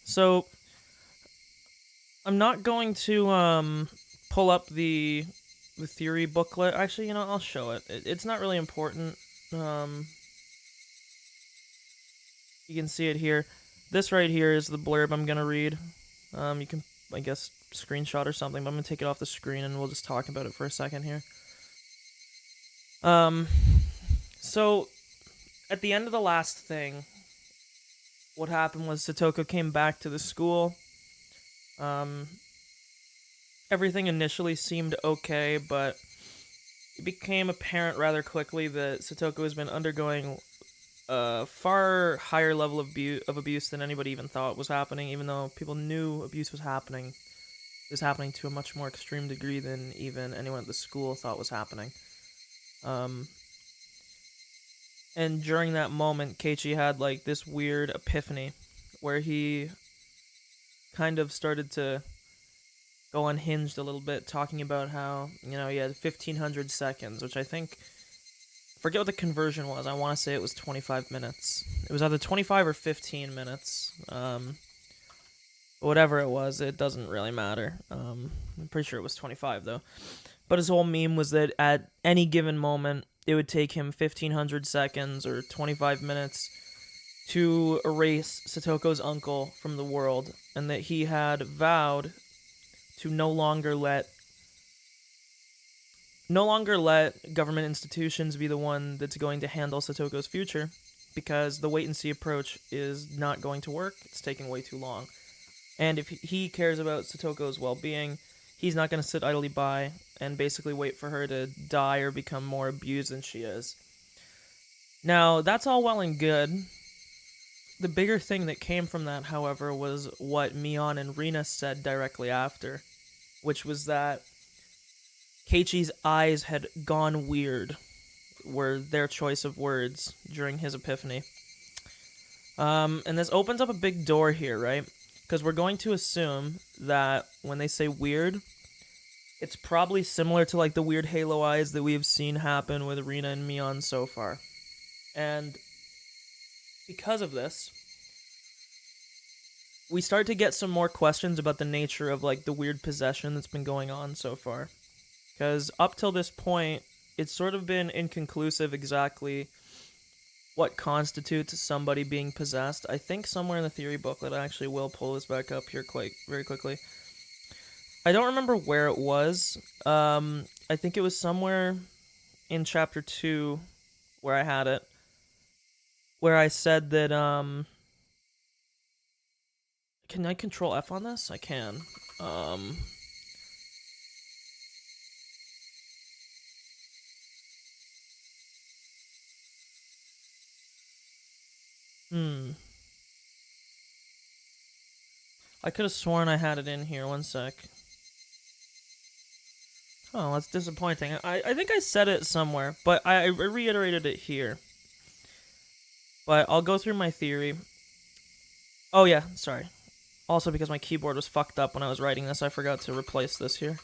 So I'm not going to pull up the theory booklet. Actually, I'll show it. It's not really important. Um, you can see it here. This right here is the blurb I'm gonna read. You can, I guess, screenshot or something, but I'm gonna take it off the screen and we'll just talk about it for a second here. Um, so at the end of the last thing, what happened was Satoko came back to the school. Everything initially seemed okay, but it became apparent rather quickly that Satoko has been undergoing a far higher level of abuse than anybody even thought was happening, even though people knew abuse was happening. It was happening to a much more extreme degree than even anyone at the school thought was happening. And during that moment, Keiichi had like this weird epiphany where he kind of started to go unhinged a little bit, talking about how, he had 1,500 seconds, which I think, I forget what the conversion was. I want to say it was 25 minutes. It was either 25 or 15 minutes. Whatever it was, it doesn't really matter. I'm pretty sure it was 25, though. But his whole meme was that at any given moment, it would take him 1,500 seconds or 25 minutes to erase Satoko's uncle from the world, and that he had vowed to no longer let government institutions be the one that's going to handle Satoko's future, because the wait and see approach is not going to work. It's taking way too long. And if he cares about Satoko's well-being, he's not going to sit idly by and basically wait for her to die or become more abused than she is. Now, that's all well and good. The bigger thing that came from that, however, was what Mion and Rina said directly after, which was that Keiichi's eyes had gone weird, were their choice of words during his epiphany. And this opens up a big door here, right? Because we're going to assume that when they say weird, it's probably similar to like the weird halo eyes that we have seen happen with Rina and Mion so far. And because of this, we start to get some more questions about the nature of like the weird possession that's been going on so far. Because up till this point, it's sort of been inconclusive exactly what constitutes somebody being possessed. I think somewhere in the theory booklet, I actually will pull this back up here very quickly. I don't remember where it was. I think it was somewhere in chapter 2 where I had it, where I said that, can I control F on this? I can. I could have sworn I had it in here. One sec. Oh, that's disappointing. I think I said it somewhere, but I reiterated it here. But I'll go through my theory. Oh yeah, sorry. Also, because my keyboard was fucked up when I was writing this, I forgot to replace this here.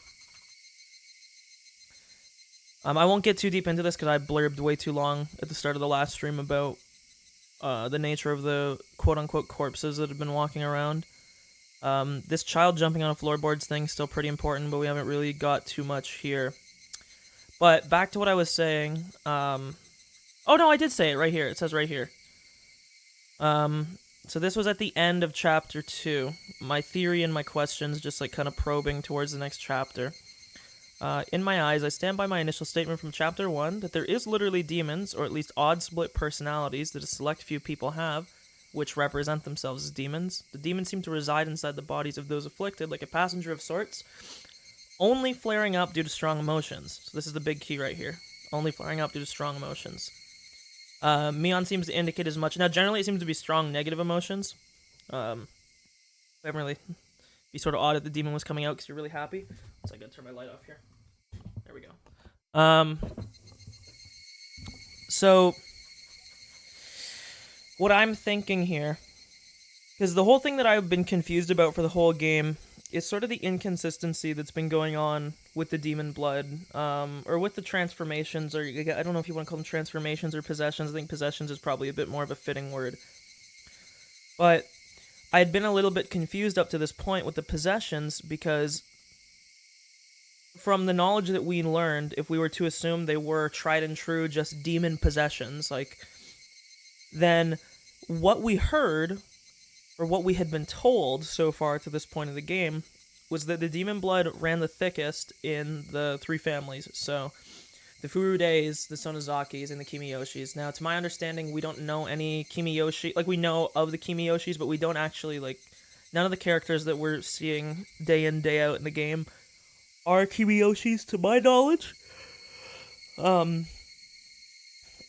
I won't get too deep into this because I blurbed way too long at the start of the last stream about the nature of the quote-unquote corpses that have been walking around. This child jumping on a floorboards thing is still pretty important, but we haven't really got too much here. But back to what I was saying. Oh no, I did say it right here. It says right here. So this was at the end of chapter 2. My theory and my questions just like kind of probing towards the next chapter. In my eyes, I stand by my initial statement from chapter 1 that there is literally demons, or at least odd split personalities that a select few people have, which represent themselves as demons. The demons seem to reside inside the bodies of those afflicted, like a passenger of sorts, only flaring up due to strong emotions. So this is the big key right here. Only flaring up due to strong emotions. Mion seems to indicate as much. Now, generally, it seems to be strong negative emotions. I haven't really be sort of odd if the demon was coming out because you're really happy. So I gotta turn my light off here. There we go. So what I'm thinking here, because the whole thing that I've been confused about for the whole game is sort of the inconsistency that's been going on with the demon blood, or with the transformations, or I don't know if you want to call them transformations or possessions. I think possessions is probably a bit more of a fitting word. But I had been a little bit confused up to this point with the possessions, because from the knowledge that we learned, if we were to assume they were tried and true just demon possessions, like, then what we heard, or what we had been told so far to this point of the game, was that the demon blood ran the thickest in the three families. So the Furudes, the Sonozakis, and the Kimiyoshis. Now, to my understanding, we don't know any Kimiyoshi. Like, we know of the Kimiyoshis, but we don't actually, like, none of the characters that we're seeing day in, day out in the game are Kimiyoshis, to my knowledge.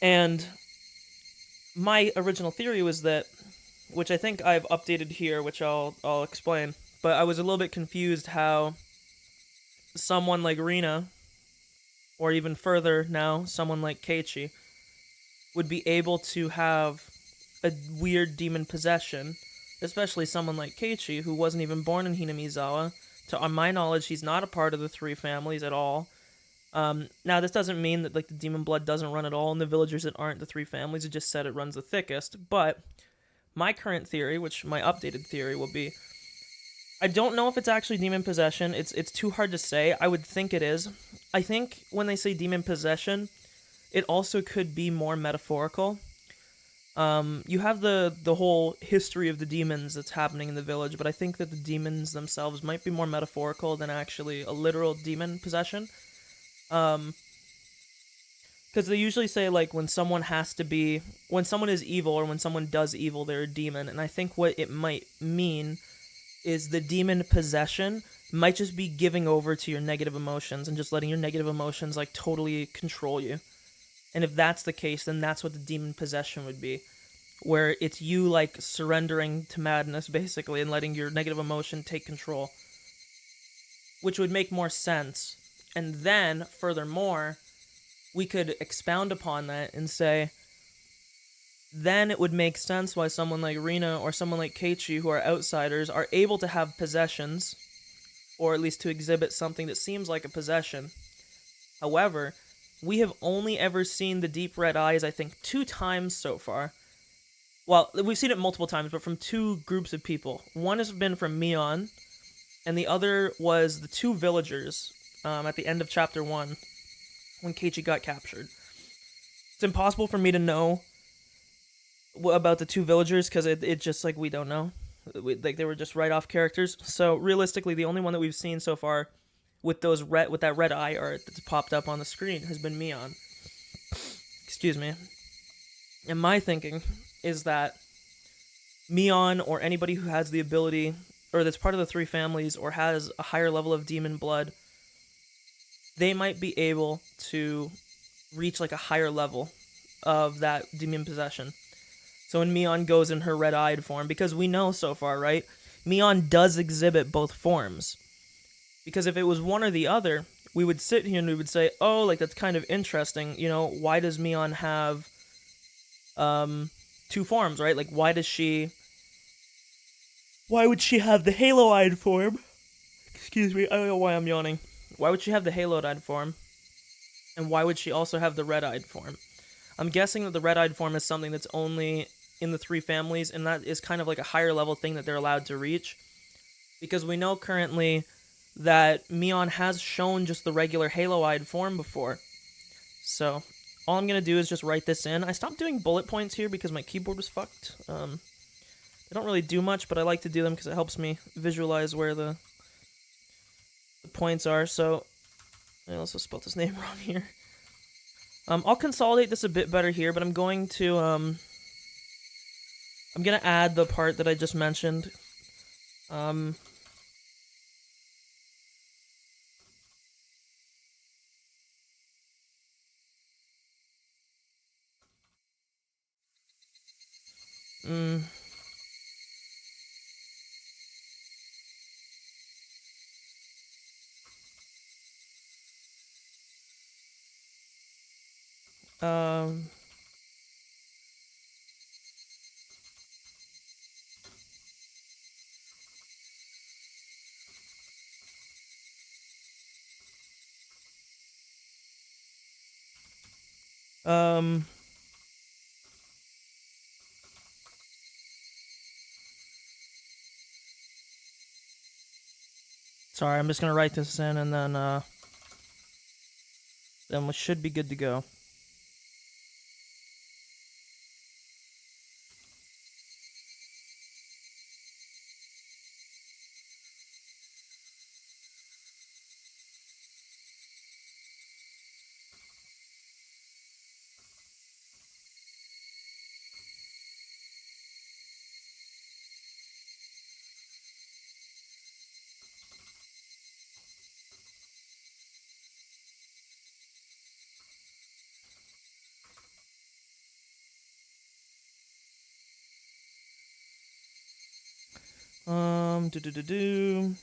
And my original theory was that, which I think I've updated here, which I'll explain, but I was a little bit confused how someone like Rina, or even further now, someone like Keiichi, would be able to have a weird demon possession, especially someone like Keiichi, who wasn't even born in Hinamizawa. To my knowledge, he's not a part of the three families at all. Now, this doesn't mean that, like, the demon blood doesn't run at all in the villagers that aren't the three families. It just said it runs the thickest. But my current theory, which my updated theory will be, I don't know if it's actually demon possession. It's too hard to say. I would think it is. I think when they say demon possession, it also could be more metaphorical. You have the whole history of the demons that's happening in the village, but I think that the demons themselves might be more metaphorical than actually a literal demon possession. Because they usually say, like, when someone is evil, or when someone does evil, they're a demon. And I think what it might mean is the demon possession might just be giving over to your negative emotions and just letting your negative emotions, like, totally control you. And if that's the case, then that's what the demon possession would be, where it's you, like, surrendering to madness, basically, and letting your negative emotion take control, which would make more sense. And then, furthermore, we could expound upon that and say, then it would make sense why someone like Rina or someone like Keiichi, who are outsiders, are able to have possessions, or at least to exhibit something that seems like a possession. However, we have only ever seen the deep red eyes, I think, 2 times so far. Well, we've seen it multiple times, but from 2 groups of people. One has been from Mion, and the other was the 2 villagers at the end of Chapter 1, when Keiichi got captured. It's impossible for me to know about the 2 villagers, because it just, like, we don't know. Like, they were just write-off characters. So, realistically, the only one that we've seen so far with that red eye art that's popped up on the screen has been Mion. Excuse me. And my thinking is that Mion, or anybody who has the ability, or that's part of the 3 families, or has a higher level of demon blood, they might be able to reach, like, a higher level of that demon possession. So when Mion goes in her red-eyed form, because we know so far, right, Mion does exhibit both forms. Because if it was one or the other, we would sit here and we would say, oh, like, that's kind of interesting, you know, why does Mion have 2 forms, right? Like, why would she have the halo-eyed form? Excuse me, I don't know why I'm yawning. Why would she have the halo-eyed form? And why would she also have the red-eyed form? I'm guessing that the red-eyed form is something that's only in the 3 families, and that is kind of like a higher level thing that they're allowed to reach. Because we know currently that Mion has shown just the regular halo-eyed form before. So, all I'm going to do is just write this in. I stopped doing bullet points here because my keyboard was fucked. They don't really do much, but I like to do them because it helps me visualize where the points are. So, I also spelled his name wrong here. I'll consolidate this a bit better here, but I'm going to add the part that I just mentioned. Um, um, Sorry, I'm just gonna write this in, and then we should be good to go. Do do do do.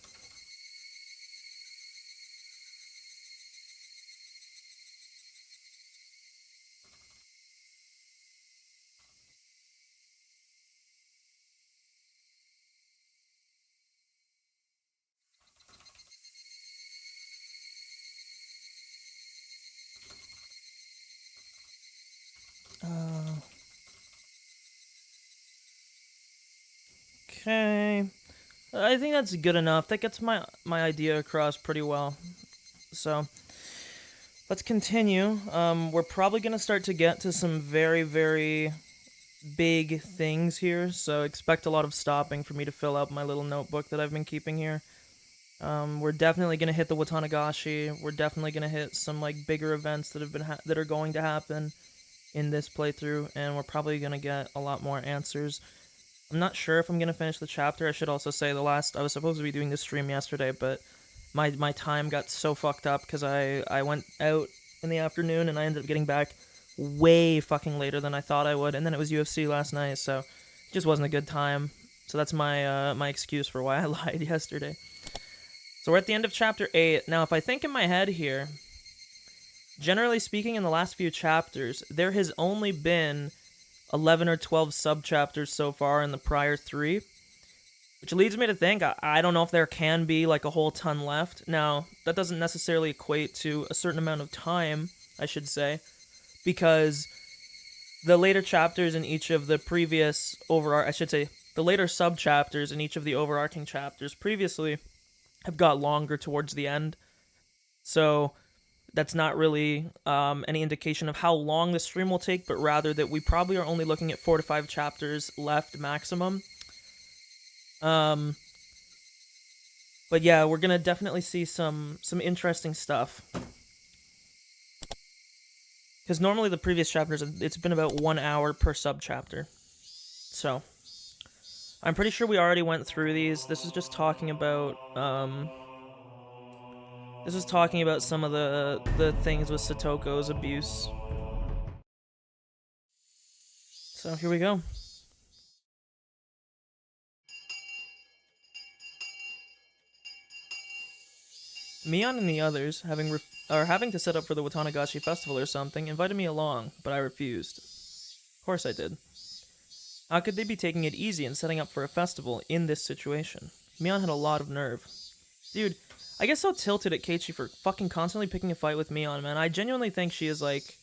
Okay. I think that's good enough. That gets my idea across pretty well. So, let's continue. We're probably going to start to get to some very, very big things here, so expect a lot of stopping for me to fill out my little notebook that I've been keeping here. We're definitely going to hit the Tatarigoroshi. We're definitely going to hit some like bigger events that have been that are going to happen in this playthrough, and we're probably going to get a lot more answers. I'm not sure if I'm going to finish the chapter. I should also say I was supposed to be doing this stream yesterday, but my time got so fucked up because I went out in the afternoon and I ended up getting back way fucking later than I thought I would, and then it was UFC last night, so it just wasn't a good time. So that's my my excuse for why I lied yesterday. So we're at the end of chapter 8. Now, if I think in my head here, generally speaking, in the last few chapters, there has only been 11 or 12 sub-chapters so far in the prior 3, which leads me to think, I don't know if there can be like a whole ton left. Now, that doesn't necessarily equate to a certain amount of time, I should say, because the later chapters in each of the previous the later sub-chapters in each of the overarching chapters previously have got longer towards the end. So that's not really any indication of how long the stream will take, but rather that we probably are only looking at 4 to 5 chapters left maximum. But yeah, we're gonna definitely see some interesting stuff. Because normally the previous chapters, it's been about 1 hour per sub-chapter. So, I'm pretty sure we already went through these. This is just talking about, this is talking about some of the things with Satoko's abuse. So, here we go. Mion and the others, having to set up for the Watanagashi festival or something, invited me along, but I refused. Of course I did. How could they be taking it easy and setting up for a festival in this situation? Mion had a lot of nerve. Dude, I get so tilted at Keiichi for fucking constantly picking a fight with Mion, man. I genuinely think she is like...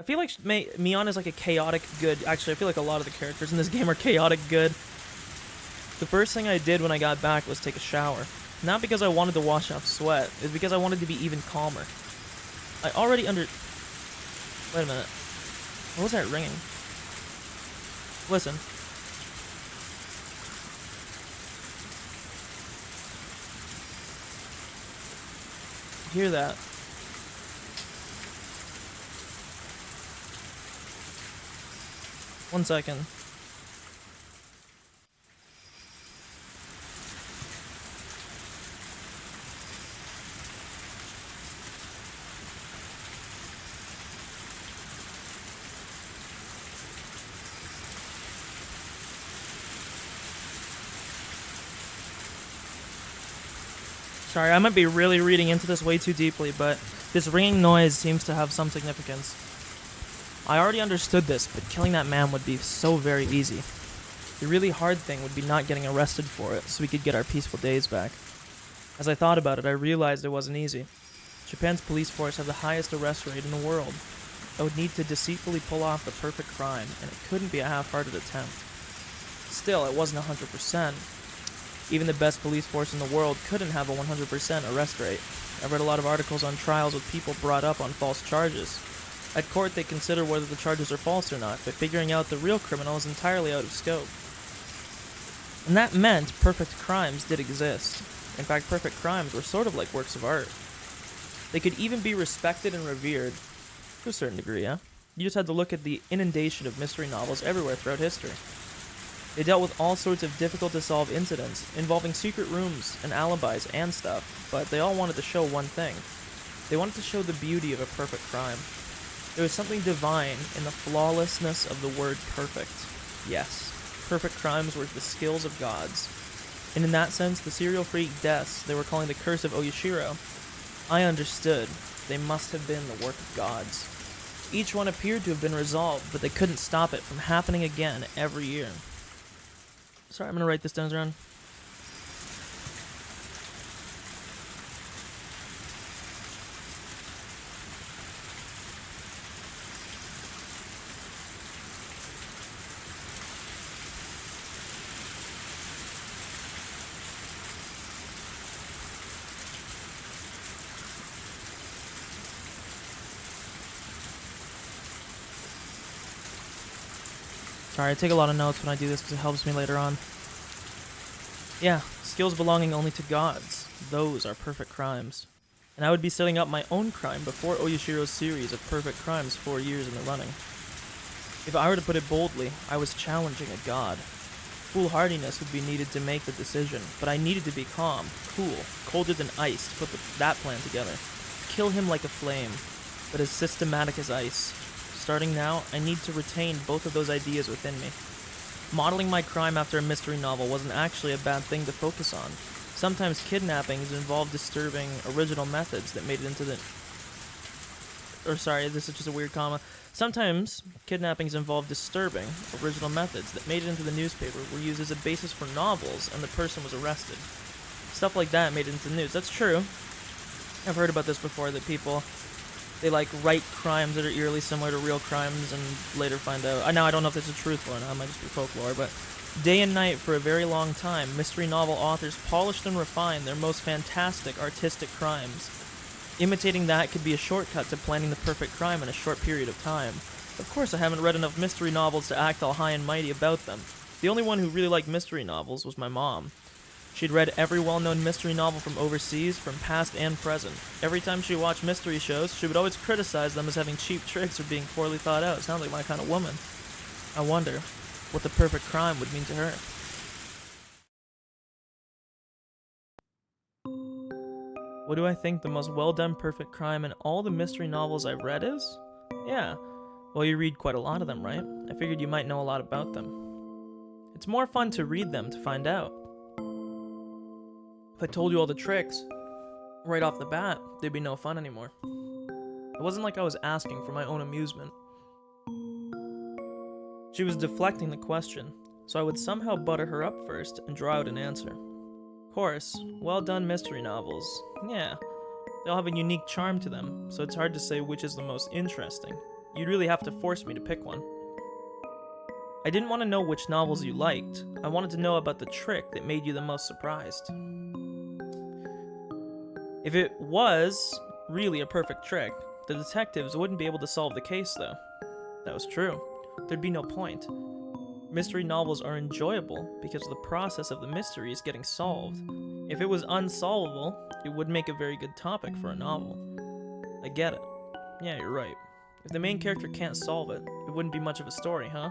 I feel like Mion is like a chaotic good... Actually, I feel like a lot of the characters in this game are chaotic good. The first thing I did when I got back was take a shower. Not because I wanted to wash off sweat, it's because I wanted to be even calmer. I already Wait a minute. What was that ringing? Listen. Hear that? One second. Sorry, I might be really reading into this way too deeply, but this ringing noise seems to have some significance. I already understood this, but killing that man would be so very easy. The really hard thing would be not getting arrested for it, so we could get our peaceful days back. As I thought about it, I realized it wasn't easy. Japan's police force have the highest arrest rate in the world. I would need to deceitfully pull off the perfect crime, and it couldn't be a half-hearted attempt. Still, it wasn't 100%. Even the best police force in the world couldn't have a 100% arrest rate. I've read a lot of articles on trials with people brought up on false charges. At court, they consider whether the charges are false or not, but figuring out the real criminal is entirely out of scope. And that meant perfect crimes did exist. In fact, perfect crimes were sort of like works of art. They could even be respected and revered, to a certain degree, yeah? You just had to look at the inundation of mystery novels everywhere throughout history. They dealt with all sorts of difficult-to-solve incidents, involving secret rooms and alibis and stuff, but they all wanted to show one thing. They wanted to show the beauty of a perfect crime. There was something divine in the flawlessness of the word perfect. Yes, perfect crimes were the skills of gods. And in that sense, the serial freak deaths they were calling the curse of Oyashiro, I understood they must have been the work of gods. Each one appeared to have been resolved, but they couldn't stop it from happening again every year. Sorry, I'm going to write this down, Ron. Sorry, I take a lot of notes when I do this because it helps me later on. Yeah, skills belonging only to gods. Those are perfect crimes. And I would be setting up my own crime before Oyashiro's series of perfect crimes 4 years in the running. If I were to put it boldly, I was challenging a god. Foolhardiness would be needed to make the decision, but I needed to be calm, cool, colder than ice to put that plan together. Kill him like a flame, but as systematic as ice. Starting now, I need to retain both of those ideas within me. Modeling my crime after a mystery novel wasn't actually a bad thing to focus on. Sometimes kidnappings involve disturbing original methods that made it into the... this is just a weird comma. Sometimes kidnappings involve disturbing original methods that made it into the newspaper were used as a basis for novels and the person was arrested. Stuff like that made it into the news. That's true. I've heard about this before, that people... they write crimes that are eerily similar to real crimes and later find out. Now I don't know if this is truthful or not, it might just be folklore, but day and night for a very long time, mystery novel authors polished and refined their most fantastic artistic crimes. Imitating that could be a shortcut to planning the perfect crime in a short period of time. Of course I haven't read enough mystery novels to act all high and mighty about them. The only one who really liked mystery novels was my mom. She'd read every well-known mystery novel from overseas, from past and present. Every time she watched mystery shows, she would always criticize them as having cheap tricks or being poorly thought out. Sounds like my kind of woman. I wonder what the perfect crime would mean to her. What do I think the most well-done perfect crime in all the mystery novels I've read is? Yeah, well, you read quite a lot of them, right? I figured you might know a lot about them. It's more fun to read them to find out. If I told you all the tricks right off the bat, there'd be no fun anymore. It wasn't like I was asking for my own amusement. She was deflecting the question, so I would somehow butter her up first and draw out an answer. Of course, well-done mystery novels, yeah, they all have a unique charm to them, so it's hard to say which is the most interesting. You'd really have to force me to pick one. I didn't want to know which novels you liked, I wanted to know about the trick that made you the most surprised. If it was really a perfect trick, the detectives wouldn't be able to solve the case, though. That was true. There'd be no point. Mystery novels are enjoyable because of the process of the mysteries getting solved. If it was unsolvable, it would make a very good topic for a novel. I get it. Yeah, you're right. If the main character can't solve it, it wouldn't be much of a story, huh?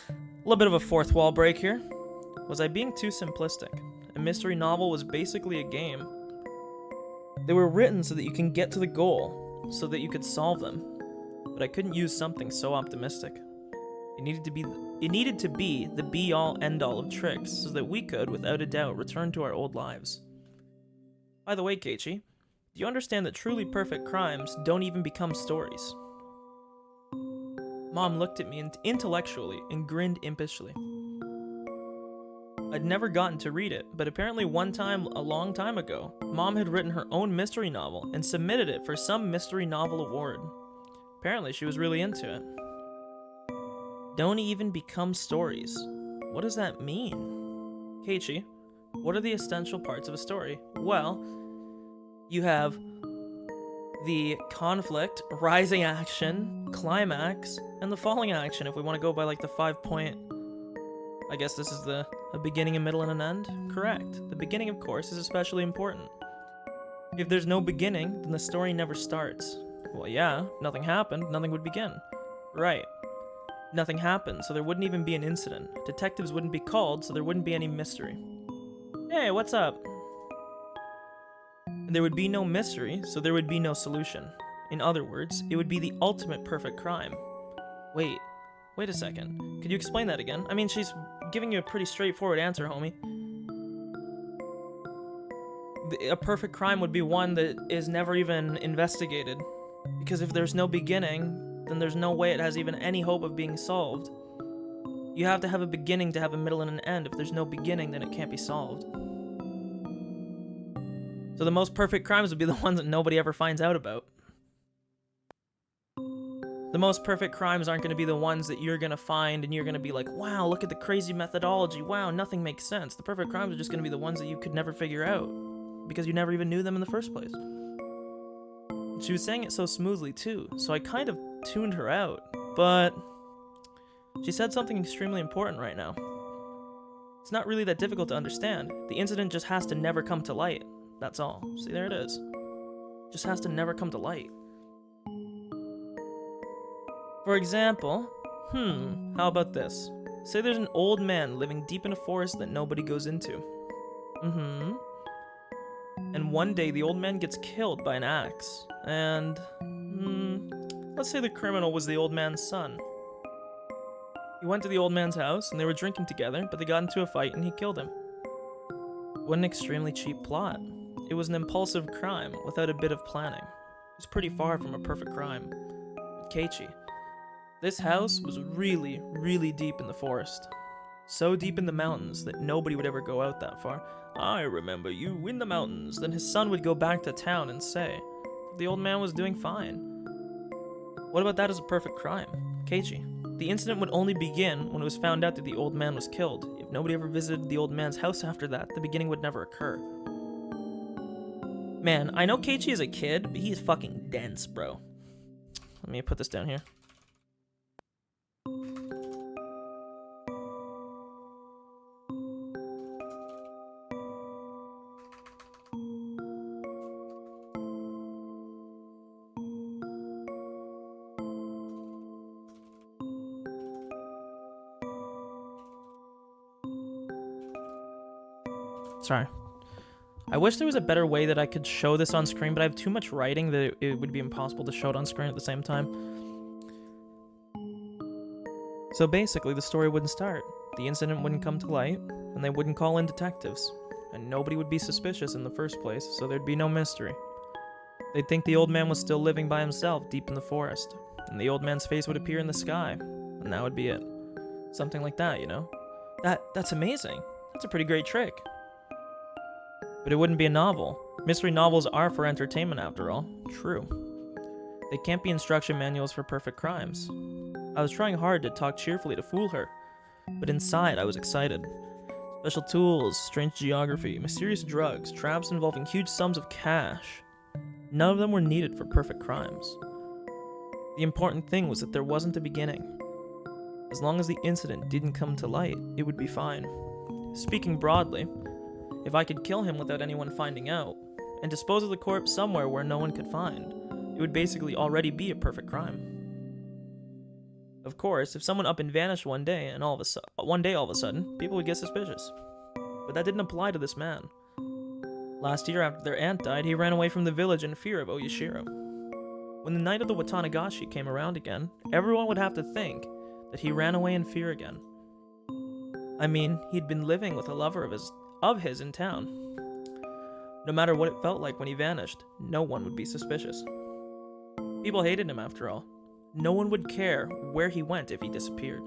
A little bit of a fourth wall break here. Was I being too simplistic? A mystery novel was basically a game. They were written so that you can get to the goal, so that you could solve them. But I couldn't use something so optimistic. It needed to be the be-all, end-all of tricks, so that we could, without a doubt, return to our old lives. By the way, Keiichi, do you understand that truly perfect crimes don't even become stories? Mom looked at me intellectually and grinned impishly. I'd never gotten to read it, but apparently one time, a long time ago, Mom had written her own mystery novel and submitted it for some mystery novel award. Apparently she was really into it. Don't even become stories. What does that mean? Keiichi, What are the essential parts of a story? Well, you have the conflict, rising action, climax, and the falling action, if we want to go by like the 5-point. I guess this is a beginning, a middle, and an end? Correct. The beginning, of course, is especially important. If there's no beginning, then the story never starts. Well, yeah, if nothing happened, nothing would begin. Right. Nothing happened, so there wouldn't even be an incident. Detectives wouldn't be called, so there wouldn't be any mystery. Hey, what's up? There would be no mystery, so there would be no solution. In other words, it would be the ultimate perfect crime. Wait a second. Could you explain that again? I mean, she's giving you a pretty straightforward answer, homie. A perfect crime would be one that is never even investigated. Because if there's no beginning, then there's no way it has even any hope of being solved. You have to have a beginning to have a middle and an end. If there's no beginning, then it can't be solved. So the most perfect crimes would be the ones that nobody ever finds out about. The most perfect crimes aren't going to be the ones that you're going to find and you're going to be like, wow, look at the crazy methodology. Wow, nothing makes sense. The perfect crimes are just going to be the ones that you could never figure out because you never even knew them in the first place. She was saying it so smoothly too, so I kind of tuned her out. But she said something extremely important right now. It's not really that difficult to understand. The incident just has to never come to light. That's all. See, there it is. Just has to never come to light. For example, how about this? Say there's an old man living deep in a forest that nobody goes into. And one day the old man gets killed by an axe. And, let's say the criminal was the old man's son. He went to the old man's house and they were drinking together, but they got into a fight and he killed him. What an extremely cheap plot. It was an impulsive crime without a bit of planning. It was pretty far from a perfect crime. But Keiichi, this house was really, really deep in the forest. So deep in the mountains that nobody would ever go out that far. I remember you in the mountains. Then his son would go back to town and say the old man was doing fine. What about that as a perfect crime? Keiichi, the incident would only begin when it was found out that the old man was killed. If nobody ever visited the old man's house after that, the beginning would never occur. Man, I know Keiichi is a kid, but he is fucking dense, bro. Let me put this down here. Sorry. I wish there was a better way that I could show this on screen, but I have too much writing that it would be impossible to show it on screen at the same time. So basically, the story wouldn't start, the incident wouldn't come to light, and they wouldn't call in detectives, and nobody would be suspicious in the first place, so there'd be no mystery. They'd think the old man was still living by himself deep in the forest, and the old man's face would appear in the sky, and that would be it. Something like that, you know? That's amazing. That's a pretty great trick. But it wouldn't be a novel. Mystery novels are for entertainment, after all. True. They can't be instruction manuals for perfect crimes. I was trying hard to talk cheerfully to fool her, but inside I was excited. Special tools, strange geography, mysterious drugs, traps involving huge sums of cash. None of them were needed for perfect crimes. The important thing was that there wasn't a beginning. As long as the incident didn't come to light, it would be fine. Speaking broadly, if I could kill him without anyone finding out, and dispose of the corpse somewhere where no one could find, it would basically already be a perfect crime. Of course, if someone up and vanished one day all of a sudden, people would get suspicious. But that didn't apply to this man. Last year, after their aunt died, he ran away from the village in fear of Oyashiro. When the night of the Tatarigoroshi came around again, everyone would have to think that he ran away in fear again. I mean, he'd been living with a lover of his in town. No matter what it felt like when he vanished, no one would be suspicious. People hated him after all. No one would care where he went if he disappeared.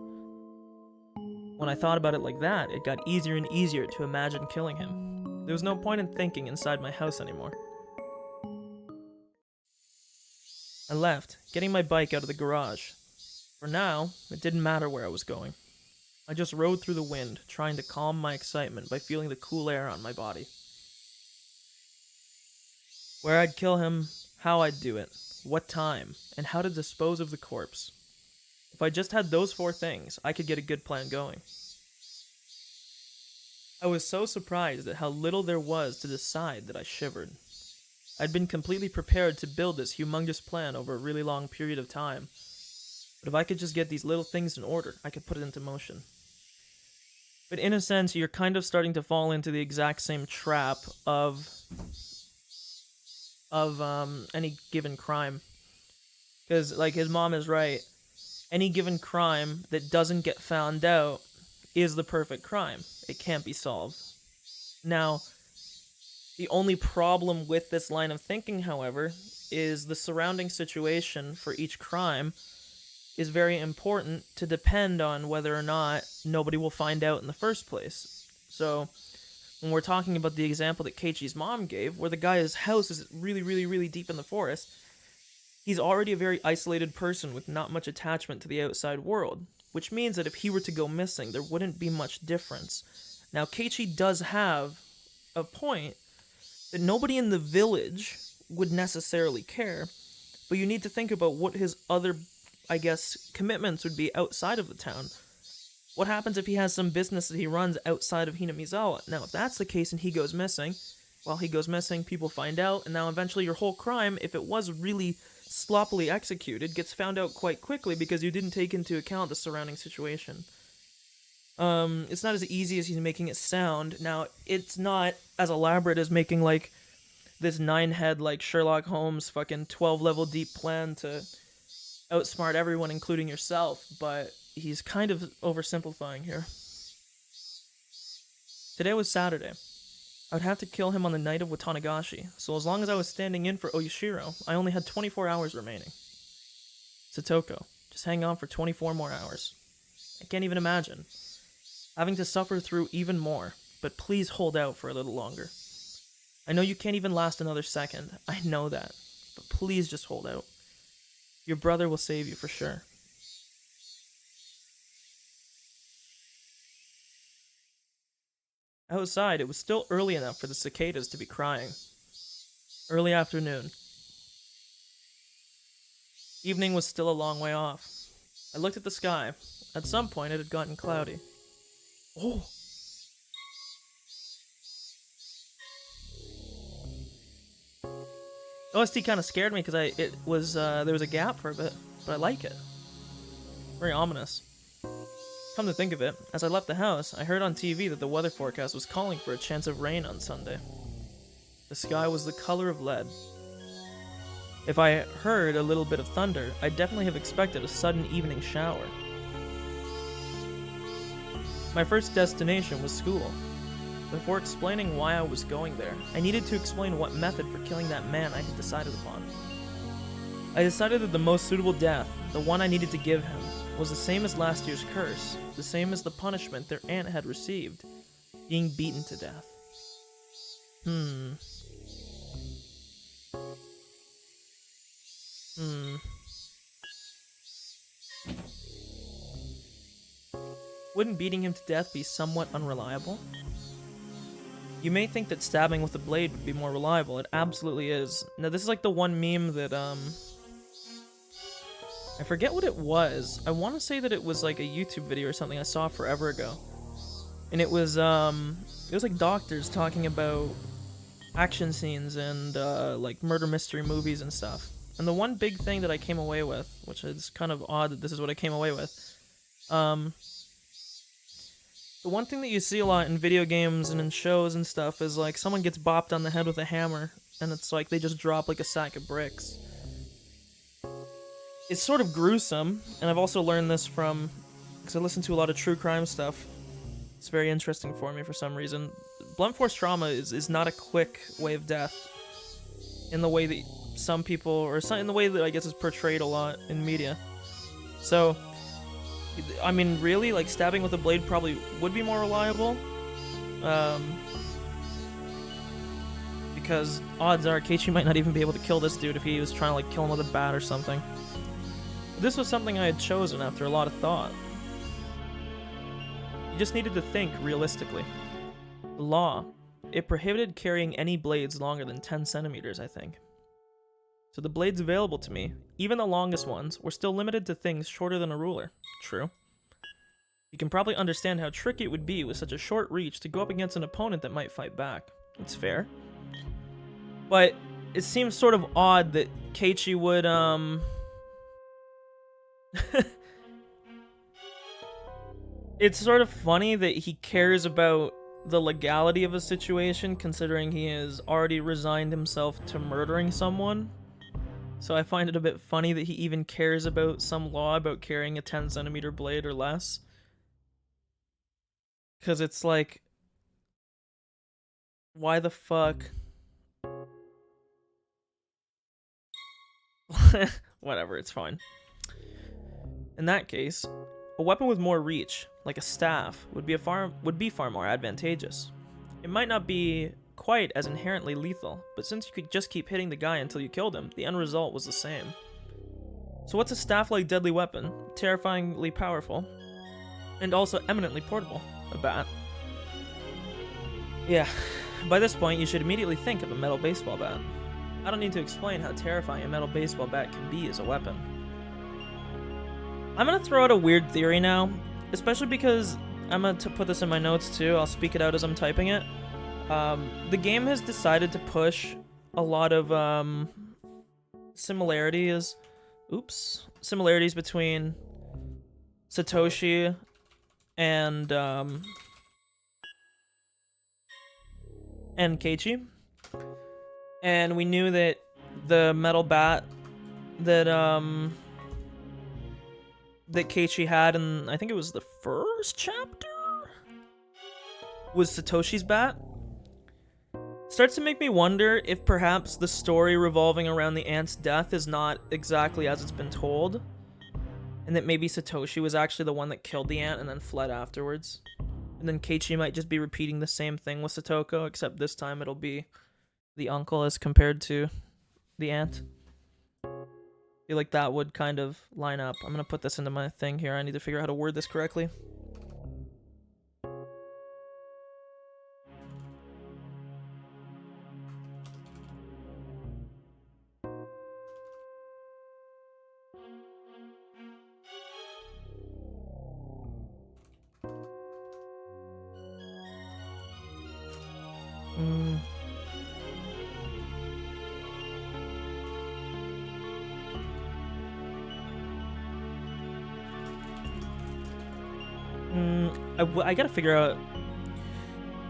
When I thought about it like that, it got easier and easier to imagine killing him. There was no point in thinking inside my house anymore. I left, getting my bike out of the garage. For now, it didn't matter where I was going. I just rode through the wind, trying to calm my excitement by feeling the cool air on my body. Where I'd kill him, how I'd do it, what time, and how to dispose of the corpse. If I just had those 4 things, I could get a good plan going. I was so surprised at how little there was to decide that I shivered. I'd been completely prepared to build this humongous plan over a really long period of time. But if I could just get these little things in order, I could put it into motion. But in a sense, you're kind of starting to fall into the exact same trap of any given crime. Because, like, his mom is right. Any given crime that doesn't get found out is the perfect crime. It can't be solved. Now, the only problem with this line of thinking, however, is the surrounding situation for each crime is very important to depend on whether or not nobody will find out in the first place. So, when we're talking about the example that Keiichi's mom gave, where the guy's house is really, really, really deep in the forest, he's already a very isolated person with not much attachment to the outside world, which means that if he were to go missing, there wouldn't be much difference. Now, Keiichi does have a point that nobody in the village would necessarily care, but you need to think about what his other, I guess, commitments would be outside of the town. What happens if he has some business that he runs outside of Hinamizawa? Now, if that's the case and he goes missing, well, he goes missing, people find out, and now eventually your whole crime, if it was really sloppily executed, gets found out quite quickly because you didn't take into account the surrounding situation. It's not as easy as he's making it sound. Now, it's not as elaborate as making, like, this 9-head, like, Sherlock Holmes fucking 12-level deep plan to outsmart everyone, including yourself, but he's kind of oversimplifying here. Today was Saturday. I would have to kill him on the night of Watanagashi, so as long as I was standing in for Oyashiro, I only had 24 hours remaining. Satoko, just hang on for 24 more hours. I can't even imagine having to suffer through even more, but please hold out for a little longer. I know you can't even last another second, I know that, but please just hold out. Your brother will save you for sure. Outside, it was still early enough for the cicadas to be crying. Early afternoon. Evening was still a long way off. I looked at the sky. At some point, it had gotten cloudy. Oh! OST kind of scared me because there was a gap for a bit, but I like it. Very ominous. Come to think of it, as I left the house, I heard on TV that the weather forecast was calling for a chance of rain on Sunday. The sky was the color of lead. If I heard a little bit of thunder, I'd definitely have expected a sudden evening shower. My first destination was school. Before explaining why I was going there, I needed to explain what method for killing that man I had decided upon. I decided that the most suitable death, the one I needed to give him, was the same as last year's curse, the same as the punishment their aunt had received, being beaten to death. Wouldn't beating him to death be somewhat unreliable? You may think that stabbing with a blade would be more reliable. It absolutely is. Now, this is like the one meme that, I forget what it was. I want to say that it was like a YouTube video or something I saw forever ago. And it was like doctors talking about action scenes and, like murder mystery movies and stuff. And the one big thing that I came away with, which is kind of odd that this is what I came away with, the one thing that you see a lot in video games and in shows and stuff is like someone gets bopped on the head with a hammer and it's like they just drop like a sack of bricks. It's sort of gruesome, and I've also learned this from, because I listen to a lot of true crime stuff. It's very interesting for me for some reason. Blunt force trauma is not a quick way of death in the way that some people, or in the way that I guess is portrayed a lot in media. So, I mean, really, like, stabbing with a blade probably would be more reliable. Because odds are Keiichi might not even be able to kill this dude if he was trying to, like, kill him with a bat or something. This was something I had chosen after a lot of thought. You just needed to think realistically. The law, it prohibited carrying any blades longer than 10 centimeters, I think. So the blades available to me, even the longest ones, were still limited to things shorter than a ruler. True. You can probably understand how tricky it would be with such a short reach to go up against an opponent that might fight back. It's fair. But it seems sort of odd that Keiichi would, It's sort of funny that he cares about the legality of a situation, considering he has already resigned himself to murdering someone. So I find it a bit funny that he even cares about some law about carrying a 10 centimeter blade or less. Because it's like, why the fuck? Whatever, it's fine. In that case, a weapon with more reach, like a staff, would be far more advantageous. It might not be quite as inherently lethal, but since you could just keep hitting the guy until you killed him, the end result was the same. So what's a staff-like deadly weapon, terrifyingly powerful, and also eminently portable? A bat. Yeah, by this point you should immediately think of a metal baseball bat. I don't need to explain how terrifying a metal baseball bat can be as a weapon. I'm gonna throw out a weird theory now, especially because I'm gonna put this in my notes too. I'll speak it out as I'm typing it. The game has decided to push a lot of similarities between Satoshi and Keiichi. And we knew that the metal bat that Keiichi had in, I think it was the first chapter, was Satoshi's bat. Starts to make me wonder if perhaps the story revolving around the ant's death is not exactly as it's been told, and that maybe Satoshi was actually the one that killed the ant and then fled afterwards. And then Keiichi might just be repeating the same thing with Satoko, except this time it'll be the uncle as compared to the ant. I feel like that would kind of line up. I'm gonna put this into my thing here. I need to figure out how to word this correctly. I gotta figure out.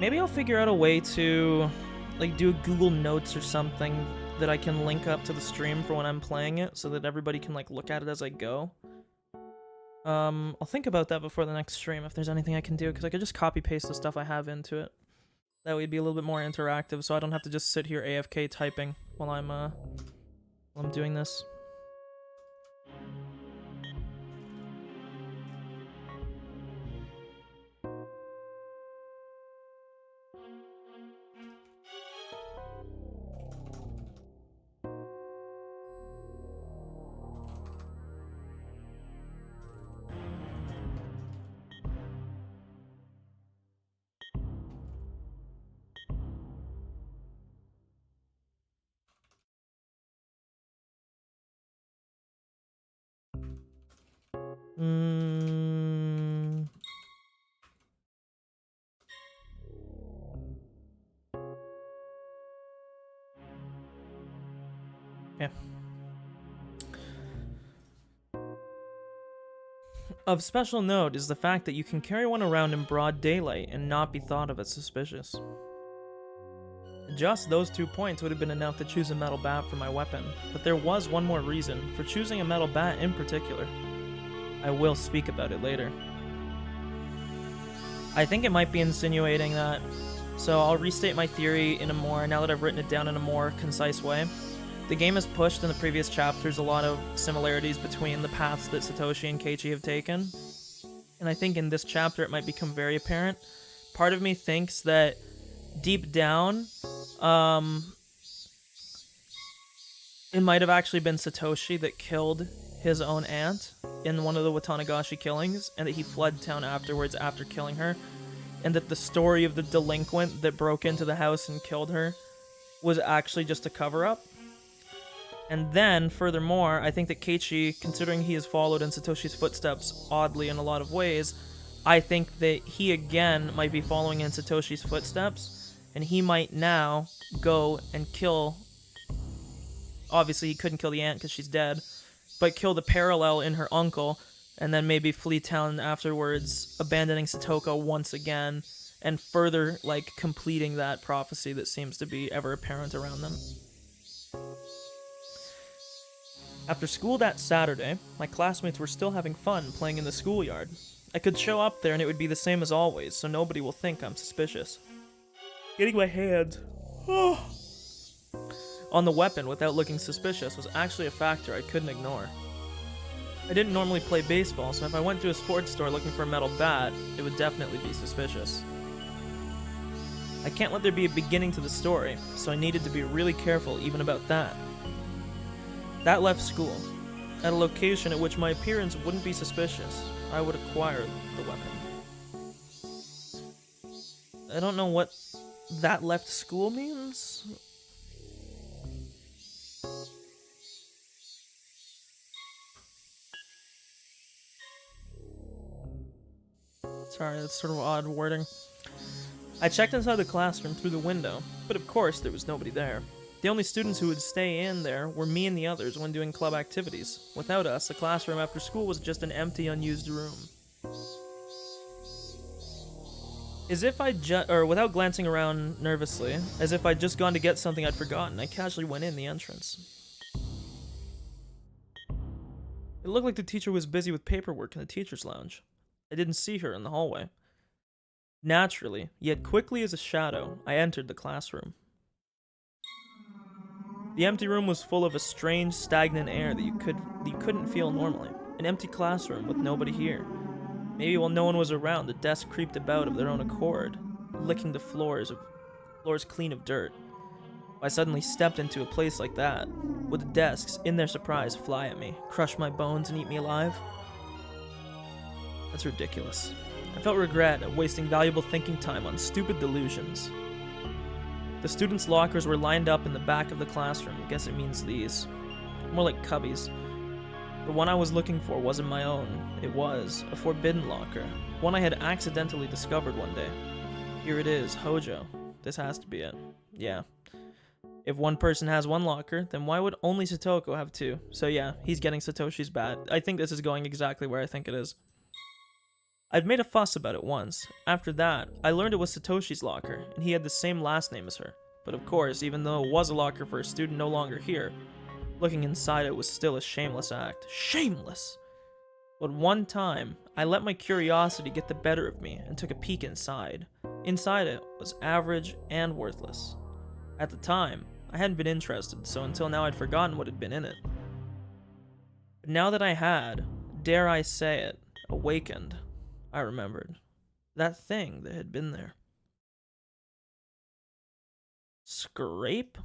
Maybe I'll figure out a way to, like, do a Google Notes or something that I can link up to the stream for when I'm playing it, so that everybody can, like, look at it as I go. I'll think about that before the next stream if there's anything I can do, because I could just copy paste the stuff I have into it. That way it'd be a little bit more interactive, so I don't have to just sit here AFK typing while I'm doing this. Yeah. Of special note is the fact that you can carry one around in broad daylight and not be thought of as suspicious. Just those 2 points would have been enough to choose a metal bat for my weapon, but there was one more reason for choosing a metal bat in particular. I will speak about it later. I think it might be insinuating that, so I'll restate my theory now that I've written it down in a more concise way. The game has pushed in the previous chapters a lot of similarities between the paths that Satoshi and Keiichi have taken, and I think in this chapter it might become very apparent. Part of me thinks that deep down, it might have actually been Satoshi that killed his own aunt in one of the Watanagashi killings, and that he fled town afterwards after killing her, and that the story of the delinquent that broke into the house and killed her was actually just a cover-up. And then, furthermore, I think that Keiichi, considering he has followed in Satoshi's footsteps oddly in a lot of ways, I think that he again might be following in Satoshi's footsteps, and he might now go and kill... Obviously, he couldn't kill the aunt because she's dead, but kill the parallel in her uncle, and then maybe flee town afterwards, abandoning Satoko once again, and further, like, completing that prophecy that seems to be ever apparent around them. After school that Saturday, my classmates were still having fun playing in the schoolyard. I could show up there and it would be the same as always, so nobody will think I'm suspicious. Getting my hands on the weapon without looking suspicious was actually a factor I couldn't ignore. I didn't normally play baseball, so if I went to a sports store looking for a metal bat, it would definitely be suspicious. I can't let there be a beginning to the story, so I needed to be really careful even about that. That left school. At a location at which my appearance wouldn't be suspicious, I would acquire the weapon. I don't know what that left school means. Sorry, that's sort of odd wording. I checked inside the classroom through the window, but of course there was nobody there. The only students who would stay in there were me and the others when doing club activities. Without us, the classroom after school was just an empty, unused room. Without glancing around nervously, as if I'd just gone to get something I'd forgotten, I casually went in the entrance. It looked like the teacher was busy with paperwork in the teacher's lounge. I didn't see her in the hallway. Naturally, yet quickly as a shadow, I entered the classroom. The empty room was full of a strange, stagnant air that you couldn't feel normally. An empty classroom with nobody here. Maybe while no one was around, the desks creeped about of their own accord, licking the floors clean of dirt. I suddenly stepped into a place like that, would the desks, in their surprise, fly at me, crush my bones, and eat me alive? That's ridiculous. I felt regret at wasting valuable thinking time on stupid delusions. The students' lockers were lined up in the back of the classroom. I guess it means these. More like cubbies. The one I was looking for wasn't my own. It was a forbidden locker. One I had accidentally discovered one day. Here it is, Hojo. This has to be it. Yeah. If one person has one locker, then why would only Satoko have two? So yeah, he's getting Satoshi's bat. I think this is going exactly where I think it is. I'd made a fuss about it once. After that, I learned it was Satoshi's locker, and he had the same last name as her. But of course, even though it was a locker for a student no longer here, looking inside it was still a shameless act. Shameless! But one time, I let my curiosity get the better of me and took a peek inside. Inside it was average and worthless. At the time, I hadn't been interested, so until now I'd forgotten what had been in it. But now that I had, dare I say it, awakened, I remembered that thing that had been there. Scrape?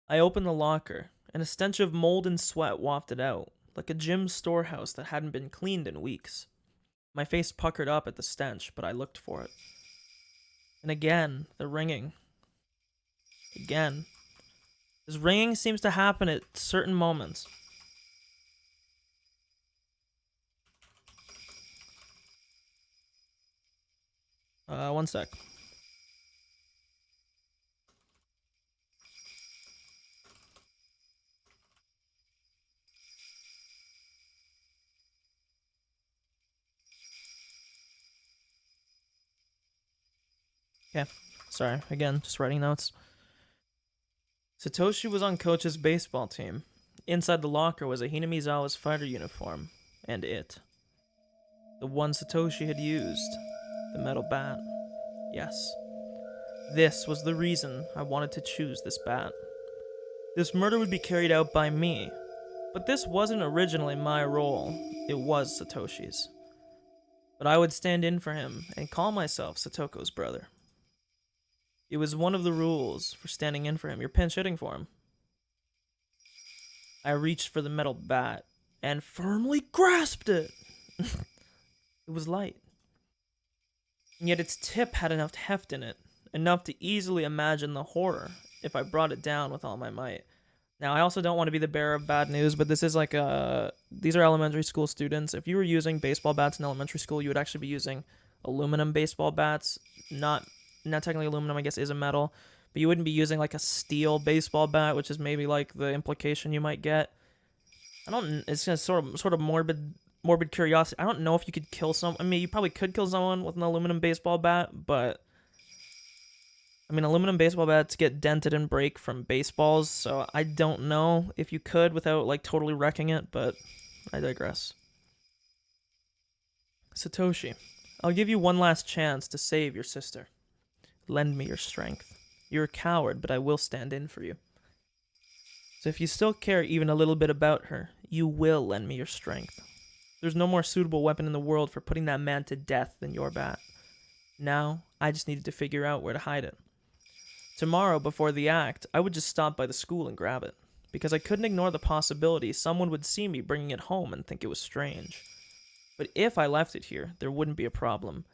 I opened the locker, and a stench of mold and sweat wafted out, like a gym storehouse that hadn't been cleaned in weeks. My face puckered up at the stench, but I looked for it. And again, the ringing. Again. This ringing seems to happen at certain moments. One sec. Okay, sorry, again, just writing notes. Satoshi was on Coach's baseball team. Inside the locker was a Hinamizawa's fighter uniform, and it. The one Satoshi had used. The metal bat. Yes. This was the reason I wanted to choose this bat. This murder would be carried out by me, but this wasn't originally my role, it was Satoshi's. But I would stand in for him and call myself Satoko's brother. It was one of the rules for standing in for him. You're pinch hitting for him. I reached for the metal bat, and firmly grasped it. It was light, and yet its tip had enough heft in it, enough to easily imagine the horror if I brought it down with all my might. Now, I also don't want to be the bearer of bad news, but this is like these are elementary school students. If you were using baseball bats in elementary school, you would actually be using aluminum baseball bats. Not technically aluminum, I guess, is a metal, but you wouldn't be using like a steel baseball bat, which is maybe like the implication you might get. It's just sort of morbid curiosity. I don't know if you could kill someone. I mean, you probably could kill someone with an aluminum baseball bat, but I mean, aluminum baseball bats get dented and break from baseballs, so I don't know if you could without, like, totally wrecking it, but I digress. Satoshi, I'll give you one last chance to save your sister. Lend me your strength. You're a coward, but I will stand in for you. So if you still care even a little bit about her, you will lend me your strength. There's no more suitable weapon in the world for putting that man to death than your bat. Now, I just needed to figure out where to hide it. Tomorrow, before the act, I would just stop by the school and grab it, because I couldn't ignore the possibility someone would see me bringing it home and think it was strange. But if I left it here, there wouldn't be a problem.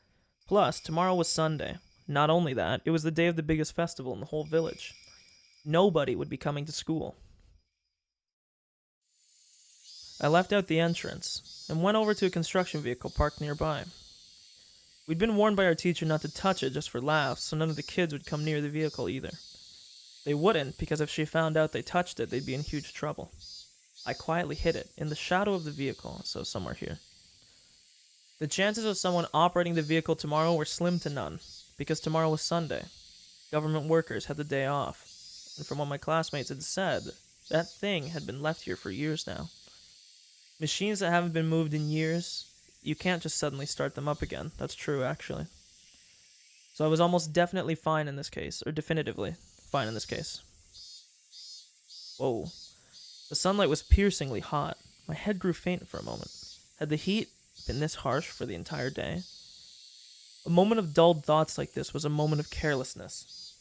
Plus, tomorrow was Sunday. Not only that, it was the day of the biggest festival in the whole village. Nobody would be coming to school. I left out the entrance and went over to a construction vehicle parked nearby. We'd been warned by our teacher not to touch it just for laughs, so none of the kids would come near the vehicle either. They wouldn't, because if she found out they touched it, they'd be in huge trouble. I quietly hid it, in the shadow of the vehicle, so somewhere here. The chances of someone operating the vehicle tomorrow were slim to none, because tomorrow was Sunday. Government workers had the day off, and from what my classmates had said, that thing had been left here for years now. Machines that haven't been moved in years, you can't just suddenly start them up again. That's true, actually. So I was almost definitely fine in this case, or definitively fine in this case. Whoa. The sunlight was piercingly hot. My head grew faint for a moment. Had the heat been this harsh for the entire day? A moment of dulled thoughts like this was a moment of carelessness.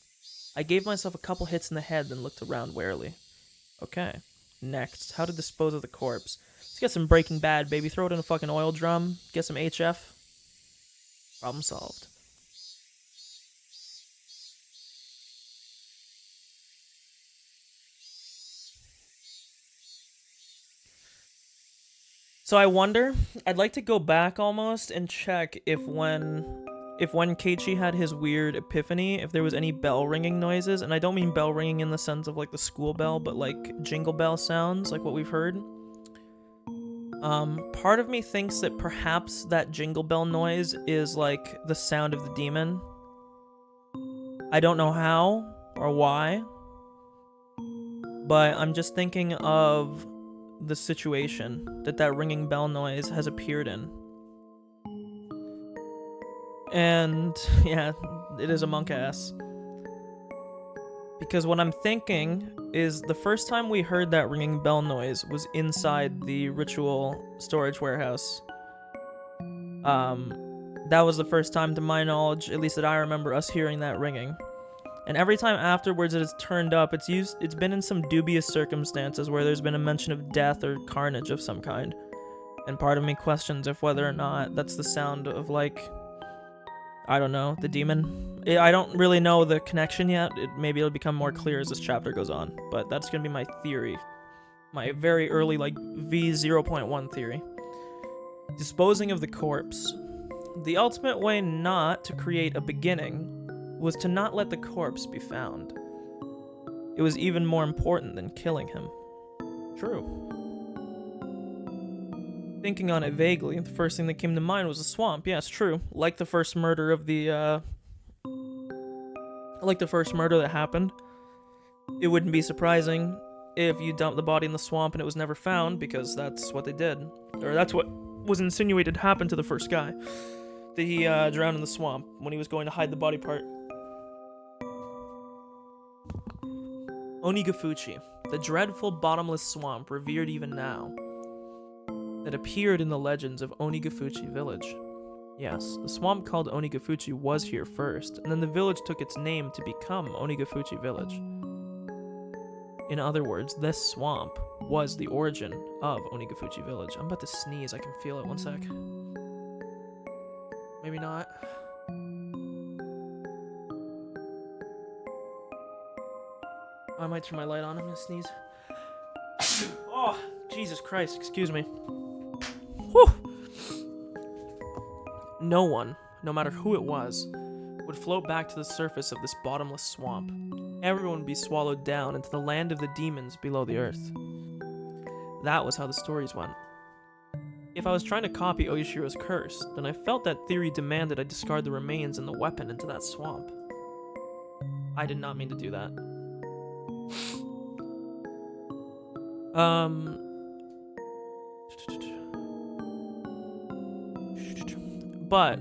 I gave myself a couple hits in the head, then looked around warily. Okay. Next, how to dispose of the corpse. Let's get some Breaking Bad, baby. Throw it in a fucking oil drum. Get some HF. Problem solved. So I wonder, I'd like to go back almost and check if when Keiichi had his weird epiphany, if there was any bell ringing noises. And I don't mean bell ringing in the sense of like the school bell, but like jingle bell sounds, like what we've heard. Part of me thinks that perhaps that jingle bell noise is like the sound of the demon. I don't know how or why, but I'm just thinking of the situation that ringing bell noise has appeared in. And yeah, it is a monk ass. Because what I'm thinking is the first time we heard that ringing bell noise was inside the ritual storage warehouse. That was the first time, to my knowledge, at least that I remember us hearing that ringing. And every time afterwards it has turned up, it's been in some dubious circumstances where there's been a mention of death or carnage of some kind. And part of me questions if whether or not that's the sound of, like, I don't know, the demon. I don't really know the connection yet. Maybe it'll become more clear as this chapter goes on. But that's going to be my theory. My very early, like, V0.1 theory. Disposing of the corpse. The ultimate way not to create a beginning was to not let the corpse be found. It was even more important than killing him. True. Thinking on it vaguely, the first thing that came to mind was the swamp. Yeah, it's true. Like the first murder of the, like the first murder that happened. It wouldn't be surprising if you dumped the body in the swamp and it was never found, because that's what they did. Or that's what was insinuated happened to the first guy. That he drowned in the swamp when he was going to hide the body part. Onigafuchi, the dreadful bottomless swamp revered even now, that appeared in the legends of Onigafuchi village. Yes, the swamp called Onigafuchi was here first, and then the village took its name to become Onigafuchi village. In other words, this swamp was the origin of Onigafuchi Village. I'm about to sneeze. I can feel it. One sec. Maybe not. I might turn my light on. I'm gonna sneeze. Oh, Jesus Christ. Excuse me. Whew. No one, no matter who it was, would float back to the surface of this bottomless swamp. Everyone would be swallowed down into the land of the demons below the earth. That was how the stories went. If I was trying to copy Oyashiro's curse, then I felt that theory demanded I discard the remains and the weapon into that swamp. I did not mean to do that. But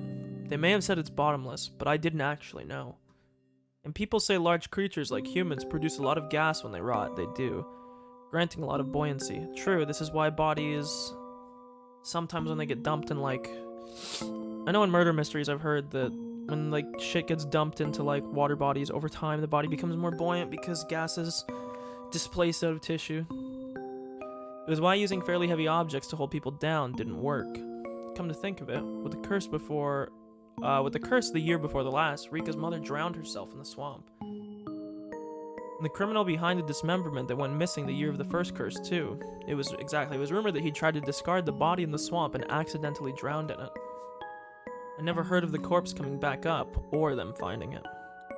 they may have said it's bottomless, but I didn't actually know. And people say large creatures like humans produce a lot of gas when they rot. They do, granting a lot of buoyancy. True, this is why bodies, sometimes when they get dumped in I know in murder mysteries I've heard that when shit gets dumped into water bodies, over time the body becomes more buoyant because gas is displaced out of tissue. It was why using fairly heavy objects to hold people down didn't work. Come to think of it, with the curse the year before the last, Rika's mother drowned herself in the swamp. And the criminal behind the dismemberment that went missing the year of the first curse too. It was rumored that he tried to discard the body in the swamp and accidentally drowned in it. I never heard of the corpse coming back up, or them finding it.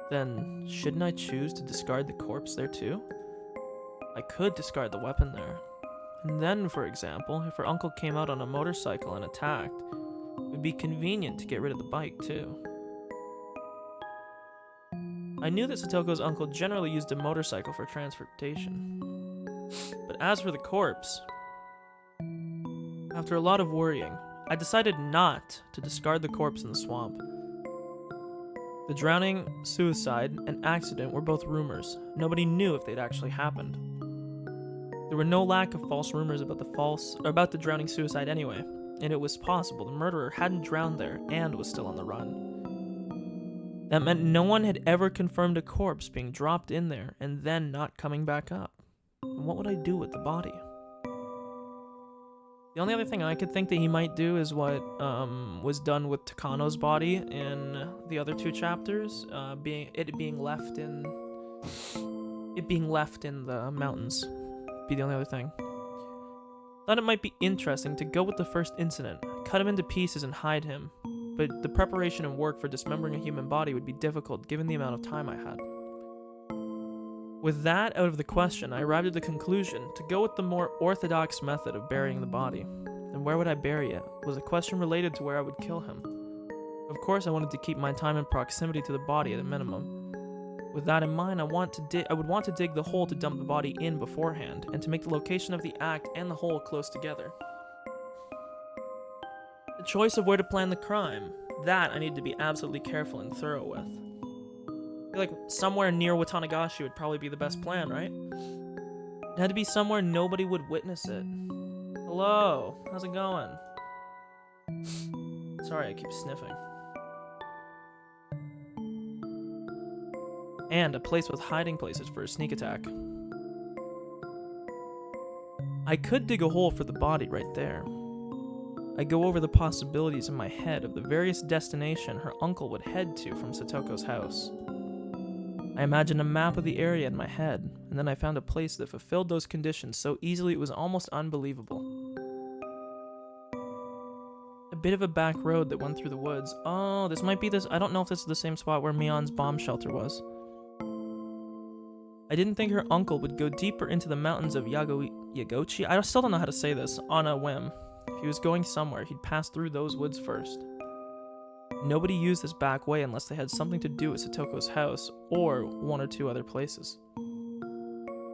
Then, shouldn't I choose to discard the corpse there too? I could discard the weapon there. And then, for example, if her uncle came out on a motorcycle and attacked, it would be convenient to get rid of the bike too. I knew that Satoko's uncle generally used a motorcycle for transportation. But as for the corpse, after a lot of worrying, I decided not to discard the corpse in the swamp. The drowning, suicide, and accident were both rumors. Nobody knew if they'd actually happened. There were no lack of false rumors about the drowning suicide anyway, and it was possible the murderer hadn't drowned there and was still on the run. That meant no one had ever confirmed a corpse being dropped in there and then not coming back up. And what would I do with the body? The only other thing I could think that he might do is what was done with Takano's body in the other two chapters, being left in the mountains. Be the only other thing. Thought it might be interesting to go with the first incident, cut him into pieces and hide him, but the preparation and work for dismembering a human body would be difficult given the amount of time I had. With that out of the question, I arrived at the conclusion to go with the more orthodox method of burying the body. And where would I bury it was a question related to where I would kill him. Of course, I wanted to keep my time and proximity to the body at a minimum. With that in mind, I would want to dig the hole to dump the body in beforehand, and to make the location of the act and the hole close together. The choice of where to plan the crime, that I need to be absolutely careful and thorough with. I feel like somewhere near Watanagashi would probably be the best plan, right? It had to be somewhere nobody would witness it. Hello, how's it going? Sorry, I keep sniffing. And a place with hiding places for a sneak attack. I could dig a hole for the body right there. I go over the possibilities in my head of the various destinations her uncle would head to from Satoko's house. I imagined a map of the area in my head, and then I found a place that fulfilled those conditions so easily it was almost unbelievable. A bit of a back road that went through the woods. Oh, this might be this. I don't know if this is the same spot where Mion's bomb shelter was. I didn't think her uncle would go deeper into the mountains of Yagochi. I still don't know how to say this on a whim. If he was going somewhere, he'd pass through those woods first. Nobody used this back way unless they had something to do with Satoko's house or one or two other places.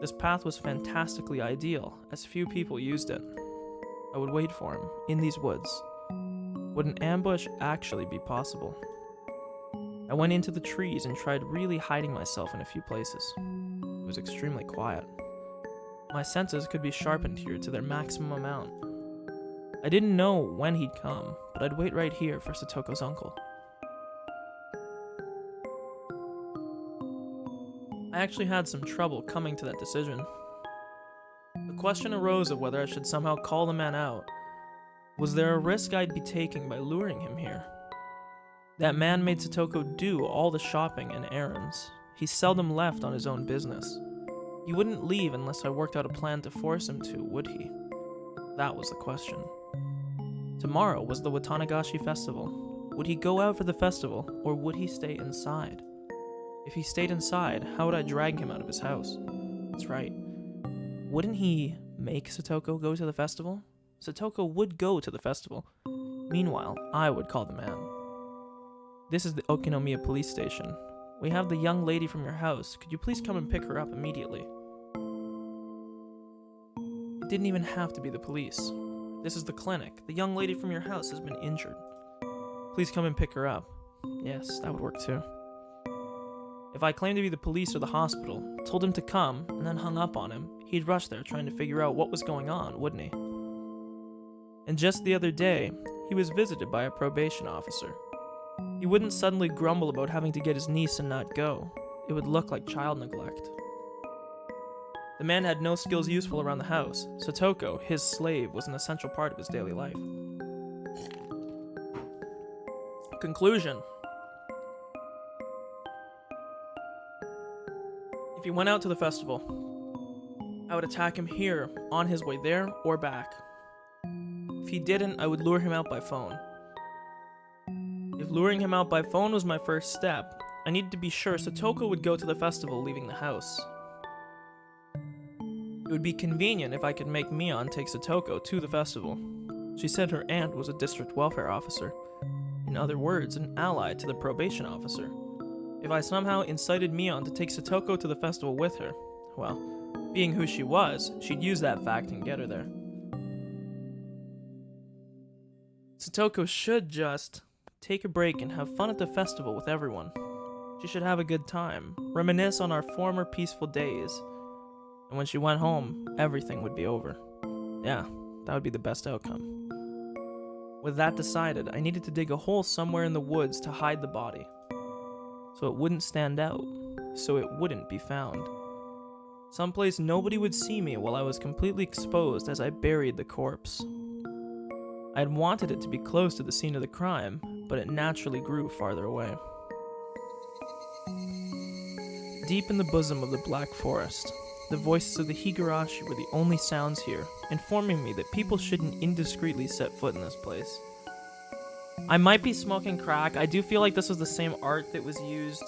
This path was fantastically ideal, as few people used it. I would wait for him, in these woods. Would an ambush actually be possible? I went into the trees and tried really hiding myself in a few places. It was extremely quiet. My senses could be sharpened here to their maximum amount. I didn't know when he'd come, but I'd wait right here for Satoko's uncle. I actually had some trouble coming to that decision. The question arose of whether I should somehow call the man out. Was there a risk I'd be taking by luring him here? That man made Satoko do all the shopping and errands. He seldom left on his own business. He wouldn't leave unless I worked out a plan to force him to, would he? That was the question. Tomorrow was the Watanagashi festival. Would he go out for the festival, or would he stay inside? If he stayed inside, how would I drag him out of his house? That's right. Wouldn't he make Satoko go to the festival? Satoko would go to the festival. Meanwhile, I would call the man. This is the Okinomiya police station. We have the young lady from your house. Could you please come and pick her up immediately? It didn't even have to be the police. This is the clinic. The young lady from your house has been injured. Please come and pick her up. Yes, that would work too. If I claimed to be the police or the hospital, told him to come, and then hung up on him, he'd rush there trying to figure out what was going on, wouldn't he? And just the other day, he was visited by a probation officer. He wouldn't suddenly grumble about having to get his niece and not go. It would look like child neglect. The man had no skills useful around the house. Satoko, his slave, was an essential part of his daily life. Conclusion. If he went out to the festival, I would attack him here, on his way there, or back. If he didn't, I would lure him out by phone. If luring him out by phone was my first step, I needed to be sure Satoko would go to the festival leaving the house. It would be convenient if I could make Mion take Satoko to the festival. She said her aunt was a district welfare officer. In other words, an ally to the probation officer. If I somehow incited Mion to take Satoko to the festival with her, well, being who she was, she'd use that fact and get her there. Satoko should just take a break and have fun at the festival with everyone. She should have a good time, reminisce on our former peaceful days, and when she went home, everything would be over. Yeah, that would be the best outcome. With that decided, I needed to dig a hole somewhere in the woods to hide the body, so it wouldn't stand out, so it wouldn't be found. Someplace nobody would see me while I was completely exposed as I buried the corpse. I had wanted it to be close to the scene of the crime, but it naturally grew farther away. Deep in the bosom of the Black Forest, the voices of the Higurashi were the only sounds here, informing me that people shouldn't indiscreetly set foot in this place. I might be smoking crack. I do feel like this was the same art that was used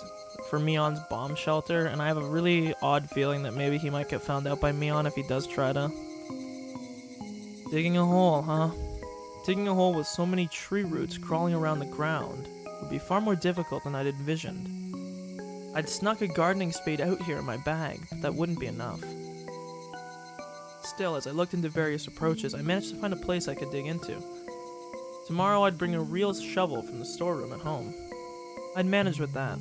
for Mion's bomb shelter, and I have a really odd feeling that maybe he might get found out by Mion if he does try to. Digging a hole, huh? Digging a hole with so many tree roots crawling around the ground would be far more difficult than I'd envisioned. I'd snuck a gardening spade out here in my bag, but that wouldn't be enough. Still, as I looked into various approaches, I managed to find a place I could dig into. Tomorrow I'd bring a real shovel from the storeroom at home. I'd managed with that.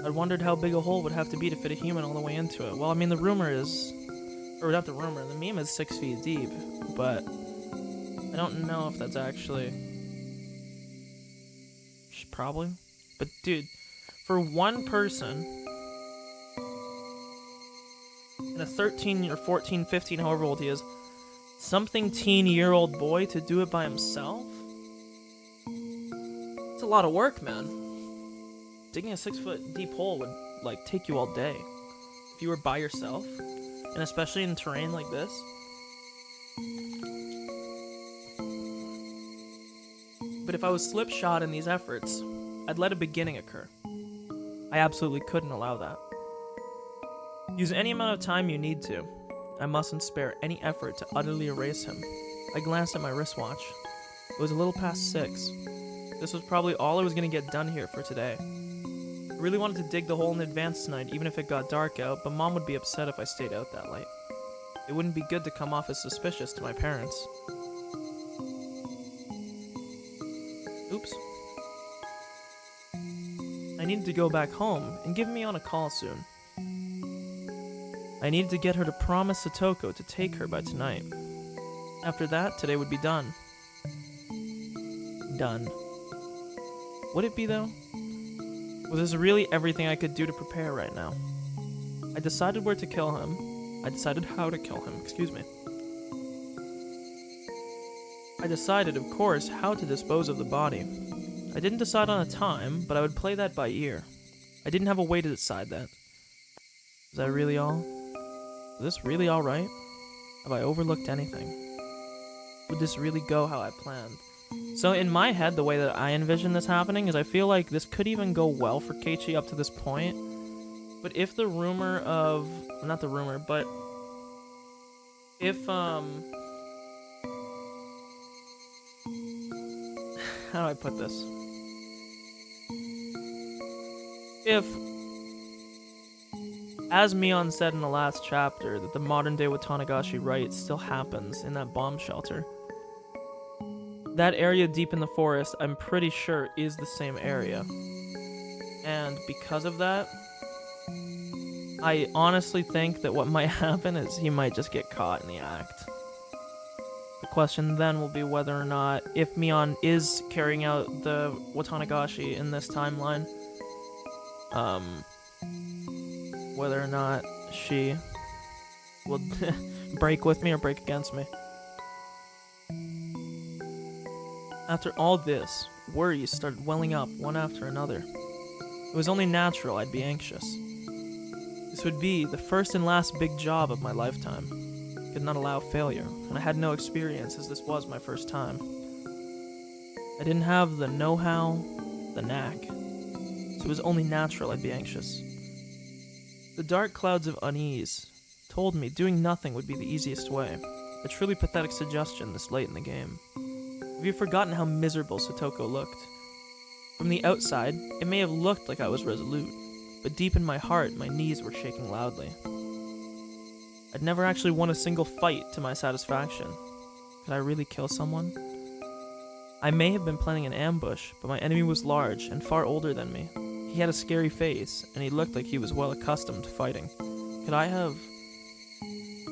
I'd wondered how big a hole would have to be to fit a human all the way into it. Well, I mean, the meme is 6 feet deep, but I don't know if that's actually... Probably. But dude, for one person, and a 13 or 14, 15, however old he is, something teen-year-old boy to do it by himself? It's a lot of work, man. Digging a 6-foot deep hole would, take you all day. If you were by yourself, and especially in terrain like this. But if I was slipshod in these efforts, I'd let a beginning occur. I absolutely couldn't allow that. Use any amount of time you need to. I mustn't spare any effort to utterly erase him. I glanced at my wristwatch. It was a little past 6. This was probably all I was going to get done here for today. I really wanted to dig the hole in advance tonight, even if it got dark out, but Mom would be upset if I stayed out that late. It wouldn't be good to come off as suspicious to my parents. Oops. I needed to go back home and give Mion a call soon. I needed to get her to promise Satoko to take her by tonight. After that, today would be done. Done. Would it be, though? Was this really everything I could do to prepare right now? I decided where to kill him. I decided how to kill him, excuse me. I decided, of course, how to dispose of the body. I didn't decide on a time, but I would play that by ear. I didn't have a way to decide that. Is that really all? Is this really alright? Have I overlooked anything? Would this really go how I planned? So in my head, the way that I envision this happening is I feel like this could even go well for Keiichi up to this point. But if the rumor of... Not the rumor, but... If, How do I put this? If, as Mion said in the last chapter, that the modern-day Watanagashi rite still happens in that bomb shelter, that area deep in the forest, I'm pretty sure, is the same area. And because of that, I honestly think that what might happen is he might just get caught in the act. The question then will be whether or not, if Mion is carrying out the Watanagashi in this timeline, whether or not she will break with me or break against me. After all this, worries started welling up one after another. It was only natural I'd be anxious. This would be the first and last big job of my lifetime. I could not allow failure, and I had no experience as this was my first time. I didn't have the know-how, the knack, so it was only natural I'd be anxious. The dark clouds of unease told me doing nothing would be the easiest way, a truly pathetic suggestion this late in the game. Have you forgotten how miserable Satoko looked? From the outside, it may have looked like I was resolute, but deep in my heart, my knees were shaking loudly. I'd never actually won a single fight to my satisfaction. Could I really kill someone? I may have been planning an ambush, but my enemy was large and far older than me. He had a scary face, and he looked like he was well accustomed to fighting. Could I have...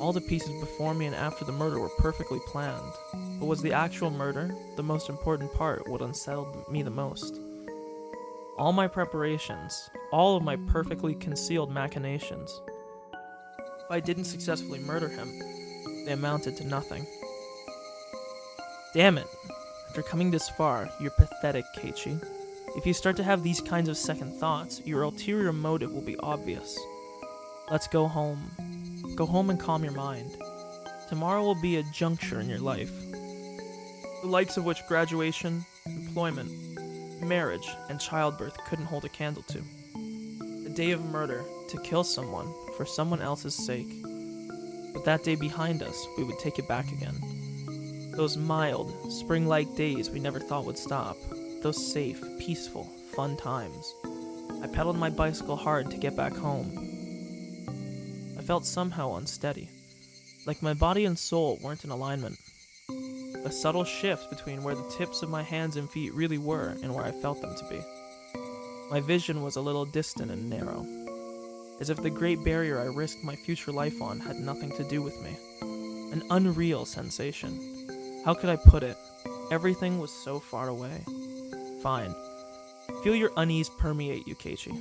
All the pieces before me and after the murder were perfectly planned, but was the actual murder the most important part, what unsettled me the most? All my preparations, all of my perfectly concealed machinations. If I didn't successfully murder him, they amounted to nothing. Damn it! After coming this far, you're pathetic, Keiichi. If you start to have these kinds of second thoughts, your ulterior motive will be obvious. Let's go home. Go home and calm your mind. Tomorrow will be a juncture in your life, the likes of which graduation, employment, marriage, and childbirth couldn't hold a candle to. A day of murder, to kill someone for someone else's sake. With that day behind us, we would take it back again. Those mild, spring-like days we never thought would stop. Those safe, peaceful, fun times. I pedaled my bicycle hard to get back home. I felt somehow unsteady, like my body and soul weren't in alignment. A subtle shift between where the tips of my hands and feet really were and where I felt them to be. My vision was a little distant and narrow, as if the great barrier I risked my future life on had nothing to do with me. An unreal sensation. How could I put it? Everything was so far away. Fine. Feel your unease permeate you, Keiichi.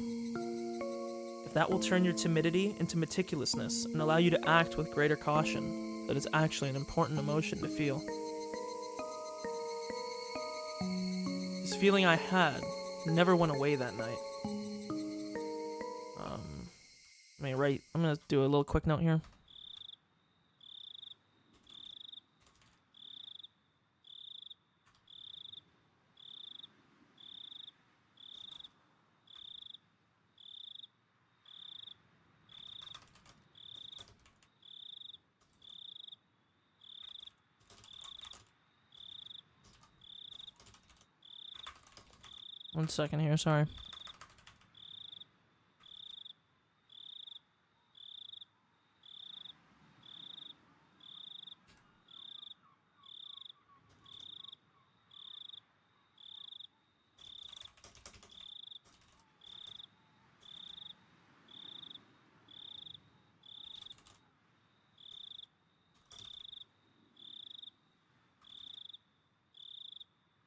If that will turn your timidity into meticulousness and allow you to act with greater caution, that is actually an important emotion to feel. This feeling I had never went away that night. I'm gonna do a little quick note here. One second here, sorry.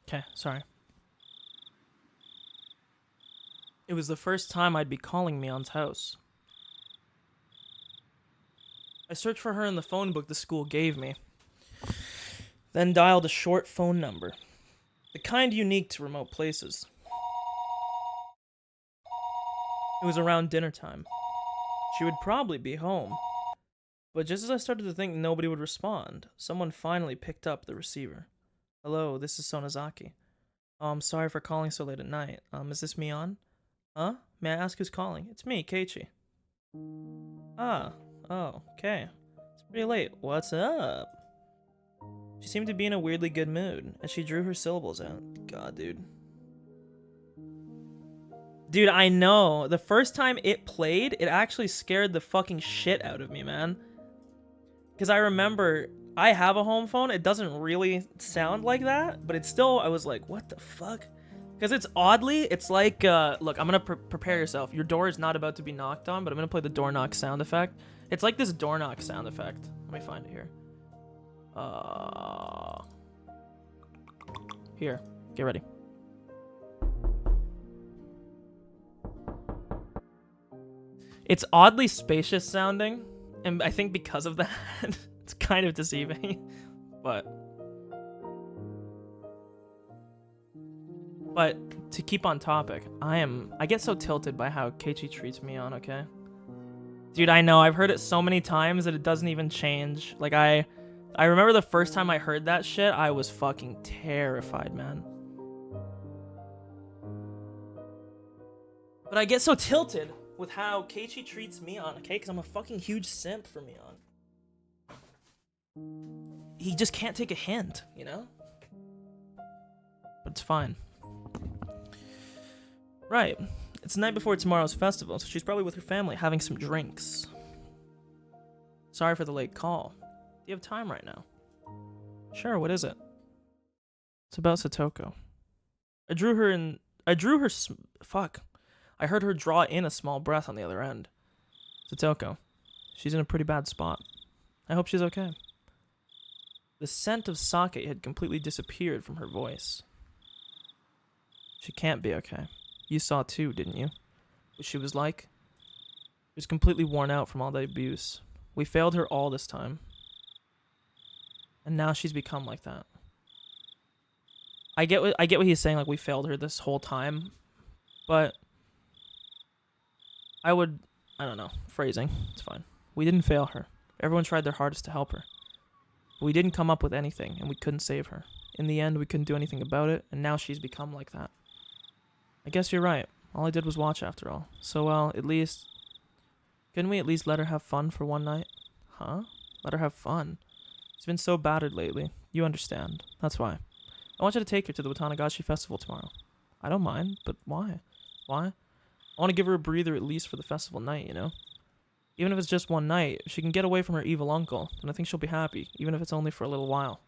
Okay, sorry. It was the first time I'd be calling Mion's house. I searched for her in the phone book the school gave me. then dialed a short phone number, the kind unique to remote places. It was around dinner time. She would probably be home. But just as I started to think nobody would respond, someone finally picked up the receiver. Hello, this is Sonozaki. Oh, I'm sorry for calling so late at night. Is this Mion? Huh? May I ask who's calling? It's me, Keiichi. Ah, oh, okay. It's pretty late. What's up? She seemed to be in a weirdly good mood, as she drew her syllables out. God, dude. Dude, I know. The first time it played, it actually scared the fucking shit out of me, man. Because I remember, I have a home phone. It doesn't really sound like that, but it's still, I was like, what the fuck? Because it's oddly, it's like, look, I'm going to prepare yourself. Your door is not about to be knocked on, but I'm going to play the door knock sound effect. It's like this door knock sound effect. Let me find it here. Here, get ready. It's oddly spacious sounding, and I think because of that, it's kind of deceiving. But to keep on topic, I get so tilted by how Keiichi treats Mion, okay? Dude, I know, I've heard it so many times that it doesn't even change. Like, I remember the first time I heard that shit, I was fucking terrified, man. But I get so tilted with how Keiichi treats Mion, okay? Because I'm a fucking huge simp for Mion. He just can't take a hint, you know? But it's fine. Right. It's the night before tomorrow's festival, so she's probably with her family having some drinks. Sorry for the late call. Do you have time right now? Sure, what is it? It's about Satoko. Fuck. I heard her draw in a small breath on the other end. Satoko. She's in a pretty bad spot. I hope she's okay. The scent of sake had completely disappeared from her voice. She can't be okay. You saw too, didn't you? What she was like? She was completely worn out from all the abuse. We failed her all this time. And now she's become like that. I get what he's saying, like we failed her this whole time. But I don't know, phrasing, it's fine. We didn't fail her. Everyone tried their hardest to help her. But we didn't come up with anything, and we couldn't save her. In the end, we couldn't do anything about it, and now she's become like that. I guess you're right. All I did was watch after all. So, well, couldn't we at least let her have fun for one night? Huh? Let her have fun? She's been so battered lately. You understand. That's why. I want you to take her to the Watanagashi Festival tomorrow. I don't mind, but why? Why? I want to give her a breather at least for the festival night, you know? Even if it's just one night, if she can get away from her evil uncle, then I think she'll be happy, even if it's only for a little while.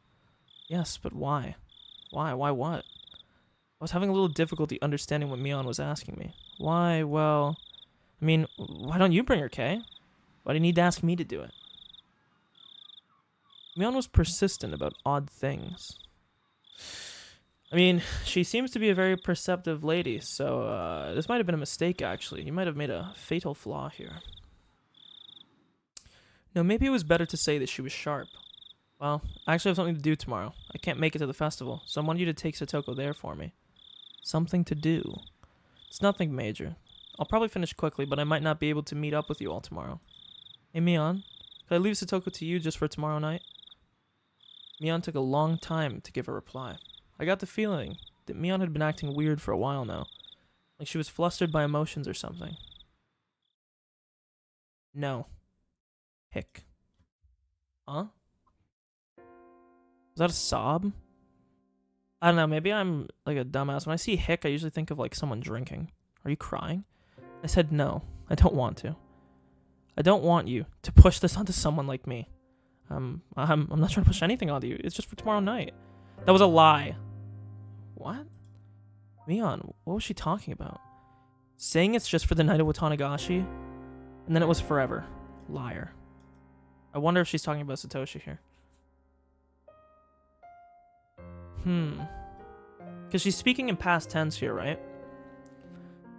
Yes, but why? Why? Why what? I was having a little difficulty understanding what Mion was asking me. Why? Well, I mean, why don't you bring her, Kay? Why do you need to ask me to do it? Mion was persistent about odd things. I mean, she seems to be a very perceptive lady, so this might have been a mistake, actually. You might have made a fatal flaw here. No, maybe it was better to say that she was sharp. Well, I actually have something to do tomorrow. I can't make it to the festival, so I want you to take Satoko there for me. Something to do. It's nothing major. I'll probably finish quickly, but I might not be able to meet up with you all tomorrow. Hey, Mion, could I leave Satoko to you just for tomorrow night? Mion took a long time to give a reply. I got the feeling that Mion had been acting weird for a while now, like she was flustered by emotions or something. No. Hick. Huh? Was that a sob? I don't know, maybe I'm like a dumbass. When I see hick, I usually think of like someone drinking. Are you crying? I said no, I don't want to. I don't want you to push this onto someone like me. I'm not trying to push anything onto you. It's just for tomorrow night. That was a lie. What? Mion, what was she talking about? Saying it's just for the night of Watanagashi? And then it was forever. Liar. I wonder if she's talking about Satoshi here. Because she's speaking in past tense here, right?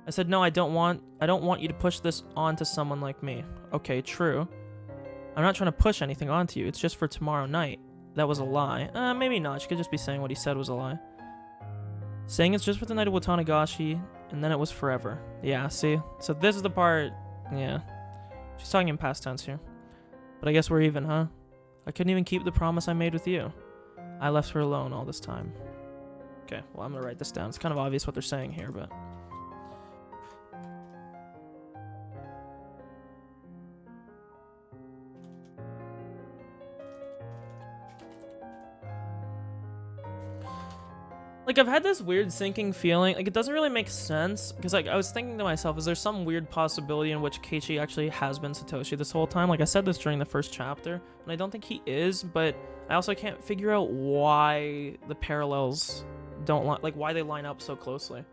I said, no, I don't want you to push this onto someone like me. Okay, true. I'm not trying to push anything onto you. It's just for tomorrow night. that was a lie. Maybe not. She could just be saying what he said was a lie. Saying it's just for the night of Tatarigoroshi, and then it was forever. Yeah, see? So this is the part... Yeah. She's talking in past tense here. But I guess we're even, huh? I couldn't even keep the promise I made with you. I left her alone all this time. Okay, well, I'm gonna write this down. It's kind of obvious what they're saying here, but... Like, I've had this weird sinking feeling. Like, it doesn't really make sense. Because, like, I was thinking to myself, is there some weird possibility in which Keiichi actually has been Satoshi this whole time? Like, I said this during the first chapter, and I don't think he is, but I also can't figure out why the parallels don't, like, why they line up so closely.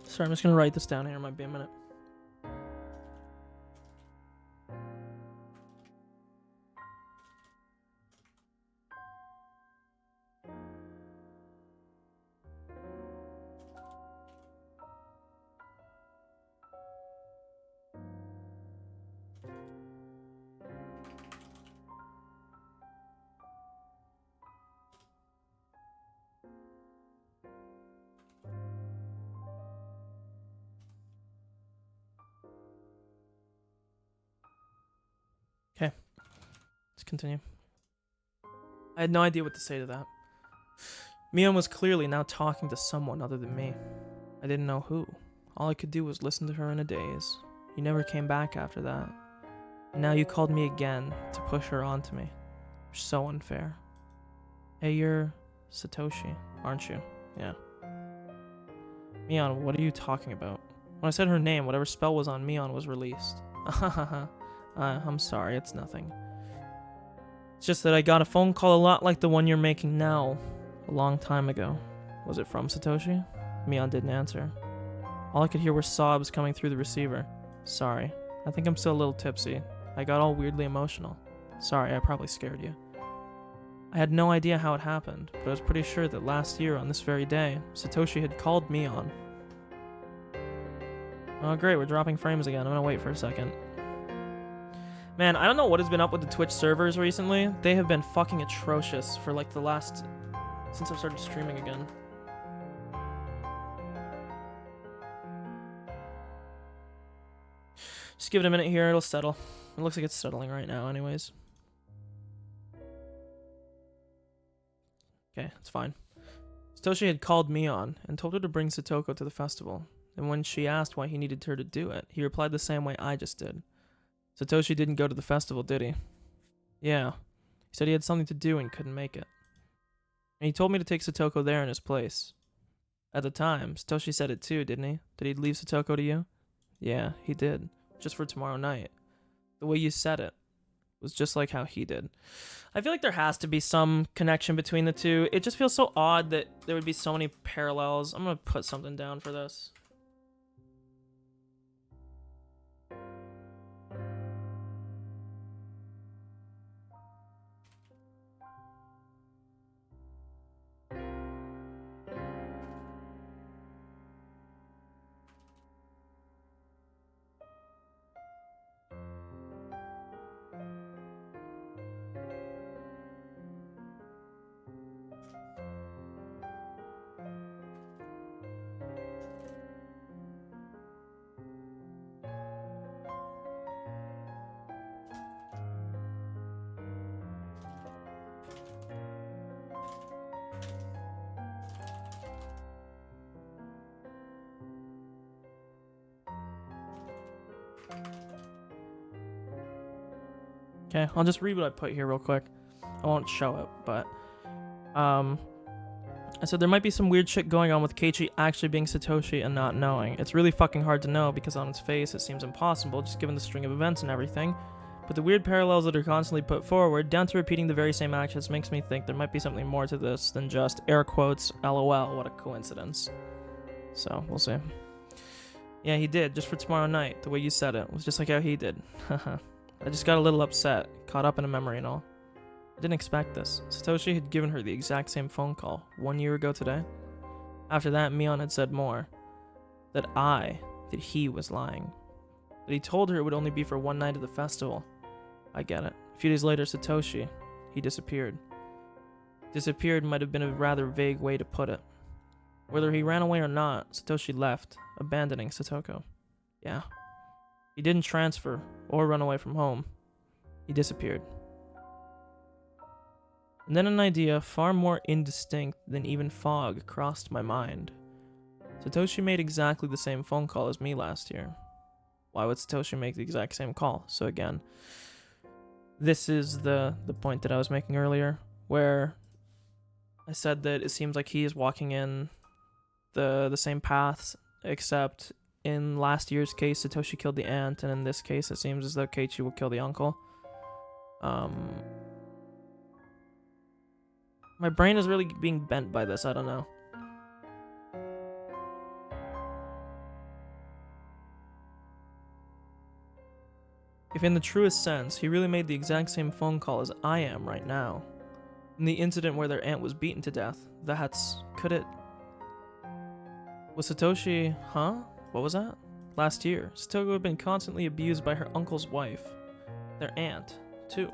Sorry, I'm just gonna write this down here. It might be a minute. Okay, let's continue. I had no idea what to say to that. Mion was clearly now talking to someone other than me. I didn't know who. All I could do was listen to her in a daze. You never came back after that. And now you called me again to push her onto me. You're so unfair. Hey, you're Satoshi, aren't you? Yeah. Mion, what are you talking about? When I said her name, whatever spell was on Mion was released. I'm sorry, it's nothing. It's just that I got a phone call a lot like the one you're making now, a long time ago. Was it from Satoshi? Mion didn't answer. All I could hear were sobs coming through the receiver. Sorry, I think I'm still a little tipsy. I got all weirdly emotional. Sorry, I probably scared you. I had no idea how it happened, but I was pretty sure that last year on this very day, Satoshi had called Mion. Oh great, we're dropping frames again. I'm gonna wait for a second. Man, I don't know what has been up with the Twitch servers recently. They have been fucking atrocious for like the last... since I've started streaming again. Just give it a minute here, it'll settle. It looks like it's settling right now anyways. Okay, it's fine. Satoshi had called Mion and told her to bring Satoko to the festival. And when she asked why he needed her to do it, he replied the same way I just did. Satoshi didn't go to the festival, did he? Yeah. He said he had something to do and couldn't make it. And he told me to take Satoko there in his place. At the time, Satoshi said it too, didn't he? Did he leave Satoko to you? Yeah, he did. Just for tomorrow night. The way you said it was just like how he did. I feel like there has to be some connection between the two. It just feels so odd that there would be so many parallels. I'm gonna put something down for this. Okay, I'll just read what I put here real quick. I won't show it, but I said there might be some weird shit going on with Keiichi actually being Satoshi and not knowing. It's really fucking hard to know because on its face it seems impossible just given the string of events and everything. But the weird parallels that are constantly put forward, down to repeating the very same actions, makes me think there might be something more to this than just air quotes, LOL, what a coincidence. So, we'll see. Yeah, he did, just for tomorrow night. The way you said it was just like how he did. Haha. I just got a little upset, caught up in a memory and all. I didn't expect this. Satoshi had given her the exact same phone call 1 year ago today. After that, Mion had said more. That he was lying. That he told her it would only be for one night of the festival. I get it. A few days later, Satoshi, he disappeared. Disappeared might have been a rather vague way to put it. Whether he ran away or not, Satoshi left, abandoning Satoko. Yeah. He didn't transfer or run away from home. He disappeared. And then an idea far more indistinct than even fog crossed my mind. Satoshi made exactly the same phone call as me last year. Why would Satoshi make the exact same call? So again, this is the point that I was making earlier, where I said that it seems like he is walking in the same paths, except in last year's case, Satoshi killed the aunt, and in this case, it seems as though Keiichi will kill the uncle. My brain is really being bent by this, I don't know. If in the truest sense, he really made the exact same phone call as I am right now, in the incident where their aunt was beaten to death, could it... Was Satoshi... Huh? What was that? Last year, Satoko had been constantly abused by her uncle's wife. Their aunt, too.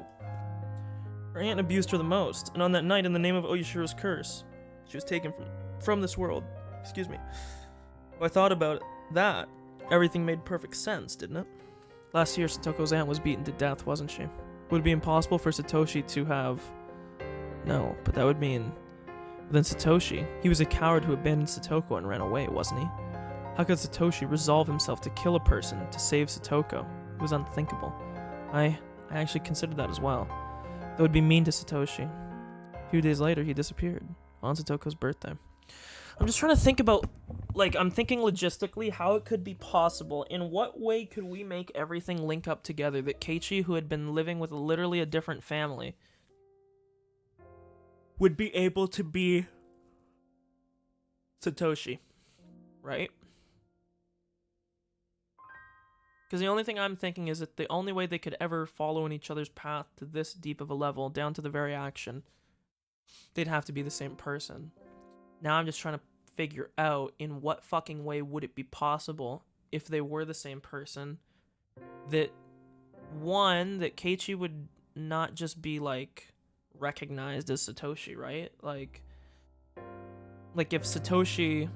Her aunt abused her the most, and on that night, in the name of Oyashiro's curse, she was taken from this world. Excuse me. When I thought about that, everything made perfect sense, didn't it? Last year, Satoko's aunt was beaten to death, wasn't she? Would it be impossible for Satoshi to have... No, but that would mean... Then Satoshi, he was a coward who abandoned Satoko and ran away, wasn't he? How could Satoshi resolve himself to kill a person to save Satoko? It was unthinkable. I actually considered that as well. That would be mean to Satoshi. A few days later, he disappeared on Satoko's birthday. I'm just trying to think about, I'm thinking logistically how it could be possible. In what way could we make everything link up together that Keiichi, who had been living with literally a different family, would be able to be Satoshi, right? Because the only thing I'm thinking is that the only way they could ever follow in each other's path to this deep of a level, down to the very action, they'd have to be the same person. Now I'm just trying to figure out in what fucking way would it be possible if they were the same person that Keiichi would not just be recognized as Satoshi, right? Like if Satoshi,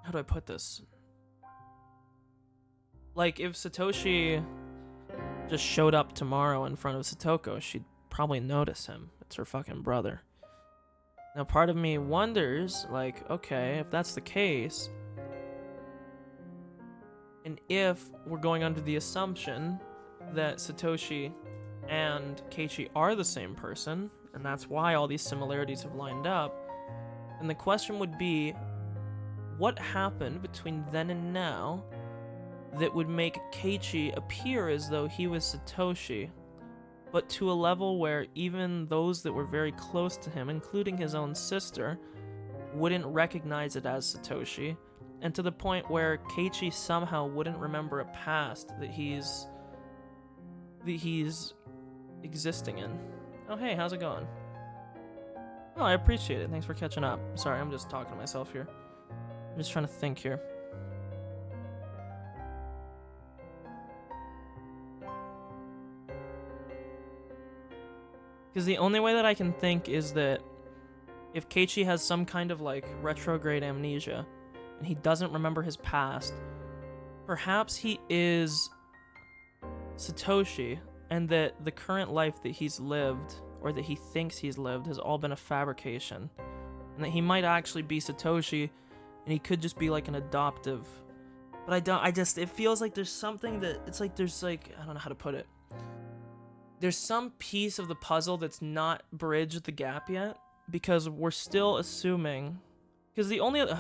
how do I put this? If Satoshi just showed up tomorrow in front of Satoko, she'd probably notice him. It's her fucking brother. Now, part of me wonders, okay, if that's the case, and if we're going under the assumption that Satoshi and Keiichi are the same person, and that's why all these similarities have lined up, then the question would be, what happened between then and now that would make Keiichi appear as though he was Satoshi, but to a level where even those that were very close to him, including his own sister, wouldn't recognize it as Satoshi, and to the point where Keiichi somehow wouldn't remember a past that he's existing in. Oh hey, how's it going? Oh, I appreciate it. Thanks for catching up. Sorry, I'm just talking to myself here. I'm just trying to think here. Because the only way that I can think is that if Keiichi has some kind of retrograde amnesia and he doesn't remember his past, perhaps he is Satoshi, and that the current life that he's lived, or that he thinks he's lived, has all been a fabrication. And that he might actually be Satoshi, and he could just be an adoptive. But it feels like there's something that, I don't know how to put it. There's some piece of the puzzle that's not bridged the gap yet, because we're still assuming... Because the only other...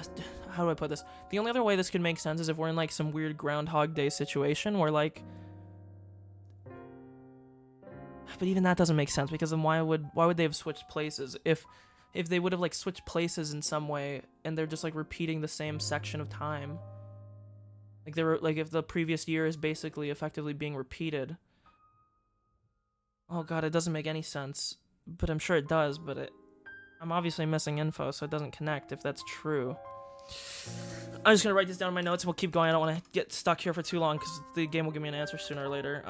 How do I put this? The only other way this could make sense is if we're in, some weird Groundhog Day situation where, But even that doesn't make sense, because then why would they have switched places? If they would have, switched places in some way, and they're just, repeating the same section of time. They were, if the previous year is basically effectively being repeated... Oh god, it doesn't make any sense. But I'm sure it does, but I'm obviously missing info, so it doesn't connect if that's true. I'm just gonna write this down in my notes and we'll keep going. I don't want to get stuck here for too long because the game will give me an answer sooner or later.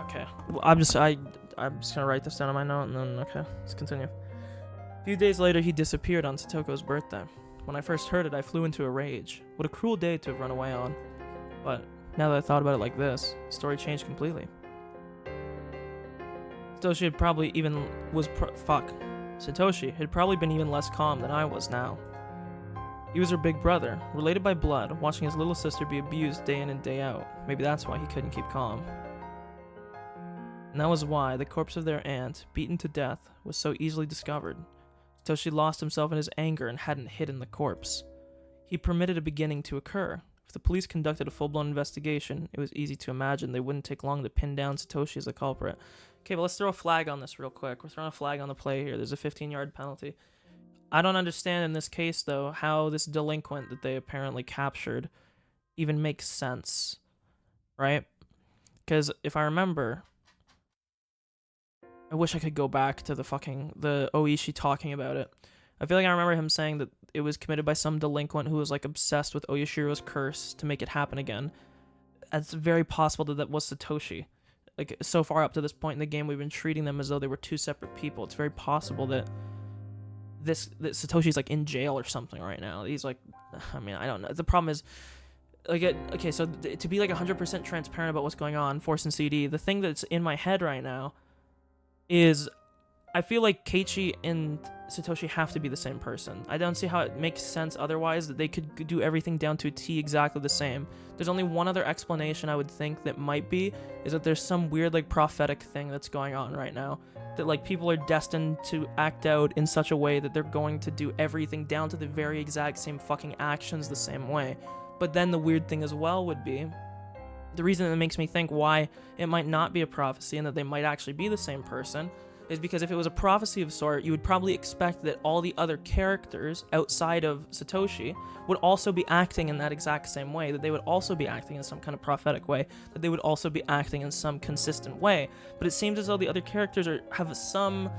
Okay. Well, I'm just gonna write this down in my note and then okay, let's continue. A few days later, he disappeared on Satoko's birthday. When I first heard it, I flew into a rage. What a cruel day to have run away on. But now that I thought about it like this, the story changed completely. Satoshi had probably been even less calm than I was now. He was her big brother, related by blood, watching his little sister be abused day in and day out. Maybe that's why he couldn't keep calm. And that was why the corpse of their aunt, beaten to death, was so easily discovered. Satoshi lost himself in his anger and hadn't hidden the corpse. He permitted a beginning to occur. If the police conducted a full-blown investigation, it was easy to imagine they wouldn't take long to pin down Satoshi as the culprit. Okay, but let's throw a flag on this real quick. We're throwing a flag on the play here. There's a 15-yard penalty. I don't understand in this case, though, how this delinquent that they apparently captured even makes sense. Right? Because if I remember, I wish I could go back to the Oishi talking about it. I feel like I remember him saying that it was committed by some delinquent who was like obsessed with Oyashiro's curse to make it happen again. It's very possible that was Satoshi. Like, so far up to this point in the game, we've been treating them as though they were two separate people. It's very possible that that Satoshi's like in jail or something right now. He's like, I mean, I don't know. The problem is, like, okay, so to be like 100% transparent about what's going on, Force and CD, the thing that's in my head right now is I feel like Keiichi and Satoshi have to be the same person. I don't see how it makes sense otherwise that they could do everything down to a T exactly the same. There's only one other explanation I would think that might be, is that there's some weird like prophetic thing that's going on right now. That like people are destined to act out in such a way that they're going to do everything down to the very exact same fucking actions the same way. But then the weird thing as well would be, the reason that makes me think why it might not be a prophecy and that they might actually be the same person is because if it was a prophecy of sort, you would probably expect that all the other characters outside of Satoshi would also be acting in that exact same way, that they would also be acting in some kind of prophetic way, that they would also be acting in some consistent way. But it seems as though the other characters have some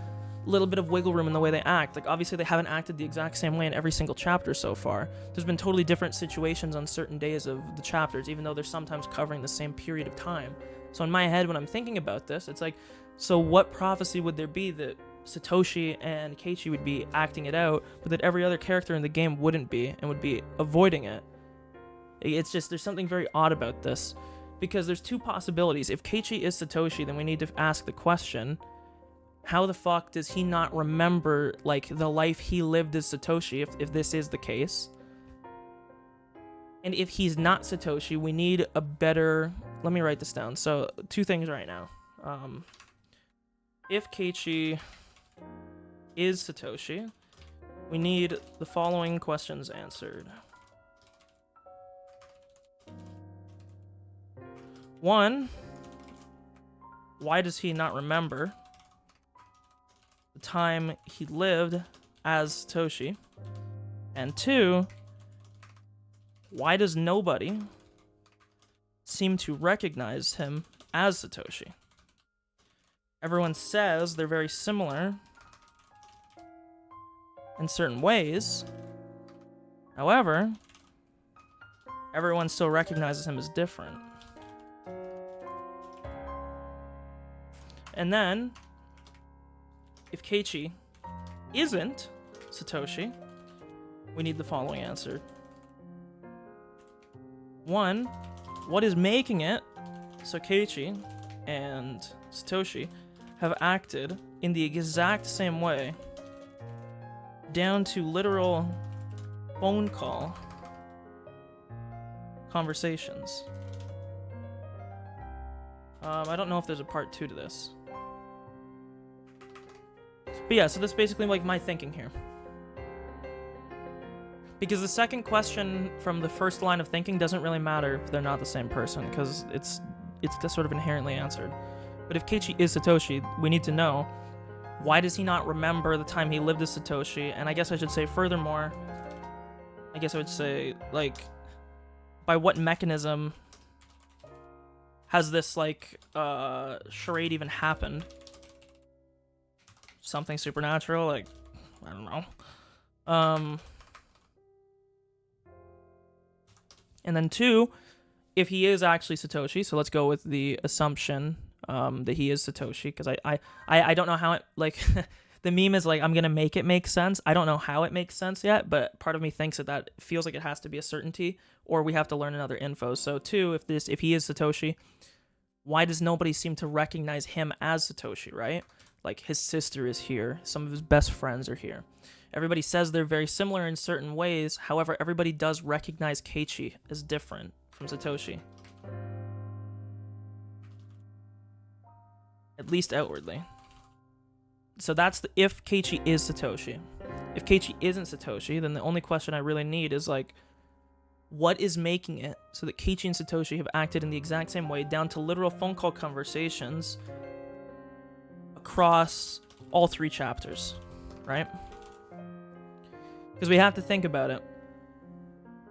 little bit of wiggle room in the way they act. Like, obviously they haven't acted the exact same way in every single chapter so far. There's been totally different situations on certain days of the chapters, even though they're sometimes covering the same period of time. So in my head, when I'm thinking about this, it's like, so what prophecy would there be that Satoshi and Keiichi would be acting it out, but that every other character in the game wouldn't be, and would be avoiding it? It's just, there's something very odd about this, because there's two possibilities. If Keiichi is Satoshi, then we need to ask the question, how the fuck does he not remember, like, the life he lived as Satoshi, if this is the case? And if he's not Satoshi, we need a better... Let me write this down. So, two things right now. If Keiichi is Satoshi, we need the following questions answered. 1, why does he not remember the time he lived as Satoshi? And 2, why does nobody seem to recognize him as Satoshi? Everyone says they're very similar in certain ways. However, everyone still recognizes him as different. And then, if Keiichi isn't Satoshi, we need the following answer. 1, what is making it so Keiichi and Satoshi have acted in the exact same way, down to literal phone call conversations? I don't know if there's a part 2 to this. But yeah, so that's basically like my thinking here. Because the second question from the first line of thinking doesn't really matter if they're not the same person, because it's just sort of inherently answered. But if Keiichi is Satoshi, we need to know, why does he not remember the time he lived as Satoshi? And I guess I should say furthermore, I guess I would say, like, by what mechanism has this, like, charade even happened? Something supernatural? Like, I don't know. And then 2, if he is actually Satoshi, so let's go with the assumption that he is Satoshi, because I don't know how it, like, the meme is like, I'm gonna make it make sense. I don't know how it makes sense yet, but part of me thinks that feels like it has to be a certainty, or we have to learn another info. So 2, if he is Satoshi, why does nobody seem to recognize him as Satoshi, right? Like, his sister is here, some of his best friends are here. Everybody says they're very similar in certain ways, however, everybody does recognize Keiichi as different from Satoshi. At least outwardly. So that's if Keiichi is Satoshi. If Keiichi isn't Satoshi, then the only question I really need is, like, what is making it so that Keiichi and Satoshi have acted in the exact same way, down to literal phone call conversations across all 3 chapters, right? Because we have to think about it.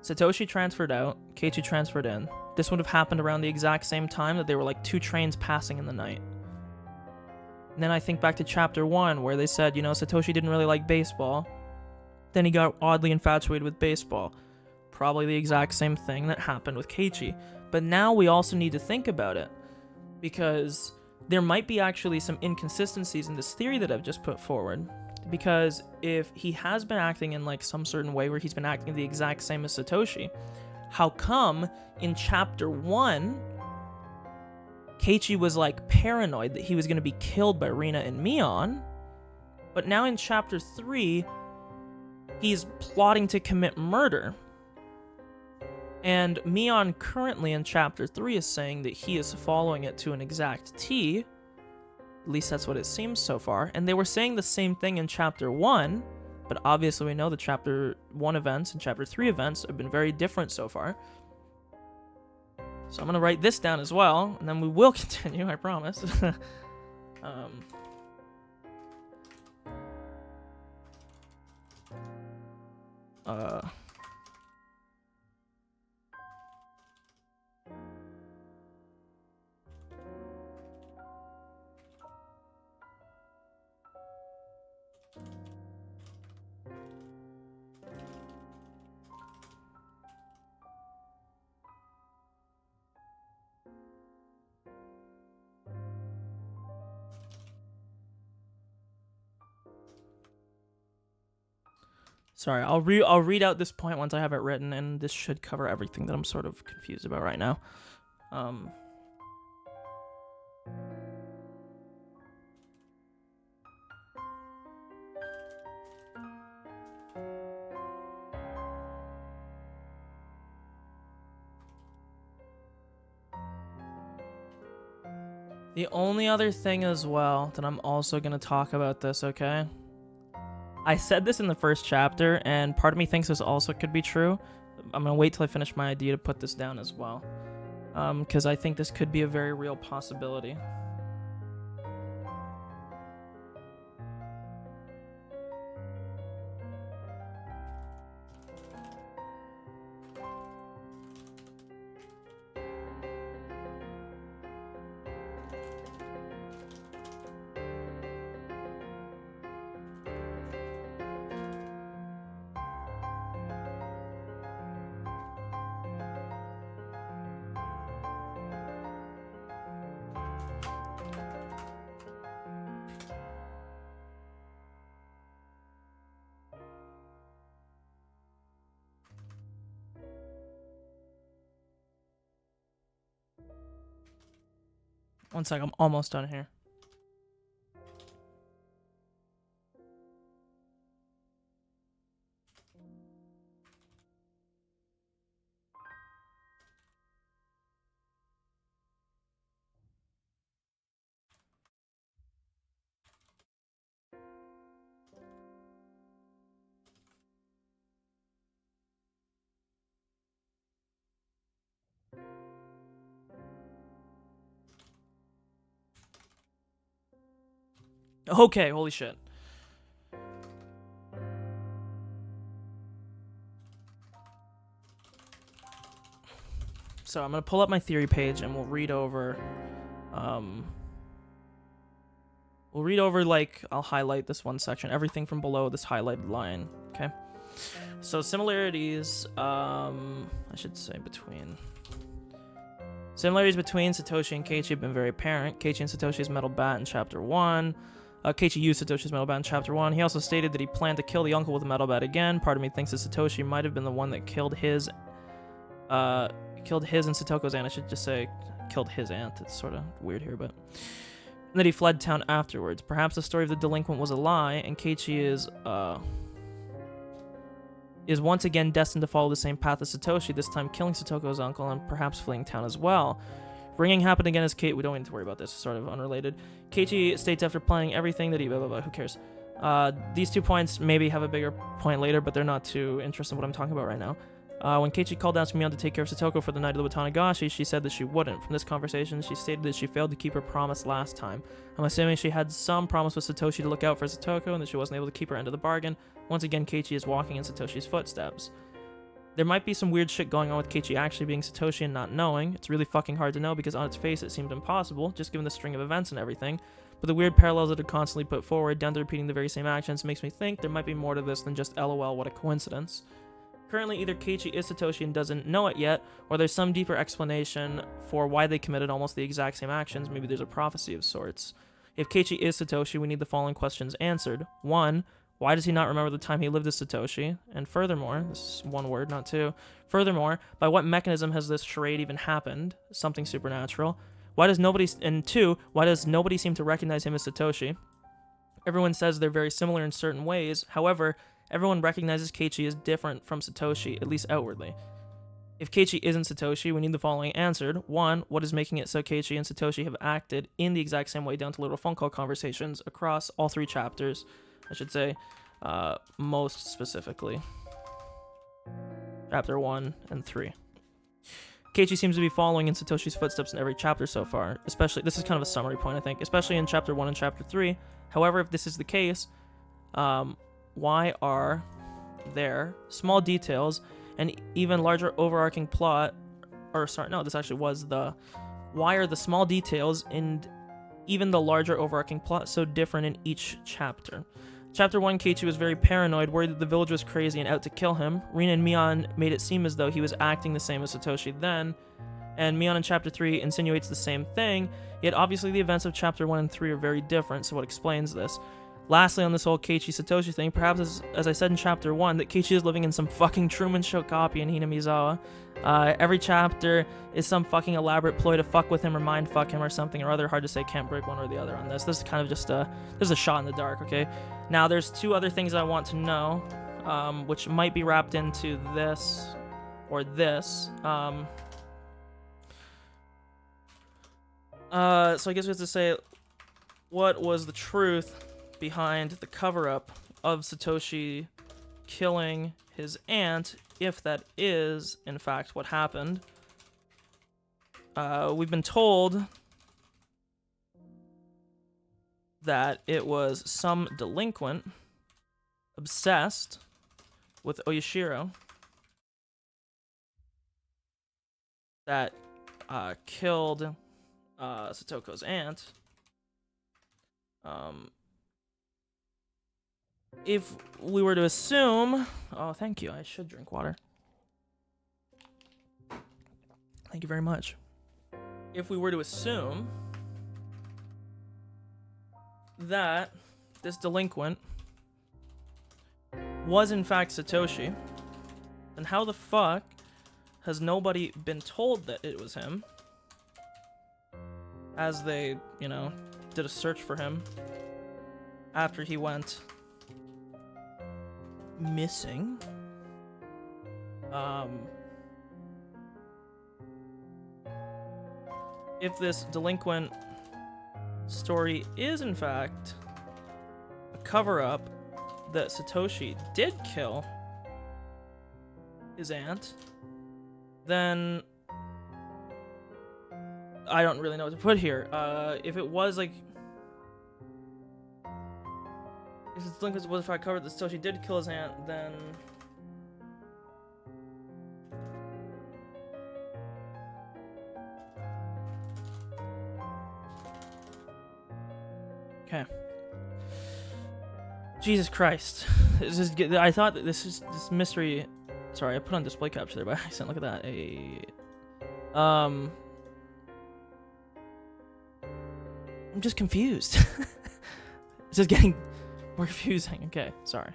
Satoshi transferred out, Keiichi transferred in. This would have happened around the exact same time that they were like 2 trains passing in the night. And then I think back to chapter 1, where they said, Satoshi didn't really like baseball. Then he got oddly infatuated with baseball. Probably the exact same thing that happened with Keiichi. But now we also need to think about it, because there might be actually some inconsistencies in this theory that I've just put forward. Because if he has been acting in, like, some certain way where he's been acting the exact same as Satoshi, how come in chapter 1 Keiichi was, like, paranoid that he was going to be killed by Rina and Mion, but now in chapter 3 he's plotting to commit murder? And Mion currently in chapter 3 is saying that he is following it to an exact T. At least that's what it seems so far. And they were saying the same thing in chapter 1, but obviously we know the chapter 1 events and chapter 3 events have been very different so far. So I'm going to write this down as well, and then we will continue, I promise. Sorry, I'll read out this point once I have it written, and this should cover everything that I'm sort of confused about right now. The only other thing as well that I'm also going to talk about this, okay? I said this in the first chapter, and part of me thinks this also could be true. I'm going to wait till I finish my idea to put this down as well, because I think this could be a very real possibility. One sec, I'm almost done here. Okay, holy shit. So I'm going to pull up my theory page and we'll read over... like, I'll highlight this one section, everything from below this highlighted line, okay? So similarities, I should say between... Similarities between Satoshi and Keiichi have been very apparent. Keiichi and Satoshi's metal bat in Chapter 1. Keiichi used Satoshi's metal bat in Chapter 1. He also stated that he planned to kill the uncle with a metal bat again. Part of me thinks that Satoshi might have been the one that killed his and Satoko's aunt. I should just say killed his aunt. It's sort of weird here, but... And that he fled town afterwards. Perhaps the story of the delinquent was a lie, and Keiichi is once again destined to follow the same path as Satoshi, this time killing Satoko's uncle and perhaps fleeing town as well. Ringing happened again as Kate. We don't need to worry about this. It's sort of unrelated. Keiichi states after planning everything that he blah blah blah. Who cares? These 2 points maybe have a bigger point later, but they're not too interesting in what I'm talking about right now. When Keiichi called asking Mion to take care of Satoko for the night of the Tatarigoroshi, she said that she wouldn't. From this conversation, she stated that she failed to keep her promise last time. I'm assuming she had some promise with Satoshi to look out for Satoko and that she wasn't able to keep her end of the bargain. Once again, Keiichi is walking in Satoshi's footsteps. There might be some weird shit going on with Keiichi actually being Satoshi and not knowing. It's really fucking hard to know because on its face it seemed impossible, just given the string of events and everything. But the weird parallels that are constantly put forward, down to repeating the very same actions, makes me think there might be more to this than just LOL, what a coincidence. Currently, either Keiichi is Satoshi and doesn't know it yet, or there's some deeper explanation for why they committed almost the exact same actions. Maybe there's a prophecy of sorts. If Keiichi is Satoshi, we need the following questions answered. 1. Why does he not remember the time he lived as Satoshi? And furthermore, this is one word, not two. Furthermore, by what mechanism has this charade even happened? Something supernatural. Why does nobody seem to recognize him as Satoshi? Everyone says they're very similar in certain ways. However, everyone recognizes Keiichi as different from Satoshi, at least outwardly. If Keiichi isn't Satoshi, we need the following answered. 1. What is making it so Keiichi and Satoshi have acted in the exact same way down to little phone call conversations across all 3 chapters? I should say, most specifically. Chapter 1 and 3. Keiichi seems to be following in Satoshi's footsteps in every chapter so far, especially, this is kind of a summary point, I think, especially in Chapter 1 and Chapter 3. However, if this is the case, why are there small details and even larger overarching plot, why are the small details and even the larger overarching plot so different in each chapter? Chapter 1, Keiichi was very paranoid, worried that the village was crazy and out to kill him. Rina and Mion made it seem as though he was acting the same as Satoshi then, and Mion in Chapter 3 insinuates the same thing, yet obviously the events of Chapter 1 and 3 are very different, so what explains this? Lastly, on this whole Keiichi-Satoshi thing, perhaps as I said in Chapter 1, that Keiichi is living in some fucking Truman Show copy in Hinamizawa. Every chapter is some fucking elaborate ploy to fuck with him or mind fuck him or something or other. Hard to say, can't break one or the other on this. This is kind of just this is a shot in the dark, okay? Now, there's 2 other things I want to know, which might be wrapped into this or this. So I guess we have to say, what was the truth behind the cover-up of Satoshi killing his aunt, if that is, in fact, what happened? We've been told that it was some delinquent obsessed with Oyashiro that killed Satoko's aunt. If we were to assume... Oh, thank you. I should drink water. Thank you very much. If we were to assume that this delinquent was in fact Satoshi, then how the fuck has nobody been told that it was him? As they, did a search for him after he went missing. If this delinquent story is in fact a cover-up that Satoshi did kill his aunt, then I don't really know what to put here. If it was Because it's linked with if I covered that Satoshi did kill his aunt, then... Okay. Jesus Christ. I thought that this mystery... Sorry, I put on display capture there by accident. Look at that. I'm just confused. It's just getting more confusing. Okay, sorry.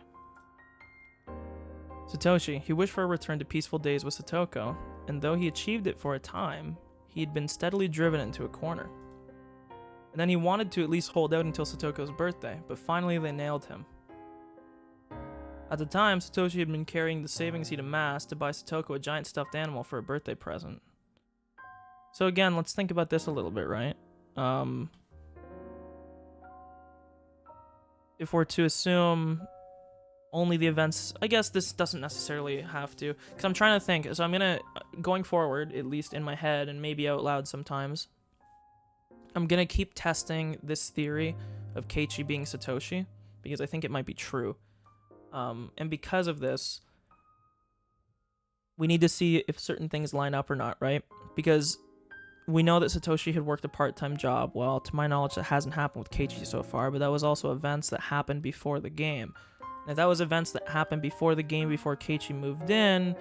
Satoshi. He wished for a return to peaceful days with Satoko, and though he achieved it for a time, he had been steadily driven into a corner. And then he wanted to at least hold out until Satoko's birthday, but finally they nailed him. At the time, Satoshi had been carrying the savings he'd amassed to buy Satoko a giant stuffed animal for a birthday present. So again, let's think about this a little bit, right? If we're to assume only the events... I guess this doesn't necessarily have to, because I'm trying to think. So I'm going to, going forward, at least in my head and maybe out loud sometimes, I'm going to keep testing this theory of Keiichi being Satoshi, because I think it might be true. And because of this, we need to see if certain things line up or not, right? Because we know that Satoshi had worked a part-time job. Well, to my knowledge, that hasn't happened with Keiichi so far, but that was also events that happened before the game. And if that was events that happened before the game, before Keiichi moved in,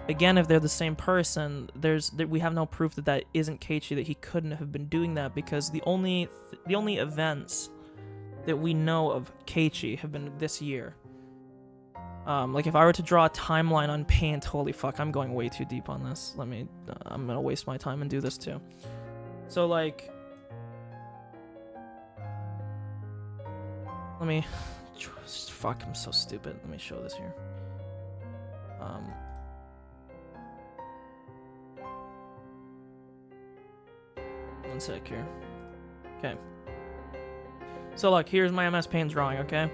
again, if they're the same person, we have no proof that that isn't Keiichi, that he couldn't have been doing that, because the only events that we know of Keiichi have been this year. Like if I were to draw a timeline on Paint, holy fuck, I'm going way too deep on this. I'm gonna waste my time and do this too. So like, fuck, I'm so stupid. Let me show this here. One sec here. Okay. So look, here's my MS Paint drawing, okay?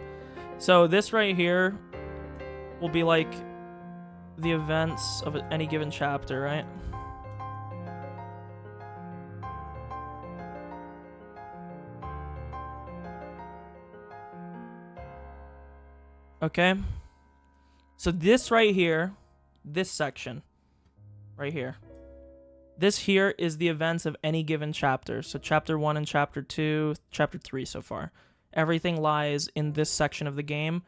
So this right here will be like the events of any given chapter, right? Okay. So this right here, this section right here, this here is the events of any given chapter. So chapter 1 and chapter 2, chapter 3 so far. Everything lies in this section of the game,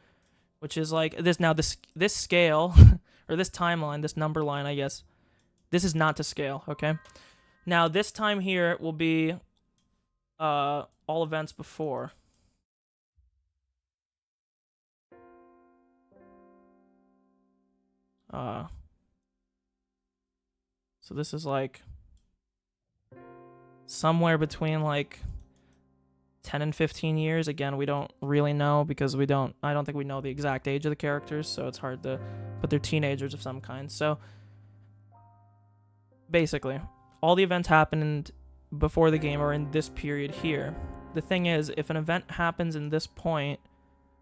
which is like this. Now this scale or this timeline, this number line, I guess, this is not to scale, okay? Now this time here will be all events before. So this is like somewhere between like 10 and 15 years. Again, we don't really know because I don't think we know the exact age of the characters, so it's hard to, but they're teenagers of some kind. So basically, all the events happened before the game are in this period here. The thing is, if an event happens in this point,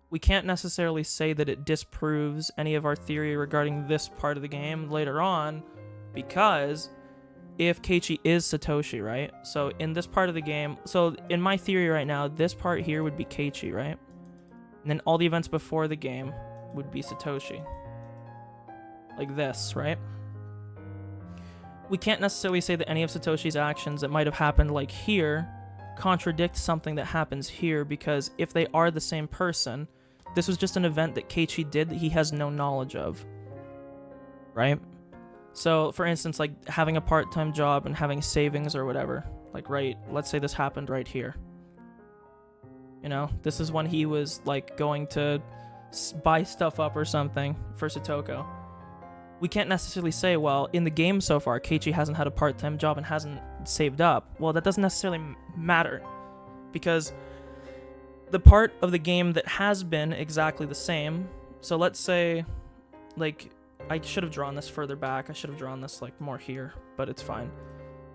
we can't necessarily say that it disproves any of our theory regarding this part of the game later on, because if Keiichi is Satoshi, right? So in this part of the game, so in my theory right now, this part here would be Keiichi, right? And then all the events before the game would be Satoshi. Like this, right? We can't necessarily say that any of Satoshi's actions that might have happened like here contradict something that happens here, because if they are the same person, this was just an event that Keiichi did that he has no knowledge of, right? So, for instance, like having a part-time job and having savings or whatever, like let's say this happened right here. You know, this is when he was like going to buy stuff up or something for Satoko. We can't necessarily say, well, in the game so far, Keiichi hasn't had a part-time job and hasn't saved up. Well, that doesn't necessarily matter, because the part of the game that has been exactly the same, so let's say, like, I should have drawn this further back. I should have drawn this like more here, but it's fine.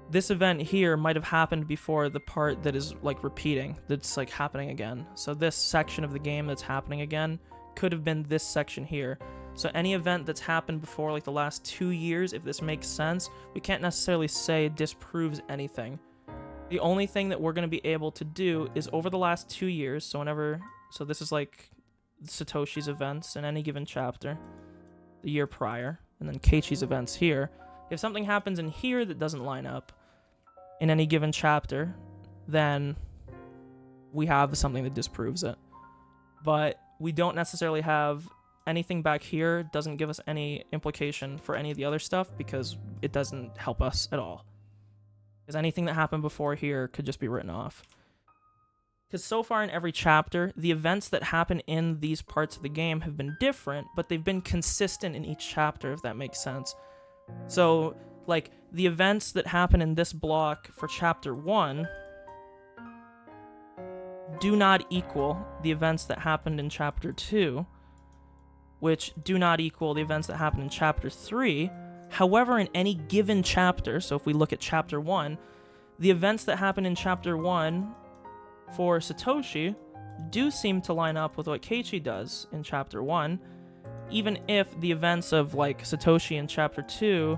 This event here might have happened before the part that is like repeating, that's like happening again. So this section of the game that's happening again could have been this section here. So any event that's happened before like the last 2 years, if this makes sense, we can't necessarily say disproves anything. The only thing that we're going to be able to do is over the last 2 years, so this is like Satoshi's events in any given chapter the year prior, and then Keiichi's events here. If something happens in here that doesn't line up in any given chapter, then we have something that disproves it. But we don't necessarily have anything back here. Doesn't give us any implication for any of the other stuff because it doesn't help us at all. Because anything that happened before here could just be written off. Because so far in every chapter, the events that happen in these parts of the game have been different, but they've been consistent in each chapter, if that makes sense. So, like, the events that happen in this block for chapter 1 do not equal the events that happened in chapter 2, which do not equal the events that happened in chapter 3. However, in any given chapter, so if we look at chapter 1, the events that happen in chapter 1 for Satoshi do seem to line up with what Keiichi does in chapter 1, even if the events of, like, Satoshi in chapter 2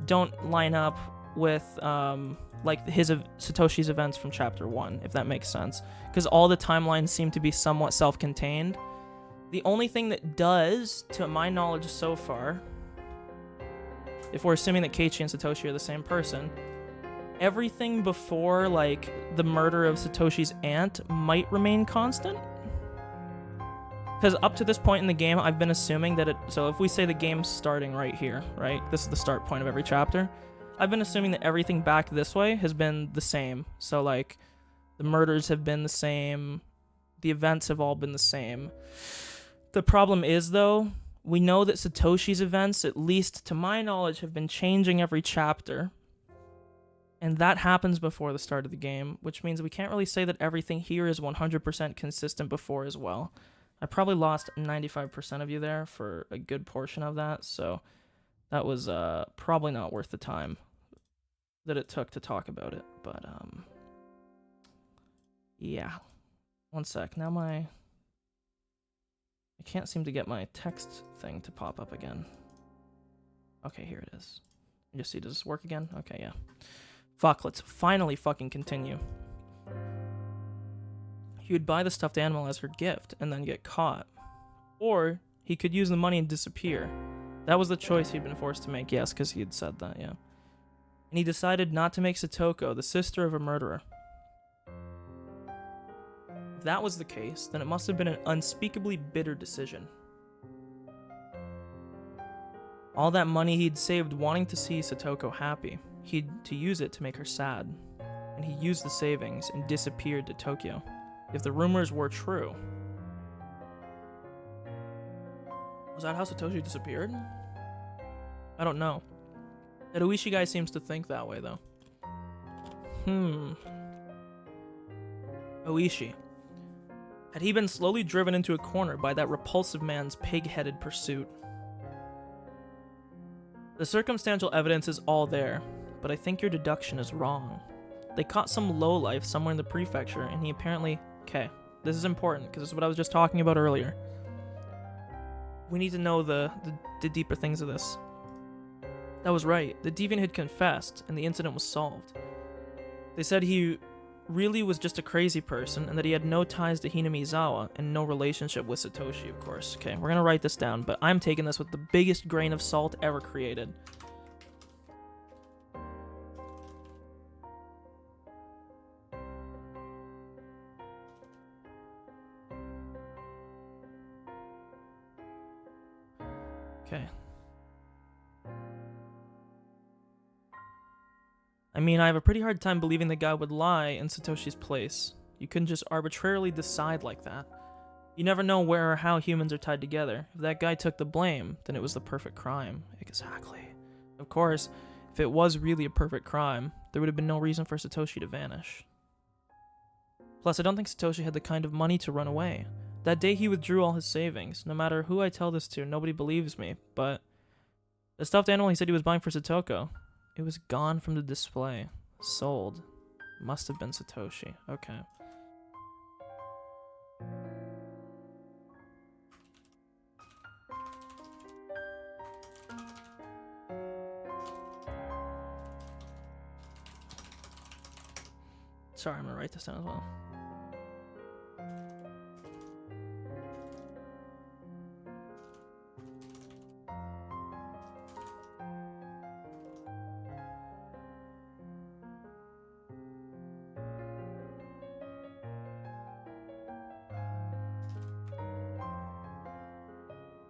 don't line up with, Satoshi's events from chapter 1, if that makes sense. Because all the timelines seem to be somewhat self-contained. The only thing that does, to my knowledge so far, if we're assuming that Keiichi and Satoshi are the same person, everything before, like, the murder of Satoshi's aunt might remain constant. Because up to this point in the game, I've been assuming that so if we say the game's starting right here, right? This is the start point of every chapter. I've been assuming that everything back this way has been the same. So, like, the murders have been the same. The events have all been the same. The problem is, though, we know that Satoshi's events, at least to my knowledge, have been changing every chapter. And that happens before the start of the game, which means we can't really say that everything here is 100% consistent before as well. I probably lost 95% of you there for a good portion of that, so that was probably not worth the time that it took to talk about it. But, yeah. One sec. Now I can't seem to get my text thing to pop up again. Okay, here it is. You just see, does this work again? Okay, yeah. Fuck, let's finally fucking continue. He would buy the stuffed animal as her gift and then get caught. Or he could use the money and disappear. That was the choice he'd been forced to make, yes, because he had said that, yeah. And he decided not to make Satoko the sister of a murderer. If that was the case, then it must have been an unspeakably bitter decision. All that money he'd saved wanting to see Satoko happy, he'd to use it to make her sad. And he used the savings and disappeared to Tokyo. If the rumors were true. Was that how Satoshi disappeared? I don't know. That Oishi guy seems to think that way, though. Oishi. Had he been slowly driven into a corner by that repulsive man's pig-headed pursuit? The circumstantial evidence is all there, but I think your deduction is wrong. They caught some lowlife somewhere in the prefecture, and he apparently... Okay, this is important, because this is what I was just talking about earlier. We need to know the deeper things of this. That was right. The deviant had confessed, and the incident was solved. They said he really was just a crazy person, and that he had no ties to Hinamizawa, and no relationship with Satoshi, of course. Okay, we're gonna write this down, but I'm taking this with the biggest grain of salt ever created. Okay. I mean, I have a pretty hard time believing the guy would lie in Satoshi's place. You couldn't just arbitrarily decide like that. You never know where or how humans are tied together. If that guy took the blame, then it was the perfect crime. Exactly. Of course, if it was really a perfect crime, there would have been no reason for Satoshi to vanish. Plus, I don't think Satoshi had the kind of money to run away. That day he withdrew all his savings. No matter who I tell this to, nobody believes me, but... The stuffed animal he said he was buying for Satoko, it was gone from the display. Sold. Must have been Satoshi. Okay. Sorry, I'm gonna write this down as well.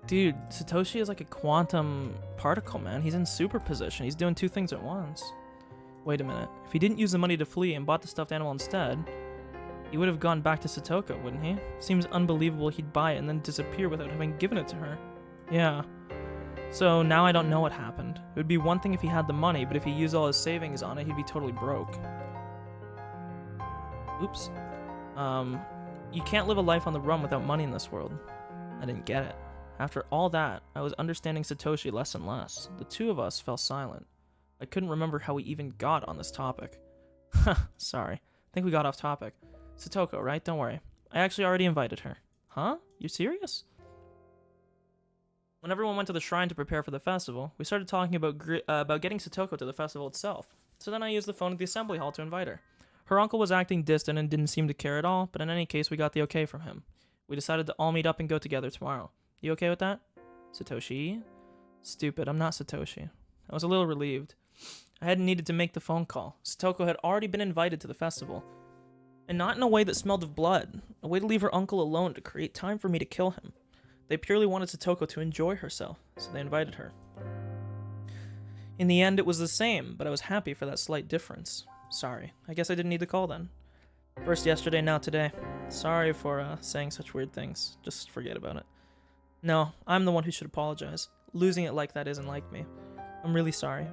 Dude, Satoshi is like a quantum particle, man. He's in superposition. He's doing two things at once. Wait a minute. If he didn't use the money to flee and bought the stuffed animal instead, he would have gone back to Satoko, wouldn't he? Seems unbelievable he'd buy it and then disappear without having given it to her. Yeah. So now I don't know what happened. It would be one thing if he had the money, but if he used all his savings on it, he'd be totally broke. Oops. You can't live a life on the run without money in this world. I didn't get it. After all that, I was understanding Satoshi less and less. The two of us fell silent. I couldn't remember how we even got on this topic. Sorry. I think we got off topic. Satoko, right? Don't worry. I actually already invited her. Huh? You serious? When everyone went to the shrine to prepare for the festival, we started talking about getting Satoko to the festival itself. So then I used the phone at the assembly hall to invite her. Her uncle was acting distant and didn't seem to care at all, but in any case, we got the okay from him. We decided to all meet up and go together tomorrow. You okay with that? Satoshi? Stupid, I'm not Satoshi. I was a little relieved. I hadn't needed to make the phone call. Satoko had already been invited to the festival. And not in a way that smelled of blood. A way to leave her uncle alone to create time for me to kill him. They purely wanted Satoko to enjoy herself, so they invited her. In the end, it was the same, but I was happy for that slight difference. Sorry, I guess I didn't need the call then. First yesterday, now today. Sorry for saying such weird things. Just forget about it. No, I'm the one who should apologize. Losing it like that isn't like me. I'm really sorry.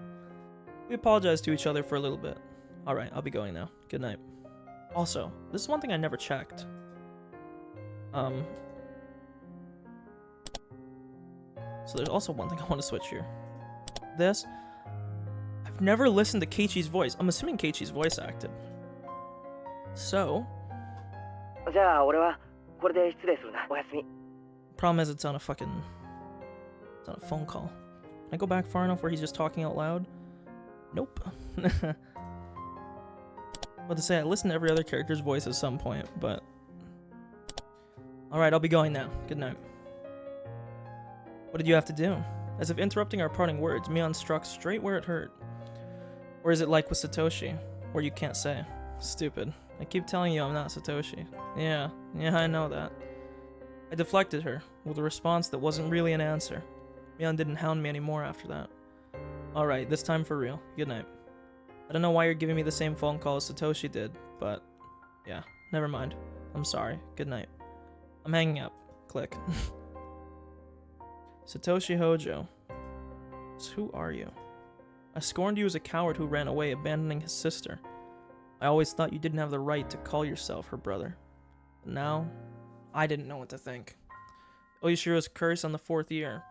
We apologized to each other for a little bit. Alright, I'll be going now. Good night. Also, this is one thing I never checked. So there's also one thing I want to switch here. This. I've never listened to Keiichi's voice. I'm assuming Keiichi's voice acted. So. Problem is it's on a phone call. Can I go back far enough where he's just talking out loud? Nope. Well, to say, I listened to every other character's voice at some point, but... Alright, I'll be going now. Good night. What did you have to do? As if interrupting our parting words, Mion struck straight where it hurt. Or is it like with Satoshi, where you can't say? Stupid. I keep telling you I'm not Satoshi. Yeah, I know that. I deflected her, with a response that wasn't really an answer. Mion didn't hound me anymore after that. Alright, this time for real. Good night. I don't know why you're giving me the same phone call as Satoshi did, but yeah, never mind. I'm sorry. Good night. I'm hanging up. Click. Satoshi Hojo. So who are you? I scorned you as a coward who ran away, abandoning his sister. I always thought you didn't have the right to call yourself her brother. But now, I didn't know what to think. Oyashiro's curse on the 4th year,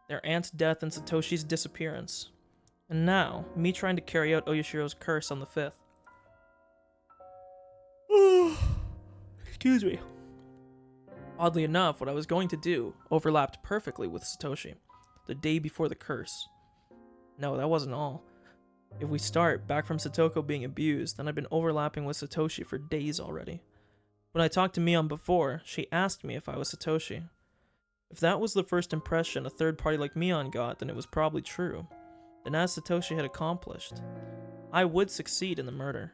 their aunt's death and Satoshi's disappearance. And now, me trying to carry out Oyashiro's curse on the 5th. Excuse me. Oddly enough, what I was going to do overlapped perfectly with Satoshi, the day before the curse. No, that wasn't all. If we start back from Satoko being abused, then I've been overlapping with Satoshi for days already. When I talked to Mion before, she asked me if I was Satoshi. If that was the first impression a third party like Mion got, then it was probably true. Then as Satoshi had accomplished, I would succeed in the murder.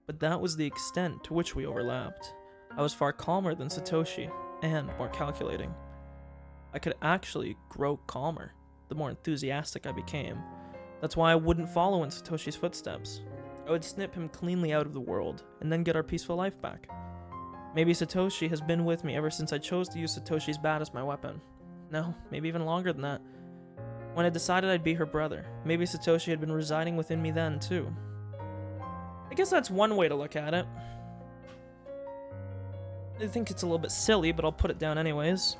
But that was the extent to which we overlapped. I was far calmer than Satoshi, and more calculating. I could actually grow calmer, the more enthusiastic I became. That's why I wouldn't follow in Satoshi's footsteps. I would snip him cleanly out of the world, and then get our peaceful life back. Maybe Satoshi has been with me ever since I chose to use Satoshi's bat as my weapon. No, maybe even longer than that. When I decided I'd be her brother, maybe Satoshi had been residing within me then, too. I guess that's one way to look at it. I think it's a little bit silly, but I'll put it down anyways.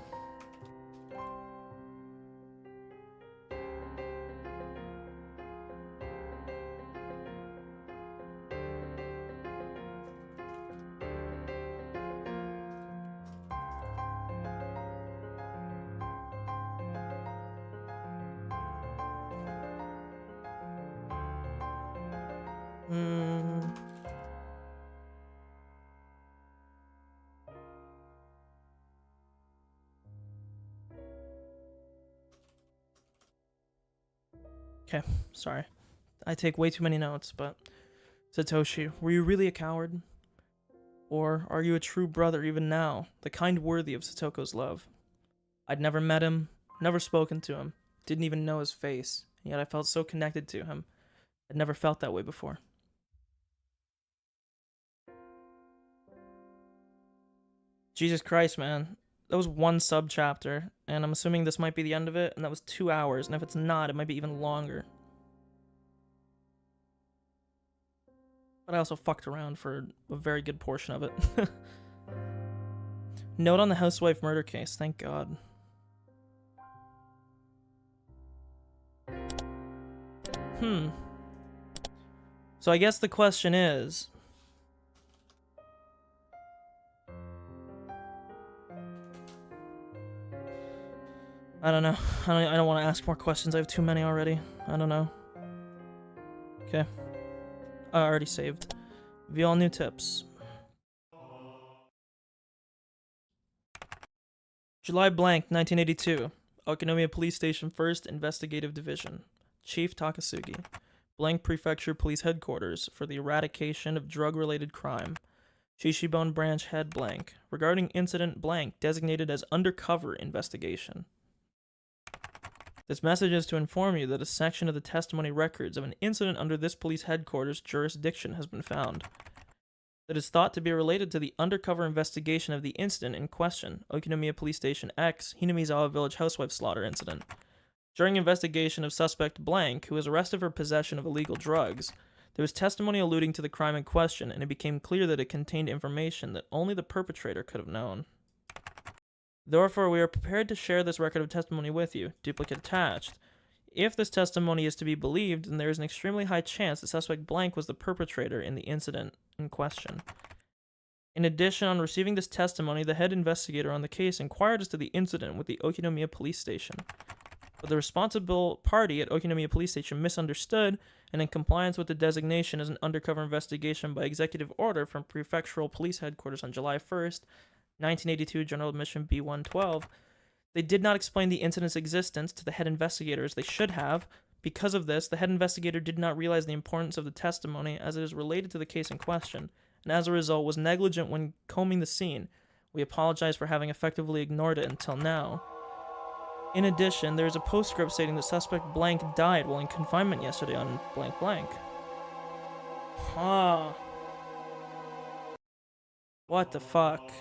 Okay, sorry. I take way too many notes, but... Satoshi, were you really a coward? Or are you a true brother even now, the kind worthy of Satoko's love? I'd never met him, Never spoken to him. Didn't even know his face. And yet I felt so connected to him. I'd never felt that way before. Jesus Christ, man. That was one sub-chapter, and I'm assuming this might be the end of it, and that was 2 hours, and if it's not, it might be even longer. But I also fucked around for a very good portion of it. Note on the housewife murder case, thank God. So I guess the question is... I don't know. I don't want to ask more questions. I have too many already. I don't know. Okay. I already saved. View all new tips. July blank, 1982. Okinomiya Police Station 1st Investigative Division. Chief Takasugi. Blank Prefecture Police Headquarters for the eradication of drug-related crime. Shishibone Branch Head blank. Regarding incident blank designated as undercover investigation. This message is to inform you that a section of the testimony records of an incident under this police headquarters jurisdiction has been found. That is thought to be related to the undercover investigation of the incident in question, Okinomiya Police Station X, Hinamizawa Village housewife slaughter incident. During investigation of suspect blank, who was arrested for possession of illegal drugs, there was testimony alluding to the crime in question, and it became clear that it contained information that only the perpetrator could have known. Therefore, we are prepared to share this record of testimony with you, duplicate attached. If this testimony is to be believed, then there is an extremely high chance that suspect blank was the perpetrator in the incident in question. In addition, on receiving this testimony, the head investigator on the case inquired as to the incident with the Okinomiya Police Station. But the responsible party at Okinomiya Police Station misunderstood, and in compliance with the designation as an undercover investigation by executive order from Prefectural Police Headquarters on July 1st, 1982, General Admission B112, they did not explain the incident's existence to the head investigator as they should have. Because of this, the head investigator did not realize the importance of the testimony as it is related to the case in question, and as a result was negligent when combing the scene. We apologize for having effectively ignored it until now. In addition, there is a postscript stating that suspect blank died while in confinement yesterday on blank blank. Huh. What the fuck?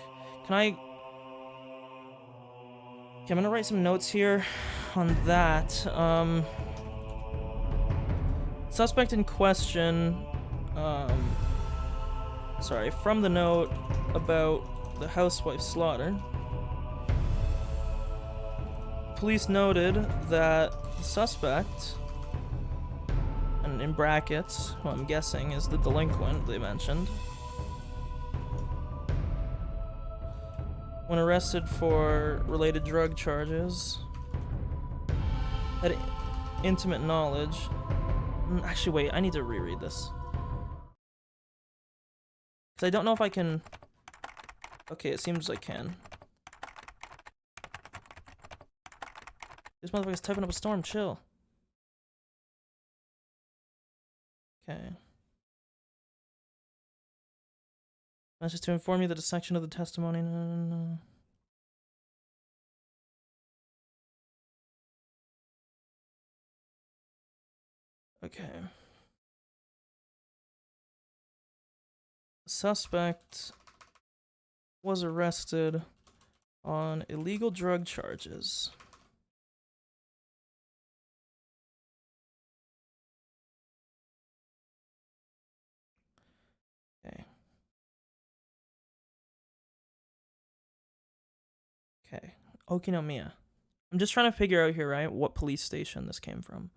Okay, I'm gonna write some notes here on that. Suspect in question, from the note about the housewife slaughter, police noted that the suspect, and in brackets, who I'm guessing is the delinquent they mentioned, when arrested for related drug charges, had intimate knowledge. Actually, wait, I need to reread this. Because I don't know if I can... Okay, it seems I can. This motherfucker's typing up a storm, chill. Okay. That's just to inform you that a section of the testimony... No. Okay. The suspect was arrested on illegal drug charges. Okay. Okay. Okinomiya. I'm just trying to figure out here, right, what police station this came from.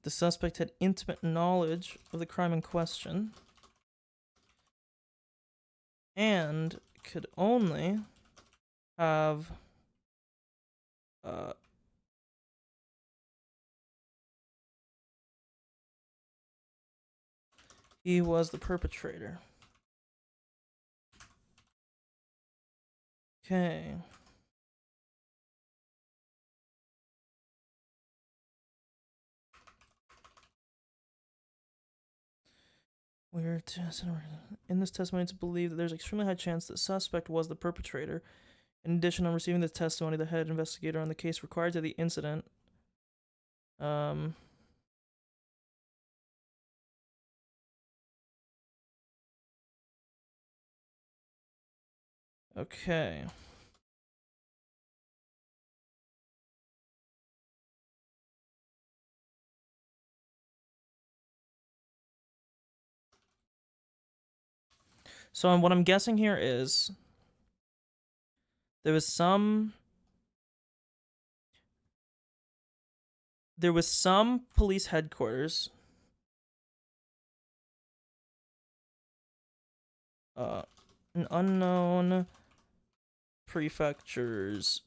The suspect had intimate knowledge of the crime in question and could only have he was the perpetrator. Okay. In this testimony, it's believed that there's an extremely high chance that suspect was the perpetrator. In addition, on receiving the testimony, the head investigator on the case required to the incident. Okay. So what I'm guessing here is there was some police headquarters, an unknown prefectures,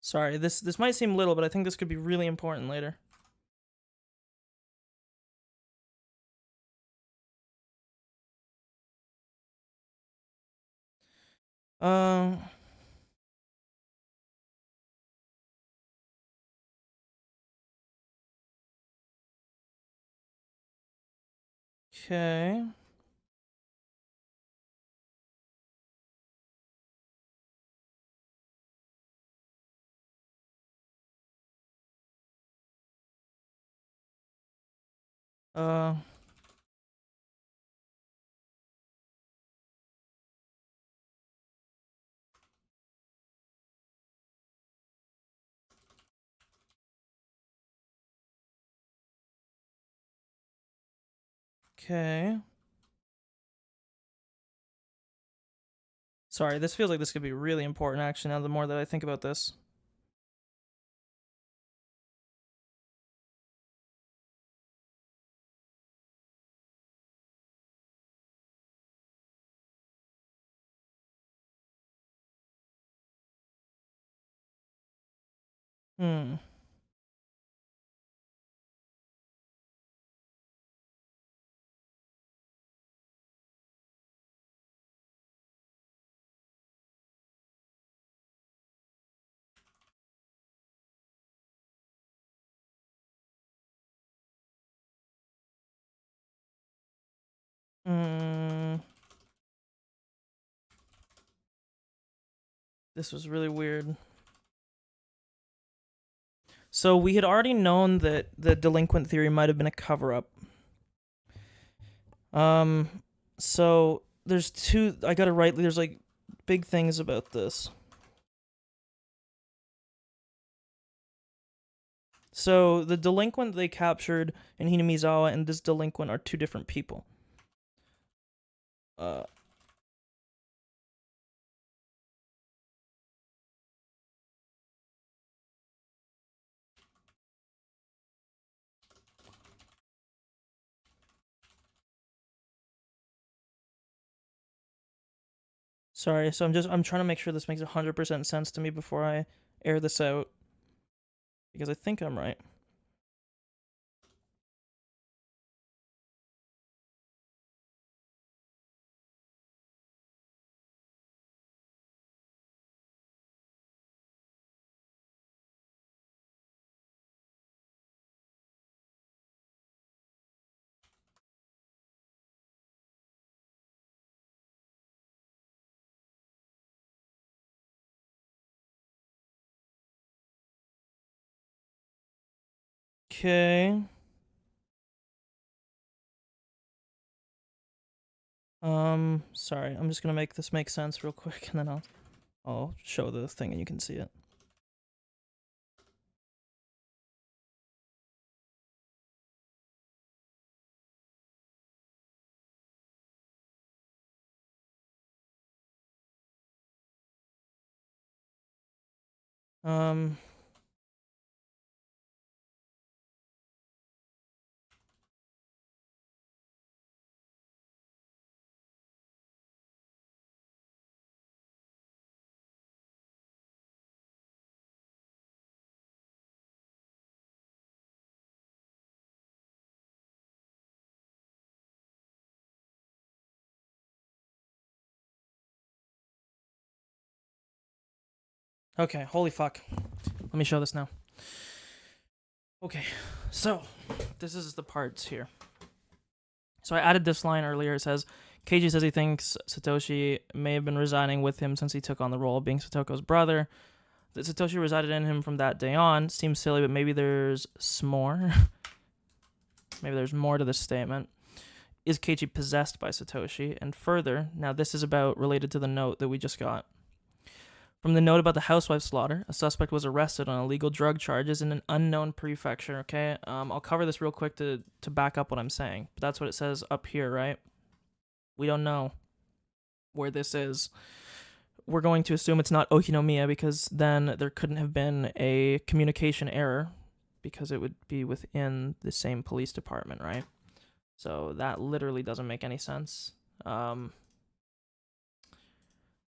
sorry, this might seem little, but I think this could be really important later. Um. Okay. Uh. Okay. Sorry, this feels like this could be really important, actually, now the more that I think about this. Hmm. Hmm. This was really weird. So we had already known that the delinquent theory might have been a cover-up. So there's two. I gotta write. There's like big things about this. So the delinquent they captured in Hinamizawa and this delinquent are two different people. Uh. Sorry. So I'm trying to make sure this makes 100% sense to me before I air this out, because I think I'm right. Okay. Sorry. I'm just gonna make this make sense real quick, and then I'll show the thing and you can see it. Um. Okay, holy fuck. Let me show this now. Okay, so this is the parts here. So I added this line earlier. It says, Keiji says he thinks Satoshi may have been residing with him since he took on the role of being Satoko's brother. That Satoshi resided in him from that day on seems silly, but maybe there's more. Maybe there's more to this statement. Is Keiji possessed by Satoshi? And further, now this is about related to the note that we just got. From the note about the housewife slaughter, a suspect was arrested on illegal drug charges in an unknown prefecture, okay? I'll cover this real quick to back up what I'm saying. But that's what it says up here, right? We don't know where this is. We're going to assume it's not Okinomiya because then there couldn't have been a communication error because it would be within the same police department, right? So that literally doesn't make any sense.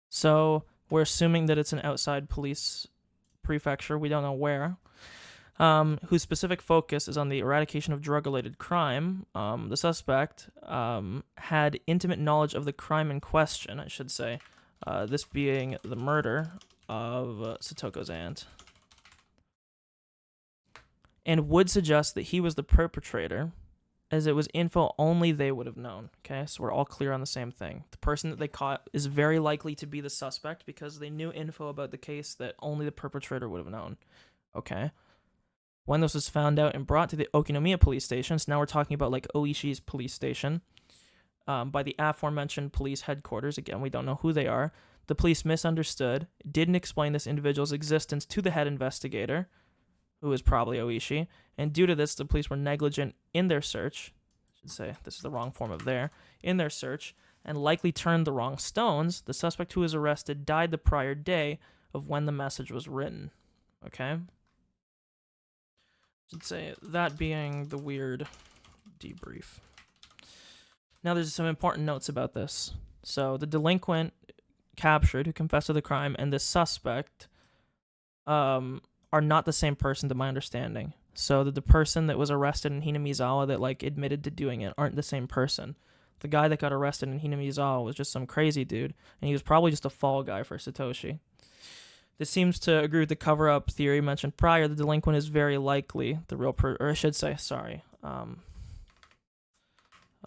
So we're assuming that it's an outside police prefecture, we don't know where, whose specific focus is on the eradication of drug-related crime. The suspect had intimate knowledge of the crime in question, I should say, this being the murder of Satoko's aunt, and would suggest that he was the perpetrator, as it was info only they would have known. Okay, so we're all clear on the same thing. The person that they caught is very likely to be the suspect because they knew info about the case that only the perpetrator would have known. Okay. When this was found out and brought to the Okinomiya police station, so now we're talking about like Oishi's police station, by the aforementioned police headquarters, again, we don't know who they are, the police misunderstood, didn't explain this individual's existence to the head investigator, who is probably Oishi, and due to this, the police were negligent in their search, I should say, this is the wrong form of there, in their search, and likely turned the wrong stones. The suspect who was arrested died the prior day of when the message was written. Okay? I should say, that being the weird debrief. Now there's some important notes about this. So the delinquent captured who confessed to the crime and the suspect are not the same person to my understanding. So the person that was arrested in Hinamizawa that like admitted to doing it aren't the same person. The guy that got arrested in Hinamizawa was just some crazy dude, and he was probably just a fall guy for Satoshi. This seems to agree with the cover-up theory mentioned prior. The delinquent is very likely the real or I should say, sorry,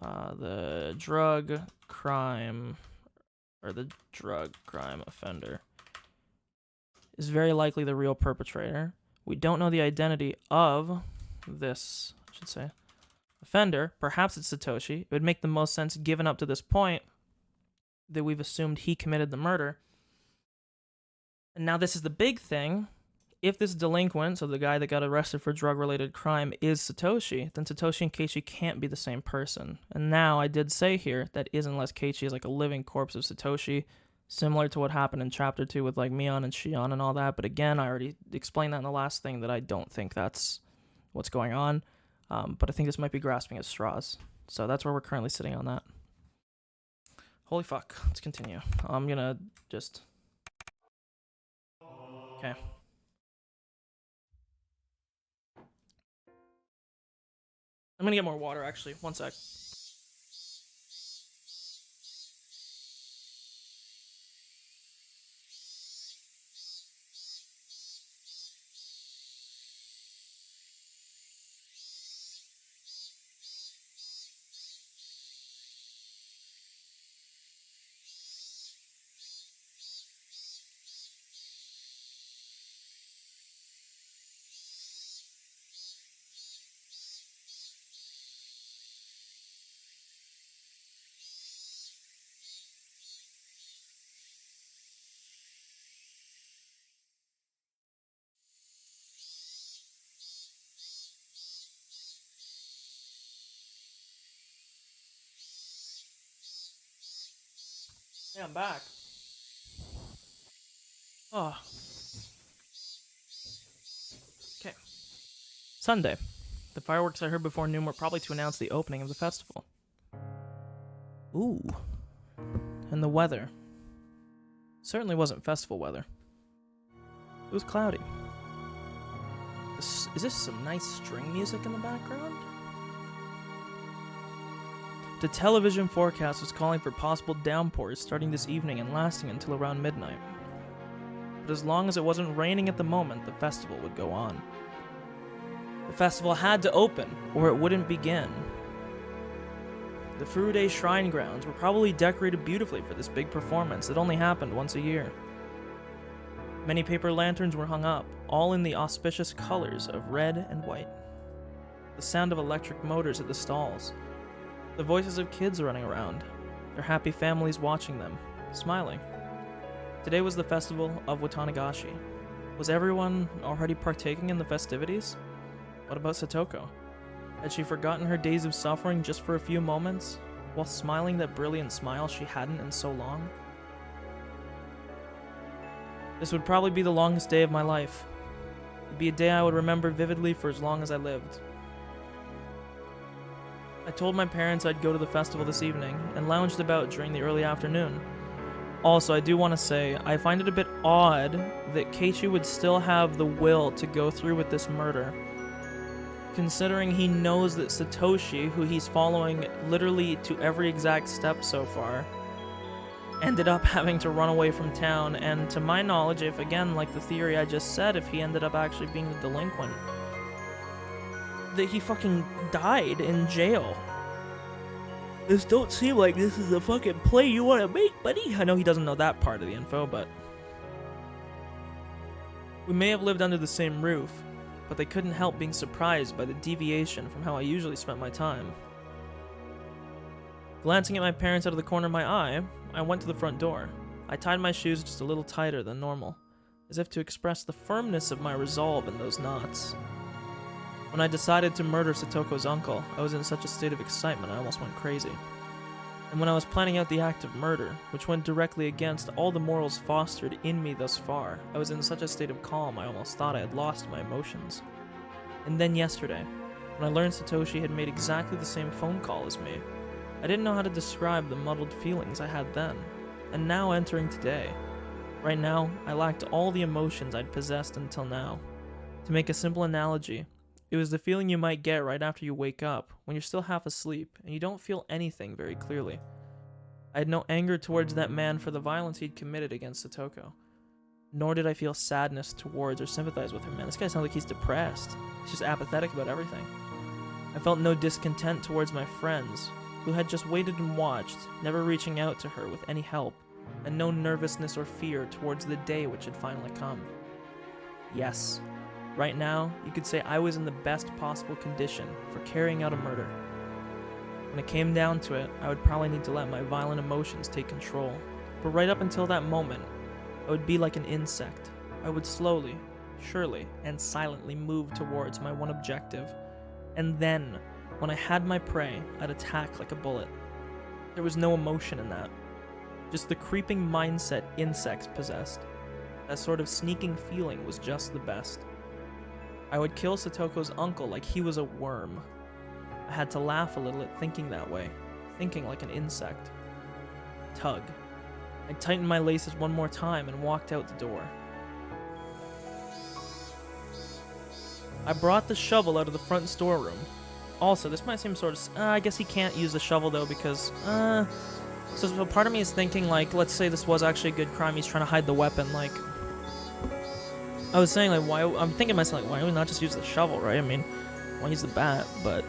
the drug crime offender is very likely the real perpetrator. We don't know the identity of this, I should say, offender. Perhaps it's Satoshi. It would make the most sense, given up to this point, that we've assumed he committed the murder. And now this is the big thing. If this delinquent, so the guy that got arrested for drug-related crime, is Satoshi, then Satoshi and Keiichi can't be the same person. And now I did say here that is unless Keiichi is like a living corpse of Satoshi, similar to what happened in Chapter 2 with like Mion and Shion and all that. But again, I already explained that in the last thing that I don't think that's what's going on. But I think this might be grasping at straws. So that's where we're currently sitting on that. Holy fuck. Let's continue. I'm gonna just... Okay. I'm gonna get more water, actually. One sec. Yeah, I'm back. Oh. Okay. Sunday. The fireworks I heard before noon were probably to announce the opening of the festival. Ooh. And the weather. Certainly wasn't festival weather. It was cloudy. Is this some nice string music in the background? The television forecast was calling for possible downpours starting this evening and lasting until around midnight. but as long as it wasn't raining at the moment, the festival would go on. The festival had to open, or it wouldn't begin. The Furude Shrine grounds were probably decorated beautifully for this big performance that only happened once a year. Many paper lanterns were hung up, all in the auspicious colors of red and white. The sound of electric motors at the stalls. The voices of kids running around, their happy families watching them, smiling. Today was the festival of Tatarigoroshi. Was everyone already partaking in the festivities? What about Satoko? Had she forgotten her days of suffering just for a few moments, while smiling that brilliant smile she hadn't in so long? This would probably be the longest day of my life. It'd be a day I would remember vividly for as long as I lived. I told my parents I'd go to the festival this evening, and lounged about during the early afternoon. Also, I do want to say, I find it a bit odd that Keiichi would still have the will to go through with this murder, considering he knows that Satoshi, who he's following literally to every exact step so far, ended up having to run away from town, and to my knowledge, if again, like the theory I just said, if he ended up actually being the delinquent, that he fucking died in jail. This don't seem like this is the fucking play you want to make, buddy. I know he doesn't know that part of the info, but we may have lived under the same roof, but they couldn't help being surprised by the deviation from how I usually spent my time. Glancing at my parents out of the corner of my eye, I went to the front door. I tied my shoes just a little tighter than normal, as if to express the firmness of my resolve in those knots. When I decided to murder Satoko's uncle, I was in such a state of excitement I almost went crazy. And when I was planning out the act of murder, which went directly against all the morals fostered in me thus far, I was in such a state of calm I almost thought I had lost my emotions. And then yesterday, when I learned Satoshi had made exactly the same phone call as me, I didn't know how to describe the muddled feelings I had then, and now entering today. Right now, I lacked all the emotions I'd possessed until now. To make a simple analogy, it was the feeling you might get right after you wake up, when you're still half asleep, and you don't feel anything very clearly. I had no anger towards that man for the violence he'd committed against Satoko. Nor did I feel sadness towards or sympathize with him, man. This guy sounds like he's depressed. He's just apathetic about everything. I felt no discontent towards my friends, who had just waited and watched, never reaching out to her with any help, and no nervousness or fear towards the day which had finally come. Yes, right now, you could say I was in the best possible condition for carrying out a murder. When it came down to it, I would probably need to let my violent emotions take control, but right up until that moment, I would be like an insect. I would slowly, surely, and silently move towards my one objective, and then, when I had my prey, I'd attack like a bullet. There was no emotion in that. Just the creeping mindset insects possessed. That sort of sneaking feeling was just the best. I would kill Satoko's uncle like he was a worm. I had to laugh a little at thinking that way, thinking like an insect. Tug. I tightened my laces one more time and walked out the door. I brought the shovel out of the front storeroom. Also, this might seem sort of... I guess he can't use the shovel, though, because... So part of me is thinking, like, let's say this was actually a good crime. He's trying to hide the weapon, like... I was saying, like, why... I'm thinking to myself, like, why would we not just use the shovel, right? I mean, why use the bat? But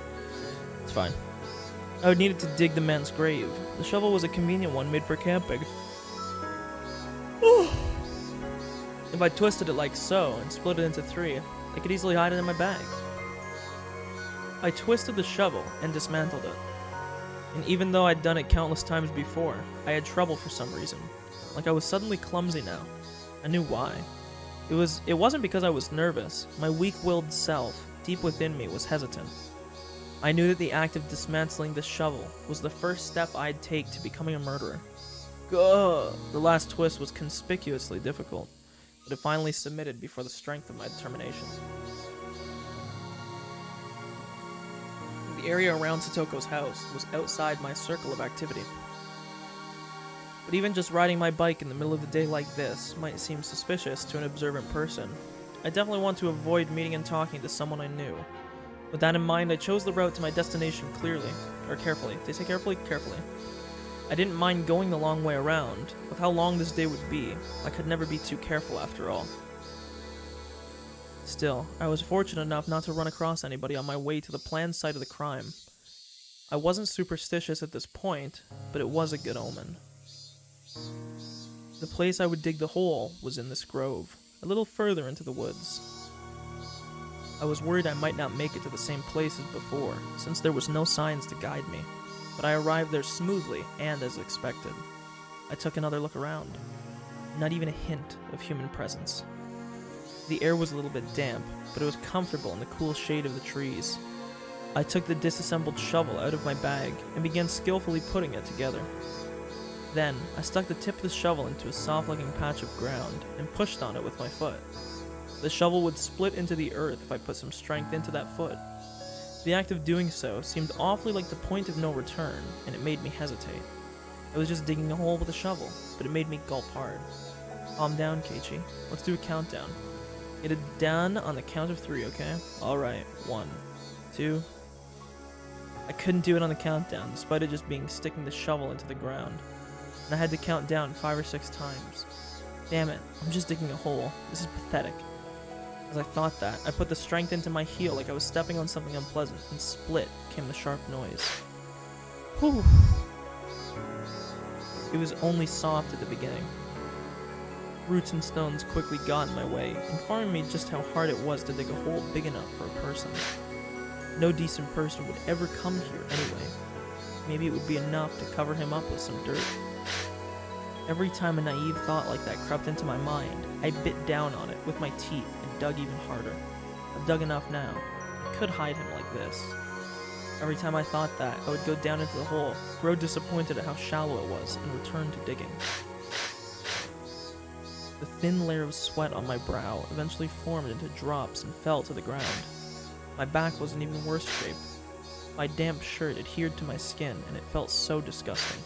it's fine. I would need it to dig the man's grave. The shovel was a convenient one made for camping. If I twisted it like so, and split it into three, I could easily hide it in my bag. I twisted the shovel and dismantled it. And even though I'd done it countless times before, I had trouble for some reason. Like I was suddenly clumsy now. I knew why. It wasn't because I was nervous. My weak-willed self, deep within me, was hesitant. I knew that the act of dismantling the shovel was the first step I'd take to becoming a murderer. Gah! The last twist was conspicuously difficult, but it finally submitted before the strength of my determination. The area around Satoko's house was outside my circle of activity. But even just riding my bike in the middle of the day like this might seem suspicious to an observant person. I definitely want to avoid meeting and talking to someone I knew. With that in mind, I chose the route to my destination carefully. They say carefully? Carefully. I didn't mind going the long way around. With how long this day would be, I could never be too careful after all. Still, I was fortunate enough not to run across anybody on my way to the planned site of the crime. I wasn't superstitious at this point, but it was a good omen. The place I would dig the hole was in this grove, a little further into the woods. I was worried I might not make it to the same place as before, since there was no signs to guide me, but I arrived there smoothly and as expected. I took another look around. Not even a hint of human presence. The air was a little bit damp, but it was comfortable in the cool shade of the trees. I took the disassembled shovel out of my bag and began skillfully putting it together. Then, I stuck the tip of the shovel into a soft-looking patch of ground and pushed on it with my foot. The shovel would split into the earth if I put some strength into that foot. The act of doing so seemed awfully like the point of no return, and it made me hesitate. I was just digging a hole with a shovel, but it made me gulp hard. Calm down, Keiichi. Let's do a countdown. Get it done on the count of 3, okay? Alright, 1, 2... I couldn't do it on the countdown, despite it just being sticking the shovel into the ground. And I had to count down 5 or 6 times. Damn it, I'm just digging a hole. This is pathetic. As I thought that, I put the strength into my heel like I was stepping on something unpleasant, and split came the sharp noise. Whew. It was only soft at the beginning. Roots and stones quickly got in my way, informing me just how hard it was to dig a hole big enough for a person. No decent person would ever come here anyway. Maybe it would be enough to cover him up with some dirt. Every time a naive thought like that crept into my mind, I bit down on it with my teeth and dug even harder. I've dug enough now. I could hide him like this. Every time I thought that, I would go down into the hole, grow disappointed at how shallow it was, and return to digging. The thin layer of sweat on my brow eventually formed into drops and fell to the ground. My back was in even worse shape. My damp shirt adhered to my skin, and it felt so disgusting.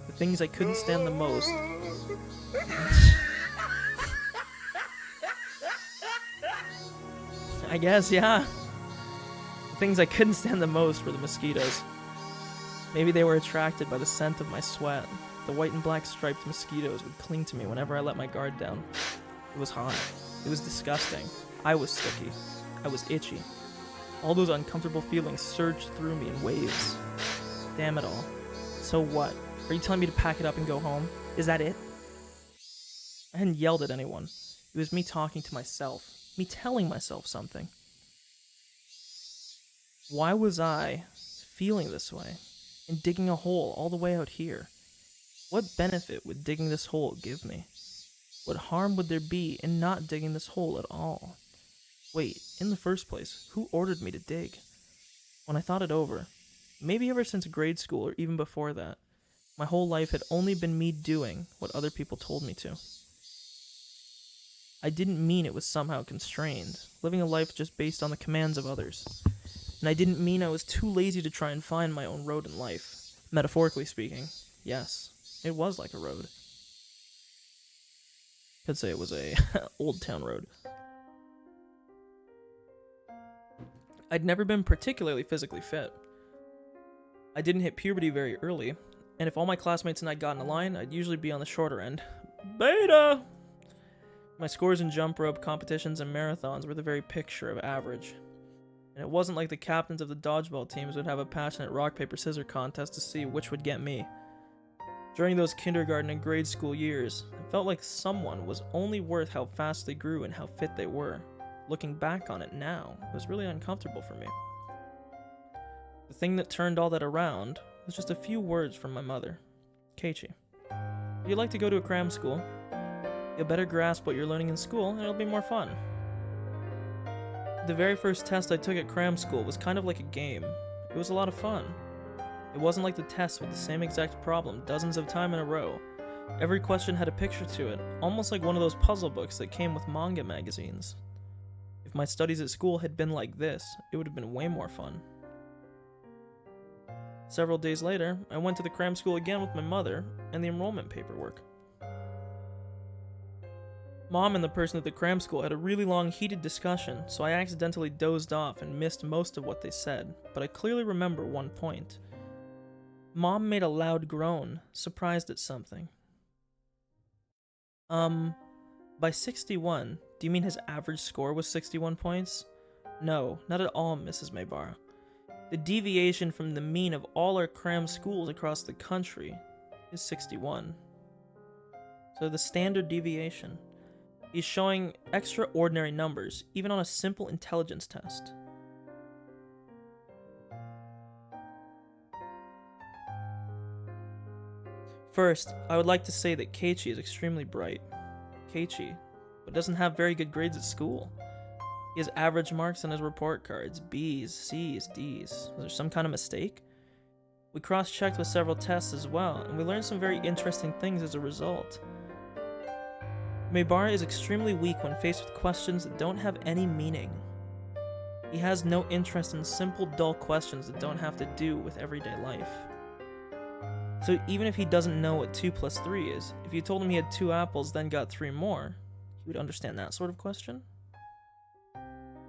The things I couldn't stand the most... I guess, yeah. The things I couldn't stand the most were the mosquitoes. Maybe they were attracted by the scent of my sweat. The white and black striped mosquitoes would cling to me whenever I let my guard down. It was hot. It was disgusting. I was sticky. I was itchy. All those uncomfortable feelings surged through me in waves. Damn it all. So what? Are you telling me to pack it up and go home? Is that it? I hadn't yelled at anyone. It was me talking to myself. Me telling myself something. Why was I feeling this way? And digging a hole all the way out here? What benefit would digging this hole give me? What harm would there be in not digging this hole at all? Wait, in the first place, who ordered me to dig? When I thought it over, maybe ever since grade school or even before that, my whole life had only been me doing what other people told me to. I didn't mean it was somehow constrained, living a life just based on the commands of others. And I didn't mean I was too lazy to try and find my own road in life. Metaphorically speaking, yes. It was like a road. Could say it was a old town road. I'd never been particularly physically fit. I didn't hit puberty very early, and if all my classmates and I got in a line, I'd usually be on the shorter end. Beta! My scores in jump rope competitions and marathons were the very picture of average. And it wasn't like the captains of the dodgeball teams would have a passionate rock-paper-scissors contest to see which would get me. During those kindergarten and grade school years, it felt like someone was only worth how fast they grew and how fit they were. Looking back on it now, it was really uncomfortable for me. The thing that turned all that around was just a few words from my mother. Keiichi, if you'd like to go to a cram school, you'll better grasp what you're learning in school and it'll be more fun. The very first test I took at cram school was kind of like a game. It was a lot of fun. It wasn't like the tests with the same exact problem dozens of times in a row. Every question had a picture to it, almost like one of those puzzle books that came with manga magazines. If my studies at school had been like this, it would have been way more fun. Several days later, I went to the cram school again with my mother and the enrollment paperwork. Mom and the person at the cram school had a really long, heated discussion, so I accidentally dozed off and missed most of what they said, but I clearly remember one point. Mom made a loud groan, surprised at something. By 61, do you mean his average score was 61 points? No, not at all, Mrs. Maybara. The deviation from the mean of all our cram schools across the country is 61. So the standard deviation. He's showing extraordinary numbers, even on a simple intelligence test. First, I would like to say that Keiichi is extremely bright. Keiichi, but doesn't have very good grades at school. He has average marks on his report cards, B's, C's, D's. Is there some kind of mistake? We cross-checked with several tests as well, and we learned some very interesting things as a result. Maybara is extremely weak when faced with questions that don't have any meaning. He has no interest in simple, dull questions that don't have to do with everyday life. So even if he doesn't know what 2 plus 3 is, if you told him he had 2 apples then got 3 more, he would understand that sort of question?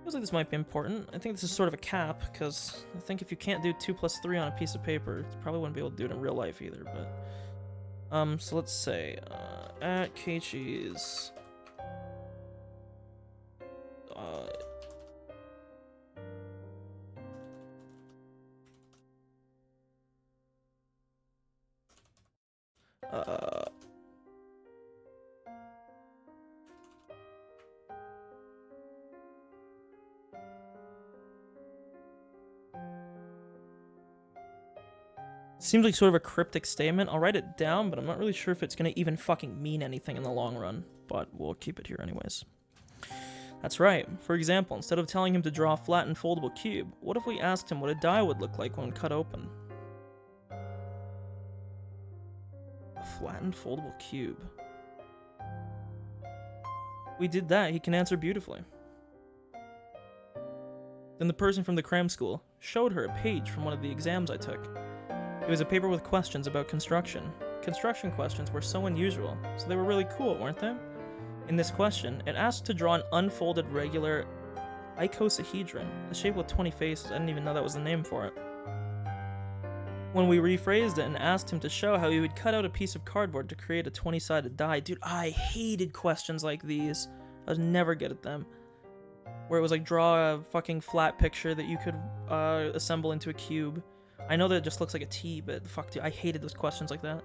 Feels like this might be important. I think this is sort of a cap, because I think if you can't do 2 plus 3 on a piece of paper, you probably wouldn't be able to do it in real life either, but... so let's say, at Keiichi's... Seems like sort of a cryptic statement. I'll write it down, but I'm not really sure if it's going to even fucking mean anything in the long run. But we'll keep it here anyways. That's right. For example, instead of telling him to draw a flat and foldable cube, what if we asked him what a die would look like when cut open? A flattened foldable cube. We did that. He can answer beautifully. Then the person from the cram school showed her a page from one of the exams I took. It was a paper with questions about construction. Construction questions were so unusual, so they were really cool, weren't they? In this question, it asked to draw an unfolded regular icosahedron, a shape with 20 faces. I didn't even know that was the name for it. When we rephrased it and asked him to show how he would cut out a piece of cardboard to create a 20-sided die, dude, I hated questions like these. I was never good at them. Where it was like, draw a fucking flat picture that you could assemble into a cube. I know that it just looks like a T, but fuck, dude, I hated those questions like that.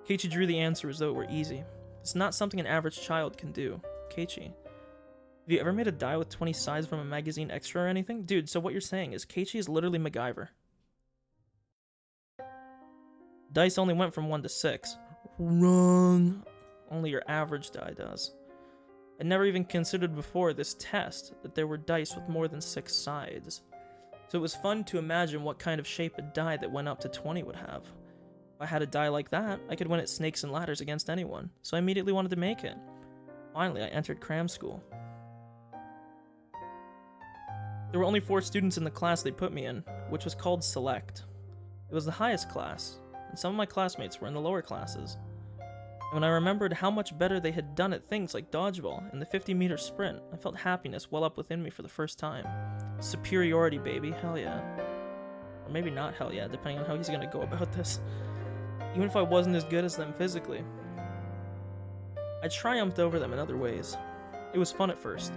Keiichi drew the answer as though it were easy. It's not something an average child can do. Keiichi, have you ever made a die with 20 sides from a magazine extra or anything? Dude, so what you're saying is Keiichi is literally MacGyver. Dice only went from 1 to 6. Wrong. Only your average die does. I never even considered before this test that there were dice with more than 6 sides. So it was fun to imagine what kind of shape a die that went up to 20 would have. If I had a die like that, I could win at Snakes and Ladders against anyone, so I immediately wanted to make it. Finally, I entered cram school. There were only 4 students in the class they put me in, which was called Select. It was the highest class, and some of my classmates were in the lower classes. And when I remembered how much better they had done at things like dodgeball and the 50-meter sprint, I felt happiness well up within me for the first time. Superiority, baby, hell yeah. Or maybe not hell yeah, depending on how he's gonna go about this. Even if I wasn't as good as them physically. I triumphed over them in other ways. It was fun at first.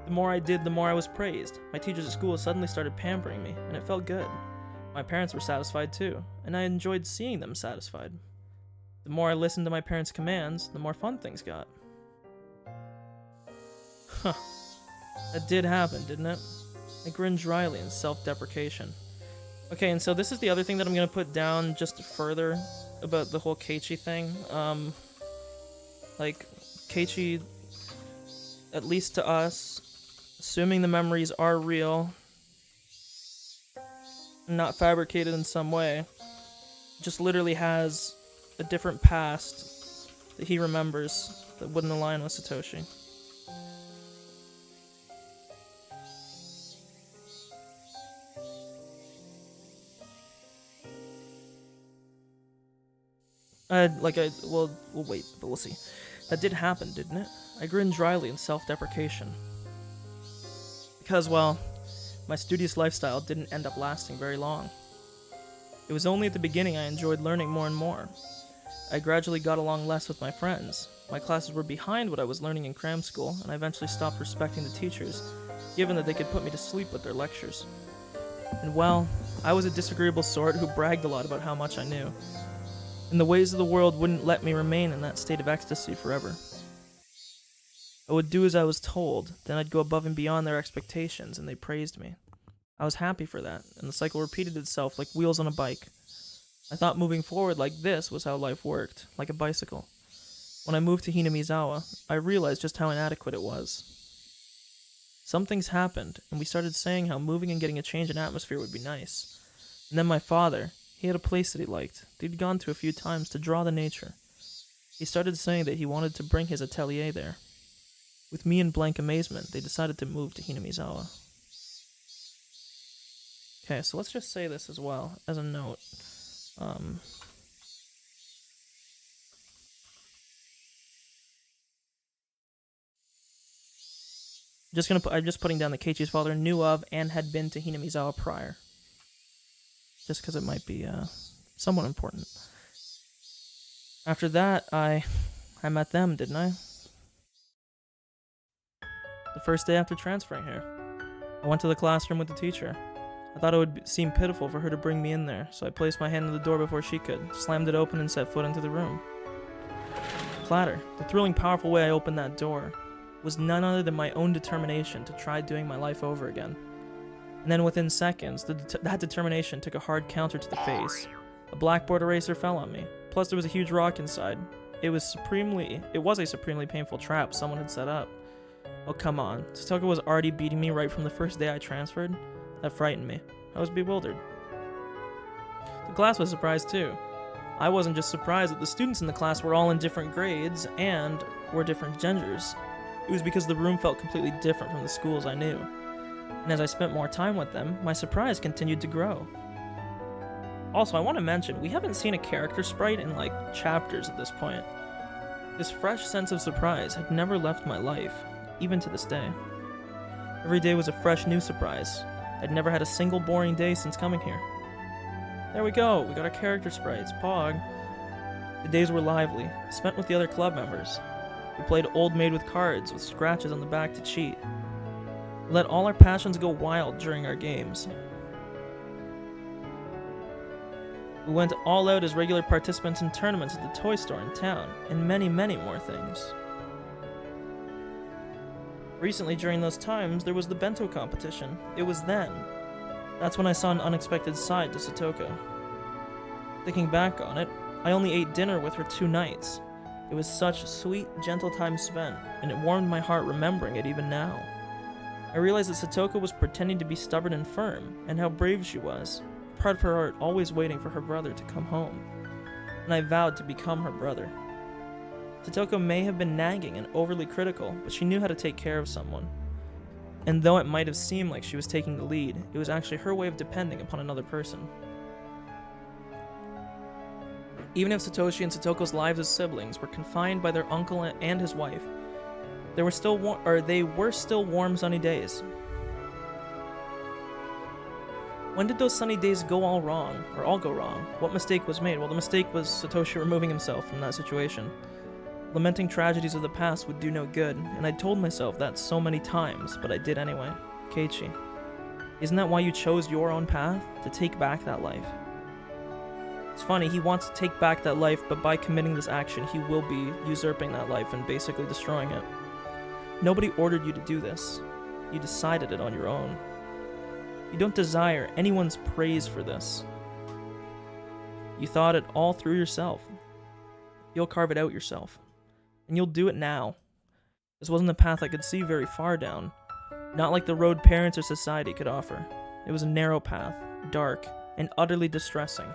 The more I did, the more I was praised. My teachers at school suddenly started pampering me, and it felt good. My parents were satisfied too, and I enjoyed seeing them satisfied. The more I listened to my parents' commands, the more fun things got. Huh. That did happen, didn't it? I grinned dryly in self-deprecation. Okay, and so this is the other thing that I'm going to put down just further about the whole Keiichi thing. Like, Keiichi, at least to us, assuming the memories are real, not fabricated in some way, just literally has a different past that he remembers that wouldn't align with Satoshi. Well, we'll wait, but we'll see. That did happen, didn't it? I grinned dryly in self-deprecation. Because, well, my studious lifestyle didn't end up lasting very long. It was only at the beginning I enjoyed learning more and more. I gradually got along less with my friends. My classes were behind what I was learning in cram school, and I eventually stopped respecting the teachers, given that they could put me to sleep with their lectures. And well, I was a disagreeable sort who bragged a lot about how much I knew. And the ways of the world wouldn't let me remain in that state of ecstasy forever. I would do as I was told, then I'd go above and beyond their expectations, and they praised me. I was happy for that, and the cycle repeated itself like wheels on a bike. I thought moving forward like this was how life worked, like a bicycle. When I moved to Hinamizawa, I realized just how inadequate it was. Some things happened, and we started saying how moving and getting a change in atmosphere would be nice. And then my father, he had a place that he liked, that he'd gone to a few times to draw the nature. He started saying that he wanted to bring his atelier there. With me in blank amazement, they decided to move to Hinamizawa. Okay, so let's just say this as well, as a note. I'm just putting down that Keiichi's father knew of and had been to Hinamizawa prior. Just because it might be somewhat important. After that, I met them, didn't I? The first day after transferring here. I went to the classroom with the teacher. I thought it would seem pitiful for her to bring me in there, so I placed my hand on the door before she could, slammed it open, and set foot into the room. Clatter. The thrilling, powerful way I opened that door was none other than my own determination to try doing my life over again. And then within seconds, that determination took a hard counter to the face. A blackboard eraser fell on me. Plus there was a huge rock inside. It was a supremely painful trap someone had set up. Oh, come on. Satoko was already beating me right from the first day I transferred? That frightened me. I was bewildered. The class was surprised too. I wasn't just surprised that the students in the class were all in different grades and were different genders. It was because the room felt completely different from the schools I knew. And as I spent more time with them, my surprise continued to grow. Also, I want to mention, we haven't seen a character sprite in chapters at this point. This fresh sense of surprise had never left my life, even to this day. Every day was a fresh new surprise. I'd never had a single boring day since coming here. There we go, we got our character sprites, Pog. The days were lively, spent with the other club members. We played Old Maid with cards, with scratches on the back to cheat. We let all our passions go wild during our games. We went all out as regular participants in tournaments at the toy store in town, and many, many more things. Recently, during those times, there was the bento competition. It was then. That's when I saw an unexpected side to Satoko. Thinking back on it, I only ate dinner with her 2 nights. It was such sweet, gentle time spent, and it warmed my heart remembering it even now. I realized that Satoko was pretending to be stubborn and firm, and how brave she was, part of her heart always waiting for her brother to come home. And I vowed to become her brother. Satoko may have been nagging and overly critical, but she knew how to take care of someone. And though it might have seemed like she was taking the lead, it was actually her way of depending upon another person. Even if Satoshi and Satoko's lives as siblings were confined by their uncle and his wife, they were still warm sunny days. When did those sunny days go all wrong, or all go wrong? What mistake was made? Well, the mistake was Satoshi removing himself from that situation. Lamenting tragedies of the past would do no good, and I told myself that so many times, but I did anyway. Keiichi, isn't that why you chose your own path? To take back that life? It's funny, he wants to take back that life, but by committing this action, he will be usurping that life and basically destroying it. Nobody ordered you to do this. You decided it on your own. You don't desire anyone's praise for this. You thought it all through yourself. You'll carve it out yourself. And you'll do it now. This wasn't a path I could see very far down. Not like the road parents or society could offer. It was a narrow path, dark, and utterly distressing.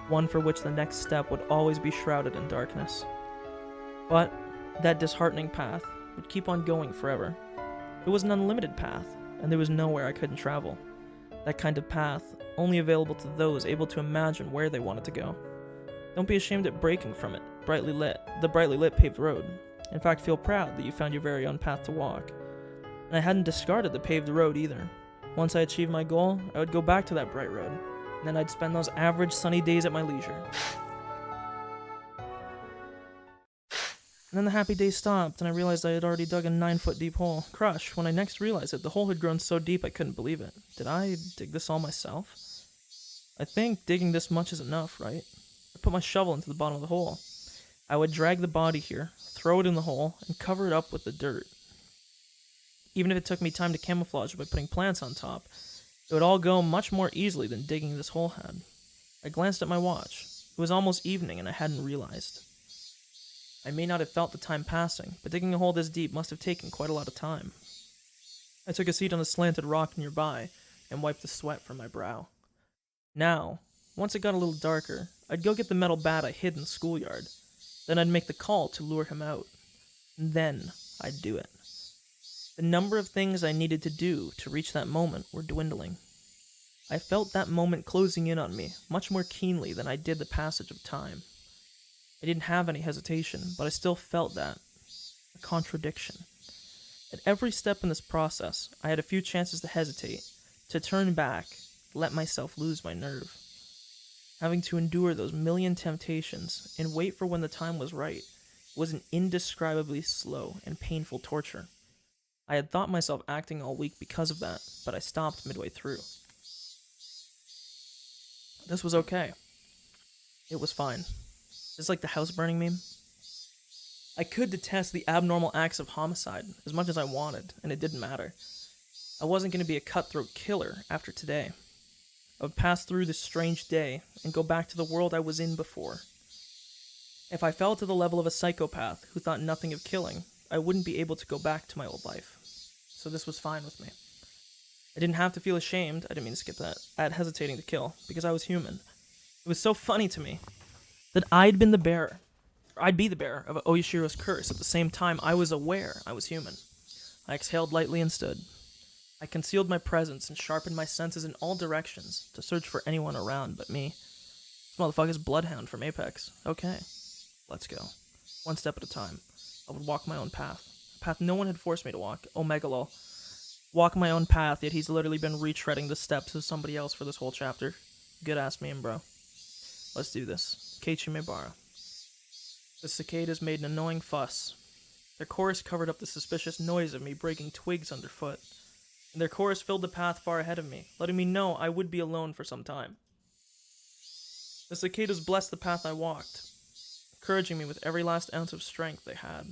One for which the next step would always be shrouded in darkness. But that disheartening path would keep on going forever. It was an unlimited path, and there was nowhere I couldn't travel. That kind of path, only available to those able to imagine where they wanted to go. Don't be ashamed at breaking from it, the brightly lit paved road. In fact, feel proud that you found your very own path to walk. And I hadn't discarded the paved road either. Once I achieved my goal, I would go back to that bright road. And then I'd spend those average sunny days at my leisure. And then the happy day stopped, and I realized I had already dug a 9-foot deep hole. Crush, when I next realized it, the hole had grown so deep I couldn't believe it. Did I dig this all myself? I think digging this much is enough, right? I put my shovel into the bottom of the hole. I would drag the body here, throw it in the hole, and cover it up with the dirt. Even if it took me time to camouflage it by putting plants on top, it would all go much more easily than digging this hole had. I glanced at my watch. It was almost evening, and I hadn't realized. I may not have felt the time passing, but digging a hole this deep must have taken quite a lot of time. I took a seat on a slanted rock nearby and wiped the sweat from my brow. Now, once it got a little darker, I'd go get the metal bat I hid in the schoolyard. Then I'd make the call to lure him out. And then I'd do it. The number of things I needed to do to reach that moment were dwindling. I felt that moment closing in on me much more keenly than I did the passage of time. I didn't have any hesitation, but I still felt that. A contradiction. At every step in this process, I had a few chances to hesitate, to turn back, let myself lose my nerve. Having to endure those million temptations and wait for when the time was right was an indescribably slow and painful torture. I had thought myself acting all weak because of that, but I stopped midway through. This was okay. It was fine. It's like the house burning meme. I could detest the abnormal acts of homicide as much as I wanted, and it didn't matter. I wasn't going to be a cutthroat killer after today. I would pass through this strange day and go back to the world I was in before. If I fell to the level of a psychopath who thought nothing of killing, I wouldn't be able to go back to my old life. So this was fine with me. I didn't have to feel ashamed, I didn't mean to skip that, at hesitating to kill, because I was human. It was so funny to me that I'd be the bearer of Oyashiro's curse at the same time I was aware I was human. I exhaled lightly and stood. I concealed my presence and sharpened my senses in all directions to search for anyone around but me. This motherfucker's bloodhound from Apex. Okay, let's go. One step at a time. I would walk my own path. A path no one had forced me to walk. Oh, Megalol. Walk my own path, yet he's literally been retreading the steps of somebody else for this whole chapter. Good ass meme, bro. Let's do this. Keiichi Mebara. The cicadas made an annoying fuss. Their chorus covered up the suspicious noise of me breaking twigs underfoot. And their chorus filled the path far ahead of me, letting me know I would be alone for some time. The cicadas blessed the path I walked, encouraging me with every last ounce of strength they had.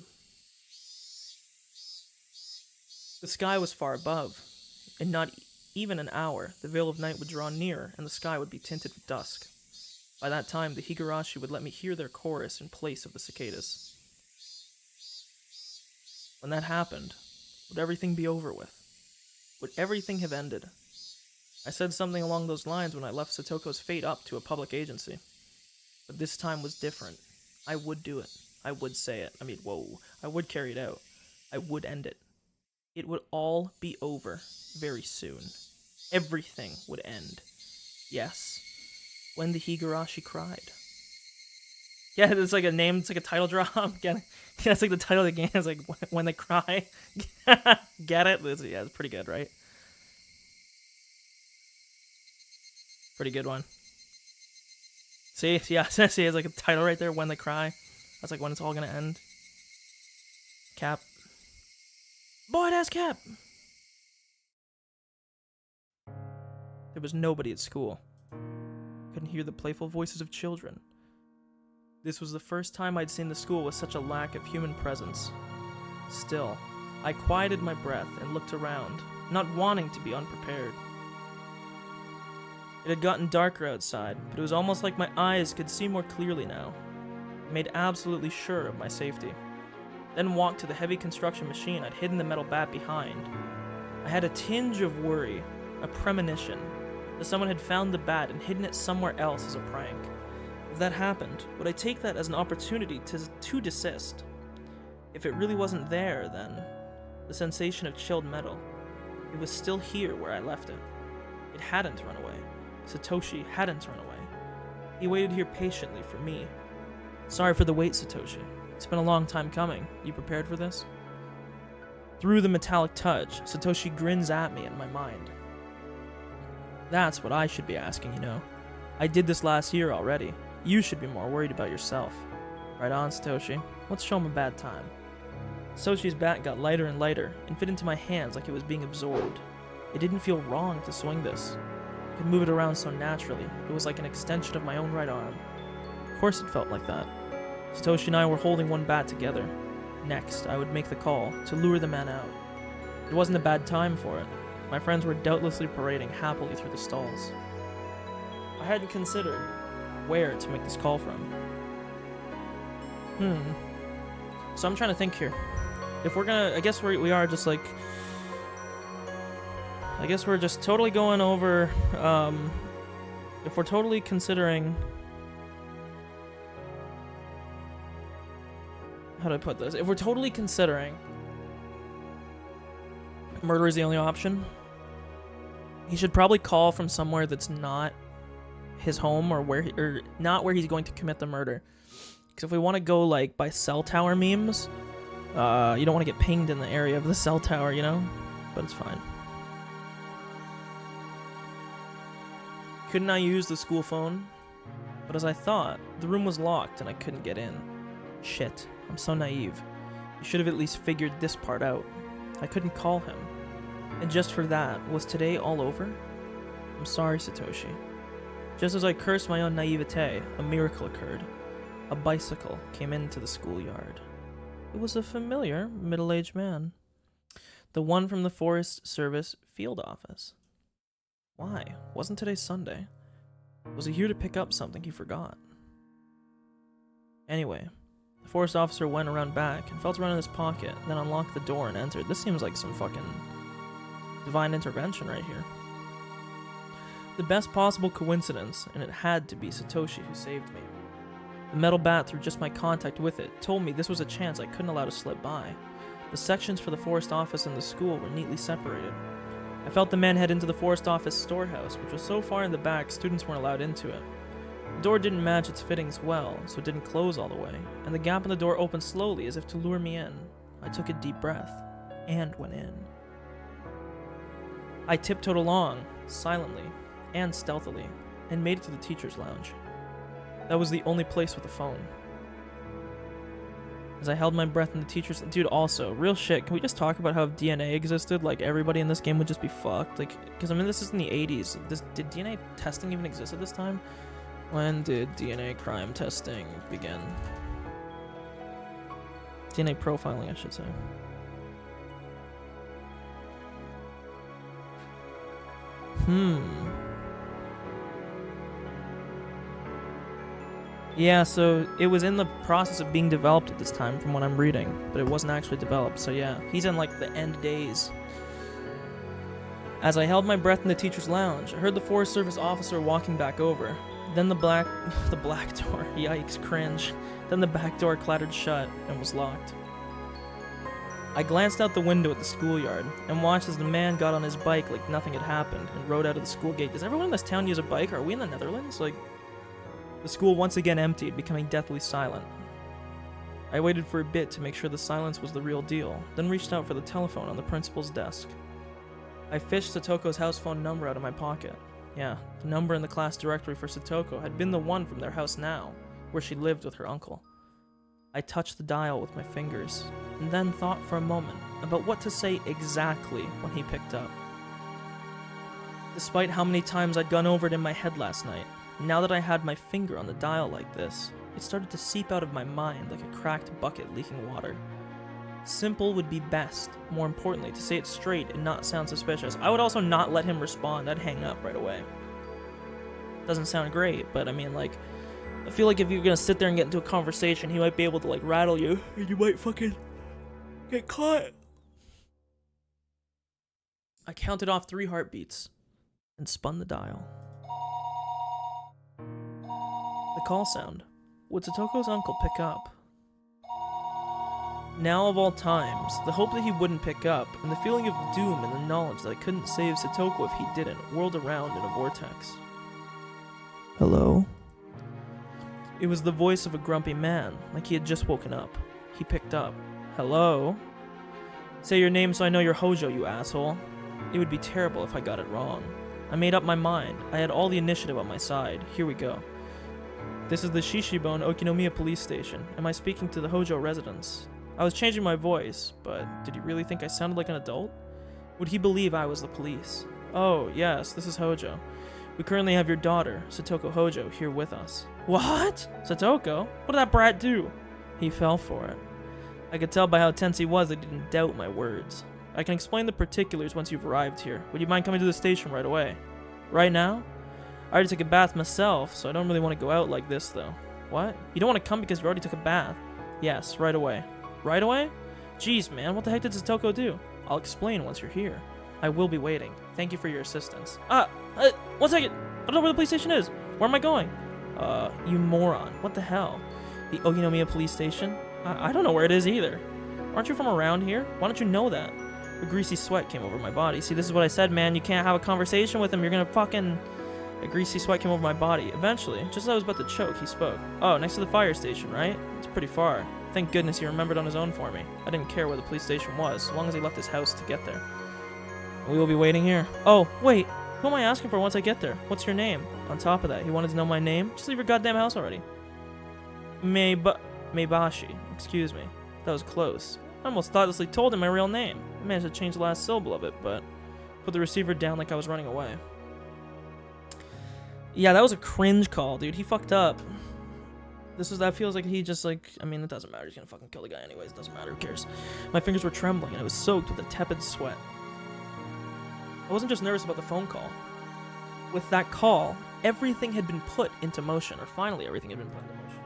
The sky was far above. In not even an hour, the veil of night would draw near, and the sky would be tinted with dusk. By that time, the Higurashi would let me hear their chorus in place of the cicadas. When that happened, would everything be over with? Would everything have ended? I said something along those lines when I left Satoko's fate up to a public agency. But this time was different. I would do it. I would say it. I would carry it out. I would end it. It would all be over very soon. Everything would end. Yes. When the Higurashi cried. Yeah, it's like a name, it's like a title drop. Get it? Yeah, it's like the title of the game. It's like When They Cry. Get it? Yeah, it's pretty good, right? Pretty good one. See? Yeah, see, it's like a title right there, When They Cry. That's like when it's all gonna end. Cap. Boy, that's Cap! There was nobody at school. Couldn't hear the playful voices of children. This was the first time I'd seen the school with such a lack of human presence. Still, I quieted my breath and looked around, not wanting to be unprepared. It had gotten darker outside, but it was almost like my eyes could see more clearly now. I made absolutely sure of my safety. Then walked to the heavy construction machine I'd hidden the metal bat behind. I had a tinge of worry, a premonition, that someone had found the bat and hidden it somewhere else as a prank. If that happened, would I take that as an opportunity to desist? If it really wasn't there, then the sensation of chilled metal, it was still here where I left it. It hadn't run away. Satoshi hadn't run away. He waited here patiently for me. Sorry for the wait, Satoshi. It's been a long time coming. You prepared for this? Through the metallic touch, Satoshi grins at me in my mind. That's what I should be asking, you know. I did this last year already. You should be more worried about yourself. Right on, Satoshi. Let's show him a bad time. Satoshi's bat got lighter and lighter and fit into my hands like it was being absorbed. It didn't feel wrong to swing this. I could move it around so naturally. It was like an extension of my own right arm. Of course it felt like that. Satoshi and I were holding one bat together. Next, I would make the call to lure the man out. It wasn't a bad time for it. My friends were doubtlessly parading happily through the stalls. I hadn't considered where to make this call from. So I'm trying to think here. If we're gonna, I guess we are just like, I guess we're just totally going over, if we're totally considering, how do I put this? If we're totally considering murder is the only option, he should probably call from somewhere that's not his home or not where he's going to commit the murder. Because if we want to go like by cell tower memes, you don't want to get pinged in the area of the cell tower, you know? But it's fine. Couldn't I use the school phone? But as I thought, the room was locked and I couldn't get in. Shit, I'm so naive. I should have at least figured this part out. I couldn't call him. And just for that, was today all over? I'm sorry, Satoshi. Just as I cursed my own naivete, a miracle occurred. A bicycle came into the schoolyard. It was a familiar, middle-aged man. The one from the Forest Service field office. Why? Wasn't today Sunday? Was he here to pick up something he forgot? Anyway, the forest officer went around back and felt around in his pocket, then unlocked the door and entered. This seems like some fucking divine intervention right here. The best possible coincidence, and it had to be Satoshi who saved me. The metal bat, through just my contact with it, told me this was a chance I couldn't allow to slip by. The sections for the forest office and the school were neatly separated. I felt the man head into the forest office storehouse, which was so far in the back students weren't allowed into it. The door didn't match its fittings well, so it didn't close all the way, and the gap in the door opened slowly as if to lure me in. I took a deep breath, and went in. I tiptoed along, silently and stealthily, and made it to the teacher's lounge. That was the only place with a phone. As I held my breath in the teacher's... Dude, also, real shit, can we just talk about how if DNA existed, like, everybody in this game would just be fucked? Like, because, I mean, this is in the 80s. Did DNA testing even exist at this time? When did DNA crime testing begin? DNA profiling, I should say. Yeah, so it was in the process of being developed at this time from what I'm reading, but it wasn't actually developed, so yeah. He's in like the end days. As I held my breath in the teacher's lounge, I heard the Forest Service officer walking back over. Then the black door, yikes, cringe. Then the back door clattered shut and was locked. I glanced out the window at the schoolyard and watched as the man got on his bike like nothing had happened and rode out of the school gate. Does everyone in this town use a bike? Are we in the Netherlands? Like... The school once again emptied, becoming deathly silent. I waited for a bit to make sure the silence was the real deal, then reached out for the telephone on the principal's desk. I fished Satoko's house phone number out of my pocket. Yeah, the number in the class directory for Satoko had been the one from their house now, where she lived with her uncle. I touched the dial with my fingers, and then thought for a moment about what to say exactly when he picked up. Despite how many times I'd gone over it in my head last night, now that I had my finger on the dial like this, it started to seep out of my mind like a cracked bucket leaking water. Simple would be best, more importantly, to say it straight and not sound suspicious. I would also not let him respond, I'd hang up right away. Doesn't sound great, but I mean, like, I feel like if you're gonna sit there and get into a conversation, he might be able to, like, rattle you, and you might fucking get caught. I counted off 3 heartbeats, and spun the dial. The call sound. Would Satoko's uncle pick up? Now of all times, the hope that he wouldn't pick up, and the feeling of doom and the knowledge that I couldn't save Satoko if he didn't, whirled around in a vortex. Hello? It was the voice of a grumpy man, like he had just woken up. He picked up. Hello? Say your name so I know you're Hojo, you asshole. It would be terrible if I got it wrong. I made up my mind. I had all the initiative on my side. Here we go. This is the Shishibone Okinomiya police station. Am I speaking to the Hojo residents? I was changing my voice, but did he really think I sounded like an adult? Would he believe I was the police? Oh, yes, this is Hojo. We currently have your daughter, Satoko Hojo, here with us. What? Satoko? What did that brat do? He fell for it. I could tell by how tense he was that he didn't doubt my words. I can explain the particulars once you've arrived here. Would you mind coming to the station right away? Right now? I already took a bath myself, so I don't really want to go out like this, though. What? You don't want to come because you already took a bath? Yes, right away. Right away? Jeez, man, what the heck did Satoko do? I'll explain once you're here. I will be waiting. Thank you for your assistance. 1 second! I don't know where the police station is! Where am I going? You moron. What the hell? The Okinomiya police station? I don't know where it is either. Aren't you from around here? Why don't you know that? A greasy sweat came over my body. See, this is what I said, man. You can't have a conversation with him. You're gonna fucking... A greasy sweat came over my body. Eventually, just as I was about to choke, he spoke. Oh, next to the fire station, right? It's pretty far. Thank goodness he remembered on his own for me. I didn't care where the police station was, as long as he left his house to get there. We will be waiting here. Oh, wait. Who am I asking for once I get there? What's your name? On top of that, he wanted to know my name? Just leave your goddamn house already. Meibashi. Excuse me. That was close. I almost thoughtlessly told him my real name. I managed to change the last syllable of it, but put the receiver down like I was running away. Yeah, that was a cringe call, dude. He fucked up. That feels like he just like, I mean, it doesn't matter. He's gonna fucking kill the guy anyways. It doesn't matter. Who cares? My fingers were trembling and I was soaked with a tepid sweat. I wasn't just nervous about the phone call. With that call, everything had been put into motion, or finally everything had been put into motion.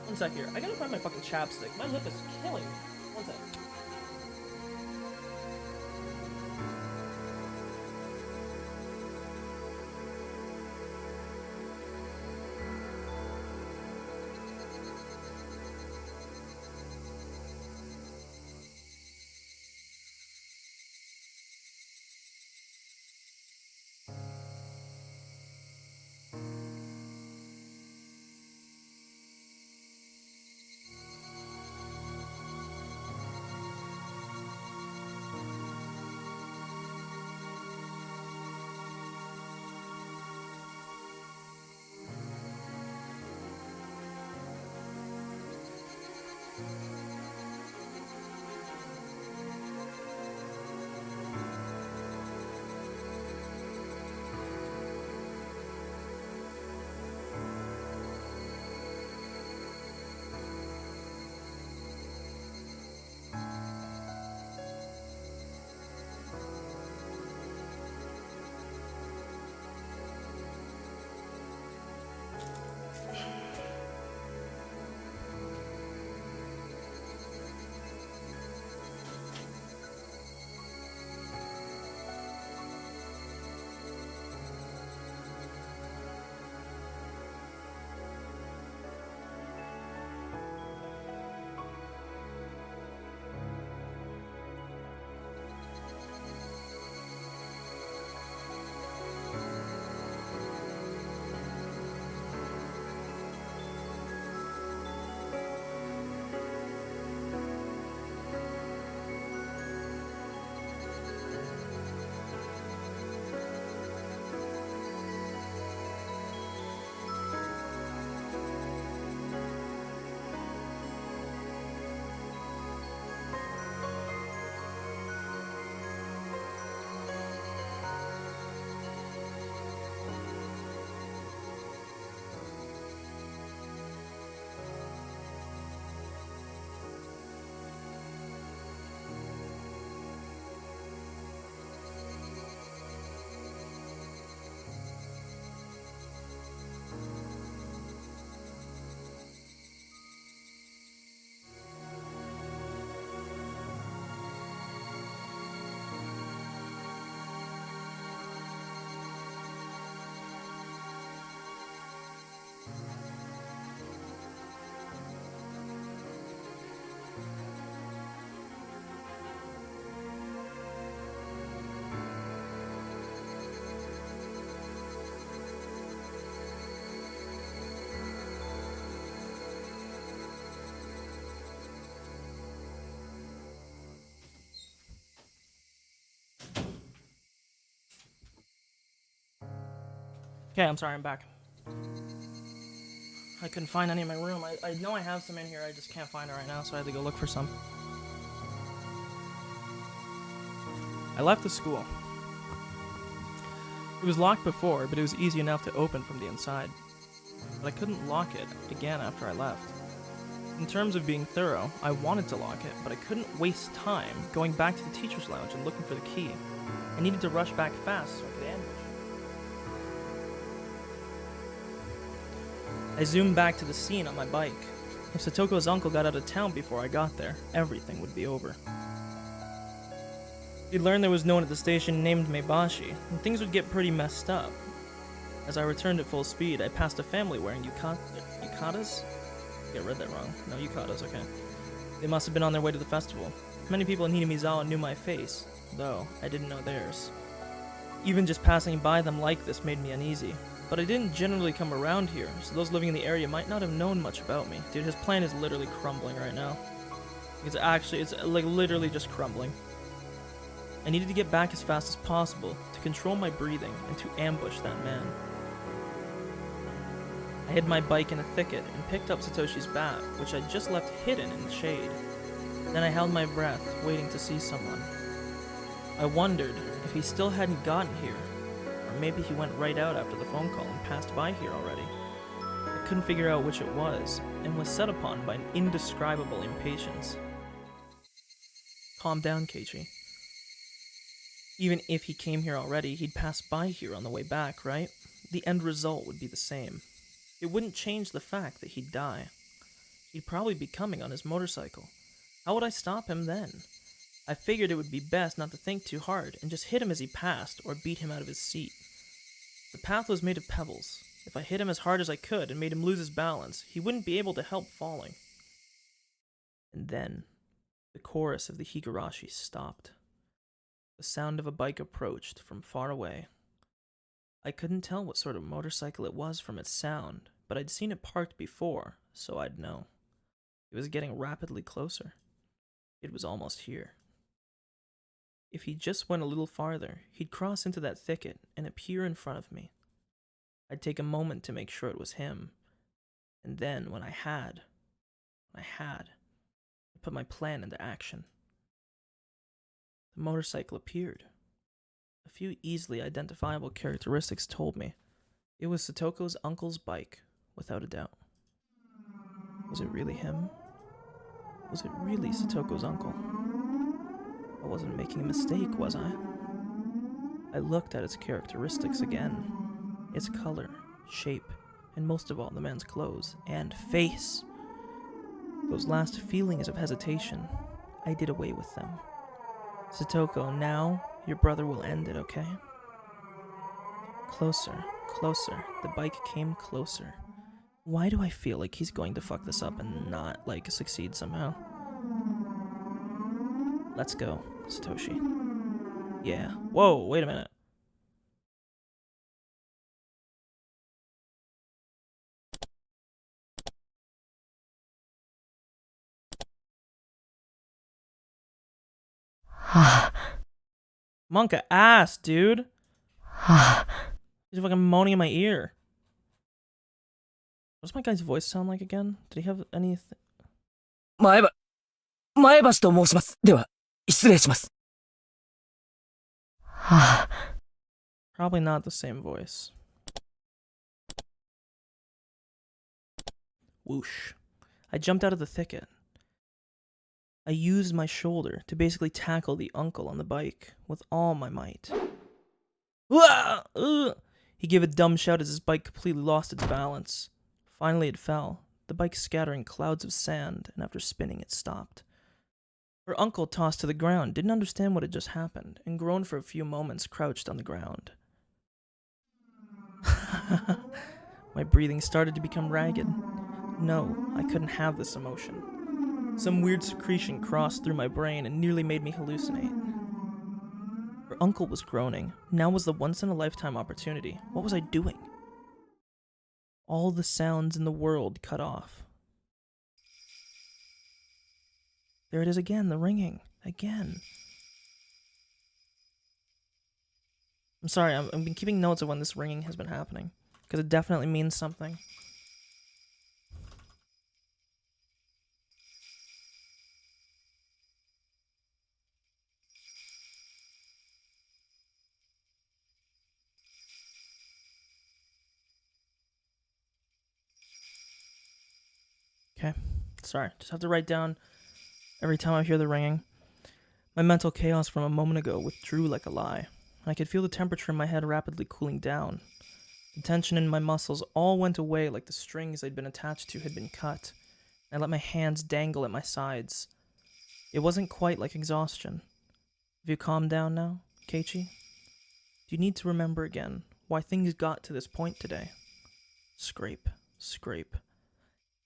1 sec here. I gotta find my fucking chapstick. My lip is killing me. 1 sec. Okay, I'm sorry, I'm back. I couldn't find any in my room. I know I have some in here, I just can't find it right now, so I had to go look for some. I left the school. It was locked before, but it was easy enough to open from the inside. But I couldn't lock it again after I left. In terms of being thorough, I wanted to lock it, but I couldn't waste time going back to the teacher's lounge and looking for the key. I needed to rush back fast so I could ambush. I zoomed back to the scene on my bike. If Satoko's uncle got out of town before I got there, everything would be over. He'd learned there was no one at the station named Maebashi, and things would get pretty messed up. As I returned at full speed, I passed a family wearing yukatas? I read that wrong. No, yukatas, okay. They must have been on their way to the festival. Many people in Hinamizawa knew my face, though I didn't know theirs. Even just passing by them like this made me uneasy. But I didn't generally come around here, so those living in the area might not have known much about me. Dude, his plan is literally crumbling right now. It's like literally just crumbling. I needed to get back as fast as possible to control my breathing and to ambush that man. I hid my bike in a thicket and picked up Satoshi's bat, which I'd just left hidden in the shade. Then I held my breath, waiting to see someone. I wondered if he still hadn't gotten here, or maybe he went right out after the phone call and passed by here already. I couldn't figure out which it was, and was set upon by an indescribable impatience. Calm down, Keiichi. Even if he came here already, he'd pass by here on the way back, right? The end result would be the same. It wouldn't change the fact that he'd die. He'd probably be coming on his motorcycle. How would I stop him then? I figured it would be best not to think too hard and just hit him as he passed or beat him out of his seat. The path was made of pebbles. If I hit him as hard as I could and made him lose his balance, he wouldn't be able to help falling. And then, the chorus of the Higurashi stopped. The sound of a bike approached from far away. I couldn't tell what sort of motorcycle it was from its sound, but I'd seen it parked before, so I'd know. It was getting rapidly closer. It was almost here. If he just went a little farther, he'd cross into that thicket and appear in front of me. I'd take a moment to make sure it was him, and then when I had, I'd put my plan into action. The motorcycle appeared. A few easily identifiable characteristics told me it was Satoko's uncle's bike, without a doubt. Was it really him? Was it really Satoko's uncle? I wasn't making a mistake, was I? I looked at its characteristics again. Its color, shape, and most of all, the man's clothes and face. Those last feelings of hesitation, I did away with them. Satoko, now your brother will end it, okay? Closer, closer. The bike came closer. Why do I feel like he's going to fuck this up and not, succeed somehow? Let's go, Satoshi. Yeah. Whoa, wait a minute. Monka ass, dude. He's fucking moaning in my ear. What does my guy's voice sound like again? Did he have anything? 前橋と申します。では、失礼します。Probably not the same voice. Whoosh. I jumped out of the thicket. I used my shoulder to basically tackle the uncle on the bike with all my might. He gave a dumb shout as his bike completely lost its balance. Finally it fell, the bike scattering clouds of sand, and after spinning it stopped. Her uncle tossed to the ground, didn't understand what had just happened, and groaned for a few moments crouched on the ground. My breathing started to become ragged. No, I couldn't have this emotion. Some weird secretion crossed through my brain and nearly made me hallucinate. Her uncle was groaning. Now was the once-in-a-lifetime opportunity. What was I doing? All the sounds in the world cut off. There it is again, the ringing. Again. I'm sorry, I've been keeping notes of when this ringing has been happening. because it definitely means something. Okay, sorry, just have to write down every time I hear the ringing. My mental chaos from a moment ago withdrew like a lie. I could feel the temperature in my head rapidly cooling down. The tension in my muscles all went away like the strings I'd been attached to had been cut. I let my hands dangle at my sides. It wasn't quite like exhaustion. Have you calmed down now, Keiichi? Do you need to remember again why things got to this point today? Scrape, scrape.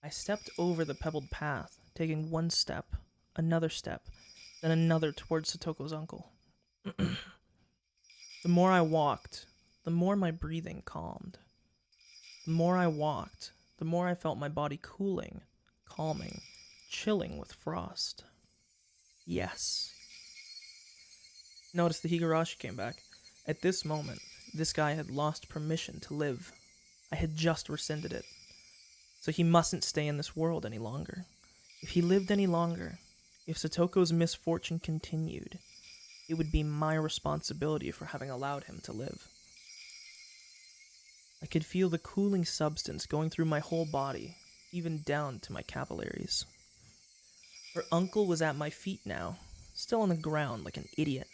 I stepped over the pebbled path, taking one step, another step, then another towards Satoko's uncle. The more I walked, the more my breathing calmed. The more I walked, the more I felt my body cooling, calming, chilling with frost. Yes. Notice the Higurashi came back. At this moment, this guy had lost permission to live. I had just rescinded it. So he mustn't stay in this world any longer. If he lived any longer, if Satoko's misfortune continued, it would be my responsibility for having allowed him to live. I could feel the cooling substance going through my whole body, even down to my capillaries. Her uncle was at my feet now, still on the ground like an idiot.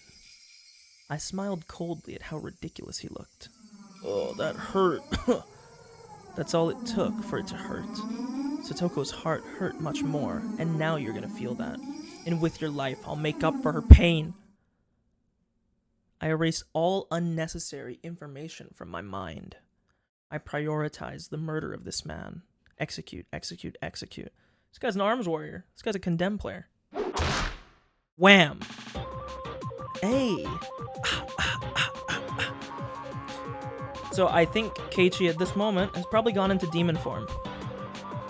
I smiled coldly at how ridiculous he looked. Oh, that hurt. That's all it took for it to hurt. Satoko's heart hurt much more, and now you're gonna feel that. And with your life, I'll make up for her pain. I erased all unnecessary information from my mind. I prioritized the murder of this man. Execute, execute, execute. This guy's an arms warrior. This guy's a condemned player. Wham! Hey! So I think Keiichi at this moment has probably gone into demon form.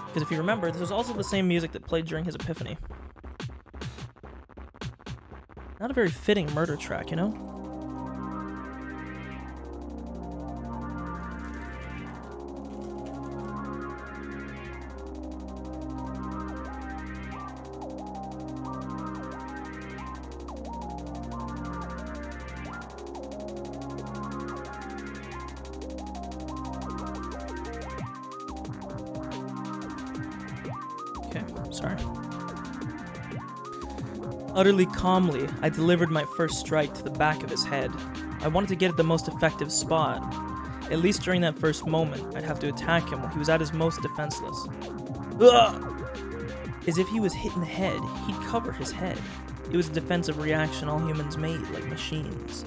Because if you remember, this was also the same music that played during his epiphany. Not a very fitting murder track, you know? Okay, sorry. Utterly calmly, I delivered my first strike to the back of his head. I wanted to get at the most effective spot. At least during that first moment, I'd have to attack him when he was at his most defenseless. Ugh! As if he was hit in the head, he'd cover his head. It was a defensive reaction all humans made, like machines.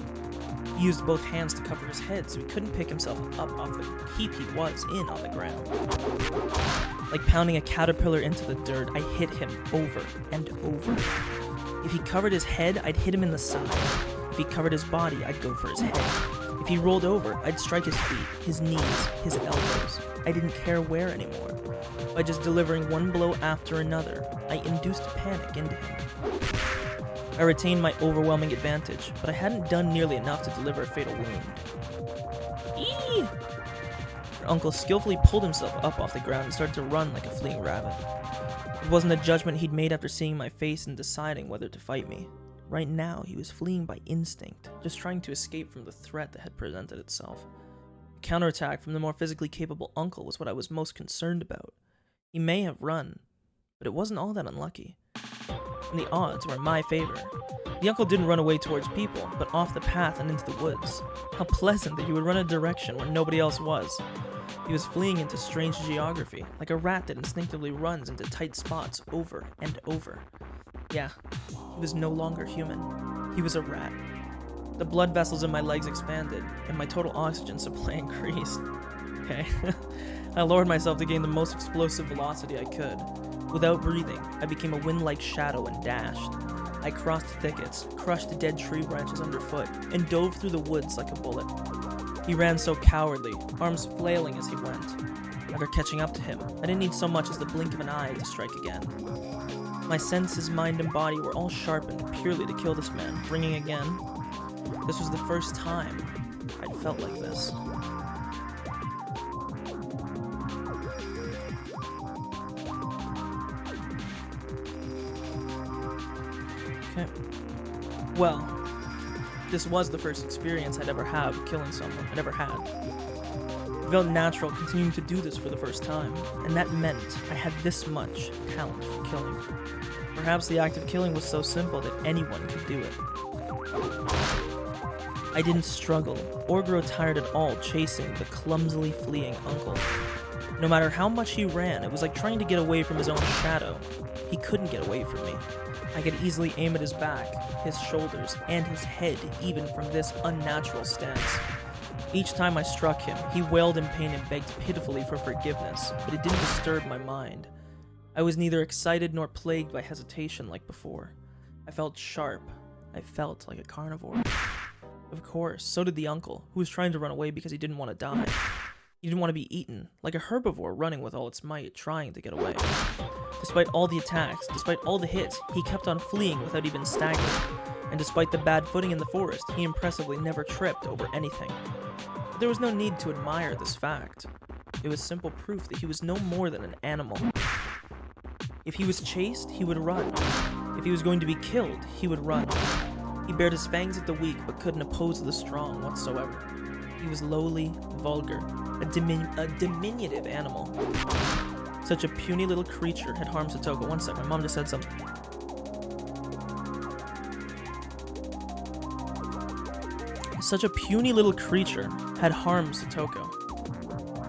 He used both hands to cover his head so he couldn't pick himself up off the heap he was in on the ground. Like pounding a caterpillar into the dirt, I hit him over and over. If he covered his head, I'd hit him in the side. If he covered his body, I'd go for his head. If he rolled over, I'd strike his feet, his knees, his elbows. I didn't care where anymore. By just delivering one blow after another, I induced panic into him. I retained my overwhelming advantage, but I hadn't done nearly enough to deliver a fatal wound. Eee! Her uncle skillfully pulled himself up off the ground and started to run like a fleeing rabbit. It wasn't a judgment he'd made after seeing my face and deciding whether to fight me. Right now, he was fleeing by instinct, just trying to escape from the threat that had presented itself. A counterattack from the more physically capable uncle was what I was most concerned about. He may have run, but it wasn't all that unlucky. And the odds were in my favor. The uncle didn't run away towards people, but off the path and into the woods. How pleasant that he would run a direction where nobody else was. He was fleeing into strange geography, like a rat that instinctively runs into tight spots over and over. Yeah, he was no longer human. He was a rat. The blood vessels in my legs expanded, and my total oxygen supply increased. Okay. I lowered myself to gain the most explosive velocity I could. Without breathing, I became a wind-like shadow and dashed. I crossed thickets, crushed dead tree branches underfoot, and dove through the woods like a bullet. He ran so cowardly, arms flailing as he went. After catching up to him, I didn't need so much as the blink of an eye to strike again. My senses, mind, and body were all sharpened purely to kill this man, ringing again. This was the first time I'd felt like this. Well, this was the first experience I'd ever had killing someone. I'd ever had. It felt natural continuing to do this for the first time, and that meant I had this much talent for killing. Perhaps the act of killing was so simple that anyone could do it. I didn't struggle or grow tired at all chasing the clumsily fleeing uncle. No matter how much he ran, it was like trying to get away from his own shadow. He couldn't get away from me. I could easily aim at his back, his shoulders, and his head even from this unnatural stance. Each time I struck him, he wailed in pain and begged pitifully for forgiveness, but it didn't disturb my mind. I was neither excited nor plagued by hesitation like before. I felt sharp. I felt like a carnivore. Of course, so did the uncle, who was trying to run away because he didn't want to die. He didn't want to be eaten, like a herbivore running with all its might, trying to get away. Despite all the attacks, despite all the hits, he kept on fleeing without even staggering. And despite the bad footing in the forest, he impressively never tripped over anything. But there was no need to admire this fact. It was simple proof that he was no more than an animal. If he was chased, he would run. If he was going to be killed, he would run. He bared his fangs at the weak, but couldn't oppose the strong whatsoever. He was lowly, vulgar, a diminutive animal. Such a puny little creature had harmed Satoko. One sec, my mom just said something. Such a puny little creature had harmed Satoko.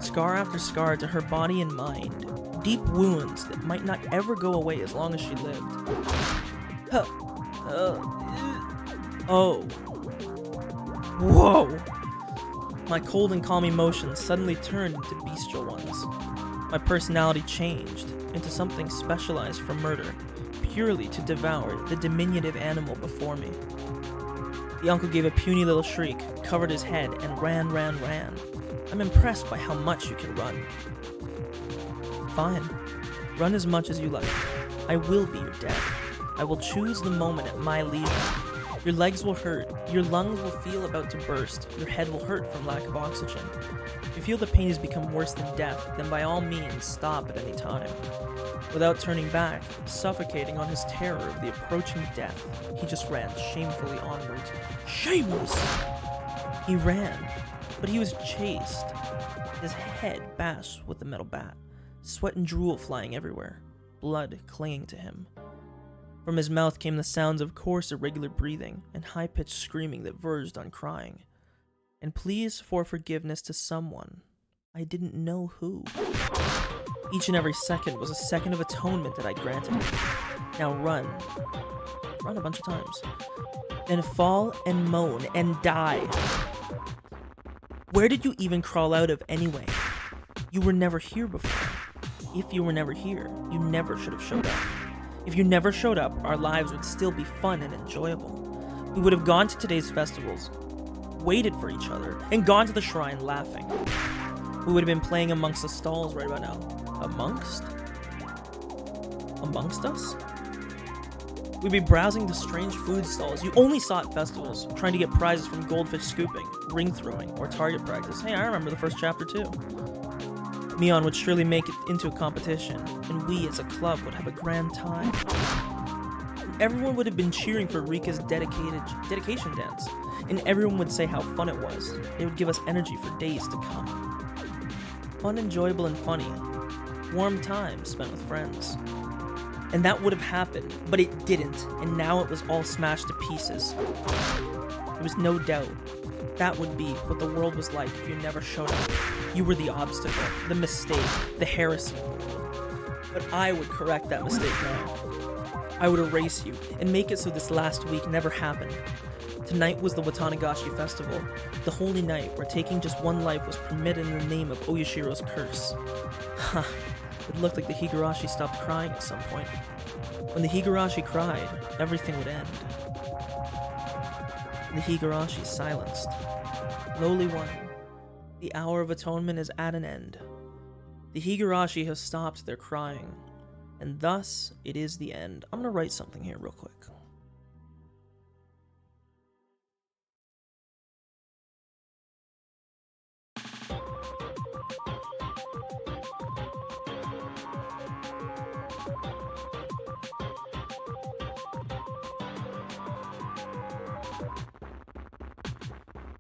Scar after scar to her body and mind. Deep wounds that might not ever go away as long as she lived. Oh. Whoa! My cold and calm emotions suddenly turned into bestial ones. My personality changed into something specialized for murder, purely to devour the diminutive animal before me. The uncle gave a puny little shriek, covered his head, and ran. I'm impressed by how much you can run. Fine. Run as much as you like. I will be your death. I will choose the moment at my leisure. Your legs will hurt, your lungs will feel about to burst, your head will hurt from lack of oxygen. If you feel the pain has become worse than death, then by all means stop at any time. Without turning back, suffocating on his terror of the approaching death, he just ran shamefully onwards. Shameless! He ran, but he was chased. His head bashed with the metal bat, sweat and drool flying everywhere, blood clinging to him. From his mouth came the sounds of coarse, irregular breathing and high-pitched screaming that verged on crying. And pleas for forgiveness to someone. I didn't know who. Each and every second was a second of atonement that I granted him. Now run. Run a bunch of times. Then fall and moan and die. Where did you even crawl out of anyway? You were never here before. If you were never here, you never should have showed up. If you never showed up, our lives would still be fun and enjoyable. We would have gone to today's festivals, waited for each other, and gone to the shrine laughing. We would have been playing amongst the stalls right about now. Amongst us? We'd be browsing the strange food stalls you only saw at festivals, trying to get prizes from goldfish scooping, ring throwing, or target practice. Hey, I remember the first chapter too. Mion would surely make it into a competition, and we as a club would have a grand time. Everyone would have been cheering for Rika's dedication dance, and everyone would say how fun it was. It would give us energy for days to come. Fun, enjoyable, and funny. Warm times spent with friends. And that would have happened, but it didn't, and now it was all smashed to pieces. There was no doubt. That would be what the world was like if you never showed up. You were the obstacle, the mistake, the heresy. But I would correct that mistake now. I would erase you and make it so this last week never happened. Tonight was the Tatarigoroshi festival, the holy night where taking just one life was permitted in the name of Oyashiro's curse. Ha! It looked like the Higurashi stopped crying at some point. When the Higurashi cried, everything would end. The Higurashi silenced. Lowly one, the hour of atonement is at an end. The Higurashi has stopped their crying, and thus it is the end. I'm gonna write something here real quick.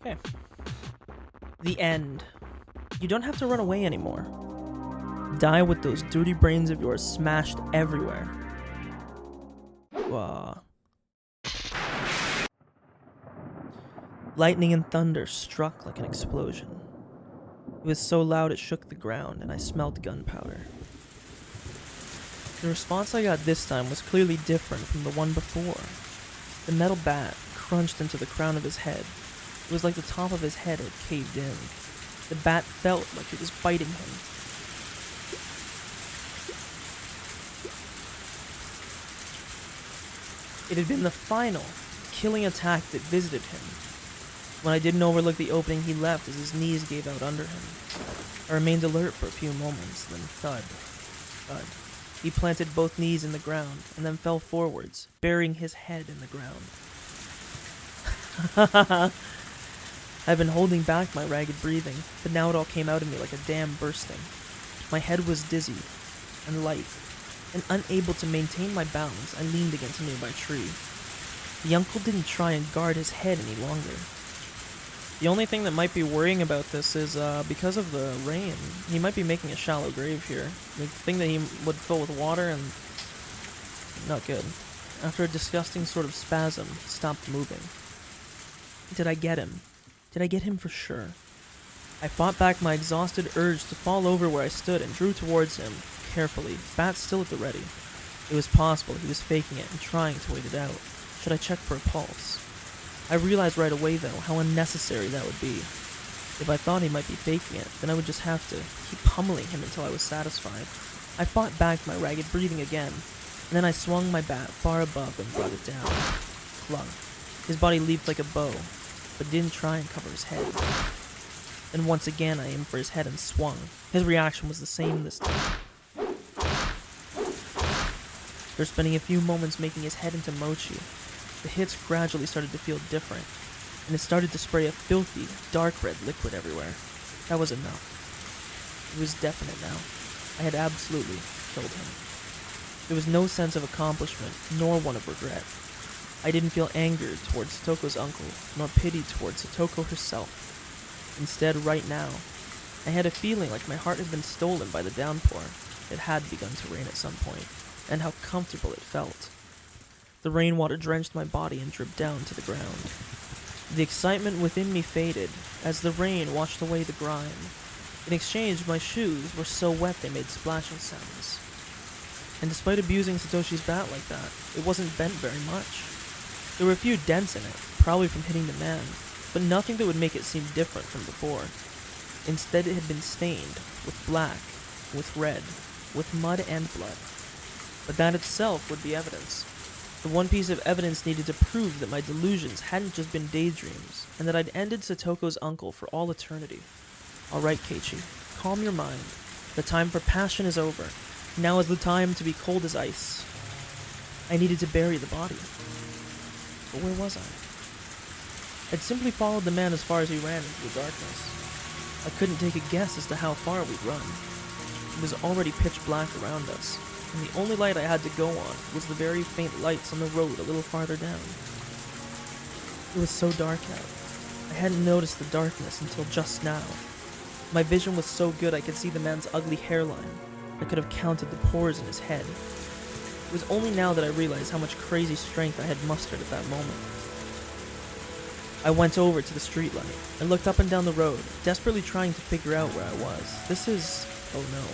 Okay. The end. You don't have to run away anymore. Die with those dirty brains of yours smashed everywhere. Wow. Lightning and thunder struck like an explosion. It was so loud it shook the ground, and I smelled gunpowder. The response I got this time was clearly different from the one before. The metal bat crunched into the crown of his head. It was like the top of his head had caved in. The bat felt like it was biting him. It had been the final, killing attack that visited him. When I didn't overlook the opening he left as his knees gave out under him. I remained alert for a few moments, then thud, thud. He planted both knees in the ground, and then fell forwards, burying his head in the ground. I've been holding back my ragged breathing, but now it all came out of me like a dam bursting. My head was dizzy and light, and unable to maintain my balance, I leaned against a nearby tree. The uncle didn't try and guard his head any longer. The only thing that might be worrying about this is, because of the rain, he might be making a shallow grave here. The thing that he would fill with water and... not good. After a disgusting sort of spasm, he stopped moving. Did I get him? Did I get him for sure? I fought back my exhausted urge to fall over where I stood and drew towards him, carefully, bat still at the ready. It was possible he was faking it and trying to wait it out. Should I check for a pulse? I realized right away, though, how unnecessary that would be. If I thought he might be faking it, then I would just have to keep pummeling him until I was satisfied. I fought back my ragged breathing again, and then I swung my bat far above and brought it down. Clunk. His body leaped like a bow, but didn't try and cover his head. And once again I aimed for his head and swung. His reaction was the same this time. After spending a few moments making his head into mochi, the hits gradually started to feel different, and it started to spray a filthy, dark red liquid everywhere. That was enough. It was definite now. I had absolutely killed him. There was no sense of accomplishment, nor one of regret. I didn't feel anger towards Satoko's uncle, nor pity towards Satoko herself. Instead, right now, I had a feeling like my heart had been stolen by the downpour. It had begun to rain at some point, and how comfortable it felt. The rainwater drenched my body and dripped down to the ground. The excitement within me faded as the rain washed away the grime. In exchange, my shoes were so wet they made splashing sounds. And despite abusing Satoshi's bat like that, it wasn't bent very much. There were a few dents in it, probably from hitting the man, but nothing that would make it seem different from before. Instead, it had been stained with black, with red, with mud and blood. But that itself would be evidence. The one piece of evidence needed to prove that my delusions hadn't just been daydreams, and that I'd ended Satoko's uncle for all eternity. Alright, Keiichi, calm your mind. The time for passion is over. Now is the time to be cold as ice. I needed to bury the body. But where was I? I'd simply followed the man as far as he ran into the darkness. I couldn't take a guess as to how far we'd run. It was already pitch black around us, and the only light I had to go on was the very faint lights on the road a little farther down. It was so dark out. I hadn't noticed the darkness until just now. My vision was so good I could see the man's ugly hairline. I could have counted the pores in his head. It was only now that I realized how much crazy strength I had mustered at that moment. I went over to the streetlight and looked up and down the road, desperately trying to figure out where I was. Oh no.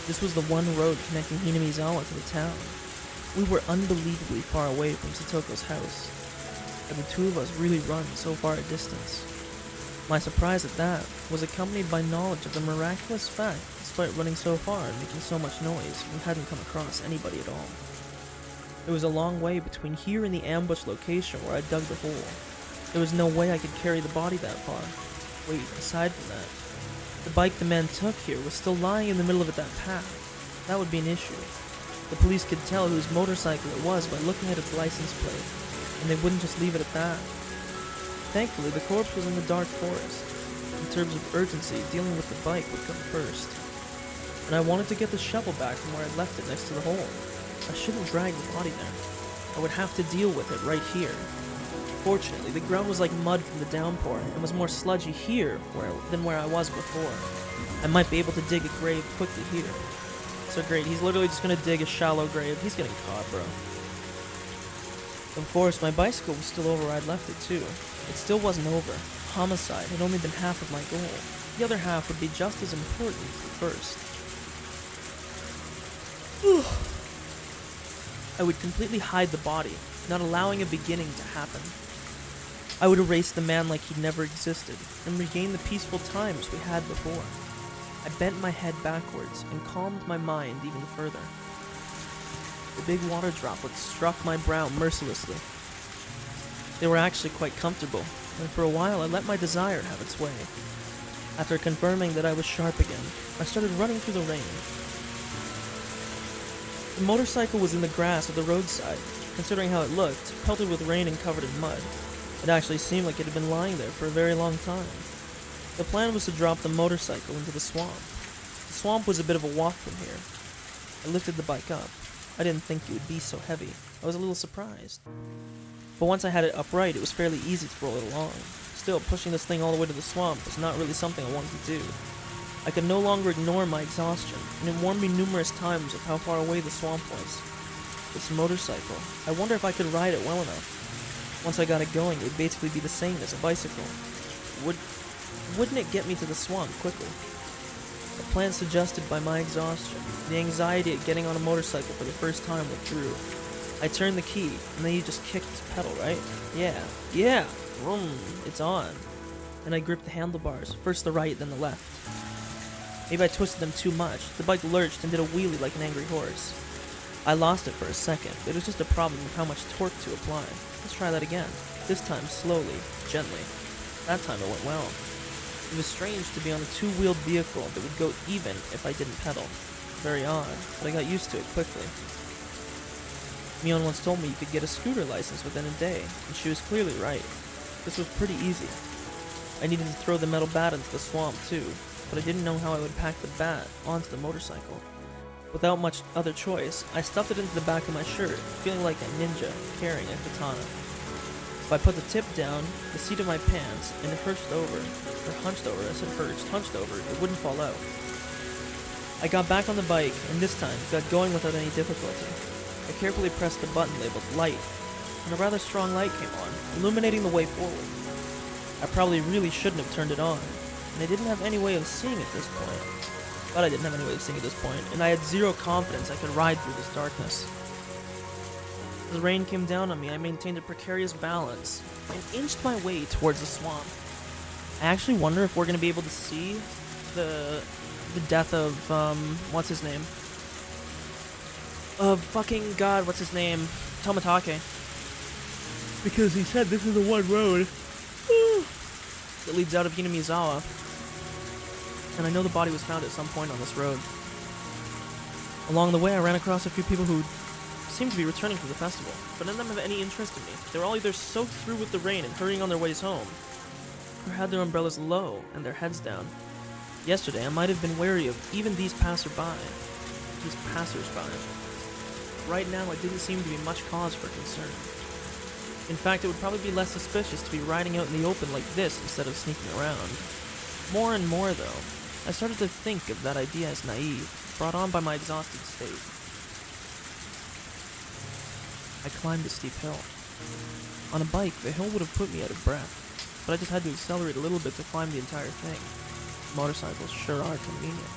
This was the one road connecting Hinamizawa to the town. We were unbelievably far away from Satoko's house, and the two of us really run so far a distance. My surprise at that was accompanied by knowledge of the miraculous fact, despite running so far and making so much noise, we hadn't come across anybody at all. There was a long way between here and the ambush location where I dug the hole. There was no way I could carry the body that far. Wait, aside from that, the bike the man took here was still lying in the middle of that path. That would be an issue. The police could tell whose motorcycle it was by looking at its license plate, and they wouldn't just leave it at that. Thankfully, the corpse was in the dark forest. In terms of urgency, dealing with the bike would come first. And I wanted to get the shovel back from where I'd left it next to the hole. I shouldn't drag the body there. I would have to deal with it right here. Fortunately, the ground was like mud from the downpour and was more sludgy here than where I was before. I might be able to dig a grave quickly here. So great, he's literally just gonna dig a shallow grave. He's getting caught, bro. Of course, my bicycle was still over where I'd left it too. It still wasn't over. Homicide had only been half of my goal. The other half would be just as important as the first. I would completely hide the body, not allowing a beginning to happen. I would erase the man like he'd never existed, and regain the peaceful times we had before. I bent my head backwards and calmed my mind even further. The big water droplets struck my brow mercilessly. They were actually quite comfortable, and for a while I let my desire have its way. After confirming that I was sharp again, I started running through the rain. The motorcycle was in the grass at the roadside. Considering how it looked, pelted with rain and covered in mud. It actually seemed like it had been lying there for a very long time. The plan was to drop the motorcycle into the swamp. The swamp was a bit of a walk from here. I lifted the bike up. I didn't think it would be so heavy. I was a little surprised. But once I had it upright, it was fairly easy to roll it along. Still, pushing this thing all the way to the swamp was not really something I wanted to do. I could no longer ignore my exhaustion, and it warned me numerous times of how far away the swamp was. This motorcycle, I wonder if I could ride it well enough. Once I got it going, it would basically be the same as a bicycle. Wouldn't it get me to the swamp quickly? The plan suggested by my exhaustion, the anxiety at getting on a motorcycle for the first time withdrew. I turned the key, and then you just kick this pedal, right? Yeah, vroom, it's on. And I gripped the handlebars, first the right, then the left. Maybe I twisted them too much. The bike lurched and did a wheelie like an angry horse. I lost it for a second, but it was just a problem of how much torque to apply. Let's try that again. This time slowly, gently. That time it went well. It was strange to be on a two-wheeled vehicle that would go even if I didn't pedal. Very odd, but I got used to it quickly. Mion once told me you could get a scooter license within a day, and she was clearly right. This was pretty easy. I needed to throw the metal bat into the swamp too, but I didn't know how I would pack the bat onto the motorcycle. Without much other choice, I stuffed it into the back of my shirt, feeling like a ninja carrying a katana. If I put the tip down, the seat of my pants, and it hunched over, it wouldn't fall out. I got back on the bike, and this time got going without any difficulty. I carefully pressed the button labeled light, and a rather strong light came on, illuminating the way forward. I probably really shouldn't have turned it on, and I didn't have any way of seeing at this point. But I didn't have any way of seeing at this point, and I had zero confidence I could ride through this darkness. As the rain came down on me, I maintained a precarious balance, and inched my way towards the swamp. I actually wonder if we're going to be able to see the death of, what's his name? Fucking god, what's his name? Tomatake. Because he said this is the one road that leads out of Hinamizawa. And I know the body was found at some point on this road. Along the way, I ran across a few people who seemed to be returning from the festival, but none of them have any interest in me. They were all either soaked through with the rain and hurrying on their ways home, or had their umbrellas low and their heads down. Yesterday, I might have been wary of even these passersby. Right now, it didn't seem to be much cause for concern. In fact, it would probably be less suspicious to be riding out in the open like this instead of sneaking around. More and more, though, I started to think of that idea as naive, brought on by my exhausted state. I climbed a steep hill. On a bike, the hill would have put me out of breath, but I just had to accelerate a little bit to climb the entire thing. Motorcycles sure are convenient.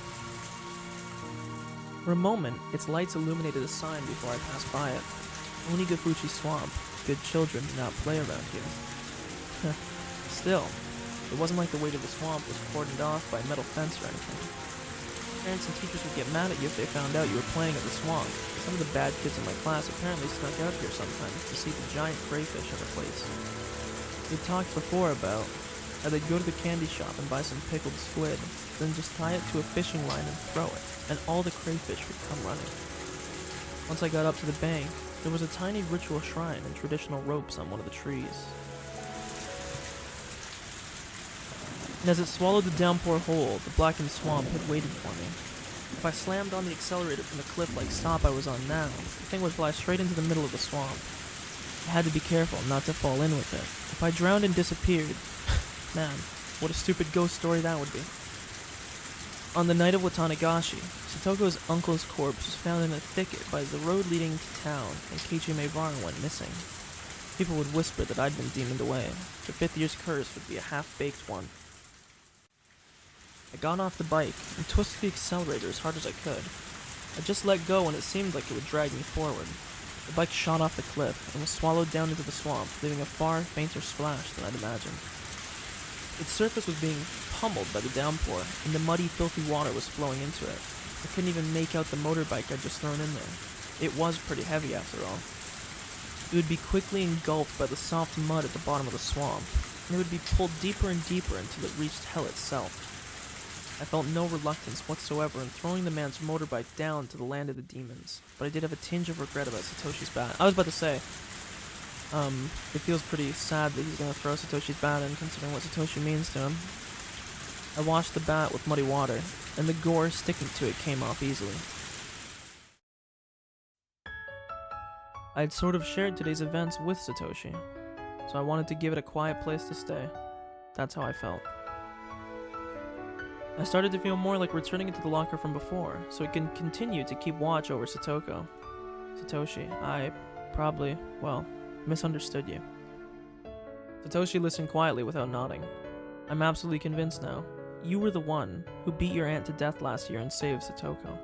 For a moment, its lights illuminated a sign before I passed by it. Onigafuchi Swamp. Good children do not play around here. Still, it wasn't like the way to the swamp was cordoned off by a metal fence or anything. Parents and teachers would get mad at you if they found out you were playing at the swamp. Some of the bad kids in my class apparently snuck out here sometimes to see the giant crayfish in the place. We talked before about how they'd go to the candy shop and buy some pickled squid, then just tie it to a fishing line and throw it, and all the crayfish would come running. Once I got up to the bank, there was a tiny ritual shrine and traditional ropes on one of the trees. And as it swallowed the downpour whole, the blackened swamp had waited for me. If I slammed on the accelerator from the cliff-like stop I was on now, the thing would fly straight into the middle of the swamp. I I had to be careful not to fall in with it. If I drowned and disappeared, man, what a stupid ghost story that would be. On the night of Tatarigoroshi, Satoko's uncle's corpse was found in a thicket by the road leading to town, and Keiichi Maebara went missing. People would whisper that I'd been demoned away. The 5th year's curse would be a half-baked one. I got off the bike and twisted the accelerator as hard as I could. I just let go and it seemed like it would drag me forward. The bike shot off the cliff and was swallowed down into the swamp, leaving a far fainter splash than I'd imagined. Its surface was being pummeled by the downpour, and the muddy, filthy water was flowing into it. I couldn't even make out the motorbike I'd just thrown in there. It was pretty heavy after all. It would be quickly engulfed by the soft mud at the bottom of the swamp, and it would be pulled deeper and deeper until it reached hell itself. I felt no reluctance whatsoever in throwing the man's motorbike down to the land of the demons, but I did have a tinge of regret about Satoshi's bat. I was about to say, it feels pretty sad that he's gonna throw Satoshi's bat in, considering what Satoshi means to him. I washed the bat with muddy water, and the gore sticking to it came off easily. I had sort of shared today's events with Satoshi, so I wanted to give it a quiet place to stay. That's how I felt. I started to feel more like returning it to the locker from before, so it can continue to keep watch over Satoko. Satoshi, I probably, misunderstood you. Satoshi listened quietly without nodding. I'm absolutely convinced now. You were the one who beat your aunt to death last year and saved Satoko.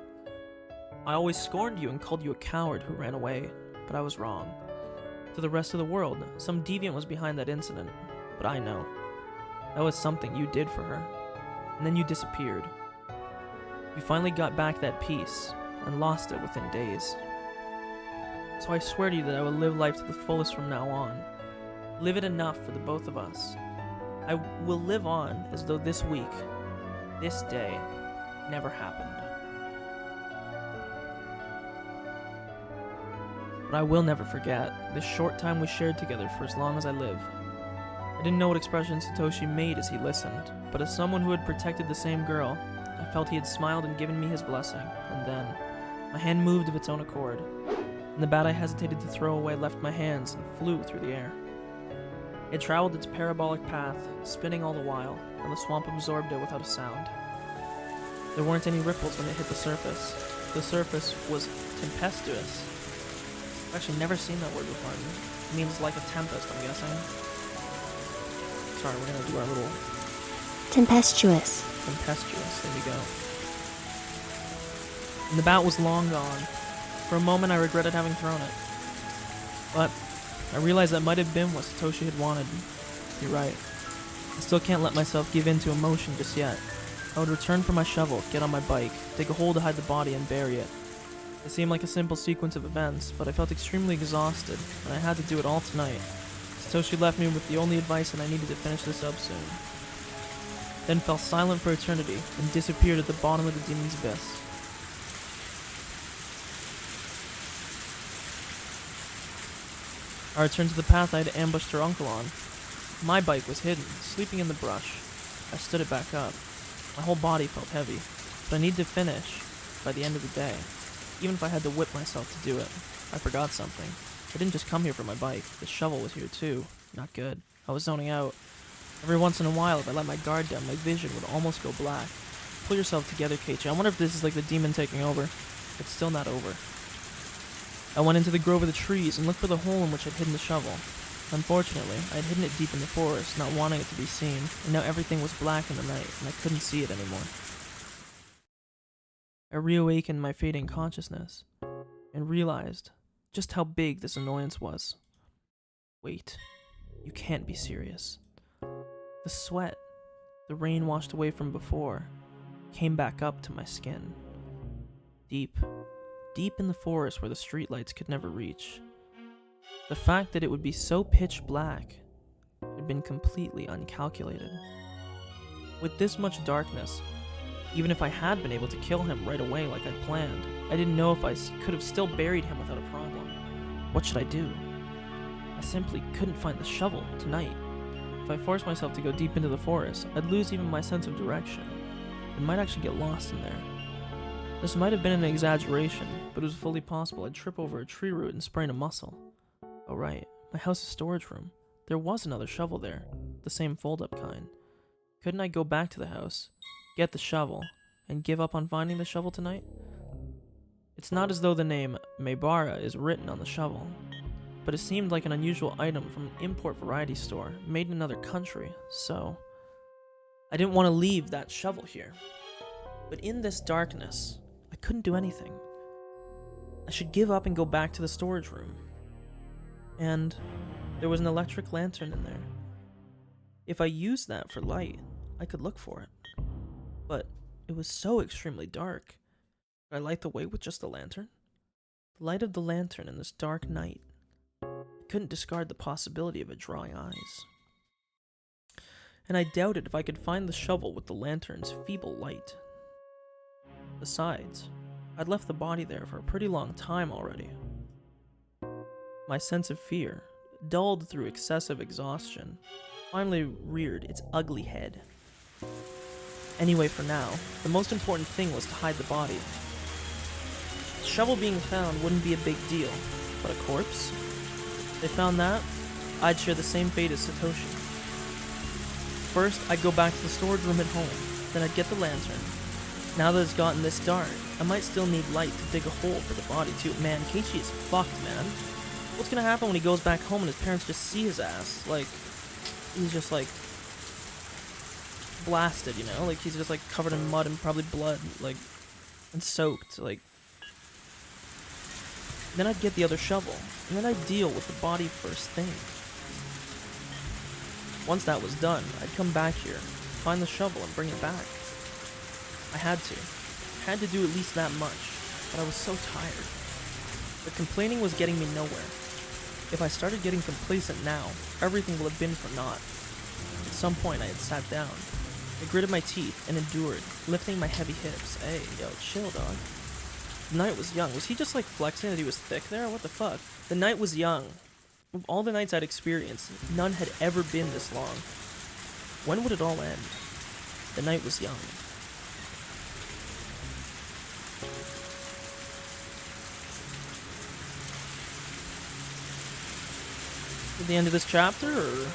I always scorned you and called you a coward who ran away, but I was wrong. To the rest of the world, some deviant was behind that incident, but I know. That was something you did for her. And then you disappeared. You finally got back that peace, and lost it within days. So I swear to you that I will live life to the fullest from now on. Live it enough for the both of us. I will live on as though this week, this day, never happened. But I will never forget this short time we shared together for as long as I live. I didn't know what expression Satoshi made as he listened, but as someone who had protected the same girl, I felt he had smiled and given me his blessing, and then, my hand moved of its own accord, and the bat I hesitated to throw away left my hands and flew through the air. It traveled its parabolic path, spinning all the while, and the swamp absorbed it without a sound. There weren't any ripples when it hit the surface. The surface was tempestuous. I've actually never seen that word before. It means like a tempest, I'm guessing. Sorry, we're gonna do our little... Tempestuous. Tempestuous, there we go. And the bat was long gone. For a moment I regretted having thrown it. But I realized that might have been what Satoshi had wanted. You're right. I still can't let myself give in to emotion just yet. I would return for my shovel, get on my bike, dig a hole to hide the body and bury it. It seemed like a simple sequence of events, but I felt extremely exhausted, and I had to do it all tonight. Satoshi left me with the only advice that I needed to finish this up soon. Then fell silent for eternity, and disappeared at the bottom of the demon's abyss. I returned to the path I had ambushed her uncle on. My bike was hidden, sleeping in the brush. I stood it back up. My whole body felt heavy, but I needed to finish by the end of the day, even if I had to whip myself to do it. I forgot something. I didn't just come here for my bike. The shovel was here too. Not good. I was zoning out. Every once in a while, if I let my guard down, my vision would almost go black. Pull yourself together, Keiichi. I wonder if this is like the demon taking over. It's still not over. I went into the grove of the trees and looked for the hole in which I'd hidden the shovel. Unfortunately, I had hidden it deep in the forest, not wanting it to be seen, and now everything was black in the night, and I couldn't see it anymore. I reawakened my fading consciousness, and realized just how big this annoyance was. Wait, you can't be serious. The sweat, the rain washed away from before, came back up to my skin. Deep in the forest where the streetlights could never reach. The fact that it would be so pitch black had been completely uncalculated. With this much darkness, even if I had been able to kill him right away like I planned, I didn't know if I could have still buried him without a problem. What should I do? I simply couldn't find the shovel tonight. If I forced myself to go deep into the forest, I'd lose even my sense of direction, and might actually get lost in there. This might have been an exaggeration, but it was fully possible I'd trip over a tree root and sprain a muscle. Oh right, my house's storage room. There was another shovel there, the same fold-up kind. Couldn't I go back to the house, get the shovel, and give up on finding the shovel tonight? It's not as though the name Maebara is written on the shovel, but it seemed like an unusual item from an import variety store made in another country, so I didn't want to leave that shovel here. But in this darkness, I couldn't do anything. I should give up and go back to the storage room. And there was an electric lantern in there. If I used that for light, I could look for it. But it was so extremely dark. Could I light the way with just the lantern? The light of the lantern in this dark night. I couldn't discard the possibility of it drawing eyes. And I doubted if I could find the shovel with the lantern's feeble light. Besides, I'd left the body there for a pretty long time already. My sense of fear, dulled through excessive exhaustion, finally reared its ugly head. Anyway, for now, the most important thing was to hide the body. The shovel being found wouldn't be a big deal, but a corpse? If they found that, I'd share the same fate as Satoshi. First, I'd go back to the storage room at home, then I'd get the lantern. Now that it's gotten this dark, I might still need light to dig a hole for the body too. Man, Keiichi is fucked, man. What's gonna happen when he goes back home and his parents just see his ass? Like, he's just like blasted, you know? Like, he's just like covered in mud and probably blood, like, and soaked, like. Then I'd get the other shovel, and then I'd deal with the body first thing. Once that was done, I'd come back here, find the shovel, and bring it back. I had to do at least that much, but I was so tired. But complaining was getting me nowhere. If I started getting complacent now, everything will have been for naught. At some point I had sat down. I gritted my teeth and endured, lifting my heavy hips. Hey, yo, chill, dog. The night was young. Was he just like flexing that he was thick there? What the fuck? The night was young. Of all the nights I'd experienced, none had ever been this long. When would it all end? The night was young. The end of this chapter, or?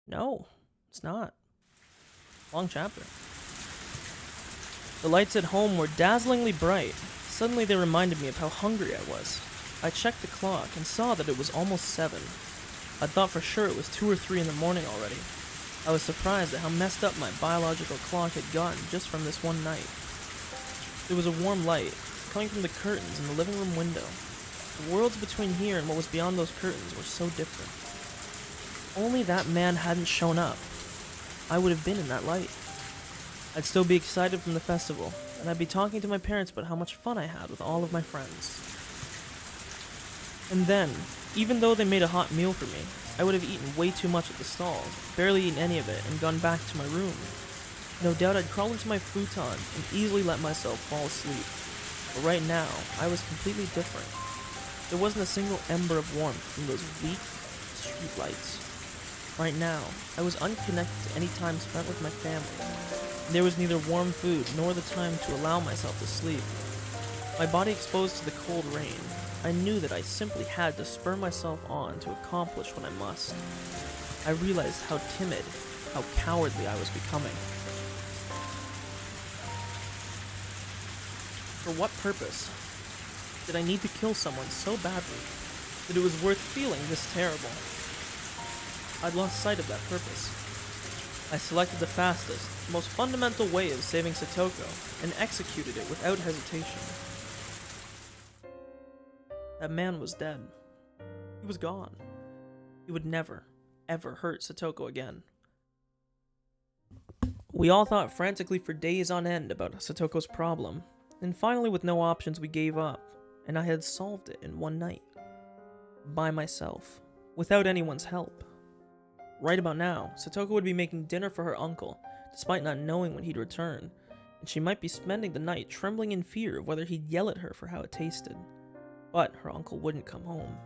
No, it's not. Long chapter. The lights at home were dazzlingly bright. Suddenly they reminded me of how hungry I was. I checked the clock and saw that it was almost 7. I thought for sure it was 2 or 3 in the morning already. I was surprised at how messed up my biological clock had gotten just from this one night. There was a warm light coming from the curtains in the living room window. The worlds between here and what was beyond those curtains were so different. Only that man hadn't shown up. I would have been in that light. I'd still be excited from the festival, and I'd be talking to my parents about how much fun I had with all of my friends. And then, even though they made a hot meal for me, I would have eaten way too much at the stalls, barely eaten any of it, and gone back to my room. No doubt I'd crawl into my futon and easily let myself fall asleep. But right now, I was completely different. There wasn't a single ember of warmth from those weak street lights. Right now, I was unconnected to any time spent with my family. There was neither warm food nor the time to allow myself to sleep. My body exposed to the cold rain, I knew that I simply had to spur myself on to accomplish what I must. I realized how timid, how cowardly I was becoming. For what purpose? Did I need to kill someone so badly that it was worth feeling this terrible? I'd lost sight of that purpose. I selected the fastest, most fundamental way of saving Satoko, and executed it without hesitation. That man was dead. He was gone. He would never, ever hurt Satoko again. We all thought frantically for days on end about Satoko's problem, and finally with no options we gave up, and I had solved it in one night. By myself, without anyone's help. Right about now, Satoko would be making dinner for her uncle, despite not knowing when he'd return, and she might be spending the night trembling in fear of whether he'd yell at her for how it tasted. But her uncle wouldn't come home.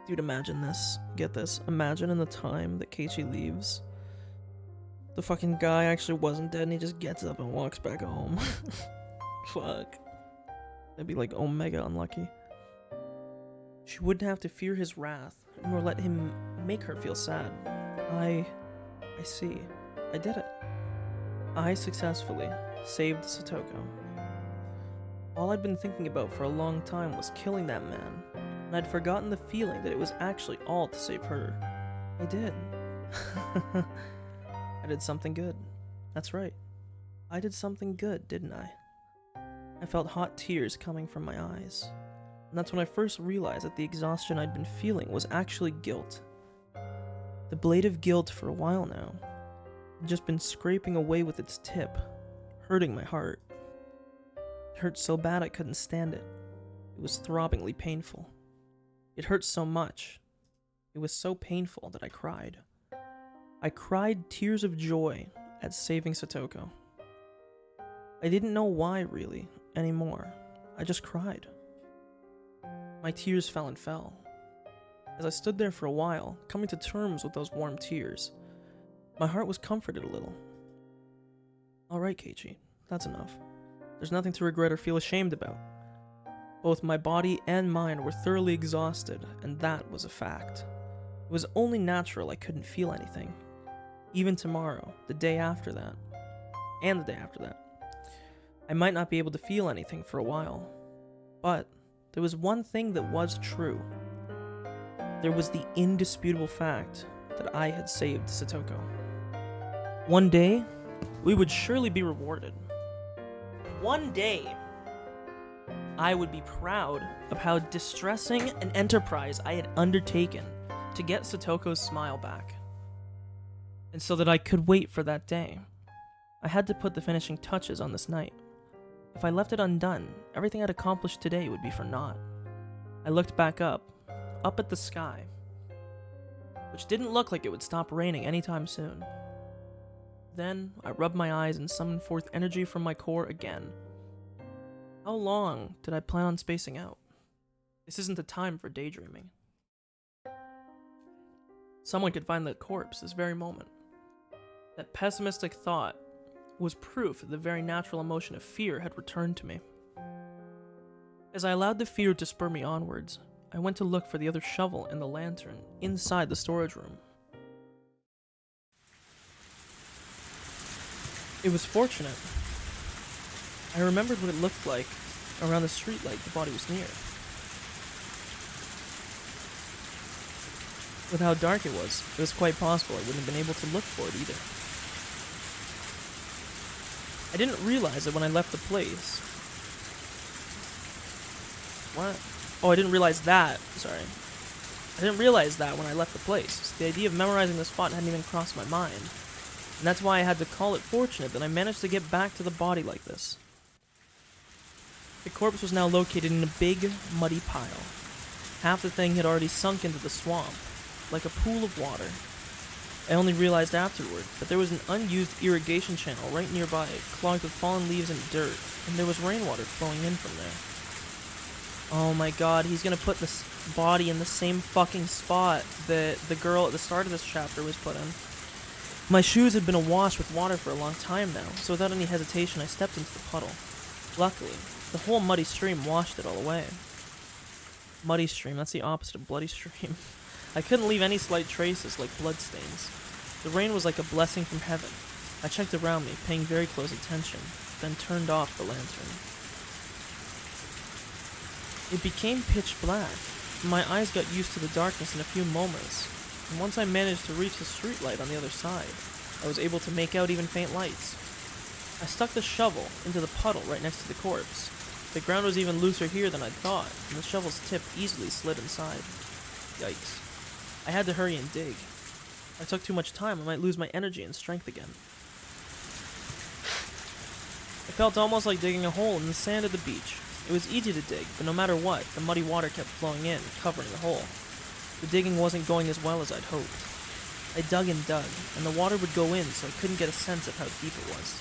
Dude, imagine this. Get this. Imagine in the time that Keiichi leaves, the fucking guy actually wasn't dead and he just gets up and walks back home. Fuck. That'd be like Omega unlucky. She wouldn't have to fear his wrath, nor let him make her feel sad. I see. I did it. I successfully saved Satoko. All I'd been thinking about for a long time was killing that man, and I'd forgotten the feeling that it was actually all to save her. I did. I did something good. That's right. I did something good, didn't I? I felt hot tears coming from my eyes, and that's when I first realized that the exhaustion I'd been feeling was actually guilt. The blade of guilt for a while now had just been scraping away with its tip, hurting my heart. It hurt so bad I couldn't stand it. It was throbbingly painful. It hurt so much. It was so painful that I cried. I cried tears of joy at saving Satoko. I didn't know why, really, anymore. I just cried. My tears fell and fell. As I stood there for a while, coming to terms with those warm tears, my heart was comforted a little. Alright, Keiichi, that's enough. There's nothing to regret or feel ashamed about. Both my body and mind were thoroughly exhausted, and that was a fact. It was only natural I couldn't feel anything. Even tomorrow, the day after that, and the day after that. I might not be able to feel anything for a while. But there was one thing that was true. There was the indisputable fact that I had saved Satoko. One day, we would surely be rewarded. One day, I would be proud of how distressing an enterprise I had undertaken to get Satoko's smile back. And so that I could wait for that day, I had to put the finishing touches on this night. If I left it undone, everything I'd accomplished today would be for naught. I looked back up at the sky, which didn't look like it would stop raining anytime soon. Then, I rubbed my eyes and summoned forth energy from my core again. How long did I plan on spacing out? This isn't the time for daydreaming. Someone could find that corpse this very moment. That pessimistic thought was proof that the very natural emotion of fear had returned to me. As I allowed the fear to spur me onwards, I went to look for the other shovel and the lantern inside the storage room. It was fortunate. I remembered what it looked like around the streetlight the body was near. With how dark it was quite possible I wouldn't have been able to look for it either. I didn't realize it when I left the place. What? Oh, I didn't realize that. Sorry. I didn't realize that when I left the place. The idea of memorizing the spot hadn't even crossed my mind. And that's why I had to call it fortunate that I managed to get back to the body like this. The corpse was now located in a big, muddy pile. Half the thing had already sunk into the swamp, like a pool of water. I only realized afterward that there was an unused irrigation channel right nearby, clogged with fallen leaves and dirt, and there was rainwater flowing in from there. Oh my god, he's gonna put this body in the same fucking spot that the girl at the start of this chapter was put in. My shoes had been awash with water for a long time now, so without any hesitation I stepped into the puddle. Luckily, the whole muddy stream washed it all away. Muddy stream, that's the opposite of bloody stream. I couldn't leave any slight traces like bloodstains. The rain was like a blessing from heaven. I checked around me, paying very close attention, then turned off the lantern. It became pitch black. My eyes got used to the darkness in a few moments, and once I managed to reach the streetlight on the other side, I was able to make out even faint lights. I stuck the shovel into the puddle right next to the corpse. The ground was even looser here than I'd thought, and the shovel's tip easily slid inside. Yikes. I had to hurry and dig. If I took too much time, I might lose my energy and strength again. It felt almost like digging a hole in the sand of the beach. It was easy to dig, but no matter what, the muddy water kept flowing in, covering the hole. The digging wasn't going as well as I'd hoped. I dug and dug, and the water would go in, so I couldn't get a sense of how deep it was.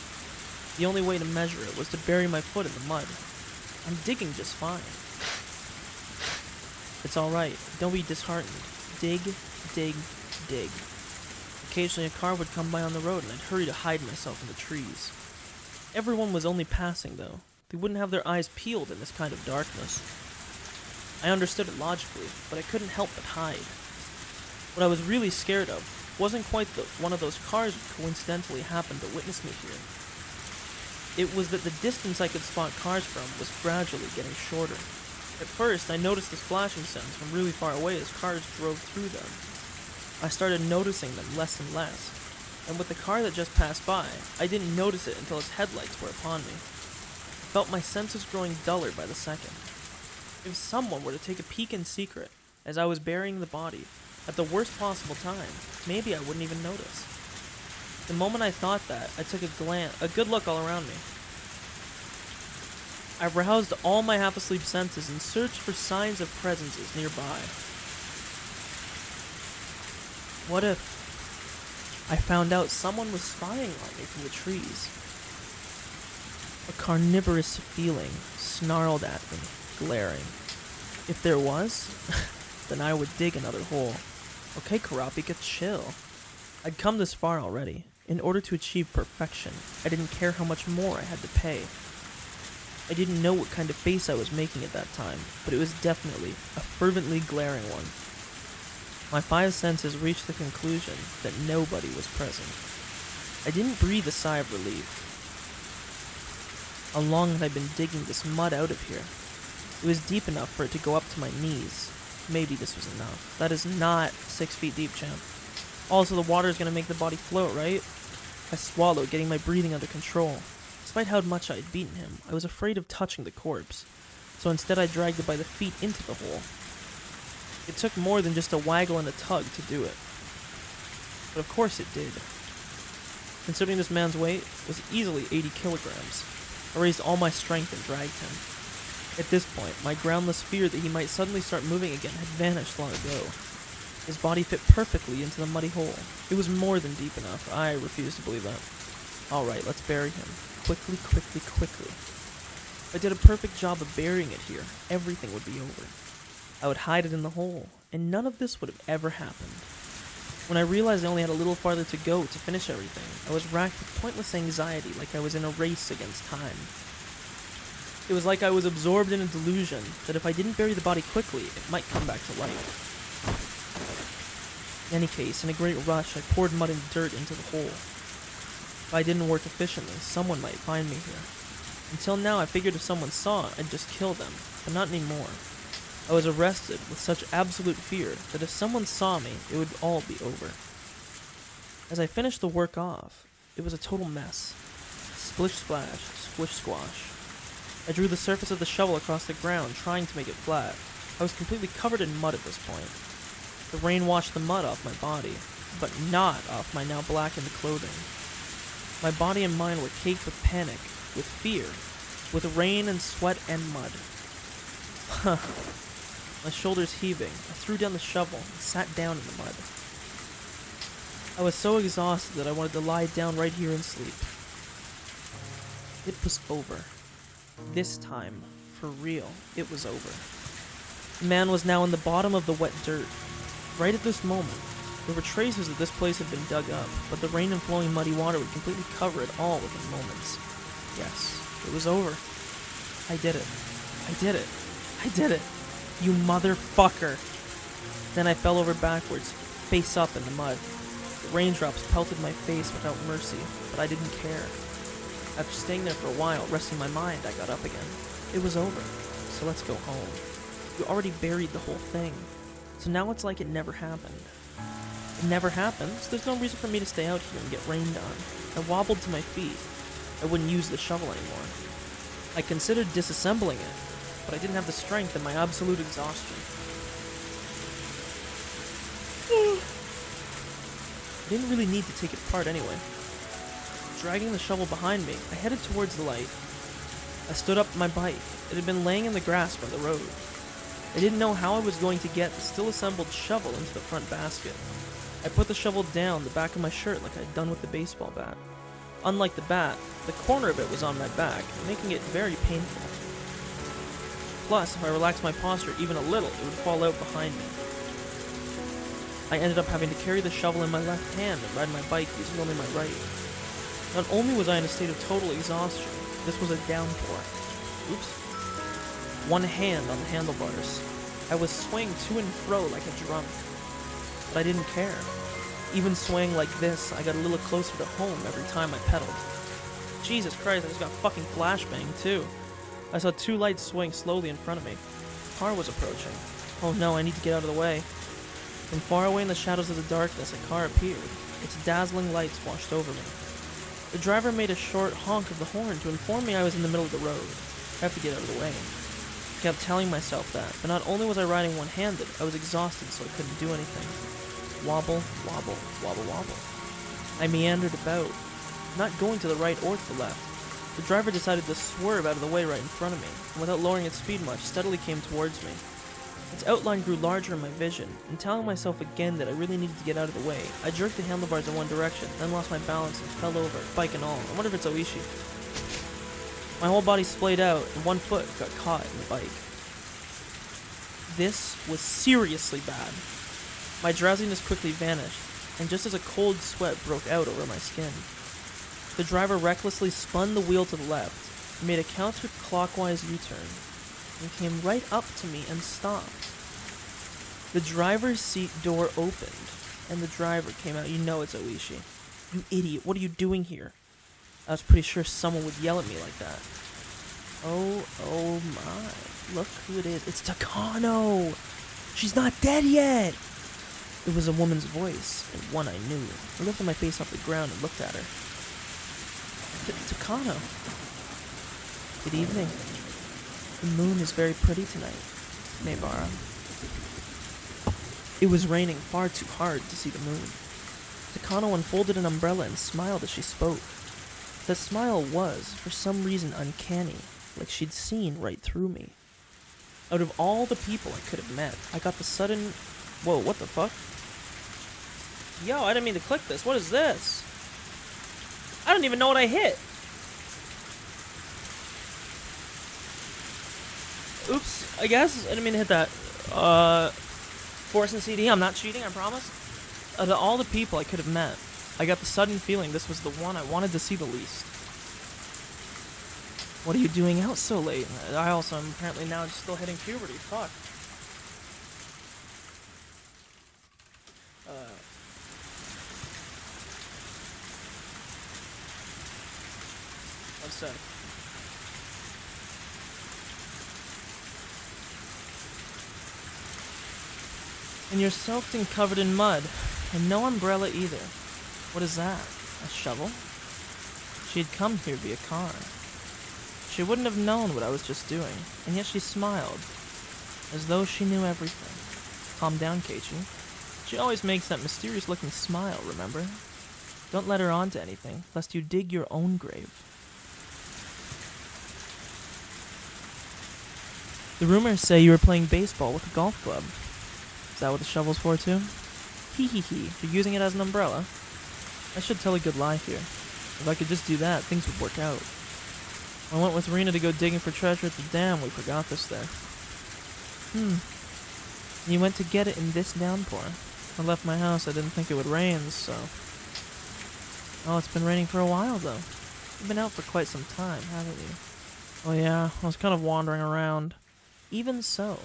The only way to measure it was to bury my foot in the mud. I'm digging just fine. It's alright, don't be disheartened. Dig, dig, dig. Occasionally a car would come by on the road and I'd hurry to hide myself in the trees. Everyone was only passing though, They wouldn't have their eyes peeled in this kind of darkness. I understood it logically, but I couldn't help but hide. What I was really scared of wasn't quite one of those cars that coincidentally happened to witness me here. It was that the distance I could spot cars from was gradually getting shorter. At first, I noticed the splashing sounds from really far away as cars drove through them. I started noticing them less and less, and with the car that just passed by, I didn't notice it until its headlights were upon me. I felt my senses growing duller by the second. If someone were to take a peek in secret, as I was burying the body, at the worst possible time, maybe I wouldn't even notice. The moment I thought that, I took a good look all around me. I roused all my half-asleep senses and searched for signs of presences nearby. What if I found out someone was spying on me from the trees? A carnivorous feeling snarled at me, glaring. If there was, then I would dig another hole. Okay, Kurapika, chill. I'd come this far already. In order to achieve perfection, I didn't care how much more I had to pay. I didn't know what kind of face I was making at that time, but it was definitely a fervently glaring one. My five senses reached the conclusion that nobody was present. I didn't breathe a sigh of relief. How long had I been digging this mud out of here? It was deep enough for it to go up to my knees. Maybe this was enough. That is not 6 feet deep, champ. Also, the water is going to make the body float, right? I swallowed, getting my breathing under control. Despite how much I had beaten him, I was afraid of touching the corpse, so instead I dragged it by the feet into the hole. It took more than just a waggle and a tug to do it. But of course it did. Considering this man's weight was easily 80 kilograms, I raised all my strength and dragged him. At this point, my groundless fear that he might suddenly start moving again had vanished long ago. His body fit perfectly into the muddy hole. It was more than deep enough. I refused to believe that. Alright, let's bury him. Quickly, quickly, quickly. If I did a perfect job of burying it here, everything would be over. I would hide it in the hole, and none of this would have ever happened. When I realized I only had a little farther to go to finish everything, I was racked with pointless anxiety like I was in a race against time. It was like I was absorbed in a delusion that if I didn't bury the body quickly, it might come back to life. In any case, in a great rush, I poured mud and dirt into the hole. If I didn't work efficiently, someone might find me here. Until now, I figured if someone saw, I'd just kill them, but not anymore. I was arrested with such absolute fear that if someone saw me, it would all be over. As I finished the work off, it was a total mess. Splish splash, splish squash. I drew the surface of the shovel across the ground, trying to make it flat. I was completely covered in mud at this point. The rain washed the mud off my body, but not off my now blackened clothing. My body and mind were caked with panic, with fear, with rain and sweat and mud. My shoulders heaving, I threw down the shovel and sat down in the mud. I was so exhausted that I wanted to lie down right here and sleep. It was over. This time, for real, it was over. The man was now in the bottom of the wet dirt. Right at this moment, there were traces that this place had been dug up, but the rain and flowing muddy water would completely cover it all within moments. Yes, it was over. I did it. I did it. I did it. You motherfucker. Then I fell over backwards, face up in the mud. The raindrops pelted my face without mercy, but I didn't care. After staying there for a while, resting my mind, I got up again. It was over, so let's go home. We already buried the whole thing, so now it's like it never happened. It never happened, so there's no reason for me to stay out here and get rained on. I wobbled to my feet. I wouldn't use the shovel anymore. I considered disassembling it, but I didn't have the strength in my absolute exhaustion. I didn't really need to take it apart anyway. Dragging the shovel behind me, I headed towards the light. I stood up my bike. It had been laying in the grass by the road. I didn't know how I was going to get the still assembled shovel into the front basket. I put the shovel down the back of my shirt like I'd done with the baseball bat. Unlike the bat, the corner of it was on my back, making it very painful. Plus, if I relaxed my posture even a little, it would fall out behind me. I ended up having to carry the shovel in my left hand and ride my bike using only my right. Not only was I in a state of total exhaustion, this was a downpour. oops, one hand on the handlebars. I was swaying to and fro like a drunk, but I didn't care. Even swaying like this, I got a little closer to home every time I pedaled. Jesus Christ, I just got fucking flashbang too. I saw two lights swaying slowly in front of me. A car was approaching. Oh no, I need to get out of the way. From far away in the shadows of the darkness, a car appeared. Its dazzling lights washed over me. The driver made a short honk of the horn to inform me I was in the middle of the road. I have to get out of the way. I kept telling myself that, but not only was I riding one-handed, I was exhausted so I couldn't do anything. Wobble, wobble, wobble, wobble. I meandered about, not going to the right or to the left. The driver decided to swerve out of the way right in front of me, and without lowering its speed much, steadily came towards me. Its outline grew larger in my vision, and telling myself again that I really needed to get out of the way, I jerked the handlebars in one direction, then lost my balance and fell over, bike and all. I wonder if it's Oishi. My whole body splayed out, and one foot got caught in the bike. This was seriously bad. My drowsiness quickly vanished, and just as a cold sweat broke out over my skin. The driver recklessly spun the wheel to the left, made a counterclockwise U-turn, and came right up to me and stopped. The driver's seat door opened, and the driver came out. You know it's Oishi. You idiot, what are you doing here? I was pretty sure someone would yell at me like that. Oh my, look who it is. It's Takano! She's not dead yet! It was a woman's voice, and one I knew. I lifted my face off the ground and looked at her. Takano. Good evening. The moon is very pretty tonight, may I borrow? It was raining far too hard to see the moon. Takano unfolded an umbrella and smiled as she spoke. The smile was, for some reason, uncanny, like she'd seen right through me. Out of all the people I could have met, I got the sudden... Whoa, what the fuck? Yo, I didn't mean to click this. What is this? I don't even know what I hit. Oops, I guess. I didn't mean to hit that. Force and CD, I'm not cheating, I promise. Out of all the people I could have met, I got the sudden feeling this was the one I wanted to see the least. What are you doing out so late? I also am apparently now just still hitting puberty. Fuck. One sec. And you're soaked and covered in mud, and no umbrella either. What is that? A shovel? She had come here via car. She wouldn't have known what I was just doing, and yet she smiled, as though she knew everything. Calm down, Keiichi. She always makes that mysterious-looking smile, remember? Don't let her on to anything, lest you dig your own grave. The rumors say you were playing baseball with a golf club. Is that what the shovel's for, too? Hee hee hee, you're using it as an umbrella? I should tell a good lie here. If I could just do that, things would work out. I went with Rena to go digging for treasure at the dam. We forgot this there. You went to get it in this downpour. I left my house. I didn't think it would rain, so... Oh, it's been raining for a while, though. You've been out for quite some time, haven't you? Oh yeah, I was kind of wandering around. Even so.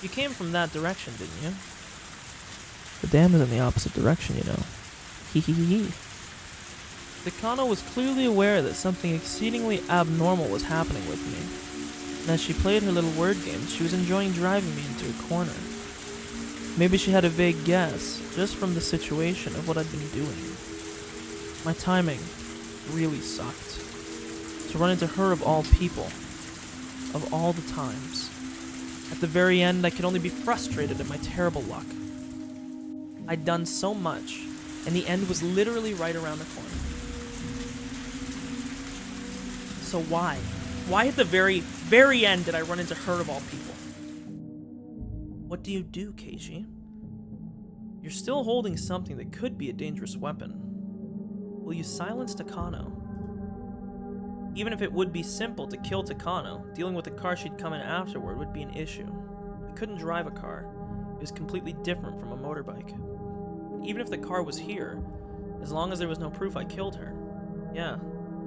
You came from that direction, didn't you? The dam is in the opposite direction, you know. Hee hee hee. Takano was clearly aware that something exceedingly abnormal was happening with me. And as she played her little word game, she was enjoying driving me into a corner. Maybe she had a vague guess, just from the situation of what I'd been doing. My timing really sucked. To run into her of all people. Of all the times. At the very end, I could only be frustrated at my terrible luck. I'd done so much, and the end was literally right around the corner. So why? Why at the very, very end did I run into her of all people? What do you do, Keiichi? You're still holding something that could be a dangerous weapon. Will you silence Takano? Even if it would be simple to kill Takano, dealing with the car she'd come in afterward would be an issue. I couldn't drive a car. It was completely different from a motorbike. Even if the car was here, as long as there was no proof I killed her. Yeah,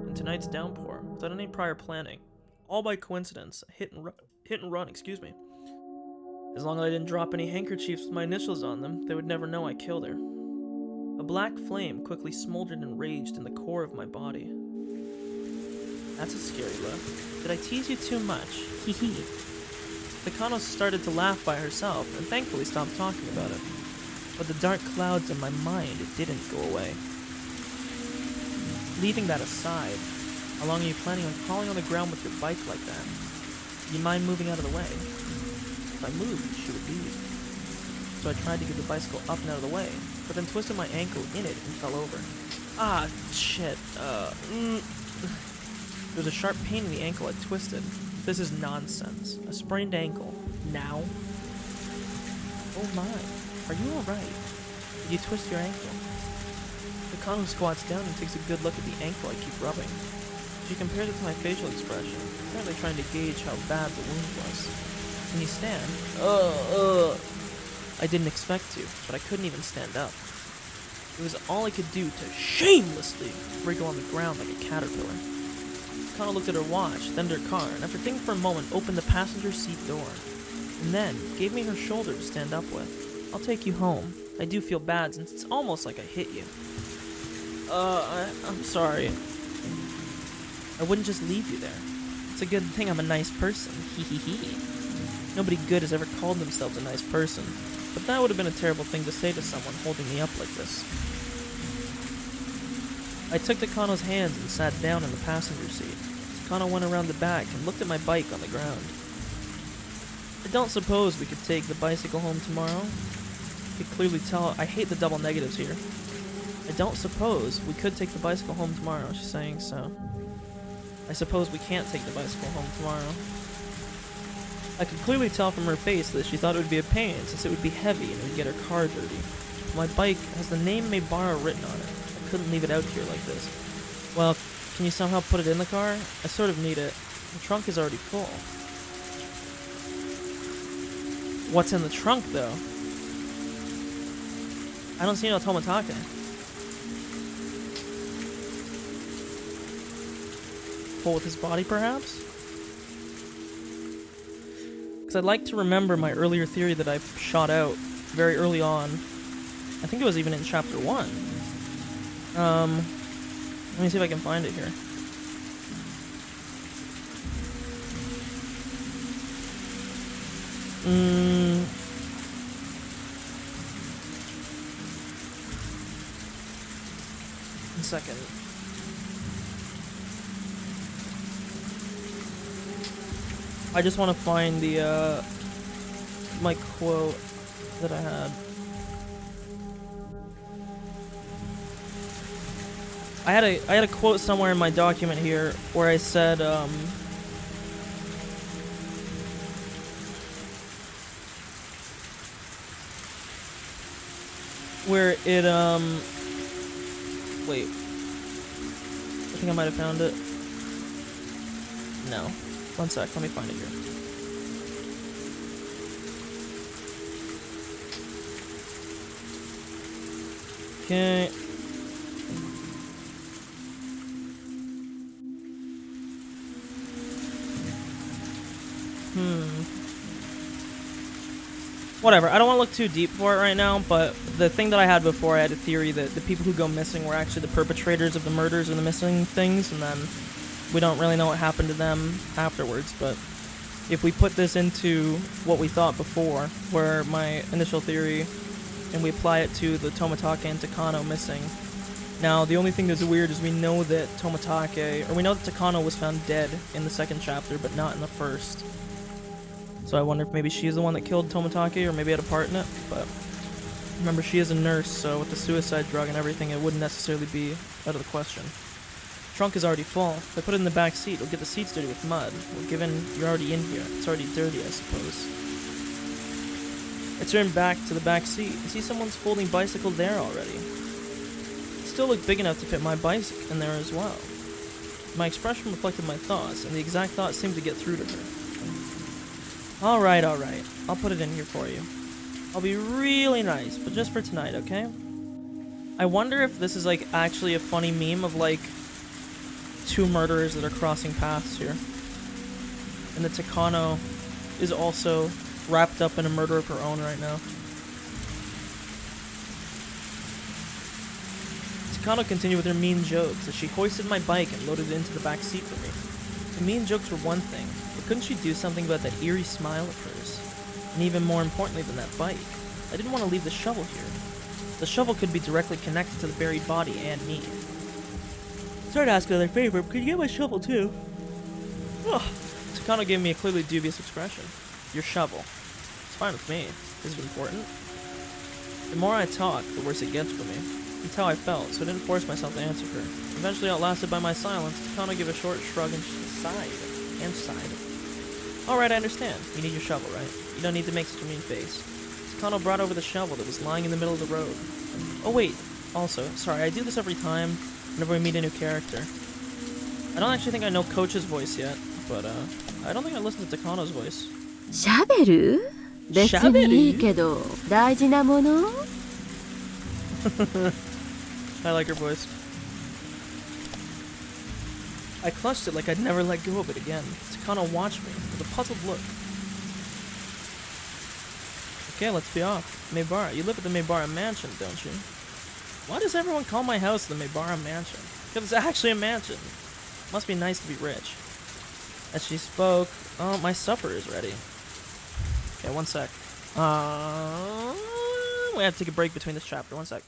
in tonight's downpour, without any prior planning. All by coincidence. Hit and run, excuse me. As long as I didn't drop any handkerchiefs with my initials on them, they would never know I killed her. A black flame quickly smoldered and raged in the core of my body. That's a scary look. Did I tease you too much? Hee hee. Takano started to laugh by herself, and thankfully stopped talking about it. But the dark clouds in my mind didn't go away. Leaving that aside, how long are you planning on crawling on the ground with your bike like that? Do you mind moving out of the way? If I moved, she would leave. So I tried to get the bicycle up and out of the way, but then twisted my ankle in it and fell over. Ah, shit. There was a sharp pain in the ankle I'd twisted. This is nonsense. A sprained ankle. Now? Oh my. Are you alright? Did you twist your ankle? Takano squats down and takes a good look at the ankle I keep rubbing. She compares it to my facial expression, apparently trying to gauge how bad the wound was. Can you stand? I didn't expect to, but I couldn't even stand up. It was all I could do to shamelessly wriggle on the ground like a caterpillar. Takano looked at her watch, then at her car, and after thinking for a moment, opened the passenger seat door. And then gave me her shoulder to stand up with. I'll take you home. I do feel bad since it's almost like I hit you. I'm sorry. I wouldn't just leave you there. It's a good thing I'm a nice person. Hee hee hee. Nobody good has ever called themselves a nice person, but that would have been a terrible thing to say to someone holding me up like this. I took Takano's hands and sat down in the passenger seat. Takano went around the back and looked at my bike on the ground. I don't suppose we could take the bicycle home tomorrow? You could clearly tell I hate the double negatives here. I don't suppose we could take the bicycle home tomorrow, she's saying so. I suppose we can't take the bicycle home tomorrow. I could clearly tell from her face that she thought it would be a pain since it would be heavy and it would get her car dirty. My bike has the name may borrow written on it. I couldn't leave it out here like this. Well, can you somehow put it in the car? I sort of need it. The trunk is already full. What's in the trunk, though? I don't see no Tomatake. Full with his body, perhaps? Because I'd like to remember my earlier theory that I shot out very early on. I think it was even in chapter 1. Let me see if I can find it here. One second. I just want to find the, my quote that I had. I had a quote somewhere in my document here where I said, where it, wait. I think I might have found it. No. One sec, let me find it here. Okay. Whatever, I don't want to look too deep for it right now, but the thing that I had before, I had a theory that the people who go missing were actually the perpetrators of the murders and the missing things, and then we don't really know what happened to them afterwards. But if we put this into what we thought before, where my initial theory, and we apply it to the Tomatake and Takano missing. Now, the only thing that's weird is we know that Tomatake, or we know that Takano was found dead in the second chapter, but not in the first. So I wonder if maybe she's the one that killed Tomatake, or maybe had a part in it, but remember, she is a nurse, so with the suicide drug and everything, it wouldn't necessarily be out of the question. Trunk is already full. If I put it in the back seat, it'll get the seats dirty with mud. Well, given you're already in here, it's already dirty, I suppose. I turn back to the back seat and see someone's folding bicycle there already. It still looked big enough to fit my bicycle in there as well. My expression reflected my thoughts, and the exact thought seemed to get through to her. Alright, I'll put it in here for you. I'll be really nice, but just for tonight, okay? I wonder if this is, like, actually a funny meme of, like, two murderers that are crossing paths here. and that Takano is also wrapped up in a murder of her own right now. Takano continued with her mean jokes as she hoisted my bike and loaded it into the back seat for me. The mean jokes were one thing, but couldn't she do something about that eerie smile of hers? And even more importantly than that bike, I didn't want to leave the shovel here. The shovel could be directly connected to the buried body and me. Sorry to ask another favor, but could you get my shovel too? Oh. Takano gave me a clearly dubious expression. Your shovel. It's fine with me. Is it important? The more I talk, the worse it gets for me. That's how I felt, so I didn't force myself to answer her. Eventually outlasted by my silence, Takano gave a short shrug and sighed. Alright, I understand. You need your shovel, right? You don't need to make such a mean face. Takano brought over the shovel that was lying in the middle of the road. Oh wait, also, sorry, I do this every time, whenever we meet a new character. I don't actually think I know Coach's voice yet, but I don't think I listened to Takano's voice. シャベル？別にいいけど、大事なもの？ I like her voice. I clutched it like I'd never let go of it again. Takano watched me with a puzzled look. Okay, let's be off. Maebara, you live at the Maebara mansion, don't you? Why does everyone call my house the Maebara mansion? Because it's actually a mansion. Must be nice to be rich. As she spoke, oh, my supper is ready. Okay, one sec. We have to take a break between this chapter. One sec.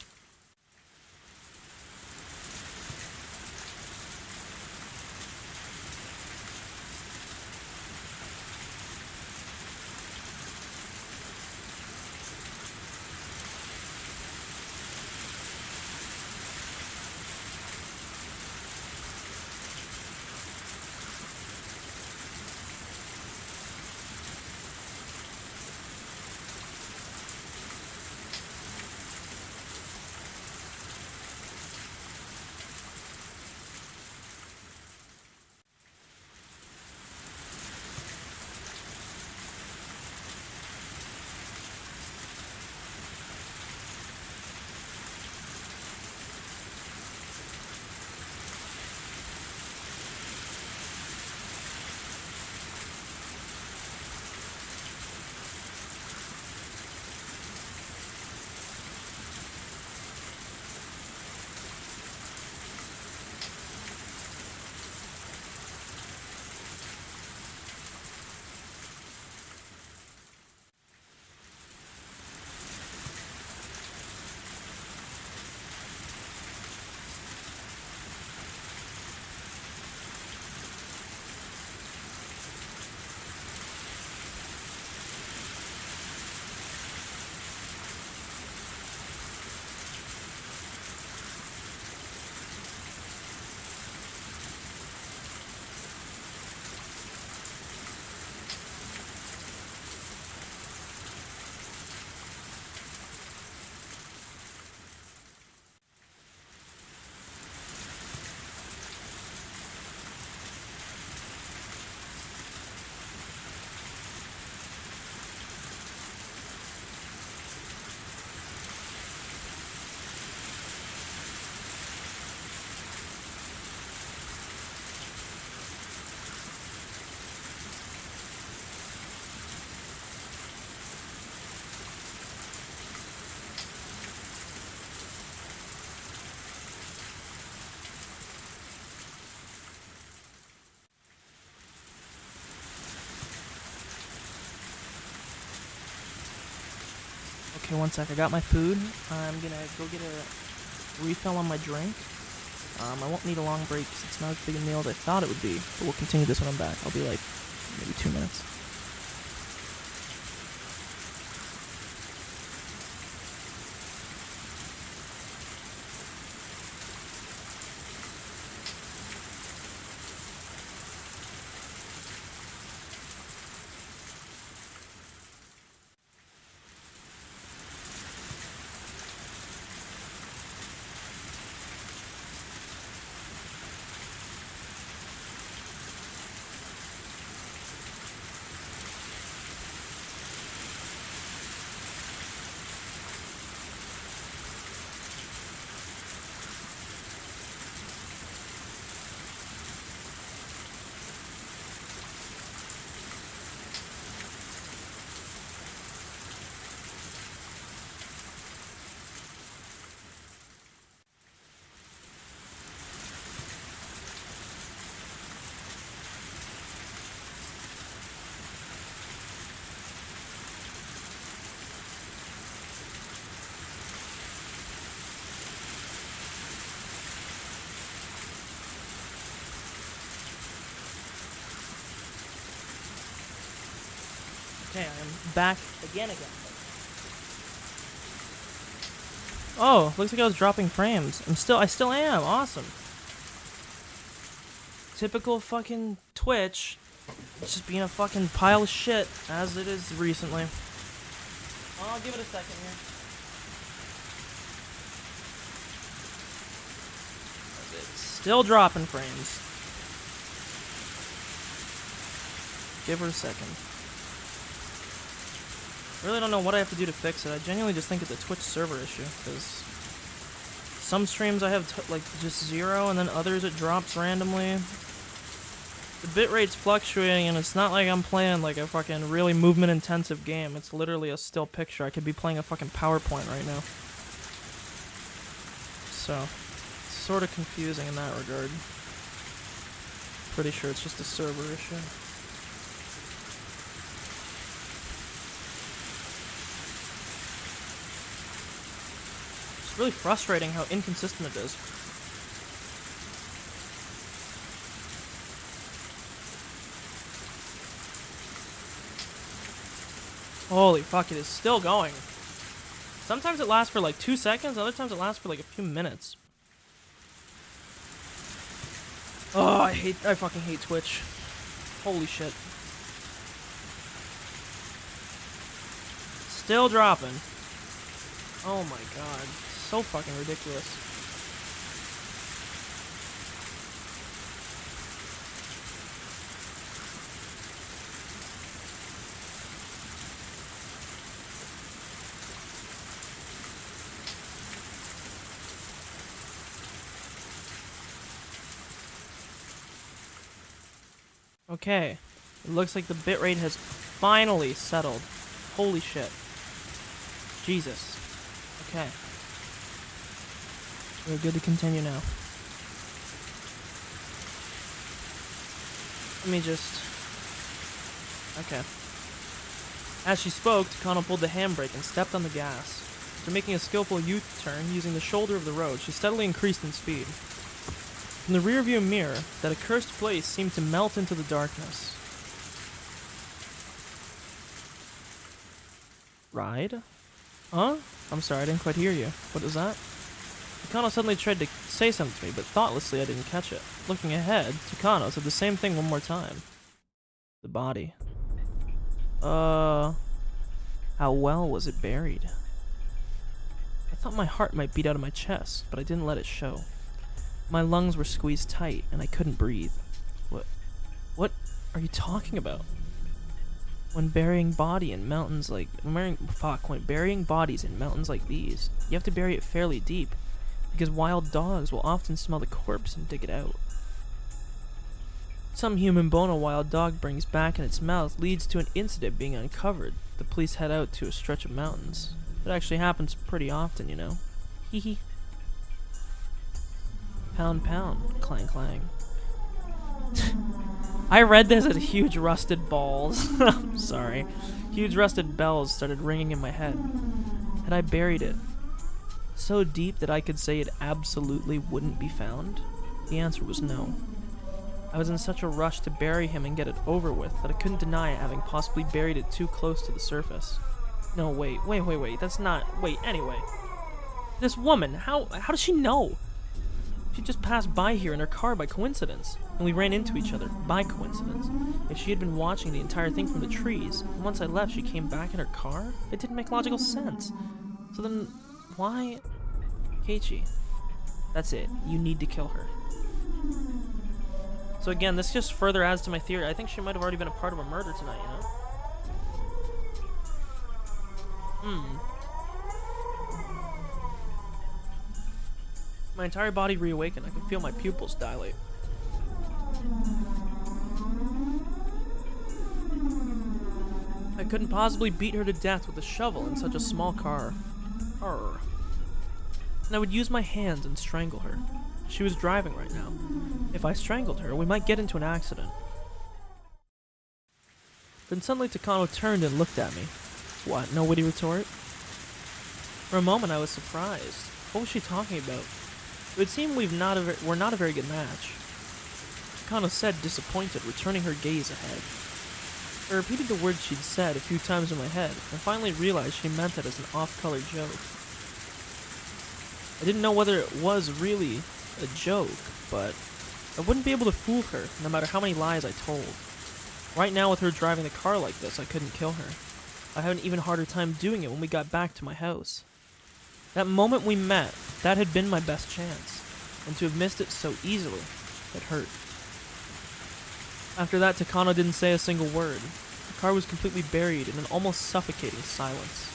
Okay, one sec. I got my food. I'm gonna go get a refill on my drink. I won't need a long break because it's not as big a meal as I thought it would be. But we'll continue this when I'm back. I'll be like maybe 2 minutes. Okay, I am back again. Oh, looks like I was dropping frames. I still am. Awesome. Typical fucking Twitch. It's just being a fucking pile of shit, as it is recently. I'll give it a second here. It's still dropping frames. Give her a second. Really don't know what I have to do to fix it. I genuinely just think it's a Twitch server issue, because some streams I have like just 0, and then others it drops randomly. The bitrate's fluctuating, and it's not like I'm playing like a fucking really movement-intensive game. It's literally a still picture. I could be playing a fucking PowerPoint right now. So, it's sort of confusing in that regard. Pretty sure it's just a server issue. It's really frustrating how inconsistent it is. Holy fuck, it is still going. Sometimes it lasts for like 2 seconds, other times it lasts for like a few minutes. Oh, I fucking hate Twitch. Holy shit. Still dropping. Oh my god. So fucking ridiculous. Okay, it looks like the bitrate has finally settled. Holy shit. Jesus. Okay. We're good to continue now. Let me just... Okay. As she spoke, Takano pulled the handbrake and stepped on the gas. After making a skillful U-turn using the shoulder of the road, she steadily increased in speed. From the rearview mirror, that accursed place seemed to melt into the darkness. Ride? Huh? I'm sorry, I didn't quite hear you. What was that? Takano suddenly tried to say something to me, but thoughtlessly I didn't catch it. Looking ahead, Takano said the same thing one more time. The body. How well was it buried? I thought my heart might beat out of my chest, but I didn't let it show. My lungs were squeezed tight, and I couldn't breathe. What are you talking about? When burying bodies in mountains like these, you have to bury it fairly deep, because wild dogs will often smell the corpse and dig it out. Some human bone a wild dog brings back in its mouth leads to an incident being uncovered. The police head out to a stretch of mountains. It actually happens pretty often, you know. Hee hee. Pound, pound, clang, clang. I read this as huge rusted balls. I'm sorry. Huge rusted bells started ringing in my head. Had I buried it so deep that I could say it absolutely wouldn't be found? The answer was no. I was in such a rush to bury him and get it over with that I couldn't deny having possibly buried it too close to the surface. No, wait, that's not... Wait, anyway. This woman, how does she know? She just passed by here in her car by coincidence, and we ran into each other by coincidence. If she had been watching the entire thing from the trees, and once I left she came back in her car, it didn't make logical sense. So then, why... Keiichi. That's it. You need to kill her. So again, this just further adds to my theory. I think she might have already been a part of a murder tonight, you know? My entire body reawakened. I could feel my pupils dilate. I couldn't possibly beat her to death with a shovel in such a small car. Arr. And I would use my hands and strangle her. She was driving right now. If I strangled her, we might get into an accident. Then suddenly Takano turned and looked at me. What, no witty retort? For a moment I was surprised. What was she talking about? It would seem we're not a very good match. Takano said, disappointed, returning her gaze ahead. I repeated the words she'd said a few times in my head, and finally realized she meant it as an off-color joke. I didn't know whether it was really a joke, but I wouldn't be able to fool her, no matter how many lies I told. Right now, with her driving the car like this, I couldn't kill her. I had an even harder time doing it when we got back to my house. That moment we met, that had been my best chance, and to have missed it so easily, it hurt. After that, Takano didn't say a single word. The car was completely buried in an almost suffocating silence.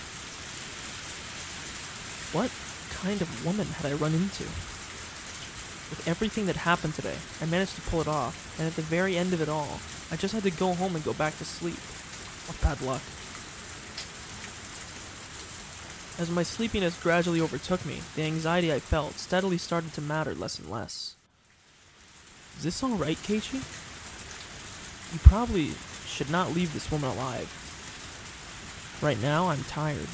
What kind of woman had I run into? With everything that happened today, I managed to pull it off, and at the very end of it all, I just had to go home and go back to sleep. What bad luck. As my sleepiness gradually overtook me, the anxiety I felt steadily started to matter less and less. Is this alright, Keiichi? You probably should not leave this woman alive. Right now, I'm tired.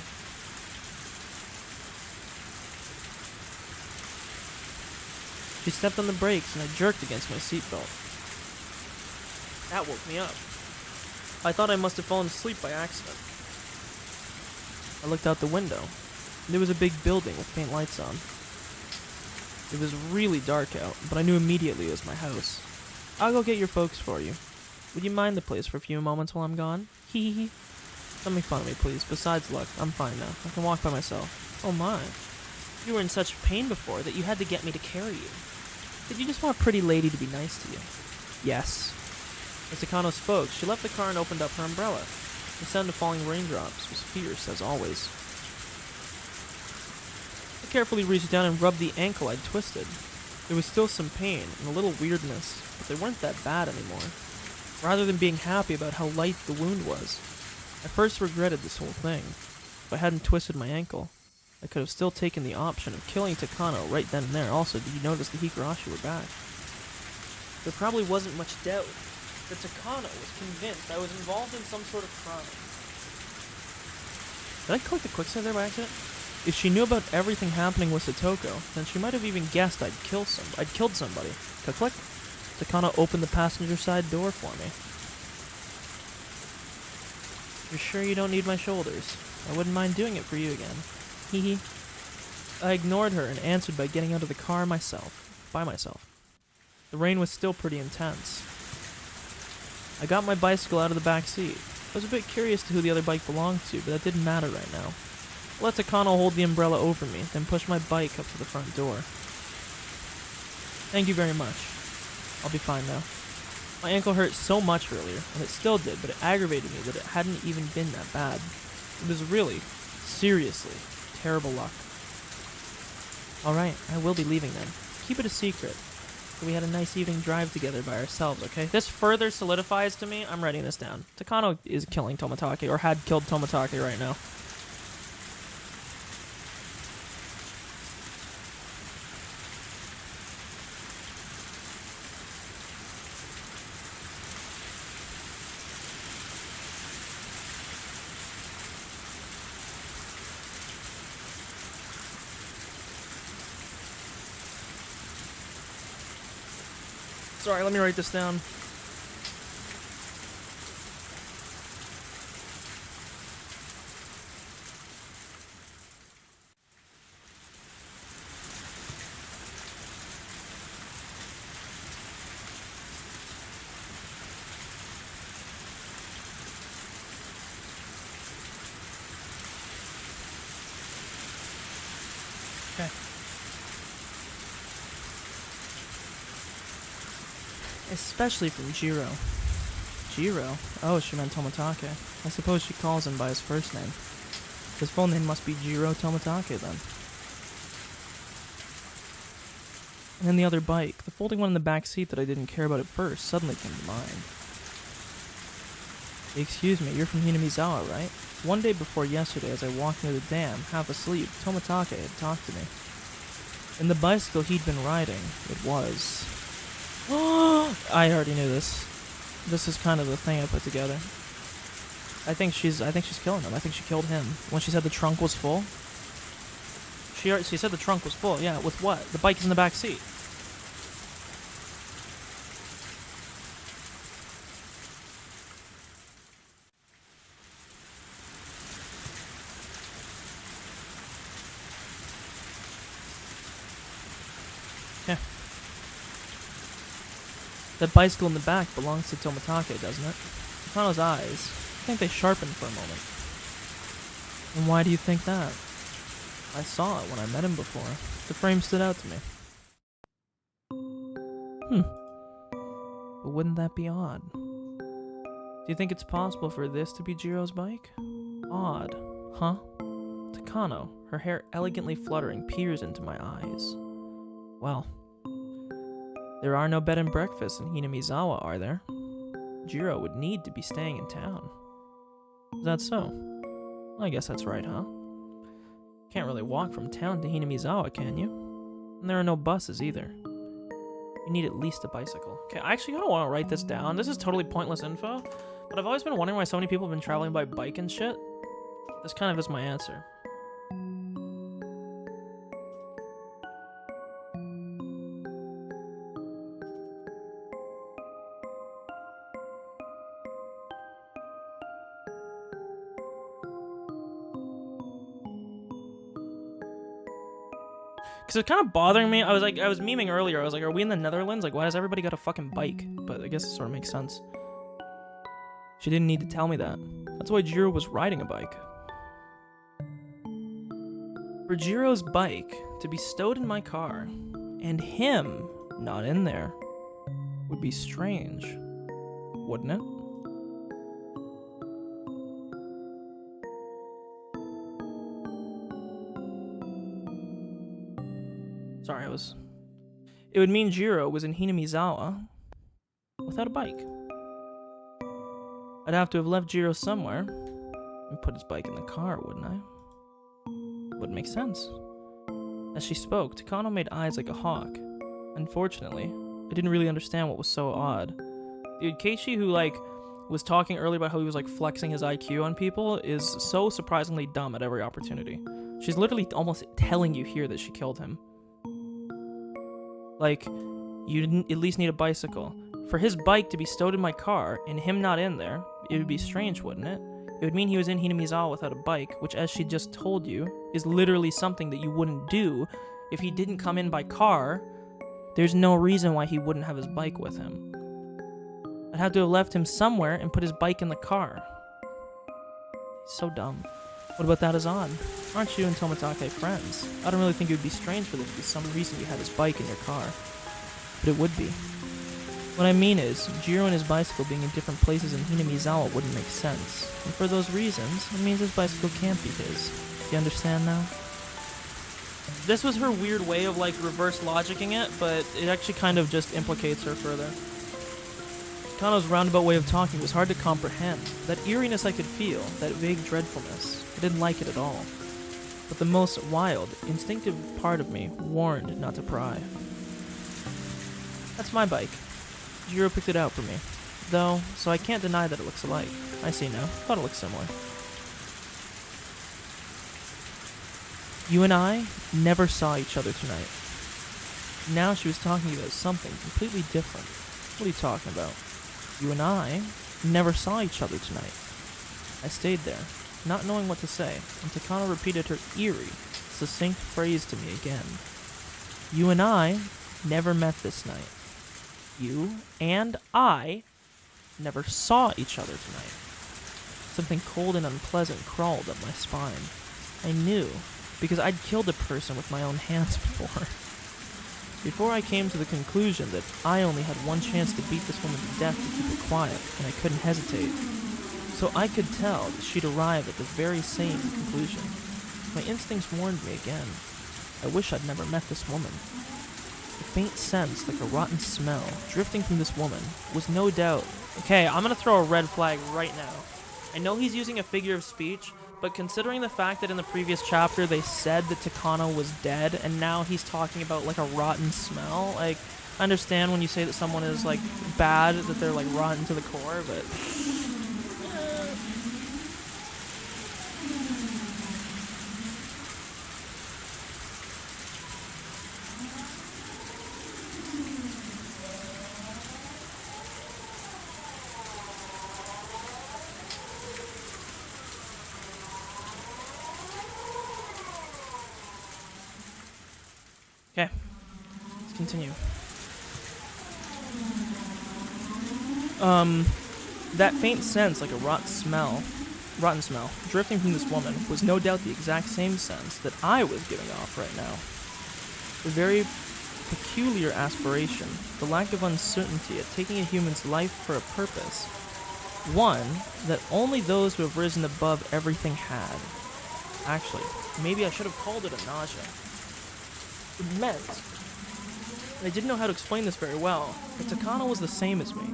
She stepped on the brakes and I jerked against my seatbelt. That woke me up. I thought I must have fallen asleep by accident. I looked out the window. There was a big building with faint lights on. It was really dark out, but I knew immediately it was my house. I'll go get your folks for you. Would you mind the place for a few moments while I'm gone? Hee hee. Don't make fun of me, please. Besides luck, I'm fine now. I can walk by myself. Oh my. You were in such pain before that you had to get me to carry you. Did you just want a pretty lady to be nice to you? Yes. As Takano spoke, she left the car and opened up her umbrella. The sound of falling raindrops was fierce, as always. I carefully reached down and rubbed the ankle I'd twisted. There was still some pain and a little weirdness, but they weren't that bad anymore. Rather than being happy about how light the wound was, I first regretted this whole thing. If I hadn't twisted my ankle, I could have still taken the option of killing Takano right then and there. Also, did you notice the Higurashi were back? There probably wasn't much doubt that Takano was convinced I was involved in some sort of crime. Did I click the quicksave there by accident? If she knew about everything happening with Satoko, then she might have even guessed I'd killed somebody. Click. Takano opened the passenger side door for me. You're sure you don't need my shoulders? I wouldn't mind doing it for you again. Hee hee. I ignored her and answered by getting out of the car by myself. The rain was still pretty intense. I got my bicycle out of the back seat. I was a bit curious to who the other bike belonged to, but that didn't matter right now. I let Takano hold the umbrella over me, then pushed my bike up to the front door. Thank you very much. I'll be fine now. My ankle hurt so much earlier, and it still did, but it aggravated me that it hadn't even been that bad. It was really, seriously, terrible luck. Alright, I will be leaving then. Keep it a secret. We had a nice evening drive together by ourselves, okay? This further solidifies to me, I'm writing this down. Takano is killing Toмотake, or had killed Toмотake right now. Sorry, let me write this down. Okay. Especially from Jiro. Jiro? Oh, she meant Toмотake. I suppose she calls him by his first name. His full name must be Jiro Toмотake, then. And then the other bike, the folding one in the back seat that I didn't care about at first, suddenly came to mind. Excuse me, you're from Hinamizawa, right? One day before yesterday, as I walked near the dam, half asleep, Toмотake had talked to me. And the bicycle he'd been riding, it was... I already knew this. This is kind of the thing I put together. I think she's killing him. I think she killed him. When she said the trunk was full. She said the trunk was full. Yeah, with what? The bike is in the back seat. Yeah. That bicycle in the back belongs to Tomatake, doesn't it? Takano's eyes, I think they sharpened for a moment. And why do you think that? I saw it when I met him before. The frame stood out to me. But wouldn't that be odd? Do you think it's possible for this to be Jiro's bike? Odd, huh? Takano, her hair elegantly fluttering, peers into my eyes. Well, there are no bed and breakfasts in Hinamizawa, are there? Jiro would need to be staying in town. Is that so? I guess that's right, huh? Can't really walk from town to Hinamizawa, can you? And there are no buses either. You need at least a bicycle. Okay, I actually don't want to write this down. This is totally pointless info, but I've always been wondering why so many people have been traveling by bike and shit. This kind of is my answer. Because it's kind of bothering me. I was memeing earlier. I was like, are we in the Netherlands? Like, why does everybody got a fucking bike? But I guess it sort of makes sense. She didn't need to tell me that. That's why Jiro was riding a bike. For Jiro's bike to be stowed in my car, and him not in there, would be strange, wouldn't it? Sorry, it would mean Jiro was in Hinamizawa without a bike. I'd have to have left Jiro somewhere and put his bike in the car, wouldn't I? Wouldn't make sense. As she spoke, Takano made eyes like a hawk. Unfortunately, I didn't really understand what was so odd. The Keiichi who, was talking earlier about how he was, flexing his IQ on people is so surprisingly dumb at every opportunity. She's literally almost telling you here that she killed him. You didn't at least need a bicycle. For his bike to be stowed in my car, and him not in there, it would be strange, wouldn't it? It would mean he was in Hinamizawa without a bike, which, as she just told you, is literally something that you wouldn't do. If he didn't come in by car, there's no reason why he wouldn't have his bike with him. I'd have to have left him somewhere and put his bike in the car. He's so dumb. What about that is odd? Aren't you and Tomatake friends? I don't really think it would be strange for there to be some reason you had his bike in your car. But it would be. What I mean is, Jiro and his bicycle being in different places in Hinamizawa wouldn't make sense. And for those reasons, it means his bicycle can't be his. Do you understand now? This was her weird way of, reverse logicking it, but it actually kind of just implicates her further. Kano's roundabout way of talking was hard to comprehend. That eeriness I could feel, that vague dreadfulness, I didn't like it at all. But the most wild, instinctive part of me warned not to pry. That's my bike. Jiro picked it out for me. Though, so I can't deny that it looks alike. I see now. Thought it looked similar. You and I never saw each other tonight. Now she was talking about something completely different. What are you talking about? You and I never saw each other tonight. I stayed there, not knowing what to say, and Takano repeated her eerie, succinct phrase to me again. You and I never met this night. You and I never saw each other tonight. Something cold and unpleasant crawled up my spine. I knew, because I'd killed a person with my own hands before. Before I came to the conclusion that I only had one chance to beat this woman to death to keep her quiet, and I couldn't hesitate. So I could tell that she'd arrive at the very same conclusion. My instincts warned me again. I wish I'd never met this woman. The faint sense, like a rotten smell, drifting from this woman, was no doubt... Okay, I'm gonna throw a red flag right now. I know he's using a figure of speech, but considering the fact that in the previous chapter they said that Takano was dead, and now he's talking about, a rotten smell, I understand when you say that someone is, bad, that they're, rotten to the core, but... Okay. continue. That faint sense, like a rotten smell, drifting from this woman, was no doubt the exact same sense that I was giving off right now. The very peculiar aspiration, the lack of uncertainty at taking a human's life for a purpose, one that only those who have risen above everything had. Actually, maybe I should have called it a nausea. It meant, and I didn't know how to explain this very well, that Takano was the same as me.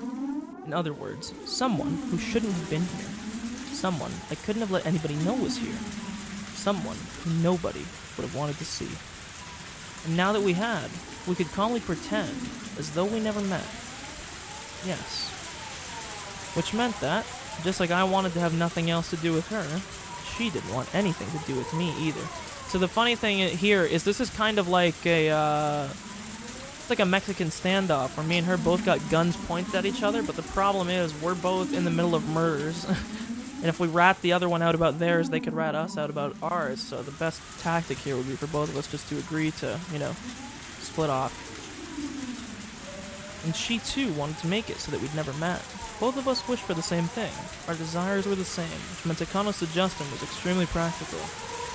In other words, someone who shouldn't have been here. Someone I couldn't have let anybody know was here. Someone who nobody would have wanted to see. And now that we had, we could calmly pretend as though we never met. Yes. Which meant that, just like I wanted to have nothing else to do with her, she didn't want anything to do with me either. So the funny thing here is this is kind of like it's like a Mexican standoff where me and her both got guns pointed at each other, but the problem is we're both in the middle of murders. And if we rat the other one out about theirs, they could rat us out about ours. So the best tactic here would be for both of us just to agree to, split off. And she too wanted to make it so that we'd never met. Both of us wished for the same thing. Our desires were the same, which meant Takano's suggestion was extremely practical,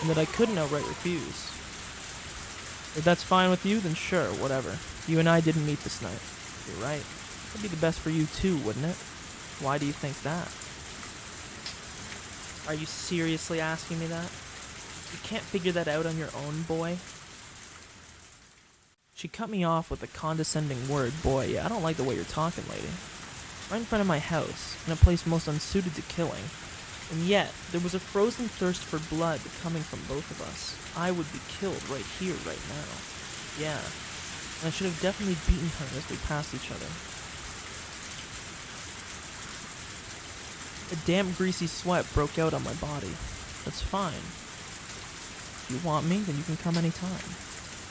and that I couldn't outright refuse. If that's fine with you, then sure, whatever. You and I didn't meet this night. You're right. It'd be the best for you too, wouldn't it? Why do you think that? Are you seriously asking me that? You can't figure that out on your own, boy? She cut me off with the condescending word, boy. Yeah, I don't like the way you're talking, lady. Right in front of my house, in a place most unsuited to killing. And yet, there was a frozen thirst for blood coming from both of us. I would be killed right here, right now. Yeah. And I should have definitely beaten her as we passed each other. A damp, greasy sweat broke out on my body. That's fine. If you want me, then you can come anytime.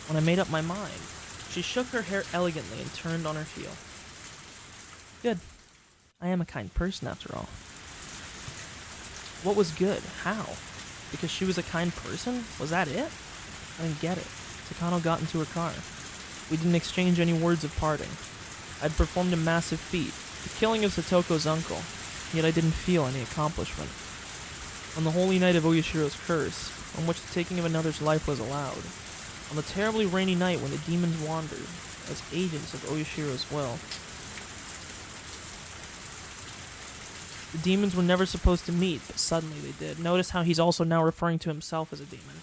When I made up my mind, she shook her hair elegantly and turned on her heel. Good. I am a kind person, after all. What was good? How? Because she was a kind person? Was that it? I didn't get it. Takano got into her car. We didn't exchange any words of parting. I'd performed a massive feat, the killing of Satoko's uncle, yet I didn't feel any accomplishment. On the holy night of Oyashiro's curse, on which the taking of another's life was allowed, on the terribly rainy night when the demons wandered, as agents of Oyashiro's will. The demons were never supposed to meet, but suddenly they did. Notice how he's also now referring to himself as a demon.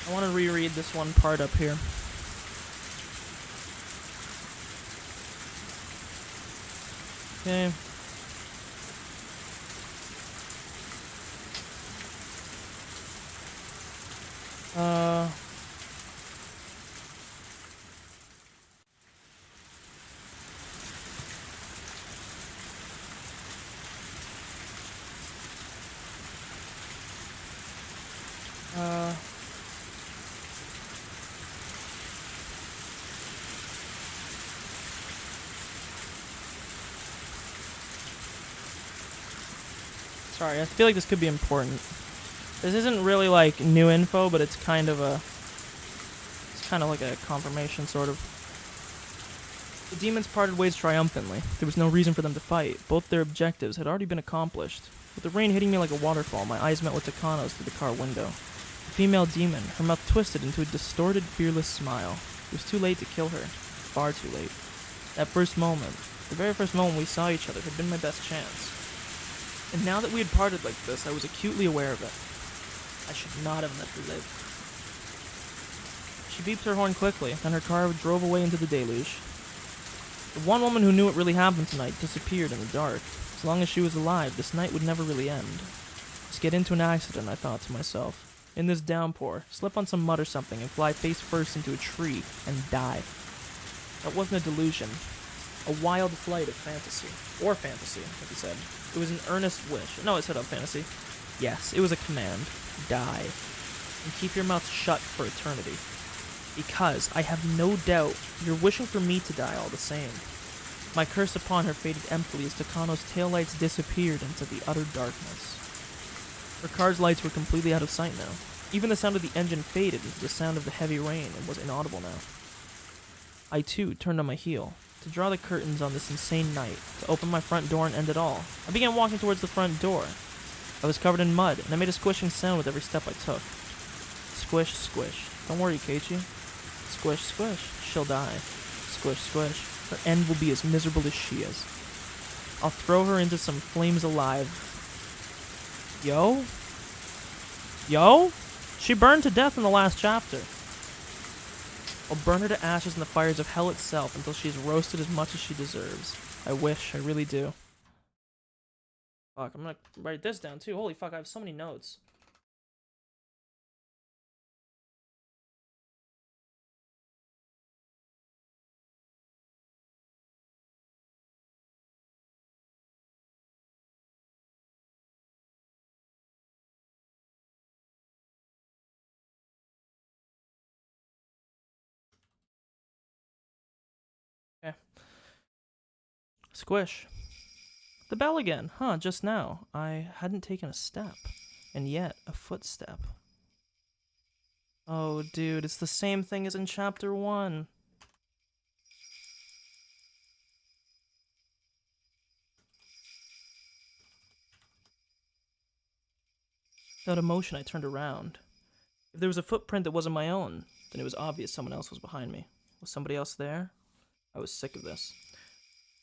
I want to reread this one part up here. Okay. Sorry, I feel like this could be important. This isn't really like new info, but it's kind of like a confirmation, sort of. The demons parted ways triumphantly. There was no reason for them to fight. Both their objectives had already been accomplished. With the rain hitting me like a waterfall, my eyes met with Takano's through the car window. The female demon, her mouth twisted into a distorted, fearless smile. It was too late to kill her. Far too late. That first moment, the very first moment we saw each other, had been my best chance. And now that we had parted like this, I was acutely aware of it. I should not have let her live. She beeped her horn quickly, and her car drove away into the deluge. The one woman who knew what really happened tonight disappeared in the dark. As long as she was alive, this night would never really end. Just get into an accident, I thought to myself. In this downpour, slip on some mud or something and fly face first into a tree and die. That wasn't a delusion. A wild flight of fantasy. Or fantasy, like he said. It was an earnest wish. No, it said of fantasy. Yes, it was a command. Die. And keep your mouth shut for eternity. Because I have no doubt you're wishing for me to die all the same. My curse upon her faded emptily as Takano's taillights disappeared into the utter darkness. Her car's lights were completely out of sight now. Even the sound of the engine faded into the sound of the heavy rain and was inaudible now. I too turned on my heel, to draw the curtains on this insane night, to open my front door and end it all. I began walking towards the front door. I was covered in mud, and I made a squishing sound with every step I took. Squish, squish. Don't worry, Keiichi. Squish, squish. She'll die. Squish, squish. Her end will be as miserable as she is. I'll throw her into some flames alive. Yo? Yo? She burned to death in the last chapter. I'll burn her to ashes in the fires of hell itself until she is roasted as much as she deserves. I wish, I really do. Fuck, I'm gonna write this down too. Holy fuck, I have so many notes. Okay. Squish. The bell again. Huh, just now. I hadn't taken a step. And yet, a footstep. Oh, dude, it's the same thing as in chapter 1. Without emotion, I turned around. If there was a footprint that wasn't my own, then it was obvious someone else was behind me. Was somebody else there? I was sick of this.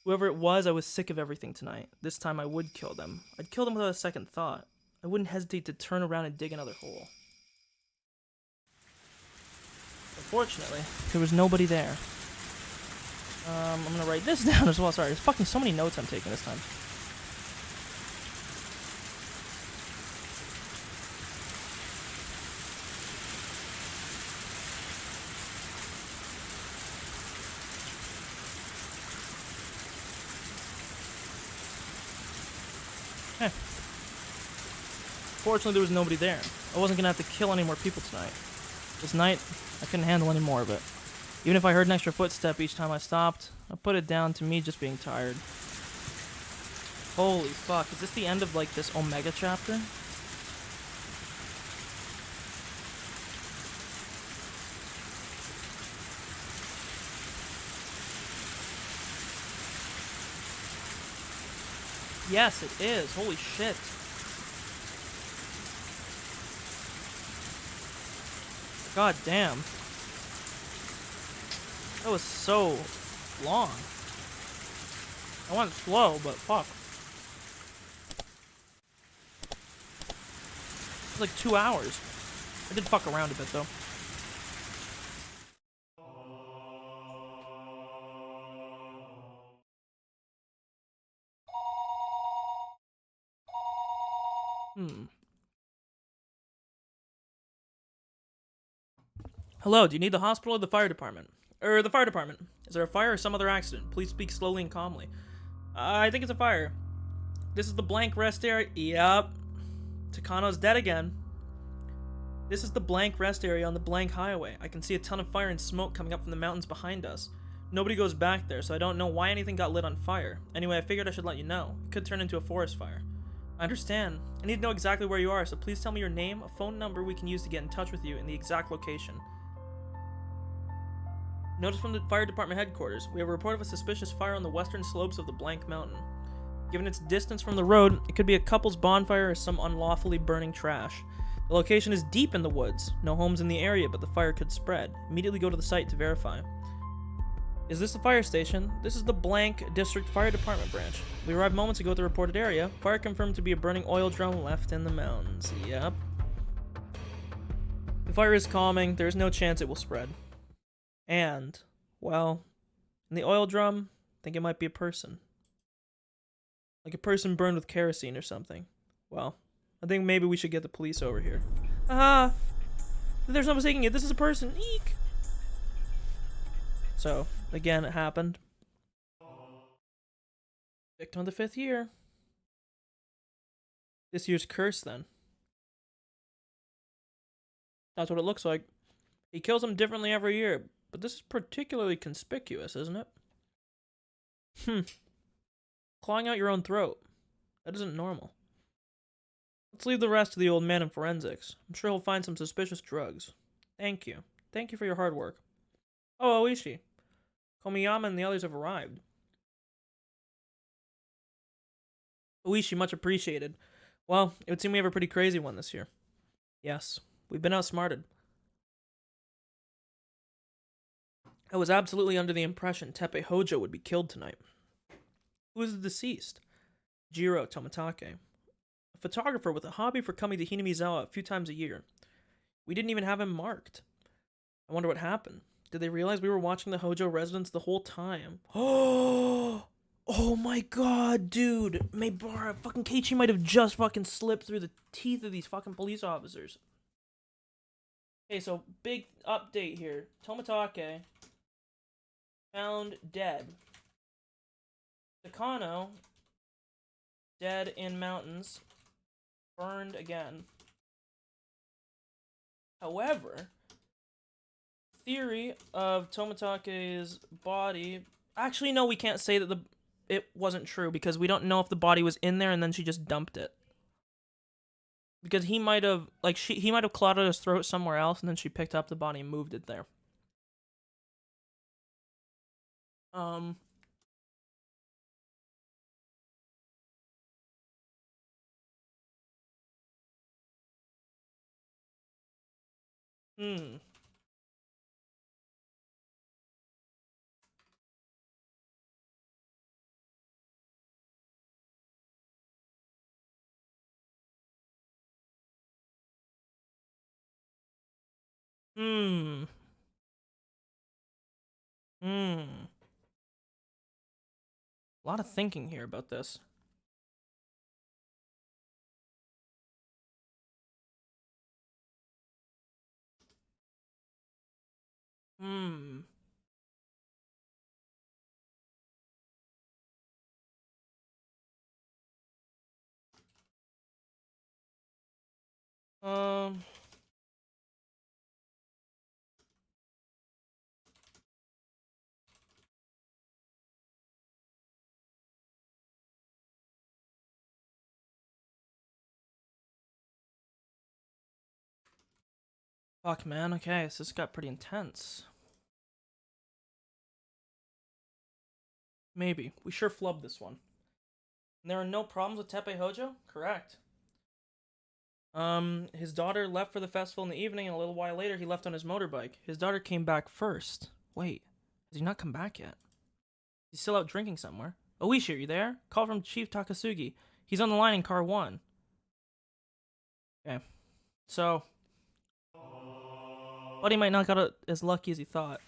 Whoever it was, I was sick of everything tonight. This time I would kill them. I'd kill them without a second thought. I wouldn't hesitate to turn around and dig another hole. Unfortunately, there was nobody there. I'm gonna write this down as well. Sorry, there's fucking so many notes I'm taking this time. Okay. Fortunately, there was nobody there. I wasn't gonna have to kill any more people tonight. This night, I couldn't handle any more of it. Even if I heard an extra footstep each time I stopped, I put it down to me just being tired. Holy fuck, is this the end of, like, this Omega chapter? Yes, it is. Holy shit. God damn. That was so long. I went slow, but fuck. It was like 2 hours. I did fuck around a bit, though. Hello, do you need the hospital or the fire department? The fire department. Is there a fire or some other accident? Please speak slowly and calmly. I think it's a fire. This is the blank rest area. Yep. Takano's dead again. This is the blank rest area on the blank highway. I can see a ton of fire and smoke coming up from the mountains behind us. Nobody goes back there, so I don't know why anything got lit on fire. Anyway, I figured I should let you know. It could turn into a forest fire. I understand. I need to know exactly where you are, so please tell me your name, a phone number we can use to get in touch with you, and the exact location. Notice from the fire department headquarters, we have a report of a suspicious fire on the western slopes of the blank mountain. Given its distance from the road, it could be a couple's bonfire or some unlawfully burning trash. The location is deep in the woods. No homes in the area, but the fire could spread. Immediately go to the site to verify. Is this the fire station? This is the blank district fire department branch. We arrived moments ago at the reported area. Fire confirmed to be a burning oil drum left in the mountains. Yep. The fire is calming. There is no chance it will spread. And, well, in the oil drum, I think it might be a person. Like a person burned with kerosene or something. Well, I think maybe we should get the police over here. Aha! There's no mistaking it. This is a person. Eek! So, again, it happened. Victim of the 5th year. This year's curse, then. That's what it looks like. He kills them differently every year, but this is particularly conspicuous, isn't it? Clawing out your own throat. That isn't normal. Let's leave the rest to the old man in forensics. I'm sure he'll find some suspicious drugs. Thank you. Thank you for your hard work. Oh, Oishi. Komiyama and the others have arrived. Oishi, much appreciated. Well, it would seem we have a pretty crazy one this year. Yes, we've been outsmarted. I was absolutely under the impression Teppei Hojo would be killed tonight. Who is the deceased? Jiro Tomitake. A photographer with a hobby for coming to Hinamizawa a few times a year. We didn't even have him marked. I wonder what happened. Did they realize we were watching the Hojo residence the whole time? Oh my god, dude. Maybara, fucking Keiichi might have just fucking slipped through the teeth of these fucking police officers. Okay, so big update here. Tomitake found dead. Takano dead in mountains. Burned again. However, theory of Tomitake's body... Actually, no, we can't say that it wasn't true because we don't know if the body was in there and then she just dumped it. Because he might have, like, he might have clawed at his throat somewhere else and then she picked up the body and moved it there. Hmm. Hmm. Hmm. A lot of thinking here about this. Hmm. Um. Fuck, man. Okay, so this got pretty intense. Maybe. We sure flubbed this one. And there are no problems with Teppei Hojo? Correct. His daughter left for the festival in the evening, and a little while later, he left on his motorbike. His daughter came back first. Wait, has he not come back yet? He's still out drinking somewhere. Oishi, are you there? Call from Chief Takasugi. He's on the line in car 1. Okay. So, Buddy might not got as lucky as he thought.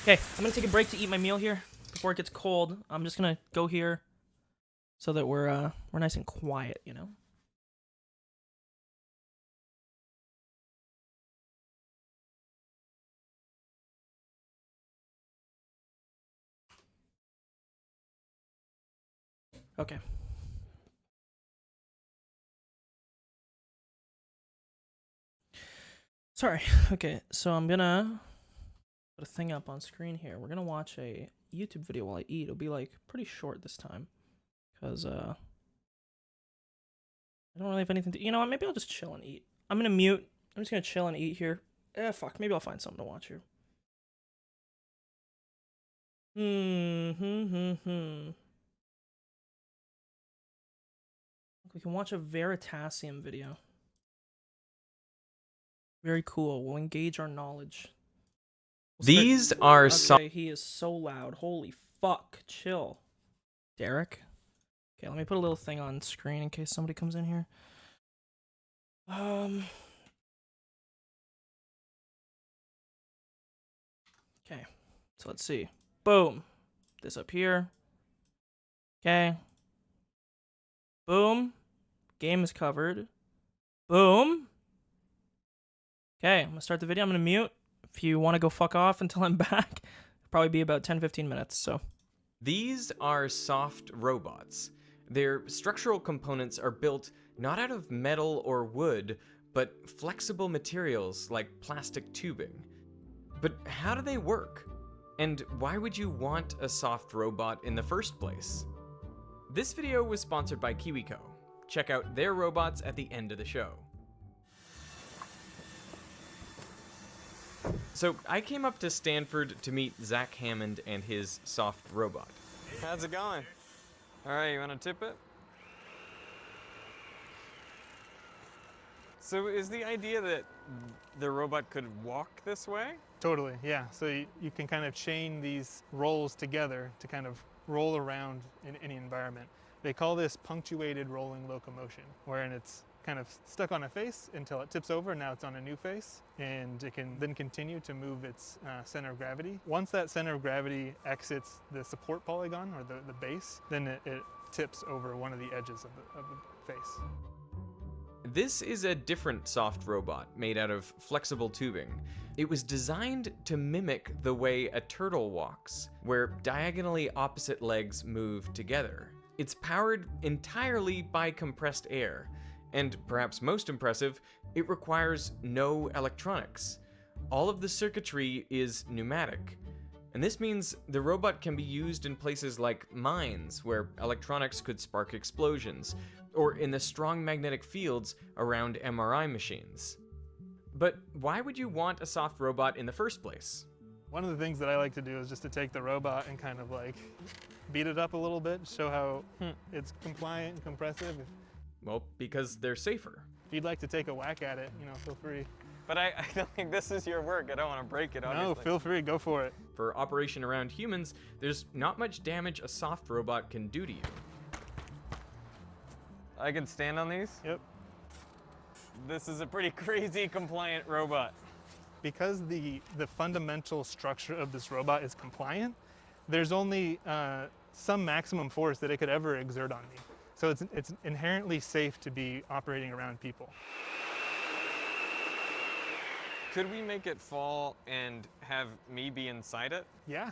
Okay, I'm gonna take a break to eat my meal here before it gets cold. I'm just gonna go here so that we're nice and quiet, you know? Okay. Sorry. Okay, so I'm gonna put a thing up on screen here. We're gonna watch a YouTube video while I eat. It'll be like pretty short this time, cause I don't really have anything to. You know what? Maybe I'll just chill and eat. I'm gonna mute. I'm just gonna chill and eat here. Fuck. Maybe I'll find something to watch here. We can watch a Veritasium video. Very cool. We'll engage our knowledge. These are Okay, he is so loud. Holy fuck. Chill. Derek? Okay, let me put a little thing on screen in case somebody comes in here. Okay, so let's see. Boom. This up here. Okay. Boom. Game is covered. Boom. Okay, I'm gonna start the video. I'm gonna mute. If you want to go fuck off until I'm back, it'll probably be about 10-15 minutes, so. These are soft robots. Their structural components are built not out of metal or wood, but flexible materials like plastic tubing. But how do they work? And why would you want a soft robot in the first place? This video was sponsored by KiwiCo. Check out their robots at the end of the show. So I came up to Stanford to meet Zach Hammond and his soft robot. How's it going? All right, you want to tip it? So is the idea that the robot could walk this way? Totally, yeah. So you can kind of chain these rolls together to kind of roll around in any environment. They call this punctuated rolling locomotion, wherein it's kind of stuck on a face until it tips over, and now it's on a new face, and it can then continue to move its center of gravity. Once that center of gravity exits the support polygon, or the base, then it tips over one of the edges of the face. This is a different soft robot made out of flexible tubing. It was designed to mimic the way a turtle walks, where diagonally opposite legs move together. It's powered entirely by compressed air, and perhaps most impressive, it requires no electronics. All of the circuitry is pneumatic. And this means the robot can be used in places like mines, where electronics could spark explosions, or in the strong magnetic fields around MRI machines. But why would you want a soft robot in the first place? One of the things that I like to do is just to take the robot and kind of like beat it up a little bit, show how it's compliant and compressive. Well, because they're safer. If you'd like to take a whack at it, feel free. But I don't think this is your work. I don't want to break it, obviously. No, feel free, go for it. For operation around humans, there's not much damage a soft robot can do to you. I can stand on these? Yep. This is a pretty crazy compliant robot. Because the fundamental structure of this robot is compliant, there's only some maximum force that it could ever exert on me. So it's inherently safe to be operating around people. Could we make it fall and have me be inside it? Yeah,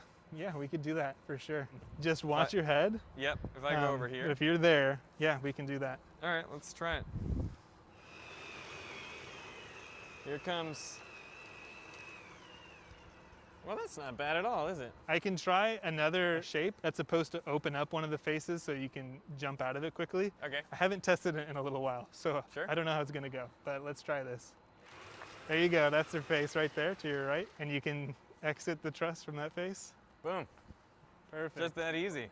we could do that for sure. Just watch your head. Yep, if I go over here. If you're there, yeah, we can do that. All right, let's try it. Here it comes. Well, that's not bad at all, is it? I can try another shape that's supposed to open up one of the faces so you can jump out of it quickly. Okay. I haven't tested it in a little while, so Sure. I don't know how it's gonna go, but let's try this. There you go, that's their face right there to your right, and you can exit the truss from that face. Boom. Perfect. Just that easy.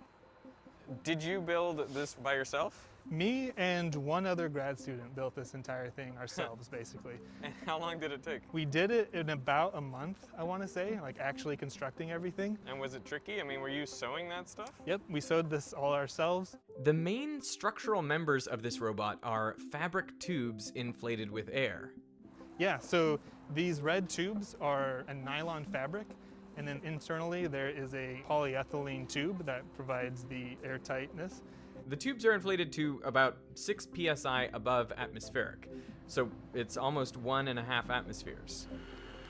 Did you build this by yourself? Me and one other grad student built this entire thing ourselves, basically. And how long did it take? We did it in about a month, I want to say, like actually constructing everything. And was it tricky? I mean, were you sewing that stuff? Yep, we sewed this all ourselves. The main structural members of this robot are fabric tubes inflated with air. Yeah, so these red tubes are a nylon fabric, and then internally there is a polyethylene tube that provides the airtightness. The tubes are inflated to about 6 psi above atmospheric, so it's almost 1.5 atmospheres.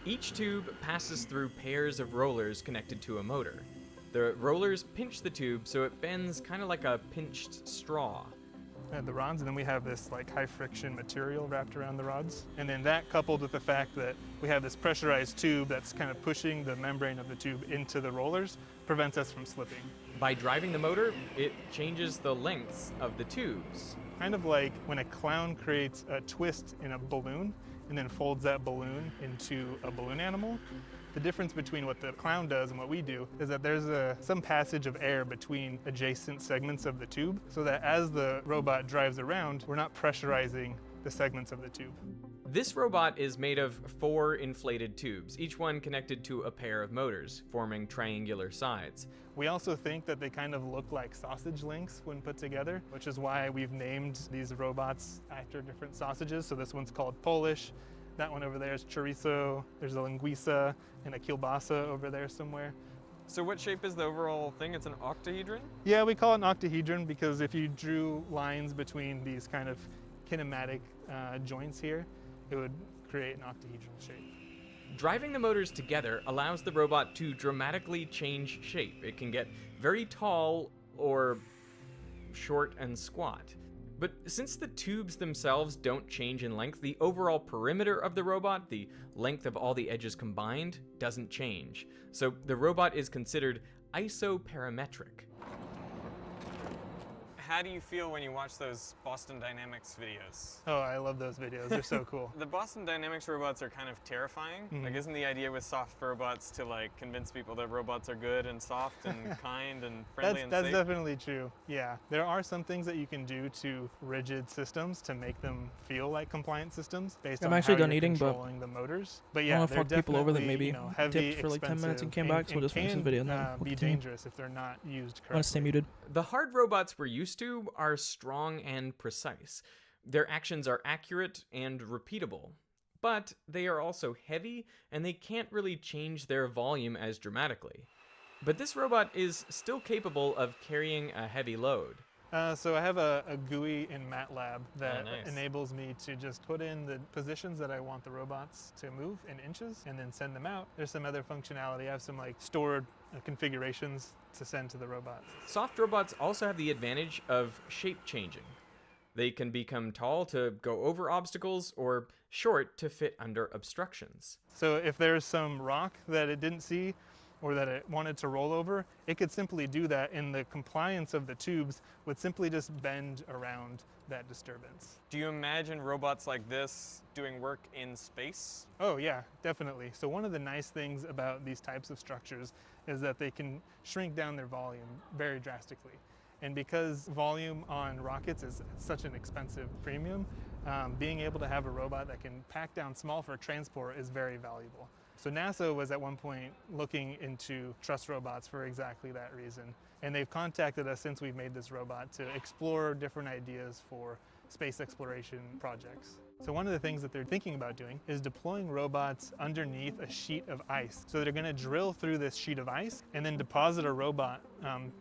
Each tube passes through pairs of rollers connected to a motor. The rollers pinch the tube so it bends kind of like a pinched straw. The rods, and then we have this like high friction material wrapped around the rods. And then that coupled with the fact that we have this pressurized tube that's kind of pushing the membrane of the tube into the rollers prevents us from slipping. By driving the motor, it changes the lengths of the tubes. Kind of like when a clown creates a twist in a balloon and then folds that balloon into a balloon animal. The difference between what the clown does and what we do is that there's some passage of air between adjacent segments of the tube so that as the robot drives around, we're not pressurizing the segments of the tube. This robot is made of 4 inflated tubes, each one connected to a pair of motors, forming triangular sides. We also think that they kind of look like sausage links when put together, which is why we've named these robots after different sausages. So this one's called Polish. That one over there is chorizo, there's a linguiça, and a kielbasa over there somewhere. So what shape is the overall thing? It's an octahedron? Yeah, we call it an octahedron because if you drew lines between these kind of kinematic joints here, it would create an octahedral shape. Driving the motors together allows the robot to dramatically change shape. It can get very tall or short and squat. But since the tubes themselves don't change in length, the overall perimeter of the robot, the length of all the edges combined, doesn't change. So the robot is considered isoparametric. How do you feel when you watch those Boston Dynamics videos? Oh, I love those videos. They're so cool. The Boston Dynamics robots are kind of terrifying. Like, isn't the idea with soft robots to like convince people that robots are good and soft and kind and friendly and That's safe? definitely true. Yeah, there are some things that you can do to rigid systems to make them feel like compliant systems based I'm on actually how done you're eating, but controlling the motors. But I yeah, want to they're fuck people over that definitely, maybe you know, heavy, dipped for like 10 minutes and came back, so we'll just finish this can, video and then we'll be continue. dangerous if they're not used correctly. I want to stay muted. The hard robots we're used to are strong and precise. Their actions are accurate and repeatable. But they are also heavy, and they can't really change their volume as dramatically. But this robot is still capable of carrying a heavy load. So I have a GUI in MATLAB that nice. enables me to just put in the positions that I want the robots to move in inches and then send them out. There's some other functionality. I have some like stored configurations to send to the robots. Soft robots also have the advantage of shape changing. They can become tall to go over obstacles or short to fit under obstructions. So if there's some rock that it didn't see or that it wanted to roll over, it could simply do that, and the compliance of the tubes would simply just bend around that disturbance. Do you imagine robots like this doing work in space? Oh yeah, definitely. So one of the nice things about these types of structures is that they can shrink down their volume very drastically. And because volume on rockets is such an expensive premium, being able to have a robot that can pack down small for transport is very valuable. So NASA was at one point looking into truss robots for exactly that reason. And they've contacted us since we've made this robot to explore different ideas for space exploration projects. So one of the things that they're thinking about doing is deploying robots underneath a sheet of ice. So they're going to drill through this sheet of ice and then deposit a robot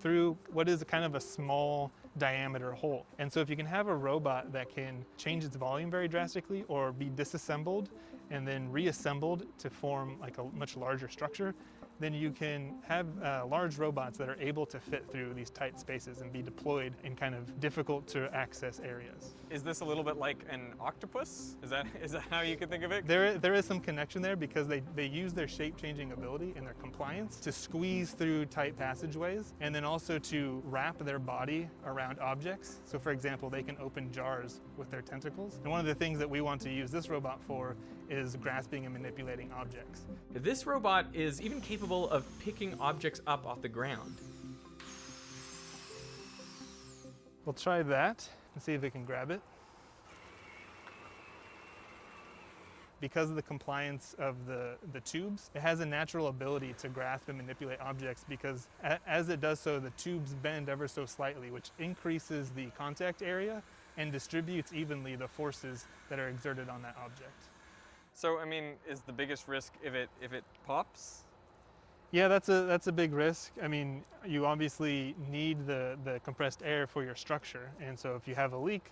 through what is kind of a small diameter hole. And so if you can have a robot that can change its volume very drastically or be disassembled and then reassembled to form like a much larger structure, then you can have large robots that are able to fit through these tight spaces and be deployed in kind of difficult to access areas. Is this a little bit like an octopus? Is that how you could think of it? There is some connection there because they use their shape-changing ability and their compliance to squeeze through tight passageways and then also to wrap their body around objects. So for example, they can open jars with their tentacles. And one of the things that we want to use this robot for is grasping and manipulating objects. This robot is even capable of picking objects up off the ground. We'll try that and see if it can grab it. Because of the compliance of the tubes, it has a natural ability to grasp and manipulate objects because as it does so, the tubes bend ever so slightly, which increases the contact area and distributes evenly the forces that are exerted on that object. So, I mean, is the biggest risk if it pops? Yeah, that's a big risk. I mean, you obviously need the compressed air for your structure, and so if you have a leak,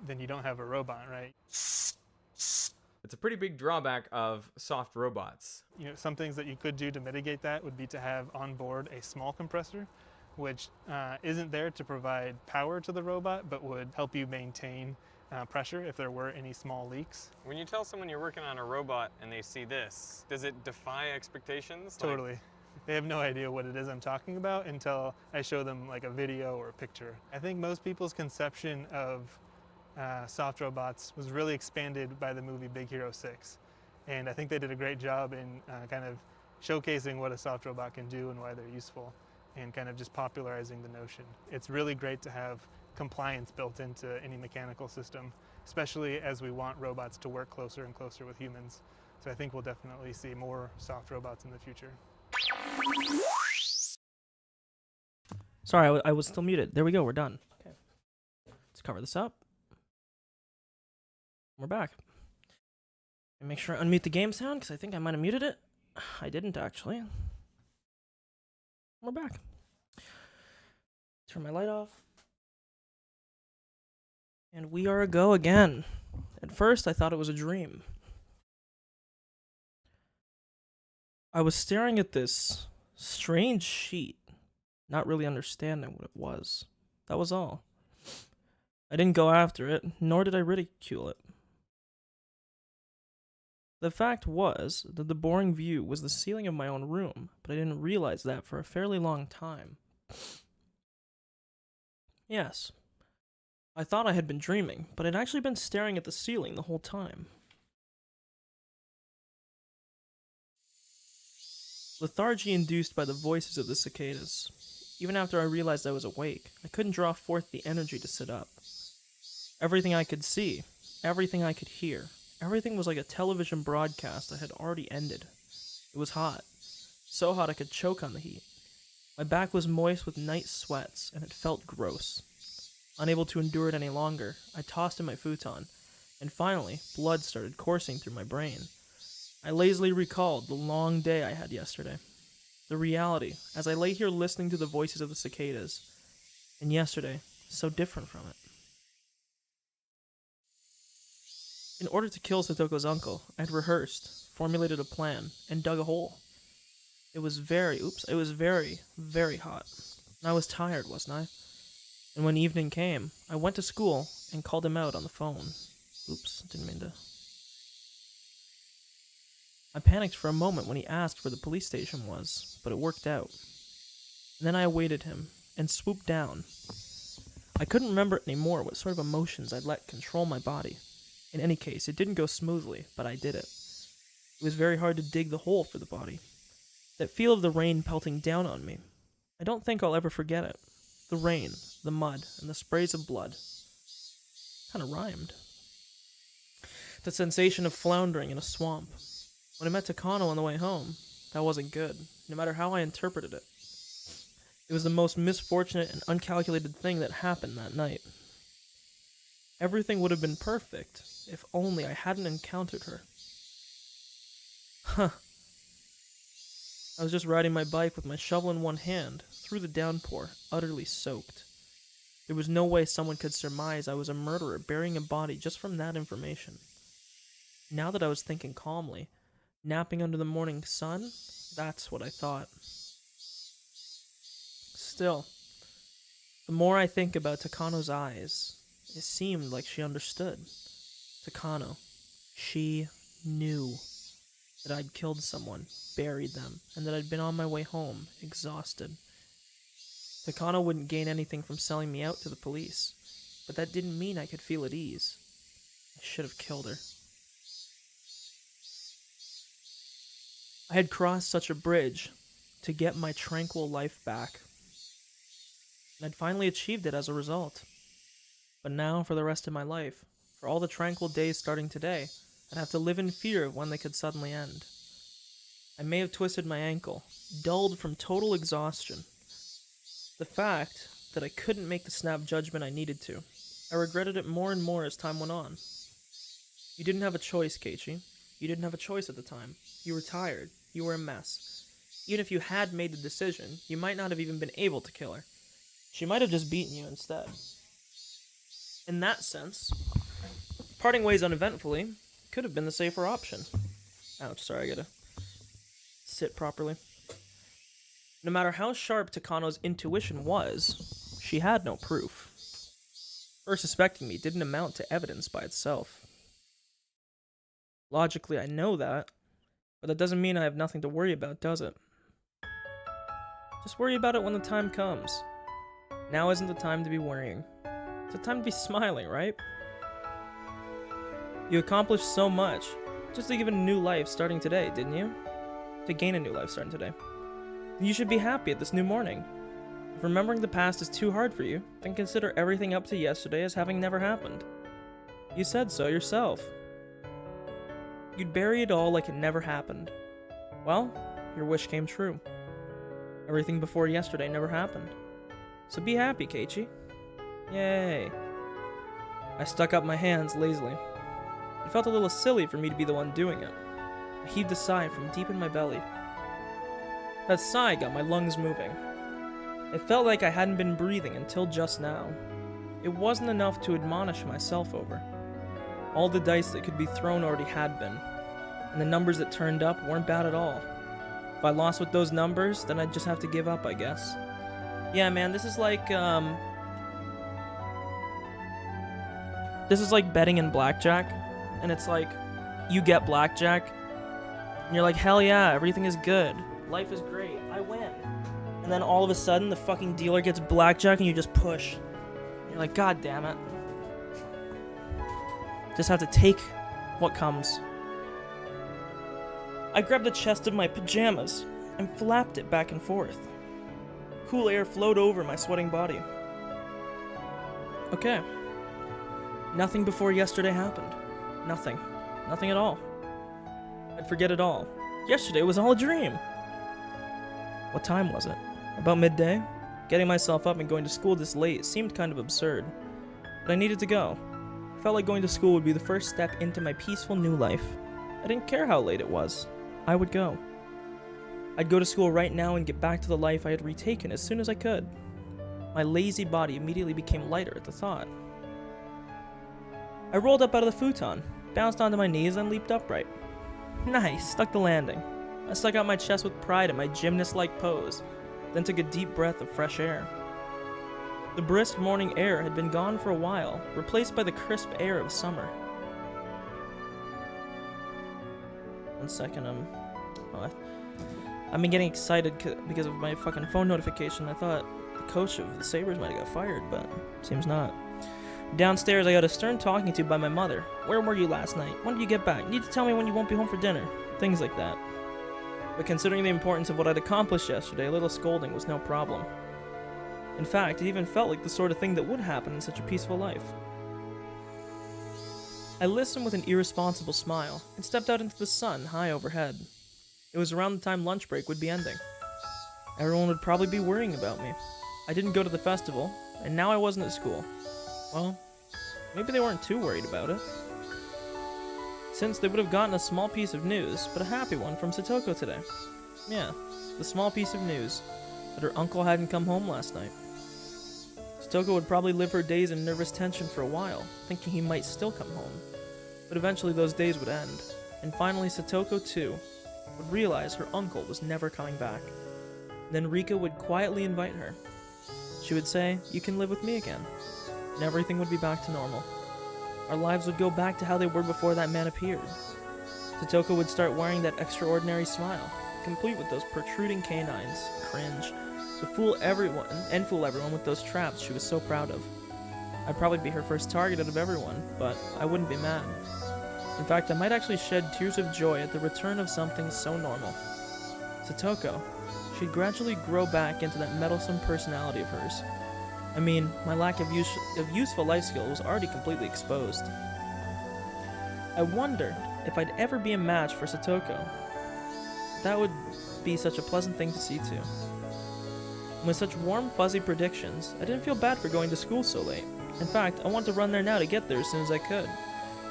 then you don't have a robot, right? It's a pretty big drawback of soft robots. You know, some things that you could do to mitigate that would be to have on board a small compressor, which isn't there to provide power to the robot, but would help you maintain pressure if there were any small leaks. When you tell someone you're working on a robot and they see this, does it defy expectations? Totally. They have no idea what it is I'm talking about until I show them like a video or a picture. I think most people's conception of soft robots was really expanded by the movie Big Hero 6. And I think they did a great job in kind of showcasing what a soft robot can do and why they're useful, and kind of just popularizing the notion. It's really great to have compliance built into any mechanical system, especially as we want robots to work closer and closer with humans. So I think we'll definitely see more soft robots in the future. Sorry, I was still muted. There we go. We're done. Okay. Let's cover this up. We're back. And make sure I unmute the game sound because I think I might have muted it. I didn't actually. We're back. Turn my light off. And we are a go again. At first, I thought it was a dream. I was staring at this Strange sheet. Not really understanding what it was. That was all. I didn't go after it, nor did I ridicule it. The fact was that the boring view was the ceiling of my own room, but I didn't realize that for a fairly long time. Yes, I thought I had been dreaming, but I'd actually been staring at the ceiling the whole time. Lethargy induced by the voices of the cicadas. Even after I realized I was awake, I couldn't draw forth the energy to sit up. Everything I could see, everything I could hear, everything was like a television broadcast that had already ended. It was hot. So hot I could choke on the heat. My back was moist with night sweats, and it felt gross. Unable to endure it any longer, I tossed in my futon, and finally, blood started coursing through my brain. I lazily recalled the long day I had yesterday. The reality, as I lay here listening to the voices of the cicadas, and yesterday, so different from it. In order to kill Satoko's uncle, I had rehearsed, formulated a plan, and dug a hole. It was very, very hot. And I was tired, wasn't I? And when evening came, I went to school and called him out on the phone. Oops, didn't mean to. I panicked for a moment when he asked where the police station was, but it worked out. And then I awaited him, and swooped down. I couldn't remember anymore what sort of emotions I'd let control my body. In any case, it didn't go smoothly, but I did it. It was very hard to dig the hole for the body. That feel of the rain pelting down on me, I don't think I'll ever forget it. The rain, the mud, and the sprays of blood. Kinda rhymed. The sensation of floundering in a swamp. When I met Takano on the way home, that wasn't good, no matter how I interpreted it. It was the most misfortunate and uncalculated thing that happened that night. Everything would have been perfect if only I hadn't encountered her. Huh. I was just riding my bike with my shovel in one hand, through the downpour, utterly soaked. There was no way someone could surmise I was a murderer burying a body just from that information. Now that I was thinking calmly, napping under the morning sun, that's what I thought. Still, the more I think about Takano's eyes, it seemed like she understood. Takano, she knew that I'd killed someone, buried them, and that I'd been on my way home, exhausted. Takano wouldn't gain anything from selling me out to the police, but that didn't mean I could feel at ease. I should have killed her. I had crossed such a bridge to get my tranquil life back, and I'd finally achieved it as a result. But now, for the rest of my life, for all the tranquil days starting today, I'd have to live in fear of when they could suddenly end. I may have twisted my ankle, dulled from total exhaustion. The fact that I couldn't make the snap judgment I needed to, I regretted it more and more as time went on. You didn't have a choice, Keiichi. You didn't have a choice at the time. You were tired. You were a mess. Even if you had made the decision, you might not have even been able to kill her. She might have just beaten you instead. In that sense, parting ways uneventfully could have been the safer option. Ouch, sorry, I gotta sit properly. No matter how sharp Takano's intuition was, she had no proof. Her suspecting me didn't amount to evidence by itself. Logically, I know that, but that doesn't mean I have nothing to worry about, does it? Just worry about it when the time comes. Now isn't the time to be worrying. It's the time to be smiling, right? You accomplished so much, just to give it a new life starting today, didn't you? To gain a new life starting today. You should be happy at this new morning. If remembering the past is too hard for you, then consider everything up to yesterday as having never happened. You said so yourself. You'd bury it all like it never happened. Well, your wish came true. Everything before yesterday never happened. So be happy, Keiichi. Yay. I stuck up my hands lazily. It felt a little silly for me to be the one doing it. I heaved a sigh from deep in my belly. That sigh got my lungs moving. It felt like I hadn't been breathing until just now. It wasn't enough to admonish myself over. All the dice that could be thrown already had been, and the numbers that turned up weren't bad at all. If I lost with those numbers, then I'd just have to give up, I guess. Yeah, man, this is like betting in blackjack. And it's like, you get blackjack, and you're like, hell yeah, everything is good. Life is great. I win. And then all of a sudden, the fucking dealer gets blackjack and you just push. You're like, god damn it. Just have to take what comes. I grabbed the chest of my pajamas and flapped it back and forth. Cool air flowed over my sweating body. Okay. Nothing before yesterday happened. Nothing. Nothing at all. I'd forget it all. Yesterday was all a dream. What time was it? About midday? Getting myself up and going to school this late seemed kind of absurd. But I needed to go. I felt like going to school would be the first step into my peaceful new life. I didn't care how late it was. I would go. I'd go to school right now and get back to the life I had retaken as soon as I could. My lazy body immediately became lighter at the thought. I rolled up out of the futon, bounced onto my knees, and leaped upright. Nice, stuck the landing. I stuck out my chest with pride in my gymnast-like pose, then took a deep breath of fresh air. The brisk morning air had been gone for a while, replaced by the crisp air of summer. 1 second, I've been getting excited because of my fucking phone notification. I thought the coach of the Sabres might have got fired, but seems not. Downstairs, I got a stern talking to by my mother. Where were you last night? When did you get back? You need to tell me when you won't be home for dinner. Things like that. But considering the importance of what I'd accomplished yesterday, a little scolding was no problem. In fact, it even felt like the sort of thing that would happen in such a peaceful life. I listened with an irresponsible smile and stepped out into the sun high overhead. It was around the time lunch break would be ending. Everyone would probably be worrying about me. I didn't go to the festival, and now I wasn't at school. Well, maybe they weren't too worried about it, since they would have gotten a small piece of news, but a happy one from Satoko today. Yeah, the small piece of news that her uncle hadn't come home last night. Satoko would probably live her days in nervous tension for a while, thinking he might still come home. But eventually those days would end, and finally Satoko, too, would realize her uncle was never coming back. Then Rika would quietly invite her. She would say, "You can live with me again," and everything would be back to normal. Our lives would go back to how they were before that man appeared. Satoko would start wearing that extraordinary smile, complete with those protruding canines, cringe, to fool everyone with those traps she was so proud of. I'd probably be her first target out of everyone, but I wouldn't be mad. In fact, I might actually shed tears of joy at the return of something so normal. Satoko, she'd gradually grow back into that meddlesome personality of hers. I mean, my lack of useful life skill was already completely exposed. I wondered if I'd ever be a match for Satoko. That would be such a pleasant thing to see too. With such warm, fuzzy predictions, I didn't feel bad for going to school so late. In fact, I wanted to run there now to get there as soon as I could.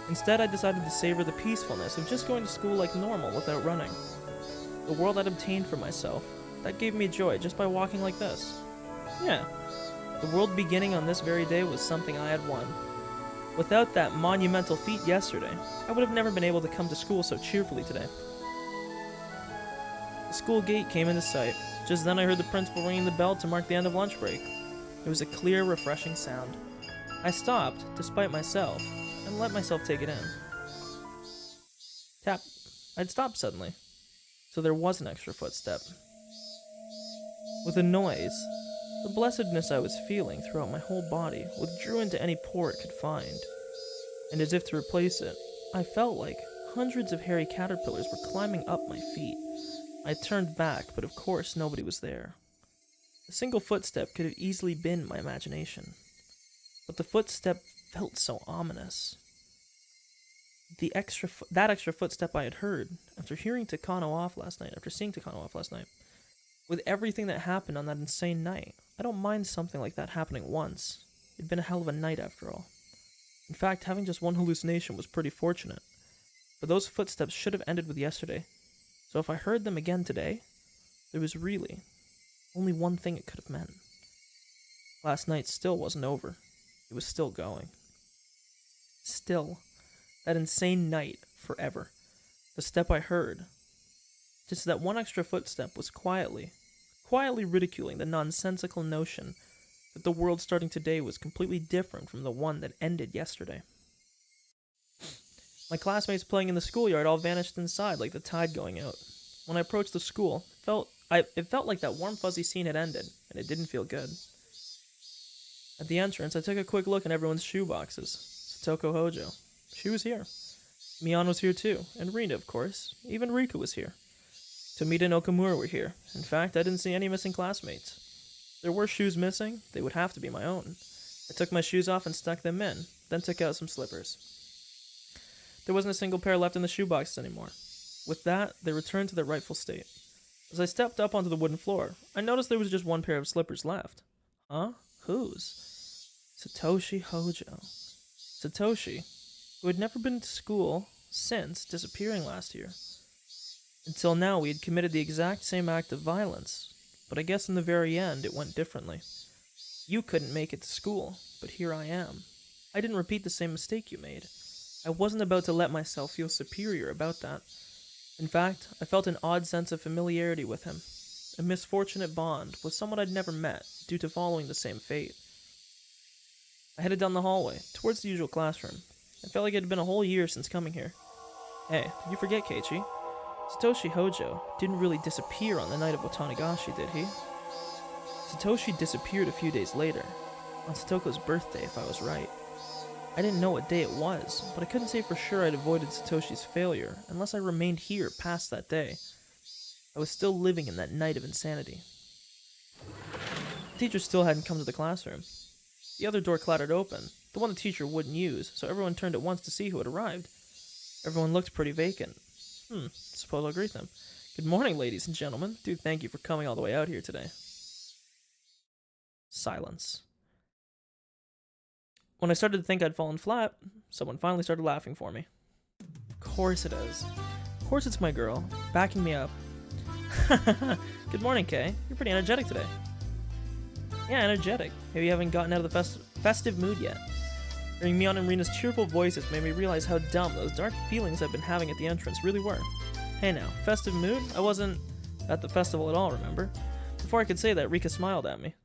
Instead, I decided to savor the peacefulness of just going to school like normal without running. The world I'd obtained for myself, that gave me joy just by walking like this. Yeah. The world beginning on this very day was something I had won. Without that monumental feat yesterday, I would have never been able to come to school so cheerfully today. The school gate came into sight. Just then I heard the principal ringing the bell to mark the end of lunch break. It was a clear, refreshing sound. I stopped, despite myself, and let myself take it in. Tap. I'd stopped suddenly, so there was an extra footstep. With a noise, the blessedness I was feeling throughout my whole body withdrew into any pore it could find, and as if to replace it, I felt like hundreds of hairy caterpillars were climbing up my feet. I turned back, but of course nobody was there. A single footstep could have easily been my imagination, but the footstep felt so ominous. That extra footstep I had heard after seeing Takano off last night. With everything that happened on that insane night, I don't mind something like that happening once. It'd been a hell of a night after all. In fact, having just one hallucination was pretty fortunate. But those footsteps should have ended with yesterday. So if I heard them again today, there was really only one thing it could have meant. Last night still wasn't over. It was still going. Still, that insane night forever. The step I heard, Just that one extra footstep was quietly ridiculing the nonsensical notion that the world starting today was completely different from the one that ended yesterday. My classmates playing in the schoolyard all vanished inside like the tide going out. When I approached the school, it felt like that warm fuzzy scene had ended, and it didn't feel good. At the entrance, I took a quick look at everyone's shoeboxes. Satoko Hojo. She was here. Mion was here too, and Rina, of course. Even Rika was here. Tomita and Okamura were here. In fact, I didn't see any missing classmates. There were shoes missing. They would have to be my own. I took my shoes off and stuck them in, then took out some slippers. There wasn't a single pair left in the shoeboxes anymore. With that, they returned to their rightful state. As I stepped up onto the wooden floor, I noticed there was just one pair of slippers left. Huh? Whose? Satoshi Hojo. Satoshi, who had never been to school since disappearing last year. Until now, we had committed the exact same act of violence, but I guess in the very end, it went differently. You couldn't make it to school, but here I am. I didn't repeat the same mistake you made. I wasn't about to let myself feel superior about that. In fact, I felt an odd sense of familiarity with him, a misfortunate bond with someone I'd never met due to following the same fate. I headed down the hallway, towards the usual classroom. I felt like it had been a whole year since coming here. Hey, did you forget, Keiichi? Satoshi Hojo didn't really disappear on the night of Tatarigoroshi, did he? Satoshi disappeared a few days later, on Satoko's birthday if I was right. I didn't know what day it was, but I couldn't say for sure I'd avoided Satoshi's failure unless I remained here past that day. I was still living in that night of insanity. The teacher still hadn't come to the classroom. The other door clattered open, the one the teacher wouldn't use, so everyone turned at once to see who had arrived. Everyone looked pretty vacant. Suppose I'll greet them. Good morning, ladies and gentlemen. Do thank you for coming all the way out here today. Silence. When I started to think I'd fallen flat, someone finally started laughing for me. Of course it is. Of course it's my girl, backing me up. Good morning, Kay. You're pretty energetic today. Yeah, energetic. Maybe you haven't gotten out of the festive mood yet. Hearing Mion and Rina's cheerful voices made me realize how dumb those dark feelings I've been having at the entrance really were. Hey now, festive mood? I wasn't at the festival at all, remember? Before I could say that, Rika smiled at me.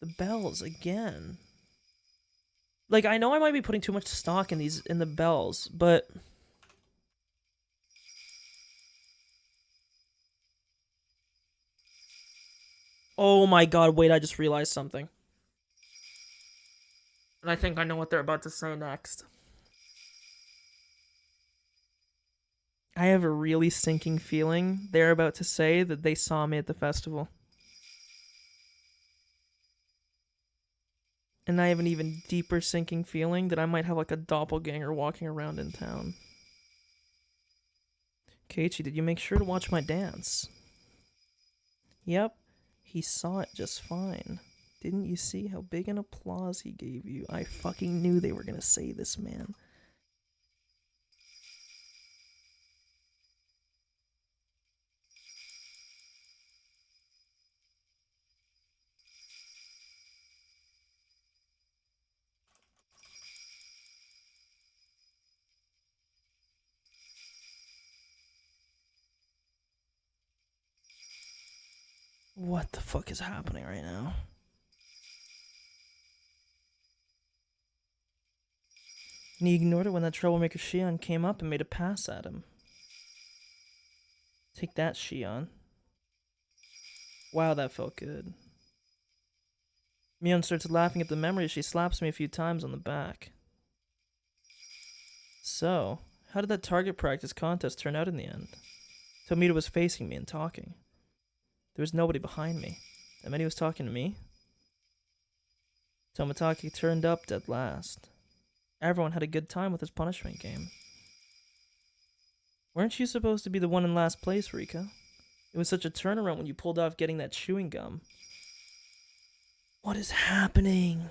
The bells again. Like, I know I might be putting too much stock in the bells, but oh my god, wait, I just realized something. And I think I know what they're about to say next. I have a really sinking feeling they're about to say that they saw me at the festival. And I have an even deeper sinking feeling that I might have like a doppelganger walking around in town. Keiichi, did you make sure to watch my dance? Yep, he saw it just fine. Didn't you see how big an applause he gave you? I fucking knew they were gonna say this, man. What the fuck is happening right now? And he ignored it when that troublemaker Shion came up and made a pass at him. Take that, Shion. Wow, that felt good. Mion starts laughing at the memory as she slaps me a few times on the back. So, how did that target practice contest turn out in the end? Tomita was facing me and talking. There was nobody behind me. That meant he was talking to me? Tomitaki turned up dead last. Everyone had a good time with his punishment game. Weren't you supposed to be the one in last place, Rika? It was such a turnaround when you pulled off getting that chewing gum. What is happening?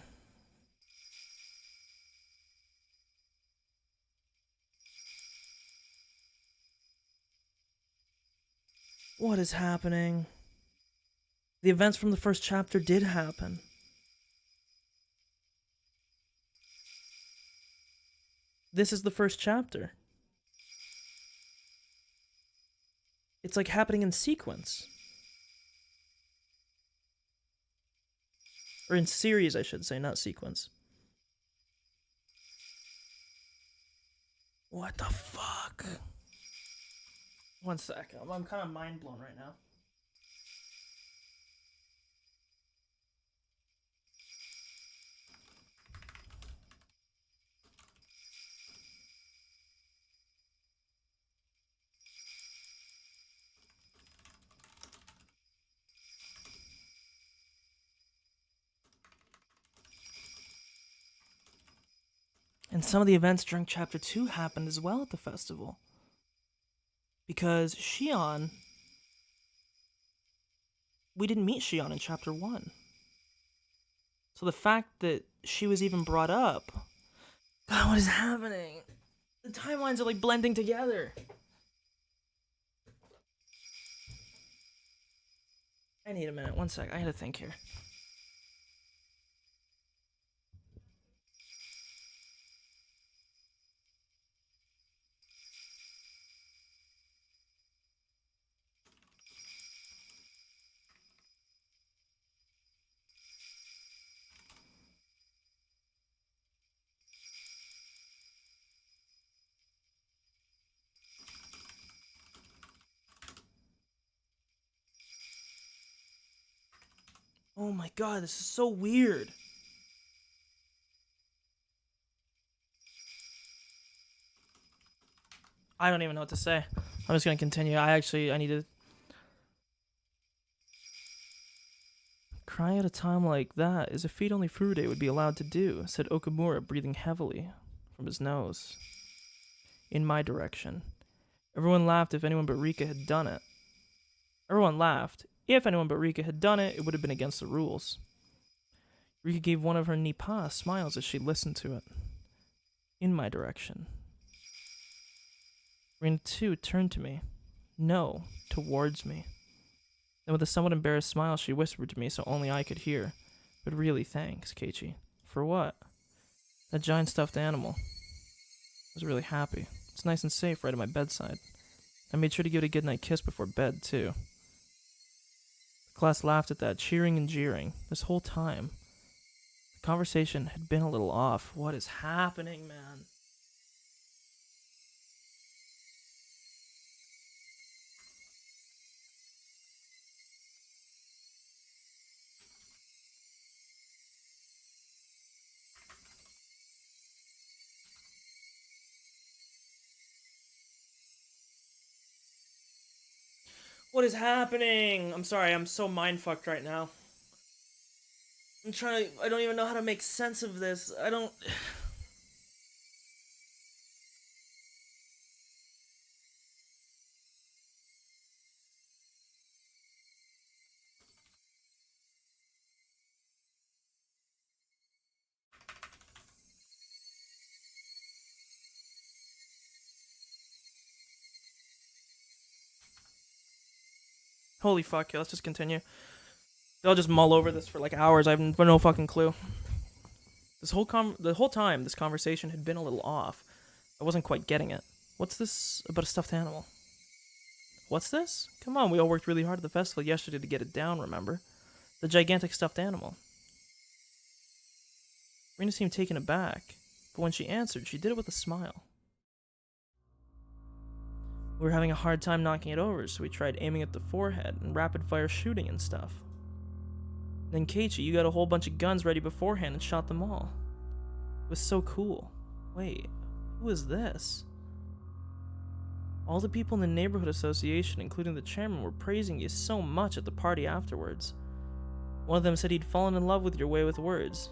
What is happening? The events from the first chapter did happen. This is the first chapter. It's like happening in sequence. Or in series, I should say, not sequence. What the fuck? One sec. I'm kind of mind blown right now. And some of the events during Chapter 2 happened as well at the festival. Because Shion... We didn't meet Shion in Chapter 1. So the fact that she was even brought up... God, what is happening? The timelines are like blending together. I need a minute. One sec. I gotta think here. Oh my god, this is so weird. I don't even know what to say. I'm just gonna continue. I need to... Crying at a time like that is a feat only Furude would be allowed to do, said Okamura, breathing heavily from his nose. In my direction. Everyone laughed if anyone but Rika had done it. Everyone laughed. If anyone but Rika had done it, it would have been against the rules. Rika gave one of her Nipa smiles as she listened to it. In my direction. Rina too turned to me. No, towards me. Then with a somewhat embarrassed smile, she whispered to me so only I could hear. But really, thanks, Keiichi. For what? That giant stuffed animal. I was really happy. It's nice and safe right at my bedside. I made sure to give it a goodnight kiss before bed, too. The class laughed at that, cheering and jeering, this whole time. The conversation had been a little off. What is happening, man? What is happening? I'm sorry, I'm so mind-fucked right now. I don't even know how to make sense of this. I don't... Holy fuck, yeah, let's just continue. I'll just mull over this for like hours. I have no fucking clue. The whole time, this conversation had been a little off. I wasn't quite getting it. What's this about a stuffed animal? What's this? Come on, we all worked really hard at the festival yesterday to get it down, remember? The gigantic stuffed animal. Rina seemed taken aback, but when she answered, she did it with a smile. We were having a hard time knocking it over, so we tried aiming at the forehead and rapid-fire shooting and stuff. Then Keiichi, you got a whole bunch of guns ready beforehand and shot them all. It was so cool. Wait, who is this? All the people in the neighborhood association, including the chairman, were praising you so much at the party afterwards. One of them said he'd fallen in love with your way with words.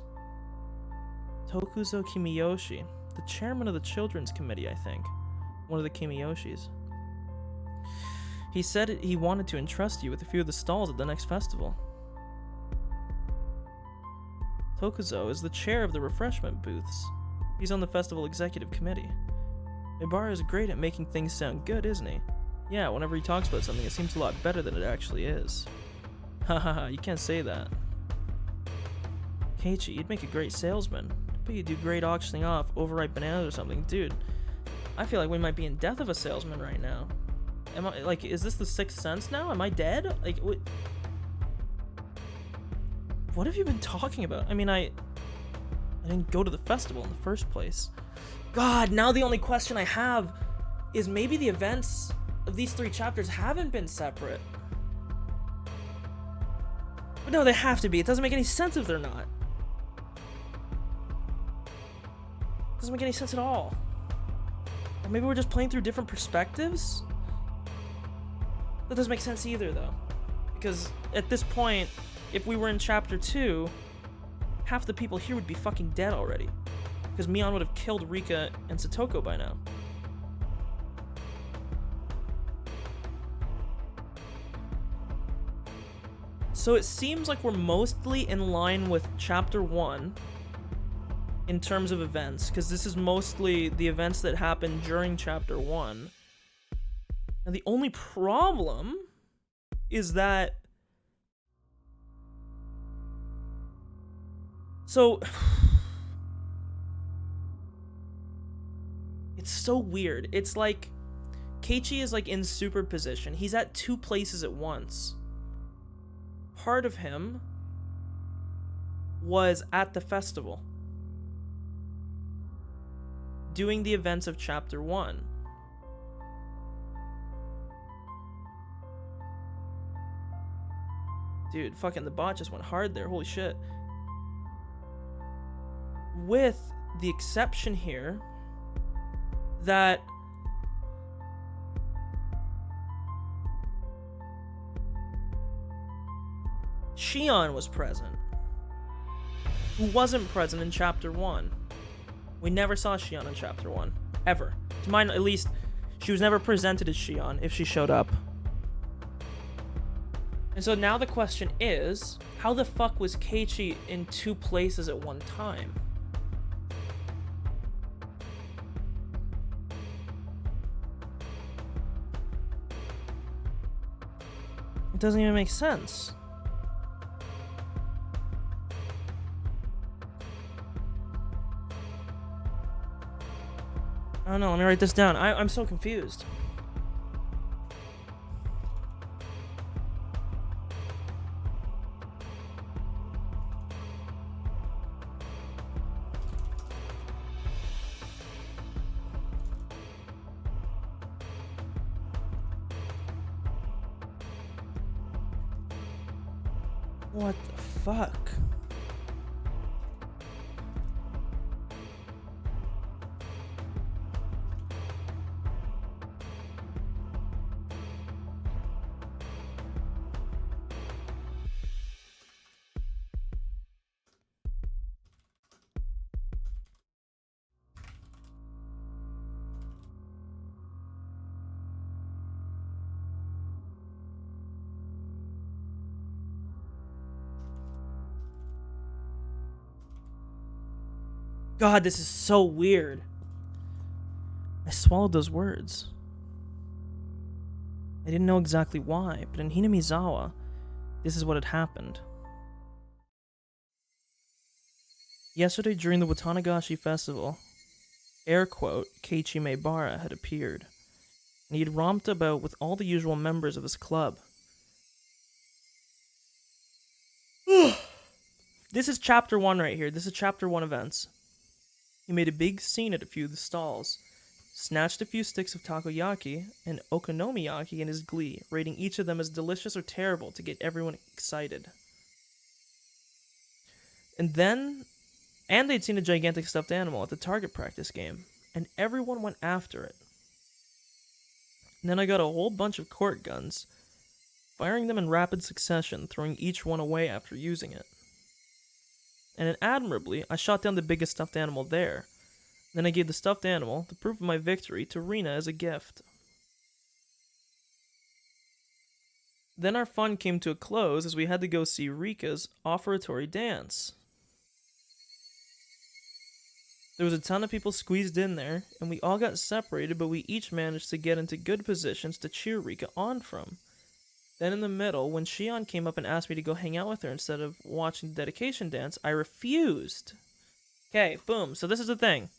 Tokuzo Kimiyoshi, the chairman of the children's committee, I think. One of the Kimiyoshis. He said he wanted to entrust you with a few of the stalls at the next festival. Tokuzo is the chair of the refreshment booths. He's on the festival executive committee. Mibara is great at making things sound good, isn't he? Yeah, whenever he talks about something, it seems a lot better than it actually is. Hahaha, you can't say that. Keiichi, you'd make a great salesman. But you'd do great auctioning off overripe bananas or something. Dude, I feel like we might be in death of a salesman right now. Am I, like, is this the Sixth Sense now? Am I dead? Like, what have you been talking about? I mean, I didn't go to the festival in the first place. God, now the only question I have is maybe the events of these 3 chapters haven't been separate. But no, they have to be. It doesn't make any sense if they're not. It doesn't make any sense at all. Or maybe we're just playing through different perspectives? That doesn't make sense either, though. Because at this point, if we were in chapter 2, half the people here would be fucking dead already. Because Mion would have killed Rika and Satoko by now. So it seems like we're mostly in line with chapter 1 in terms of events, because this is mostly the events that happened during chapter 1. Now the only problem is that... So... It's so weird. It's like... Keiichi is like in superposition. He's at 2 places at once. Part of him was at the festival, doing the events of chapter 1. Dude, fucking the bot just went hard there, holy shit. With the exception here that Shion was present, who wasn't present in chapter 1. We never saw Shion in chapter 1, ever. To mine, at least, she was never presented as Shion if she showed up. And so now the question is, how the fuck was Keiichi in 2 places at one time? It doesn't even make sense. I don't know, let me write this down. I'm so confused. What the fuck? God, this is so weird. I swallowed those words. I didn't know exactly why, but in Hinamizawa, this is what had happened. Yesterday during the Watanagashi festival, air quote, Keiichi Maebara had appeared, and he had romped about with all the usual members of his club. This is chapter 1 right here. This is chapter 1 events. He made a big scene at a few of the stalls, snatched a few sticks of takoyaki and okonomiyaki in his glee, rating each of them as delicious or terrible to get everyone excited. And they'd seen a gigantic stuffed animal at the target practice game, and everyone went after it. And then I got a whole bunch of court guns, firing them in rapid succession, throwing each one away after using it. And admirably, I shot down the biggest stuffed animal there. Then I gave the stuffed animal, the proof of my victory, to Rina as a gift. Then our fun came to a close as we had to go see Rika's offertory dance. There was a ton of people squeezed in there, and we all got separated, but we each managed to get into good positions to cheer Rika on from. Then in the middle, when Shion came up and asked me to go hang out with her instead of watching the dedication dance, I refused. Okay, boom. So this is the thing.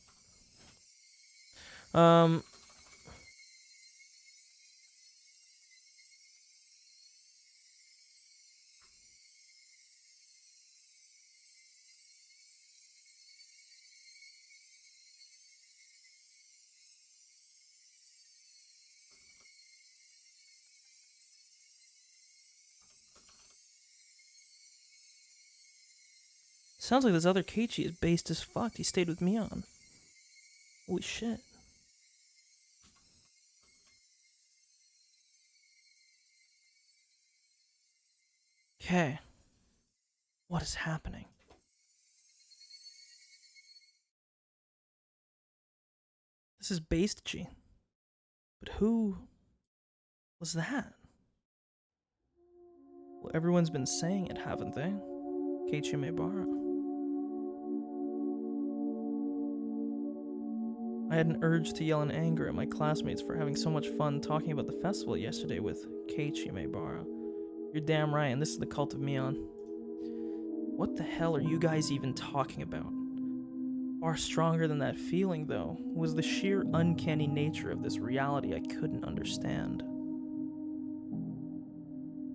Sounds like this other Keiichi is based as fuck. He stayed with Mion. Holy shit. Okay. What is happening? This is Based-G. But who was that? Well, everyone's been saying it, haven't they? Keiichi Maebara. I had an urge to yell in anger at my classmates for having so much fun talking about the festival yesterday with Keiichi Maebara. You're damn right, and this is the cult of Mion. What the hell are you guys even talking about? Far stronger than that feeling, though, was the sheer uncanny nature of this reality I couldn't understand.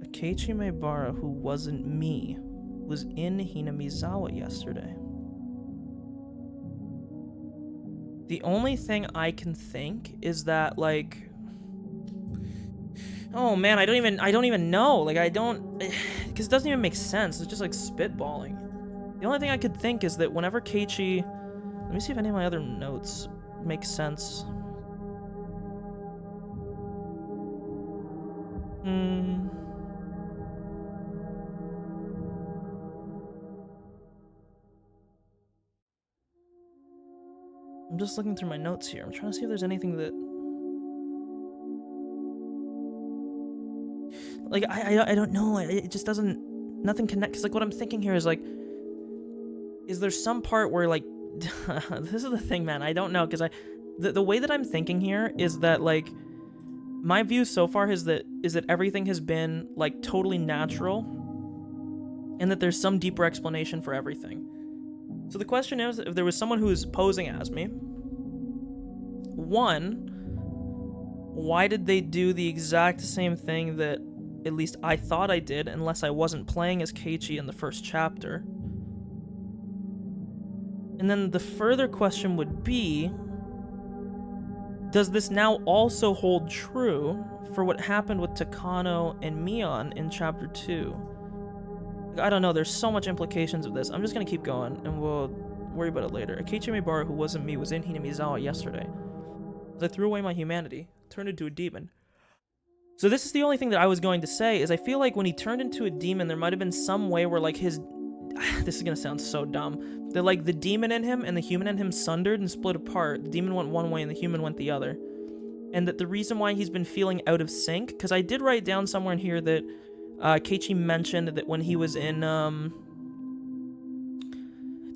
A Keiichi Maebara who wasn't me was in Hinamizawa yesterday. The only thing I can think is that, like... Oh man, I don't even know. Like, because it doesn't even make sense. It's just like spitballing. The only thing I could think is that whenever Keiichi... Let me see if any of my other notes make sense. I'm just looking through my notes here. I'm trying to see if there's anything that... Like, I don't know. It just doesn't... Nothing connects. Because, like, what I'm thinking here is, like... Is there some part where, like... This is the thing, man. I don't know. Because the way that I'm thinking here is that, like... My view so far is that everything has been, like, totally natural. And that there's some deeper explanation for everything. So the question is, if there was someone who was posing as me... One... Why did they do the exact same thing that at least I thought I did, unless I wasn't playing as Keiichi in the first chapter? And then the further question would be, does this now also hold true for what happened with Takano and Mion in chapter 2? Like, I don't know, there's so much implications of this. I'm just gonna keep going, and we'll worry about it later. A Keiichi Maebara who wasn't me was in Hinamizawa yesterday. As I threw away my humanity, turned into a demon. So this is the only thing that I was going to say, is I feel like when he turned into a demon, there might have been some way where, like, his... This is gonna sound so dumb. That, like, the demon in him and the human in him sundered and split apart. The demon went one way and the human went the other. And that the reason why he's been feeling out of sync... Because I did write down somewhere in here that Keiichi mentioned that when he was in... that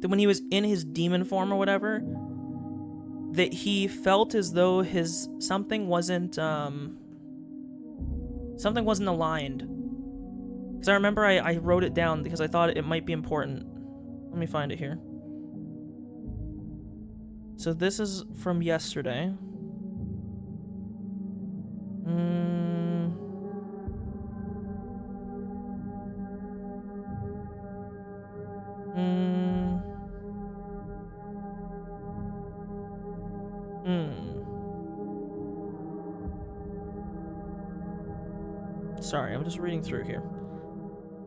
when he was in his demon form or whatever... that he felt as though his something wasn't aligned. Because I remember I wrote it down because I thought it might be important. Let me find it here. So this is from yesterday. Sorry, I'm just reading through here.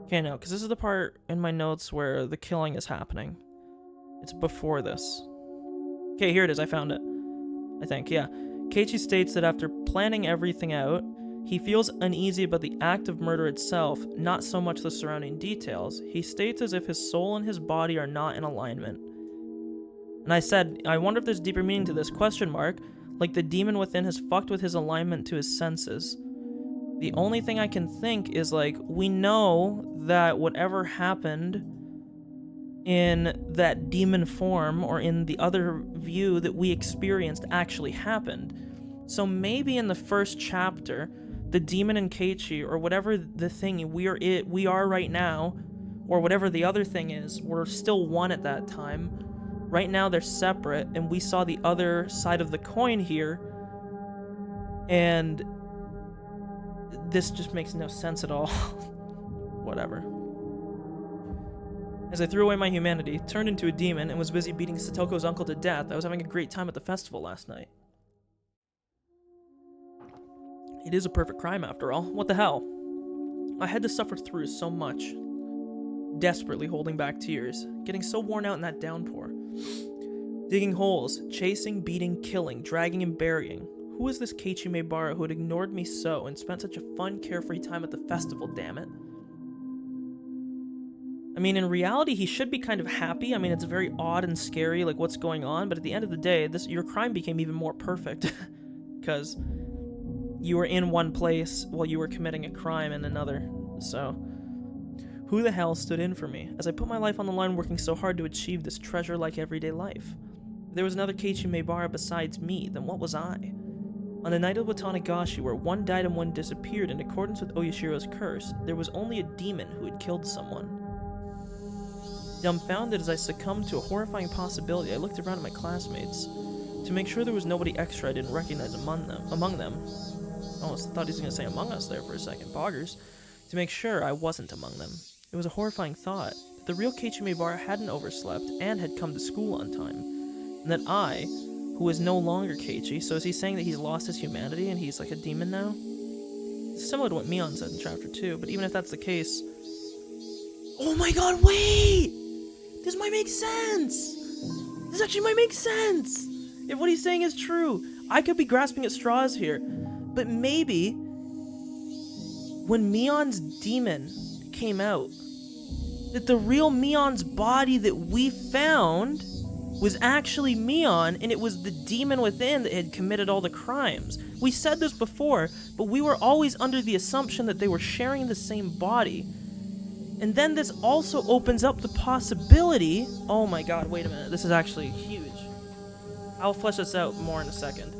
Okay, no, because this is the part in my notes where the killing is happening. It's before this. Okay, here it is. I found it. I think, yeah. Keiichi states that after planning everything out, he feels uneasy about the act of murder itself, not so much the surrounding details. He states as if his soul and his body are not in alignment. And I said, I wonder if there's deeper meaning to this, question mark, like the demon within has fucked with his alignment to his senses. The only thing I can think is, like, we know that whatever happened in that demon form or in the other view that we experienced actually happened. So maybe in the first chapter, the demon in Keiichi, or whatever the thing we are right now, or whatever the other thing is, we're still one at that time. Right now they're separate, and we saw the other side of the coin here, and this just makes no sense at all. Whatever. As I threw away my humanity, turned into a demon, and was busy beating Satoko's uncle to death, I was having a great time at the festival last night. It is a perfect crime, after all. What the hell? I had to suffer through so much. desperately holding back tears, getting so worn out in that downpour. Digging holes, chasing, beating, killing, dragging, and burying. Who was this Keiichi Maebara who had ignored me so and spent such a fun, carefree time at the festival, damn it? I mean, in reality, he should be kind of happy. I mean, it's very odd and scary, like, what's going on, but at the end of the day, your crime became even more perfect. Because you were in one place while you were committing a crime in another. So, who the hell stood in for me as I put my life on the line working so hard to achieve this treasure-like everyday life? If there was another Keiichi Maebara besides me, then what was I? On the night of Tatarigoroshi, where one died and one disappeared in accordance with Oyashiro's curse, there was only a demon who had killed someone. Dumbfounded as I succumbed to a horrifying possibility, I looked around at my classmates to make sure there was nobody extra I didn't recognize among them. I almost thought he was going to say among us there for a second, poggers. To make sure I wasn't among them. It was a horrifying thought that the real Keiichi Maebara hadn't overslept and had come to school on time, and that I, who is no longer Keiichi, so is he saying that he's lost his humanity and he's like a demon now? It's similar to what Mion said in chapter 2, but even if that's the case... Oh my god, wait! This might make sense! This actually might make sense! If what he's saying is true, I could be grasping at straws here, but maybe when Mion's demon came out, that the real Mion's body that we found was actually Mion, and it was the demon within that had committed all the crimes. We said this before, but we were always under the assumption that they were sharing the same body. And then this also opens up the possibility... Oh my god, wait a minute, this is actually huge. I'll flesh this out more in a second.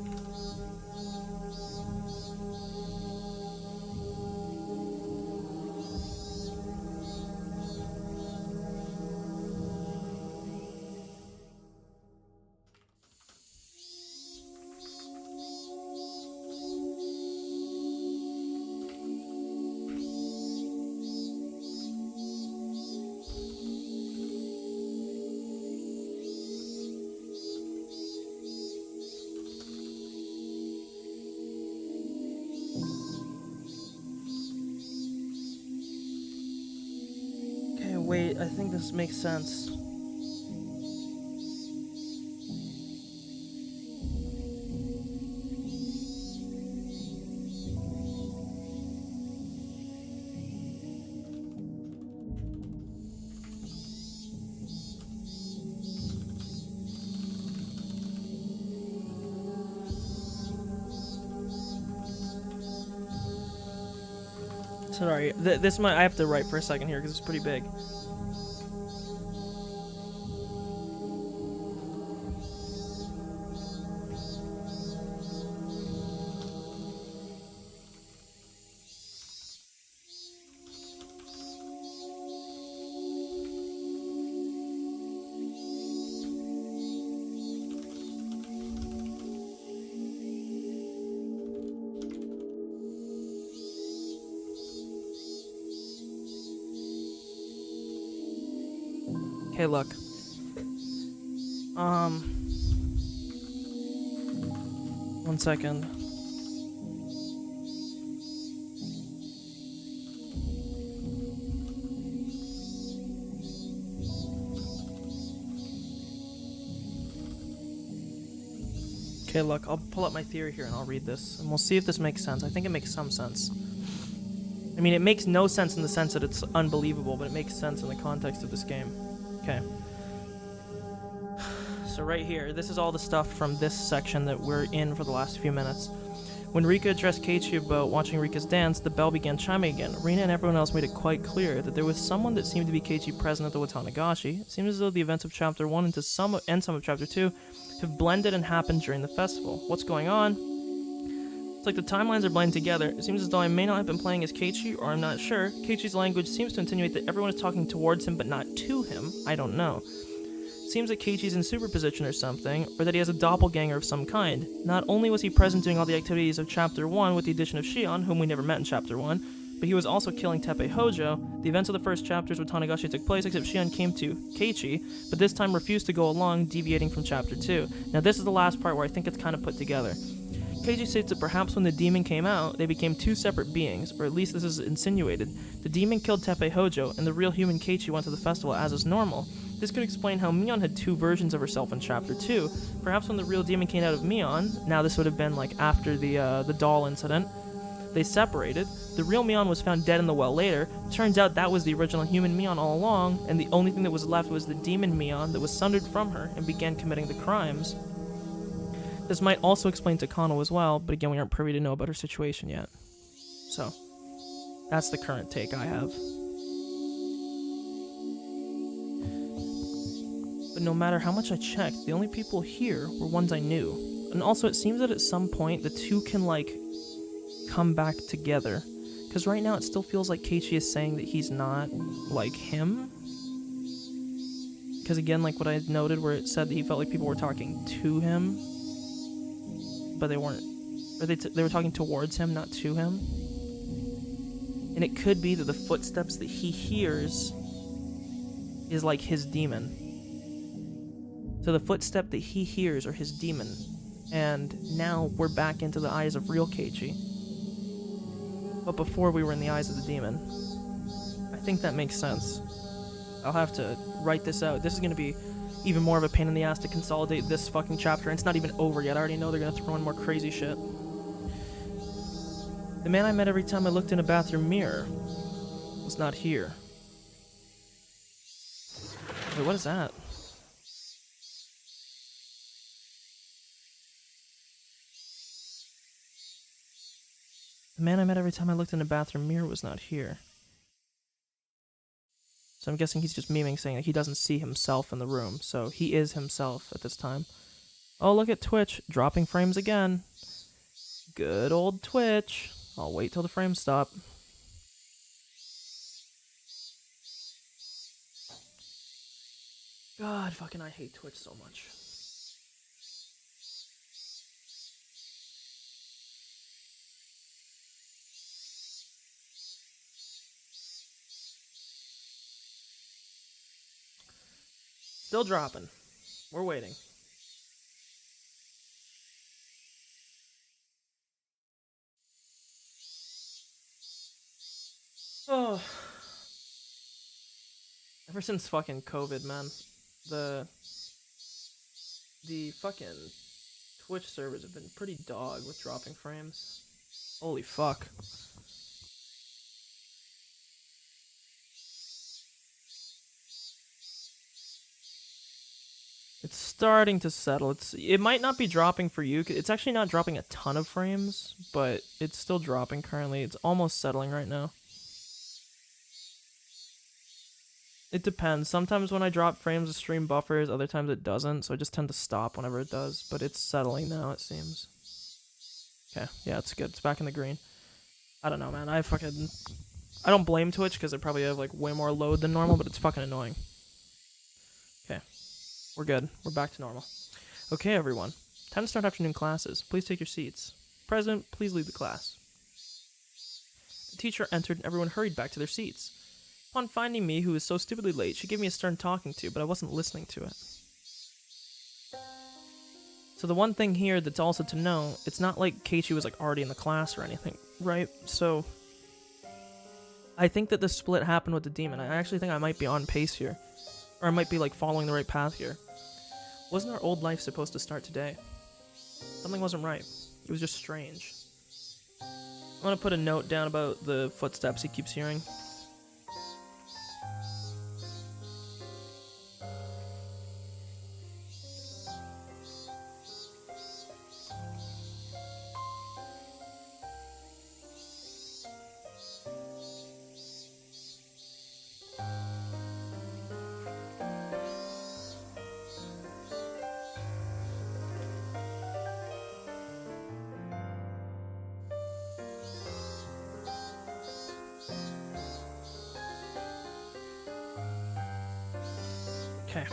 Wait, I think this makes sense. Sorry, this might I have to write for a second here because it's pretty big. Okay, look. One second. Okay, look, I'll pull up my theory here and I'll read this, and we'll see if this makes sense. I think it makes some sense. I mean, it makes no sense in the sense that it's unbelievable, but it makes sense in the context of this game. Okay. So right here, this is all the stuff from this section that we're in for the last few minutes. When Rika addressed Keiichi about watching Rika's dance, the bell began chiming again. Rina and everyone else made it quite clear that there was someone that seemed to be Keiichi present at the Watanagashi. It seemed as though the events of Chapter 1 and some of Chapter 2 have blended and happened during the festival. What's going on? It's like the timelines are blending together. It seems as though I may not have been playing as Keiichi, or I'm not sure. Keiichi's language seems to insinuate that everyone is talking towards him but not to him. I don't know. Seems that Keiichi's in superposition or something, or that he has a doppelganger of some kind. Not only was he present doing all the activities of Chapter 1 with the addition of Shion, whom we never met in Chapter 1, but he was also killing Teppei Hojo. The events of the first chapters with Tanagashi took place, except Shion came to Keiichi, but this time refused to go along, deviating from Chapter 2. Now this is the last part where I think it's kind of put together. Keiji states that perhaps when the demon came out, they became two separate beings, or at least this is insinuated. The demon killed Teppei Hojo, and the real human Keiichi went to the festival as is normal. This could explain how Mion had two versions of herself in Chapter 2. Perhaps when the real demon came out of Mion, now this would have been like after the doll incident, they separated. The real Mion was found dead in the well later. Turns out that was the original human Mion all along, and the only thing that was left was the demon Mion that was sundered from her and began committing the crimes. This might also explain Takano as well, but again, we aren't privy to know about her situation yet. So, that's the current take I have. But no matter how much I checked, the only people here were ones I knew. And also, it seems that at some point, the two can, like, come back together. Because right now, it still feels like Keiichi is saying that he's not, like, him. Because again, like what I had noted, where it said that he felt like people were talking to him. But they weren't, or they were talking towards him, not to him. And it could be that the footsteps that he hears is like his demon. So the footstep that he hears are his demon. And now we're back into the eyes of real Keiichi. But before we were in the eyes of the demon. I think that makes sense. I'll have to write this out. This is going to be even more of a pain in the ass to consolidate this fucking chapter, and it's not even over yet. I already know they're gonna throw in more crazy shit. The man I met every time I looked in a bathroom mirror was not here. Wait, what is that? The man I met every time I looked in a bathroom mirror was not here. So I'm guessing he's just memeing, saying that he doesn't see himself in the room. So he is himself at this time. Oh, look at Twitch. Dropping frames again. Good old Twitch. I'll wait till the frames stop. God, fucking I hate Twitch so much. Still dropping. We're waiting. Oh. Ever since fucking COVID, man, the fucking Twitch servers have been pretty dog with dropping frames. Holy fuck. It's starting to settle. It might not be dropping for you. It's actually not dropping a ton of frames, but it's still dropping currently. It's almost settling right now. It depends. Sometimes when I drop frames, the stream buffers. Other times it doesn't, so I just tend to stop whenever it does. But it's settling now, it seems. Okay, yeah, it's good. It's back in the green. I don't know, man. I don't blame Twitch because they probably have like way more load than normal, but it's fucking annoying. Okay. We're good. We're back to normal. Okay, everyone. Time to start afternoon classes. Please take your seats. President, please lead the class. The teacher entered and everyone hurried back to their seats. Upon finding me, who was so stupidly late, she gave me a stern talking to, but I wasn't listening to it. So the one thing here that's also to know, it's not like Keiichi was like already in the class or anything, right? So I think that the split happened with the demon. I actually think I might be on pace here. Or I might be, like, following the right path here. Wasn't our old life supposed to start today? Something wasn't right. It was just strange. I'm gonna put a note down about the footsteps he keeps hearing. Okay.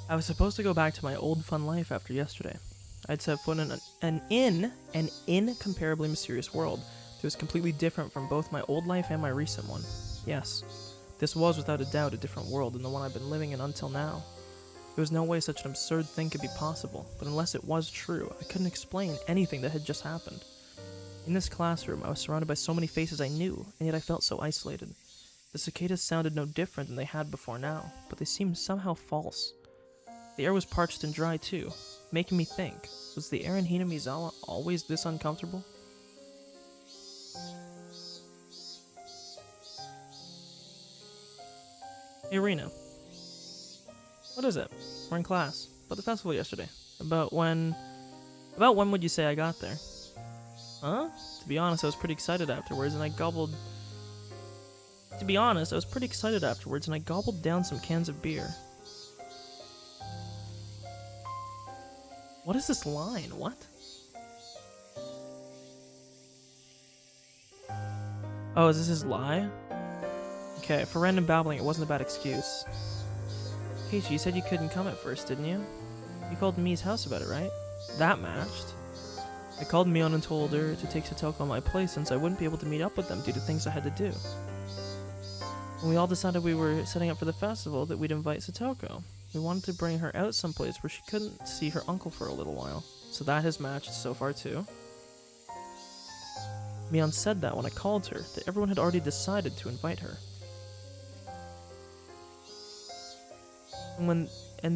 I was supposed to go back to my old fun life after yesterday. I'd set foot in an incomparably mysterious world that was completely different from both my old life and my recent one. Yes, this was without a doubt a different world than the one I've been living in until now. There was no way such an absurd thing could be possible, but unless it was true, I couldn't explain anything that had just happened. In this classroom, I was surrounded by so many faces I knew, and yet I felt so isolated. The cicadas sounded no different than they had before now, but they seemed somehow false. The air was parched and dry too, making me think, was the air in Hinamizawa always this uncomfortable? Hey Rena. What is it? We're in class. About the festival yesterday. About when would you say I got there? Huh? To be honest, I was pretty excited afterwards and I gobbled down some cans of beer. What is this line? What? Oh, is this his lie? Okay, for random babbling, it wasn't a bad excuse. Keiichi, you said you couldn't come at first, didn't you? You called Mii's house about it, right? That matched. I called Mion and told her to take Satoko on my place since I wouldn't be able to meet up with them due to things I had to do. When we all decided we were setting up for the festival, that we'd invite Satoko. We wanted to bring her out someplace where she couldn't see her uncle for a little while. So that has matched so far too. Mion said that when I called her, that everyone had already decided to invite her. And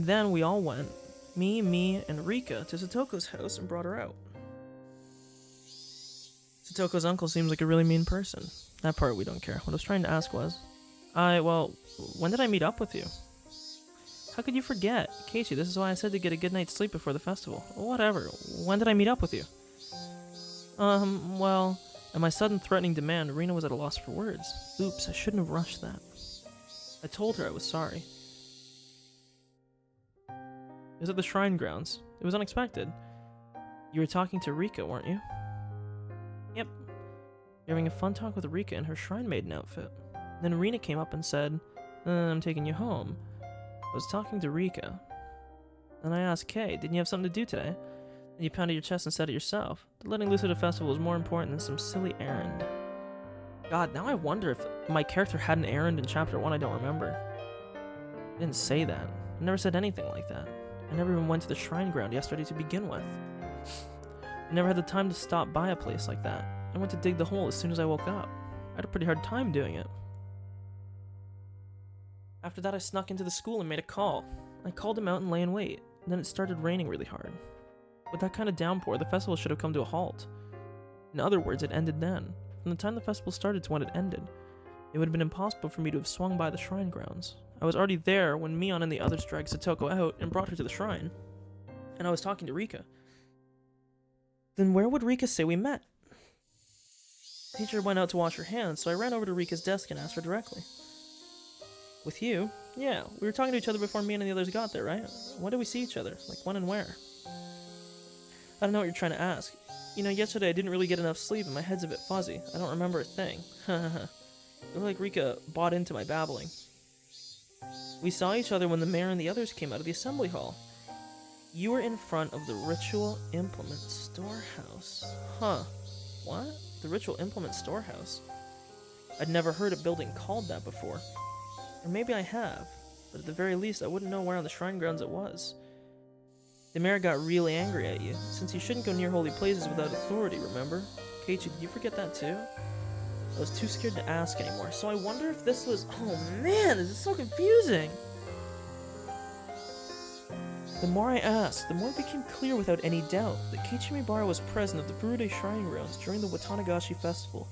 then we all went, me, and Rika, to Satoko's house and brought her out. Satoko's uncle seems like a really mean person. That part we don't care. What I was trying to ask was, when did I meet up with you? How could you forget? Keiichi, this is why I said to get a good night's sleep before the festival. Whatever. When did I meet up with you? Well, at my sudden threatening demand, Rena was at a loss for words. Oops, I shouldn't have rushed that. I told her I was sorry. It was at the shrine grounds. It was unexpected. You were talking to Rika, weren't you? Yep. You're having a fun talk with Rika in her shrine maiden outfit. Then Rena came up and said, I'm taking you home. I was talking to Rika. Then I asked Kay, didn't you have something to do today? And you pounded your chest and said it yourself. That letting loose at a festival was more important than some silly errand. God, now I wonder if my character had an errand in chapter 1 I don't remember. I didn't say that. I never said anything like that. I never even went to the shrine ground yesterday to begin with. I never had the time to stop by a place like that. I went to dig the hole as soon as I woke up. I had a pretty hard time doing it. After that, I snuck into the school and made a call. I called him out and lay in wait. And then it started raining really hard. With that kind of downpour, the festival should have come to a halt. In other words, it ended then. From the time the festival started to when it ended, it would have been impossible for me to have swung by the shrine grounds. I was already there when Mion and the others dragged Satoko out and brought her to the shrine. And I was talking to Rika. Then where would Rika say we met? The teacher went out to wash her hands, so I ran over to Rika's desk and asked her directly. With you? Yeah, we were talking to each other before Mion and the others got there, right? When did we see each other? Like when and where? I don't know what you're trying to ask. You know, yesterday I didn't really get enough sleep and my head's a bit fuzzy. I don't remember a thing. It looked like Rika bought into my babbling. We saw each other when the mayor and the others came out of the assembly hall. You were in front of the ritual implement storehouse. Huh. What? The ritual implement storehouse? I'd never heard a building called that before. Or maybe I have, but at the very least I wouldn't know where on the shrine grounds it was. The mayor got really angry at you, since you shouldn't go near holy places without authority, remember? Keiichi, did you forget that too? I was too scared to ask anymore, so I wonder if this was... Oh man, this is so confusing! The more I asked, the more it became clear without any doubt that Keiichi Mibara was present at the Furude Shrine Grounds during the Watanagashi Festival.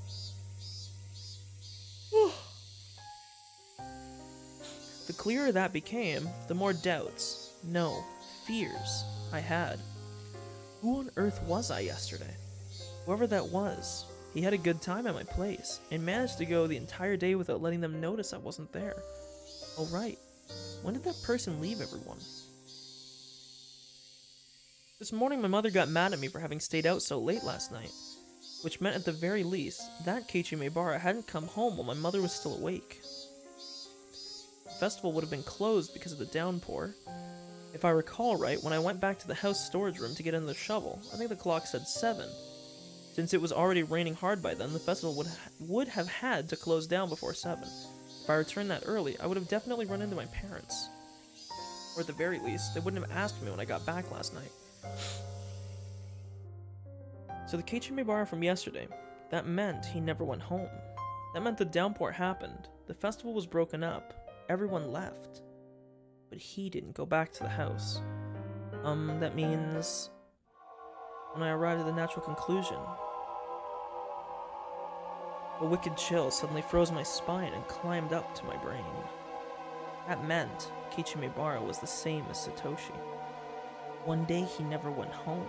The clearer that became, the more doubts, no, fears, I had. Who on earth was I yesterday? Whoever that was, he had a good time at my place, and managed to go the entire day without letting them notice I wasn't there. Oh right, when did that person leave everyone? This morning my mother got mad at me for having stayed out so late last night, which meant at the very least, that Keiichi Mibara hadn't come home while my mother was still awake. The festival would have been closed because of the downpour. If I recall right, when I went back to the house storage room to get in the shovel, I think the clock said 7. Since it was already raining hard by then, the festival would have had to close down before 7. If I returned that early, I would have definitely run into my parents. Or at the very least, they wouldn't have asked me when I got back last night. So the Keiichi from yesterday, that meant he never went home. That meant the downpour happened, the festival was broken up, everyone left. But he didn't go back to the house. That means... When I arrived at the natural conclusion, a wicked chill suddenly froze my spine and climbed up to my brain. That meant Keiichi was the same as Satoshi. One day he never went home.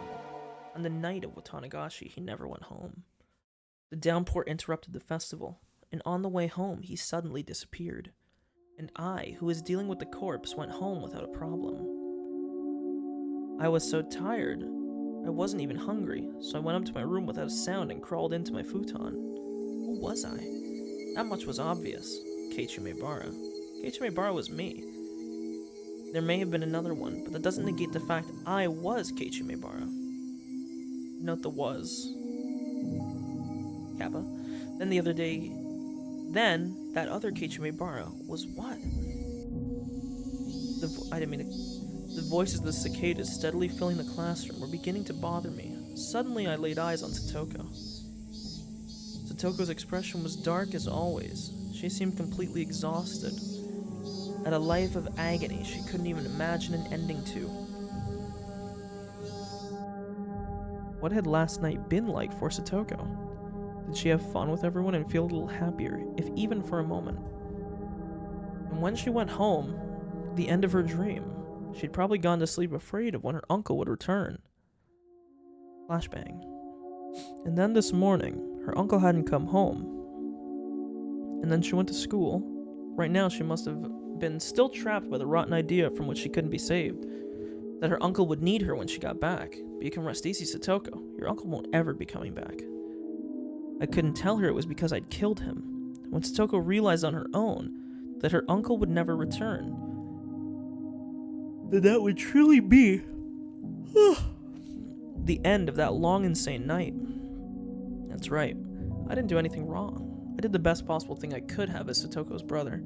On the night of Tatarigoroshi, he never went home. The downpour interrupted the festival, and on the way home he suddenly disappeared. And I, who was dealing with the corpse, went home without a problem. I was so tired, I wasn't even hungry, so I went up to my room without a sound and crawled into my futon. Who was I? That much was obvious. Keiichi Keiichi was me. There may have been another one, but that doesn't negate the fact I was Keiichi Note the was. Kappa. Then the other day... Then, that other Keiichi was what? The voices of the cicadas steadily filling the classroom were beginning to bother me. Suddenly I laid eyes on Satoko. Satoko's expression was dark as always. She seemed completely exhausted. At a life of agony she couldn't even imagine an ending to. What had last night been like for Satoko? Did she have fun with everyone and feel a little happier, if even for a moment? And when she went home, the end of her dream, she'd probably gone to sleep afraid of when her uncle would return. Flashbang. And then this morning, her uncle hadn't come home. And then she went to school. Right now she must have been still trapped by the rotten idea from which she couldn't be saved. That her uncle would need her when she got back. But you can rest easy, Satoko. Your uncle won't ever be coming back. I couldn't tell her it was because I'd killed him. When Satoko realized on her own that her uncle would never return, that would truly be the end of that long, insane night. That's right. I didn't do anything wrong. I did the best possible thing I could have as Satoko's brother.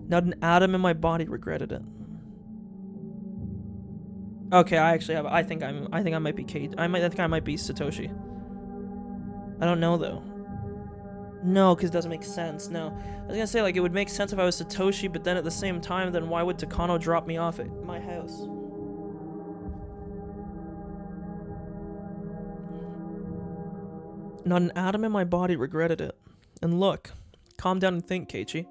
Not an atom in my body regretted it. Okay, I think I might be Kate. I think I might be Satoshi. I don't know though. No, because it doesn't make sense. No. I was gonna say, like, it would make sense if I was Satoshi, but then at the same time, then why would Takano drop me off at my house? Not an atom in my body regretted it. And look, calm down and think, Keiichi.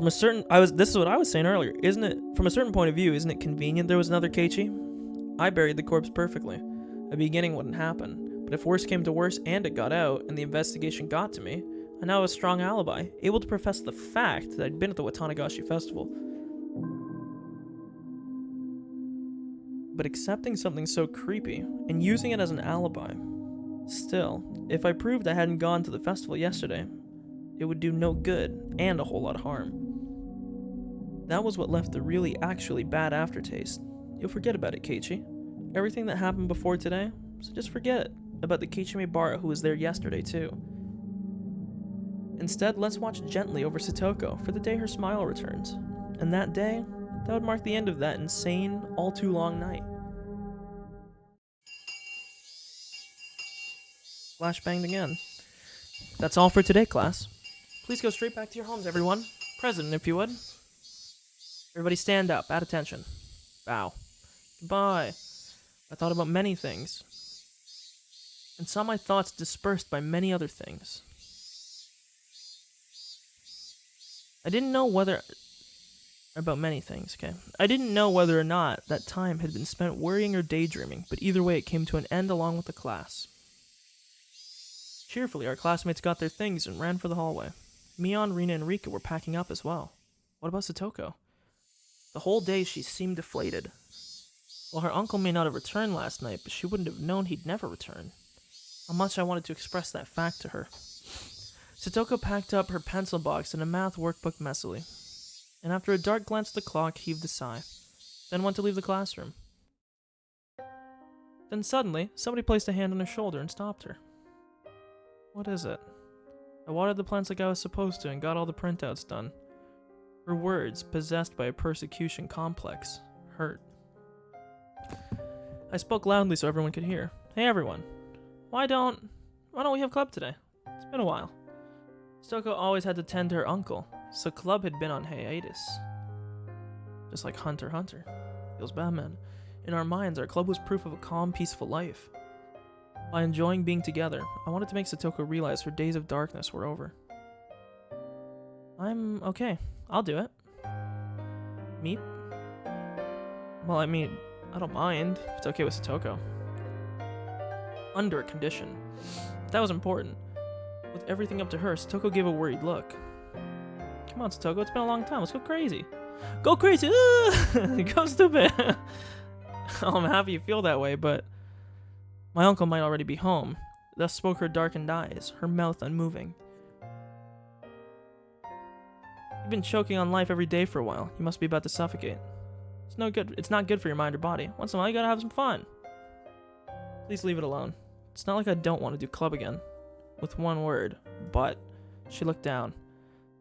This is what I was saying earlier, isn't it? From a certain point of view, isn't it convenient there was another Keiichi? I buried the corpse perfectly. A beginning wouldn't happen. But if worse came to worse and it got out, and the investigation got to me, I now have a strong alibi, able to profess the fact that I'd been at the Tatarigoroshi festival. But accepting something so creepy, and using it as an alibi, still, if I proved I hadn't gone to the festival yesterday, it would do no good, and a whole lot of harm. That was what left the really, actually bad aftertaste. You'll forget about it, Keiichi. Everything that happened before today, so just forget it. About the Keiichi who was there yesterday too. Instead, let's watch gently over Satoko for the day her smile returns. And that day, that would mark the end of that insane, all too long night. Flashbanged again. That's all for today, class. Please go straight back to your homes, everyone. President, if you would. Everybody stand up, at attention. Bow. Goodbye. I thought about many things. And saw my thoughts dispersed by many other things. I didn't know whether... About many things, okay? I didn't know whether or not that time had been spent worrying or daydreaming, but either way it came to an end along with the class. Cheerfully, our classmates got their things and ran for the hallway. Mion, Rina, and Rika were packing up as well. What about Satoko? The whole day she seemed deflated. Well, her uncle may not have returned last night, but she wouldn't have known he'd never return. How much I wanted to express that fact to her. Satoko packed up her pencil box and a math workbook messily, and after a dark glance at the clock, heaved a sigh, then went to leave the classroom. Then suddenly, somebody placed a hand on her shoulder and stopped her. What is it? I watered the plants like I was supposed to and got all the printouts done. Her words, possessed by a persecution complex, hurt. I spoke loudly so everyone could hear. Hey everyone, why don't we have club today? It's been a while. Satoko always had to tend to her uncle, so club had been on hiatus. Just like Hunter x Hunter. Feels Batman. In our minds, our club was proof of a calm, peaceful life. By enjoying being together, I wanted to make Satoko realize her days of darkness were over. I'm okay. I'll do it. Meep? Well, I mean, I don't mind if it's okay with Satoko. Under a condition. That was important. With everything up to her, Satoko gave a worried look. Come on, Satoko, it's been a long time. Let's go crazy. Go crazy! Go stupid! I'm happy you feel that way, but my uncle might already be home. Thus spoke her darkened eyes, her mouth unmoving. You've been choking on life every day for a while. You must be about to suffocate. It's no good. It's not good for your mind or body. Once in a while, you gotta have some fun. Please leave it alone. It's not like I don't want to do club again. With one word, but. She looked down.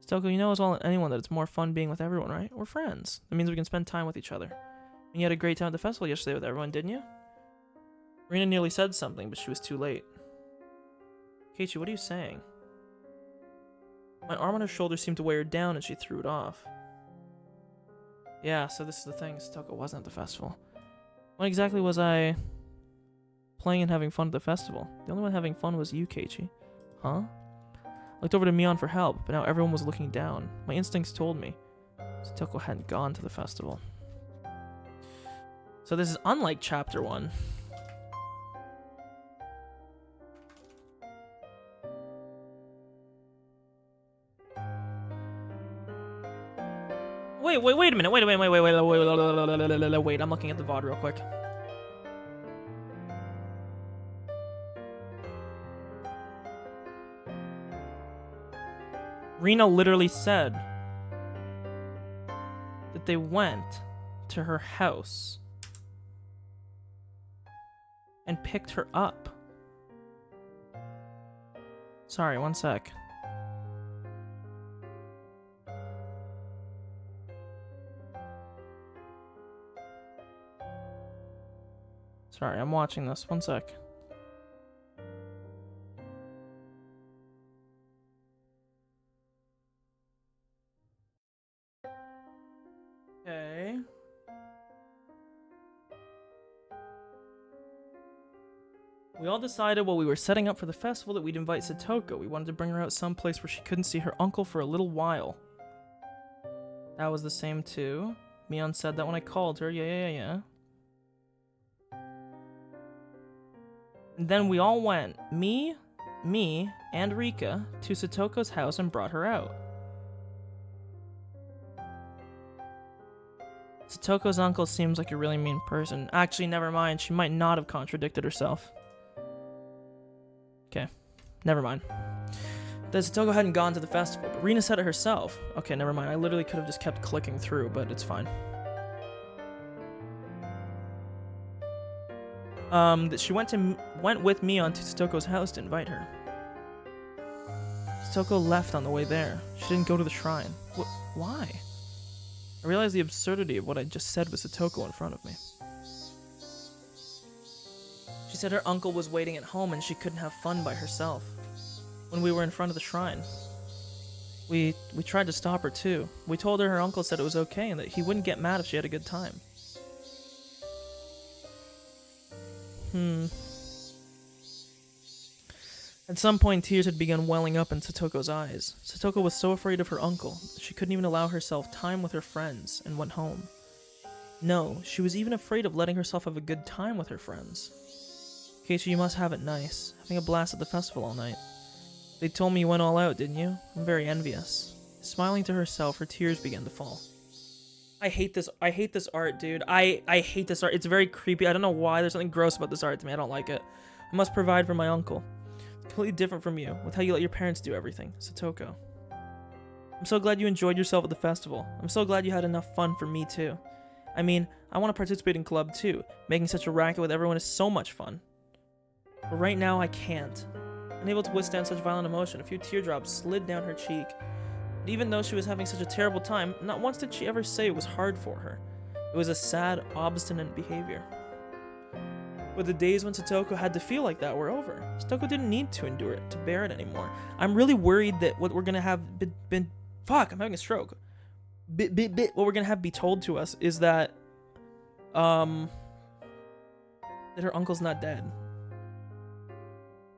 Satoko, you know as well as anyone that it's more fun being with everyone, right? We're friends. That means we can spend time with each other. And you had a great time at the festival yesterday with everyone, didn't you? Rina nearly said something, but she was too late. Keiichi, what are you saying? My arm on her shoulder seemed to weigh her down and she threw it off. Yeah, so this is the thing. Satoko wasn't at the festival. When exactly was I playing and having fun at the festival? The only one having fun was you, Keiichi. Huh? Looked over to Mion for help, but now everyone was looking down. My instincts told me Satoko hadn't gone to the festival. So this is unlike Chapter 1. Wait a minute. Wait, I'm looking at the VOD real quick. Rina literally said that they went to her house and picked her up. Sorry, one sec. Sorry, I'm watching this. One sec. Okay. We all decided while we were setting up for the festival that we'd invite Satoko. We wanted to bring her out someplace where she couldn't see her uncle for a little while. That was the same too. Mion said that when I called her. Yeah. And then we all went, me, and Rika, to Satoko's house and brought her out. Satoko's uncle seems like a really mean person. Actually, never mind. She might not have contradicted herself. Okay, never mind. That Satoko hadn't gone to the festival, but Rina said it herself. Okay, never mind. I literally could have just kept clicking through, but it's fine. That she went with Mion to Satoko's house to invite her. Satoko left on the way there. She didn't go to the shrine. Why? I realized the absurdity of what I just said with Satoko in front of me. She said her uncle was waiting at home and she couldn't have fun by herself. When we were in front of the shrine, we tried to stop her too. We told her uncle said it was okay and that he wouldn't get mad if she had a good time. At some point, tears had begun welling up in Satoko's eyes. Satoko was so afraid of her uncle that she couldn't even allow herself time with her friends and went home. No, she was even afraid of letting herself have a good time with her friends. Keiichi, you must have it nice, having a blast at the festival all night. They told me you went all out, didn't you? I'm very envious. Smiling to herself, her tears began to fall. I hate this art, dude. I hate this art. It's very creepy. I don't know why. There's something gross about this art to me. I don't like it. I must provide for my uncle. It's completely different from you, with how you let your parents do everything. Satoko. I'm so glad you enjoyed yourself at the festival. I'm so glad you had enough fun for me, too. I mean, I want to participate in club, too. Making such a racket with everyone is so much fun. But right now, I can't. Unable to withstand such violent emotion, a few teardrops slid down her cheek. But even though she was having such a terrible time, not once did she ever say it was hard for her. It was a sad, obstinate behavior. But the days when Satoko had to feel like that were over. Satoko didn't need to endure it, to bear it anymore. I'm really worried that what we're gonna have fuck, I'm having a stroke. What we're gonna have be told to us is that, that her uncle's not dead.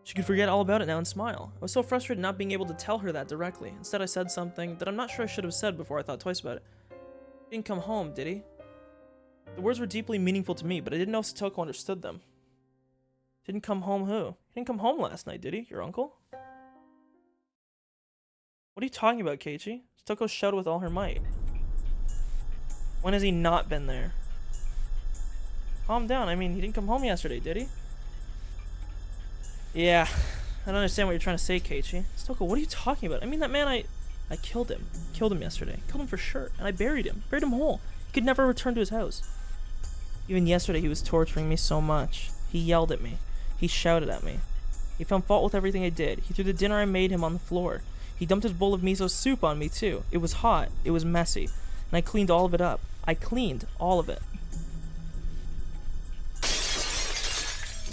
She could forget all about it now and smile. I was so frustrated not being able to tell her that directly. Instead, I said something that I'm not sure I should have said before I thought twice about it. He didn't come home, did he? The words were deeply meaningful to me, but I didn't know if Satoko understood them. Didn't come home who? He didn't come home last night, did he? Your uncle? What are you talking about, Keiichi? Satoko shouted with all her might. When has he not been there? Calm down. I mean, he didn't come home yesterday, did he? Yeah, I don't understand what you're trying to say, Keiichi. Satoko, what are you talking about? I mean, that man, I killed him. Killed him yesterday. Killed him for sure. And I buried him. Buried him whole. He could never return to his house. Even yesterday, he was torturing me so much. He yelled at me. He shouted at me. He found fault with everything I did. He threw the dinner I made him on the floor. He dumped his bowl of miso soup on me, too. It was hot. It was messy. And I cleaned all of it up. I cleaned all of it.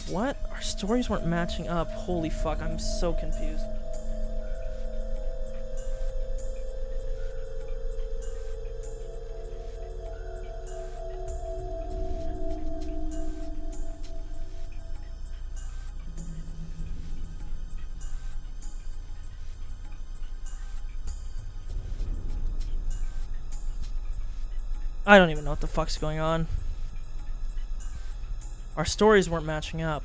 What? Our stories weren't matching up. Holy fuck, I'm so confused. I don't even know what the fuck's going on. Our stories weren't matching up.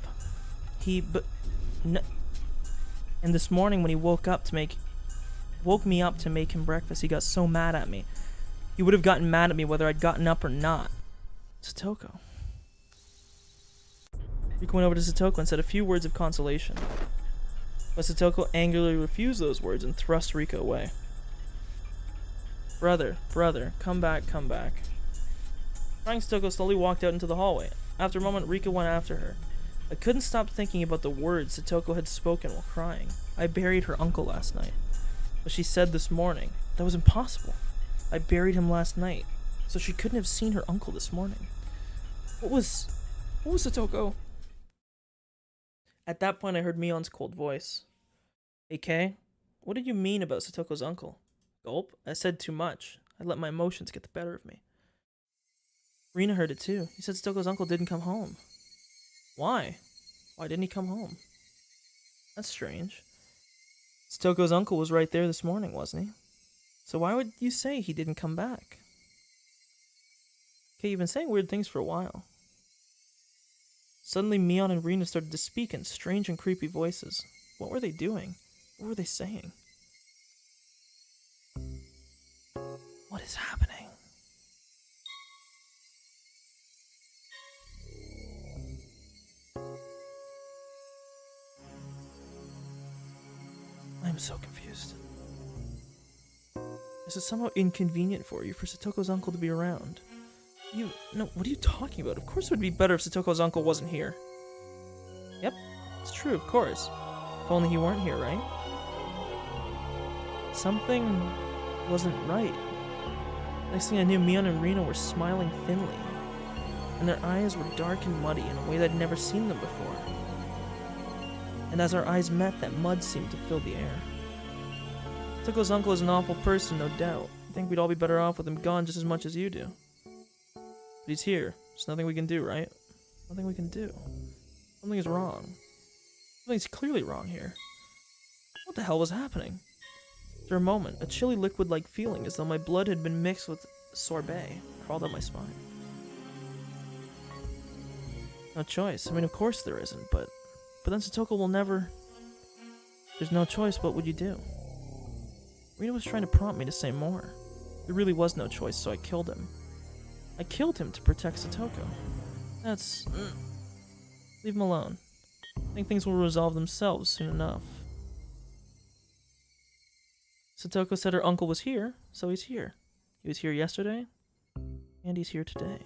And this morning when he woke me up to make him breakfast, he got so mad at me. He would have gotten mad at me whether I'd gotten up or not. Satoko. Rika went over to Satoko and said a few words of consolation. But Satoko angrily refused those words and thrust Rika away. Brother, come back. Crying, Satoko slowly walked out into the hallway. After a moment, Rika went after her. I couldn't stop thinking about the words Satoko had spoken while crying. I buried her uncle last night. But she said this morning. That was impossible. I buried him last night, so she couldn't have seen her uncle this morning. What was Satoko? At that point, I heard Mion's cold voice. Hey, Kei, what did you mean about Satoko's uncle? Gulp. I said too much. I let my emotions get the better of me. Rina heard it too. He said Satoko's uncle didn't come home. Why? Why didn't he come home? That's strange. Satoko's uncle was right there this morning, wasn't he? So why would you say he didn't come back? Okay, you've been saying weird things for a while. Suddenly, Mion and Rina started to speak in strange and creepy voices. What were they doing? What were they saying? What is happening? I'm so confused. Is it somehow inconvenient for you for Satoko's uncle to be around? No, what are you talking about? Of course it would be better if Satoko's uncle wasn't here. Yep, it's true, of course. If only he weren't here, right? Something wasn't right. Next thing I knew, Mion and Rina were smiling thinly, and their eyes were dark and muddy in a way that I'd never seen them before. And as our eyes met, that mud seemed to fill the air. Satoko's uncle is an awful person, no doubt. I think we'd all be better off with him gone just as much as you do. But he's here. There's nothing we can do, right? Nothing we can do. Something is wrong. Something's clearly wrong here. What the hell was happening? After a moment, a chilly liquid-like feeling as though my blood had been mixed with sorbet crawled up my spine. No choice. I mean, of course there isn't, but then Satoko will never... There's no choice, what would you do? Rina was trying to prompt me to say more. There really was no choice, so I killed him. I killed him to protect Satoko. That's... Leave him alone. I think things will resolve themselves soon enough. Satoko said her uncle was here, so he's here. He was here yesterday, and he's here today.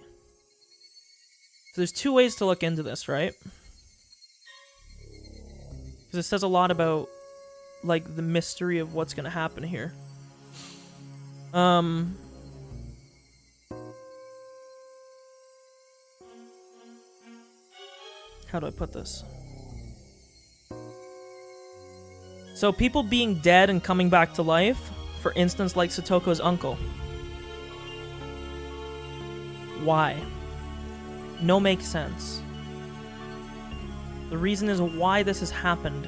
So there's two ways to look into this, right? Because it says a lot about, like, the mystery of what's going to happen here. How do I put this? So people being dead and coming back to life, for instance, like Satoko's uncle. Why? No makes sense. The reason is why this has happened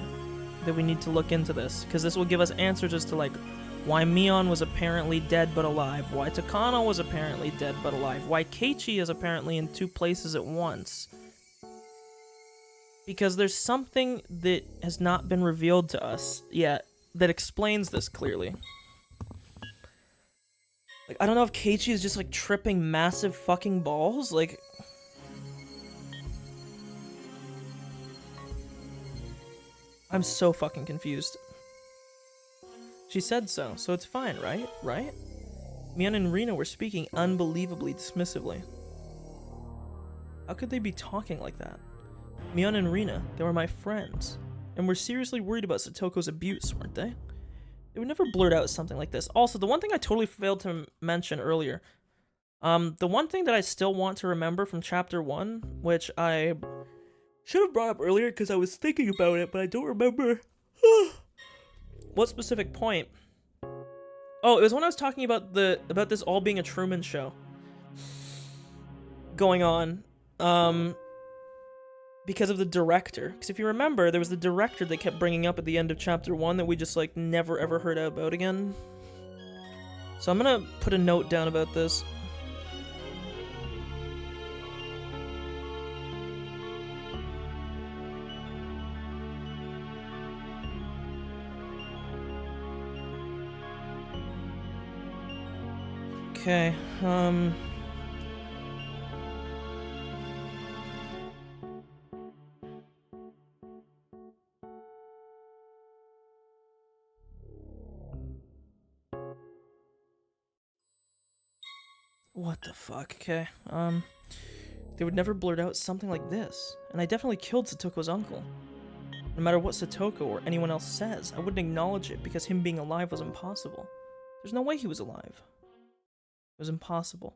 that we need to look into this, because this will give us answers as to like why Mion was apparently dead but alive, why Takano was apparently dead but alive, why Keiichi is apparently in two places at once. Because there's something that has not been revealed to us yet that explains this clearly. Like, I don't know if Keiichi is just like tripping massive fucking balls, like... I'm so fucking confused. She said so it's fine, right? Right? Mion and Rina were speaking unbelievably dismissively. How could they be talking like that? Mion and Rina, they were my friends, and were seriously worried about Satoko's abuse, weren't they? They would never blurt out something like this. Also, the one thing I totally failed to mention earlier, the one thing that I still want to remember from Chapter 1, which I should have brought up earlier because I was thinking about it, but I don't remember what specific point. Oh, it was when I was talking about this all being a Truman Show going on, because of the director. Because if you remember, there was the director they kept bringing up at the end of Chapter 1 that we just, like, never ever heard about again. So I'm gonna put a note down about this. Okay, what the fuck? Okay, they would never blurt out something like this, and I definitely killed Satoko's uncle. No matter what Satoko or anyone else says, I wouldn't acknowledge it because him being alive was impossible. There's no way he was alive. It was impossible.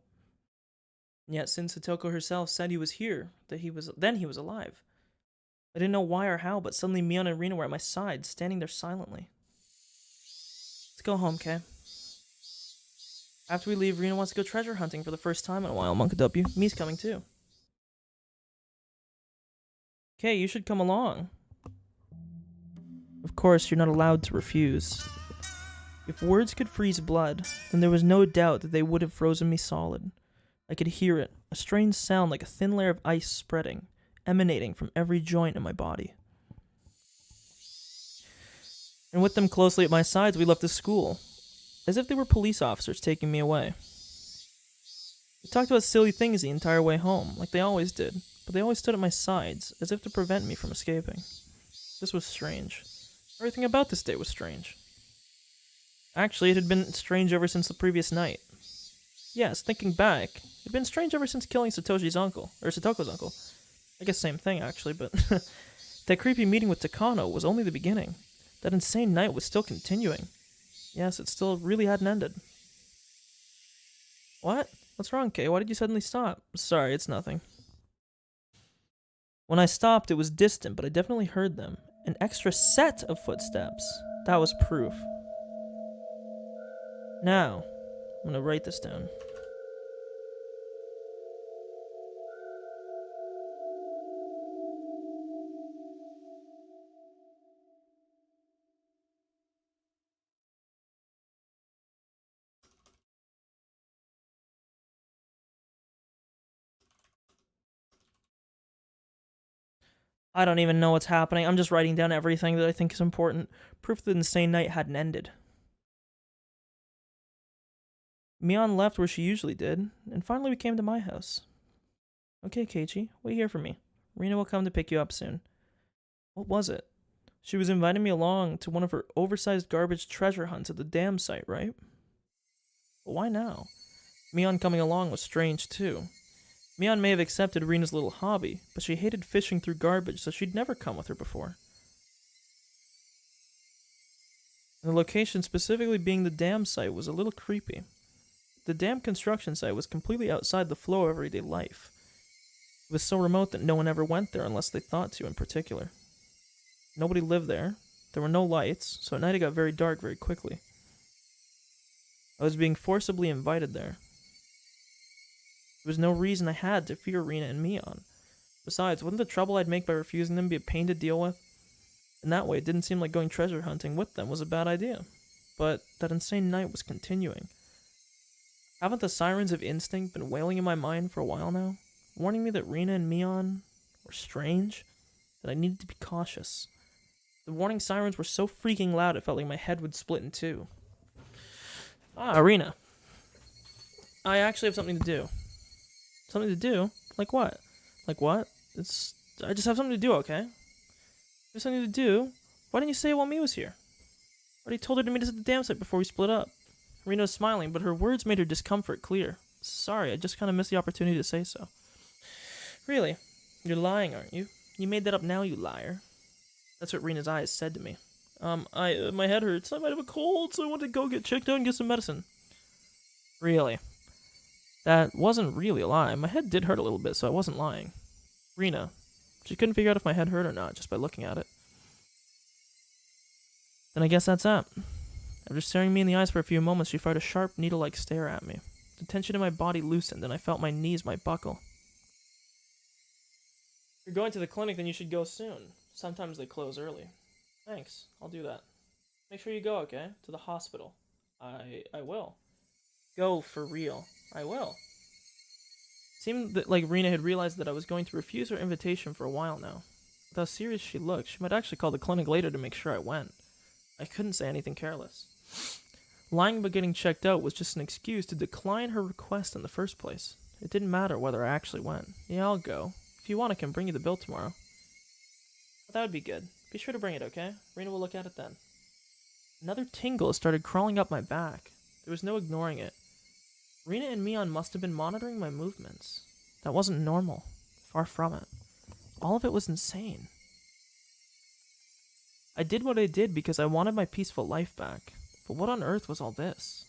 And yet, since Satoko herself said he was here, then he was alive. I didn't know why or how, but suddenly Mion and Rina were at my side, standing there silently. Let's go home, Kay. After we leave, Rina wants to go treasure hunting for the first time in a while, Monka W. Mi's coming too. Kay, you should come along. Of course, you're not allowed to refuse. If words could freeze blood, then there was no doubt that they would have frozen me solid. I could hear it, a strange sound like a thin layer of ice spreading, emanating from every joint in my body. And with them closely at my sides, we left the school, as if they were police officers taking me away. We talked about silly things the entire way home, like they always did, but they always stood at my sides, as if to prevent me from escaping. This was strange. Everything about this day was strange. Actually, it had been strange ever since the previous night. Yes, thinking back, it had been strange ever since killing Satoko's uncle. I guess same thing, actually, but that creepy meeting with Takano was only the beginning. That insane night was still continuing. Yes, it still really hadn't ended. What? What's wrong, Kay? Why did you suddenly stop? Sorry, it's nothing. When I stopped, it was distant, but I definitely heard them. An extra set of footsteps. That was proof. Now, I'm gonna write this down. I don't even know what's happening. I'm just writing down everything that I think is important. Proof that the insane night hadn't ended. Mion left where she usually did, and finally we came to my house. Okay, Keiichi, wait here for me. Rina will come to pick you up soon. What was it? She was inviting me along to one of her oversized garbage treasure hunts at the dam site, right? But why now? Mion coming along was strange, too. Mion may have accepted Rina's little hobby, but she hated fishing through garbage, so she'd never come with her before. And the location specifically being the dam site was a little creepy. The damn construction site was completely outside the flow of everyday life. It was so remote that no one ever went there unless they thought to in particular. Nobody lived there. There were no lights, so at night it got very dark very quickly. I was being forcibly invited there. There was no reason I had to fear Rena and Mion. Besides, wouldn't the trouble I'd make by refusing them be a pain to deal with? In that way, it didn't seem like going treasure hunting with them was a bad idea. But that insane night was continuing. Haven't the sirens of instinct been wailing in my mind for a while now, warning me that Rena and Mion were strange, that I needed to be cautious? The warning sirens were so freaking loud it felt like my head would split in two. Ah, Rena. I actually have something to do. Something to do? Like what? Like what? I just have something to do, okay? There's something to do? Why didn't you say it while me was here? I already told her to meet us at the dam site before we split up. Rena was smiling, but her words made her discomfort clear. Sorry, I just kind of missed the opportunity to say so. Really? You're lying, aren't you? You made that up now, you liar. That's what Rena's eyes said to me. My head hurts. I might have a cold, so I want to go get checked out and get some medicine. Really? That wasn't really a lie. My head did hurt a little bit, so I wasn't lying. Rena, she couldn't figure out if my head hurt or not just by looking at it. Then I guess that's that. After staring me in the eyes for a few moments, she fired a sharp, needle-like stare at me. The tension in my body loosened, and I felt my knees might buckle. If you're going to the clinic, then you should go soon. Sometimes they close early. Thanks, I'll do that. Make sure you go, okay? To the hospital. I will. Go for real. I will. It seemed that like Rena had realized that I was going to refuse her invitation for a while now. With how serious she looked, she might actually call the clinic later to make sure I went. I couldn't say anything careless. Lying about getting checked out was just an excuse to decline her request in the first place. It didn't matter whether I actually went. Yeah, I'll go. If you want, I can bring you the bill tomorrow. But that would be good. Be sure to bring it, okay? Rena will look at it then. Another tingle started crawling up my back. There was no ignoring it. Rena and Mion must have been monitoring my movements. That wasn't normal. Far from it. All of it was insane. I did what I did because I wanted my peaceful life back. But what on earth was all this?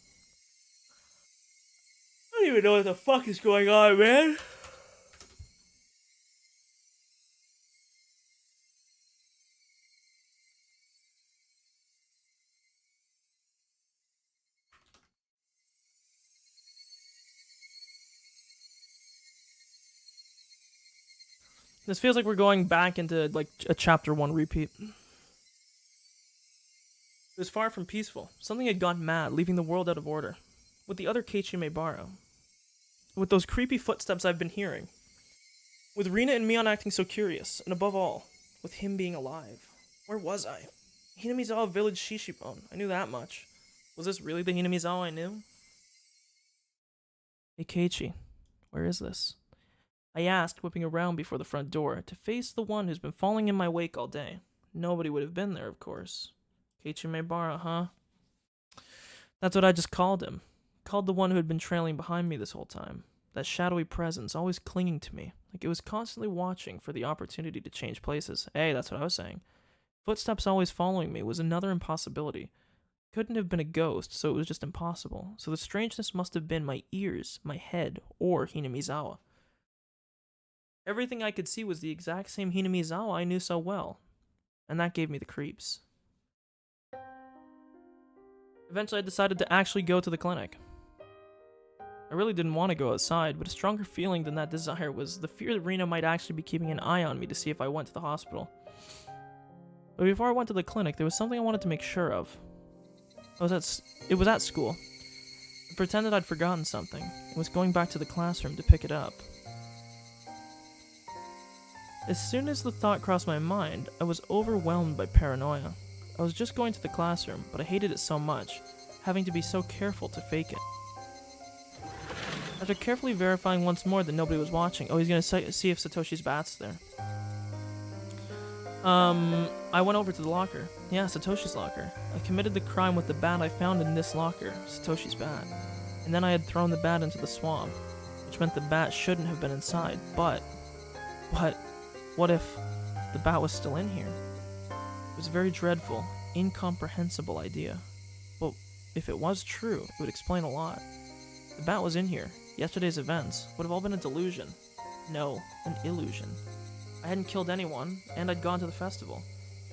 I don't even know what the fuck is going on, man. This feels like we're going back into like a chapter 1 repeat. It was far from peaceful. Something had gone mad, leaving the world out of order. With the other Keiichi Maebara. With those creepy footsteps I've been hearing. With Rena and Mion acting so curious, and above all, with him being alive. Where was I? Hinamizawa Village Shishibone. I knew that much. Was this really the Hinamizawa I knew? Hey Keiichi, where is this? I asked, whipping around before the front door, to face the one who's been falling in my wake all day. Nobody would have been there, of course. Keiichi Maebara, huh? That's what I just called him. Called the one who had been trailing behind me this whole time. That shadowy presence, always clinging to me, like it was constantly watching for the opportunity to change places. Hey, that's what I was saying. Footsteps always following me was another impossibility. Couldn't have been a ghost, so it was just impossible. So the strangeness must have been my ears, my head, or Hinamizawa. Everything I could see was the exact same Hinamizawa I knew so well, and that gave me the creeps. Eventually I decided to actually go to the clinic. I really didn't want to go outside, but a stronger feeling than that desire was the fear that Rena might actually be keeping an eye on me to see if I went to the hospital. But before I went to the clinic, there was something I wanted to make sure of. It was at school. I pretended I'd forgotten something, and was going back to the classroom to pick it up. As soon as the thought crossed my mind, I was overwhelmed by paranoia. I was just going to the classroom, but I hated it so much, having to be so careful to fake it. After carefully verifying once more that nobody was watching, he's gonna see if Satoshi's bat's there. I went over to the locker. Yeah, Satoshi's locker. I committed the crime with the bat I found in this locker, Satoshi's bat. And then I had thrown the bat into the swamp, which meant the bat shouldn't have been inside, but what if the bat was still in here? It was a very dreadful, incomprehensible idea. But if it was true, it would explain a lot. The bat was in here. Yesterday's events would have all been a delusion. No, an illusion. I hadn't killed anyone, and I'd gone to the festival.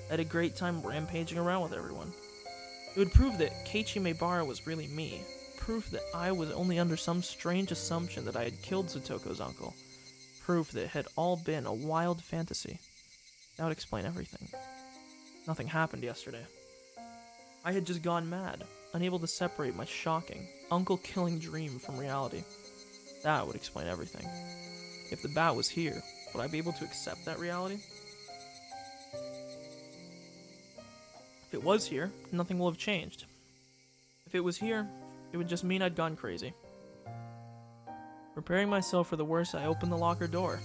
I had a great time rampaging around with everyone. It would prove that Keiichi Maebara was really me. Proof that I was only under some strange assumption that I had killed Sutoko's uncle. Proof that it had all been a wild fantasy. That would explain everything. Nothing happened yesterday. I had just gone mad, unable to separate my shocking, uncle-killing dream from reality. That would explain everything. If the bat was here, would I be able to accept that reality? If it was here, nothing will have changed. If it was here, it would just mean I'd gone crazy. Preparing myself for the worst, I opened the locker door.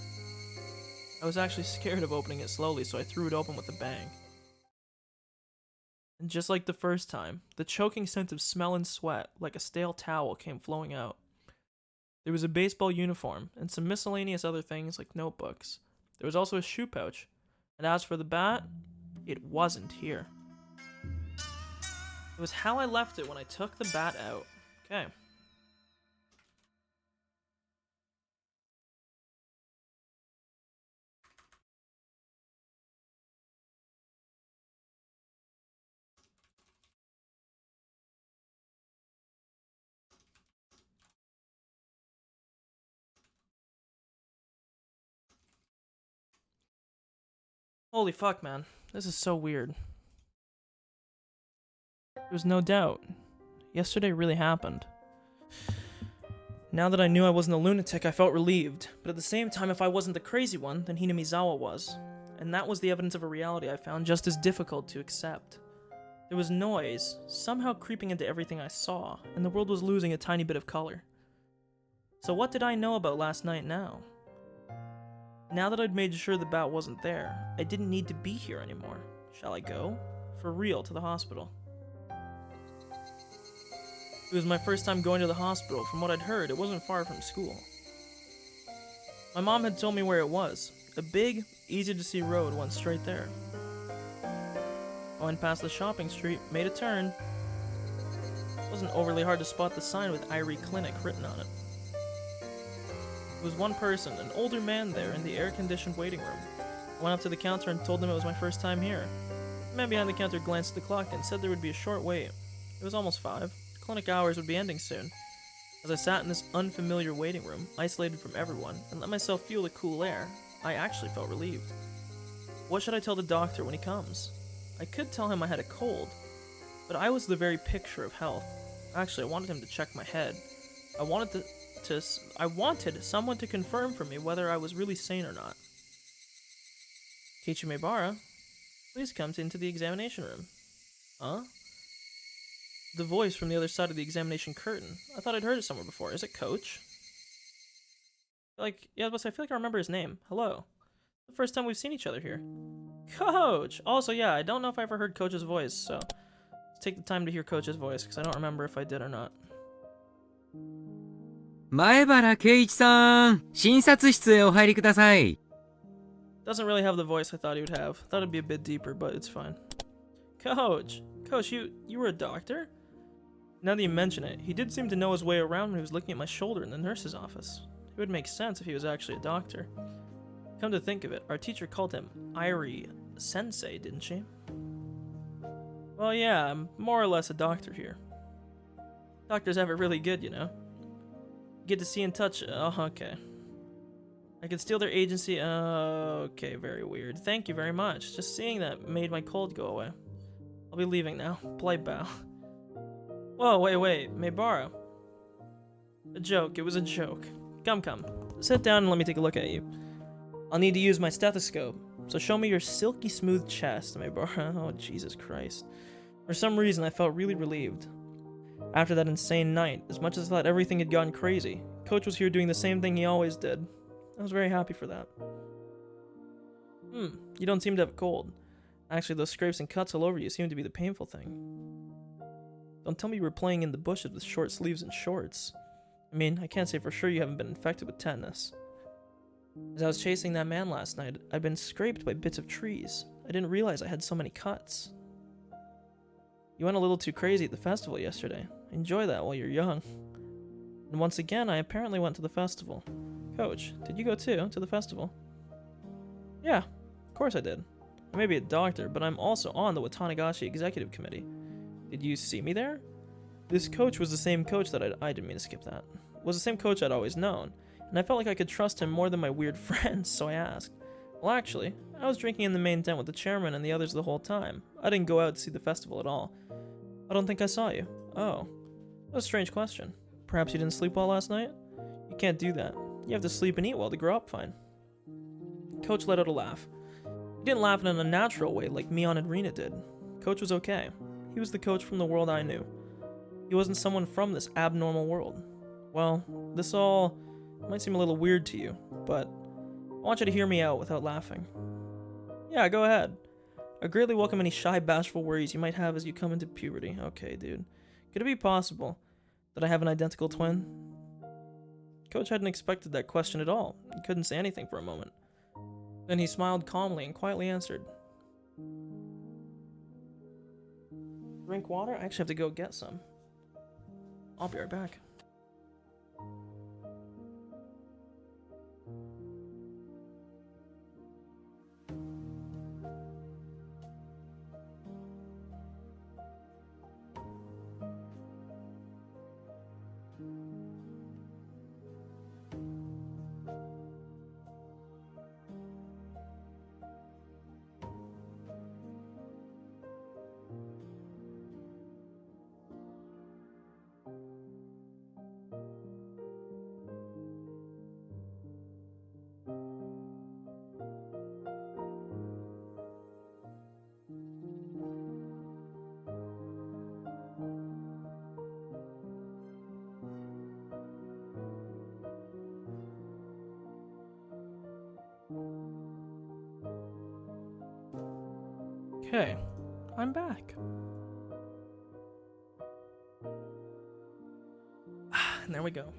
I was actually scared of opening it slowly, so I threw it open with a bang. And just like the first time, the choking scent of smell and sweat, like a stale towel, came flowing out. There was a baseball uniform, and some miscellaneous other things like notebooks. There was also a shoe pouch. And as for the bat, it wasn't here. It was how I left it when I took the bat out. Okay. Holy fuck, man. This is so weird. There was no doubt. Yesterday really happened. Now that I knew I wasn't a lunatic, I felt relieved. But at the same time, if I wasn't the crazy one, then Hinamizawa was. And that was the evidence of a reality I found just as difficult to accept. There was noise, somehow creeping into everything I saw, and the world was losing a tiny bit of color. So what did I know about last night now? Now that I'd made sure the bat wasn't there, I didn't need to be here anymore. Shall I go? For real, to the hospital. It was my first time going to the hospital. From what I'd heard, it wasn't far from school. My mom had told me where it was. A big, easy-to-see road went straight there. I went past the shopping street, made a turn. It wasn't overly hard to spot the sign with Irie Clinic written on it. There was one person, an older man there in the air-conditioned waiting room. I went up to the counter and told him it was my first time here. The man behind the counter glanced at the clock and said there would be a short wait. It was almost 5. Clinic hours would be ending soon. As I sat in this unfamiliar waiting room, isolated from everyone, and let myself feel the cool air, I actually felt relieved. What should I tell the doctor when he comes? I could tell him I had a cold, but I was the very picture of health. Actually, I wanted him to check my head. I wanted someone to confirm for me whether I was really sane or not. Keiichi Maebara, please come into the examination room. Huh? The voice from the other side of the examination curtain. I thought I'd heard it somewhere before. Is it Coach? I feel like I remember his name. Hello. The first time we've seen each other here. Coach! Also, yeah, I don't know if I ever heard Coach's voice, so let's take the time to hear Coach's voice, because I don't remember if I did or not. 前原圭一さん、診察室へお入りください。 Doesn't really have the voice I thought he would have. Thought it'd be a bit deeper, but it's fine. Coach, you were a doctor? Now that you mention it, he did seem to know his way around when he was looking at my shoulder in the nurse's office. It would make sense if he was actually a doctor. Come to think of it, our teacher called him Irie Sensei, didn't she? Well, yeah, I'm more or less a doctor here. Doctors have it really good, you know. Get to see and touch. Oh, okay. I could steal their agency. Okay, very weird. Thank you very much. Just seeing that made my cold go away. I'll be leaving now. Polite bow. Whoa, wait. Maebara. A joke. It was a joke. Come. Sit down and let me take a look at you. I'll need to use my stethoscope. So show me your silky smooth chest, Maebara. Oh, Jesus Christ. For some reason, I felt really relieved. After that insane night, as much as I thought everything had gone crazy, Coach was here doing the same thing he always did. I was very happy for that. You don't seem to have a cold. Actually, those scrapes and cuts all over you seem to be the painful thing. Don't tell me you were playing in the bushes with short sleeves and shorts. I mean, I can't say for sure you haven't been infected with tetanus. As I was chasing that man last night, I'd been scraped by bits of trees. I didn't realize I had so many cuts. You went a little too crazy at the festival yesterday. Enjoy that while you're young. And once again, I apparently went to the festival. Coach, did you go too, to the festival? Yeah, of course I did. I may be a doctor, but I'm also on the Tatarigoroshi Executive Committee. Did you see me there? This coach was the same coach that I didn't mean to skip that. Was the same coach I'd always known, and I felt like I could trust him more than my weird friends, so I asked. Well, actually, I was drinking in the main tent with the chairman and the others the whole time. I didn't go out to see the festival at all. I don't think I saw you. Oh, what a strange question. Perhaps you didn't sleep well last night? You can't do that. You have to sleep and eat well to grow up fine. Coach let out a laugh. He didn't laugh in an unnatural way like Mion and Rena did. Coach was okay. He was the coach from the world I knew. He wasn't someone from this abnormal world. Well, this all might seem a little weird to you, but I want you to hear me out without laughing. Yeah, go ahead. I greatly welcome any shy, bashful worries you might have as you come into puberty. Okay, dude. Could it be possible that I have an identical twin? Coach hadn't expected that question at all. He couldn't say anything for a moment. Then he smiled calmly and quietly answered. Drink water? I actually have to go get some. I'll be right back. Okay, I'm back. And there we go.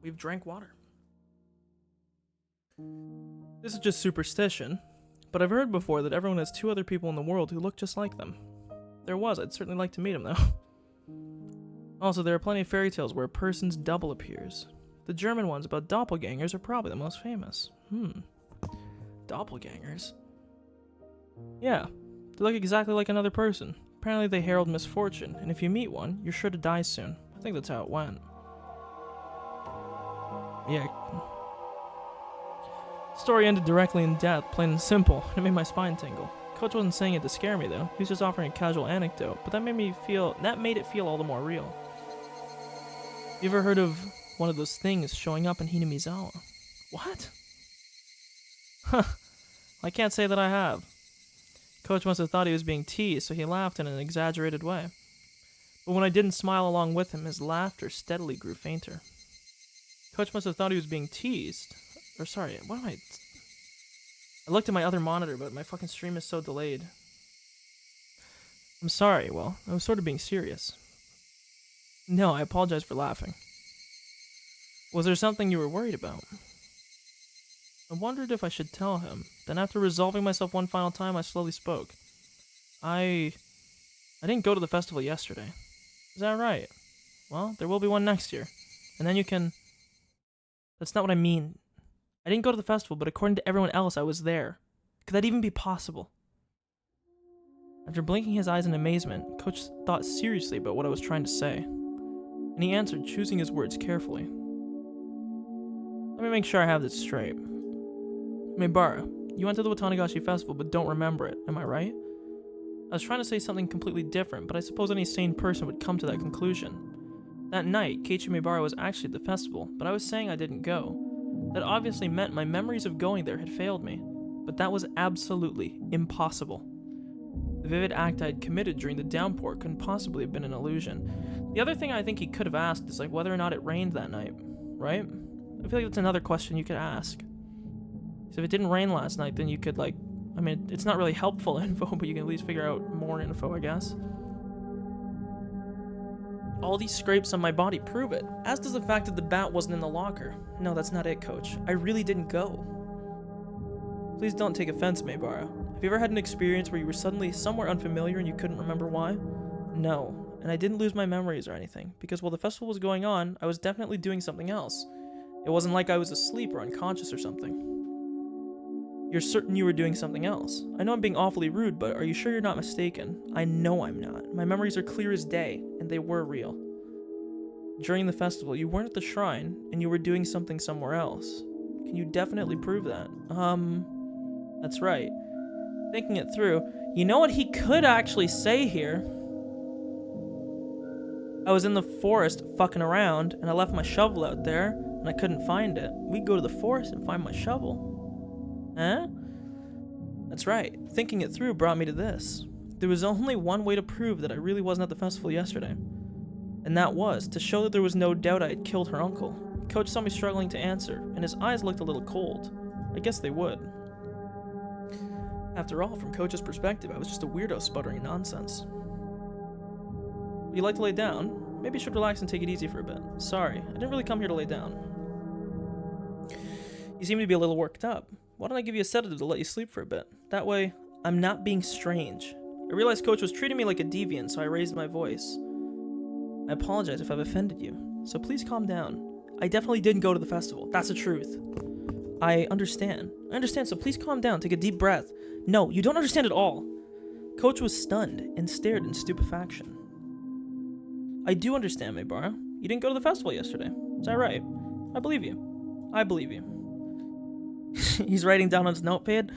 We've drank water. This is just superstition, but I've heard before that everyone has two other people in the world who look just like them. There was, I'd certainly like to meet him though. Also, there are plenty of fairy tales where a person's double appears. The German ones about doppelgangers are probably the most famous. Doppelgangers? Yeah. They look exactly like another person. Apparently they herald misfortune, and if you meet one, you're sure to die soon. I think that's how it went. Yeah. Story ended directly in death, plain and simple, and it made my spine tingle. Coach wasn't saying it to scare me though, he was just offering a casual anecdote, but that made it feel all the more real. You ever heard of one of those things showing up in Hinamizawa? What? Huh. I can't say that I have. Coach must have thought he was being teased, so he laughed in an exaggerated way. But when I didn't smile along with him, his laughter steadily grew fainter. Coach must have thought he was being teased. Or sorry, I looked at my other monitor, but my fucking stream is so delayed. I'm sorry, well, I was sort of being serious. No, I apologize for laughing. Was there something you were worried about? I wondered if I should tell him. Then after resolving myself one final time, I slowly spoke. I didn't go to the festival yesterday. Is that right? Well, there will be one next year. And then you can... That's not what I mean. I didn't go to the festival, but according to everyone else, I was there. Could that even be possible? After blinking his eyes in amazement, Coach thought seriously about what I was trying to say. And he answered, choosing his words carefully. Let me make sure I have this straight. Meibara, you went to the Watanagashi festival but don't remember it, am I right? I was trying to say something completely different, but I suppose any sane person would come to that conclusion. That night, Keiichi Meibara was actually at the festival, but I was saying I didn't go. That obviously meant my memories of going there had failed me, but that was absolutely impossible. The vivid act I had committed during the downpour couldn't possibly have been an illusion. The other thing I think he could have asked is like whether or not it rained that night, right? I feel like that's another question you could ask. So if it didn't rain last night, then you could it's not really helpful info, but you can at least figure out more info, I guess. All these scrapes on my body prove it, as does the fact that the bat wasn't in the locker. No, that's not it, Coach. I really didn't go. Please don't take offense, Meibara. Have you ever had an experience where you were suddenly somewhere unfamiliar and you couldn't remember why? No, and I didn't lose my memories or anything, because while the festival was going on, I was definitely doing something else. It wasn't like I was asleep or unconscious or something. You're certain you were doing something else? I know I'm being awfully rude, but are you sure you're not mistaken? I know I'm not. My memories are clear as day, and they were real. During the festival, you weren't at the shrine, and you were doing something somewhere else. Can you definitely prove that? That's right. Thinking it through, you know what he could actually say here? I was in the forest fucking around, and I left my shovel out there, and I couldn't find it. We'd go to the forest and find my shovel. Huh? That's right. Thinking it through brought me to this. There was only one way to prove that I really wasn't at the festival yesterday. And that was to show that there was no doubt I had killed her uncle. Coach saw me struggling to answer, and his eyes looked a little cold. I guess they would. After all, from Coach's perspective, I was just a weirdo sputtering nonsense. Would you like to lay down? Maybe you should relax and take it easy for a bit. Sorry, I didn't really come here to lay down. You seem to be a little worked up. Why don't I give you a sedative to let you sleep for a bit? That way, I'm not being strange. I realized Coach was treating me like a deviant, so I raised my voice. I apologize if I've offended you, so please calm down. I definitely didn't go to the festival. That's the truth. I understand, so please calm down. Take a deep breath. No, you don't understand at all. Coach was stunned and stared in stupefaction. I do understand, Maybara. You didn't go to the festival yesterday. Is that right? I believe you. I believe you. He's writing down on his notepad.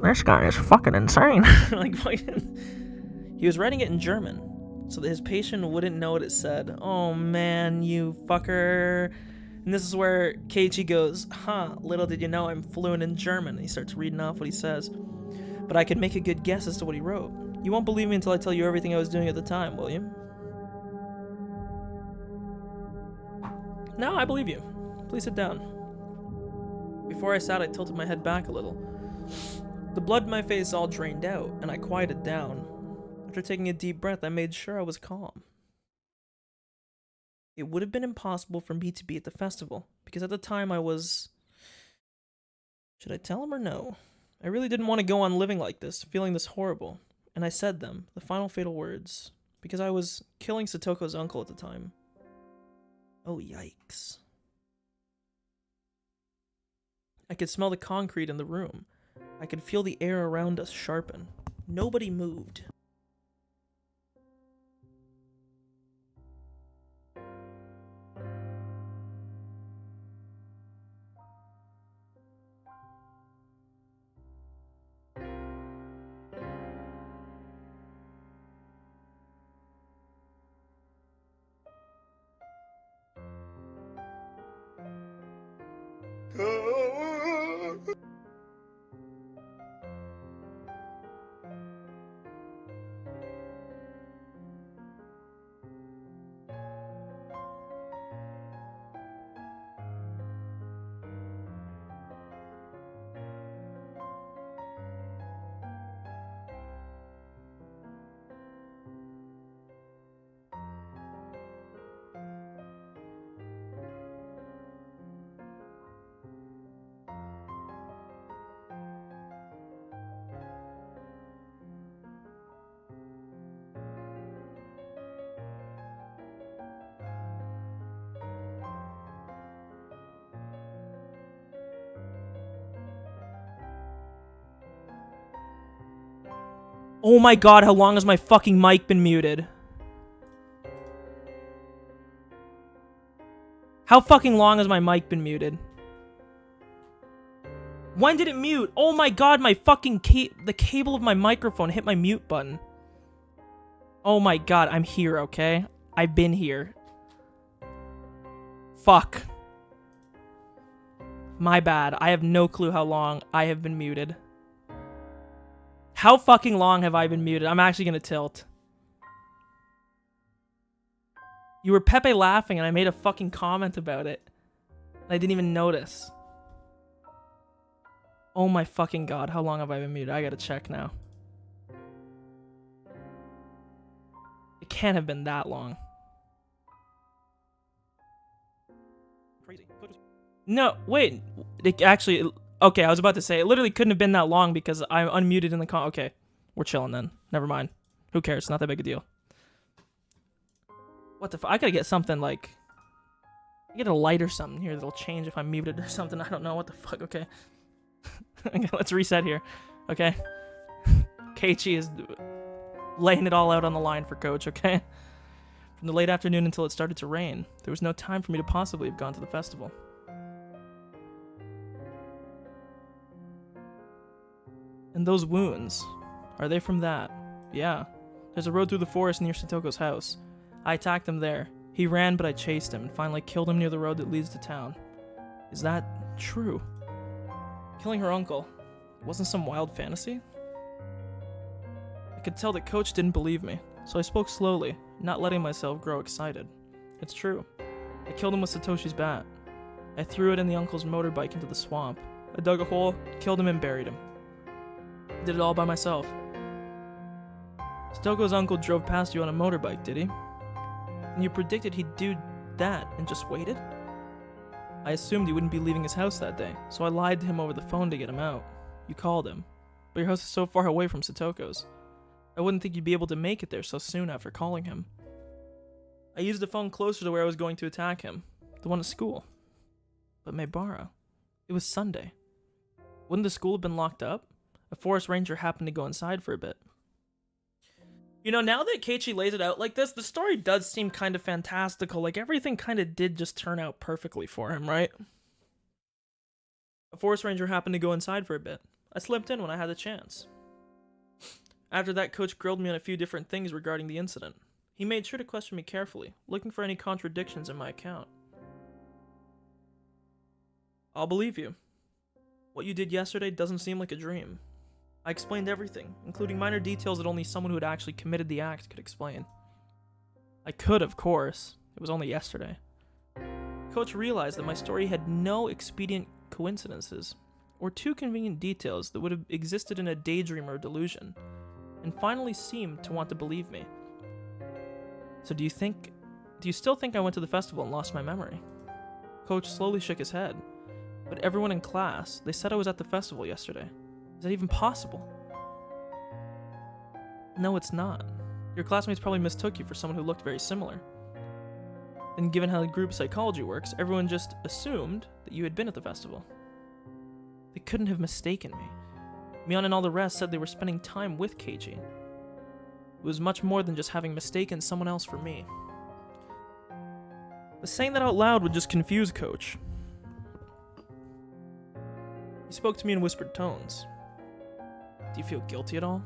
This guy is fucking insane. He was writing it in German, so that his patient wouldn't know what it said. Oh man, you fucker. And this is where Keiichi goes, little did you know I'm fluent in German. And he starts reading off what he says. But I could make a good guess as to what he wrote. You won't believe me until I tell you everything I was doing at the time, will you? No, I believe you. Please sit down. Before I sat, I tilted my head back a little. The blood in my face all drained out, and I quieted down. After taking a deep breath, I made sure I was calm. It would have been impossible for me to be at the festival, because at the time I was... Should I tell him or no? I really didn't want to go on living like this, feeling this horrible. And I said them, the final fatal words, because I was killing Satoko's uncle at the time. Oh, yikes. I could smell the concrete in the room. I could feel the air around us sharpen. Nobody moved. Oh my god, how long has my fucking mic been muted? How fucking long has my mic been muted? When did it mute? Oh my god, my fucking the cable of my microphone hit my mute button. Oh my god, I'm here, okay? I've been here. Fuck. My bad. I have no clue how long I have been muted. How fucking long have I been muted? I'm actually gonna tilt. You were Pepe laughing and I made a fucking comment about it. And I didn't even notice. Oh my fucking god, how long have I been muted? I gotta check now. It can't have been that long. Crazy. No, wait. It actually... Okay, I was about to say, it literally couldn't have been that long because I'm unmuted in the okay, we're chilling then. Never mind. Who cares? Not that big a deal. What the I gotta get something like... Get a light or something here that'll change if I'm muted or something. I don't know. What the fuck? Okay. Okay, let's reset here. Okay. Keiichi is laying it all out on the line for Coach, okay? From the late afternoon until it started to rain, there was no time for me to possibly have gone to the festival. And those wounds, are they from that? Yeah. There's a road through the forest near Satoko's house. I attacked him there. He ran, but I chased him and finally killed him near the road that leads to town. Is that true? Killing her uncle wasn't some wild fantasy? I could tell that Coach didn't believe me, so I spoke slowly, not letting myself grow excited. It's true. I killed him with Satoshi's bat. I threw it and the uncle's motorbike into the swamp. I dug a hole, killed him, and buried him. I did it all by myself. Satoko's uncle drove past you on a motorbike, did he? And you predicted he'd do that and just waited? I assumed he wouldn't be leaving his house that day, so I lied to him over the phone to get him out. You called him, but your house is so far away from Satoko's. I wouldn't think you'd be able to make it there so soon after calling him. I used the phone closer to where I was going to attack him, the one at school. But Maebara, it was Sunday. Wouldn't the school have been locked up? A forest ranger happened to go inside for a bit. You know, now that Keiichi lays it out like this, the story does seem kind of fantastical. Like, everything kind of did just turn out perfectly for him, right? A forest ranger happened to go inside for a bit. I slipped in when I had the chance. After that, Coach grilled me on a few different things regarding the incident. He made sure to question me carefully, looking for any contradictions in my account. I'll believe you. What you did yesterday doesn't seem like a dream. I explained everything, including minor details that only someone who had actually committed the act could explain. I could, of course. It was only yesterday. Coach realized that my story had no expedient coincidences, or too convenient details that would have existed in a daydream or delusion, and finally seemed to want to believe me. So do you still think I went to the festival and lost my memory? Coach slowly shook his head. But everyone in class, they said I was at the festival yesterday. Is that even possible? No, it's not. Your classmates probably mistook you for someone who looked very similar. And given how group psychology works, everyone just assumed that you had been at the festival. They couldn't have mistaken me. Mion and all the rest said they were spending time with Keiichi. It was much more than just having mistaken someone else for me. But saying that out loud would just confuse Coach. He spoke to me in whispered tones. Do you feel guilty at all?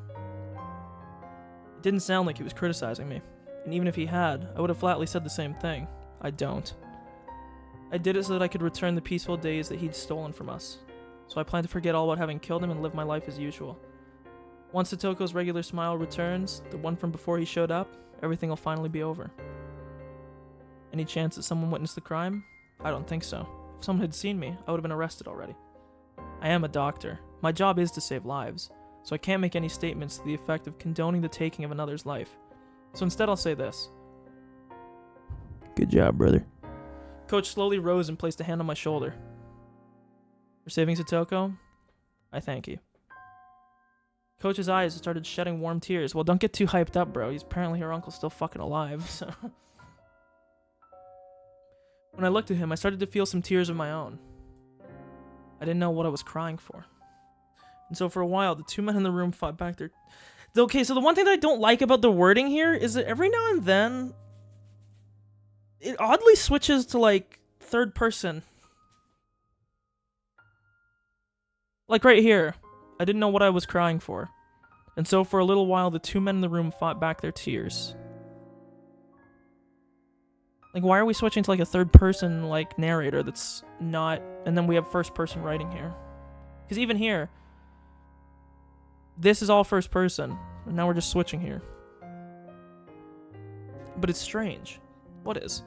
It didn't sound like he was criticizing me, and even if he had, I would have flatly said the same thing. I don't. I did it so that I could return the peaceful days that he'd stolen from us. So I plan to forget all about having killed him and live my life as usual. Once Satoko's regular smile returns, the one from before he showed up, everything will finally be over. Any chance that someone witnessed the crime? I don't think so. If someone had seen me, I would have been arrested already. I am a doctor. My job is to save lives, so I can't make any statements to the effect of condoning the taking of another's life. So instead I'll say this. Good job, brother. Coach slowly rose and placed a hand on my shoulder. For saving Satoko, I thank you. Coach's eyes started shedding warm tears. Well, don't get too hyped up, bro. Apparently her uncle's still fucking alive, so... When I looked at him, I started to feel some tears of my own. I didn't know what I was crying for. And so for a while, the two men in the room fought back their... Okay, so the one thing that I don't like about the wording here is that every now and then, it oddly switches to, like, third person. Like right here, I didn't know what I was crying for. And so for a little while, the two men in the room fought back their tears. Like, why are we switching to, like, a third person, like, narrator that's not... And then we have first person writing here. Because even here, this is all first person. And now we're just switching here. But it's strange. What is?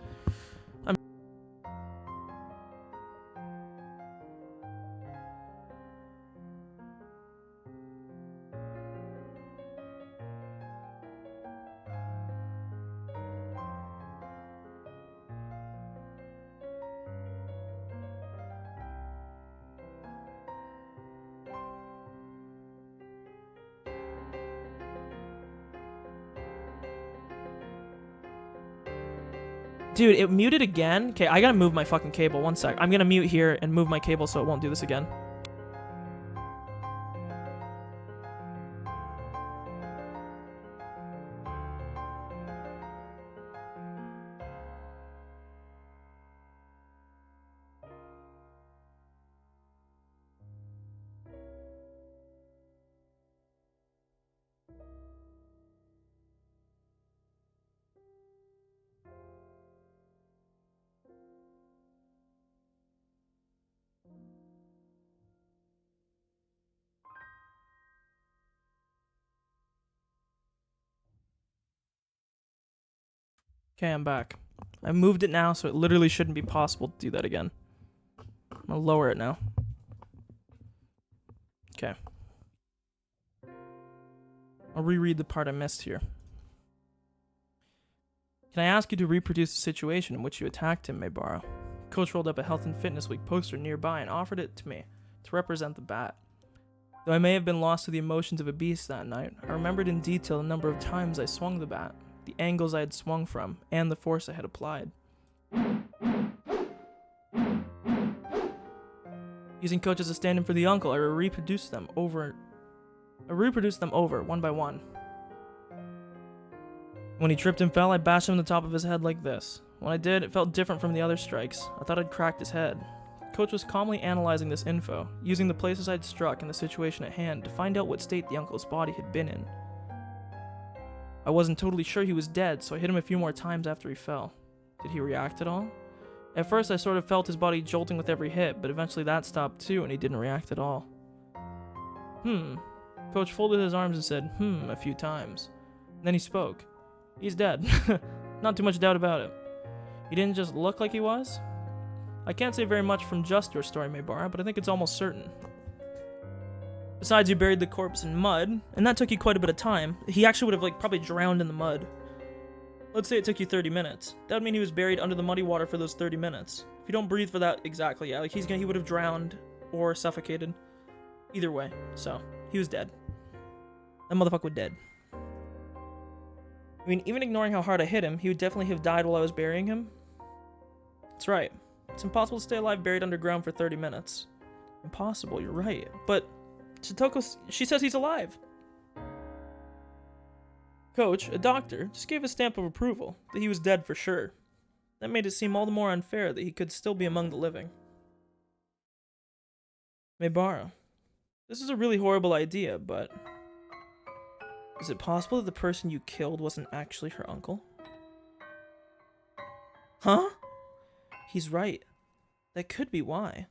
Dude, it muted again? Okay, I gotta move my fucking cable. One sec. I'm gonna mute here and move my cable so it won't do this again. Okay, I'm back. I moved it now, so it literally shouldn't be possible to do that again. I'm gonna lower it now. Okay. I'll reread the part I missed here. Can I ask you to reproduce the situation in which you attacked him, Maybara? Coach rolled up a Health and Fitness Week poster nearby and offered it to me to represent the bat. Though I may have been lost to the emotions of a beast that night, I remembered in detail the number of times I swung the bat, the angles I had swung from, and the force I had applied. Using Coach as a stand-in for the uncle, I reproduced them over, one by one. When he tripped and fell, I bashed him on the top of his head like this. When I did, it felt different from the other strikes. I thought I'd cracked his head. Coach was calmly analyzing this info, using the places I'd struck and the situation at hand to find out what state the uncle's body had been in. I wasn't totally sure he was dead, so I hit him a few more times after he fell. Did he react at all? At first, I sort of felt his body jolting with every hit, but eventually that stopped too and he didn't react at all. Coach folded his arms and said, a few times. Then he spoke. He's dead. Not too much doubt about it. He didn't just look like he was? I can't say very much from just your story, Maybara, but I think it's almost certain. Besides, you buried the corpse in mud, and that took you quite a bit of time. He actually would have, probably drowned in the mud. Let's say it took you 30 minutes. That would mean he was buried under the muddy water for those 30 minutes. If you don't breathe for that exactly, yeah, he would have drowned or suffocated. Either way, so, he was dead. That motherfucker was dead. I mean, even ignoring how hard I hit him, he would definitely have died while I was burying him. That's right. It's impossible to stay alive buried underground for 30 minutes. Impossible, you're right. But Chitoko, she says he's alive. Coach, a doctor, just gave a stamp of approval that he was dead for sure. That made it seem all the more unfair that he could still be among the living. Maybara, this is a really horrible idea, but is it possible that the person you killed wasn't actually her uncle? Huh? He's right. That could be why.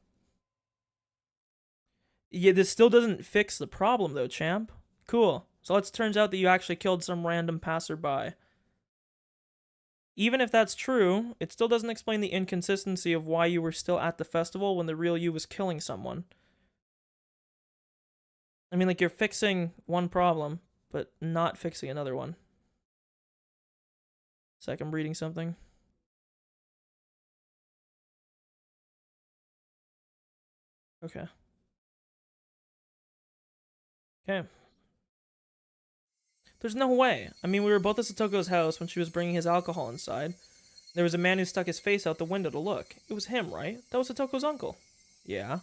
Yeah, this still doesn't fix the problem though, champ. Cool. So it turns out that you actually killed some random passerby. Even if that's true, it still doesn't explain the inconsistency of why you were still at the festival when the real you was killing someone. I mean, you're fixing one problem, but not fixing another one. Sec, I'm reading something. Okay. There's no way. I mean, we were both at Satoko's house when she was bringing his alcohol inside. There was a man who stuck his face out the window to look. It was him, right? That was Satoko's uncle. Yeah,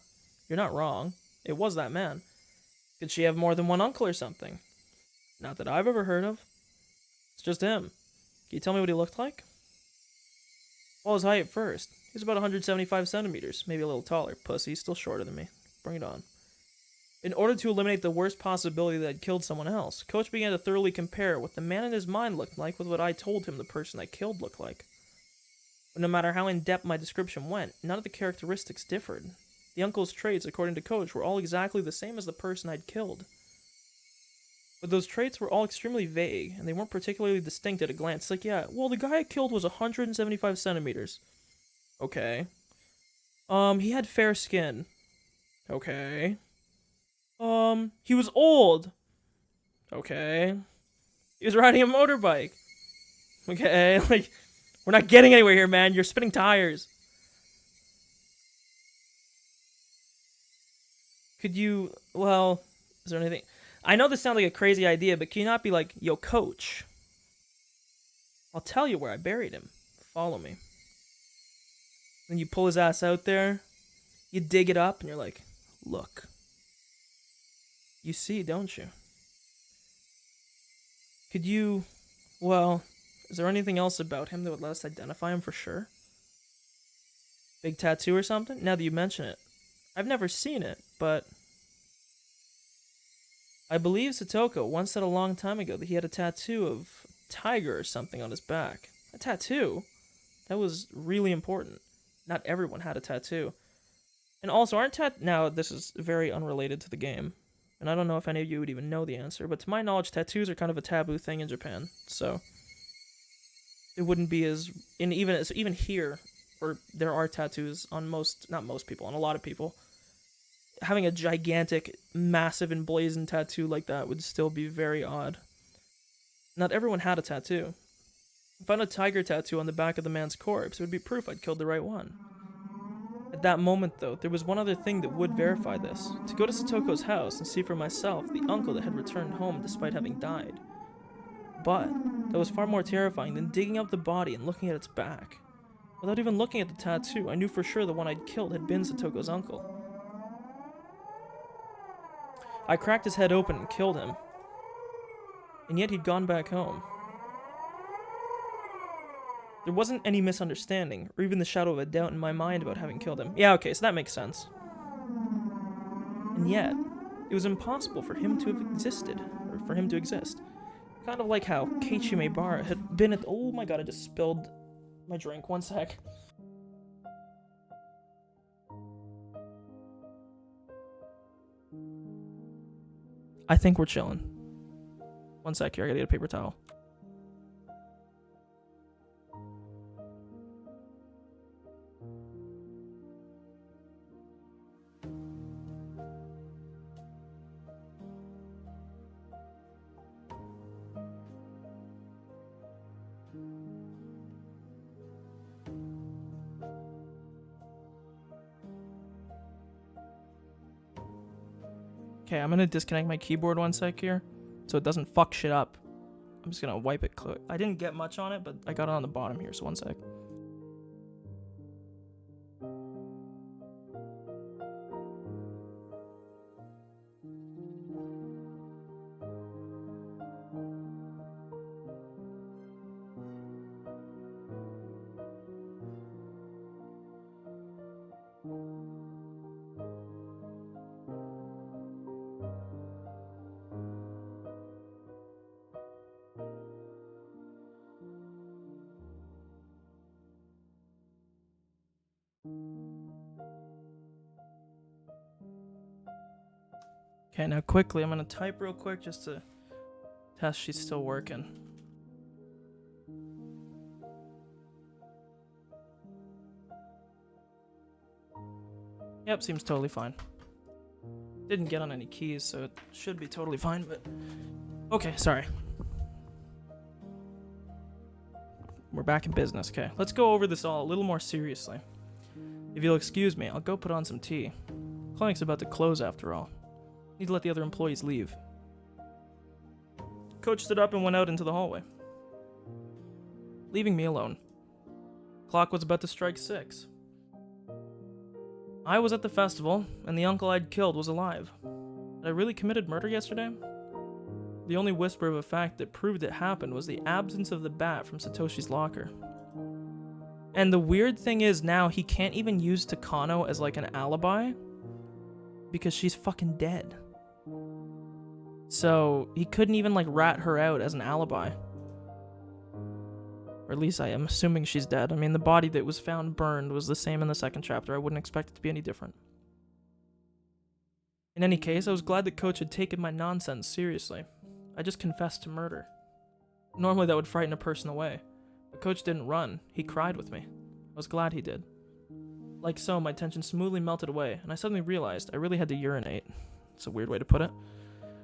you're not wrong. It was that man. Could she have more than one uncle or something? Not that I've ever heard of. It's just him. Can you tell me what he looked like? Well, his height first. He was about 175 centimeters, maybe a little taller. Pussy, still shorter than me. Bring it on. In order to eliminate the worst possibility that I'd killed someone else, Coach began to thoroughly compare what the man in his mind looked like with what I told him the person I killed looked like. But no matter how in-depth my description went, none of the characteristics differed. The uncle's traits, according to Coach, were all exactly the same as the person I'd killed. But those traits were all extremely vague, and they weren't particularly distinct at a glance. Yeah, well, the guy I killed was 175 centimeters. Okay. He had fair skin. Okay. He was old. Okay. He was riding a motorbike. Okay, we're not getting anywhere here, man. You're spinning tires. Could you, is there anything? I know this sounds like a crazy idea, but can you not be yo, Coach? I'll tell you where I buried him. Follow me. Then you pull his ass out there, you dig it up, and you're like, look. You see, don't you? Could you... Well, is there anything else about him that would let us identify him for sure? Big tattoo or something? Now that you mention it. I've never seen it, but... I believe Satoko once said a long time ago that he had a tattoo of a tiger or something on his back. A tattoo? That was really important. Not everyone had a tattoo. And also, now, this is very unrelated to the game, and I don't know if any of you would even know the answer, but to my knowledge, tattoos are kind of a taboo thing in Japan, so it wouldn't be even here, where there are tattoos on not most people, on a lot of people, having a gigantic, massive, emblazoned tattoo like that would still be very odd. Not everyone had a tattoo. If I had a tiger tattoo on the back of the man's corpse, it would be proof I'd killed the right one. At that moment, though, there was one other thing that would verify this. To go to Satoko's house and see for myself the uncle that had returned home despite having died. But that was far more terrifying than digging up the body and looking at its back. Without even looking at the tattoo, I knew for sure the one I'd killed had been Satoko's uncle. I cracked his head open and killed him. And yet he'd gone back home. There wasn't any misunderstanding, or even the shadow of a doubt in my mind about having killed him. Yeah, okay, so that makes sense. And yet, it was impossible for him to have existed, or for him to exist. Kind of like how Keiichi Maebara had been at— oh my god, I just spilled my drink, one sec. I think we're chilling. One sec here, I gotta get a paper towel. Okay, I'm gonna disconnect my keyboard one sec here, so it doesn't fuck shit up. I'm just gonna wipe it quick. I didn't get much on it, but I got it on the bottom here, so one sec. Okay, now quickly, I'm gonna type real quick just to test she's still working. Yep, seems totally fine. Didn't get on any keys, so it should be totally fine, but... Okay, sorry. We're back in business, okay. Let's go over this all a little more seriously. If you'll excuse me, I'll go put on some tea. Clinic's about to close after all. Need to let the other employees leave. Coach stood up and went out into the hallway, leaving me alone. Clock was about to strike 6. I was at the festival, and the uncle I'd killed was alive. Had I really committed murder yesterday? The only whisper of a fact that proved it happened was the absence of the bat from Satoshi's locker. And the weird thing is now he can't even use Takano as like an alibi, because she's fucking dead. So he couldn't even like rat her out as an alibi. Or at least I am assuming she's dead. I mean, the body that was found burned was the same in the second chapter. I wouldn't expect it to be any different. In any case, I was glad that Coach had taken my nonsense seriously. I just confessed to murder. Normally that would frighten a person away. But Coach didn't run. He cried with me. I was glad he did. Like so, my tension smoothly melted away, and I suddenly realized I really had to urinate. It's a weird way to put it.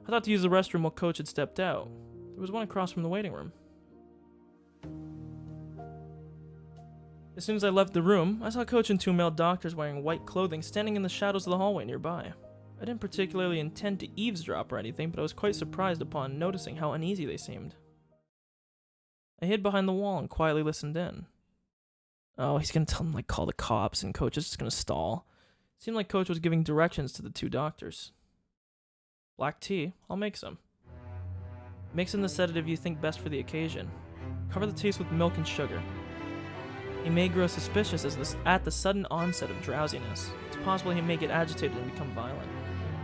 I thought to use the restroom while Coach had stepped out. There was one across from the waiting room. As soon as I left the room, I saw Coach and 2 male doctors wearing white clothing standing in the shadows of the hallway nearby. I didn't particularly intend to eavesdrop or anything, but I was quite surprised upon noticing how uneasy they seemed. I hid behind the wall and quietly listened in. Oh, he's gonna tell him, like, call the cops, and Coach is just gonna stall. Seemed like Coach was giving directions to the two doctors. Black tea, I'll make some. Mix in the sedative you think best for the occasion. Cover the taste with milk and sugar. He may grow suspicious at the sudden onset of drowsiness. It's possible he may get agitated and become violent.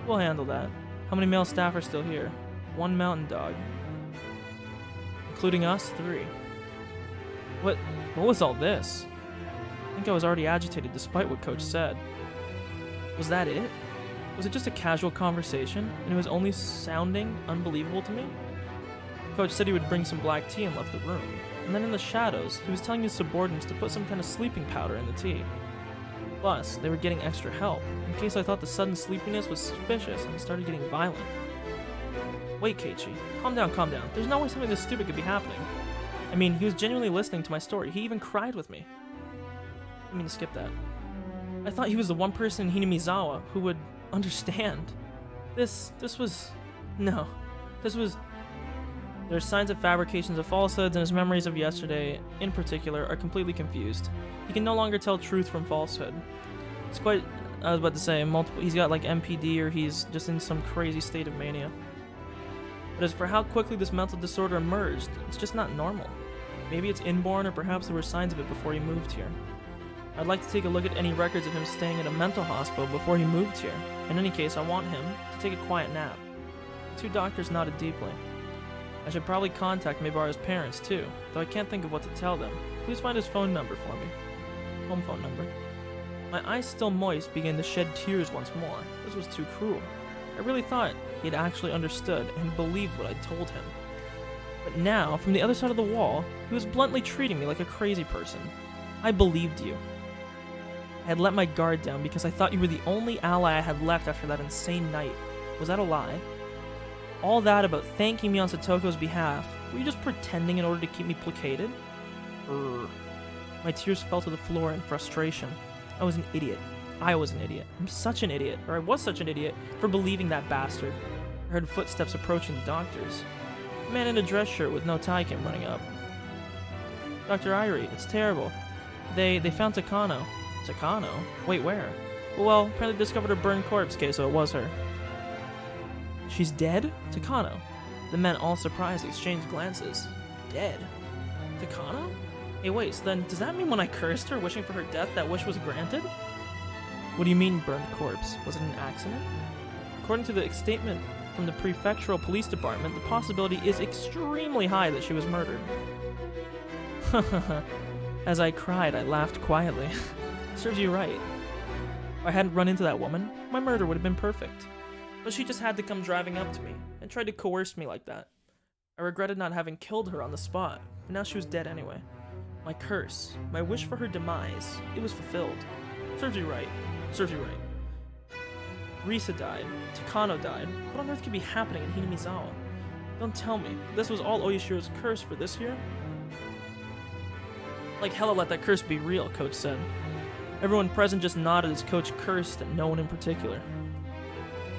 We'll handle that. How many male staff are still here? 1 mountain dog. Including us, 3. What was all this? I think I was already agitated despite what Coach said. Was that it? Was it just a casual conversation, and it was only sounding unbelievable to me? Coach said he would bring some black tea and left the room. And then in the shadows, he was telling his subordinates to put some kind of sleeping powder in the tea. Plus, they were getting extra help, in case I thought the sudden sleepiness was suspicious and started getting violent. Wait, Keiichi. Calm down, calm down. There's no way something this stupid could be happening. I mean, he was genuinely listening to my story. He even cried with me. I mean to skip that. I thought he was the one person in Hinamizawa who would understand. This was... No. This was... There's signs of fabrications of falsehoods, and his memories of yesterday, in particular, are completely confused. He can no longer tell truth from falsehood. It's quite... I was about to say, he's got like MPD, or he's just in some crazy state of mania. But as for how quickly this mental disorder emerged, it's just not normal. Maybe it's inborn, or perhaps there were signs of it before he moved here. I'd like to take a look at any records of him staying at a mental hospital before he moved here. In any case, I want him to take a quiet nap. The 2 doctors nodded deeply. I should probably contact Meibara's parents too, though I can't think of what to tell them. Please find his phone number for me. Home phone number. My eyes still moist began to shed tears once more. This was too cruel. I really thought he had actually understood and believed what I told him. But now, from the other side of the wall, he was bluntly treating me like a crazy person. I believed you. I had let my guard down because I thought you were the only ally I had left after that insane night. Was that a lie? All that about thanking me on Satoko's behalf, were you just pretending in order to keep me placated? My tears fell to the floor in frustration. I was an idiot. I was an idiot. I'm such an idiot, or I was such an idiot, for believing that bastard. I heard footsteps approaching the doctors. A man in a dress shirt with no tie came running up. Dr. Irie, it's terrible. They found Takano. Takano? Wait, where? Well, apparently discovered a burned corpse. Okay, so it was her. She's dead? Takano. The men, all surprised, exchanged glances. Dead? Takano? Hey, wait, so then does that mean when I cursed her, wishing for her death, that wish was granted? What do you mean, burned corpse? Was it an accident? According to the statement from the prefectural police department, the possibility is extremely high that she was murdered. As I cried, I laughed quietly. Serves you right. If I hadn't run into that woman, my murder would have been perfect. But she just had to come driving up to me, and tried to coerce me like that. I regretted not having killed her on the spot, but now she was dead anyway. My curse, my wish for her demise, it was fulfilled. Serves you right. Serves you right. Risa died. Takano died. What on earth could be happening in Hinamizawa? Don't tell me this was all Oyashiro's curse for this year? Like hella let that curse be real, Coach said. Everyone present just nodded as Coach cursed at no one in particular.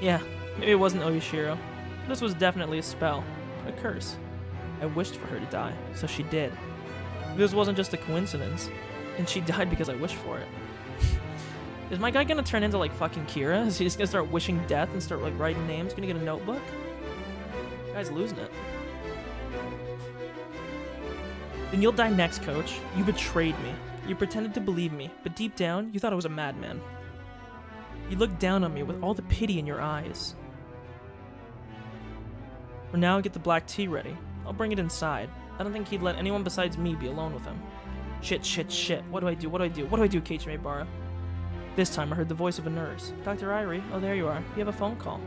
Yeah, maybe it wasn't Oyashiro. This was definitely a spell. A curse. I wished for her to die, so she did. This wasn't just a coincidence, and she died because I wished for it. Is my guy gonna turn into like fucking Kira? Is he just gonna start wishing death and start like writing names? Gonna get a notebook? Guy's losing it. Then you'll die next, Coach. You betrayed me. You pretended to believe me, but deep down, you thought I was a madman. You looked down on me with all the pity in your eyes. For now, get the black tea ready. I'll bring it inside. I don't think he'd let anyone besides me be alone with him. Shit, shit, shit. What do I do? What do I do? What do I do, Keiichi Meibara? This time I heard the voice of a nurse. Dr. Irie, oh there you are. You have a phone call.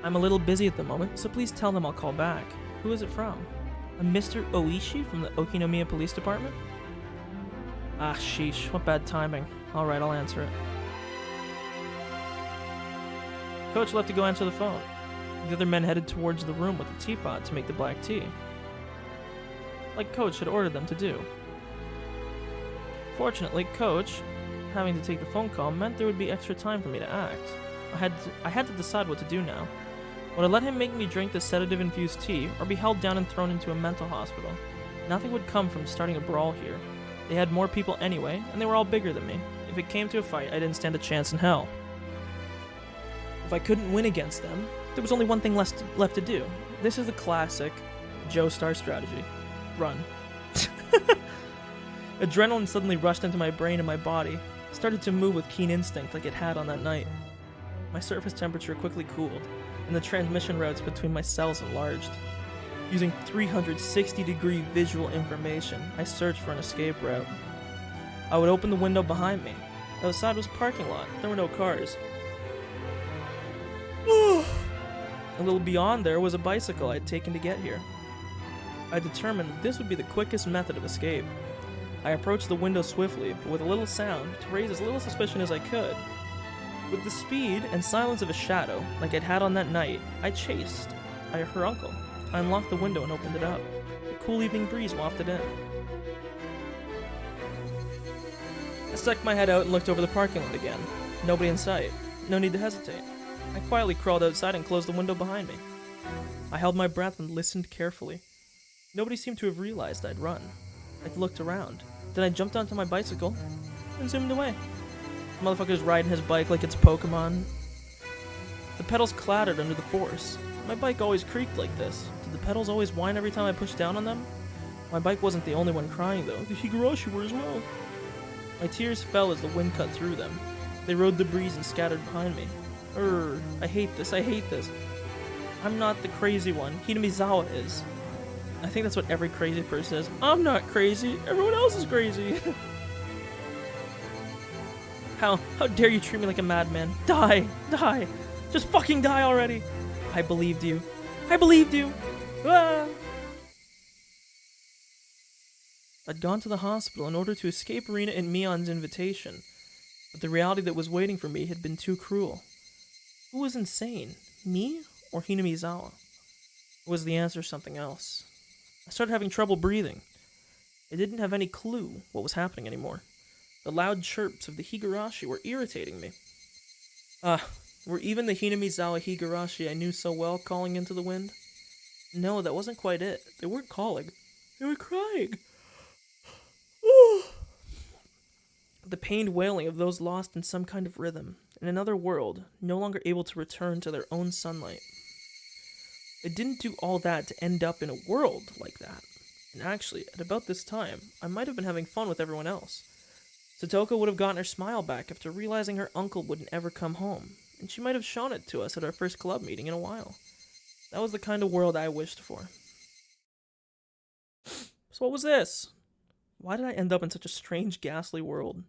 I'm a little busy at the moment, so please tell them I'll call back. Who is it from? A Mr. Oishi from the Okinomiya Police Department? Ah, sheesh. What bad timing. Alright, I'll answer it. Coach left to go answer the phone. The other men headed towards the room with the teapot to make the black tea, like Coach had ordered them to do. Fortunately, Coach, having to take the phone call, meant there would be extra time for me to act. I had to decide what to do now. Would I let him make me drink the sedative-infused tea, or be held down and thrown into a mental hospital? Nothing would come from starting a brawl here. They had more people anyway, and they were all bigger than me. If it came to a fight, I didn't stand a chance in hell. If I couldn't win against them, there was only one thing left to do. This is the classic Joestar strategy. Run. Adrenaline suddenly rushed into my brain and my body, started to move with keen instinct like it had on that night. My surface temperature quickly cooled, and the transmission routes between my cells enlarged. Using 360-degree visual information, I searched for an escape route. I would open the window behind me. Outside was a parking lot. There were no cars. A little beyond there was a bicycle I had taken to get here. I determined that this would be the quickest method of escape. I approached the window swiftly, but with a little sound, to raise as little suspicion as I could. With the speed and silence of a shadow, like I'd had on that night, I chased her uncle. I unlocked the window and opened it up. A cool evening breeze wafted in. I stuck my head out and looked over the parking lot again. Nobody in sight. No need to hesitate. I quietly crawled outside and closed the window behind me. I held my breath and listened carefully. Nobody seemed to have realized I'd run. I looked around. Then I jumped onto my bicycle and zoomed away. The motherfucker's riding his bike like it's Pokemon. The pedals clattered under the force. My bike always creaked like this. Did the pedals always whine every time I pushed down on them? My bike wasn't the only one crying though. The Higurashi were as well. My tears fell as the wind cut through them. They rode the breeze and scattered behind me. I hate this, I hate this. I'm not the crazy one. Hinamizawa is. I think that's what every crazy person is. I'm not crazy. Everyone else is crazy. How dare you treat me like a madman? Die! Die! Just fucking die already! I believed you. I believed you! Ah! I'd gone to the hospital in order to escape Rina and Mion's invitation, but the reality that was waiting for me had been too cruel. Who was insane? Me or Hinamizawa? Or was the answer something else? I started having trouble breathing. I didn't have any clue what was happening anymore. The loud chirps of the Higurashi were irritating me. Were even the Hinamizawa Higurashi I knew so well calling into the wind? No, that wasn't quite it. They weren't calling. They were crying. The pained wailing of those lost in some kind of rhythm, in another world, no longer able to return to their own sunlight. I didn't do all that to end up in a world like that. And actually, at about this time, I might have been having fun with everyone else. Satoko would have gotten her smile back after realizing her uncle wouldn't ever come home, and she might have shown it to us at our first club meeting in a while. That was the kind of world I wished for. So what was this? Why did I end up in such a strange, ghastly world?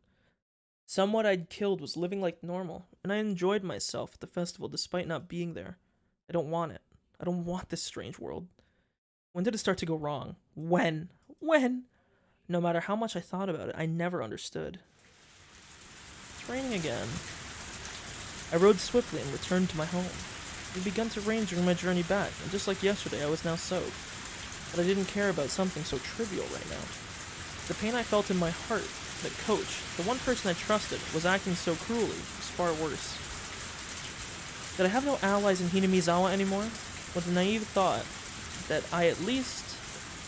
Someone I'd killed was living like normal, and I enjoyed myself at the festival despite not being there. I don't want it. I don't want this strange world. When did it start to go wrong? When? No matter how much I thought about it, I never understood. It's raining again. I rode swiftly and returned to my home. It had begun to rain during my journey back, and just like yesterday, I was now soaked. But I didn't care about something so trivial right now. The pain I felt in my heart that Coach, the one person I trusted, was acting so cruelly was far worse. Did I have no allies in Hinamizawa anymore? With a naive thought that I at least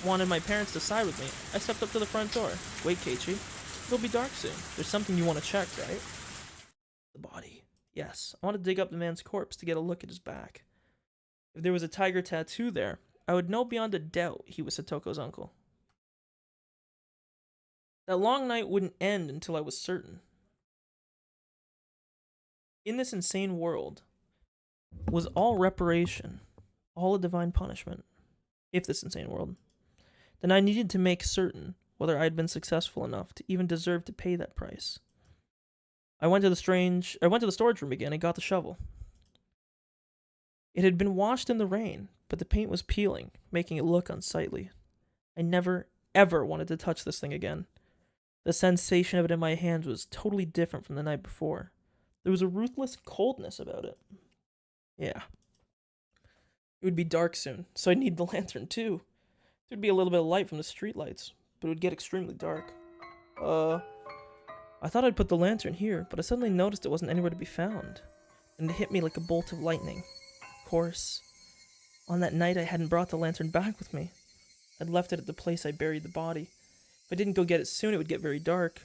wanted my parents to side with me, I stepped up to the front door. Wait, Keiichi. It'll be dark soon. There's something you want to check, right? The body. Yes, I want to dig up the man's corpse to get a look at his back. If there was a tiger tattoo there, I would know beyond a doubt he was Satoko's uncle. That long night wouldn't end until I was certain. In this insane world, was all reparation, all a divine punishment? If this insane world, then I needed to make certain whether I had been successful enough to even deserve to pay that price. I went to the storage room again and got the shovel. It had been washed in the rain, but the paint was peeling, making it look unsightly. I never, ever wanted to touch this thing again. The sensation of it in my hands was totally different from the night before. There was a ruthless coldness about it. Yeah. It would be dark soon, so I'd need the lantern too. There'd be a little bit of light from the streetlights, but it would get extremely dark. I thought I'd put the lantern here, but I suddenly noticed it wasn't anywhere to be found. And it hit me like a bolt of lightning. Of course, on that night I hadn't brought the lantern back with me. I'd left it at the place I buried the body. If I didn't go get it soon, it would get very dark.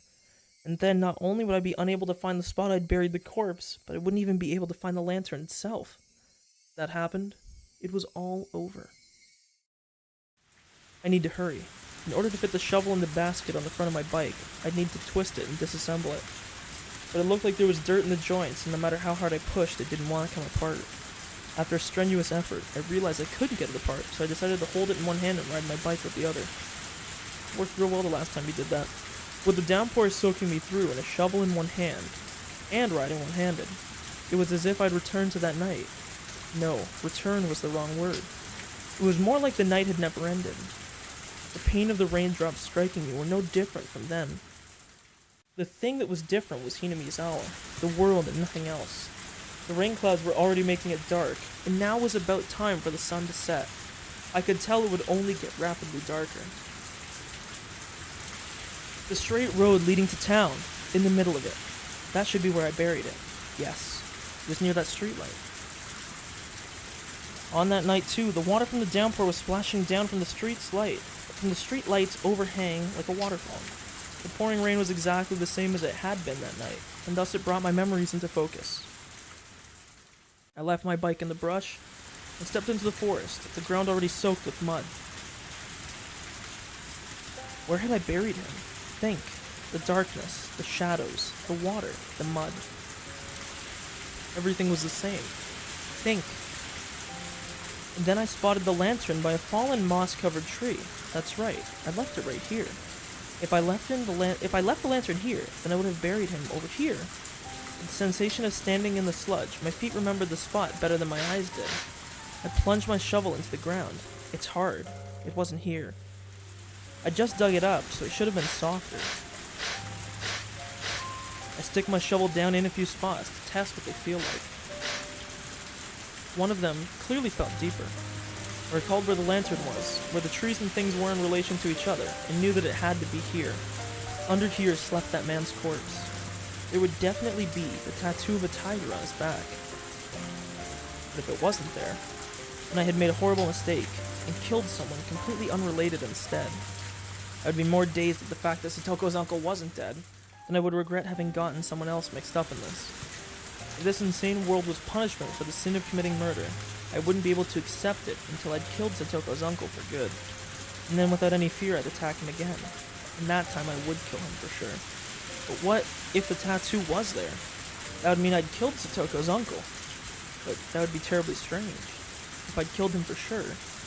And then not only would I be unable to find the spot I'd buried the corpse, but I wouldn't even be able to find the lantern itself. If that happened, it was all over. I need to hurry. In order to fit the shovel in the basket on the front of my bike, I'd need to twist it and disassemble it. But it looked like there was dirt in the joints, and no matter how hard I pushed, it didn't want to come apart. After a strenuous effort, I realized I couldn't get it apart, so I decided to hold it in one hand and ride my bike with the other. It worked real well the last time we did that. With the downpour soaking me through and a shovel in one hand, and riding one-handed, it was as if I'd returned to that night. No, return was the wrong word. It was more like the night had never ended. The pain of the raindrops striking me were no different from then. The thing that was different was Hinamizawa, the world and nothing else. The rain clouds were already making it dark, and now was about time for the sun to set. I could tell it would only get rapidly darker. The straight road leading to town, in the middle of it. That should be where I buried it. Yes, it was near that streetlight. On that night too, the water from the downpour was splashing down from the street light's overhang like a waterfall. The pouring rain was exactly the same as it had been that night, and thus it brought my memories into focus. I left my bike in the brush and stepped into the forest, the ground already soaked with mud. Where had I buried him? Think. The darkness, the shadows, the water, the mud. Everything was the same. Think. And then I spotted the lantern by a fallen moss-covered tree. That's right, I left it right here. If I left the lantern here, then I would have buried him over here. With the sensation of standing in the sludge, my feet remembered the spot better than my eyes did. I plunged my shovel into the ground. It's hard. It wasn't here. I just dug it up, so it should have been softer. I stick my shovel down in a few spots to test what they feel like. One of them clearly felt deeper. I recalled where the lantern was, where the trees and things were in relation to each other, and knew that it had to be here. Under here slept that man's corpse. There would definitely be the tattoo of a tiger on his back. But if it wasn't there, then I had made a horrible mistake, and killed someone completely unrelated instead. I would be more dazed at the fact that Satoko's uncle wasn't dead, than I would regret having gotten someone else mixed up in this. If this insane world was punishment for the sin of committing murder, I wouldn't be able to accept it until I'd killed Satoko's uncle for good. And then without any fear I'd attack him again. And that time I would kill him for sure. But what if the tattoo was there? That would mean I'd killed Satoko's uncle. But that would be terribly strange. If I'd killed him for sure,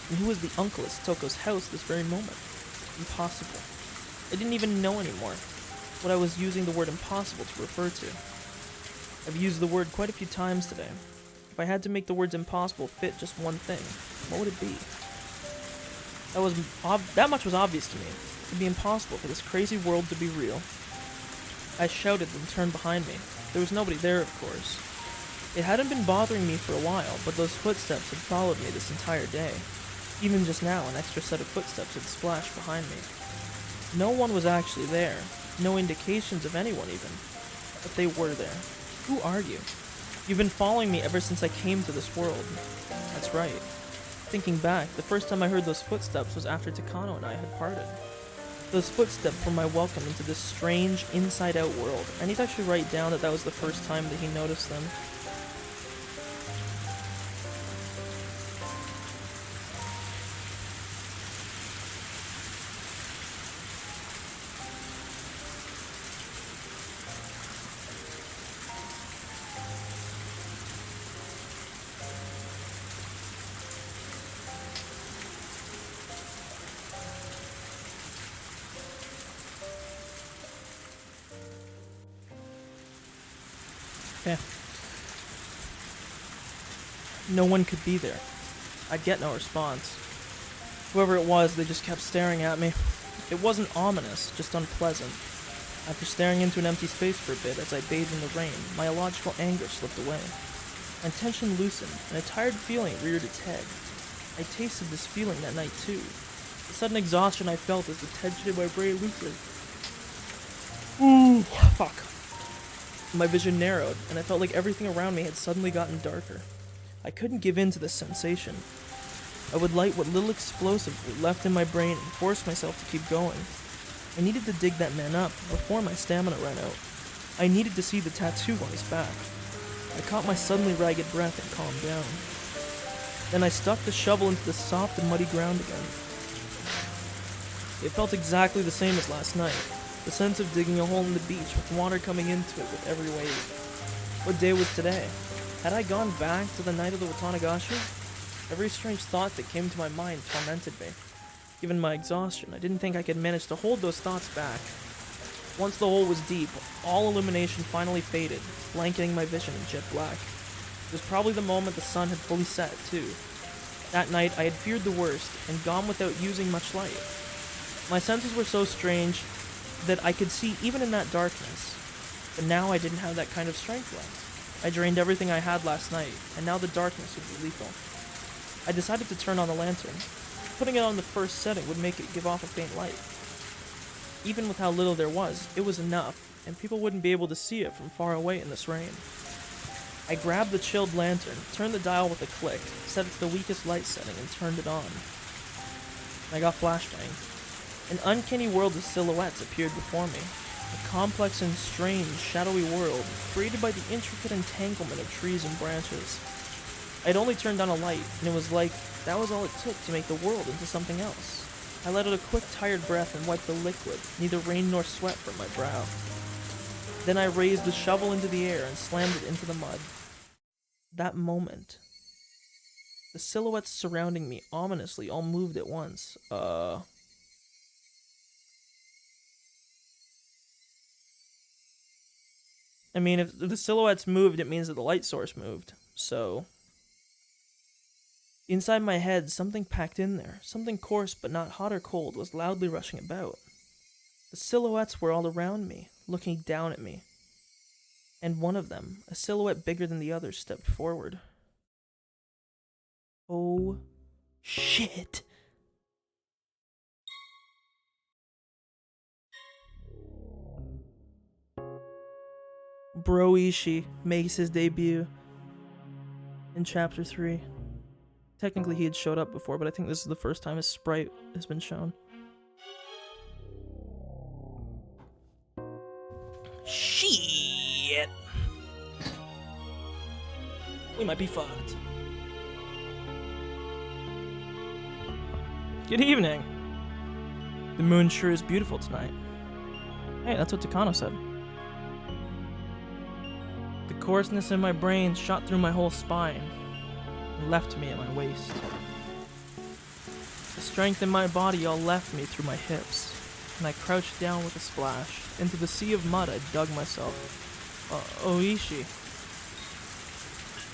then who was the uncle at Satoko's house this very moment? Impossible. I didn't even know anymore what I was using the word impossible to refer to. I've used the word quite a few times today. If I had to make the words impossible fit just one thing, what would it be? That much was obvious to me. It'd be impossible for this crazy world to be real. I shouted and turned behind me. There was nobody there, of course. It hadn't been bothering me for a while, but those footsteps had followed me this entire day. Even just now, an extra set of footsteps had splashed behind me. No one was actually there. No indications of anyone even. But they were there. Who are you? You've been following me ever since I came to this world. That's right. Thinking back, the first time I heard those footsteps was after Takano and I had parted. Those footsteps were my welcome into this strange, inside-out world. I need to actually write down that was the first time that he noticed them. Okay. No one could be there. I'd get no response. Whoever it was, they just kept staring at me. It wasn't ominous, just unpleasant. After staring into an empty space for a bit as I bathed in the rain, my illogical anger slipped away. My tension loosened, and a tired feeling reared its head. I tasted this feeling that night too. The sudden exhaustion I felt as the tension in my brain loosened. Ooh, fuck. My vision narrowed, and I felt like everything around me had suddenly gotten darker. I couldn't give in to this sensation. I would light what little explosives were left in my brain and force myself to keep going. I needed to dig that man up before my stamina ran out. I needed to see the tattoo on his back. I caught my suddenly ragged breath and calmed down. Then I stuck the shovel into the soft and muddy ground again. It felt exactly the same as last night, the sense of digging a hole in the beach with water coming into it with every wave. What day was today? Had I gone back to the night of the Tatarigoroshi? Every strange thought that came to my mind tormented me. Given my exhaustion, I didn't think I could manage to hold those thoughts back. Once the hole was deep, all illumination finally faded, blanketing my vision in jet black. It was probably the moment the sun had fully set, too. That night, I had feared the worst, and gone without using much light. My senses were so strange that I could see even in that darkness, but now I didn't have that kind of strength left. I drained everything I had last night, and now the darkness would be lethal. I decided to turn on the lantern. Putting it on the first setting would make it give off a faint light. Even with how little there was, it was enough, and people wouldn't be able to see it from far away in this rain. I grabbed the chilled lantern, turned the dial with a click, set it to the weakest light setting, and turned it on. I got flashbang. An uncanny world of silhouettes appeared before me. A complex and strange, shadowy world, created by the intricate entanglement of trees and branches. I'd only turned on a light, and it was like that was all it took to make the world into something else. I let out a quick, tired breath and wiped the liquid, neither rain nor sweat, from my brow. Then I raised the shovel into the air and slammed it into the mud. That moment, the silhouettes surrounding me ominously all moved at once. I mean, if the silhouettes moved, it means that the light source moved, so... Inside my head, something packed in there, something coarse but not hot or cold, was loudly rushing about. The silhouettes were all around me, looking down at me. And one of them, a silhouette bigger than the others, stepped forward. Oh, shit. Broishi makes his debut in Chapter 3. Technically, he had showed up before, but I think this is the first time his sprite has been shown. Shit! We might be fucked. Good evening. The moon sure is beautiful tonight. Hey, that's what Takano said. The coarseness in my brain shot through my whole spine and left me at my waist. The strength in my body all left me through my hips, and I crouched down with a splash. Into the sea of mud I dug myself. Oishi.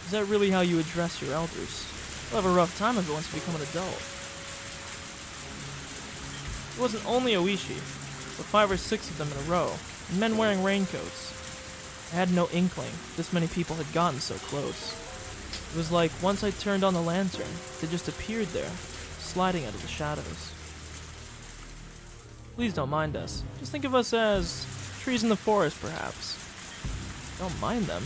Is that really how you address your elders? You'll have a rough time of it once you become an adult. It wasn't only Oishi, but 5 or 6 of them in a row, and men wearing raincoats. I had no inkling this many people had gotten so close. It was like once I turned on the lantern, they just appeared there, sliding out of the shadows. Please don't mind us. Just think of us as trees in the forest, perhaps. Don't mind them?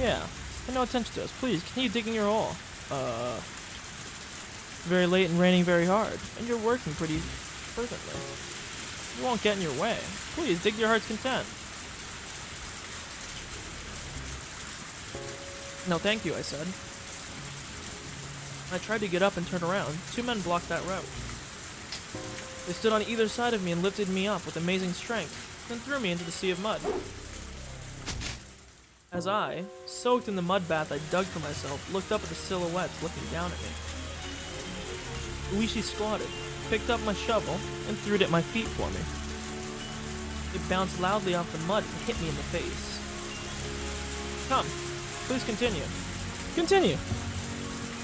Yeah, pay no attention to us. Please, continue digging your hole. Very late and raining very hard, and you're working pretty fervently. We won't get in your way. Please, dig to your heart's content. No, thank you, I said. I tried to get up and turn around. 2 men blocked that route. They stood on either side of me and lifted me up with amazing strength, then threw me into the sea of mud. As I, soaked in the mud bath I dug for myself, looked up at the silhouettes looking down at me. Uishi squatted, picked up my shovel, and threw it at my feet for me. It bounced loudly off the mud and hit me in the face. Come, please continue. Continue!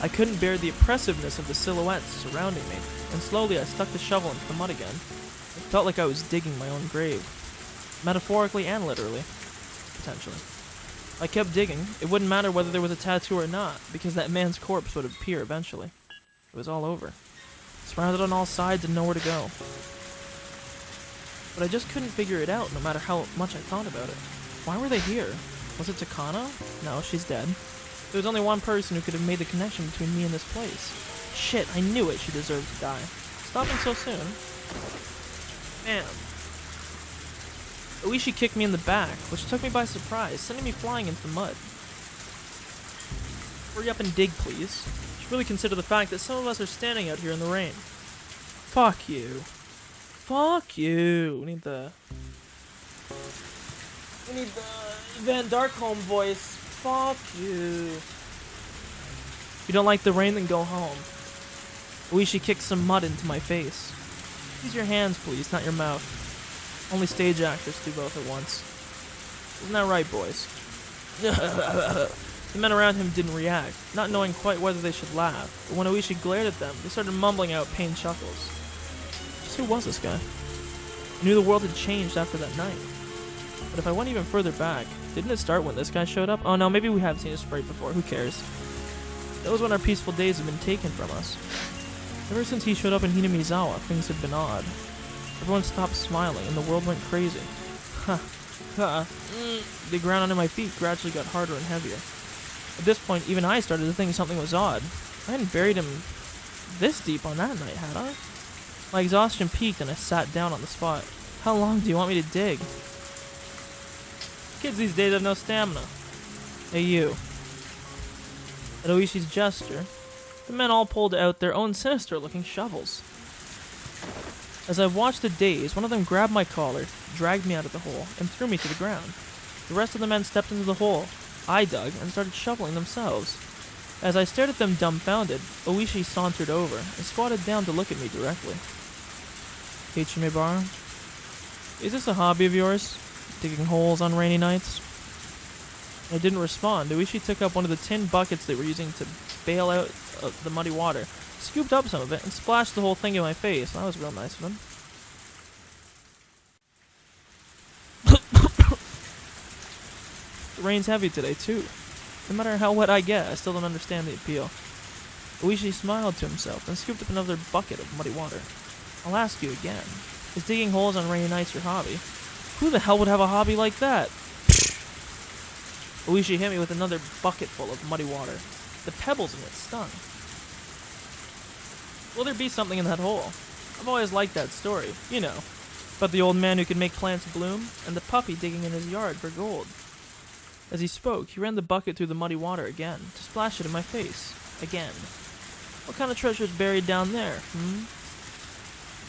I couldn't bear the oppressiveness of the silhouettes surrounding me, and slowly I stuck the shovel into the mud again. It felt like I was digging my own grave. Metaphorically and literally. Potentially. I kept digging. It wouldn't matter whether there was a tattoo or not, because that man's corpse would appear eventually. It was all over. Surrounded on all sides and nowhere to go. But I just couldn't figure it out, no matter how much I thought about it. Why were they here? Was it Takano? No, she's dead. There was only one person who could have made the connection between me and this place. Shit, I knew it. She deserved to die. Stopping so soon. Man. Oishi kicked me in the back, which took me by surprise, sending me flying into the mud. Hurry up and dig, please. You should really consider the fact that some of us are standing out here in the rain. Fuck you. Fuck you. We need the Van Darkholm voice. Fuck you. If you don't like the rain, then go home. Oishi kicked some mud into my face. Use your hands, please, not your mouth. Only stage actors do both at once. Isn't that right, boys? The men around him didn't react, not knowing quite whether they should laugh, but when Oishi glared at them, they started mumbling out pained chuckles. Just who was this guy? I knew the world had changed after that night. But if I went even further back, didn't it start when this guy showed up? Oh no, maybe we have seen his sprite before, who cares? That was when our peaceful days had been taken from us. Ever since he showed up in Hinamizawa, things had been odd. Everyone stopped smiling and the world went crazy. The ground under my feet gradually got harder and heavier. At this point, even I started to think something was odd. I hadn't buried him this deep on that night, had I? My exhaustion peaked and I sat down on the spot. How long do you want me to dig? Kids these days have no stamina. Hey, you. At Oishi's gesture, the men all pulled out their own sinister-looking shovels. As I watched the daze, one of them grabbed my collar, dragged me out of the hole, and threw me to the ground. The rest of the men stepped into the hole. I dug and started shoveling themselves. As I stared at them dumbfounded, Oishi sauntered over and squatted down to look at me directly. Hachimebara, is this a hobby of yours? Digging holes on rainy nights? I didn't respond. Oishi took up one of the tin buckets they were using to bail out the muddy water, scooped up some of it, and splashed the whole thing in my face. That was real nice of him. The rain's heavy today, too. No matter how wet I get, I still don't understand the appeal. Oishi smiled to himself, then scooped up another bucket of muddy water. I'll ask you again. Is digging holes on rainy nights your hobby? Who the hell would have a hobby like that? Oishi hit me with another bucket full of muddy water. The pebbles in it stung. Will there be something in that hole? I've always liked that story, you know, about the old man who could make plants bloom, and the puppy digging in his yard for gold. As he spoke, he ran the bucket through the muddy water again, to splash it in my face. Again. What kind of treasure's buried down there,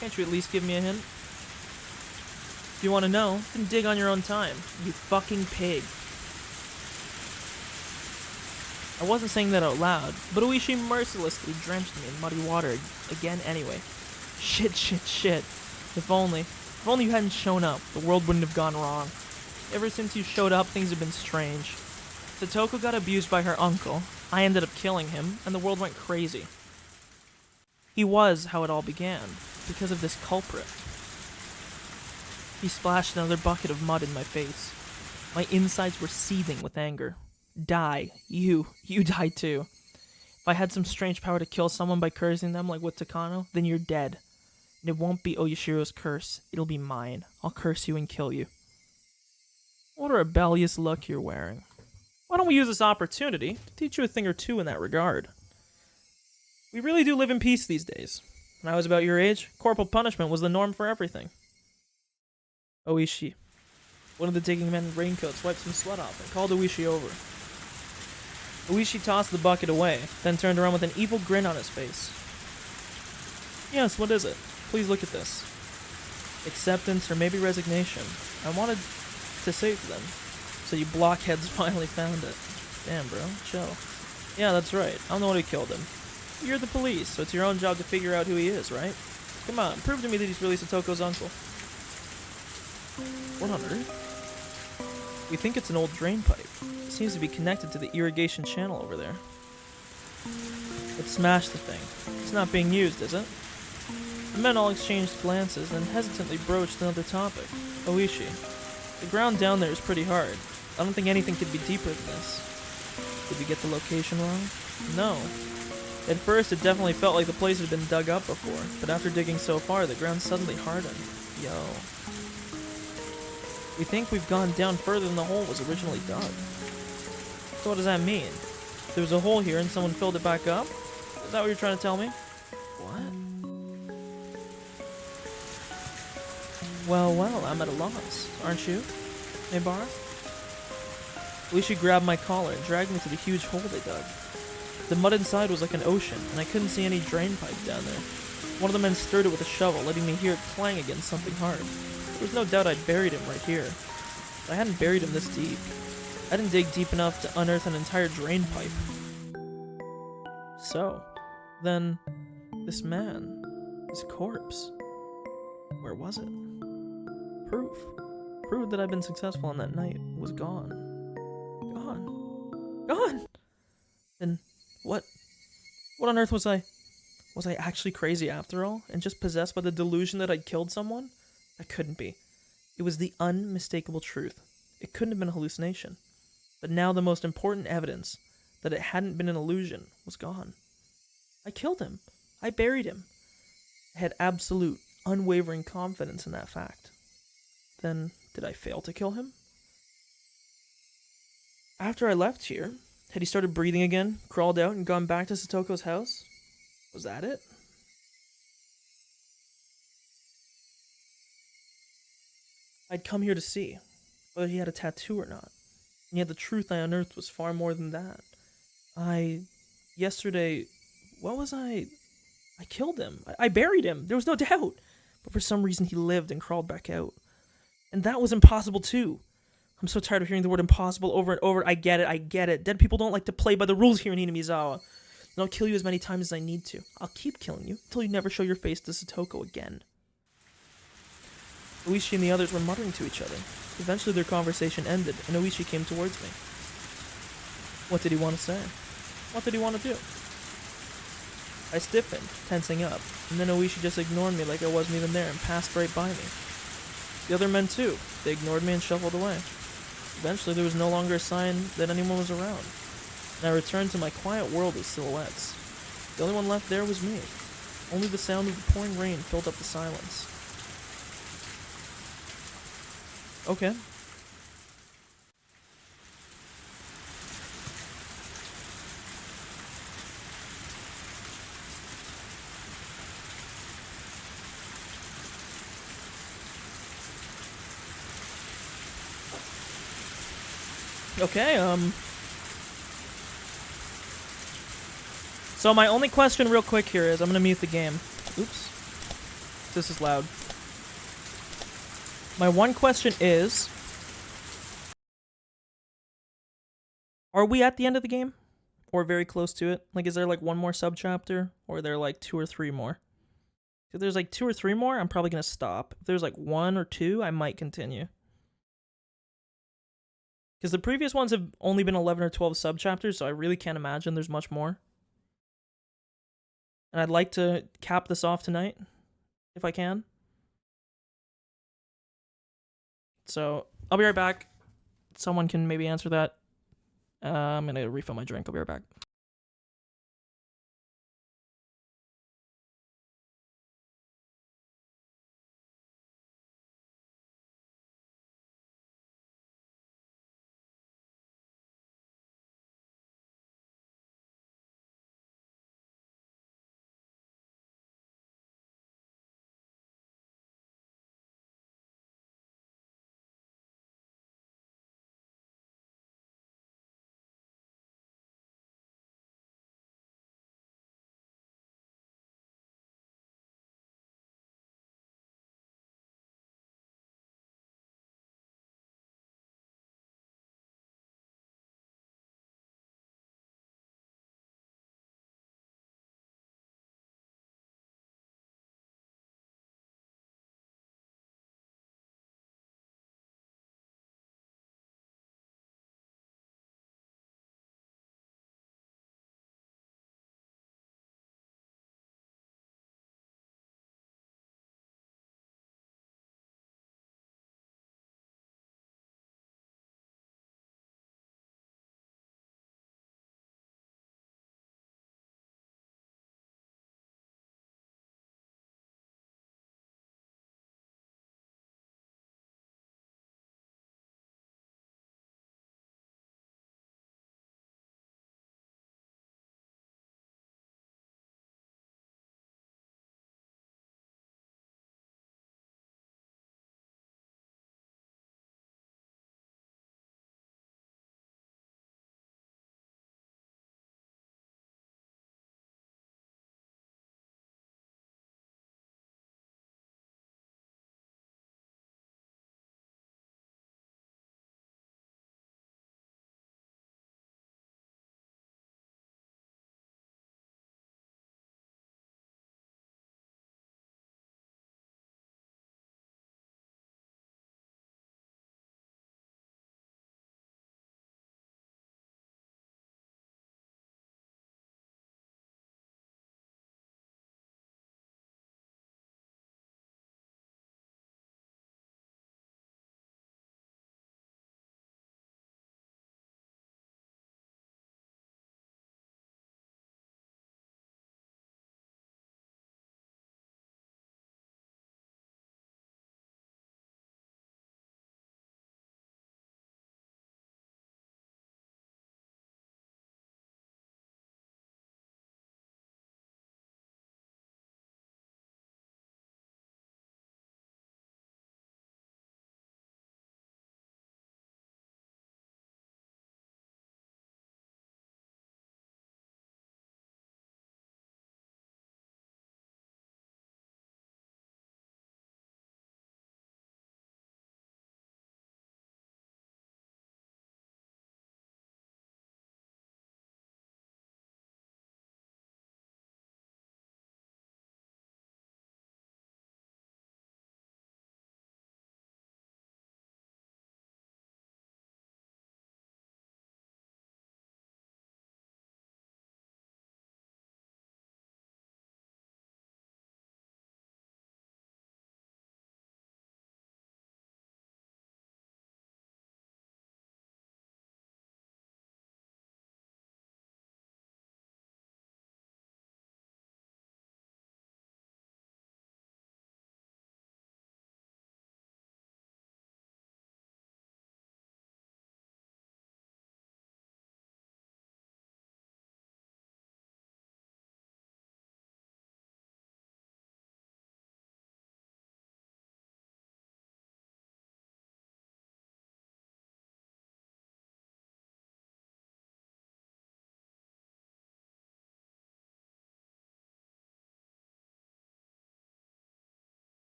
Can't you at least give me a hint? If you want to know, then dig on your own time, you fucking pig. I wasn't saying that out loud, but Oishi mercilessly drenched me in muddy water again anyway. Shit. If only you hadn't shown up, the world wouldn't have gone wrong. Ever since you showed up, things have been strange. Satoko got abused by her uncle, I ended up killing him, and the world went crazy. He was how it all began, because of this culprit. He splashed another bucket of mud in my face. My insides were seething with anger. Die. You die too. If I had some strange power to kill someone by cursing them like with Takano, then you're dead. And it won't be Oyashiro's curse, it'll be mine. I'll curse you and kill you. What a rebellious look you're wearing. Why don't we use this opportunity to teach you a thing or two in that regard? We really do live in peace these days. When I was about your age, corporal punishment was the norm for everything. Oishi. One of the digging men's raincoats wiped some sweat off and called Oishi over. Oishi tossed the bucket away, then turned around with an evil grin on his face. Yes, what is it? Please look at this. Acceptance or maybe resignation. I wanted to say it to them. So you blockheads finally found it. Damn, bro. Chill. Yeah, that's right. I'm the one who killed him. You're the police, so it's your own job to figure out who he is, right? Come on, prove to me that he's really Satoko's uncle. What on earth? We think it's an old drain pipe. It seems to be connected to the irrigation channel over there. Let's smash the thing. It's not being used, is it? The men all exchanged glances, then hesitantly broached another topic. Oishi. The ground down there is pretty hard. I don't think anything could be deeper than this. Did we get the location wrong? No. At first, it definitely felt like the place had been dug up before, but after digging so far, the ground suddenly hardened. Yo. We think we've gone down further than the hole was originally dug. So what does that mean? There was a hole here and someone filled it back up? Is that what you're trying to tell me? What? Well, I'm at a loss, aren't you, Nabara? Uishi grabbed my collar and dragged me to the huge hole they dug. The mud inside was like an ocean, and I couldn't see any drain pipe down there. One of the men stirred it with a shovel, letting me hear it clang against something hard. There was no doubt I'd buried him right here. But I hadn't buried him this deep. I didn't dig deep enough to unearth an entire drain pipe. So, then, this man, his corpse, where was it? Proof that I'd been successful on that night was gone. Gone! Then, what on earth was I? Was I actually crazy after all, and just possessed by the delusion that I'd killed someone? That couldn't be. It was the unmistakable truth. It couldn't have been a hallucination. But now the most important evidence that it hadn't been an illusion was gone. I killed him. I buried him. I had absolute, unwavering confidence in that fact. Then, did I fail to kill him? After I left here, had he started breathing again, crawled out, and gone back to Satoko's house? Was that it? I'd come here to see whether he had a tattoo or not. And yet the truth I unearthed was far more than that. Yesterday, I killed him. I buried him. There was no doubt. But for some reason he lived and crawled back out. And that was impossible too. I'm so tired of hearing the word impossible over and over. I get it. Dead people don't like to play by the rules here in Hinamizawa. And I'll kill you as many times as I need to. I'll keep killing you until you never show your face to Satoko again. Oishi and the others were muttering to each other. Eventually their conversation ended, and Oishi came towards me. What did he want to say? What did he want to do? I stiffened, tensing up, and then Oishi just ignored me like I wasn't even there and passed right by me. The other men too. They ignored me and shuffled away. Eventually there was no longer a sign that anyone was around, and I returned to my quiet world of silhouettes. The only one left there was me. Only the sound of the pouring rain filled up the silence. Okay. So my only question real quick here is, I'm gonna mute the game. Oops. This is loud. My one question is, are we at the end of the game? Or very close to it? Like, is there like one more sub-chapter? Or are there like 2 or 3 more? If there's like 2 or 3 more, I'm probably gonna stop. If there's like 1 or 2, I might continue. Because the previous ones have only been 11 or 12 sub-chapters, so I really can't imagine there's much more. And I'd like to cap this off tonight, if I can. So, I'll be right back. Someone can maybe answer that. I'm gonna refill my drink. I'll be right back.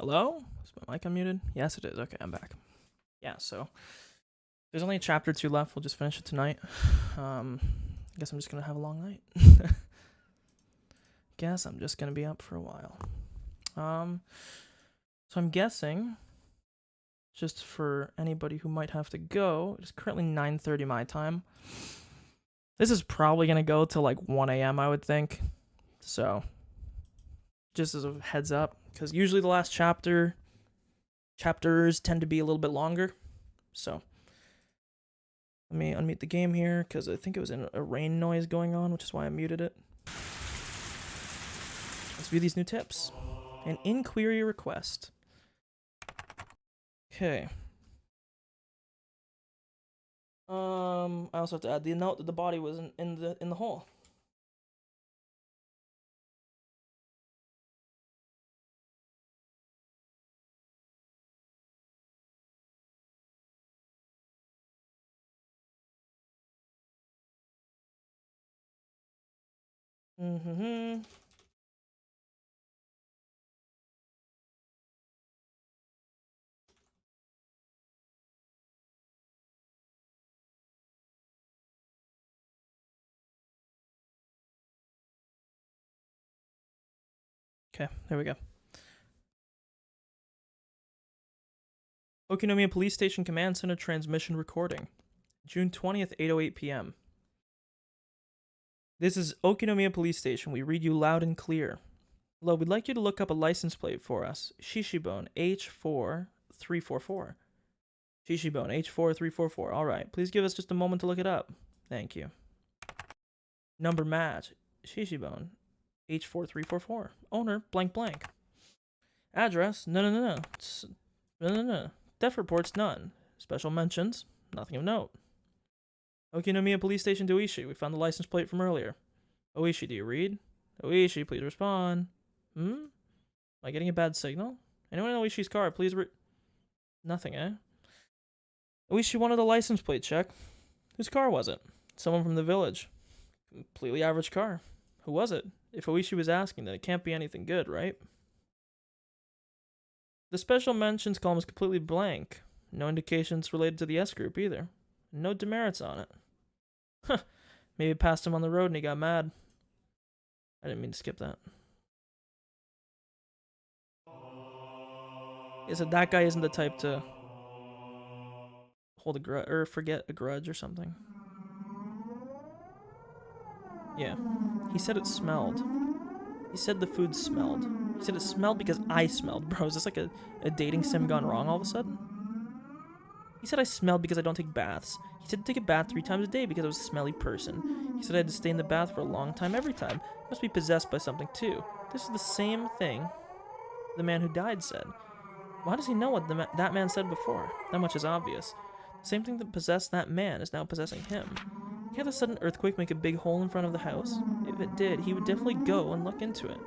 Hello? Is my mic unmuted? Yes, it is. Okay, I'm back. Yeah, so there's only a chapter or 2 left. We'll just finish it tonight. I guess I'm just gonna have a long night. Guess I'm just gonna be up for a while. So I'm guessing, just for anybody who might have to go, it's currently 9:30 my time. This is probably gonna go till like 1 a.m. I would think. So just as a heads up, because usually the last chapters tend to be a little bit longer. So let me unmute the game here, because I think it was a rain noise going on, which is why I muted it. Let's view these new tips. An inquiry request. Okay. I also have to add the note that the body was in the hole. Mm-hmm. Okay, there we go. Okinomiya Police Station Command Center transmission recording. June 20th, 8:08 p.m. This is Okinomiya Police Station. We read you loud and clear. Hello, we'd like you to look up a license plate for us. Shishibone H4344. Shishibone H4344. Alright, please give us just a moment to look it up. Thank you. Number match. Shishibone H4344. Owner blank blank. Address no. No. Death reports none. Special mentions nothing of note. Okinomiya Police Station to Oishi. We found the license plate from earlier. Oishi, do you read? Oishi, please respond. Am I getting a bad signal? Anyone in Oishi's car, please Nothing, eh? Oishi wanted a license plate check. Whose car was it? Someone from the village. Completely average car. Who was it? If Oishi was asking, then it can't be anything good, right? The special mentions column is completely blank. No indications related to the S group either. No demerits on it. Huh. Maybe it passed him on the road and he got mad. I didn't mean to skip that. Yeah, so that guy isn't the type to hold a grudge or forget a grudge or something. Yeah. He said it smelled. He said the food smelled. He said it smelled because I smelled. Bro, is this like a dating sim gone wrong all of a sudden? He said I smelled because I don't take baths. He said to take a bath 3 times a day because I was a smelly person. He said I had to stay in the bath for a long time every time. Must be possessed by something too. This is the same thing the man who died said. Why does he know what that man said before? That much is obvious. The same thing that possessed that man is now possessing him. Can't a sudden earthquake make a big hole in front of the house? If it did, he would definitely go and look into it.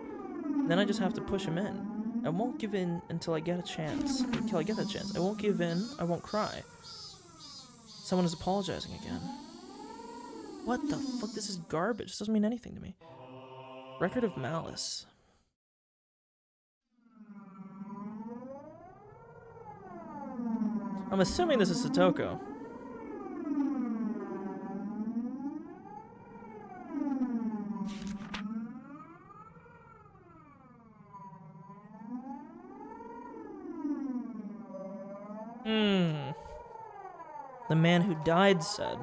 And then I just have to push him in. I won't give in until I get a chance. Until I get that chance. I won't give in. I won't cry. Someone is apologizing again. What the fuck? This is garbage. This doesn't mean anything to me. Record of malice. I'm assuming this is Satoko. The man who died said.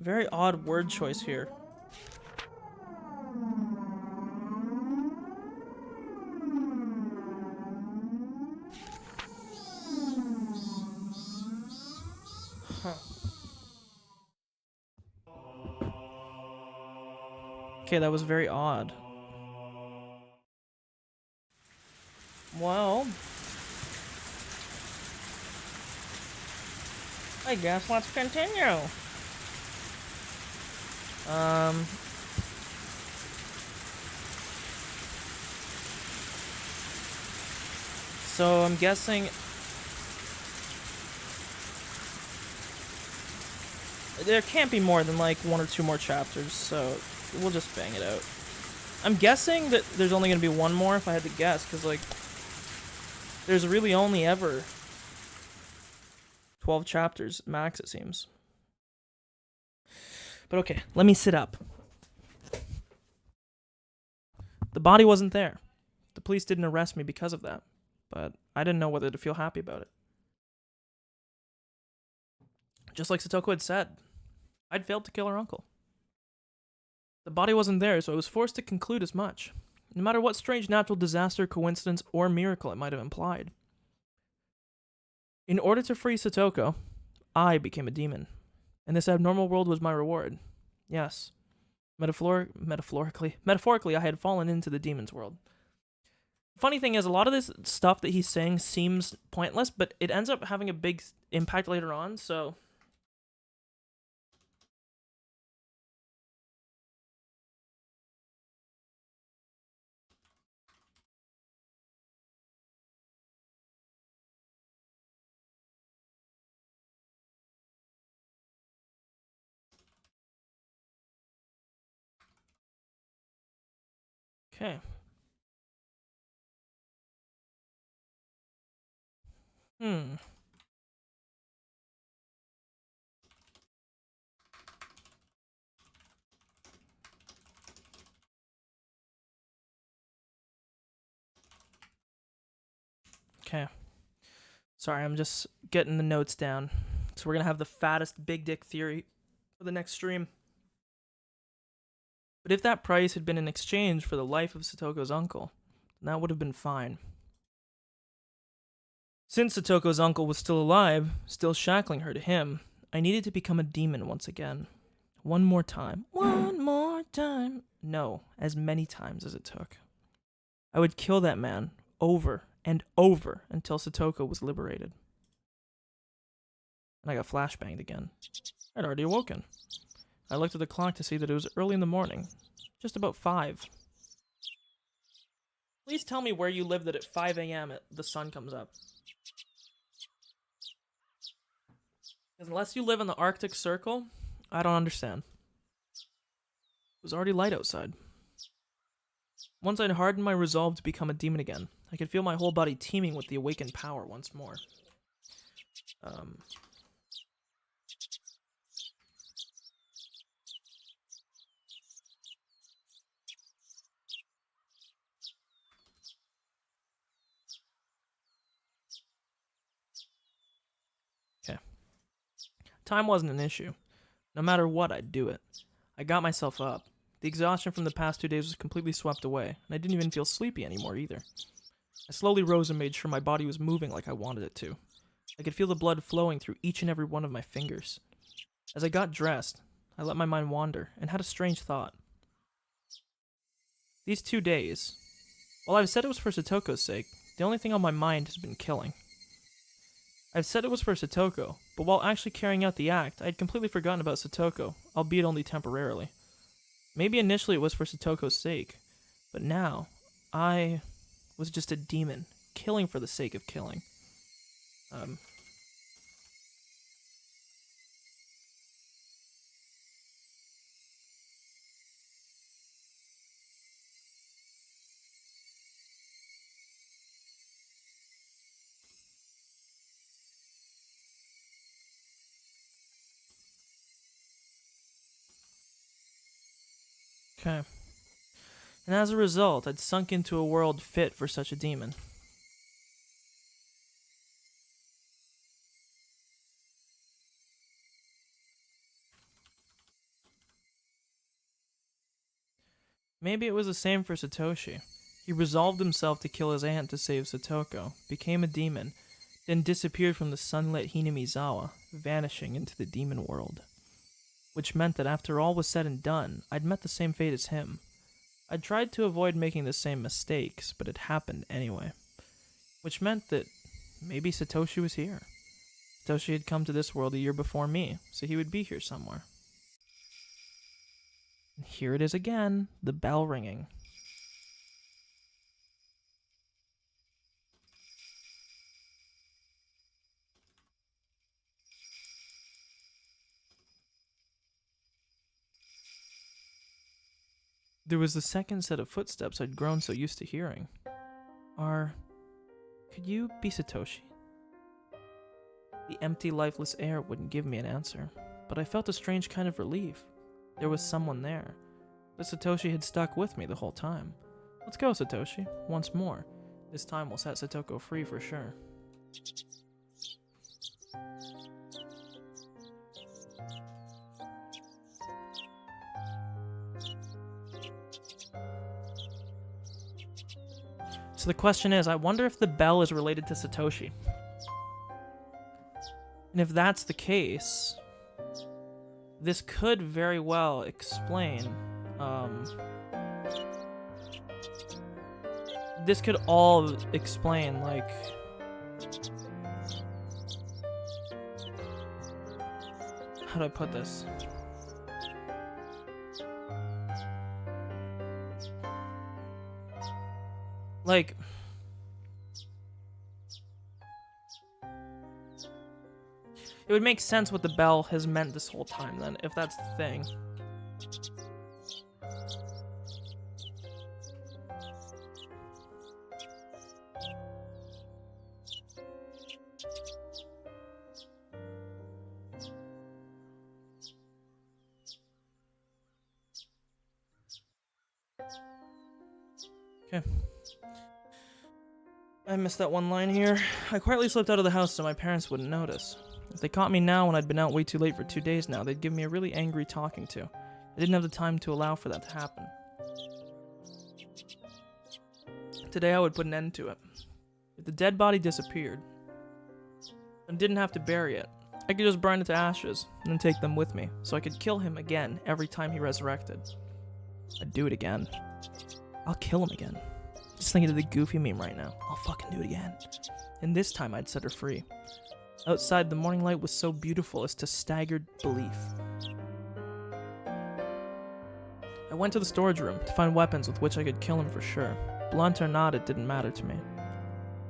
Very odd word choice here. Huh. Okay, that was very odd. Well, I guess let's continue. So I'm guessing there can't be more than like 1 or 2 more chapters, so we'll just bang it out. I'm guessing that there's only gonna be 1 more if I had to guess, because like there's really only ever 12 chapters max, it seems. But okay, let me sit up. The body wasn't there. The police didn't arrest me because of that, but I didn't know whether to feel happy about it. Just like Satoko had said, I'd failed to kill her uncle. The body wasn't there, so I was forced to conclude as much, no matter what strange natural disaster, coincidence, or miracle it might have implied. In order to free Satoko, I became a demon, and this abnormal world was my reward. Yes. Metaphorically, I had fallen into the demon's world. Funny thing is, a lot of this stuff that he's saying seems pointless, but it ends up having a big impact later on, so... Okay. Okay. Sorry, I'm just getting the notes down. So we're going to have the fattest big dick theory for the next stream. But if that price had been in exchange for the life of Satoko's uncle, then that would have been fine. Since Satoko's uncle was still alive, still shackling her to him, I needed to become a demon once again. One more time. One more time. No, as many times as it took. I would kill that man over and over until Satoko was liberated. And I got flashbanged again. I'd already awoken. I looked at the clock to see that it was early in the morning. Just about 5. Please tell me where you live that at 5 a.m. the sun comes up. Because unless you live in the Arctic Circle, I don't understand. It was already light outside. Once I'd hardened my resolve to become a demon again, I could feel my whole body teeming with the awakened power once more. Okay. Time wasn't an issue. No matter what, I'd do it. I got myself up. The exhaustion from the past 2 days was completely swept away, and I didn't even feel sleepy anymore either. I slowly rose and made sure my body was moving like I wanted it to. I could feel the blood flowing through each and every one of my fingers. As I got dressed, I let my mind wander and had a strange thought. These 2 days, while I've said it was for Satoko's sake, the only thing on my mind has been killing. I've said it was for Satoko, but while actually carrying out the act, I had completely forgotten about Satoko, albeit only temporarily. Maybe initially it was for Satoko's sake, but now, I was just a demon, killing for the sake of killing. Okay. And as a result, I'd sunk into a world fit for such a demon. Maybe it was the same for Satoshi. He resolved himself to kill his aunt to save Satoko, became a demon, then disappeared from the sunlit Hinamizawa, vanishing into the demon world. Which meant that after all was said and done, I'd met the same fate as him. I'd tried to avoid making the same mistakes, but it happened anyway. Which meant that maybe Satoshi was here. Satoshi had come to this world a year before me, so he would be here somewhere. And here it is again, the bell ringing. There was the second set of footsteps I'd grown so used to hearing. Could you be Satoshi? The empty, lifeless air wouldn't give me an answer, but I felt a strange kind of relief. There was someone there. But Satoshi had stuck with me the whole time. Let's go, Satoshi, once more. This time we'll set Satoko free for sure. So the question is, I wonder if the bell is related to Satoshi. And if that's the case, this could very well explain, this could all explain, like, how do I put this? Like, it would make sense what the bell has meant this whole time then, if that's the thing. Okay. I missed that one line here. I quietly slipped out of the house so my parents wouldn't notice. If they caught me now when I'd been out way too late for 2 days now, they'd give me a really angry talking to. I didn't have the time to allow for that to happen. Today I would put an end to it. If the dead body disappeared, and didn't have to bury it, I could just burn it to ashes, and then take them with me, so I could kill him again every time he resurrected. I'd do it again. I'll kill him again. Just thinking of the Goofy meme right now. I'll fucking do it again. And this time I'd set her free. Outside, the morning light was so beautiful as to staggered belief. I went to the storage room to find weapons with which I could kill him for sure. Blunt or not, it didn't matter to me.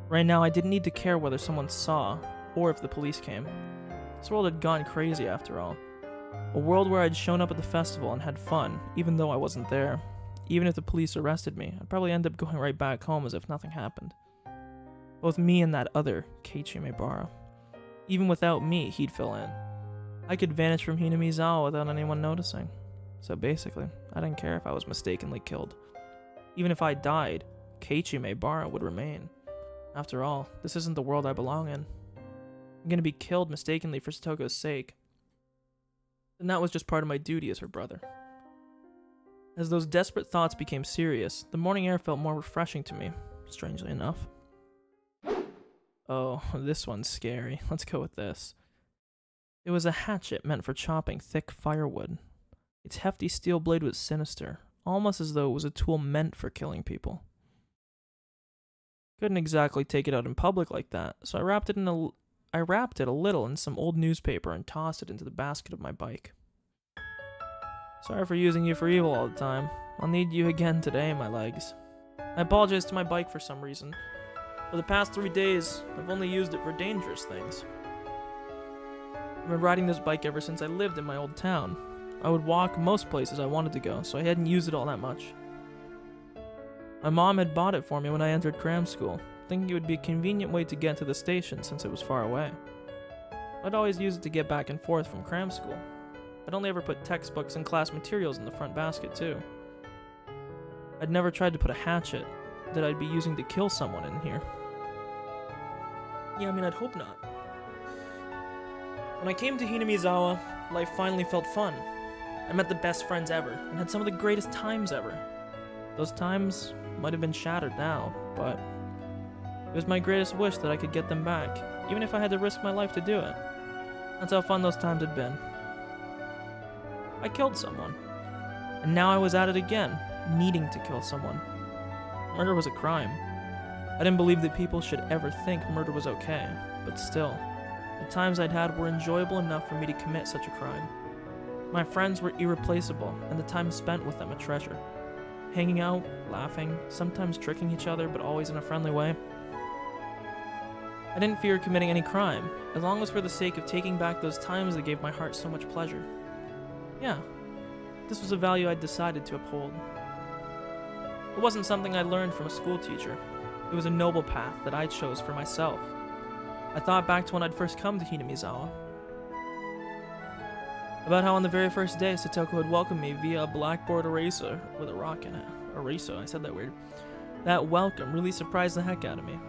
Right now, I didn't need to care whether someone saw, or if the police came. This world had gone crazy after all. A world where I'd shown up at the festival and had fun, even though I wasn't there. Even if the police arrested me, I'd probably end up going right back home as if nothing happened. Both me and that other, Keiichi Maebara. Even without me, he'd fill in. I could vanish from Hinamizawa without anyone noticing. So basically, I didn't care if I was mistakenly killed. Even if I died, Keiichi Maebara would remain. After all, this isn't the world I belong in. I'm gonna be killed mistakenly for Satoko's sake. And that was just part of my duty as her brother. As those desperate thoughts became serious, the morning air felt more refreshing to me, strangely enough. Oh, this one's scary. Let's go with this. It was a hatchet meant for chopping thick firewood. Its hefty steel blade was sinister, almost as though it was a tool meant for killing people. Couldn't exactly take it out in public like that, so I wrapped it a little in some old newspaper and tossed it into the basket of my bike. Sorry for using you for evil all the time. I'll need you again today, my legs. I apologize to my bike for some reason. For the past 3 days, I've only used it for dangerous things. I've been riding this bike ever since I lived in my old town. I would walk most places I wanted to go, so I hadn't used it all that much. My mom had bought it for me when I entered cram school, thinking it would be a convenient way to get to the station since it was far away. I'd always use it to get back and forth from cram school. I'd only ever put textbooks and class materials in the front basket, too. I'd never tried to put a hatchet that I'd be using to kill someone in here. Yeah, I mean, I'd hope not. When I came to Hinamizawa, life finally felt fun. I met the best friends ever, and had some of the greatest times ever. Those times might have been shattered now, but it was my greatest wish that I could get them back, even if I had to risk my life to do it. That's how fun those times had been. I killed someone, and now I was at it again, needing to kill someone. Murder was a crime. I didn't believe that people should ever think murder was okay, but still, the times I'd had were enjoyable enough for me to commit such a crime. My friends were irreplaceable, and the time spent with them a treasure. Hanging out, laughing, sometimes tricking each other, but always in a friendly way. I didn't fear committing any crime, as long as for the sake of taking back those times that gave my heart so much pleasure. Yeah, this was a value I'd decided to uphold. It wasn't something I learned from a school teacher. It was a noble path that I chose for myself. I thought back to when I'd first come to Hinamizawa. About how on the very first day, Satoko had welcomed me via a blackboard eraser with a rock in it. Eraser, I said that weird. That welcome really surprised the heck out of me.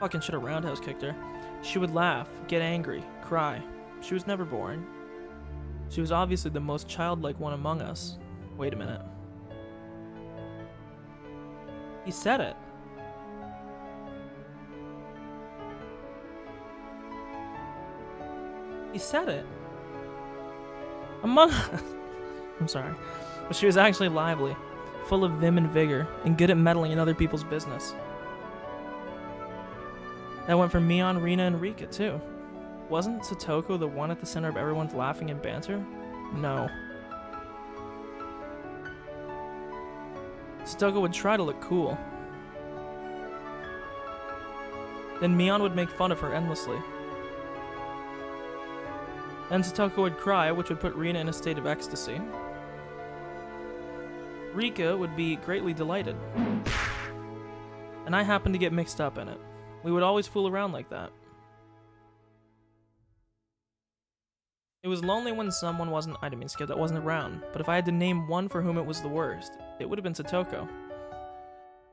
Fucking should have roundhouse kicked her. She would laugh, get angry, cry. She was never boring. She was obviously the most childlike one among us. Wait a minute. He said it. He said it. Among us. I'm sorry. But she was actually lively, full of vim and vigor, and good at meddling in other people's business. That went for Mion, Rina, and Rika, too. Wasn't Satoko the one at the center of everyone's laughing and banter? No. Satoko would try to look cool. Then Mion would make fun of her endlessly. Then Satoko would cry, which would put Rina in a state of ecstasy. Rika would be greatly delighted. And I happened to get mixed up in it. We would always fool around like that. It was lonely when someone wasn't, I didn't mean Skip, that wasn't around, but if I had to name one for whom it was the worst, it would have been Satoko.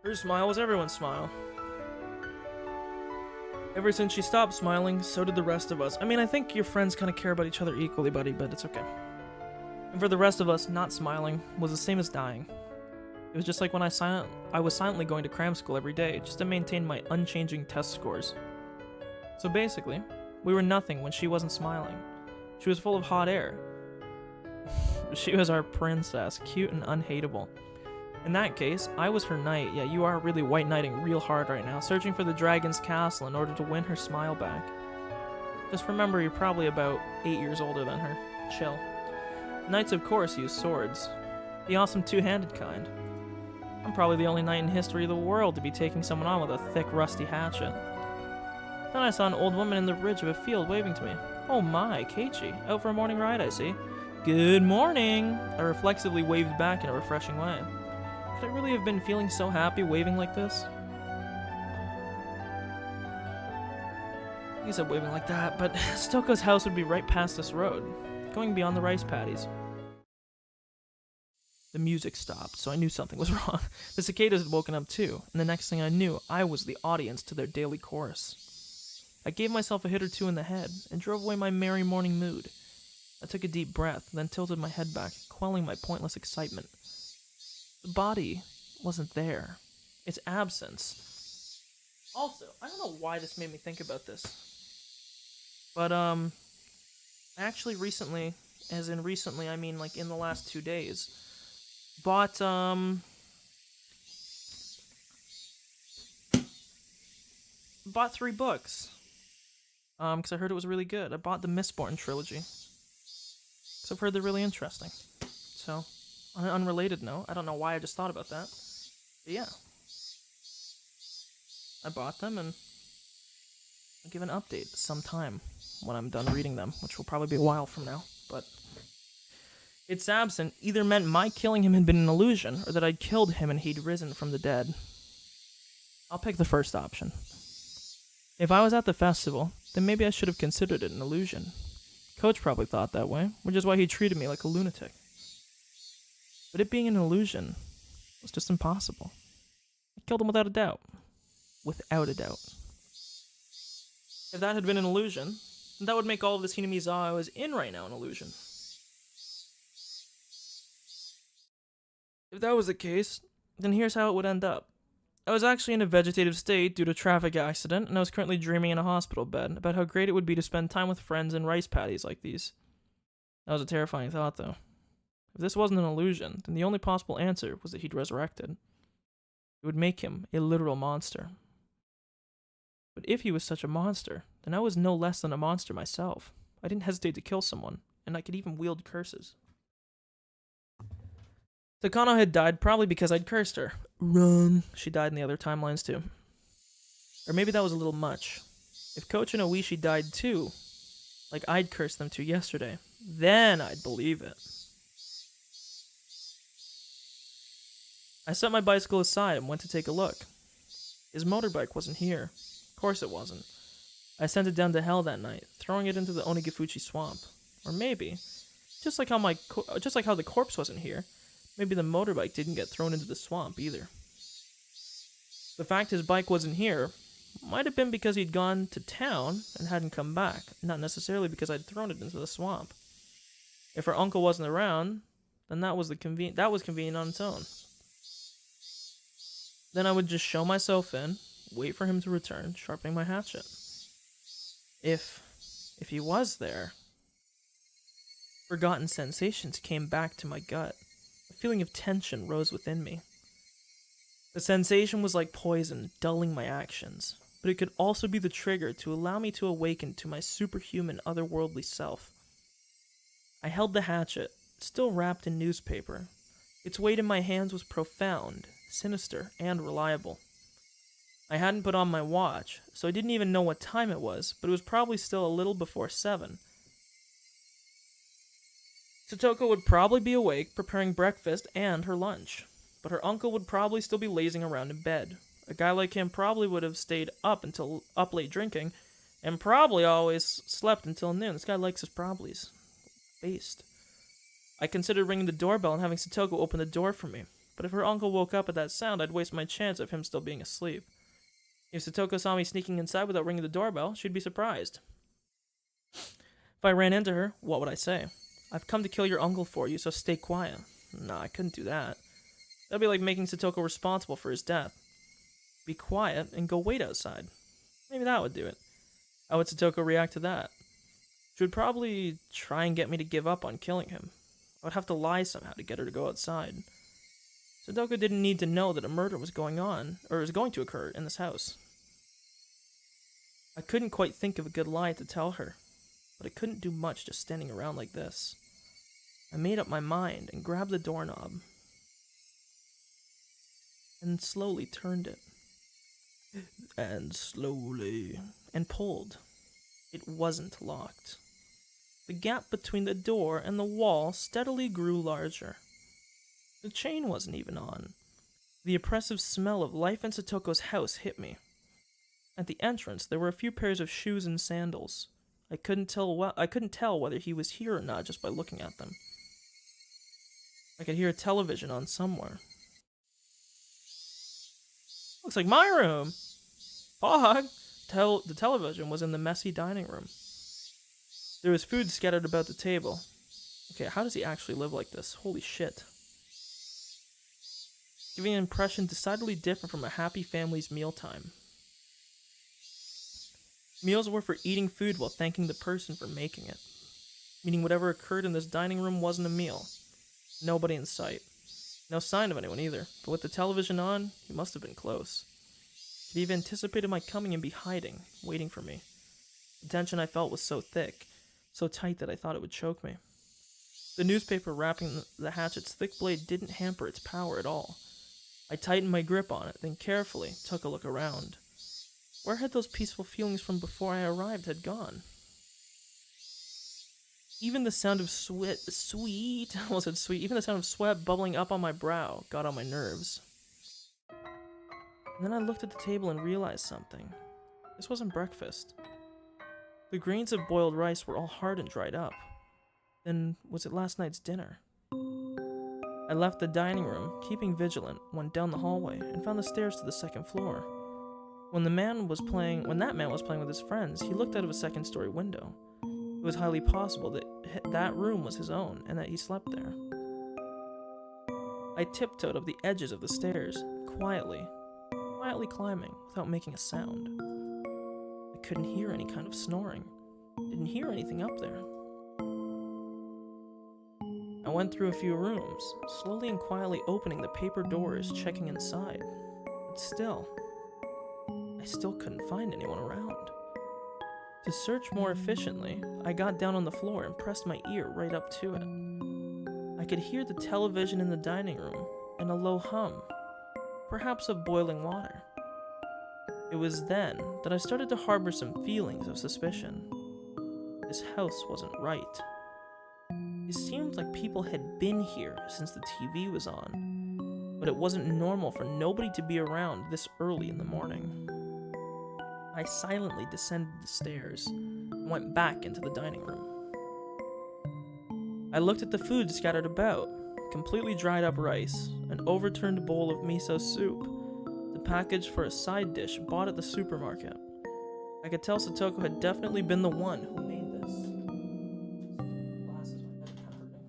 Her smile was everyone's smile. Ever since she stopped smiling, so did the rest of us. I mean, I think your friends kind of care about each other equally, buddy, but it's okay. And for the rest of us, not smiling was the same as dying. It was just like when I was silently going to cram school every day, just to maintain my unchanging test scores. So basically, we were nothing when she wasn't smiling. She was full of hot air. She was our princess, cute and unhateable. In that case, I was her knight. Yeah, you are really white knighting real hard right now, searching for the dragon's castle in order to win her smile back. Just remember, you're probably about 8 years older than her. Chill. Knights, of course, use swords. The awesome two-handed kind. I'm probably the only knight in history of the world to be taking someone on with a thick, rusty hatchet. Then I saw an old woman in the ridge of a field waving to me. Oh my, Keiichi, out for a morning ride, I see. Good morning! I reflexively waved back in a refreshing way. Could I really have been feeling so happy waving like this? I said waving like that, but Stoko's house would be right past this road, going beyond the rice paddies. The music stopped, so I knew something was wrong. The cicadas had woken up too, and the next thing I knew, I was the audience to their daily chorus. I gave myself a hit or two in the head, and drove away my merry morning mood. I took a deep breath, then tilted my head back, quelling my pointless excitement. The body wasn't there. Its absence. Also, I don't know why this made me think about this. But, I actually recently, as in recently, I mean like in the last 2 days, bought 3 books. Because I heard it was really good. I bought the Mistborn trilogy. Because I've heard they're really interesting. So, on an unrelated note, I don't know why I just thought about that. But yeah. I bought them and I'll give an update sometime when I'm done reading them, which will probably be a while from now. But its absence either meant my killing him had been an illusion, or that I'd killed him and he'd risen from the dead. I'll pick the first option. If I was at the festival, then maybe I should have considered it an illusion. Coach probably thought that way, which is why he treated me like a lunatic. But it being an illusion was just impossible. I killed him without a doubt. Without a doubt. If that had been an illusion, then that would make all of this Hinamizawa I was in right now an illusion. If that was the case, then here's how it would end up. I was actually in a vegetative state due to a traffic accident, and I was currently dreaming in a hospital bed about how great it would be to spend time with friends and rice paddies like these. That was a terrifying thought, though. If this wasn't an illusion, then the only possible answer was that he'd resurrected. It would make him a literal monster. But if he was such a monster, then I was no less than a monster myself. I didn't hesitate to kill someone, and I could even wield curses. Takano had died probably because I'd cursed her. Wrong. She died in the other timelines too. Or maybe that was a little much. If Coach and Oishi died too, like I'd cursed them to yesterday, then I'd believe it. I set my bicycle aside and went to take a look. His motorbike wasn't here. Of course it wasn't. I sent it down to hell that night, throwing it into the Onigifuchi swamp. Or maybe, just like how the corpse wasn't here, maybe the motorbike didn't get thrown into the swamp either. The fact his bike wasn't here might have been because he'd gone to town and hadn't come back, not necessarily because I'd thrown it into the swamp. If her uncle wasn't around, then that was convenient on its own. Then I would just show myself in, wait for him to return, sharpening my hatchet. If he was there, forgotten sensations came back to my gut. A feeling of tension rose within me. The sensation was like poison, dulling my actions, but it could also be the trigger to allow me to awaken to my superhuman, otherworldly self. I held the hatchet, still wrapped in newspaper. Its weight in my hands was profound, sinister, and reliable. I hadn't put on my watch, so I didn't even know what time it was, but it was probably still a little before 7. Satoko would probably be awake, preparing breakfast and her lunch, but her uncle would probably still be lazing around in bed. A guy like him probably would have stayed up late drinking, and probably always slept until noon. This guy likes his probablys. Based. I considered ringing the doorbell and having Satoko open the door for me, but if her uncle woke up at that sound, I'd waste my chance of him still being asleep. If Satoko saw me sneaking inside without ringing the doorbell, she'd be surprised. If I ran into her, what would I say? I've come to kill your uncle for you, so stay quiet. Nah, I couldn't do that. That'd be like making Satoko responsible for his death. Be quiet and go wait outside. Maybe that would do it. How would Satoko react to that? She would probably try and get me to give up on killing him. I would have to lie somehow to get her to go outside. Satoko didn't need to know that a murder was going to occur in this house. I couldn't quite think of a good lie to tell her, but I couldn't do much just standing around like this. I made up my mind and grabbed the doorknob and slowly turned it. And pulled. It wasn't locked. The gap between the door and the wall steadily grew larger. The chain wasn't even on. The oppressive smell of life in Satoko's house hit me. At the entrance, there were a few pairs of shoes and sandals. I couldn't tell whether he was here or not just by looking at them. I could hear a television on somewhere. Looks like my room. Fog. The television was in the messy dining room. There was food scattered about the table. Okay, how does he actually live like this? Holy shit. Giving an impression decidedly different from a happy family's mealtime. Meals were for eating food while thanking the person for making it. Meaning whatever occurred in this dining room wasn't a meal. Nobody in sight. No sign of anyone either, but with the television on, he must have been close. He'd even anticipated my coming and be hiding, waiting for me. The tension I felt was so thick, so tight that I thought it would choke me. The newspaper wrapping the hatchet's thick blade didn't hamper its power at all. I tightened my grip on it, then carefully took a look around. Where had those peaceful feelings from before I arrived had gone? Even the sound of even the sound of sweat bubbling up on my brow got on my nerves. And then I looked at the table and realized something. This wasn't breakfast. The grains of boiled rice were all hard and dried up. Then was it last night's dinner? I left the dining room, keeping vigilant, went down the hallway, and found the stairs to the second floor. When that man was playing with his friends, he looked out of a second-story window. It was highly possible that that room was his own, and that he slept there. I tiptoed up the edges of the stairs, quietly climbing without making a sound. I couldn't hear any kind of snoring. Didn't hear anything up there. I went through a few rooms, slowly and quietly opening the paper doors, checking inside. But still, I still couldn't find anyone around. To search more efficiently, I got down on the floor and pressed my ear right up to it. I could hear the television in the dining room and a low hum, perhaps of boiling water. It was then that I started to harbor some feelings of suspicion. This house wasn't right. It seemed like people had been here since the TV was on, but it wasn't normal for nobody to be around this early in the morning. I silently descended the stairs and went back into the dining room. I looked at the food scattered about: completely dried up rice, an overturned bowl of miso soup, the package for a side dish bought at the supermarket. I could tell Satoko had definitely been the one who made this. Glasses, my head kind of hurting.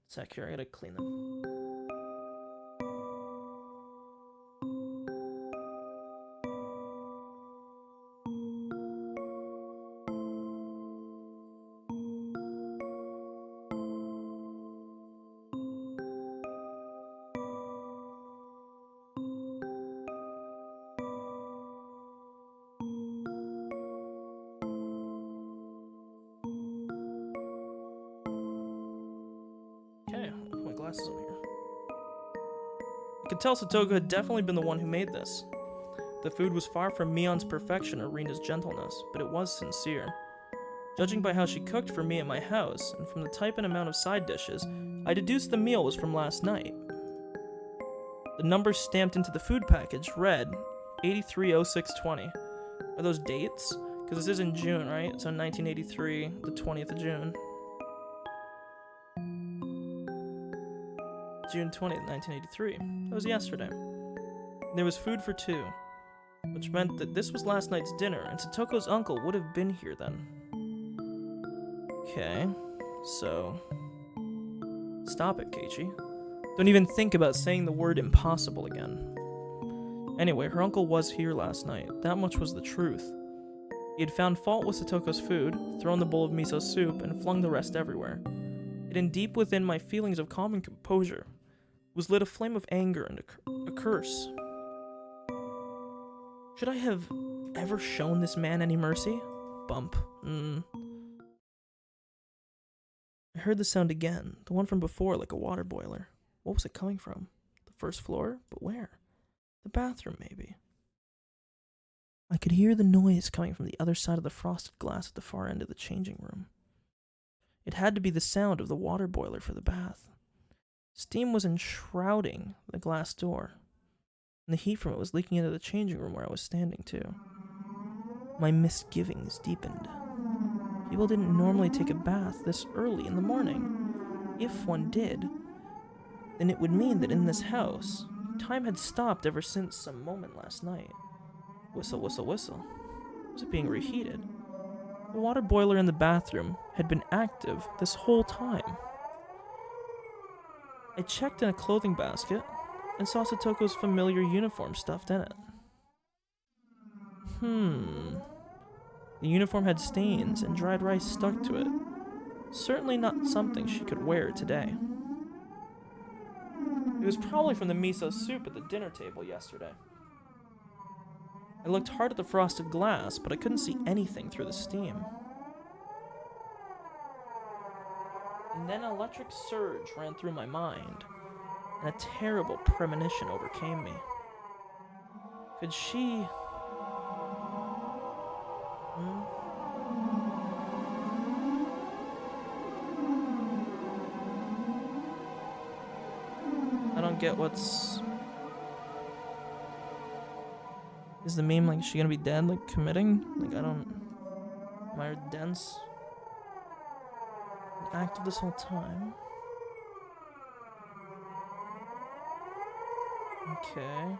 Sec here, I gotta clean them. Okay, I'll put my glasses on here. I could tell Satoko had definitely been the one who made this. The food was far from Mion's perfection or Rina's gentleness, but it was sincere. Judging by how she cooked for me at my house, and from the type and amount of side dishes, I deduced the meal was from last night. The numbers stamped into the food package read 830620. Are those dates? Because this is in June, right? So 1983, the 20th of June. June 20th, 1983. That was yesterday. There was food for two, which meant that this was last night's dinner, and Satoko's uncle would have been here then. Okay, so... Stop it, Keiichi. Don't even think about saying the word impossible again. Anyway, her uncle was here last night. That much was the truth. He had found fault with Satoko's food, thrown the bowl of miso soup, and flung the rest everywhere. Hidden deep within my feelings of calm and composure was lit a flame of anger and a curse. Should I have ever shown this man any mercy? Bump. I heard the sound again, the one from before, like a water boiler. What was it coming from? The first floor? But where? The bathroom, maybe. I could hear the noise coming from the other side of the frosted glass at the far end of the changing room. It had to be the sound of the water boiler for the bath. Steam was enshrouding the glass door, and the heat from it was leaking into the changing room where I was standing, too. My misgivings deepened. People didn't normally take a bath this early in the morning. If one did, then it would mean that in this house, time had stopped ever since some moment last night. Whistle, whistle, whistle. Was it being reheated? The water boiler in the bathroom had been active this whole time. I checked in a clothing basket and saw Satoko's familiar uniform stuffed in it. The uniform had stains and dried rice stuck to it. Certainly not something she could wear today. It was probably from the miso soup at the dinner table yesterday. I looked hard at the frosted glass, but I couldn't see anything through the steam. And then an electric surge ran through my mind, and a terrible premonition overcame me. Could she... I don't get what's... Is the meme like, is she gonna be dead, like committing? Like, I don't... Am I dense? Active this whole time. Okay.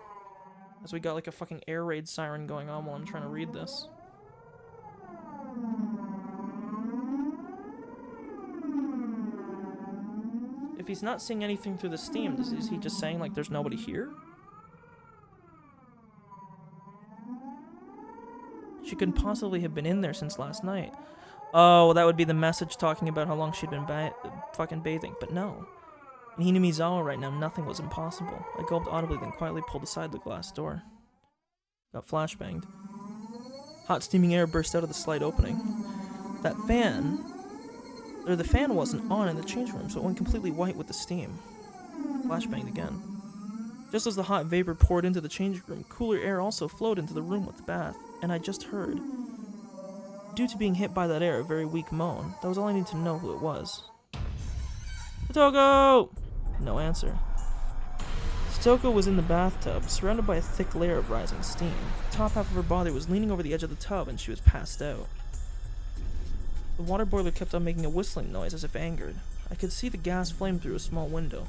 As we got like a fucking air raid siren going on while I'm trying to read this. If if he's not seeing anything through the steam, is he just saying, like, there's nobody here? She couldn't possibly have been in there since last night. Oh, that would be the message talking about how long she'd been fucking bathing. But no. In Hinamizawa right now, nothing was impossible. I gulped audibly, then quietly pulled aside the glass door. Got flashbanged. Hot steaming air burst out of the slight opening. The fan wasn't on in the change room, so it went completely white with the steam. Flashbanged again. Just as the hot vapor poured into the changing room, cooler air also flowed into the room with the bath, and I just heard. Due to being hit by that air, a very weak moan. That was all I needed to know who it was. Satoko! No answer. Satoko was in the bathtub, surrounded by a thick layer of rising steam. The top half of her body was leaning over the edge of the tub, and she was passed out. The water boiler kept on making a whistling noise as if angered. I could see the gas flame through a small window,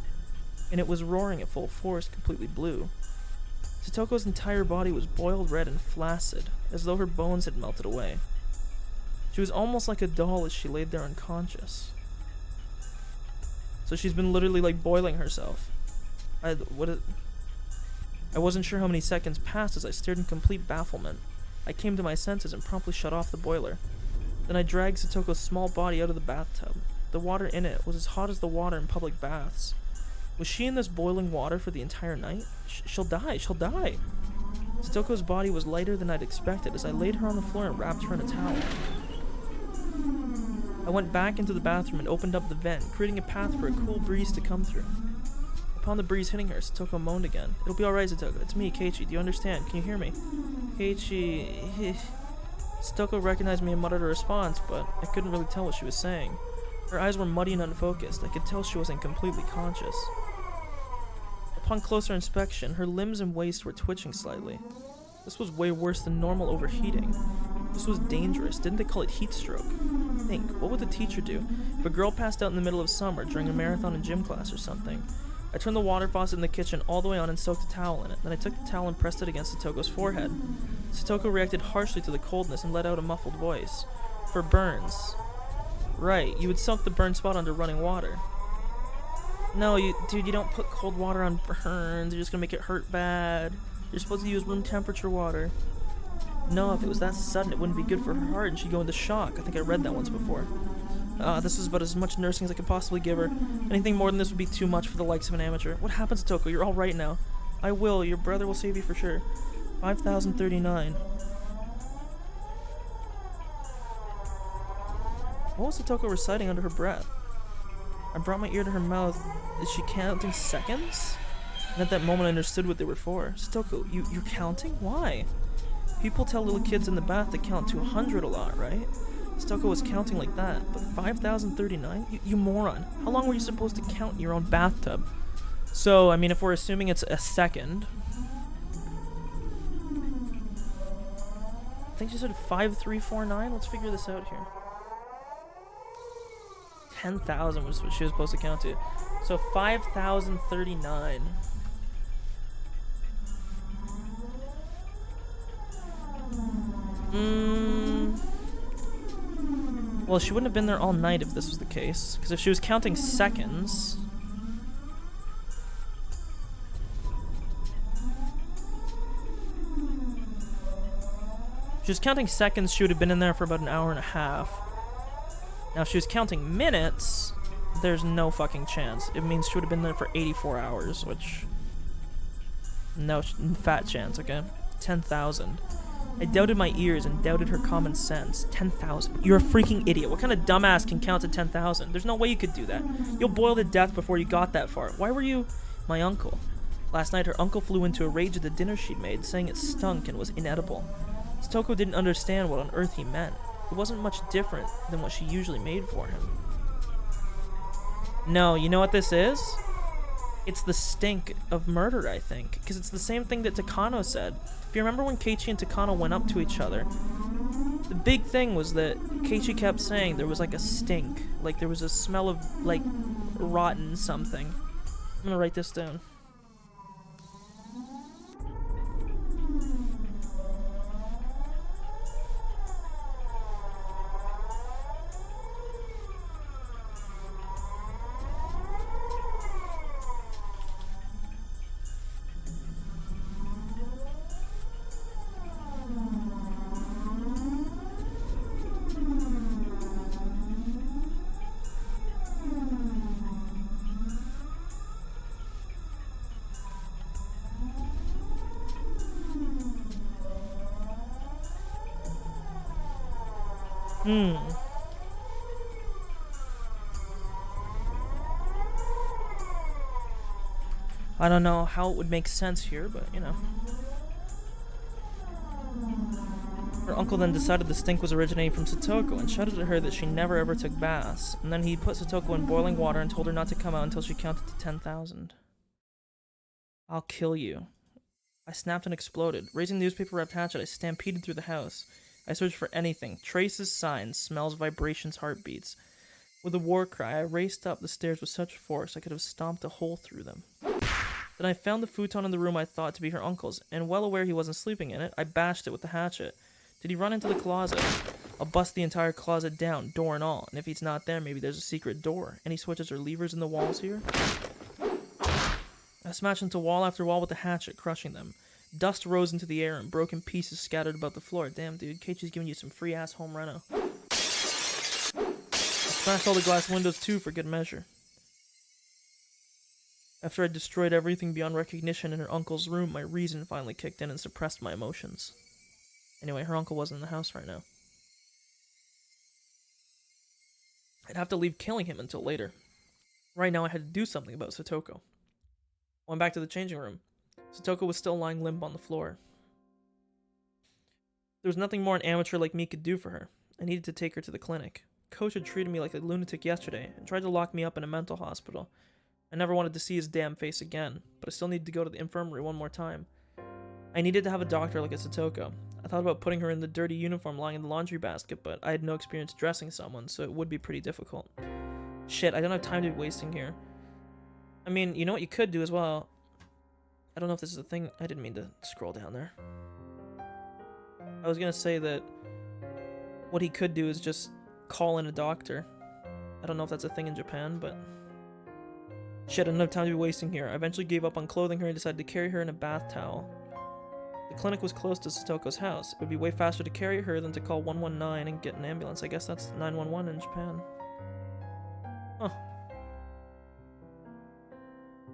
and it was roaring at full force, completely blue. Satoko's entire body was boiled red and flaccid, as though her bones had melted away. She was almost like a doll as she laid there unconscious. So she's been literally, like, boiling herself. I wasn't sure how many seconds passed as I stared in complete bafflement. I came to my senses and promptly shut off the boiler. Then I dragged Satoko's small body out of the bathtub. The water in it was as hot as the water in public baths. Was she in this boiling water for the entire night? She'll die. Satoko's body was lighter than I'd expected as I laid her on the floor and wrapped her in a towel. I went back into the bathroom and opened up the vent, creating a path for a cool breeze to come through. Upon the breeze hitting her, Satoko moaned again. It'll be alright, Satoko. It's me, Keiichi. Do you understand? Can you hear me? Keiichi... Satoko recognized me and muttered a response, but I couldn't really tell what she was saying. Her eyes were muddy and unfocused. I could tell she wasn't completely conscious. Upon closer inspection, her limbs and waist were twitching slightly. This was way worse than normal overheating. This was dangerous. Didn't they call it heat stroke? Think, what would the teacher do if a girl passed out in the middle of summer during a marathon in gym class or something? I turned the water faucet in the kitchen all the way on and soaked a towel in it. Then I took the towel and pressed it against Satoko's forehead. Satoko reacted harshly to the coldness and let out a muffled voice. For burns. Right, you would soak the burn spot under running water. No, dude, you don't put cold water on burns. You're just gonna make it hurt bad. You're supposed to use room temperature water. No, if it was that sudden, it wouldn't be good for her heart and she'd go into shock. I think I read that once before. This was about as much nursing as I could possibly give her. Anything more than this would be too much for the likes of an amateur. What happens, Satoko? You're all right now. I will. Your brother will save you for sure. 5,039. What was Satoko reciting under her breath? I brought my ear to her mouth. Is she counting seconds? And at that moment I understood what they were for. Satoko, you're counting? Why? People tell little kids in the bath to count to 100 a lot, right? Satoko was counting like that, but 5,039? You moron. How long were you supposed to count in your own bathtub? So, I mean, if we're assuming it's a second... I think she said 5,349? Let's figure this out here. 10,000 was what she was supposed to count to. So 5,039. Well, she wouldn't have been there all night if this was the case. Because if she was counting seconds... If she was counting seconds, she would have been in there for about an hour and a half. Now, if she was counting minutes, there's no fucking chance. It means she would have been there for 84 hours, which... No fat chance, okay? 10,000. I doubted my ears and doubted her common sense. 10,000. You're a freaking idiot. What kind of dumbass can count to 10,000? There's no way you could do that. You'll boil to death before you got that far. Why were you... My uncle. Last night, her uncle flew into a rage at the dinner she'd made, saying it stunk and was inedible. Satoko didn't understand what on earth he meant. It wasn't much different than what she usually made for him. No, you know what this is? It's the stink of murder, I think. Because it's the same thing that Takano said. If you remember when Keiichi and Takano went up to each other, the big thing was that Keiichi kept saying there was like a stink. Like there was a smell of, like, rotten something. I'm gonna write this down. I don't know how it would make sense here, but you know. Her uncle then decided the stink was originating from Satoko and shouted at her that she never ever took baths, and then he put Satoko in boiling water and told her not to come out until she counted to 10,000. I'll kill you. I snapped and exploded. Raising the newspaper-wrapped hatchet, I stampeded through the house. I searched for anything. Traces, signs, smells, vibrations, heartbeats. With a war cry, I raced up the stairs with such force I could have stomped a hole through them. Then I found the futon in the room I thought to be her uncle's, and well aware he wasn't sleeping in it, I bashed it with the hatchet. Did he run into the closet? I'll bust the entire closet down, door and all, and if he's not there, maybe there's a secret door. Any switches or levers in the walls here? I smashed into wall after wall with the hatchet, crushing them. Dust rose into the air and broken pieces scattered about the floor. Damn, dude, Keiichi's giving you some free-ass home reno. I smashed all the glass windows, too, for good measure. After I destroyed everything beyond recognition in her uncle's room, my reason finally kicked in and suppressed my emotions. Anyway, her uncle wasn't in the house right now. I'd have to leave killing him until later. Right now I had to do something about Satoko. Went back to the changing room. Satoko was still lying limp on the floor. There was nothing more an amateur like me could do for her. I needed to take her to the clinic. Coach had treated me like a lunatic yesterday and tried to lock me up in a mental hospital. I never wanted to see his damn face again, but I still needed to go to the infirmary one more time. I needed to have a doctor like a Satoko. I thought about putting her in the dirty uniform lying in the laundry basket, but I had no experience dressing someone, so it would be pretty difficult. Shit, I don't have time to be wasting here. I mean, you know what you could do as well? I don't know if this is a thing. I didn't mean to scroll down there. I was gonna say that what he could do is just call in a doctor. I don't know if that's a thing in Japan, but... Shit, I don't have time to be wasting here. I eventually gave up on clothing her and decided to carry her in a bath towel. The clinic was close to Satoko's house. It would be way faster to carry her than to call 119 and get an ambulance. I guess that's 911 in Japan. Huh.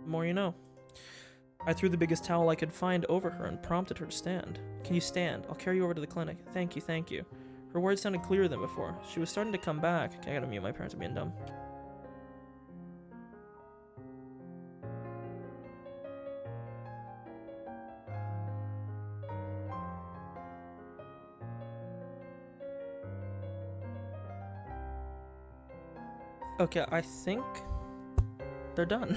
The more you know. I threw the biggest towel I could find over her and prompted her to stand. Can you stand? I'll carry you over to the clinic. Thank you, thank you. Her words sounded clearer than before. She was starting to come back. I gotta mute, my parents are being dumb. Okay, I think they're done.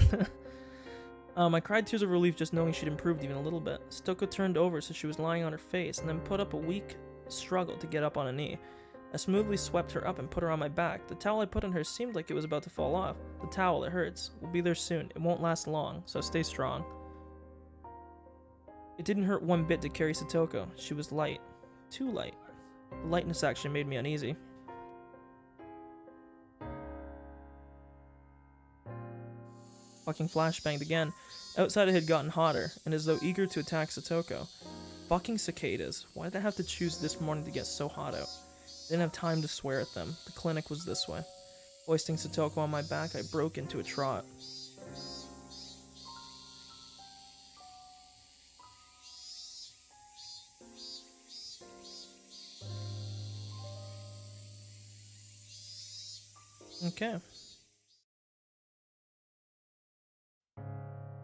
I cried tears of relief just knowing she'd improved even a little bit. Satoko turned over so she was lying on her face and then put up a weak struggle to get up on a knee. I smoothly swept her up and put her on my back. The towel I put on her seemed like it was about to fall off. The towel, it hurts. We'll be there soon. It won't last long, so stay strong. It didn't hurt one bit to carry Satoko. She was light. Too light. The lightness actually made me uneasy. Fucking flashbanged again. Outside it had gotten hotter, and as though eager to attack Satoko. Fucking cicadas. Why did I have to choose this morning to get so hot out? I didn't have time to swear at them. The clinic was this way. Hoisting Satoko on my back, I broke into a trot. Okay.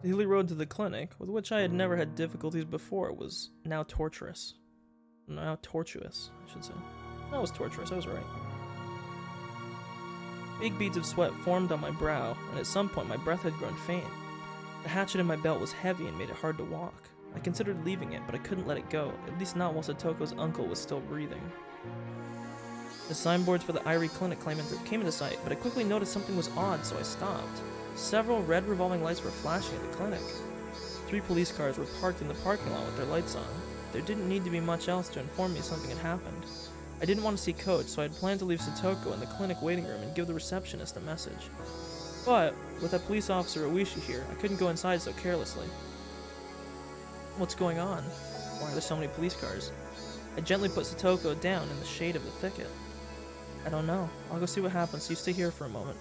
The hilly road to the clinic, with which I had never had difficulties before, was now tortuous. Now tortuous, I should say. No, it was tortuous, I was right. Big beads of sweat formed on my brow, and at some point my breath had grown faint. The hatchet in my belt was heavy and made it hard to walk. I considered leaving it, but I couldn't let it go, at least not while Satoko's uncle was still breathing. The signboards for the Irie Clinic came into sight, but I quickly noticed something was odd, so I stopped. Several red revolving lights were flashing at the clinic. 3 police cars were parked in the parking lot with their lights on. There didn't need to be much else to inform me something had happened. I didn't want to see Coach, so I had planned to leave Satoko in the clinic waiting room and give the receptionist a message. But, with that police officer Oishi here, I couldn't go inside so carelessly. What's going on? Why are there so many police cars? I gently put Satoko down in the shade of the thicket. I don't know. I'll go see what happens, so you stay here for a moment.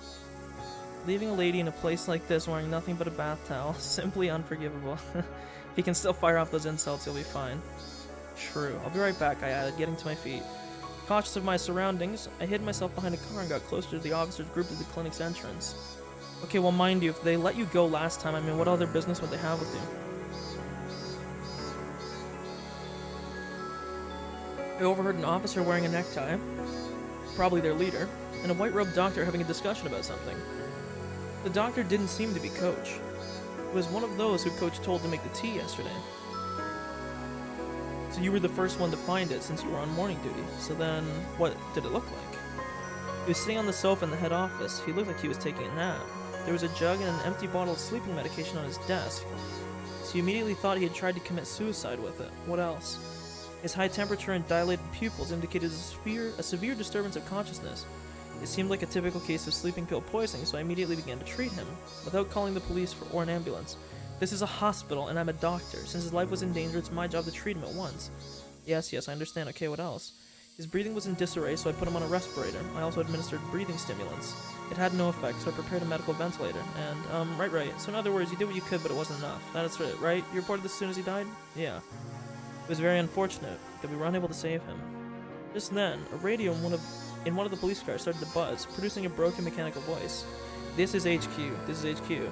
Leaving a lady in a place like this wearing nothing but a bath towel, simply unforgivable. If he can still fire off those insults, he'll be fine. True. I'll be right back, I added, getting to my feet. Cautious of my surroundings, I hid myself behind a car and got closer to the officers grouped at the clinic's entrance. Okay, well, mind you, if they let you go last time, I mean, what other business would they have with you? I overheard an officer wearing a necktie, probably their leader, and a white-robed doctor having a discussion about something. The doctor didn't seem to be Coach. It was one of those who Coach told to make the tea yesterday. So you were the first one to find it since you were on morning duty. So then, what did it look like? He was sitting on the sofa in the head office. He looked like he was taking a nap. There was a jug and an empty bottle of sleeping medication on his desk. So you immediately thought he had tried to commit suicide with it. What else? His high temperature and dilated pupils indicated a severe disturbance of consciousness. It seemed like a typical case of sleeping pill poisoning, so I immediately began to treat him, without calling the police or an ambulance. This is a hospital, and I'm a doctor. Since his life was in danger, it's my job to treat him at once. Yes, I understand. Okay, what else? His breathing was in disarray, so I put him on a respirator. I also administered breathing stimulants. It had no effect, so I prepared a medical ventilator. And, right. So in other words, you did what you could, but it wasn't enough. That's it, right? You reported this as soon as he died? Yeah. It was very unfortunate that we were unable to save him. Just then, a radio in one of the police cars started to buzz, producing a broken mechanical voice. This is HQ.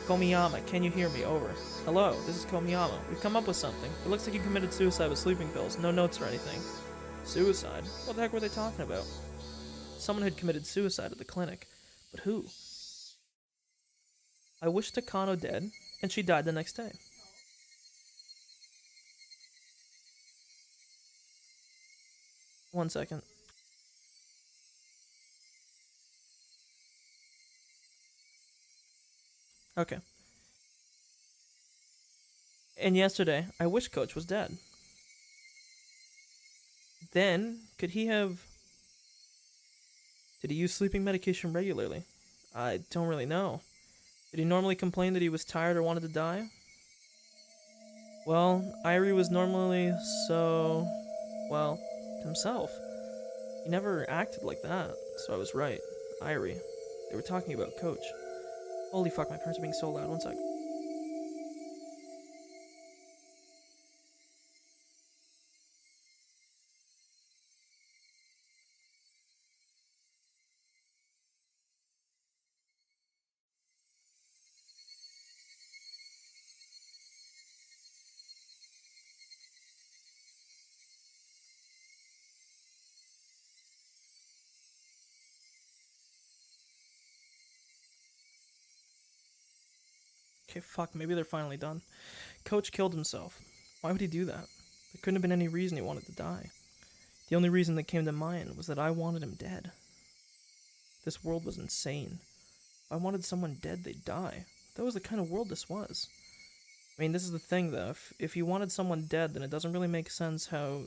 Komiyama, can you hear me? Over. Hello, this is Komiyama. We've come up with something. It looks like you committed suicide with sleeping pills. No notes or anything. Suicide? What the heck were they talking about? Someone had committed suicide at the clinic. But who? I wished Takano dead, and she died the next day. One second. Okay. And yesterday, I wish Coach was dead. Then, could he have... Did he use sleeping medication regularly? I don't really know. Did he normally complain that he was tired or wanted to die? Well, Irie was normally so... well, himself. He never acted like that, so I was right. Irie. They were talking about Coach. Holy fuck, my parents are being so loud. One sec. Okay, fuck, maybe they're finally done. Coach killed himself. Why would he do that? There couldn't have been any reason he wanted to die. The only reason that came to mind was that I wanted him dead. This world was insane. If I wanted someone dead, they'd die. That was the kind of world this was. I mean, this is the thing, though. If you wanted someone dead, then it doesn't really make sense how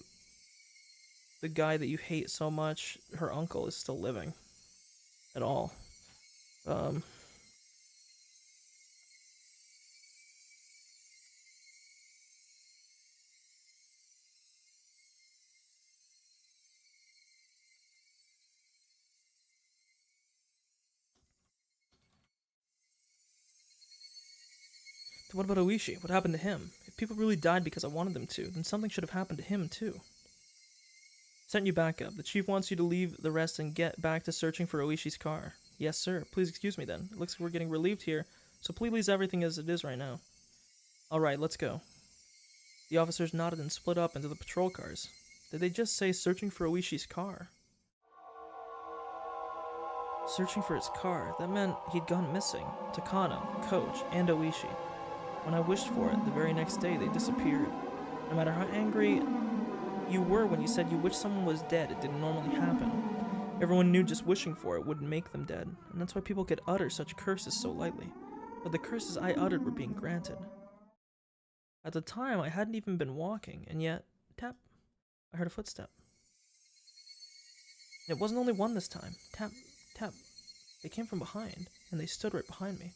the guy that you hate so much, her uncle, is still living. At all. What about Oishi? What happened to him? If people really died because I wanted them to, then something should have happened to him, too. Sent you back up. The chief wants you to leave the rest and get back to searching for Oishi's car. Yes, sir. Please excuse me, then. It looks like we're getting relieved here, so please leave everything as it is right now. Alright, let's go. The officers nodded and split up into the patrol cars. Did they just say searching for Oishi's car? Searching for his car. That meant he'd gone missing. Takano, Coach, and Oishi. When I wished for it, the very next day they disappeared. No matter how angry you were when you said you wished someone was dead, it didn't normally happen. Everyone knew just wishing for it wouldn't make them dead, and that's why people could utter such curses so lightly. But the curses I uttered were being granted. At the time, I hadn't even been walking, and yet, tap, I heard a footstep. It wasn't only one this time. Tap, tap. They came from behind, and they stood right behind me,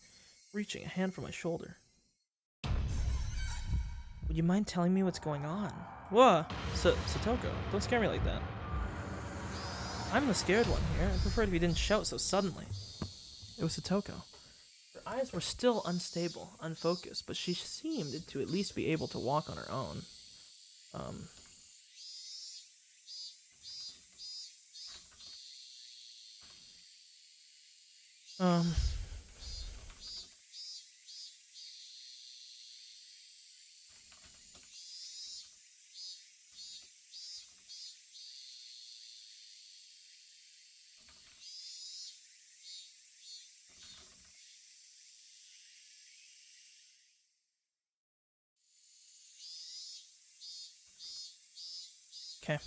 reaching a hand for my shoulder. Would you mind telling me what's going on? Whoa! Satoko, don't scare me like that. I'm the scared one here. I'd prefer it if you didn't shout so suddenly. It was Satoko. Her eyes were still unstable, unfocused, but she seemed to at least be able to walk on her own. Um. Okay.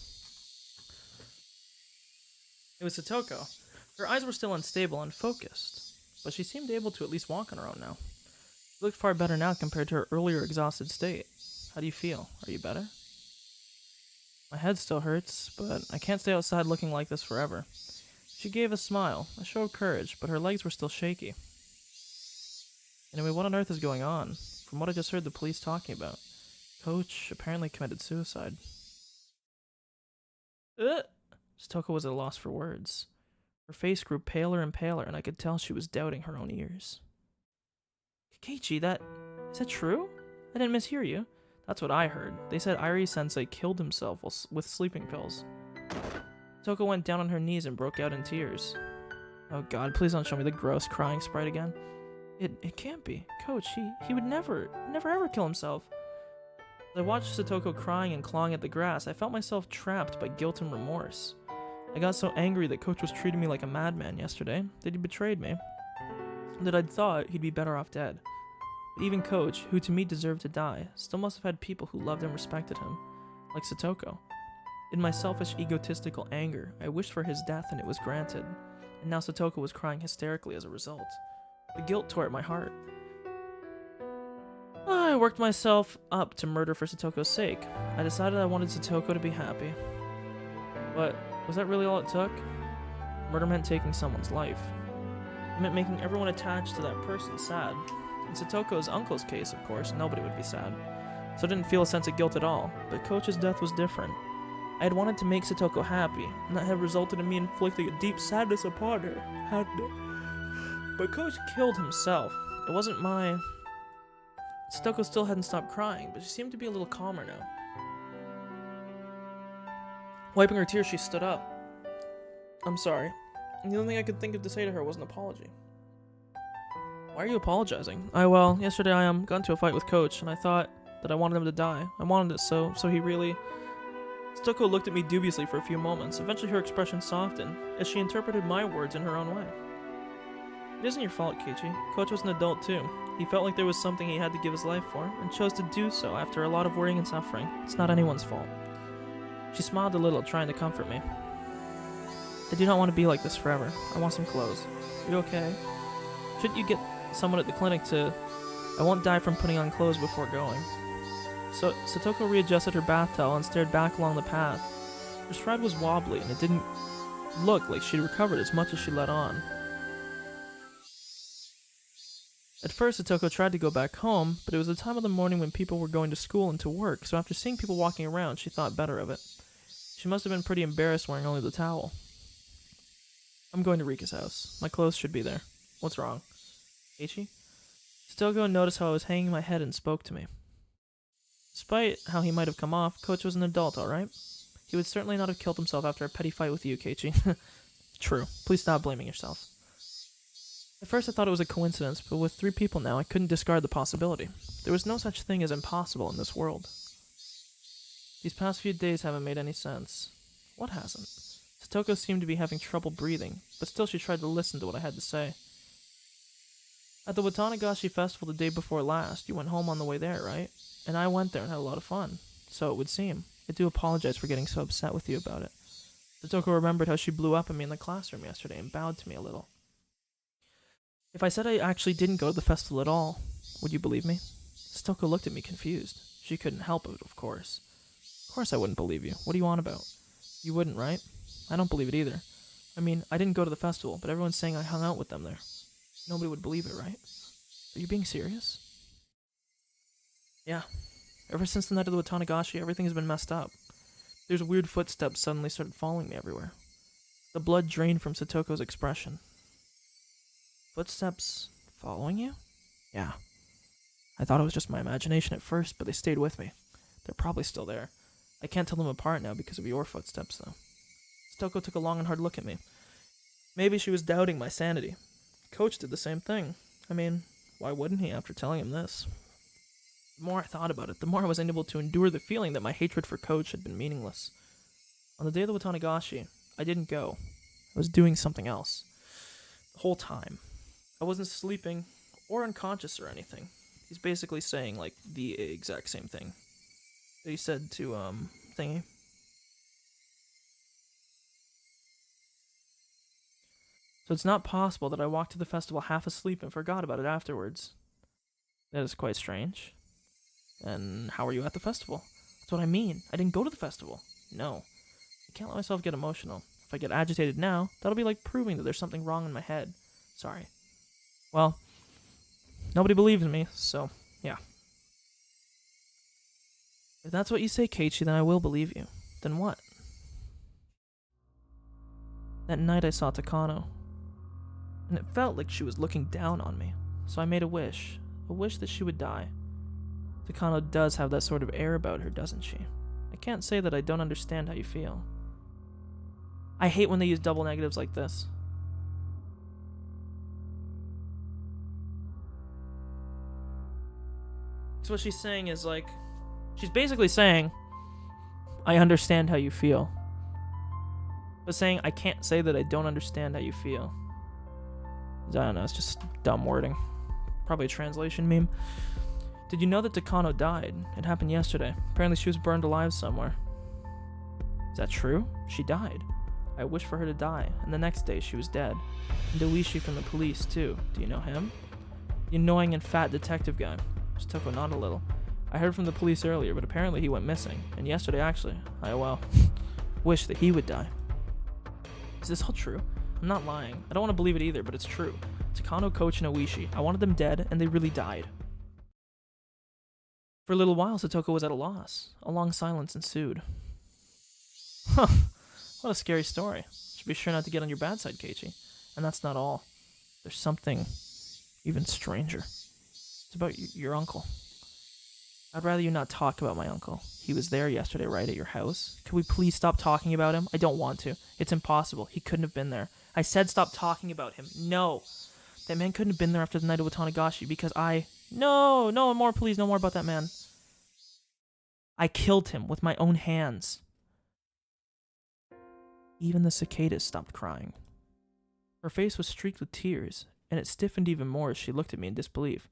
It was Satoko. Her eyes were still unstable and focused, but she seemed able to at least walk on her own now. She looked far better now compared to her earlier exhausted state. How do you feel? Are you better? My head still hurts, but I can't stay outside looking like this forever. She gave a smile, a show of courage, but her legs were still shaky. Anyway, what on earth is going on? From what I just heard the police talking about, Coach apparently committed suicide. Satoko was at a loss for words. Her face grew paler and paler, and I could tell she was doubting her own ears. Keiichi, is that true? I didn't mishear you. That's what I heard. They said Irie-sensei killed himself with sleeping pills. Satoko went down on her knees and broke out in tears. Oh god, please don't show me the gross crying sprite again. It can't be. Coach, he would never ever kill himself. As I watched Satoko crying and clawing at the grass, I felt myself trapped by guilt and remorse. I got so angry that Coach was treating me like a madman yesterday, that he betrayed me, and that I'd thought he'd be better off dead. But even Coach, who to me deserved to die, still must have had people who loved and respected him, like Satoko. In my selfish, egotistical anger, I wished for his death and it was granted, and now Satoko was crying hysterically as a result. The guilt tore at my heart. I worked myself up to murder for Satoko's sake. I decided I wanted Satoko to be happy. But was that really all it took? Murder meant taking someone's life. It meant making everyone attached to that person sad. In Satoko's uncle's case, of course, nobody would be sad. So I didn't feel a sense of guilt at all, but Coach's death was different. I had wanted to make Satoko happy, and that had resulted in me inflicting a deep sadness upon her, hadn't it? But Coach killed himself. It wasn't my... Satoko still hadn't stopped crying, but she seemed to be a little calmer now. Wiping her tears, she stood up. I'm sorry. The only thing I could think of to say to her was an apology. Why are you apologizing? Yesterday I got into a fight with Coach, and I thought that I wanted him to die. I wanted it so he really... Satoko looked at me dubiously for a few moments. Eventually her expression softened, as she interpreted my words in her own way. It isn't your fault, Keiichi. Coach was an adult too. He felt like there was something he had to give his life for, and chose to do so after a lot of worrying and suffering. It's not anyone's fault. She smiled a little, trying to comfort me. I do not want to be like this forever. I want some clothes. Are you okay? Shouldn't you get someone at the clinic to... I won't die from putting on clothes before going. So Satoko readjusted her bath towel and stared back along the path. Her stride was wobbly, and it didn't look like she'd recovered as much as she let on. At first, Satoko tried to go back home, but it was the time of the morning when people were going to school and to work, so after seeing people walking around, she thought better of it. She must have been pretty embarrassed wearing only the towel. I'm going to Rika's house. My clothes should be there. What's wrong? Keiichi? Satoko noticed how I was hanging my head and spoke to me. Despite how he might have come off, Coach was an adult, alright? He would certainly not have killed himself after a petty fight with you, Keiichi. True. Please stop blaming yourself. At first I thought it was a coincidence, but with 3 people now, I couldn't discard the possibility. There was no such thing as impossible in this world. These past few days haven't made any sense. What hasn't? Satoko seemed to be having trouble breathing, but still she tried to listen to what I had to say. At the Tatarigoroshi festival the day before last, you went home on the way there, right? And I went there and had a lot of fun. So it would seem. I do apologize for getting so upset with you about it. Satoko remembered how she blew up at me in the classroom yesterday and bowed to me a little. If I said I actually didn't go to the festival at all, would you believe me? Satoko looked at me confused. She couldn't help it, of course. Of course I wouldn't believe you. What are you on about? You wouldn't, right? I don't believe it either. I mean, I didn't go to the festival, but everyone's saying I hung out with them there. Nobody would believe it, right? Are you being serious? Yeah. Ever since the night of the Tatarigoroshi, everything has been messed up. There's weird footsteps suddenly started following me everywhere. The blood drained from Satoko's expression. Footsteps following you? Yeah. I thought it was just my imagination at first, but they stayed with me. They're probably still there. I can't tell them apart now because of your footsteps, though. Satoko took a long and hard look at me. Maybe she was doubting my sanity. Coach did the same thing. I mean, why wouldn't he after telling him this? The more I thought about it, the more I was unable to endure the feeling that my hatred for Coach had been meaningless. On the day of the Tatarigoroshi, I didn't go. I was doing something else. The whole time. I wasn't sleeping or unconscious or anything. He's basically saying, like, the exact same thing that he said to, Thingy. So it's not possible that I walked to the festival half asleep and forgot about it afterwards. That is quite strange. And how were you at the festival? That's what I mean. I didn't go to the festival. No. I can't let myself get emotional. If I get agitated now, that'll be like proving that there's something wrong in my head. Sorry. Well, nobody believes me, so, yeah. If that's what you say, Keiichi, then I will believe you. Then what? That night I saw Takano, and it felt like she was looking down on me, so I made a wish that she would die. Takano does have that sort of air about her, doesn't she? I can't say that I don't understand how you feel. I hate when they use double negatives like this. So what she's saying is like, she's basically saying, I understand how you feel. But saying, I can't say that I don't understand how you feel. I don't know, it's just dumb wording. Probably a translation meme. Did you know that Takano died? It happened yesterday. Apparently she was burned alive somewhere. Is that true? She died. I wished for her to die, and the next day she was dead. And Doishi from the police, too. Do you know him? The annoying and fat detective guy. Toko nodded a little. I heard from the police earlier, but apparently he went missing. And yesterday, actually. I, well, wish that he would die. Is this all true? I'm not lying. I don't want to believe it either, but it's true. Takano, Coach, and Oishi. I wanted them dead, and they really died. For a little while, Satoko was at a loss. A long silence ensued. Huh. What a scary story. Should be sure not to get on your bad side, Keiichi. And that's not all. There's something even stranger. It's about your uncle. I'd rather you not talk about my uncle. He was there yesterday, right, at your house? Could we please stop talking about him? I don't want to. It's impossible. He couldn't have been there. I said stop talking about him. No. That man couldn't have been there after the night of Tatarigoroshi because I... No more, please, no more about that man. I killed him with my own hands. Even the cicadas stopped crying. Her face was streaked with tears, and it stiffened even more as she looked at me in disbelief.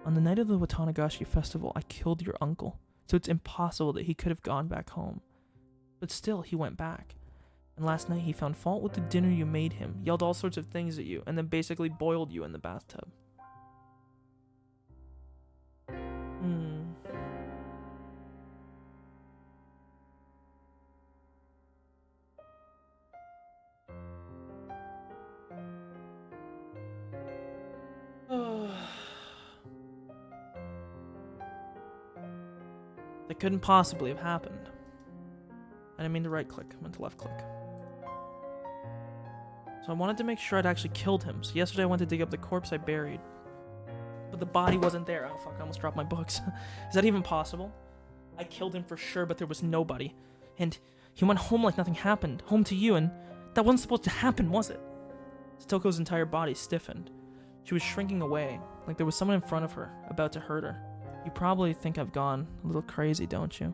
On the night of the Tatarigoroshi festival, I killed your uncle, so it's impossible that he could have gone back home. But still, he went back. And last night he found fault with the dinner you made him, yelled all sorts of things at you, and then basically boiled you in the bathtub. That couldn't possibly have happened. I didn't mean to right click, I meant to left click. So I wanted to make sure I'd actually killed him, so yesterday I went to dig up the corpse I buried. But the body wasn't there. Oh fuck, I almost dropped my books. Is that even possible? I killed him for sure, but there was nobody. And he went home like nothing happened, home to you, and that wasn't supposed to happen, was it? Satoko's entire body stiffened. She was shrinking away, like there was someone in front of her, about to hurt her. You probably think I've gone a little crazy, don't you?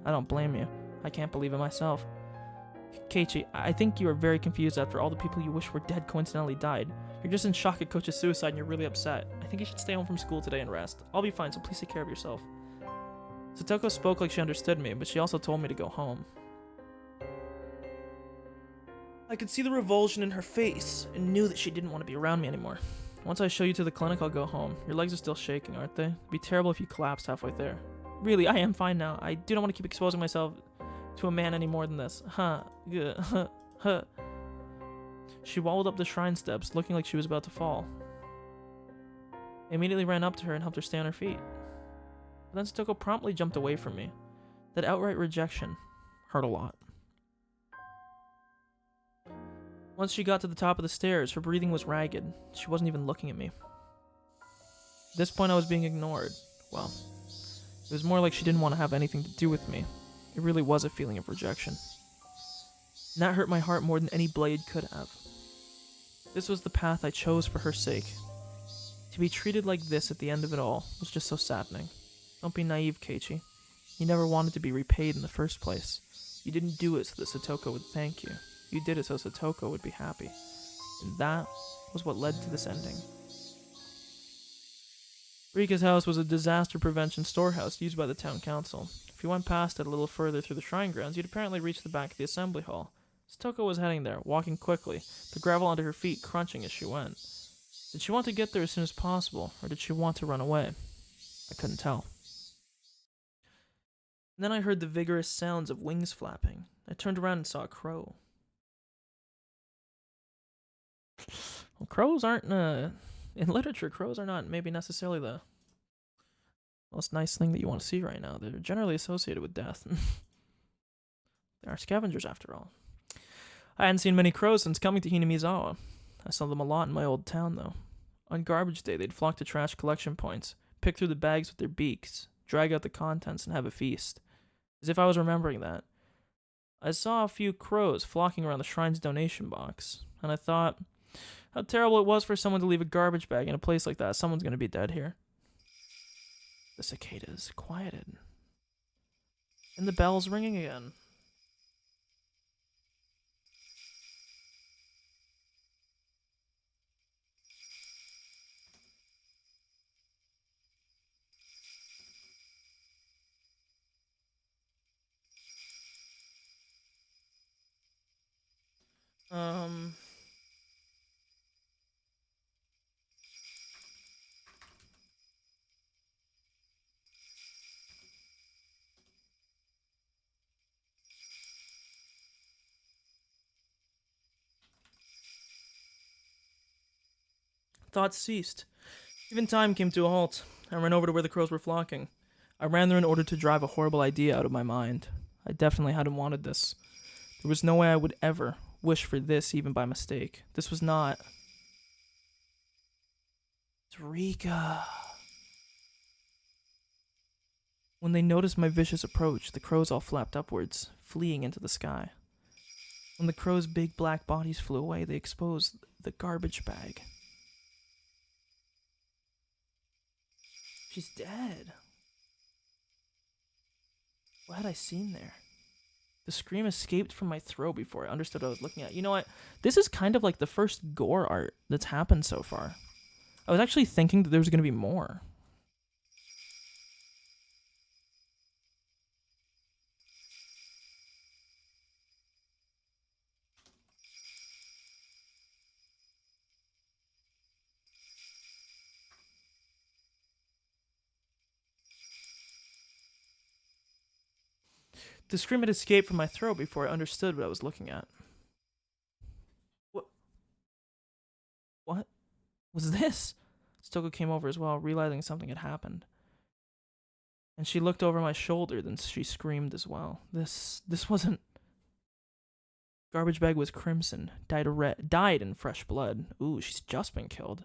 I don't blame you. I can't believe it myself. Keiichi, I think you are very confused after all the people you wish were dead coincidentally died. You're just in shock at Coach's suicide and you're really upset. I think you should stay home from school today and rest. I'll be fine, so please take care of yourself. Satoko spoke like she understood me, but she also told me to go home. I could see the revulsion in her face and knew that she didn't want to be around me anymore. Once I show you to the clinic, I'll go home. Your legs are still shaking, aren't they? It'd be terrible if you collapsed halfway there. Really, I am fine now. I do not want to keep exposing myself to a man any more than this. She wobbled up the shrine steps, looking like she was about to fall. I immediately ran up to her and helped her stay on her feet. But then Satoko promptly jumped away from me. That outright rejection hurt a lot. Once she got to the top of the stairs, her breathing was ragged. She wasn't even looking at me. At this point, I was being ignored. Well, it was more like she didn't want to have anything to do with me. It really was a feeling of rejection. And that hurt my heart more than any blade could have. This was the path I chose for her sake. To be treated like this at the end of it all was just so saddening. Don't be naive, Keiichi. You never wanted to be repaid in the first place. You didn't do it so that Satoko would thank you. You did it so Satoko would be happy. And that was what led to this ending. Rika's house was a disaster prevention storehouse used by the town council. If you went past it a little further through the shrine grounds, you'd apparently reach the back of the assembly hall. Satoko was heading there, walking quickly, the gravel under her feet crunching as she went. Did she want to get there as soon as possible, or did she want to run away? I couldn't tell. And then I heard the vigorous sounds of wings flapping. I turned around and saw a crow. Well, crows aren't, in literature, crows are not maybe necessarily the most nice thing that you want to see right now. They're generally associated with death. They are scavengers, after all. I hadn't seen many crows since coming to Hinamizawa. I saw them a lot in my old town, though. On garbage day, they'd flock to trash collection points, pick through the bags with their beaks, drag out the contents, and have a feast. As if I was remembering that. I saw a few crows flocking around the shrine's donation box, and I thought how terrible it was for someone to leave a garbage bag in a place like that. Someone's going to be dead here. The cicadas quieted. And the bell's ringing again. Thoughts ceased. Even time came to a halt. I ran over to where the crows were flocking. I ran there in order to drive a horrible idea out of my mind. I definitely hadn't wanted this. There was no way I would ever wish for this, even by mistake. This was not... It's Rika. When they noticed my vicious approach, the crows all flapped upwards, fleeing into the sky. When the crows' big black bodies flew away, they exposed the garbage bag. She's dead. What had I seen there? The scream escaped from my throat before I understood what I was looking at. You know what? This is kind of like the first gore art that's happened so far. I was actually thinking that there was going to be more. The scream had escaped from my throat before I understood what I was looking at. What was this? Satoko came over as well, realizing something had happened. And she looked over my shoulder, then she screamed as well. This wasn't... Garbage bag was crimson, died in fresh blood. Ooh, she's just been killed.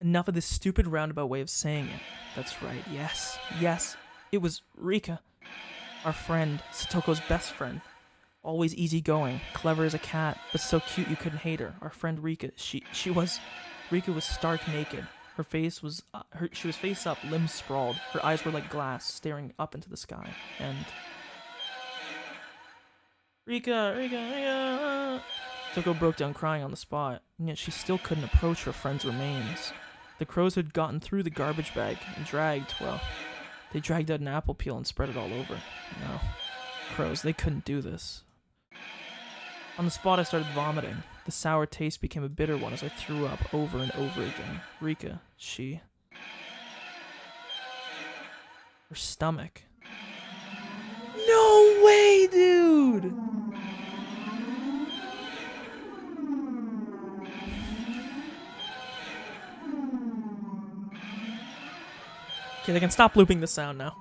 Enough of this stupid roundabout way of saying it. That's right, yes. It was Rika. Our friend, Satoko's best friend. Always easygoing, clever as a cat, but so cute you couldn't hate her. Our friend Rika, Rika was stark naked. She was face up, limbs sprawled. Her eyes were like glass, staring up into the sky. And... Rika! Satoko broke down crying on the spot, and yet she still couldn't approach her friend's remains. The crows had gotten through the garbage bag and they dragged out an apple peel and spread it all over. No. Crows, they couldn't do this. On the spot, I started vomiting. The sour taste became a bitter one as I threw up over and over again. Rika, her stomach. No way, dude! Okay, they can stop looping the sound now.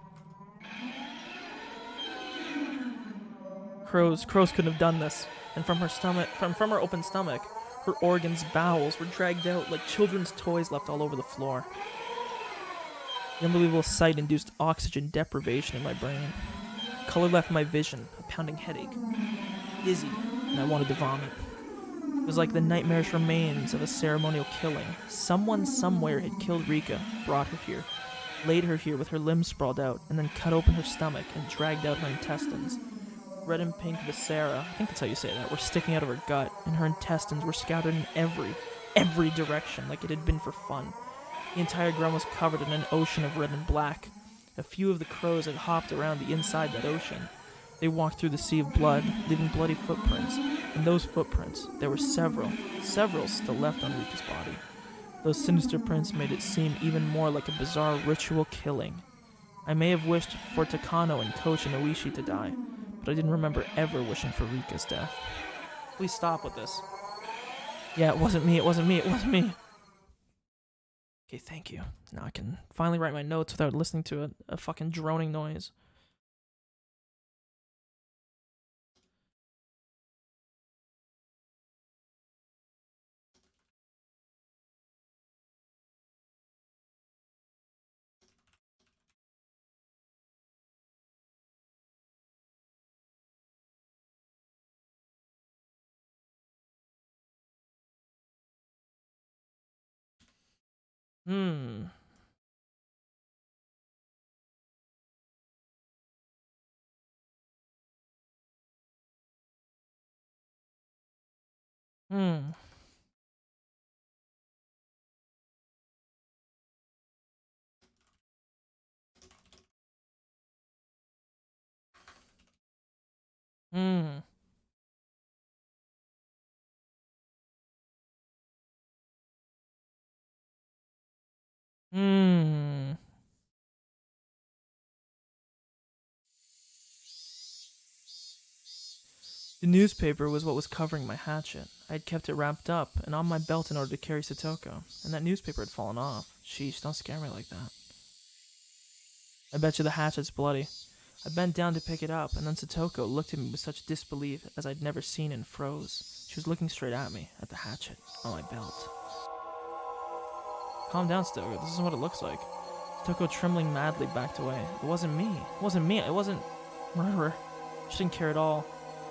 Crows couldn't have done this. And from her stomach, from her open stomach, her organs, bowels were dragged out like children's toys left all over the floor. The unbelievable sight induced oxygen deprivation in my brain. Color left my vision, a pounding headache. Dizzy, and I wanted to vomit. It was like the nightmarish remains of a ceremonial killing. Someone somewhere had killed Rika, brought her here, laid her here with her limbs sprawled out, and then cut open her stomach and dragged out her intestines. Red and pink viscera, I think that's how you say that, were sticking out of her gut, and her intestines were scattered in every direction, like it had been for fun. The entire ground was covered in an ocean of red and black. A few of the crows had hopped around the inside that ocean. They walked through the sea of blood, leaving bloody footprints. In those footprints, there were several still left on Rika's body. Those sinister prints made it seem even more like a bizarre ritual killing. I may have wished for Takano and Coach and Oishi to die, but I didn't remember ever wishing for Rika's death. Please stop with this. Yeah, it wasn't me. Okay, thank you. Now I can finally write my notes without listening to a fucking droning noise. Hmm. Hmm. Hmm. Hmm. The newspaper was what was covering my hatchet. I had kept it wrapped up and on my belt in order to carry Satoko, and that newspaper had fallen off. Sheesh, don't scare me like that. I bet you the hatchet's bloody. I bent down to pick it up, and then Satoko looked at me with such disbelief as I'd never seen and froze. She was looking straight at me, at the hatchet, on my belt. Calm down, Satoko. This is what it looks like. Satoko, trembling madly, backed away. It wasn't me. It wasn't murderer. She didn't care at all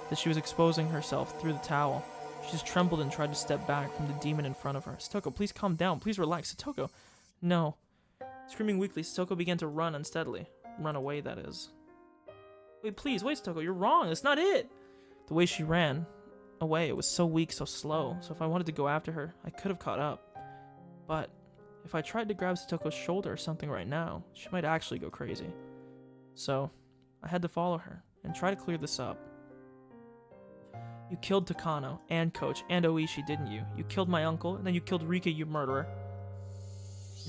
that she was exposing herself through the towel. She just trembled and tried to step back from the demon in front of her. Satoko, please calm down. Please relax. Satoko. No. Screaming weakly, Satoko began to run unsteadily. Run away, that is. Wait, Satoko, you're wrong. That's not it. The way she ran away, it was so weak, so slow. So if I wanted to go after her, I could have caught up. But if I tried to grab Satoko's shoulder or something right now, she might actually go crazy. So I had to follow her and try to clear this up. You killed Takano and Coach and Oishi, didn't you? You killed my uncle, and then you killed Rika, you murderer.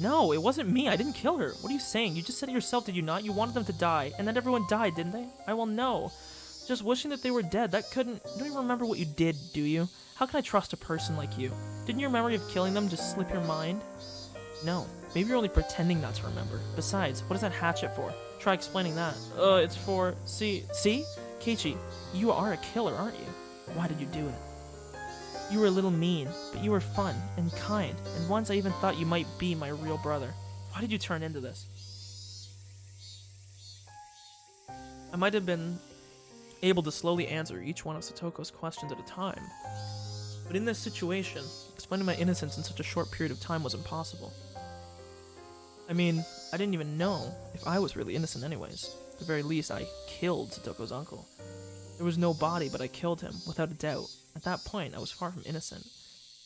No, it wasn't me. I didn't kill her. What are you saying? You just said it yourself, did you not? You wanted them to die, and then everyone died, didn't they? I will know. Just wishing that they were dead. That couldn't... You don't even remember what you did, do you? How can I trust a person like you? Didn't your memory of killing them just slip your mind? No. Maybe you're only pretending not to remember. Besides, what is that hatchet for? Try explaining that. It's for... See? Keiichi, you are a killer, aren't you? Why did you do it? You were a little mean, but you were fun and kind, and once I even thought you might be my real brother. Why did you turn into this? I might have been able to slowly answer each one of Satoko's questions at a time, but in this situation, explaining my innocence in such a short period of time was impossible. I mean, I didn't even know if I was really innocent anyways. At the very least, I killed Satoko's uncle. There was no body, but I killed him, without a doubt. At that point, I was far from innocent,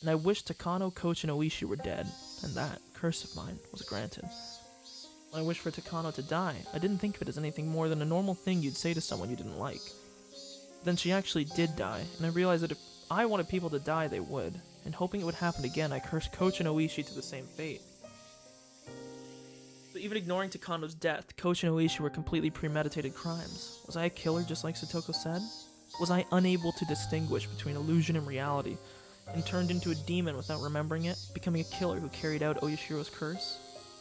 and I wished Takano, Coach, and Oishi were dead, and that curse of mine was granted. When I wished for Takano to die, I didn't think of it as anything more than a normal thing you'd say to someone you didn't like. But then she actually did die, and I realized that if I wanted people to die, they would, and hoping it would happen again, I cursed Coach and Oishi to the same fate. So even ignoring Takano's death, Coach and Oishi were completely premeditated crimes. Was I a killer just like Satoko said? Was I unable to distinguish between illusion and reality, and turned into a demon without remembering it, becoming a killer who carried out Oyashiro's curse?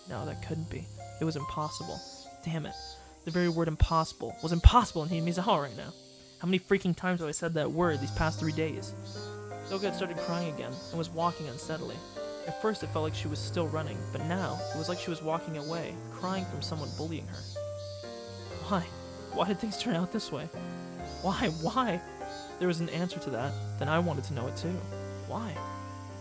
No, that couldn't be. It was impossible. Damn it. The very word impossible was impossible in Himizawa right now. How many freaking times have I said that word these past 3 days? Satoko had started crying again, and was walking unsteadily. At first it felt like she was still running, but now it was like she was walking away, crying from someone bullying her. Why? Why did things turn out this way? Why? Why? There was an answer to that, then I wanted to know it too. Why?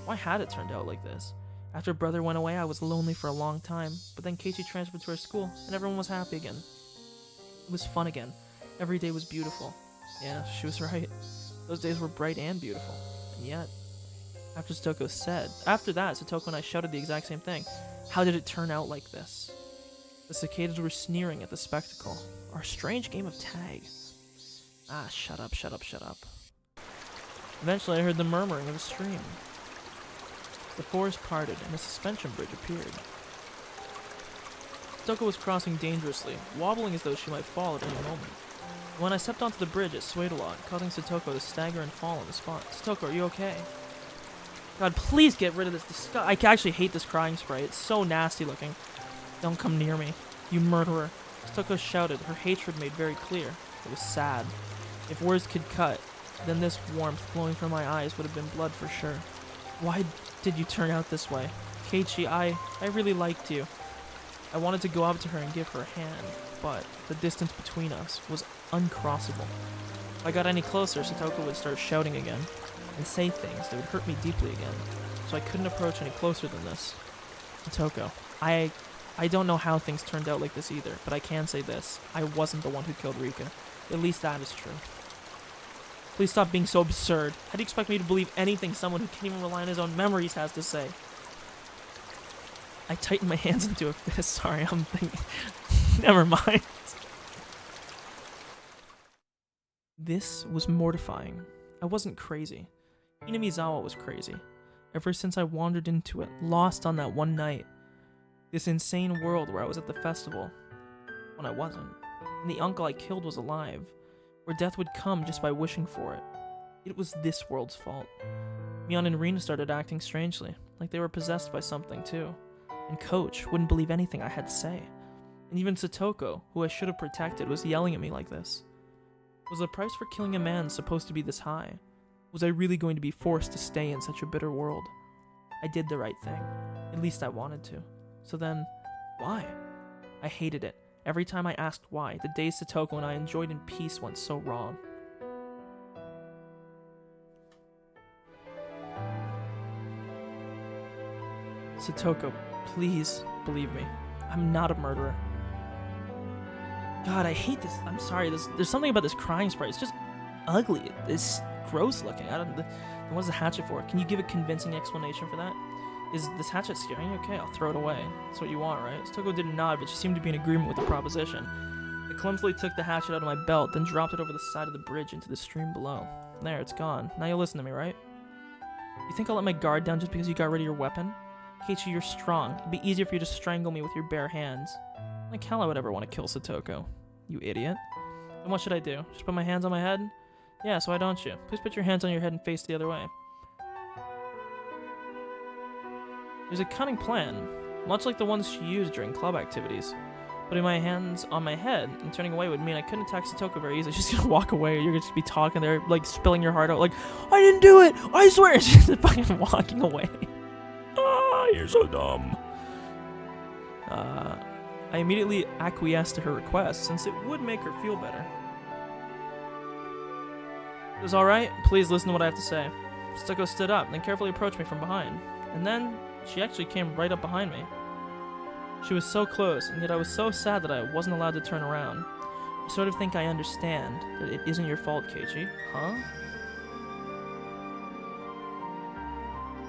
Why had it turned out like this? After brother went away, I was lonely for a long time, but then Keiichi transferred to our school, and everyone was happy again. It was fun again. Every day was beautiful. Yeah, she was right. Those days were bright and beautiful. And yet, after that, Satoko and I shouted the exact same thing. How did it turn out like this? The cicadas were sneering at the spectacle. Our strange game of tag. Ah, shut up, shut up, shut up. Eventually I heard the murmuring of a stream. The forest parted and a suspension bridge appeared. Satoko was crossing dangerously, wobbling as though she might fall at any moment. When I stepped onto the bridge, it swayed a lot, causing Satoko to stagger and fall on the spot. Satoko, are you okay? God, please get rid of this I actually hate this crying spray. It's so nasty looking. Don't come near me, you murderer. Satoko shouted, her hatred made very clear. It was sad. If words could cut, then this warmth flowing from my eyes would have been blood for sure. Why did you turn out this way? Keiichi, I really liked you. I wanted to go up to her and give her a hand, but the distance between us was uncrossable. If I got any closer, Satoko would start shouting again, and say things that would hurt me deeply again, so I couldn't approach any closer than this. Satoko, I don't know how things turned out like this either, but I can say this. I wasn't the one who killed Rika. At least that is true. Please stop being so absurd. How do you expect me to believe anything someone who can't even rely on his own memories has to say? I tightened my hands into a fist. Sorry, I'm thinking. Never mind. This was mortifying. I wasn't crazy. Hinamizawa was crazy. Ever since I wandered into it, lost on that one night. This insane world where I was at the festival, when I wasn't. And the uncle I killed was alive, where death would come just by wishing for it. It was this world's fault. Mion and Rina started acting strangely, like they were possessed by something too. And Coach wouldn't believe anything I had to say. And even Satoko, who I should have protected, was yelling at me like this. Was the price for killing a man supposed to be this high? Was I really going to be forced to stay in such a bitter world? I did the right thing. At least I wanted to. So then, why? I hated it. Every time I asked why, the days Satoko and I enjoyed in peace went so wrong. Satoko, please believe me. I'm not a murderer. God, I hate this. I'm sorry. There's something about this crying spray. It's just ugly. It's gross looking. What is the hatchet for? Can you give a convincing explanation for that? Is this hatchet scaring you? Okay, I'll throw it away. That's what you want, right? Satoko didn't nod, but she seemed to be in agreement with the proposition. I clumsily took the hatchet out of my belt, then dropped it over the side of the bridge into the stream below. There, it's gone. Now you'll listen to me, right? You think I'll let my guard down just because you got rid of your weapon? Keiichi, you're strong. It'd be easier for you to strangle me with your bare hands. Like hell I would ever want to kill Satoko. You idiot. Then what should I do? Just put my hands on my head? Yeah, so why don't you? Please put your hands on your head and face the other way. There's a cunning plan, much like the ones she used during club activities. Putting my hands on my head and turning away would mean I couldn't attack Satoko very easily. She's gonna walk away, you're gonna just be talking there, like spilling your heart out, like, I didn't do it! I swear! She's just fucking walking away. Ah, you're so dumb. I immediately acquiesced to her request, since it would make her feel better. It was alright, please listen to what I have to say. Satoko stood up, then carefully approached me from behind. And then, she actually came right up behind me. She was so close, and yet I was so sad that I wasn't allowed to turn around. You sort of think I understand that it isn't your fault, Keiichi, huh?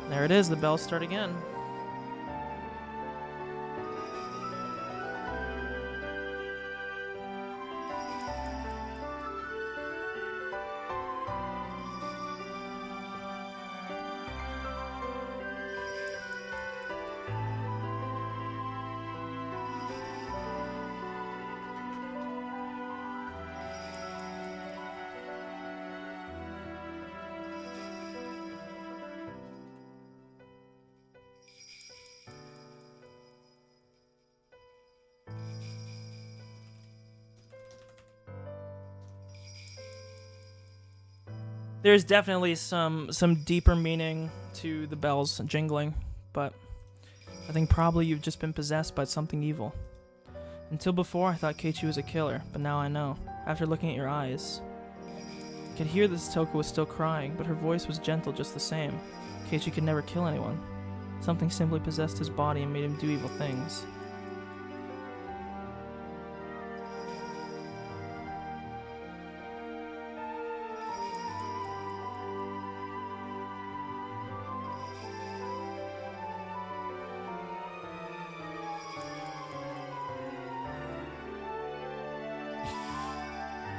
There it is, the bells start again. There's definitely some deeper meaning to the bells jingling, but I think probably you've just been possessed by something evil. Until before, I thought Keiichi was a killer, but now I know. After looking at your eyes, I could hear that Satoko was still crying, but her voice was gentle just the same. Keiichi could never kill anyone. Something simply possessed his body and made him do evil things.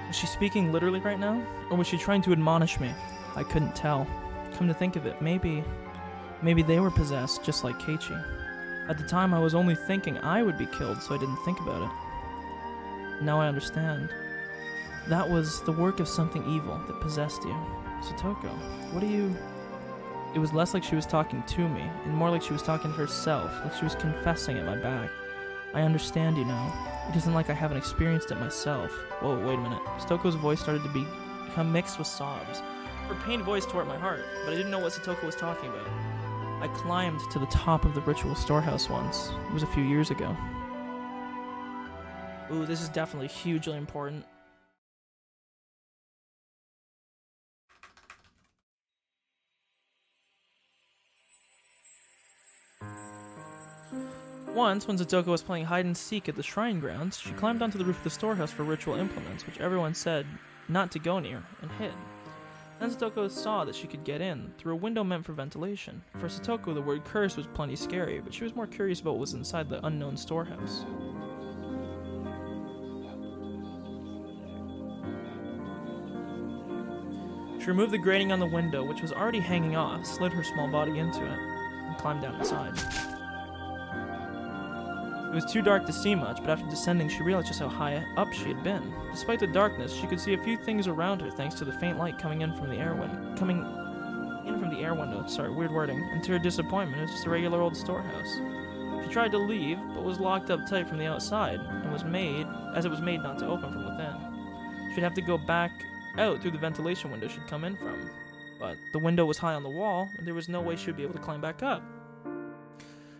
Was she speaking literally right now? Or was she trying to admonish me? I couldn't tell. Come to think of it, maybe they were possessed, just like Keiichi. At the time, I was only thinking I would be killed, so I didn't think about it. Now I understand. That was the work of something evil that possessed you. Satoko, what do you... It was less like she was talking to me, and more like she was talking to herself, like she was confessing at my back. I understand you now. It isn't like I haven't experienced it myself. Whoa, wait a minute. Satoko's voice started to become mixed with sobs. Her pained voice tore at my heart, but I didn't know what Satoko was talking about. I climbed to the top of the ritual storehouse once. It was a few years ago. Ooh, this is definitely hugely important. Once, when Satoko was playing hide-and-seek at the shrine grounds, she climbed onto the roof of the storehouse for ritual implements, which everyone said not to go near, and hid. Then Satoko saw that she could get in, through a window meant for ventilation. For Satoko, the word curse was plenty scary, but she was more curious about what was inside the unknown storehouse. She removed the grating on the window, which was already hanging off, slid her small body into it, and climbed down inside. It was too dark to see much, but after descending, she realized just how high up she had been. Despite the darkness, she could see a few things around her thanks to the faint light coming in from the air window. Sorry, weird wording. And to her disappointment, it was just a regular old storehouse. She tried to leave, but was locked up tight from the outside, and it was made not to open from within. She'd have to go back out through the ventilation window she'd come in from. But the window was high on the wall, and there was no way she would be able to climb back up.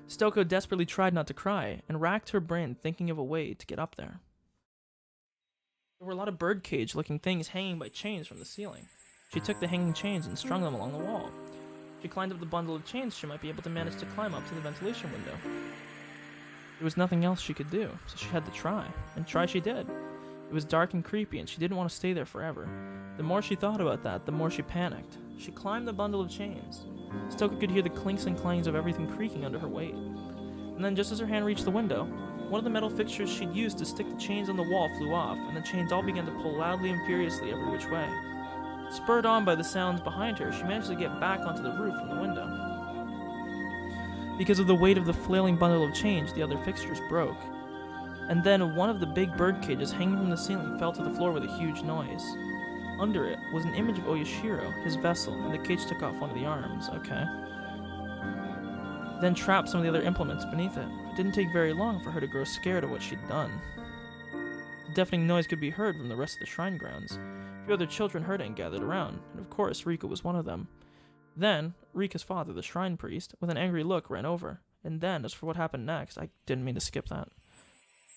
Satoko desperately tried not to cry, and racked her brain thinking of a way to get up there. There were a lot of birdcage-looking things hanging by chains from the ceiling. She took the hanging chains and strung them along the wall. She climbed up the bundle of chains she might be able to manage to climb up to the ventilation window. There was nothing else she could do, so she had to try, and try she did. It was dark and creepy, and she didn't want to stay there forever. The more she thought about that, the more she panicked. She climbed the bundle of chains. Satoko could hear the clinks and clangs of everything creaking under her weight. And then just as her hand reached the window, one of the metal fixtures she'd used to stick the chains on the wall flew off, and the chains all began to pull loudly and furiously every which way. Spurred on by the sounds behind her, she managed to get back onto the roof from the window. Because of the weight of the flailing bundle of chains, the other fixtures broke. And then one of the big bird cages hanging from the ceiling fell to the floor with a huge noise. Under it was an image of Oyashiro, his vessel, and the cage took off one of the arms. Okay. Then trapped some of the other implements beneath it. It didn't take very long for her to grow scared of what she'd done. A deafening noise could be heard from the rest of the shrine grounds. A few other children heard it and gathered around, and of course Rika was one of them. Then, Rika's father, the shrine priest, with an angry look ran over. And then, as for what happened next, I didn't mean to skip that.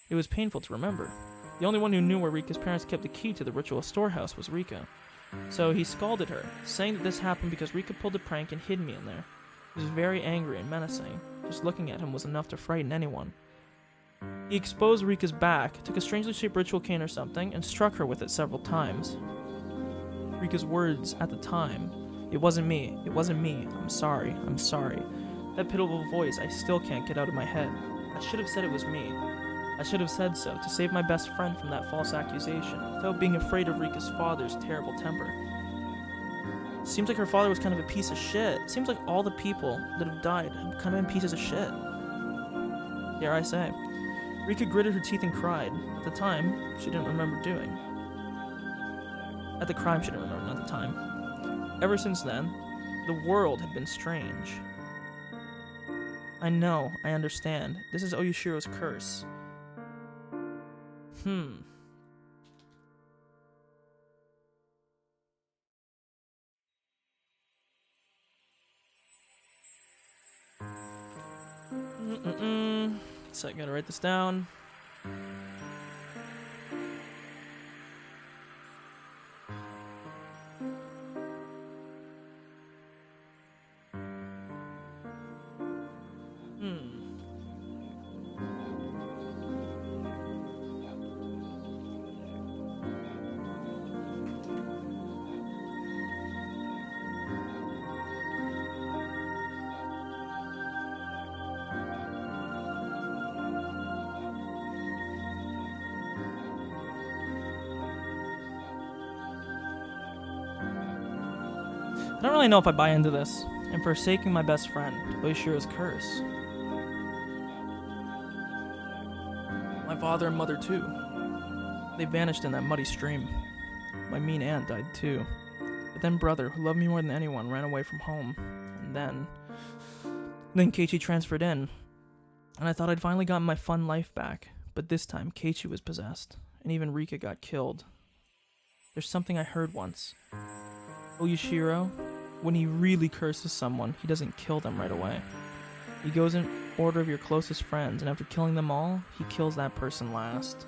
It was painful to remember. The only one who knew where Rika's parents kept the key to the ritual storehouse was Rika. So he scolded her, saying that this happened because Rika pulled a prank and hid me in there. He was very angry and menacing. Just looking at him was enough to frighten anyone. He exposed Rika's back, took a strangely shaped ritual cane or something, and struck her with it several times. Rika's words at the time, "It wasn't me, I'm sorry. That pitiful voice I still can't get out of my head. I should have said it was me. I should have said so, to save my best friend from that false accusation, without being afraid of Rika's father's terrible temper. It seems like her father was kind of a piece of shit. It seems like all the people that have died have kind of been pieces of shit. Dare I say. Rika gritted her teeth and cried. At the time, she didn't remember doing. At the crime she didn't remember, not the time. Ever since then, the world had been strange. I know, I understand. This is Oyashiro's curse. So I gotta write this down. I don't really know if I buy into this. I'm forsaking my best friend, Oishiro's curse. My father and mother too. They vanished in that muddy stream. My mean aunt died too. But then brother, who loved me more than anyone, ran away from home. And then Keiichi transferred in. And I thought I'd finally gotten my fun life back. But this time, Keiichi was possessed. And even Rika got killed. There's something I heard once. Oishiro, when he really curses someone, he doesn't kill them right away. He goes in order of your closest friends, and after killing them all, he kills that person last.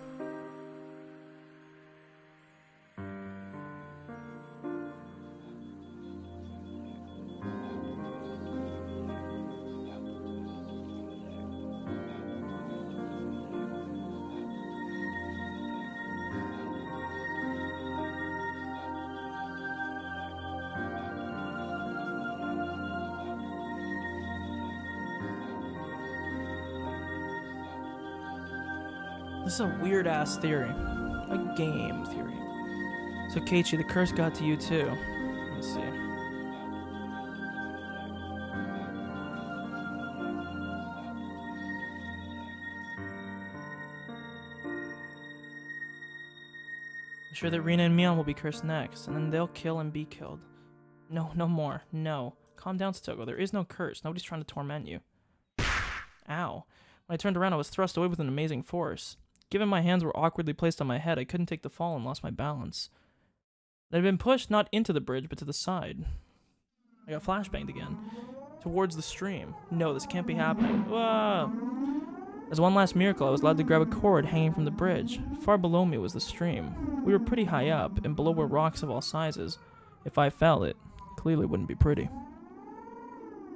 This is a weird-ass theory. A game theory. So, Keiichi, the curse got to you, too. Let me see. I'm sure that Rina and Mion will be cursed next, and then they'll kill and be killed. No, no more. No. Calm down, Satoko. There is no curse. Nobody's trying to torment you. Ow. When I turned around, I was thrust away with an amazing force. Given my hands were awkwardly placed on my head, I couldn't take the fall and lost my balance. I had been pushed not into the bridge, but to the side. I got flashbanged again. Towards the stream. No, this can't be happening. Whoa! As one last miracle, I was allowed to grab a cord hanging from the bridge. Far below me was the stream. We were pretty high up, and below were rocks of all sizes. If I fell, it clearly wouldn't be pretty.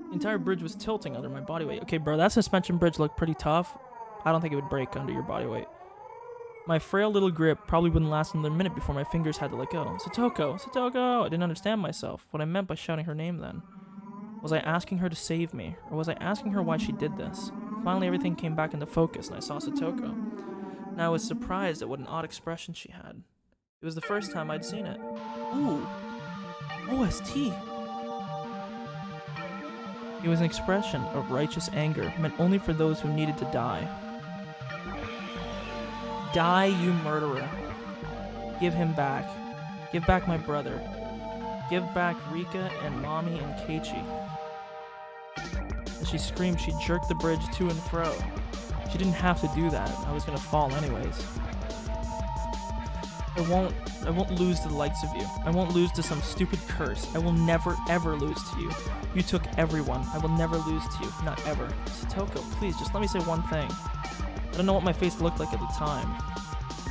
The entire bridge was tilting under my body weight. Okay, bro, that suspension bridge looked pretty tough. I don't think it would break under your body weight. My frail little grip probably wouldn't last another minute before my fingers had to let go. Satoko! Satoko! I didn't understand myself, what I meant by shouting her name then. Was I asking her to save me, or was I asking her why she did this? Finally, everything came back into focus, and I saw Satoko. And I was surprised at what an odd expression she had. It was the first time I'd seen it. Ooh! OST! It was an expression of righteous anger, meant only for those who needed to die. Die, you murderer. Give him back. Give back my brother. Give back Rika and Mommy and Keiichi. As she screamed, she jerked the bridge to and fro. She didn't have to do that. I was gonna fall anyways. I won't lose to the likes of you. I won't lose to some stupid curse. I will never, ever lose to you. You took everyone. I will never lose to you. Not ever. Satoko, please, just let me say one thing. I don't know what my face looked like at the time,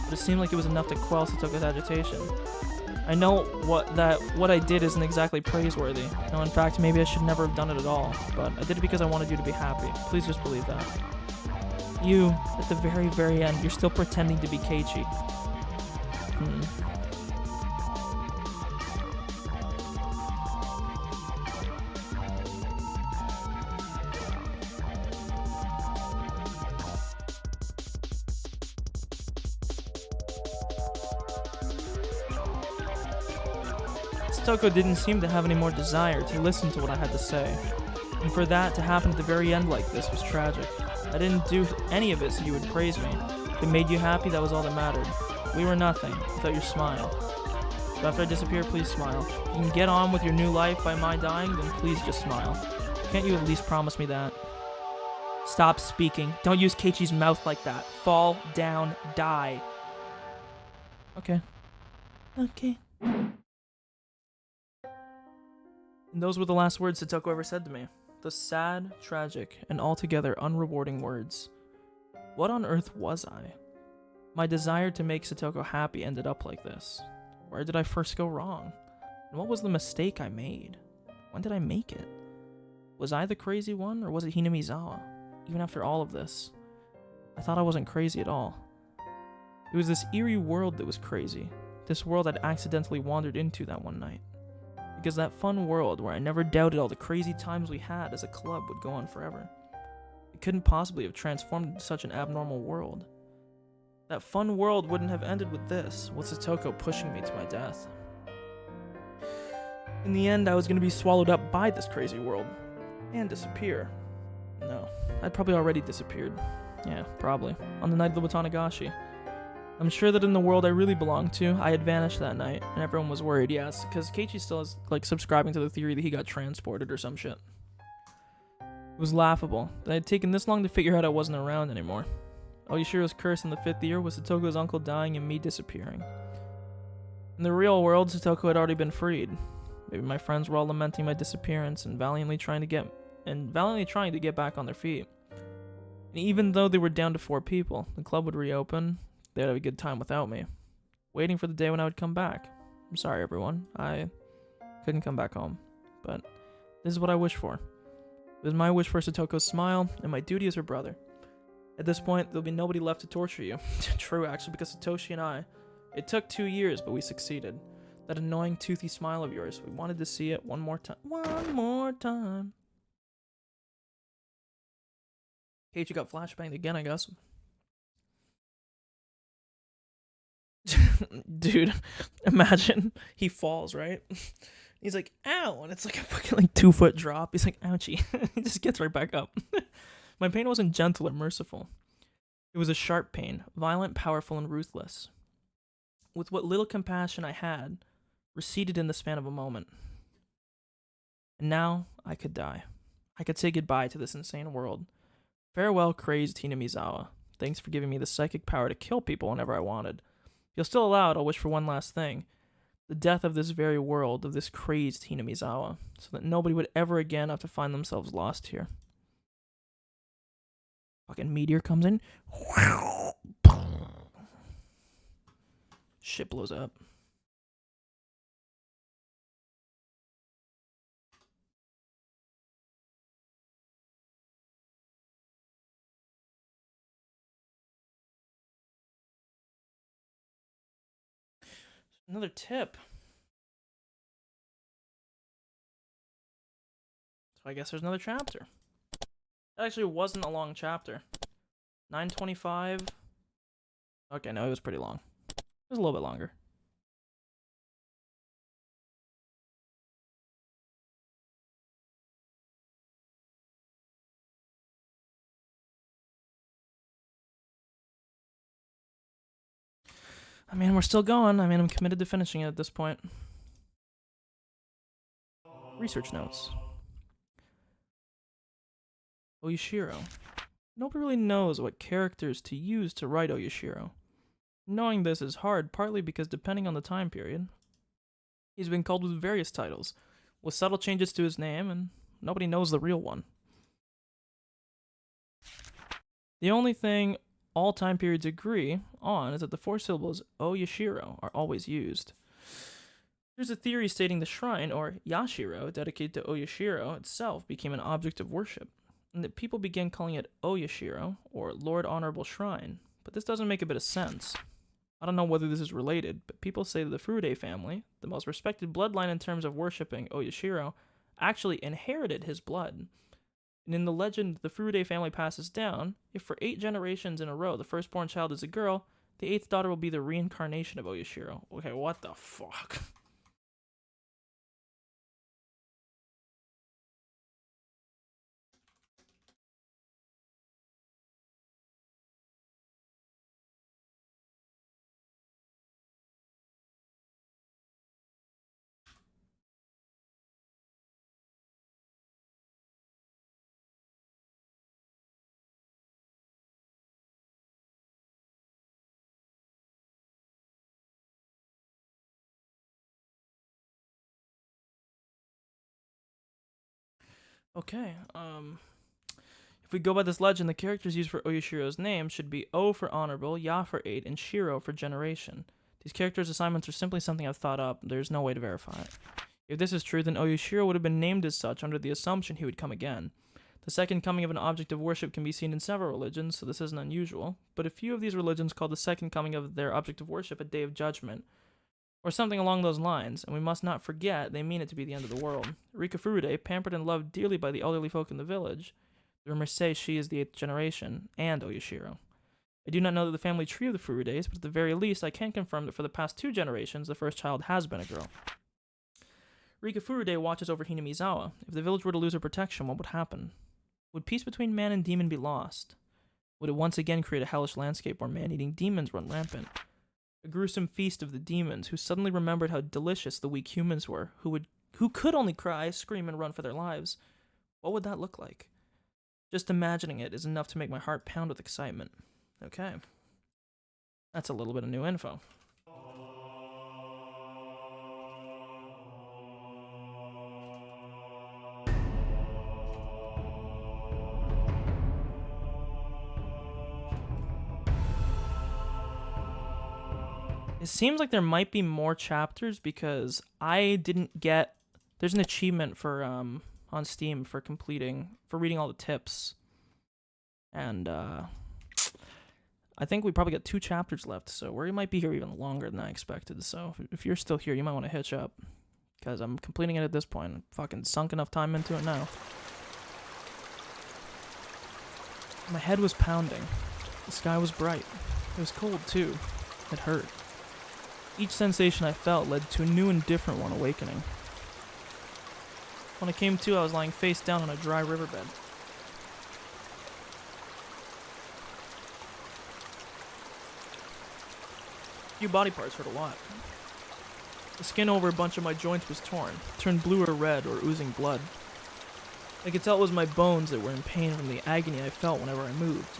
but it seemed like it was enough to quell Satoko's agitation. I know what I did isn't exactly praiseworthy. No, in fact, maybe I should never have done it at all, but I did it because I wanted you to be happy. Please just believe that. You, at the very, very end, you're still pretending to be Keiichi. Satoko didn't seem to have any more desire to listen to what I had to say, and for that to happen at the very end like this was tragic. I didn't do any of it so you would praise me. If it made you happy, that was all that mattered. We were nothing without your smile. So after I disappear, please smile. If you can get on with your new life by my dying, then please just smile. Can't you at least promise me that? Stop speaking. Don't use Keiichi's mouth like that. Fall down, die. Okay. Okay. And those were the last words Satoko ever said to me. The sad, tragic, and altogether unrewarding words. What on earth was I? My desire to make Satoko happy ended up like this. Where did I first go wrong? And what was the mistake I made? When did I make it? Was I the crazy one, or was it Hinamizawa? Even after all of this, I thought I wasn't crazy at all. It was this eerie world that was crazy. This world I'd accidentally wandered into that one night. Because that fun world where I never doubted all the crazy times we had as a club would go on forever. It couldn't possibly have transformed into such an abnormal world. That fun world wouldn't have ended with this, with Satoko pushing me to my death. In the end, I was going to be swallowed up by this crazy world. And disappear. No, I'd probably already disappeared. Yeah, probably. On the night of the Watanagashi. I'm sure that in the world I really belonged to, I had vanished that night, and everyone was worried, yes, because Keiichi still is, subscribing to the theory that he got transported or some shit. It was laughable that I had taken this long to figure out I wasn't around anymore. Oyashiro's curse in the 5th year was Satoko's uncle dying and me disappearing. In the real world, Satoko had already been freed. Maybe my friends were all lamenting my disappearance and valiantly trying to get back on their feet. And even though they were down to 4 people, the club would reopen. They'd have a good time without me, waiting for the day when I would come back. I'm sorry, everyone. I couldn't come back home, but this is what I wish for. It was my wish for Satoko's smile, and my duty as her brother. At this point, there'll be nobody left to torture you. True, actually, because Satoshi and I, it took 2 years, but we succeeded. That annoying, toothy smile of yours, we wanted to see it one more time. One more time. Keiichi got flashbanged again, I guess. Dude, imagine he falls, right? He's like, ow, and it's like a fucking 2-foot drop. He's like, ouchie. He just gets right back up. My pain wasn't gentle or merciful. It was a sharp pain, violent, powerful, and ruthless. With what little compassion I had, receded in the span of a moment. And now I could die. I could say goodbye to this insane world. Farewell, crazed Hinamizawa. Thanks for giving me the psychic power to kill people whenever I wanted. If you'll still allow it, I'll wish for one last thing. The death of this very world, of this crazed Hinamizawa, so that nobody would ever again have to find themselves lost here. Fucking meteor comes in. Shit blows up. Another tip. So I guess there's another chapter. That actually wasn't a long chapter. 925. Okay, no, it was pretty long. It was a little bit longer. I mean, we're still going. I mean, I'm committed to finishing it at this point. Research notes. Oyashiro. Nobody really knows what characters to use to write Oyashiro. Knowing this is hard, partly because depending on the time period, he's been called with various titles, with subtle changes to his name, and nobody knows the real one. The only thing all time periods agree on is that the 4 syllables Oyashiro are always used. There's a theory stating the shrine, or Yashiro, dedicated to Oyashiro itself, became an object of worship, and that people began calling it Oyashiro, or Lord Honorable Shrine, but this doesn't make a bit of sense. I don't know whether this is related, but people say that the Furude family, the most respected bloodline in terms of worshipping Oyashiro, actually inherited his blood. And in the legend the Furude family passes down, if for 8 generations in a row the firstborn child is a girl, the 8th daughter will be the reincarnation of Oyashiro. Okay, what the fuck? Okay, if we go by this legend, the characters used for Oyashiro's name should be O for honorable, Ya for 8, and Shiro for generation. These characters' assignments are simply something I've thought up. There's no way to verify it. If this is true, then Oyashiro would have been named as such under the assumption he would come again. The second coming of an object of worship can be seen in several religions, so this isn't unusual, but a few of these religions call the second coming of their object of worship a day of judgment, or something along those lines, and we must not forget they mean it to be the end of the world. Rika Furude, pampered and loved dearly by the elderly folk in the village, the rumors say she is the 8th generation, and Oyashiro. I do not know the family tree of the Furudes, but at the very least I can confirm that for the past 2 generations, the first child has been a girl. Rika Furude watches over Hinamizawa. If the village were to lose her protection, what would happen? Would peace between man and demon be lost? Would it once again create a hellish landscape where man-eating demons run rampant? A gruesome feast of the demons who suddenly remembered how delicious the weak humans were, who could only cry, scream, and run for their lives. What would that look like? Just imagining it is enough to make my heart pound with excitement. Okay. That's a little bit of new info. It seems like there might be more chapters because I didn't get... There's an achievement for on Steam for reading all the tips. And I think we probably got 2 chapters left, so we might be here even longer than I expected. So if you're still here, you might want to hitch up, because I'm completing it at this point. I've fucking sunk enough time into it now. My head was pounding. The sky was bright. It was cold too. It hurt. Each sensation I felt led to a new and different one awakening. When I came to, I was lying face down on a dry riverbed. A few body parts hurt a lot. The skin over a bunch of my joints was torn, turned blue or red or oozing blood. I could tell it was my bones that were in pain from the agony I felt whenever I moved.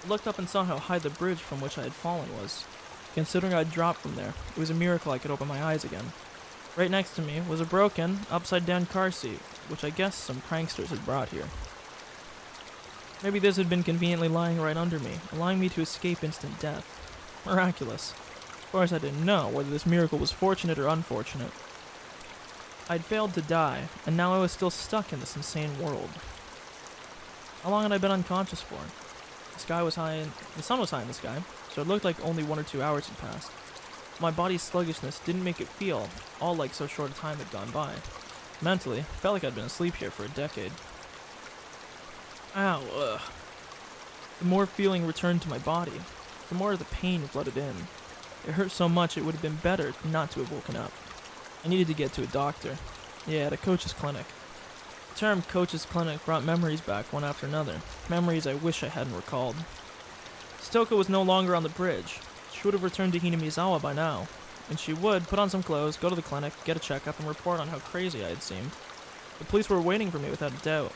I looked up and saw how high the bridge from which I had fallen was. Considering I'd dropped from there, it was a miracle I could open my eyes again. Right next to me was a broken, upside-down car seat, which I guess some pranksters had brought here. Maybe this had been conveniently lying right under me, allowing me to escape instant death. Miraculous. Of course, I didn't know whether this miracle was fortunate or unfortunate. I'd failed to die, and now I was still stuck in this insane world. How long had I been unconscious for? The sun was high in the sky, so it looked like only 1 or 2 hours had passed. My body's sluggishness didn't make it feel all like so short a time had gone by. Mentally, it felt like I'd been asleep here for a decade. Ow, ugh. The more feeling returned to my body, the more the pain flooded in. It hurt so much it would have been better not to have woken up. I needed to get to a doctor. Yeah, at a coach's clinic. The term coach's clinic brought memories back one after another. Memories I wish I hadn't recalled. Stoka was no longer on the bridge. She would have returned to Hinamizawa by now. And she would put on some clothes, go to the clinic, get a checkup, and report on how crazy I had seemed. The police were waiting for me without a doubt.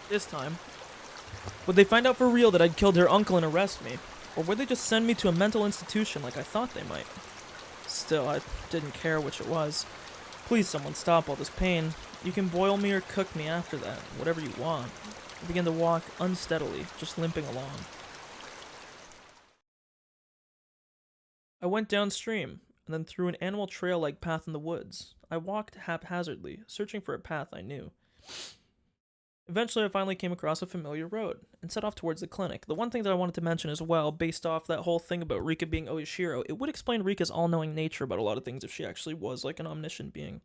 This time, would they find out for real that I'd killed her uncle and arrest me? Or would they just send me to a mental institution like I thought they might? Still, I didn't care which it was. Please, someone stop all this pain. You can boil me or cook me after that, whatever you want. I began to walk unsteadily, just limping along. I went downstream, and then through an animal trail-like path in the woods. I walked haphazardly, searching for a path I knew. Eventually, I finally came across a familiar road, and set off towards the clinic. The one thing that I wanted to mention as well, based off that whole thing about Rika being Oyashiro, it would explain Rika's all-knowing nature about a lot of things if she actually was like an omniscient being.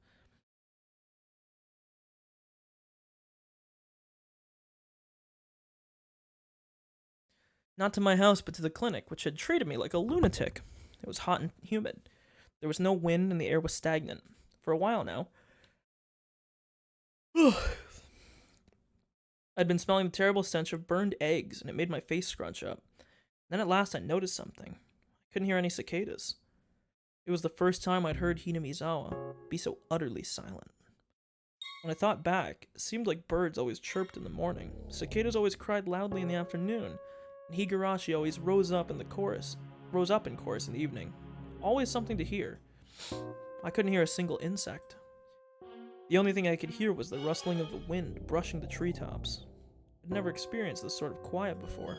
Not to my house, but to the clinic, which had treated me like a lunatic. It was hot and humid. There was no wind, and the air was stagnant. For a while now. I'd been smelling the terrible stench of burned eggs, and it made my face scrunch up. Then at last I noticed something. I couldn't hear any cicadas. It was the first time I'd heard Hinamizawa be so utterly silent. When I thought back, it seemed like birds always chirped in the morning, cicadas always cried loudly in the afternoon, and Higurashi always rose up in chorus in the evening. Always something to hear. I couldn't hear a single insect. The only thing I could hear was the rustling of the wind brushing the treetops. I'd never experienced this sort of quiet before.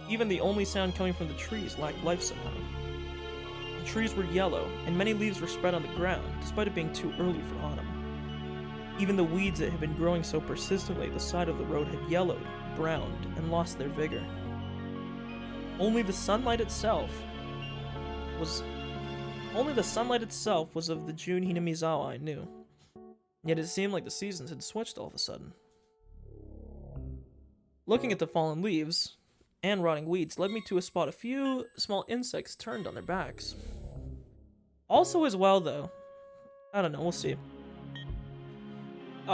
Even the only sound coming from the trees lacked life somehow. The trees were yellow, and many leaves were spread on the ground, despite it being too early for autumn. Even the weeds that had been growing so persistently at the side of the road had yellowed, browned, and lost their vigor. Only the sunlight itself was of the June Hinamizawa I knew. Yet it seemed like the seasons had switched all of a sudden. Looking at the fallen leaves and rotting weeds led me to spot a few small insects turned on their backs. Also as well though, I don't know, we'll see.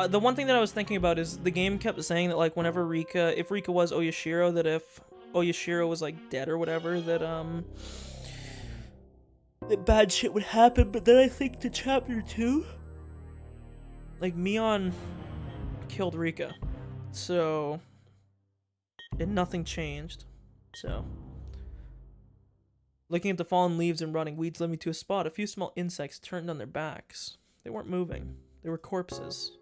The one thing that I was thinking about is the game kept saying that like whenever if Rika was Oyashiro, that if Oyashiro was like dead or whatever, that bad shit would happen. But then I think to chapter 2, like Mion killed Rika, so and nothing changed. So looking at the fallen leaves and rotting weeds led me to a spot. A few small insects turned on their backs. They weren't moving. They were corpses.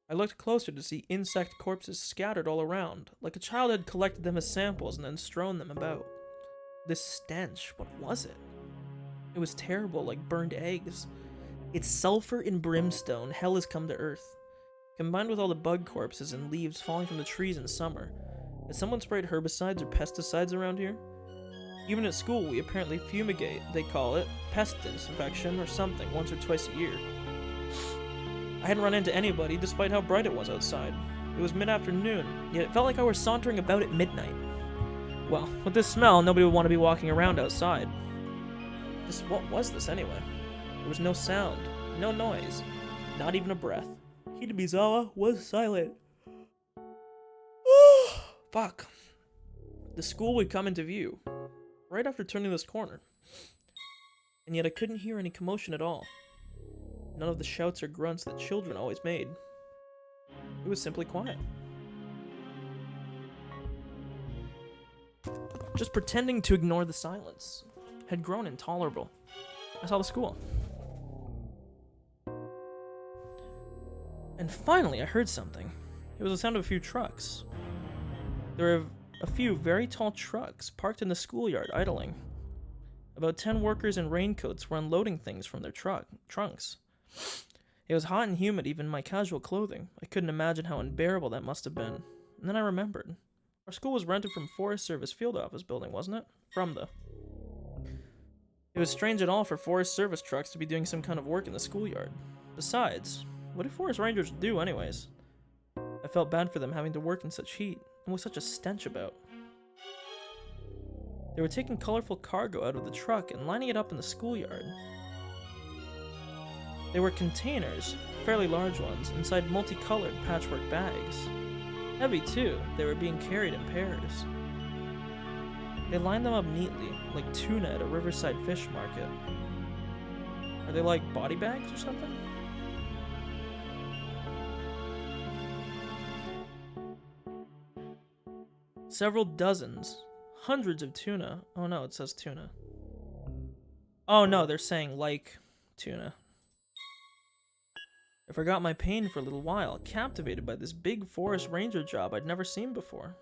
I looked closer to see insect corpses scattered all around, like a child had collected them as samples and then strewn them about. This stench, what was it? It was terrible, like burned eggs. It's sulfur and brimstone, hell has come to earth. Combined with all the bug corpses and leaves falling from the trees in summer. Has someone sprayed herbicides or pesticides around here? Even at school, we apparently fumigate, they call it, pest disinfection or something, once or twice a year. I hadn't run into anybody, despite how bright it was outside. It was mid-afternoon, yet it felt like I was sauntering about at midnight. Well, with this smell, nobody would want to be walking around outside. What was this anyway? There was no sound, no noise, not even a breath. Hinamizawa was silent. Fuck. The school would come into view, right after turning this corner. And yet I couldn't hear any commotion at all. None of the shouts or grunts that children always made. It was simply quiet. Just pretending to ignore the silence had grown intolerable. I saw the school. And finally I heard something. It was the sound of a few trucks. There were a few very tall trucks parked in the schoolyard idling. About 10 workers in raincoats were unloading things from their trunks. It was hot and humid even in my casual clothing. I couldn't imagine how unbearable that must have been. And then I remembered. Our school was rented from Forest Service field office building, wasn't it? It was strange at all for Forest Service trucks to be doing some kind of work in the schoolyard. Besides, what do forest rangers do anyways? I felt bad for them having to work in such heat, and with such a stench about. They were taking colorful cargo out of the truck and lining it up in the schoolyard. They were containers, fairly large ones, inside multicolored patchwork bags. Heavy too, they were being carried in pairs. They lined them up neatly, like tuna at a riverside fish market. Are they like body bags or something? Several dozens, hundreds of tuna. Oh no, it says tuna. Oh no, they're saying like tuna. I forgot my pain for a little while, captivated by this big forest ranger job I'd never seen before.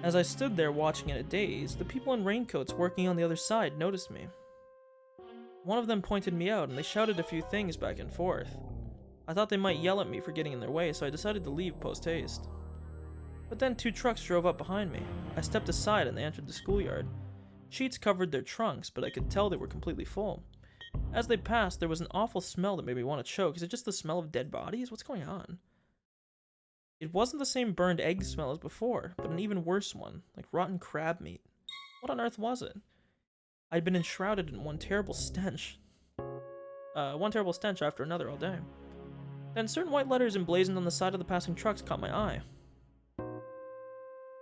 As I stood there watching in a daze, the people in raincoats working on the other side noticed me. One of them pointed me out and they shouted a few things back and forth. I thought they might yell at me for getting in their way, so I decided to leave post-haste. But then 2 trucks drove up behind me. I stepped aside and they entered the schoolyard. Sheets covered their trunks, but I could tell they were completely full. As they passed, there was an awful smell that made me want to choke. Is it just the smell of dead bodies? What's going on? It wasn't the same burned egg smell as before, but an even worse one, like rotten crab meat. What on earth was it? I'd been enshrouded in one terrible stench after another all day. Then certain white letters emblazoned on the side of the passing trucks caught my eye.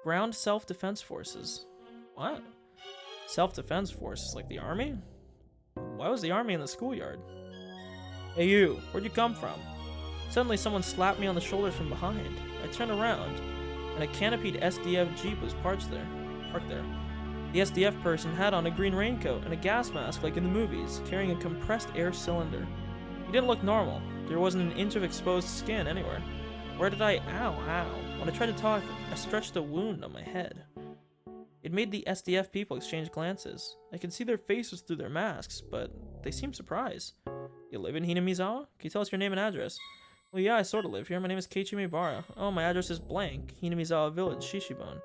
Ground Self-Defense Forces. What? Self-Defense Forces, like the army? Why was the army in the schoolyard? Hey you, where'd you come from? Suddenly someone slapped me on the shoulders from behind. I turned around, and a canopied SDF Jeep was parked there. The The SDF person had on a green raincoat and a gas mask like in the movies, carrying a compressed air cylinder. He didn't look normal. There wasn't an inch of exposed skin anywhere. Where did I... Ow. When I tried to talk, I stretched a wound on my head. It made the SDF people exchange glances. I could see their faces through their masks, but they seemed surprised. You live in Hinamizawa? Can you tell us your name and address? Well, yeah, I sort of live here. My name is Keiichi Mibara. Oh, my address is blank. Hinamizawa Village, Shishibon.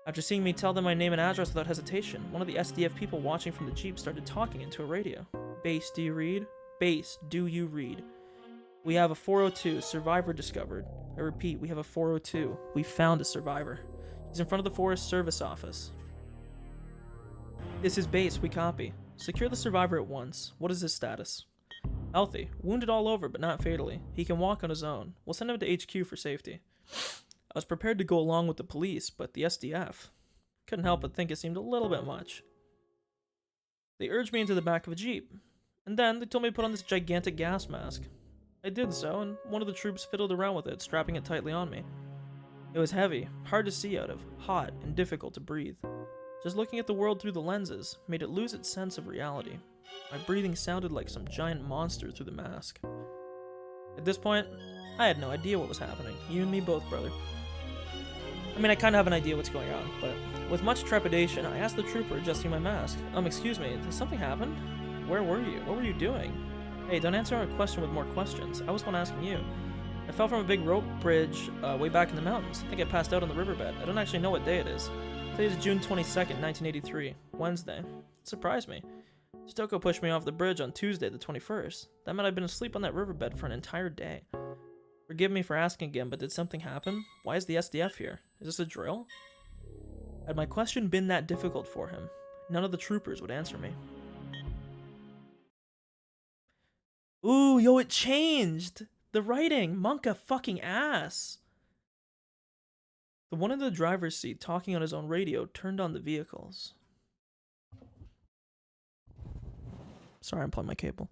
After seeing me tell them my name and address without hesitation, one of the SDF people watching from the Jeep started talking into a radio. Base, do you read? Base, do you read? We have a 402, survivor discovered. I repeat, we have a 402. We found a survivor. He's in front of the Forest Service office. This is Base, we copy. Secure the survivor at once. What is his status? Healthy. Wounded all over, but not fatally. He can walk on his own. We'll send him to HQ for safety. I was prepared to go along with the police, but the SDF... couldn't help but think it seemed a little bit much. They urged me into the back of a Jeep. And then they told me to put on this gigantic gas mask. I did so, and one of the troops fiddled around with it, strapping it tightly on me. It was heavy, hard to see out of, hot, and difficult to breathe. Just looking at the world through the lenses made it lose its sense of reality. My breathing sounded like some giant monster through the mask. At this point, I had no idea what was happening. You and me both, brother. I mean, I kind of have an idea what's going on, but with much trepidation, I asked the trooper adjusting my mask. Excuse me, did something happen? Where were you? What were you doing? Hey, don't answer our question with more questions. I was one asking you. I fell from a big rope bridge way back in the mountains. I think I passed out on the riverbed. I don't actually know what day it is. Today is June 22nd, 1983. Wednesday. It surprised me. Stoko pushed me off the bridge on Tuesday, the 21st. That meant I'd been asleep on that riverbed for an entire day. Forgive me for asking again, but did something happen? Why is the SDF here? Is this a drill? Had my question been that difficult for him, none of the troopers would answer me. Ooh, yo, it changed! The writing! Monka fucking ass! The one in the driver's seat talking on his own radio turned on the vehicles. Sorry, I'm pulling my cable.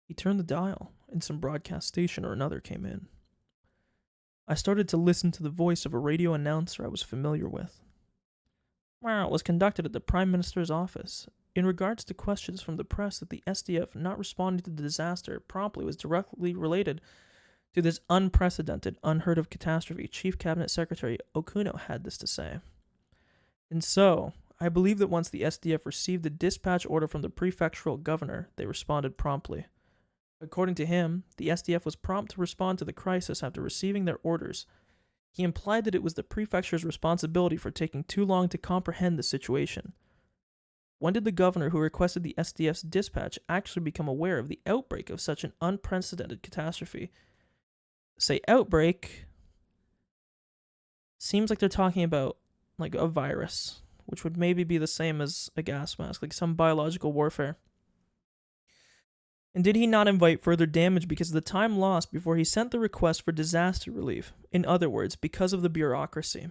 He turned the dial, and some broadcast station or another came in. I started to listen to the voice of a radio announcer I was familiar with. Wow, it was conducted at the Prime Minister's office. In regards to questions from the press that the SDF not responding to the disaster promptly was directly related to this unprecedented, unheard of catastrophe, Chief Cabinet Secretary Okuno had this to say. And so, I believe that once the SDF received the dispatch order from the prefectural governor, they responded promptly. According to him, the SDF was prompt to respond to the crisis after receiving their orders. He implied that it was the prefecture's responsibility for taking too long to comprehend the situation. When did the governor who requested the SDF's dispatch actually become aware of the outbreak of such an unprecedented catastrophe? Say outbreak seems like they're talking about like a virus, which would maybe be the same as a gas mask, like some biological warfare. And did he not invite further damage because of the time lost before he sent the request for disaster relief? In other words, because of the bureaucracy.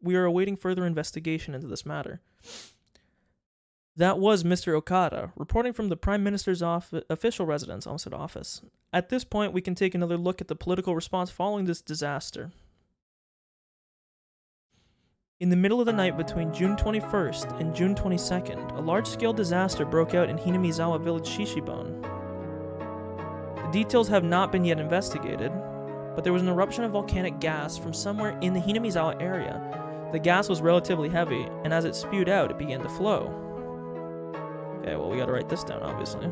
We are awaiting further investigation into this matter. That was Mr. Okada, reporting from the Prime Minister's official residence, almost at office. At this point, we can take another look at the political response following this disaster. In the middle of the night between June 21st and June 22nd, a large-scale disaster broke out in Hinamizawa Village, Shishibon. The details have not been yet investigated, but there was an eruption of volcanic gas from somewhere in the Hinamizawa area. The gas was relatively heavy, and as it spewed out, it began to flow. Okay, well, we gotta write this down, obviously.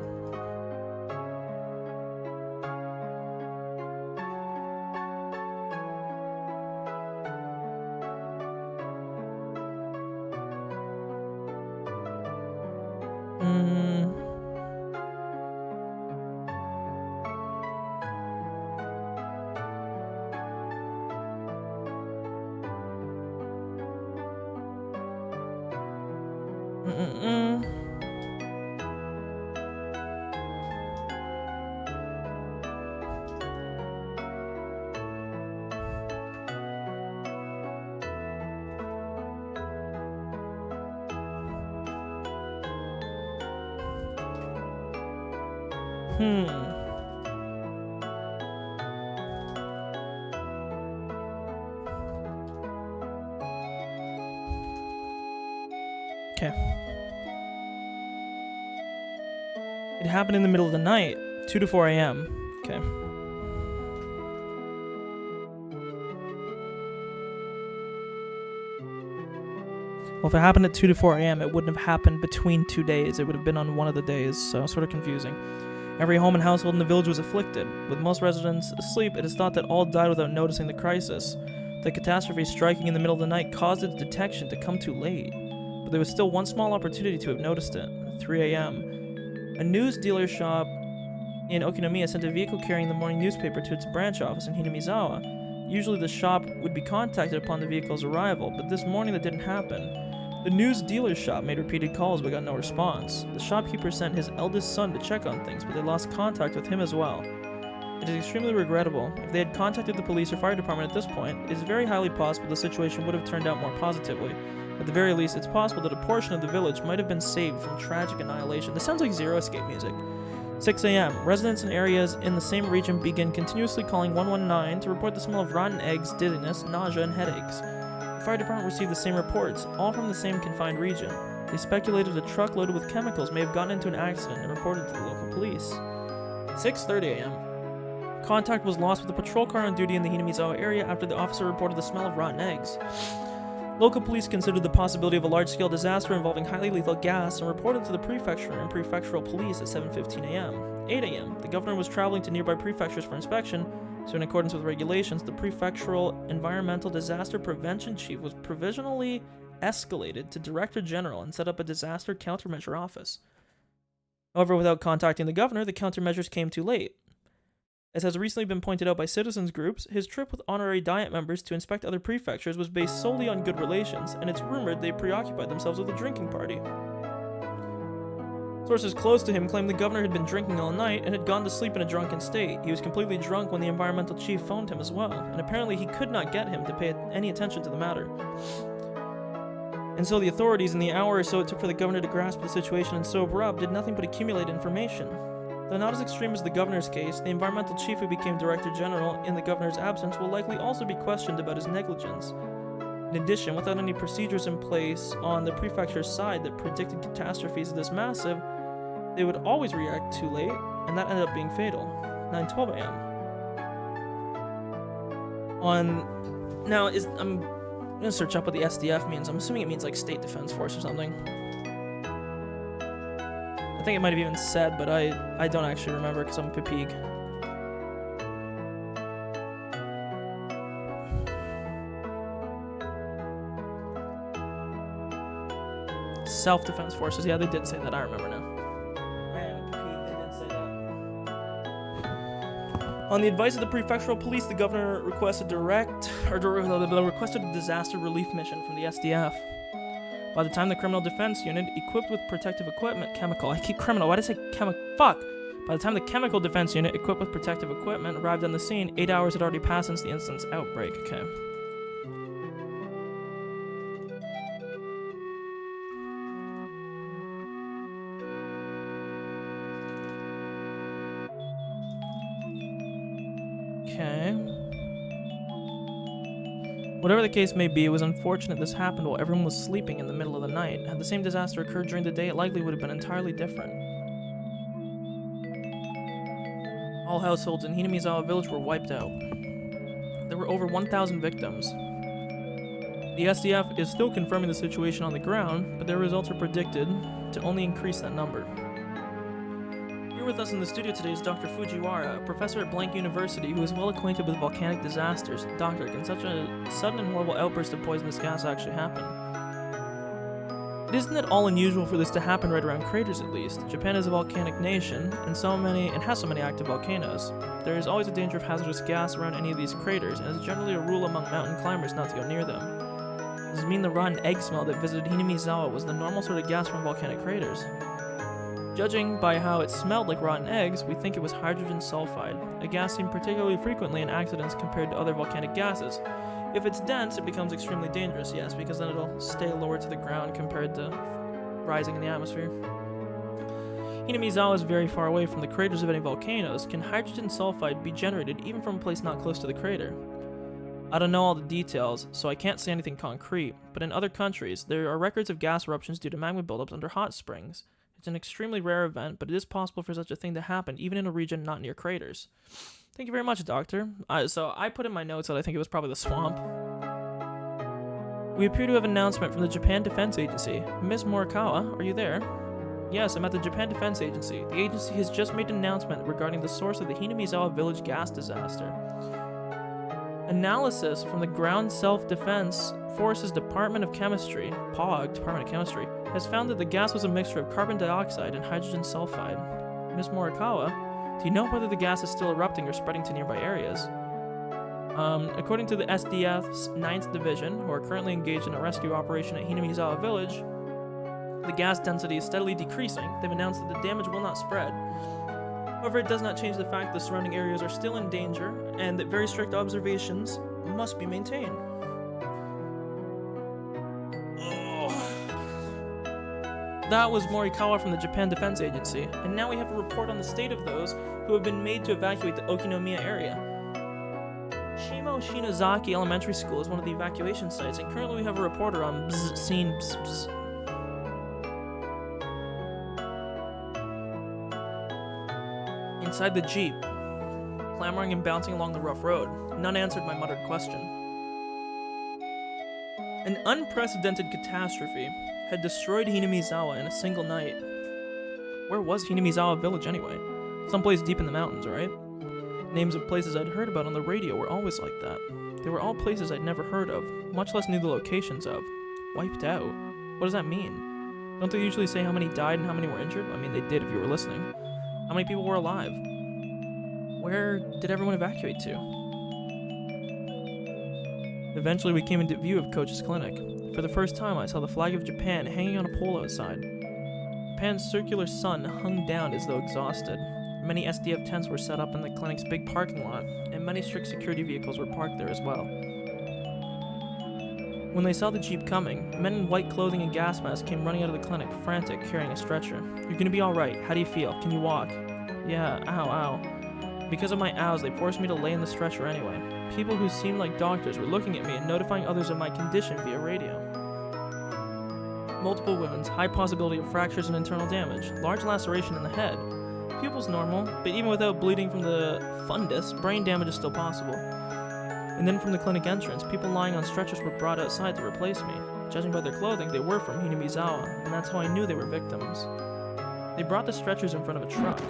Okay. It happened in the middle of the night, 2 to 4 a.m. Okay. Well, if it happened at 2 to 4 a.m., it wouldn't have happened between 2 days. It would have been on one of the days, so sort of confusing. Every home and household in the village was afflicted. With most residents asleep, it is thought that all died without noticing the crisis. The catastrophe striking in the middle of the night caused its detection to come too late. But there was still one small opportunity to have noticed it. 3 a.m. A news dealer shop in Okinomiya sent a vehicle carrying the morning newspaper to its branch office in Hinamizawa. Usually the shop would be contacted upon the vehicle's arrival, but this morning that didn't happen. The news dealer's shop made repeated calls but got no response. The shopkeeper sent his eldest son to check on things, but they lost contact with him as well. It is extremely regrettable. If they had contacted the police or fire department at this point, it is very highly possible the situation would have turned out more positively. At the very least, it's possible that a portion of the village might have been saved from tragic annihilation. This sounds like Zero Escape music. 6 a.m. Residents in areas in the same region begin continuously calling 119 to report the smell of rotten eggs, dizziness, nausea, and headaches. The fire department received the same reports, all from the same confined region. They speculated a truck loaded with chemicals may have gotten into an accident and reported to the local police. 6:30 a.m. Contact was lost with a patrol car on duty in the Hinamizawa area after the officer reported the smell of rotten eggs. Local police considered the possibility of a large-scale disaster involving highly lethal gas and reported to the prefecture and prefectural police at 7:15 a.m. 8 a.m. The governor was traveling to nearby prefectures for inspection, so in accordance with regulations, the prefectural environmental disaster prevention chief was provisionally escalated to director general and set up a disaster countermeasure office. However, without contacting the governor, the countermeasures came too late. As has recently been pointed out by citizens groups, his trip with honorary diet members to inspect other prefectures was based solely on good relations, and it's rumored they preoccupied themselves with a drinking party. Sources close to him claim the governor had been drinking all night and had gone to sleep in a drunken state. He was completely drunk when the environmental chief phoned him as well, and apparently he could not get him to pay any attention to the matter. And so the authorities, in the hour or so it took for the governor to grasp the situation and sober up, did nothing but accumulate information. Though not as extreme as the governor's case, the environmental chief who became director general in the governor's absence will likely also be questioned about his negligence. In addition, without any procedures in place on the prefecture's side that predicted catastrophes this massive, they would always react too late, and that ended up being fatal. 9:12 a.m. I'm gonna search up what the SDF means. I'm assuming it means like State Defense Force or something. I think it might have even said, but I don't actually remember because I'm Pipig. Self-defense forces. Yeah, they did say that. I remember now. Man, they did say that. On the advice of the prefectural police, the governor requested requested a disaster relief mission from the SDF. By the time the criminal defense unit, equipped with protective equipment, By the time the chemical defense unit, equipped with protective equipment, arrived on the scene, 8 hours had already passed since the incident's outbreak. Okay. Whatever the case may be, it was unfortunate this happened while everyone was sleeping in the middle of the night. Had the same disaster occurred during the day, it likely would have been entirely different. All households in Hinamizawa village were wiped out. There were over 1,000 victims. The SDF is still confirming the situation on the ground, but their results are predicted to only increase that number. Here with us in the studio today is Dr. Fujiwara, a professor at Blank University who is well acquainted with volcanic disasters. Doctor, can such a sudden and horrible outburst of poisonous gas actually happen? It isn't at all unusual for this to happen right around craters, at least. Japan is a volcanic nation, and has so many active volcanoes. There is always a danger of hazardous gas around any of these craters, and it is generally a rule among mountain climbers not to go near them. Does it mean the rotten egg smell that visited Hinamizawa was the normal sort of gas from volcanic craters? Judging by how it smelled like rotten eggs, we think it was hydrogen sulfide, a gas seen particularly frequently in accidents compared to other volcanic gases. If it's dense, it becomes extremely dangerous, yes, because then it'll stay lower to the ground compared to rising in the atmosphere. Hinamizawa is very far away from the craters of any volcanoes. Can hydrogen sulfide be generated even from a place not close to the crater? I don't know all the details, so I can't say anything concrete, but in other countries, there are records of gas eruptions due to magma buildups under hot springs. It's an extremely rare event, but it is possible for such a thing to happen, even in a region not near craters. Thank you very much, Doctor. So I put in my notes that I think it was probably the swamp. We appear to have an announcement from the Japan Defense Agency. Ms. Morikawa, are you there? Yes, I'm at the Japan Defense Agency. The agency has just made an announcement regarding the source of the Hinamizawa village gas disaster. Analysis from the Ground Self-Defense Forces Department of Chemistry, POG, Department of Chemistry, has found that the gas was a mixture of carbon dioxide and hydrogen sulfide. Ms. Morikawa, do you know whether the gas is still erupting or spreading to nearby areas? According to the SDF's 9th Division, who are currently engaged in a rescue operation at Hinamizawa Village, the gas density is steadily decreasing. They've announced that the damage will not spread. However, it does not change the fact that the surrounding areas are still in danger and that very strict observations must be maintained. That was Morikawa from the Japan Defense Agency, and now we have a report on the state of those who have been made to evacuate the Okinomiya area. Shimo Shinozaki Elementary School is one of the evacuation sites, and currently we have a reporter on scene. Inside the jeep, clamoring and bouncing along the rough road, none answered my muttered question. An unprecedented catastrophe had destroyed Hinamizawa in a single night. Where was Hinamizawa village anyway? Someplace deep in the mountains, right? Names of places I'd heard about on the radio were always like that. They were all places I'd never heard of, much less knew the locations of. Wiped out? What does that mean? Don't they usually say how many died and how many were injured? I mean, they did if you were listening. How many people were alive? Where did everyone evacuate to? Eventually we came into view of Coach's clinic. For the first time I saw the flag of Japan hanging on a pole outside. Japan's circular sun hung down as though exhausted. Many SDF tents were set up in the clinic's big parking lot, and many strict security vehicles were parked there as well. When they saw the jeep coming, men in white clothing and gas masks came running out of the clinic, frantic, carrying a stretcher. You're gonna be alright. How do you feel? Can you walk? Yeah, ow. Because of my ows, they forced me to lay in the stretcher anyway. People who seemed like doctors were looking at me and notifying others of my condition via radio. Multiple wounds, high possibility of fractures and internal damage, large laceration in the head. Pupils normal, but even without bleeding from the fundus, brain damage is still possible. And then from the clinic entrance, people lying on stretchers were brought outside to replace me. Judging by their clothing, they were from Hinamizawa, and that's how I knew they were victims. They brought the stretchers in front of a truck.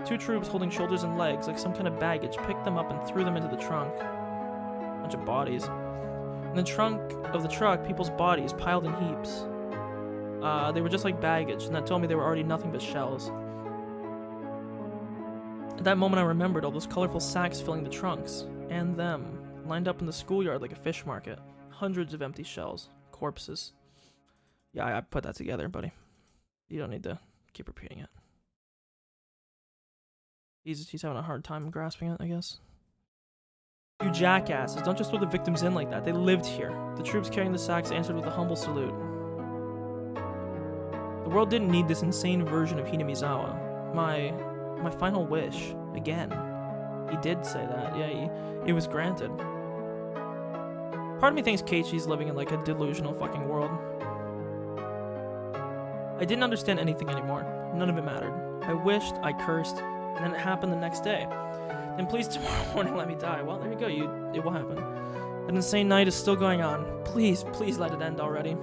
2 troops holding shoulders and legs like some kind of baggage picked them up and threw them into the trunk. Bunch of bodies. In the trunk of the truck, people's bodies piled in heaps. They were just like baggage, and that told me they were already nothing but shells. At that moment I remembered all those colorful sacks filling the trunks, and them, lined up in the schoolyard like a fish market. Hundreds of empty shells. Corpses. Yeah, I put that together, buddy. You don't need to keep repeating it. He's having a hard time grasping it, I guess. You jackasses, don't just throw the victims in like that. They lived here. The troops carrying the sacks answered with a humble salute. The world didn't need this insane version of Hinamizawa. My final wish, again. He did say that, yeah, it was granted. Part of me thinks Keiichi's living in like a delusional fucking world. I didn't understand anything anymore. None of it mattered. I wished, I cursed, and then it happened the next day. Then please tomorrow morning let me die. Well, there you go, it will happen. An insane night is still going on. Please let it end already.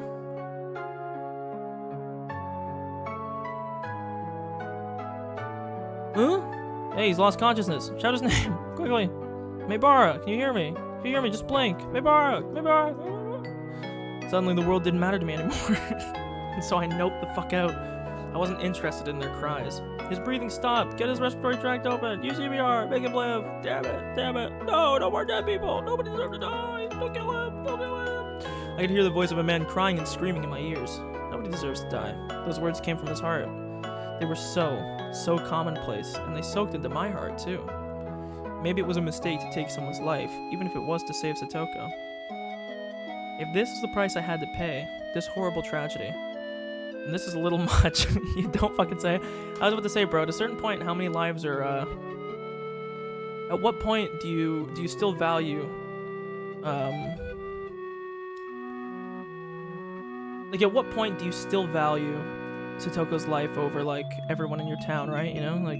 Huh? Hey, he's lost consciousness. Shout his name, quickly. Maebara, can you hear me? If you hear me, just blink. Maebara. Suddenly the world didn't matter to me anymore. And so I noped the fuck out. I wasn't interested in their cries. His breathing stopped. Get his respiratory tract open. Use CPR. Make him live. Damn it. No more dead people. Nobody deserves to die. Don't kill him. I could hear the voice of a man crying and screaming in my ears. Nobody deserves to die. Those words came from his heart. They were so commonplace, and they soaked into my heart too. Maybe it was a mistake to take someone's life, even if it was to save Satoko. If this is the price I had to pay, this horrible tragedy, and this is a little much, you don't fucking say. I was about to say, bro, at a certain point, how many lives are, at what point do you still value Like, at what point do you still value Satoko's life over, like, everyone in your town, right? You know, like,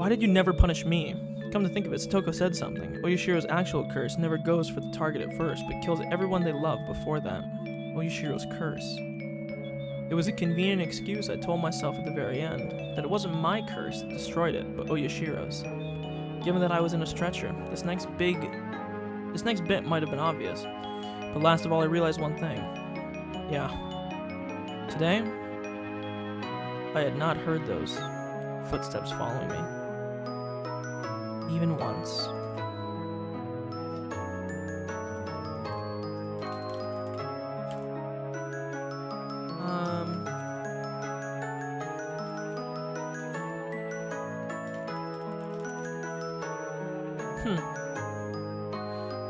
Why did you never punish me? Come to think of it, Satoko said something. Oyashiro's actual curse never goes for the target at first, but kills everyone they love before that. Oyashiro's curse. It was a convenient excuse I told myself at the very end, that it wasn't my curse that destroyed it, but Oyashiro's. Given that I was in a stretcher, this next bit might have been obvious. But last of all, I realized one thing. Yeah. Today, I had not heard those footsteps following me. Even once.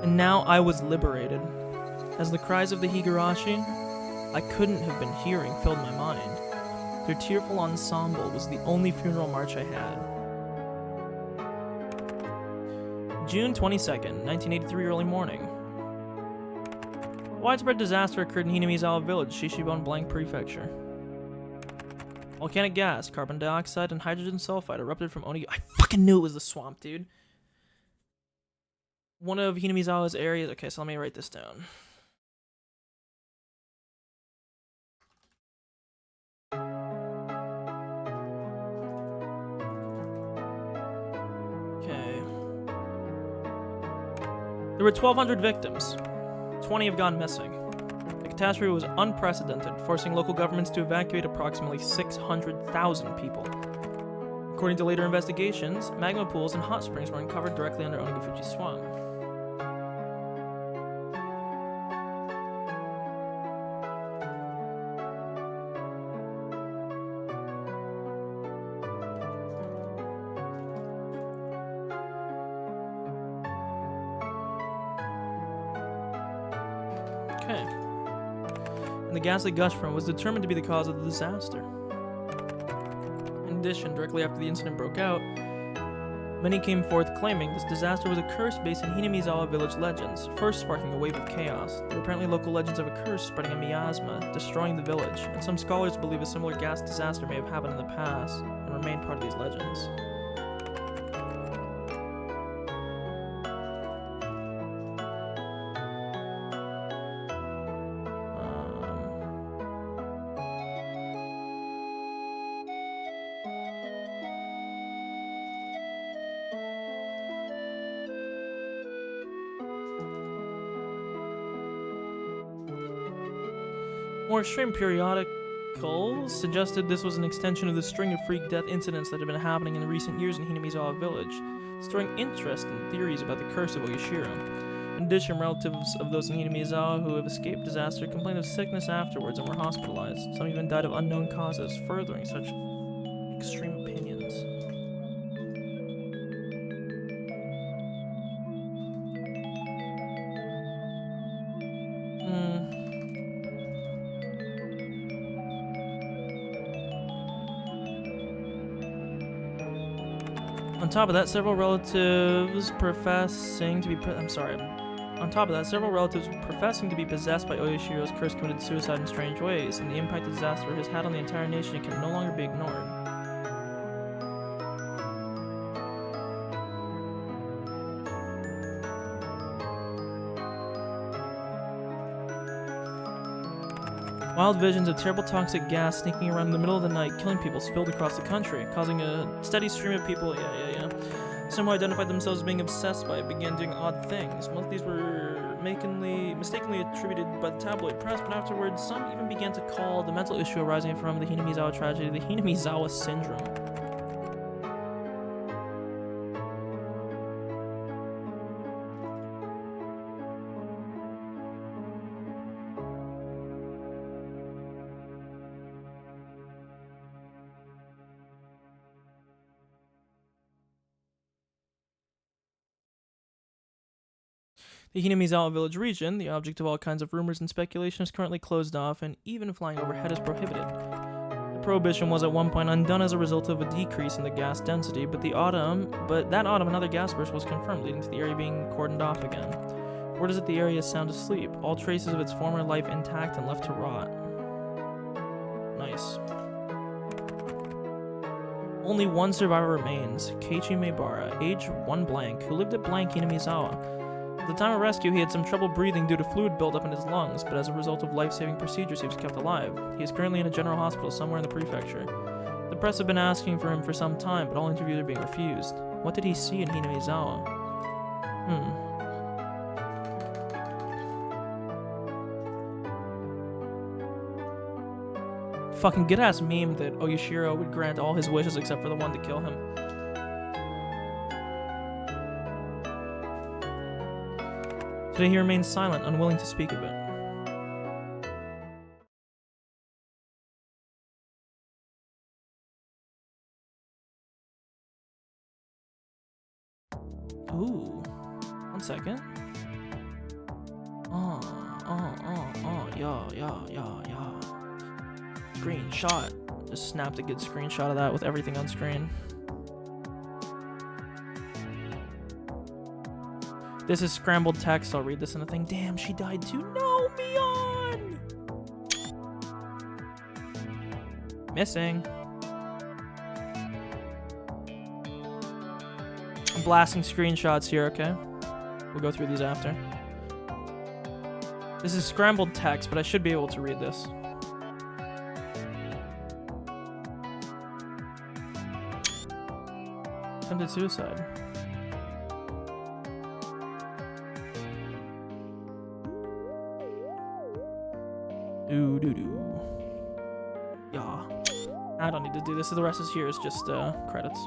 And now I was liberated. As the cries of the Higurashi I couldn't have been hearing filled my mind. Their tearful ensemble was the only funeral march I had. June 22nd, 1983 early morning. Widespread disaster occurred in Hinamizawa village, Shishibon Blank Prefecture. Volcanic gas, carbon dioxide, and hydrogen sulfide erupted from Oni. I fucking knew it was the swamp, dude. One of Hinamizawa's areas. Okay, so let me write this down. Okay. There were 1,200 victims. 20 have gone missing. The catastrophe was unprecedented, forcing local governments to evacuate approximately 600,000 people. According to later investigations, magma pools and hot springs were uncovered directly under Onigufuji Swamp. Okay. And the gas that gushed from it was determined to be the cause of the disaster. In addition, directly after the incident broke out, many came forth claiming this disaster was a curse based in Hinamizawa village legends, first sparking a wave of chaos. There were apparently local legends of a curse spreading a miasma, destroying the village, and some scholars believe a similar gas disaster may have happened in the past, and remained part of these legends. More extreme periodicals suggested this was an extension of the string of freak death incidents that had been happening in the recent years in Hinamizawa village, stirring interest in theories about the curse of Oyashiro. In addition, relatives of those in Hinamizawa who have escaped disaster complained of sickness afterwards and were hospitalized. Some even died of unknown causes, furthering such extreme opinions. On top of that, several relatives professing to be possessed by Oyashiro's curse committed suicide in strange ways, and the impact the disaster has had on the entire nation can no longer be ignored. Wild visions of terrible toxic gas sneaking around in the middle of the night, killing people, spilled across the country, causing a steady stream of people, some who identified themselves as being obsessed by it began doing odd things. Most of these were mistakenly attributed by the tabloid press, but afterwards some even began to call the mental issue arising from the Hinamizawa tragedy the Hinamizawa syndrome. The Hinamizawa village region, the object of all kinds of rumors and speculation, is currently closed off, and even flying overhead is prohibited. The Prohibition was at one point undone as a result of a decrease in the gas density, but that autumn another gas burst was confirmed, leading to the area being cordoned off again. Word is that the area is sound asleep, all traces of its former life intact and left to rot. Nice. Only one survivor remains, Keiichi Maebara, age 1 blank, who lived at blank Inamizawa. At the time of rescue, he had some trouble breathing due to fluid buildup in his lungs, but as a result of life-saving procedures, he was kept alive. He is currently in a general hospital somewhere in the prefecture. The press have been asking for him for some time, but all interviews are being refused. What did he see in Hinamizawa? Fucking good-ass meme that Oyashiro would grant all his wishes except for the one to kill him. Today he remains silent, unwilling to speak of it. Ooh. 1 second. Yeah. Screenshot. Just snapped a good screenshot of that with everything on screen. This is scrambled text. I'll read this in a thing. Damn, she died too. No, Mion! Missing. I'm blasting screenshots here, okay? We'll go through these after. This is scrambled text, but I should be able to read this. Attempted suicide. Doo-doo-doo. Yeah. I don't need to do this. The rest is here. It's just credits.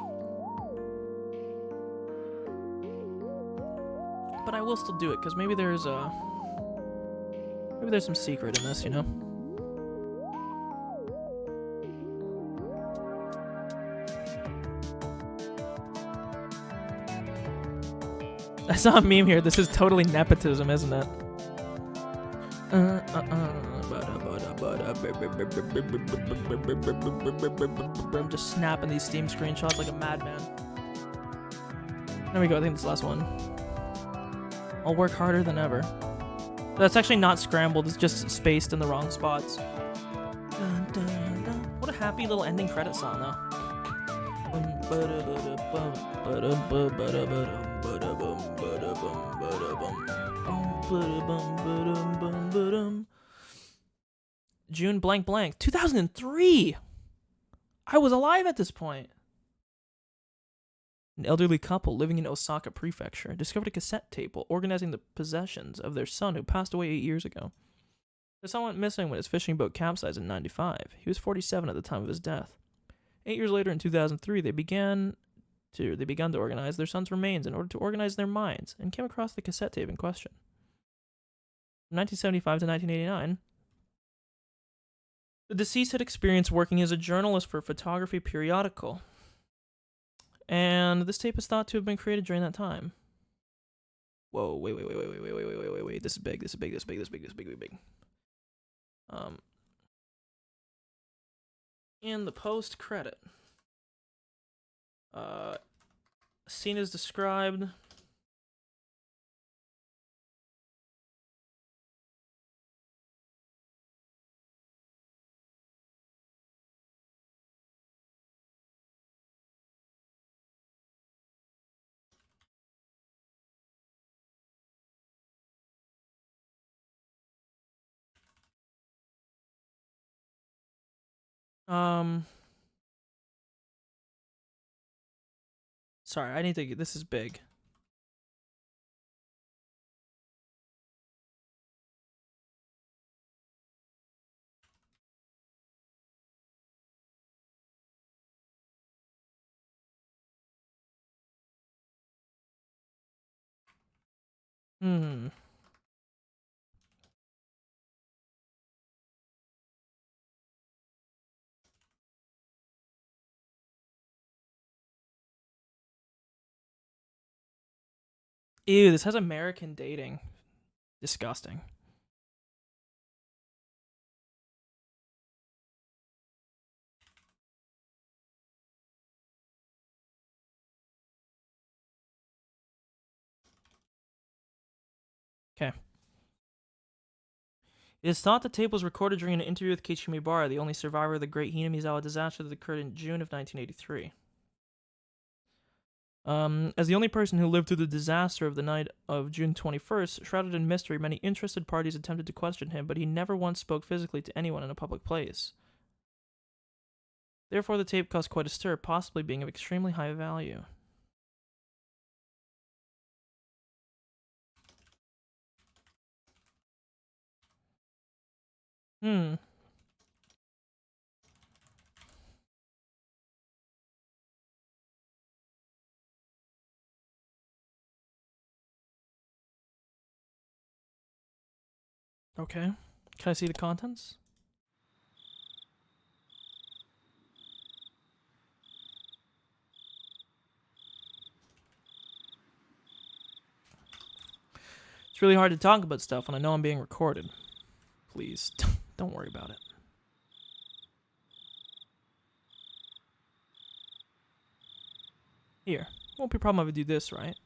But I will still do it because maybe there's some secret in this, you know. I saw a meme here. This is totally nepotism, isn't it? I'm just snapping these Steam screenshots like a madman. There we go. I think it's the last one. I'll work harder than ever. That's actually not scrambled. It's just spaced in the wrong spots. What a happy little ending credit song, though. June blank blank 2003. I was alive at this point. An elderly couple living in Osaka Prefecture discovered a cassette tape while organizing the possessions of their son who passed away 8 years ago. The son went missing when his fishing boat capsized in '95. He was 47 at the time of his death. 8 years later, in 2003, they began to organize their son's remains in order to organize their minds and came across the cassette tape in question. From 1975 to 1989, the deceased had experience working as a journalist for a photography periodical, and this tape is thought to have been created during that time. Whoa, wait. This is big. In the post credit, scene is described. Sorry, I need to get, this is big. Ew, this has American dating. Disgusting. Okay. It is thought the tape was recorded during an interview with Keiichi Mibara, the only survivor of the Great Hinamizawa disaster that occurred in June of 1983. As the only person who lived through the disaster of the night of June 21st, shrouded in mystery, many interested parties attempted to question him, but he never once spoke physically to anyone in a public place. Therefore, the tape caused quite a stir, possibly being of extremely high value. Okay. Can I see the contents? It's really hard to talk about stuff when I know I'm being recorded. Please, don't worry about it. Here. Won't be a problem if I do this, right?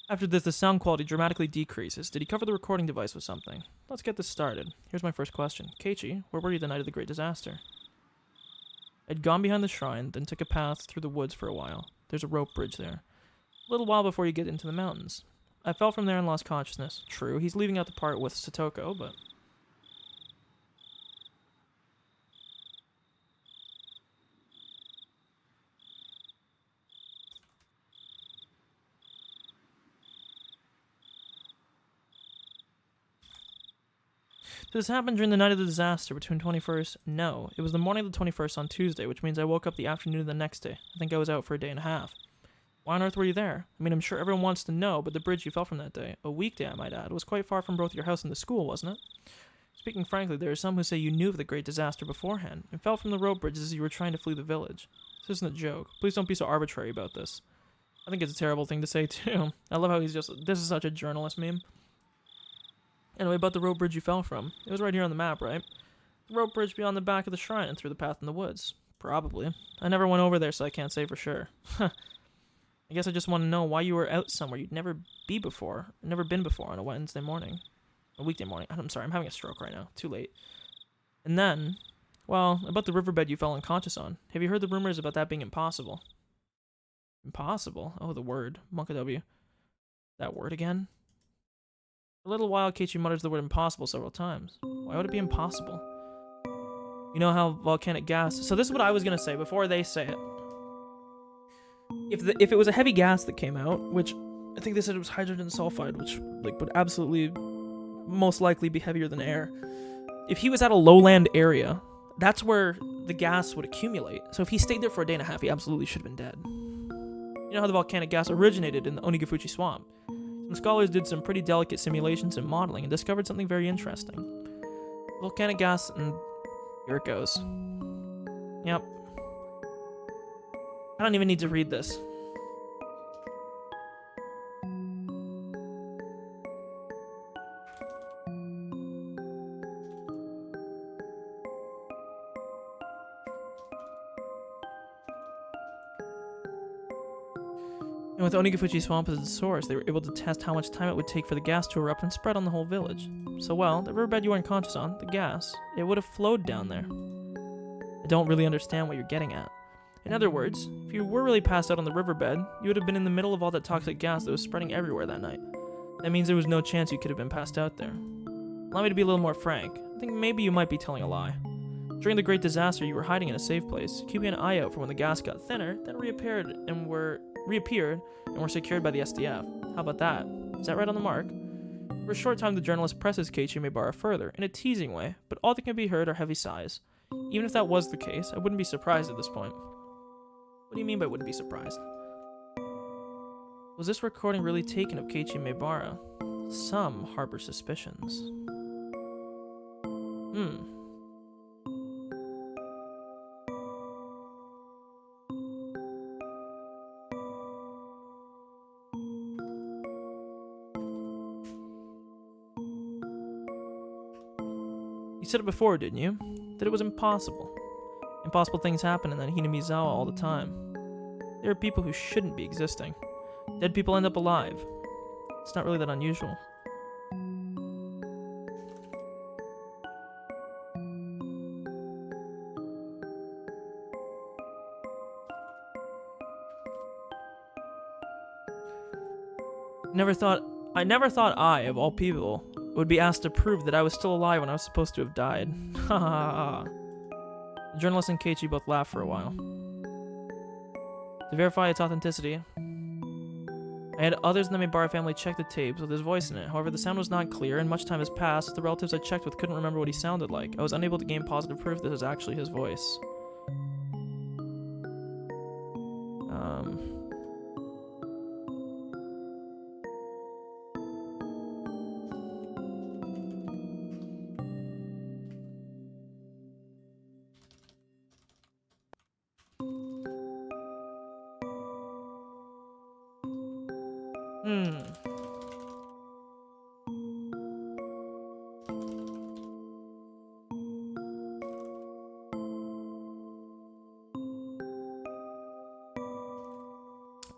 After this, the sound quality dramatically decreases. Did he cover the recording device with something? Let's get this started. Here's my first question. Keiichi, where were you the night of the great disaster? I'd gone behind the shrine, then took a path through the woods for a while. There's a rope bridge there. A little while before you get into the mountains. I fell from there and lost consciousness. True, he's leaving out the part with Satoko, but... Did this happen during the night of the disaster between 21st? No. It was the morning of the 21st on Tuesday, which means I woke up the afternoon of the next day. I think I was out for a day and a half. Why on earth were you there? I mean, I'm sure everyone wants to know, but the bridge you fell from that day, a weekday I might add, was quite far from both your house and the school, wasn't it? Speaking frankly, there are some who say you knew of the great disaster beforehand, and fell from the rope bridges as you were trying to flee the village. This isn't a joke. Please don't be so arbitrary about this. I think it's a terrible thing to say, too. I love how he's just, this is such a journalist meme. Anyway, about the rope bridge you fell from. It was right here on the map, right? The rope bridge beyond the back of the shrine and through the path in the woods. Probably. I never went over there, so I can't say for sure. I guess I just want to know why you were out somewhere you'd never been before on a Wednesday morning. A weekday morning. I'm sorry, I'm having a stroke right now. Too late. And then, well, about the riverbed you fell unconscious on. Have you heard the rumors about that being impossible? Impossible? Oh, the word. Monka W. That word again? For a little while, Keiichi mutters the word impossible several times. Why would it be impossible? You know how volcanic gas... So this is what I was going to say before they say it. If it was a heavy gas that came out, which I think they said it was hydrogen sulfide, which would absolutely most likely be heavier than air. If he was at a lowland area, that's where the gas would accumulate. So if he stayed there for a day and a half, he absolutely should have been dead. You know how the volcanic gas originated in the Onigafuchi swamp? Some scholars did some pretty delicate simulations and modeling and discovered something very interesting. Volcanic gas, and here it goes. Yep. I don't even need to read this. And with Onigafuchi Swamp as its source, they were able to test how much time it would take for the gas to erupt and spread on the whole village. So, well, the riverbed you were unconscious on, the gas, it would have flowed down there. I don't really understand what you're getting at. In other words, if you were really passed out on the riverbed, you would have been in the middle of all that toxic gas that was spreading everywhere that night. That means there was no chance you could have been passed out there. Allow me to be a little more frank. I think maybe you might be telling a lie. During the Great Disaster, you were hiding in a safe place, keeping an eye out for when the gas got thinner, then reappeared and were secured by the SDF. How about that? Is that right on the mark? For a short time, the journalist presses Keiichi Mibara further, in a teasing way, but all that can be heard are heavy sighs. Even if that was the case, I wouldn't be surprised at this point. What do you mean by wouldn't be surprised? Was this recording really taken of Keiichi Mibara? Some harbor suspicions. You said it before, didn't you? That it was impossible. Impossible things happen in that Hinamizawa all the time. There are people who shouldn't be existing. Dead people end up alive. It's not really that unusual. I never thought I, of all people, would be asked to prove that I was still alive when I was supposed to have died. Ha ha ha. The journalist and Keiichi both laughed for a while. To verify its authenticity, I had others in the Mibara family check the tapes with his voice in it. However, the sound was not clear, and much time has passed. The relatives I checked with couldn't remember what he sounded like. I was unable to gain positive proof this is actually his voice.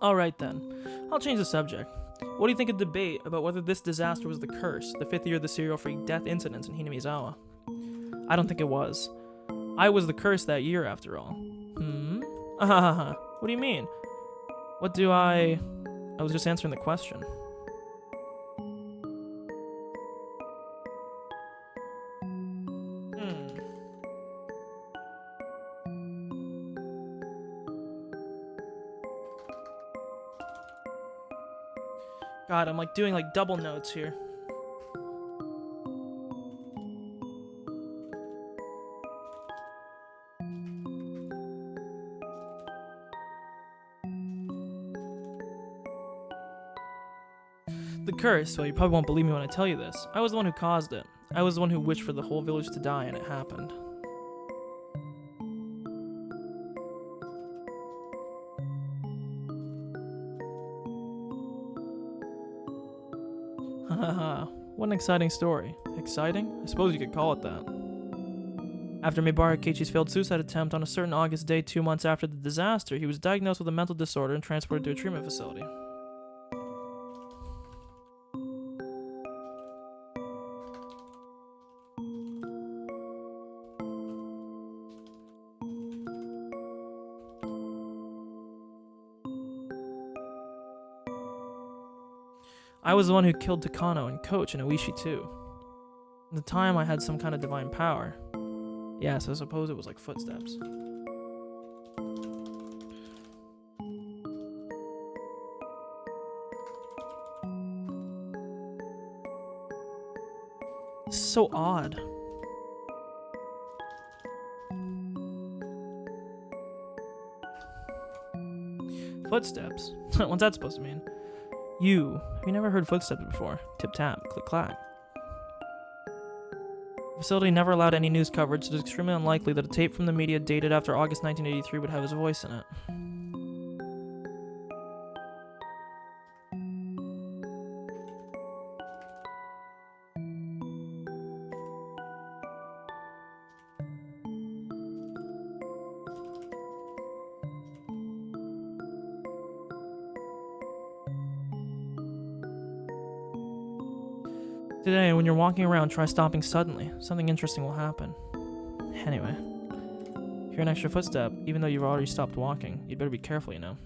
Alright then, I'll change the subject. What do you think of debate about whether this disaster was the curse, the 5th year of the serial freak death incidents in Hinamizawa? I don't think it was. I was the curse that year, after all. What do you mean? I was just answering the question. God, I'm like doing like double notes here. The curse, well, you probably won't believe me when I tell you this. I was the one who caused it. I was the one who wished for the whole village to die, and it happened. Haha, what an exciting story. Exciting? I suppose you could call it that. After Mibara Keiichi's failed suicide attempt on a certain August day 2 months after the disaster, he was diagnosed with a mental disorder and transported to a treatment facility. I was the one who killed Takano and Coach and Oishi too. At the time, I had some kind of divine power. Yes, I suppose it was like footsteps. This is so odd. Footsteps? What's that supposed to mean? Have you never heard footsteps before? Tip-tap, click-clack. The facility never allowed any news coverage, so it's extremely unlikely that a tape from the media dated after August 1983 would have his voice in it. Today, when you're walking around, try stopping suddenly. Something interesting will happen. Anyway, if you hear an extra footstep, even though you've already stopped walking, you'd better be careful, you know.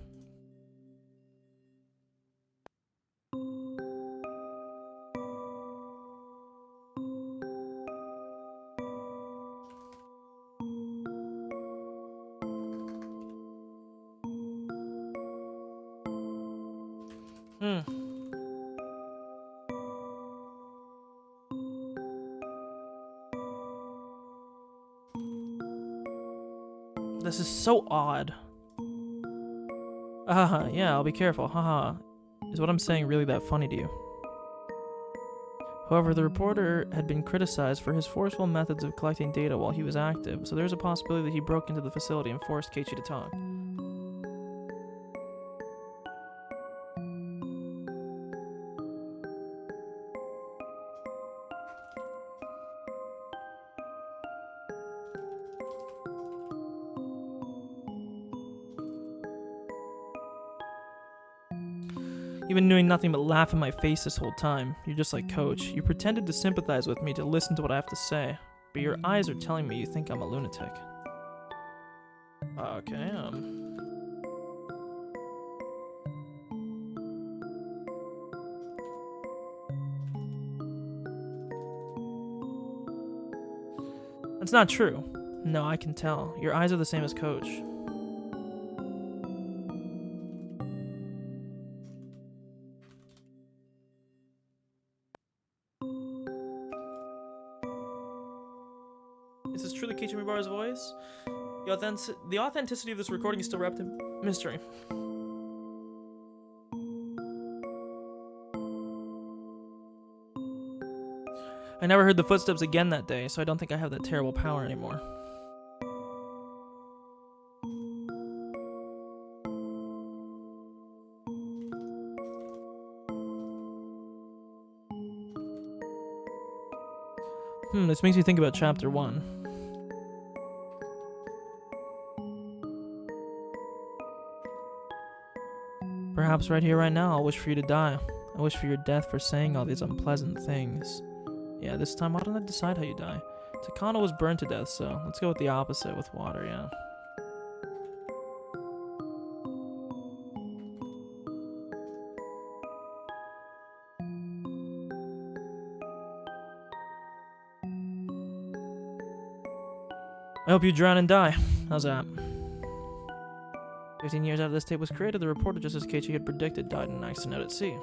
This is so odd. Yeah, I'll be careful. Haha. Is what I'm saying really that funny to you? However, the reporter had been criticized for his forceful methods of collecting data while he was active, so there's a possibility that he broke into the facility and forced Keiichi to talk. You've been doing nothing but laugh in my face this whole time. You're just like Coach. You pretended to sympathize with me to listen to what I have to say, but your eyes are telling me you think I'm a lunatic. Okay, It's not true. No, I can tell. Your eyes are the same as Coach. Is this truly Keiichi Mibara's voice? The authenticity of this recording is still wrapped in mystery. I never heard the footsteps again that day, so I don't think I have that terrible power anymore. This makes me think about chapter 1. Perhaps right here, right now, I'll wish for you to die. I wish for your death for saying all these unpleasant things. Yeah, this time, why don't I decide how you die? Takano was burned to death, so let's go with the opposite with water, yeah. I hope you drown and die. How's that? 15 years after this tape was created, the reporter, just as Keiichi had predicted, died in an accident out at sea.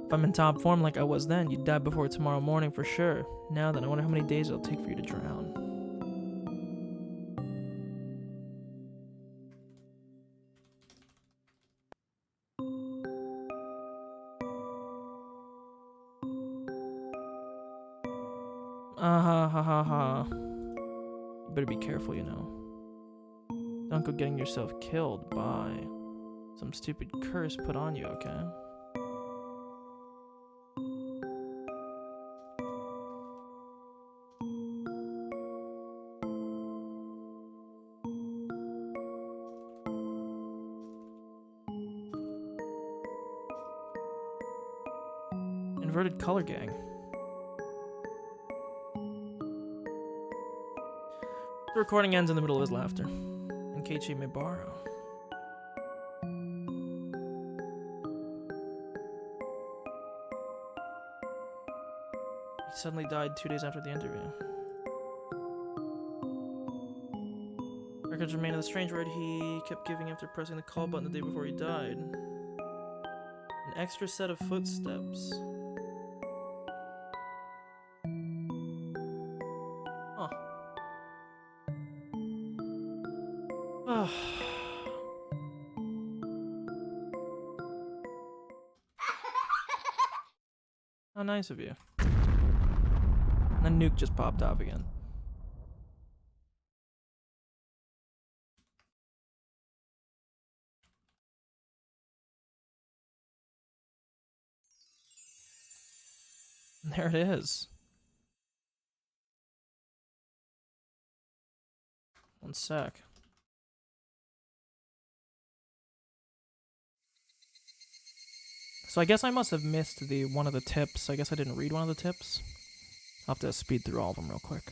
If I'm in top form like I was then, you'd die before tomorrow morning for sure. Now then, I wonder how many days it'll take for you to drown. Ha. You better be careful, you know. Don't go getting yourself killed by some stupid curse put on you, okay? Inverted color gang. The recording ends in the middle of his laughter. And Keiichi Mibara. He suddenly died 2 days after the interview. Records remain of the strange word he kept giving after pressing the call button the day before he died. An extra set of footsteps. How nice of you. And the nuke just popped off again. And there it is. One sec. So I guess I must have missed one of the tips. I guess I didn't read one of the tips. I'll have to speed through all of them real quick.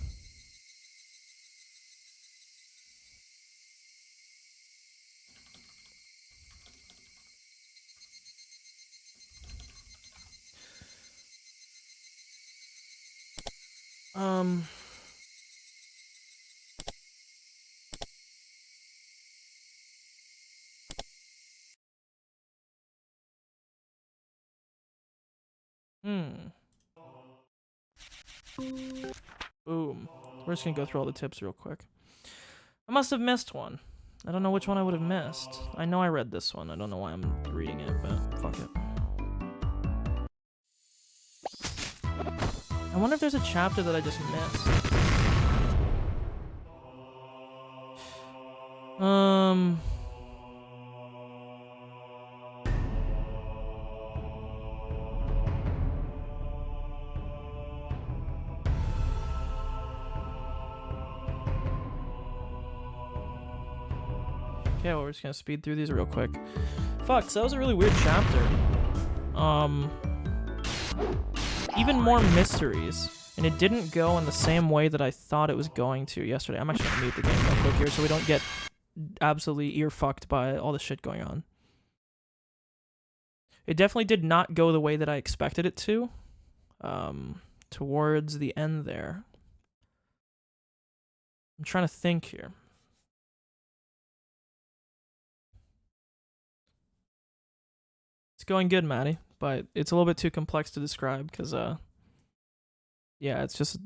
Boom. We're just gonna go through all the tips real quick. I must have missed one. I don't know which one I would have missed. I know I read this one. I don't know why I'm reading it, but fuck it. I wonder if there's a chapter that I just missed. Okay, well, we're just gonna speed through these real quick. Fuck, so that was a really weird chapter. Even more mysteries. And it didn't go in the same way that I thought it was going to yesterday. I'm actually gonna mute the game real quick here so we don't get absolutely ear fucked by all the shit going on. It definitely did not go the way that I expected it to. Towards the end there. I'm trying to think here. It's going good, Maddie, but it's a little bit too complex to describe because, yeah, it's just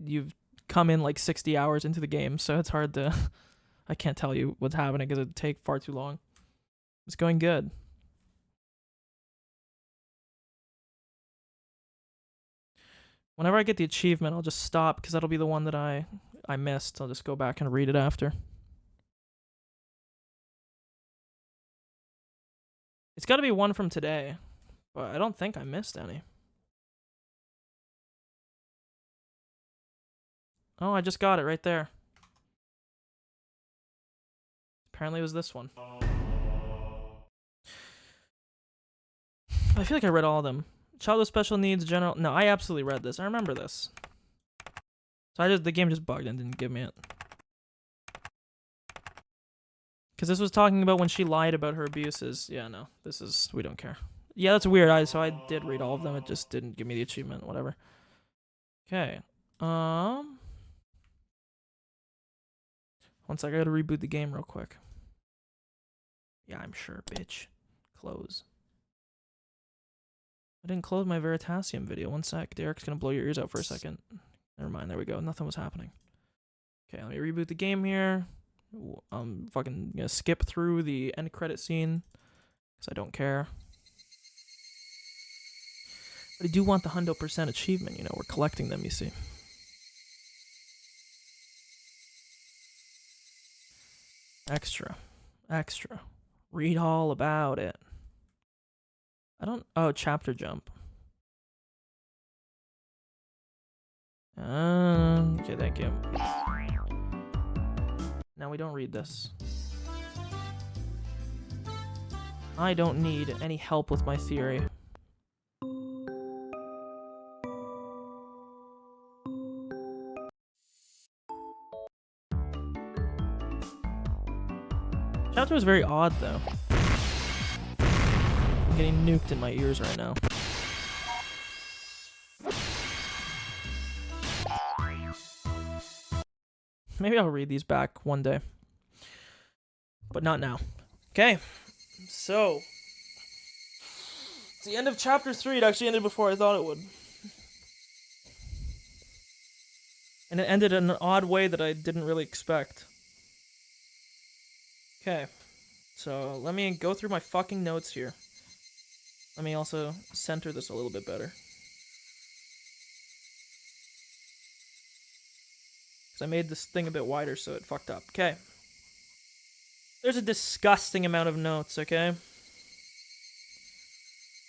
you've come in like 60 hours into the game, so it's hard to. I can't tell you what's happening because it'd take far too long. It's going good. Whenever I get the achievement, I'll just stop because that'll be the one that I missed. I'll just go back and read it after. It's got to be one from today, but I don't think I missed any. Oh, I just got it right there. Apparently it was this one. I feel like I read all of them. Child with special needs, general. No, I absolutely read this. I remember this. So the game just bugged and didn't give me it. Because this was talking about when she lied about her abuses. Yeah, no, we don't care. Yeah, that's weird. So I did read all of them. It just didn't give me the achievement. Whatever. Okay. One sec, I gotta reboot the game real quick. Yeah, I'm sure, bitch. Close. I didn't close my Veritasium video. One sec. Derek's gonna blow your ears out for a second. Never mind. There we go. Nothing was happening. Okay, let me reboot the game here. I'm fucking gonna skip through the end credit scene because I don't care. But I do want the 100% achievement. You know, we're collecting them, you see. Extra. Read all about it. Oh, chapter jump. Okay, thank you. Now we don't read this. I don't need any help with my theory. Chapter was very odd, though. I'm getting nuked in my ears right now. Maybe I'll read these back one day. But not now. Okay. So. It's the end of chapter 3. It actually ended before I thought it would. And it ended in an odd way that I didn't really expect. Okay. So, let me go through my fucking notes here. Let me also center this a little bit better. I made this thing a bit wider, so it fucked up. Okay. There's a disgusting amount of notes, okay?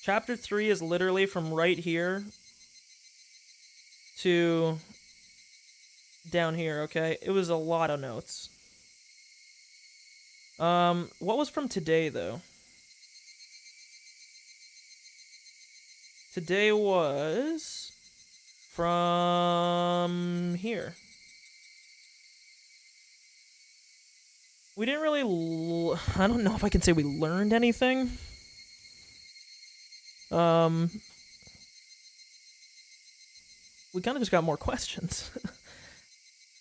Chapter 3 is literally from right here to down here, okay? It was a lot of notes. What was from today, though? Today was from here. We didn't really... I don't know if I can say we learned anything. We kind of just got more questions.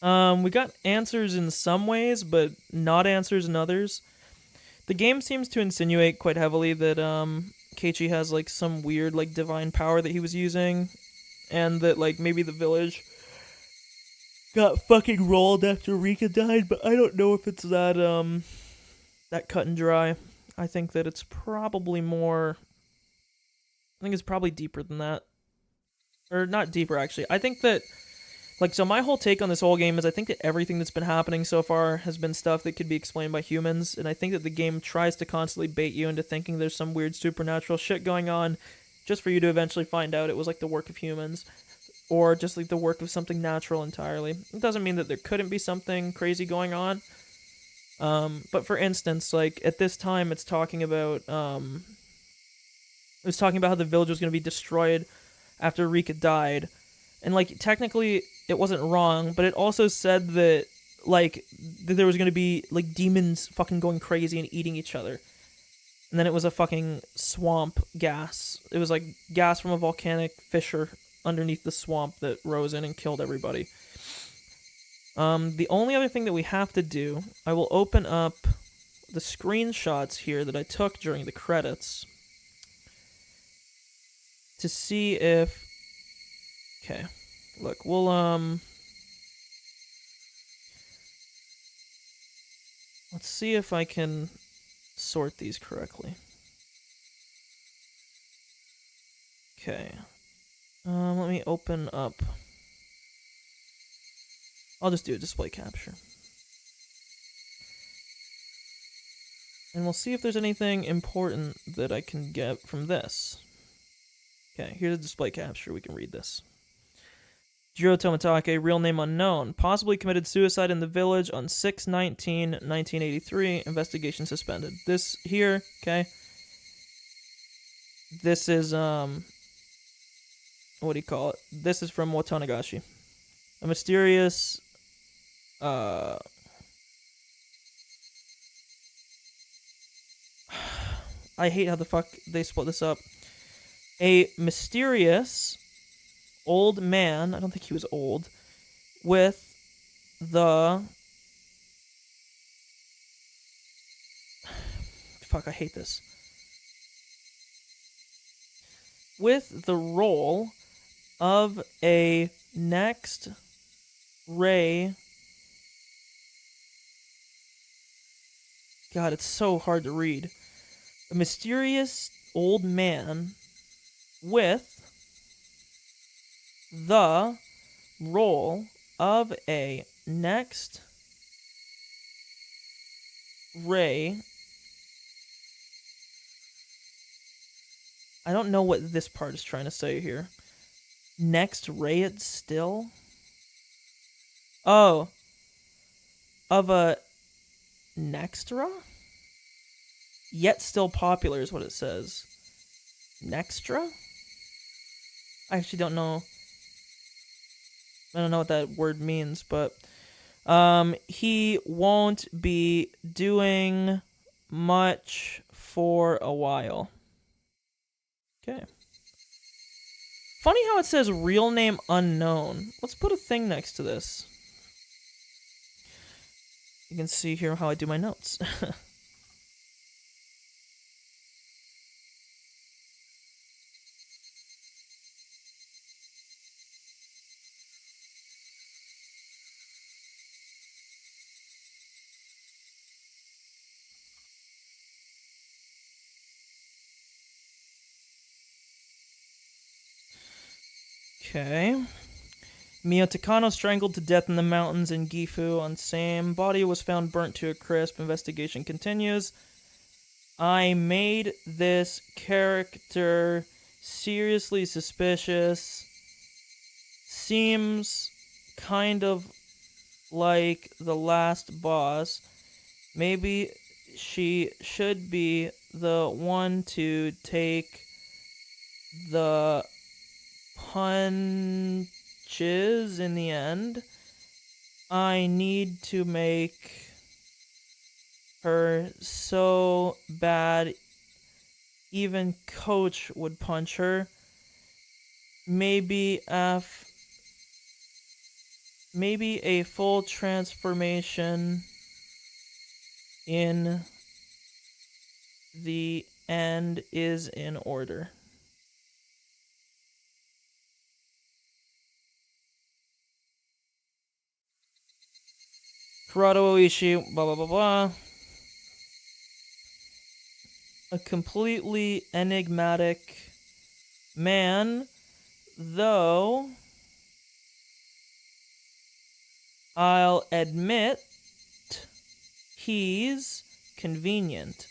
We got answers in some ways, but not answers in others. The game seems to insinuate quite heavily that Keiichi has like some weird like divine power that he was using, and that like maybe the village got fucking rolled after Rika died, but I don't know if it's that that cut and dry. I think that it's probably more... I think it's probably deeper than that. Or not deeper, actually. I think that... Like, so my whole take on this whole game is I think that everything that's been happening so far has been stuff that could be explained by humans, and I think that the game tries to constantly bait you into thinking there's some weird supernatural shit going on, just for you to eventually find out it was like the work of humans. Or just like the work of something natural entirely. It doesn't mean that there couldn't be something crazy going on. But for instance, like at this time, it's talking about how the village was going to be destroyed after Rika died, and like technically it wasn't wrong, but it also said that like that there was going to be like demons fucking going crazy and eating each other. And then it was a fucking swamp gas. It was like gas from a volcanic fissure underneath the swamp that rose in and killed everybody. The only other thing that we have to do, I will open up the screenshots here that I took during the credits to see if... Okay, look, we'll, let's see if I can sort these correctly. Okay, let me open up... I'll just do a display capture. And we'll see if there's anything important that I can get from this. Okay, here's a display capture. We can read this. Jiro Tomitake, real name unknown. Possibly committed suicide in the village on 6/19/1983. Investigation suspended. This here, okay. This is, what do you call it? This is from Watanagashi. A mysterious, I hate how the fuck they split this up. A mysterious old man, I don't think he was old, with the... Fuck, I hate this. With the role of a next ray... God, it's so hard to read. A mysterious old man with the role of a next ray. I don't know what this part is trying to say here. Next ray it still? Oh. Of a Nextra? Yet still popular is what it says. Nextra? I actually don't know. I don't know what that word means, but he won't be doing much for a while. Okay. Funny how it says real name unknown. Let's put a thing next to this. You can see here how I do my notes. Okay. Mio Takano strangled to death in the mountains in Gifu on same. Body was found burnt to a crisp. Investigation continues. I made this character seriously suspicious. Seems kind of like the last boss. Maybe she should be the one to take the punches in the end. I need to make her so bad even Coach would punch her. Maybe a full transformation in the end is in order. Kurado Oishi, blah blah blah blah. A completely enigmatic man, though I'll admit he's convenient.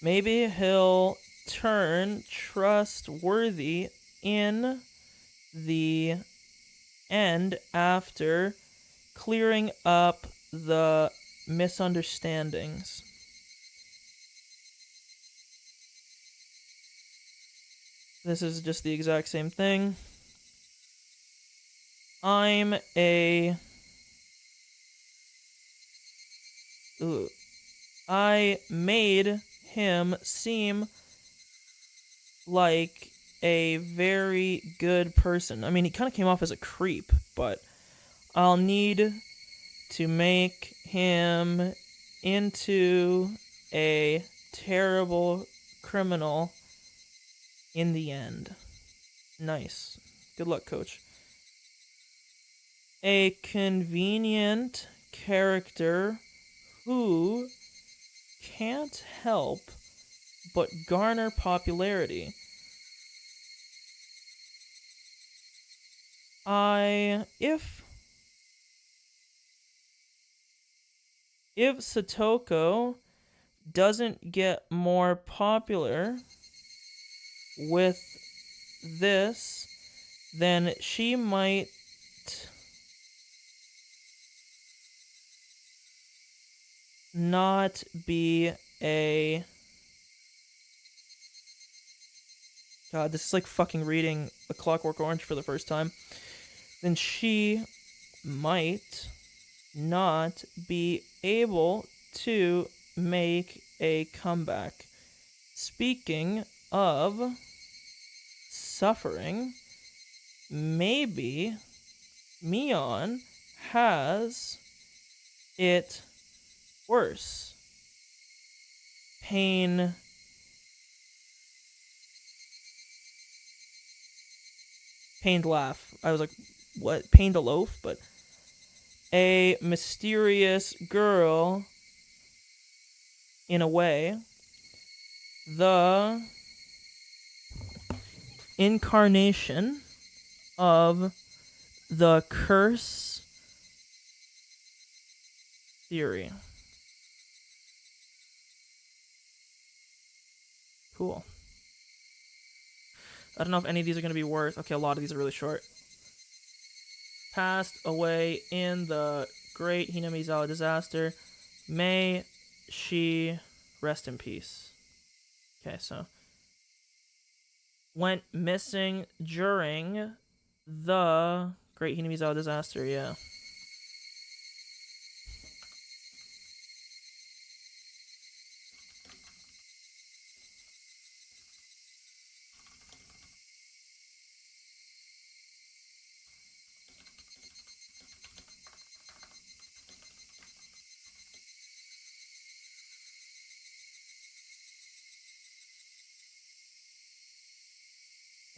Maybe he'll turn trustworthy in the end after clearing up the misunderstandings. This is just the exact same thing. I made him seem like a very good person. I mean, he kind of came off as a creep, but I'll need to make him into a terrible criminal in the end. Nice. Good luck, coach. A convenient character who can't help but garner popularity. If Satoko doesn't get more popular with this, then she might not be a... God, this is like fucking reading A Clockwork Orange for the first time. Then she might not be able to make a comeback. Speaking of suffering, maybe Mion has it worse. Pained laugh. I was like, what? Pained a loaf? But a mysterious girl, in a way, the incarnation of the curse theory. Cool. I don't know if any of these are going to be worth... Okay, a lot of these are really short. Passed away in the Great Hinamizawa disaster. May she rest in peace. Okay, so... Went missing during the Great Hinamizawa disaster, yeah.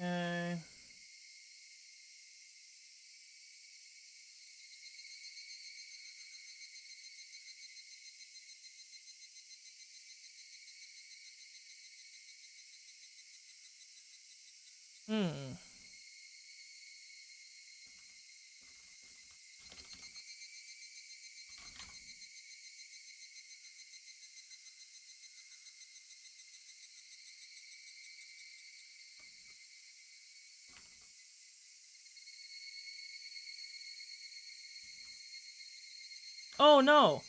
Okay. Oh no!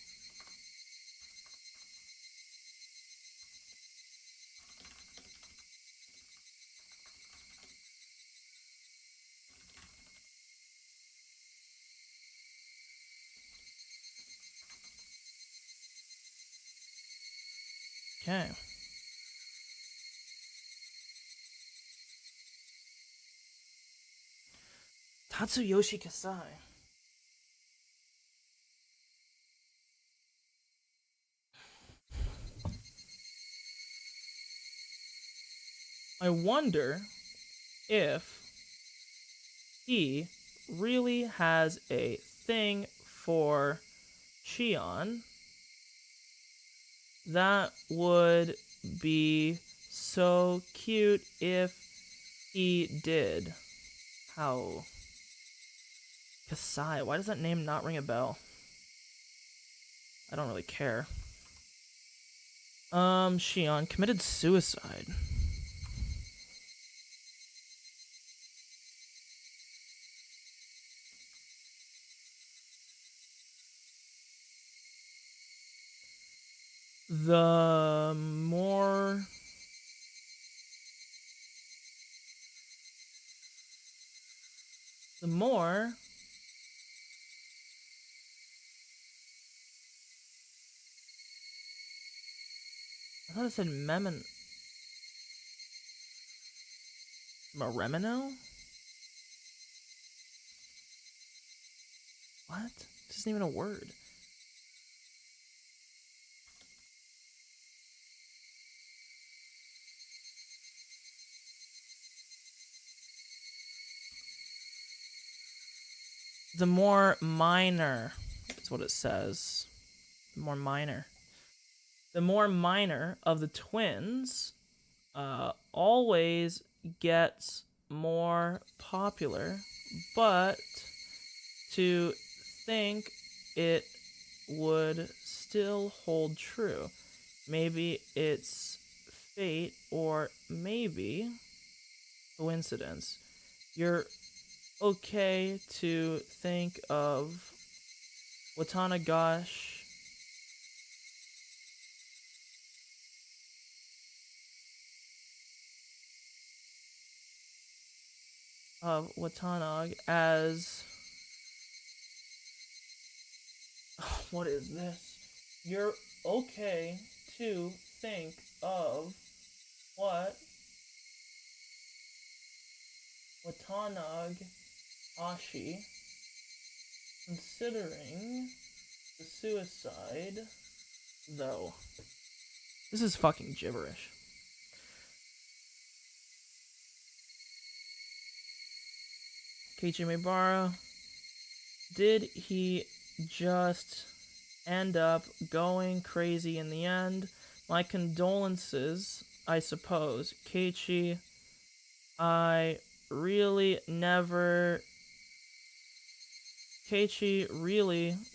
Okay. Tatsuyoshi Kasai. I wonder if he really has a thing for Shion. That would be so cute if he did. How? Kasai. Why does that name not ring a bell? I don't really care. Shion committed suicide. The more... I thought it said Maremino? What? This isn't even a word. The more minor is what it says. The more minor. The more minor of the twins always gets more popular, but to think it would still hold true. Maybe it's fate or maybe coincidence. You're okay to think of Watanagash as what is this? You're okay to think of what Watanagashi considering the suicide, though. This is fucking gibberish. Keiichi Maebara, did he just end up going crazy in the end? My condolences, I suppose. Keiichi, Keiichi really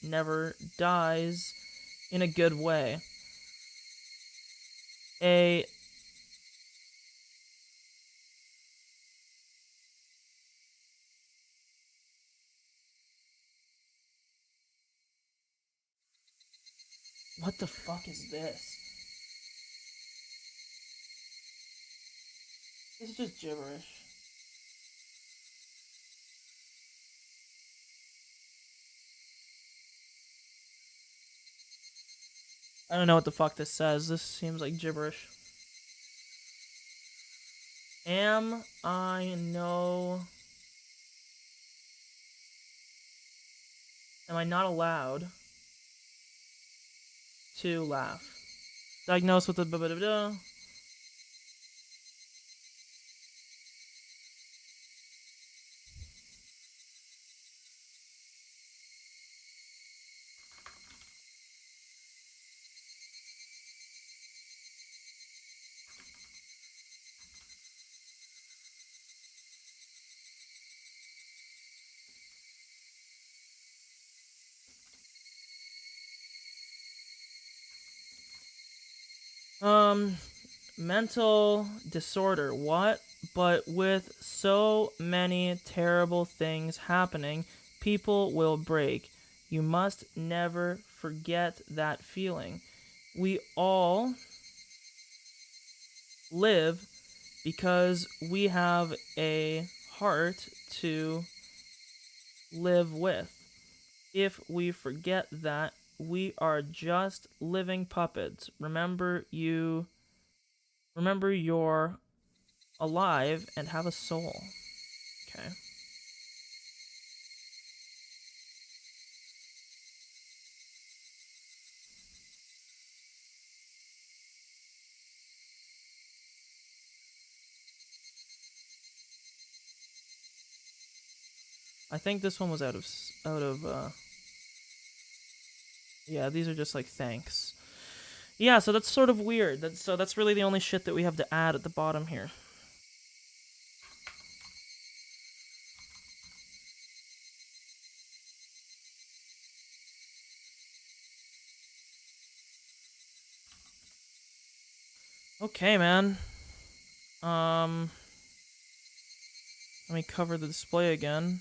never dies in a good way. What the fuck is this? This is just gibberish. I don't know what the fuck this says. This seems like gibberish. Am I not allowed to laugh? Diagnosed with a mental disorder. What? But with so many terrible things happening, people will break. You must never forget that feeling. We all live because we have a heart to live with. If we forget that, we are just living puppets. Remember you're alive and have a soul. Okay. I think this one was out of yeah, these are just like thanks. Yeah, so that's sort of weird. That's really the only shit that we have to add at the bottom here. Okay, man. Let me cover the display again.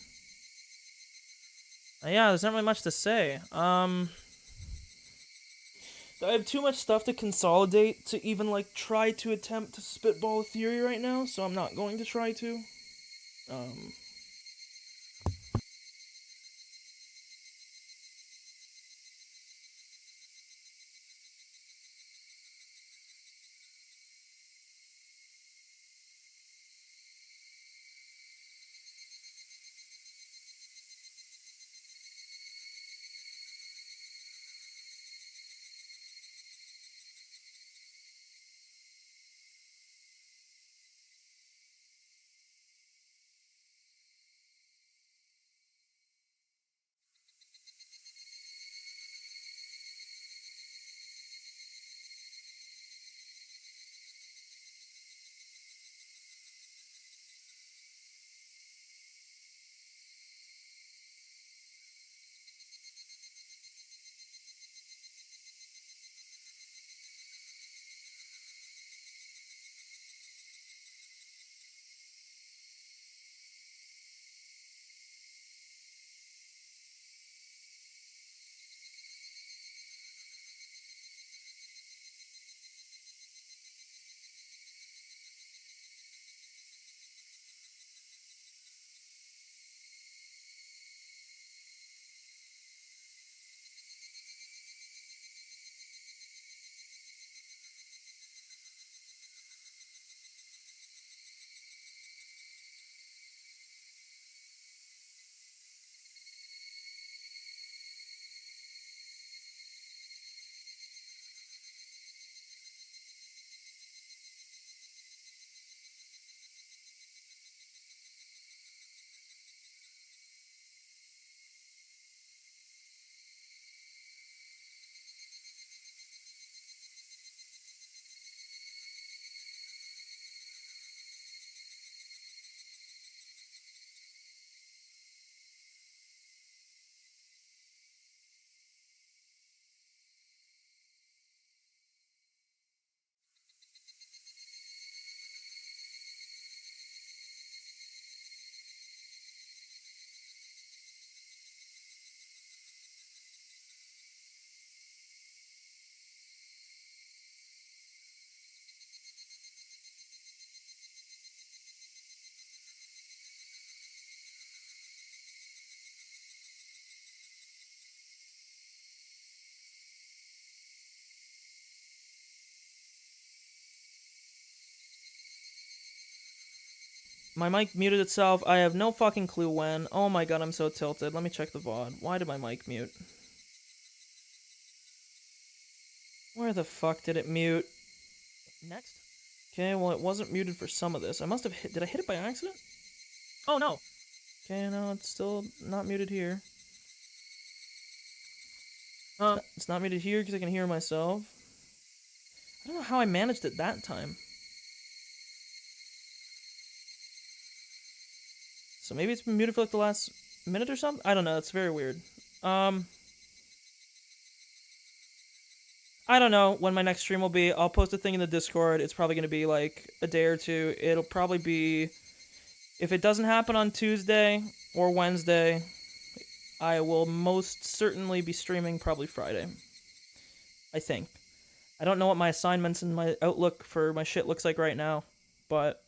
Yeah, there's not really much to say. I have too much stuff to consolidate to even like try to attempt to spitball a theory right now, so I'm not going to try to. My mic muted itself. I have no fucking clue when. Oh my god, I'm so tilted. Let me check the VOD. Why did my mic mute? Where the fuck did it mute? Next. Okay, well it wasn't muted for some of this. I must have hit... Did I hit it by accident? Oh no! Okay, no, it's still not muted here. It's not muted here because I can hear myself. I don't know how I managed it that time. So maybe it's been muted for like the last minute or something? I don't know, it's very weird. I don't know when my next stream will be. I'll post a thing in the Discord. It's probably going to be like a day or two. It'll probably be... If it doesn't happen on Tuesday or Wednesday, I will most certainly be streaming probably Friday. I think. I don't know what my assignments and my outlook for my shit looks like right now, but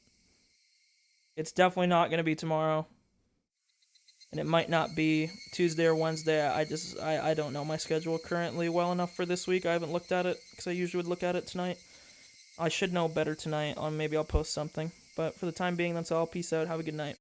it's definitely not going to be tomorrow. And it might not be Tuesday or Wednesday. I don't know my schedule currently well enough for this week. I haven't looked at it because I usually would look at it tonight. I should know better tonight. Maybe I'll post something. But for the time being, that's all. Peace out. Have a good night.